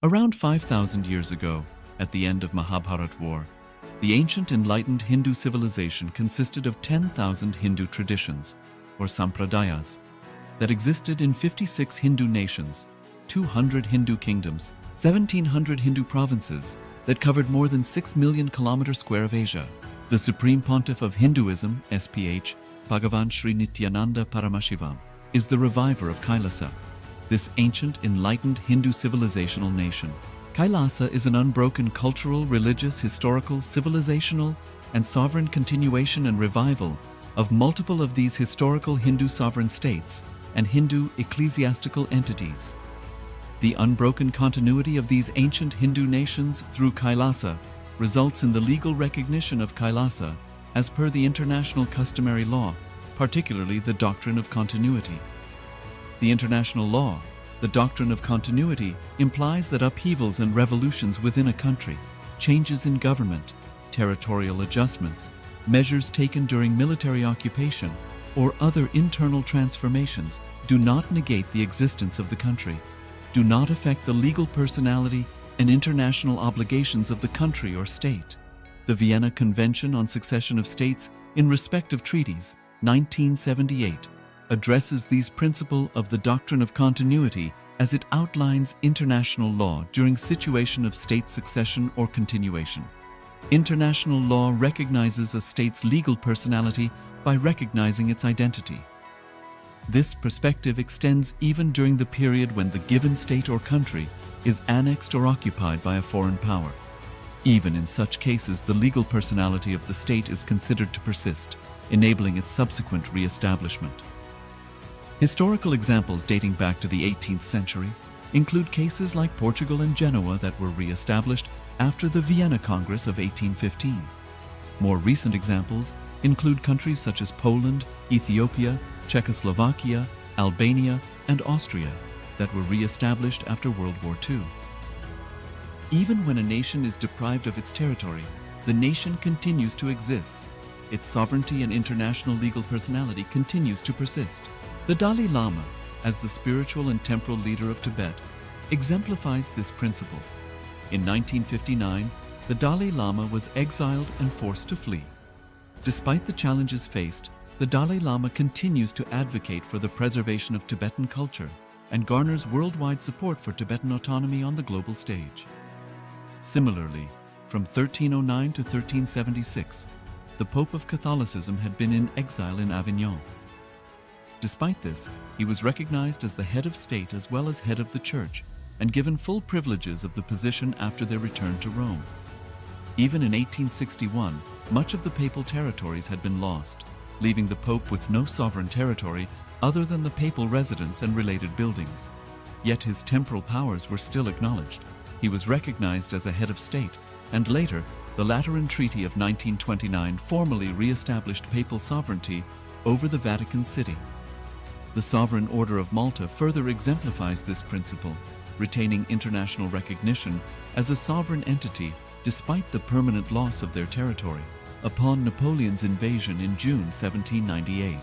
Around 5,000 years ago, at the end of Mahabharat War, the ancient enlightened Hindu civilization consisted of 10,000 Hindu traditions, or sampradayas, that existed in 56 Hindu nations, 200 Hindu kingdoms, 1,700 Hindu provinces that covered more than 6 million kilometers square of Asia. The Supreme Pontiff of Hinduism, SPH, Bhagavan Sri Nithyananda Paramashivoham, is the reviver of KAILASA, this ancient enlightened Hindu civilizational nation. KAILASA is an unbroken cultural, religious, historical, civilizational, and sovereign continuation and revival of multiple of these historical Hindu sovereign states and Hindu ecclesiastical entities. The unbroken continuity of these ancient Hindu nations through KAILASA results in the legal recognition of KAILASA as per the international customary law, particularly the doctrine of continuity. The international law, the doctrine of continuity, implies that upheavals and revolutions within a country, changes in government, territorial adjustments, measures taken during military occupation, or other internal transformations do not negate the existence of the country, do not affect the legal personality and international obligations of the country or state. The Vienna Convention on Succession of States in respect of treaties, 1978, addresses these principles of the doctrine of continuity as it outlines international law during situation of state succession or continuation. International law recognizes a state's legal personality by recognizing its identity. This perspective extends even during the period when the given state or country is annexed or occupied by a foreign power. Even in such cases, the legal personality of the state is considered to persist, enabling its subsequent re-establishment. Historical examples dating back to the 18th century include cases like Portugal and Genoa that were re-established after the Vienna Congress of 1815. More recent examples include countries such as Poland, Ethiopia, Czechoslovakia, Albania, and Austria that were re-established after World War II. Even when a nation is deprived of its territory, the nation continues to exist. Its sovereignty and international legal personality continues to persist. The Dalai Lama, as the spiritual and temporal leader of Tibet, exemplifies this principle. In 1959, the Dalai Lama was exiled and forced to flee. Despite the challenges faced, the Dalai Lama continues to advocate for the preservation of Tibetan culture and garners worldwide support for Tibetan autonomy on the global stage. Similarly, from 1309 to 1376, the Pope of Catholicism had been in exile in Avignon. Despite this, he was recognized as the head of state as well as head of the church and given full privileges of the position after their return to Rome. Even in 1861, much of the papal territories had been lost, leaving the Pope with no sovereign territory other than the papal residence and related buildings. Yet his temporal powers were still acknowledged. He was recognized as a head of state, and later, the Lateran Treaty of 1929 formally re-established papal sovereignty over the Vatican City. The Sovereign Order of Malta further exemplifies this principle, retaining international recognition as a sovereign entity despite the permanent loss of their territory upon Napoleon's invasion in June 1798.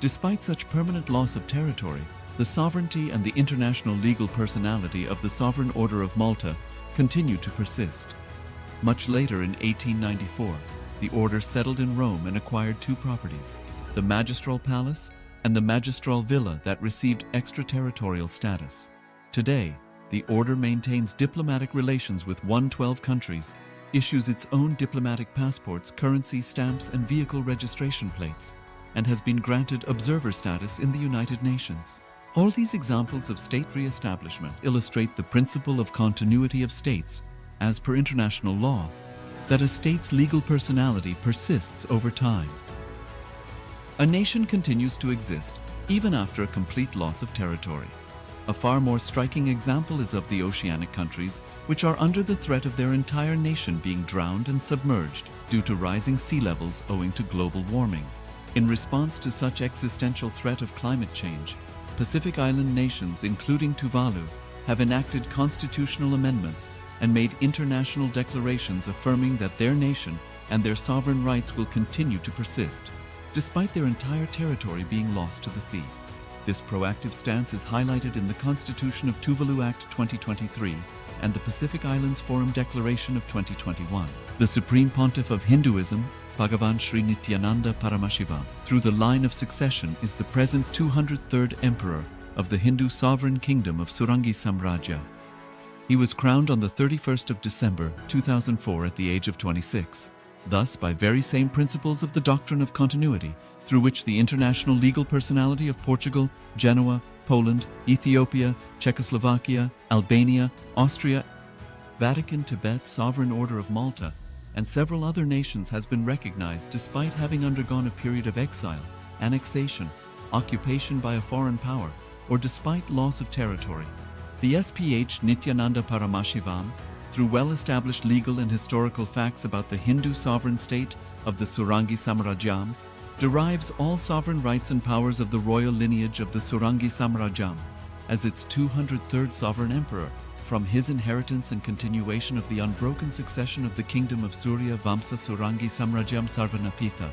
Despite such permanent loss of territory, the sovereignty and the international legal personality of the Sovereign Order of Malta continue to persist. Much later in 1894, the order settled in Rome and acquired two properties, the Magistral Palace and the Magistral Villa that received extraterritorial status. Today, the order maintains diplomatic relations with 112 countries, issues its own diplomatic passports, currency, stamps, and vehicle registration plates, and has been granted observer status in the United Nations. All these examples of state re-establishment illustrate the principle of continuity of states, as per international law, that a state's legal personality persists over time. A nation continues to exist even after a complete loss of territory. A far more striking example is of the oceanic countries, which are under the threat of their entire nation being drowned and submerged due to rising sea levels owing to global warming. In response to such existential threat of climate change, Pacific Island nations, including Tuvalu, have enacted constitutional amendments and made international declarations affirming that their nation and their sovereign rights will continue to persist, despite their entire territory being lost to the sea. This proactive stance is highlighted in the Constitution of Tuvalu Act 2023 and the Pacific Islands Forum Declaration of 2021. The Supreme Pontiff of Hinduism, Bhagavan Sri Nithyananda Paramashivoham, through the line of succession is the present 203rd Emperor of the Hindu sovereign kingdom of Surangi Samrajya. He was crowned on the 31st of December 2004 at the age of 26. Thus, by very same principles of the doctrine of continuity, through which the international legal personality of Portugal, Genoa, Poland, Ethiopia, Czechoslovakia, Albania, Austria, Vatican, Tibet, Sovereign Order of Malta, and several other nations has been recognized despite having undergone a period of exile, annexation, occupation by a foreign power, or despite loss of territory. The SPH Nithyananda Paramashivoham, through well-established legal and historical facts about the Hindu sovereign state of the Surangi Samrajyam, derives all sovereign rights and powers of the royal lineage of the Surangi Samrajyam as its 203rd sovereign emperor, from his inheritance and continuation of the unbroken succession of the kingdom of Surya Vamsa Surangi Samrajyam Sarvanapitha.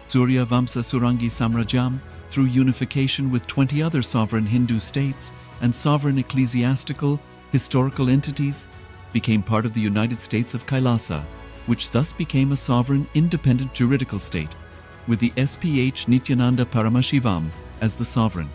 Surya Vamsa Surangi Samrajyam, through unification with 20 other sovereign Hindu states and sovereign ecclesiastical, historical entities, became part of the United States of KAILASA, which thus became a sovereign, independent juridical state, with the SPH Nithyananda Paramashivoham as the sovereign.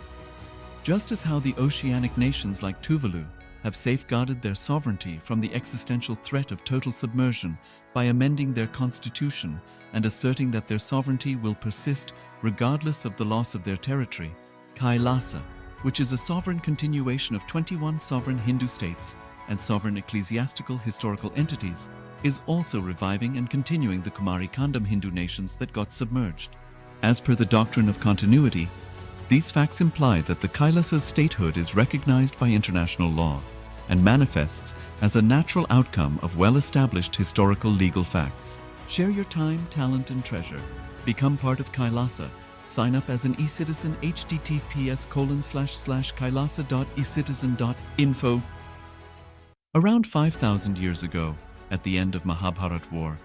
Just as how the oceanic nations like Tuvalu have safeguarded their sovereignty from the existential threat of total submersion by amending their constitution and asserting that their sovereignty will persist regardless of the loss of their territory, KAILASA, which is a sovereign continuation of 21 sovereign Hindu states and sovereign ecclesiastical historical entities, is also reviving and continuing the Kumari Kandam Hindu nations that got submerged. As per the doctrine of continuity, these facts imply that the KAILASA's statehood is recognized by international law and manifests as a natural outcome of well-established historical legal facts. Share your time, talent, and treasure. Become part of KAILASA. Sign up as an eCitizen https://kailasa.ecitizen.info. Around 5,000 years ago, at the end of Mahabharat War,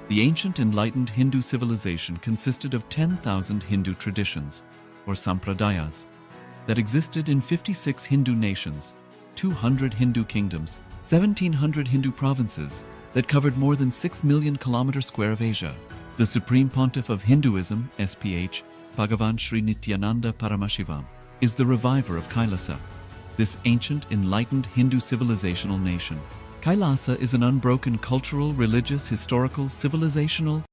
the ancient enlightened Hindu civilization consisted of 10,000 Hindu traditions, or sampradayas, that existed in 56 Hindu nations, 200 Hindu kingdoms, 1,700 Hindu provinces that covered more than 6 million kilometers square of Asia. The Supreme Pontiff of Hinduism, SPH, Bhagavan Sri Nithyananda Paramashivoham, is the reviver of KAILASA, this ancient, enlightened Hindu civilizational nation. KAILASA is an unbroken cultural, religious, historical, civilizational,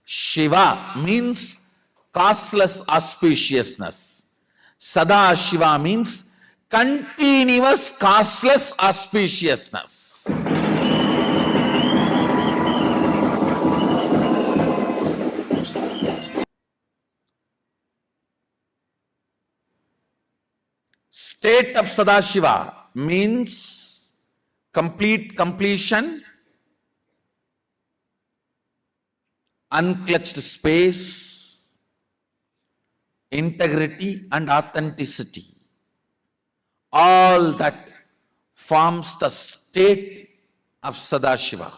Shiva means causeless auspiciousness. Sada Shiva means continuous causeless auspiciousness. State of Sadashiva means complete completion, unclutched space, integrity and authenticity. All that forms the state of Sadashiva.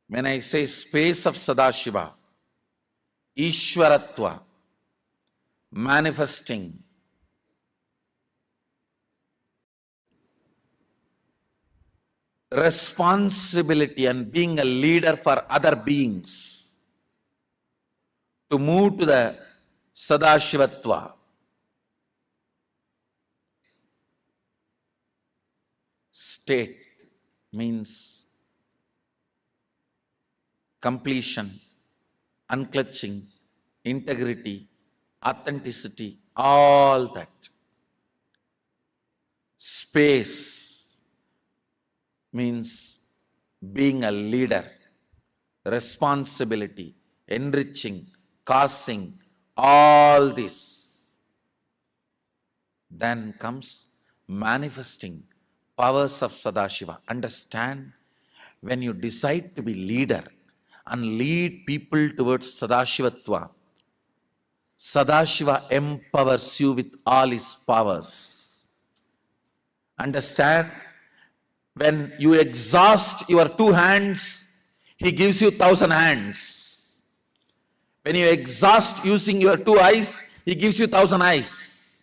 When I say space of Sadashiva, Ishwaratva, manifesting, responsibility and being a leader for other beings, to move to the Sadashivatva. State means completion, unclutching, integrity, authenticity, all that. Space means being a leader, responsibility, enriching, causing, all this. Then comes manifesting powers of Sadashiva. Understand, when you decide to be leader and lead people towards Sadashivatva, Sadashiva empowers you with all his powers. Understand? When you exhaust your 2 hands, he gives you 1,000 hands. When you exhaust using your 2 eyes, he gives you 1,000 eyes.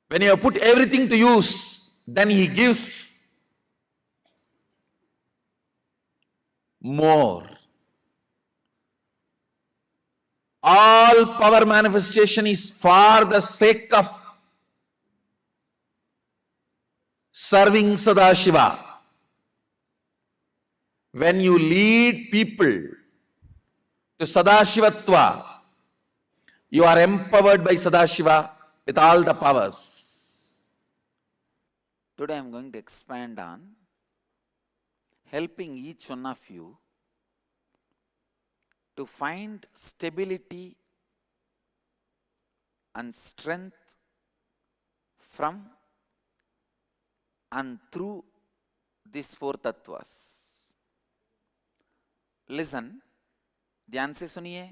When you have put everything to use, then he gives more. All power manifestation is for the sake of serving Sadashiva. When you lead people to Sadashivatva, you are empowered by Sadashiva with all the powers. Today I am going to expand on helping each one of you to find stability and strength from and through these 4 tattvas. Listen, ध्यान से सुनिए.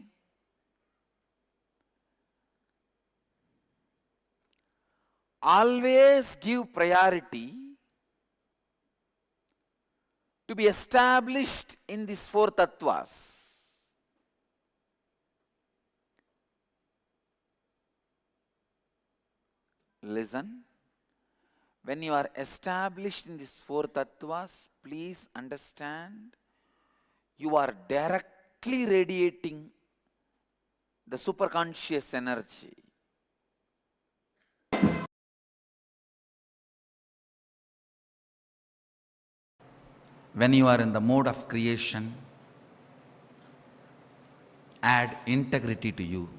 Always give priority to be established in these 4 tattvas. Listen, when you are established in these 4 tattvas, please understand you are directly radiating the superconscious energy. When you are in the mode of creation, add integrity to you.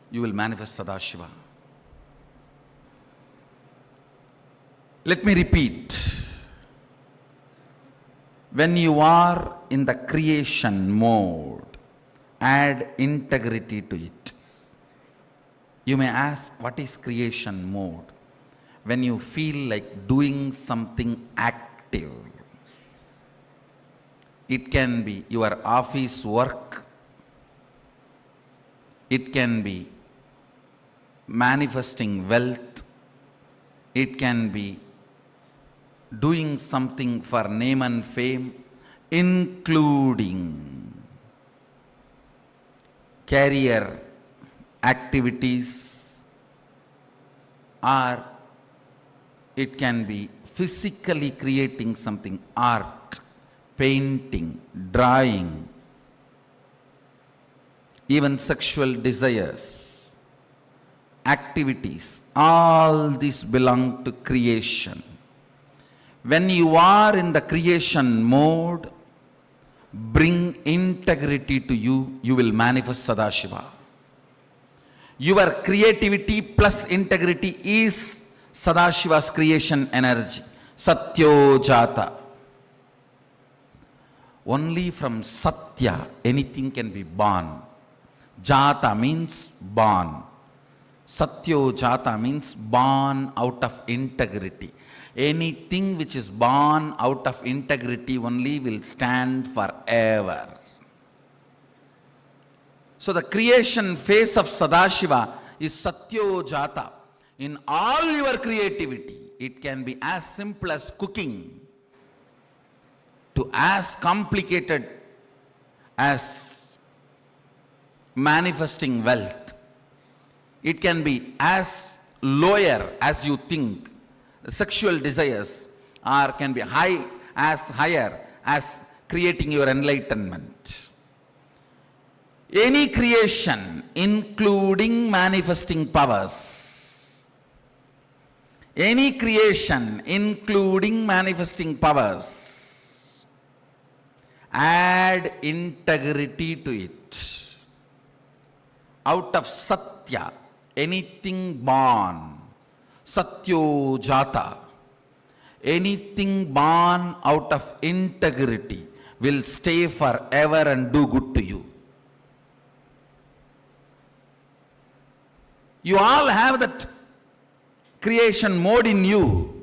You will manifest Sadashiva. Let me repeat. When you are in the creation mode, add integrity to it. You may ask, what is creation mode? When you feel like doing something active. It can be your office work. It can be manifesting wealth. It can be doing something for name and fame, including career activities, or it can be physically creating something, art, painting, drawing, even sexual desires, activities, all these belong to creation. When you are in the creation mode, bring integrity to you, you will manifest Sadashiva. Your creativity plus integrity is Sadashiva's creation energy. Satyo Jata. Only from Satya anything can be born. Jata means born. Satyo Jata means born out of integrity. Anything which is born out of integrity only will stand forever. So the creation phase of Sadashiva is Satyo Jata. In all your creativity, it can be as simple as cooking to as complicated as manifesting wealth. It can be as lower as you think. Sexual desires or can be higher as creating your enlightenment. Any creation, including manifesting powers. Any creation, including manifesting powers. Add integrity to it. Out of Satya, anything born. Satyo Jata. Anything born out of integrity will stay forever and do good to you. You all have that creation mode in you.